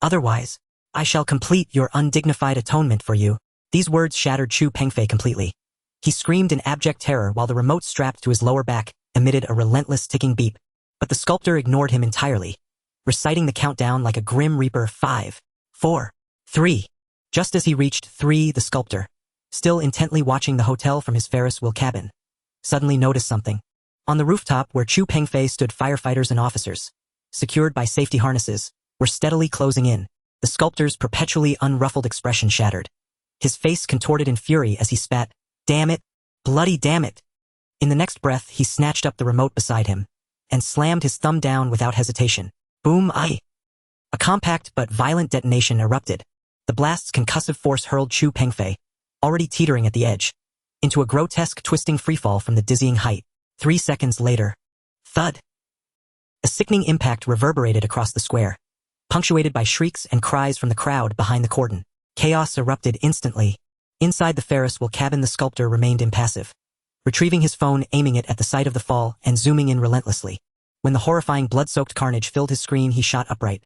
Otherwise, I shall complete your undignified atonement for you. These words shattered Chu Pengfei completely. He screamed in abject terror while the remote strapped to his lower back emitted a relentless ticking beep. But the sculptor ignored him entirely, reciting the countdown like a grim reaper. 5, 4, 3. Just as he reached 3, the sculptor, still intently watching the hotel from his Ferris wheel cabin, suddenly noticed something. On the rooftop where Chu Pengfei stood, firefighters and officers, secured by safety harnesses, were steadily closing in. The sculptor's perpetually unruffled expression shattered. His face contorted in fury as he spat, "Damn it! Bloody damn it!" In the next breath, he snatched up the remote beside him and slammed his thumb down without hesitation. Boom! A compact but violent detonation erupted. The blast's concussive force hurled Chu Pengfei, already teetering at the edge, into a grotesque twisting freefall from the dizzying height. 3 seconds later, thud! A sickening impact reverberated across the square, punctuated by shrieks and cries from the crowd behind the cordon. Chaos erupted instantly. Inside the Ferris wheel cabin, the sculptor remained impassive, retrieving his phone, aiming it at the site of the fall, and zooming in relentlessly. When the horrifying blood-soaked carnage filled his screen, he shot upright,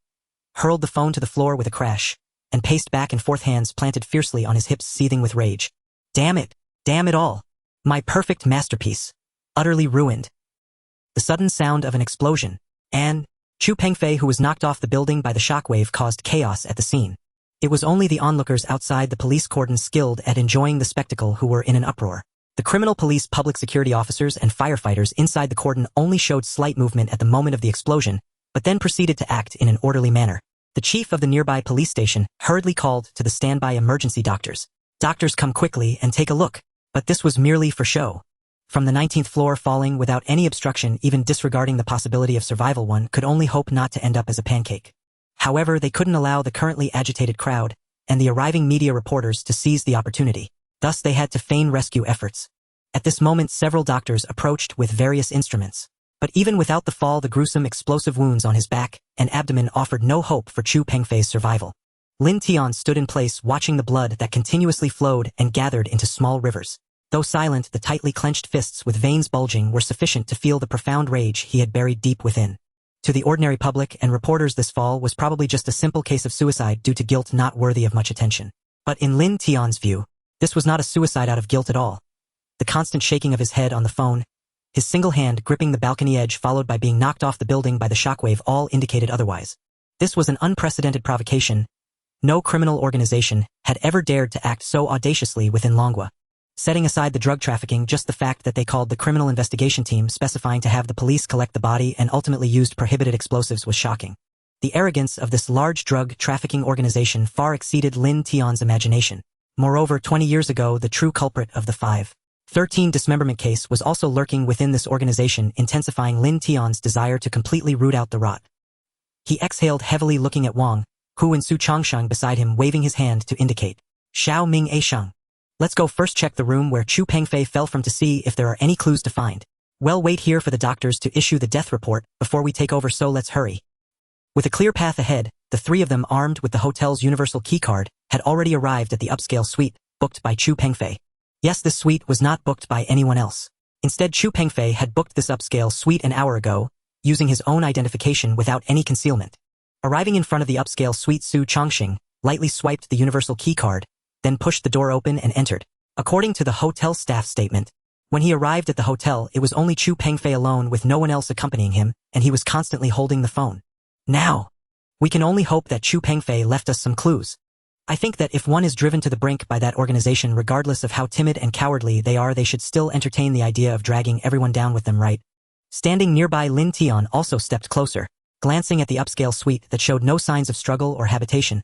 hurled the phone to the floor with a crash, and paced back and forth, hands planted fiercely on his hips, seething with rage. Damn it! Damn it all! My perfect masterpiece! Utterly ruined. The sudden sound of an explosion, and Chu Pengfei, who was knocked off the building by the shockwave, caused chaos at the scene. It was only the onlookers outside the police cordon, skilled at enjoying the spectacle, who were in an uproar. The criminal police, public security officers, and firefighters inside the cordon only showed slight movement at the moment of the explosion, but then proceeded to act in an orderly manner. The chief of the nearby police station hurriedly called to the standby emergency doctors. "Doctors, come quickly and take a look." But this was merely for show. From the 19th floor, falling without any obstruction, even disregarding the possibility of survival, one could only hope not to end up as a pancake. However, they couldn't allow the currently agitated crowd and the arriving media reporters to seize the opportunity. Thus, they had to feign rescue efforts. At this moment, several doctors approached with various instruments. But even without the fall, the gruesome explosive wounds on his back and abdomen offered no hope for Chu Pengfei's survival. Lin Tian stood in place, watching the blood that continuously flowed and gathered into small rivers. Though silent, the tightly clenched fists with veins bulging were sufficient to feel the profound rage he had buried deep within. To the ordinary public and reporters, this fall was probably just a simple case of suicide due to guilt, not worthy of much attention. But in Lin Tian's view, this was not a suicide out of guilt at all. The constant shaking of his head on the phone, his single hand gripping the balcony edge, followed by being knocked off the building by the shockwave, all indicated otherwise. This was an unprecedented provocation. No criminal organization had ever dared to act so audaciously within Longwa. Setting aside the drug trafficking, just the fact that they called the criminal investigation team, specifying to have the police collect the body, and ultimately used prohibited explosives, was shocking. The arrogance of this large drug trafficking organization far exceeded Lin Tian's imagination. Moreover, 20 years ago, the true culprit of the 513 dismemberment case was also lurking within this organization, intensifying Lin Tian's desire to completely root out the rot. He exhaled heavily, looking at Wang, who and Su Changsheng beside him, waving his hand to indicate. "Xiao Ming A Sheng. Let's go first check the room where Chu Pengfei fell from to see if there are any clues to find. Well, wait here for the doctors to issue the death report before we take over, so let's hurry." With a clear path ahead, the three of them, armed with the hotel's universal keycard, had already arrived at the upscale suite, booked by Chu Pengfei. Yes, this suite was not booked by anyone else. Instead, Chu Pengfei had booked this upscale suite an hour ago, using his own identification without any concealment. Arriving in front of the upscale suite, Su Changxing lightly swiped the universal keycard, then pushed the door open and entered. According to the hotel staff statement, when he arrived at the hotel, it was only Chu Pengfei alone, with no one else accompanying him, and he was constantly holding the phone. Now, we can only hope that Chu Pengfei left us some clues. I think that if one is driven to the brink by that organization, regardless of how timid and cowardly they are, they should still entertain the idea of dragging everyone down with them, right? Standing nearby, Lin Tian also stepped closer, glancing at the upscale suite that showed no signs of struggle or habitation.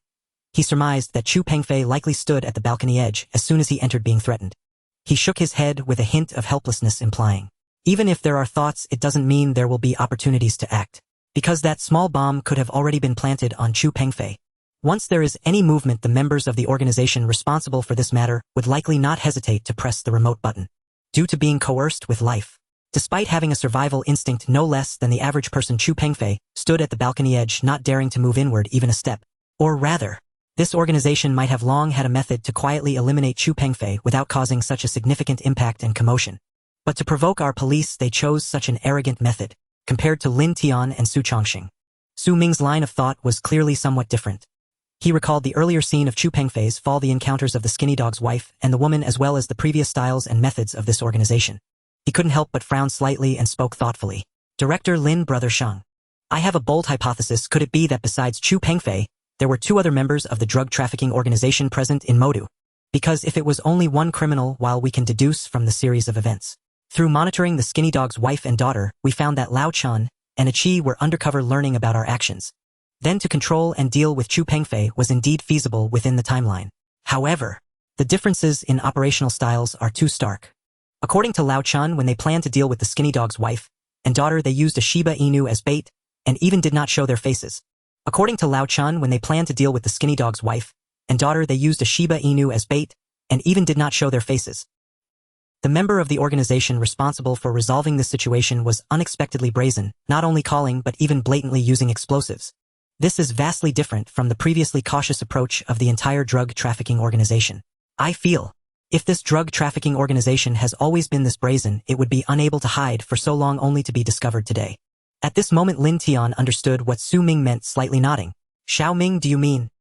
He surmised that Chu Pengfei likely stood at the balcony edge as soon as he entered being threatened. He shook his head with a hint of helplessness implying, even if there are thoughts, it doesn't mean there will be opportunities to act. Because that small bomb could have already been planted on Chu Pengfei. Once there is any movement, the members of the organization responsible for this matter would likely not hesitate to press the remote button. Due to being coerced with life. Despite having a survival instinct no less than the average person, Chu Pengfei stood at the balcony edge, not daring to move inward even a step. Or rather, this organization might have long had a method to quietly eliminate Chu Pengfei without causing such a significant impact and commotion. But to provoke our police, they chose such an arrogant method, compared to Lin Tian and Su Chongxing. Su Ming's line of thought was clearly somewhat different. He recalled the earlier scene of Chu Pengfei's fall, the encounters of the skinny dog's wife and the woman, as well as the previous styles and methods of this organization. He couldn't help but frown slightly and spoke thoughtfully. Director Lin, Brother Shang. I have a bold hypothesis. Could it be that besides Chu Pengfei, there were two other members of the drug trafficking organization present in Modu? Because if it was only one criminal, while we can deduce from the series of events. Through monitoring the skinny dog's wife and daughter, we found that Lao Chan and Achi were undercover learning about our actions. Then to control and deal with Chu Pengfei was indeed feasible within the timeline. However, the differences in operational styles are too stark. According to Lao Chan, when they planned to deal with the skinny dog's wife and daughter, they used a Shiba Inu as bait and even did not show their faces. According to Lao Chan, when they planned to deal with the skinny dog's wife and daughter, they used a Shiba Inu as bait and even did not show their faces. The member of the organization responsible for resolving this situation was unexpectedly brazen, not only calling but even blatantly using explosives. This is vastly different from the previously cautious approach of the entire drug trafficking organization. I feel, if this drug trafficking organization has always been this brazen, it would be unable to hide for so long only to be discovered today. At this moment Lin Tian understood what Su Ming meant, slightly nodding. Xiao Ming, do you mean?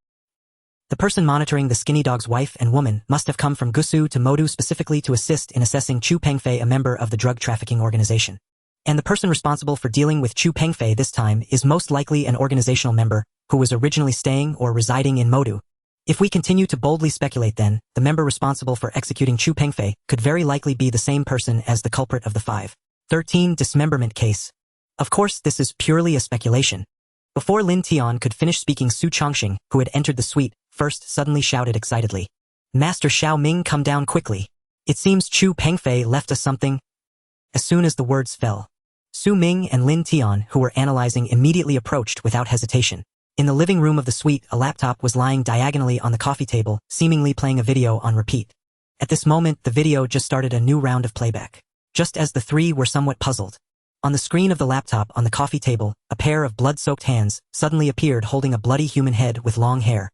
The person monitoring the skinny dog's wife and woman must have come from Gusu to Modu specifically to assist in assessing Chu Pengfei, a member of the drug trafficking organization. And the person responsible for dealing with Chu Pengfei this time is most likely an organizational member who was originally staying or residing in Modu. If we continue to boldly speculate, then the member responsible for executing Chu Pengfei could very likely be the same person as the culprit of the 513 dismemberment case. Of course, this is purely a speculation. Before Lin Tian could finish speaking, Su Chongxing, who had entered the suite first, suddenly shouted excitedly, "Master Xiao Ming, come down quickly. It seems Chu Pengfei left us something." As soon as the words fell, Su Ming and Lin Tian, who were analyzing, immediately approached without hesitation. In the living room of the suite, a laptop was lying diagonally on the coffee table, seemingly playing a video on repeat. At this moment, the video just started a new round of playback. Just as the three were somewhat puzzled, on the screen of the laptop on the coffee table, a pair of blood-soaked hands suddenly appeared holding a bloody human head with long hair.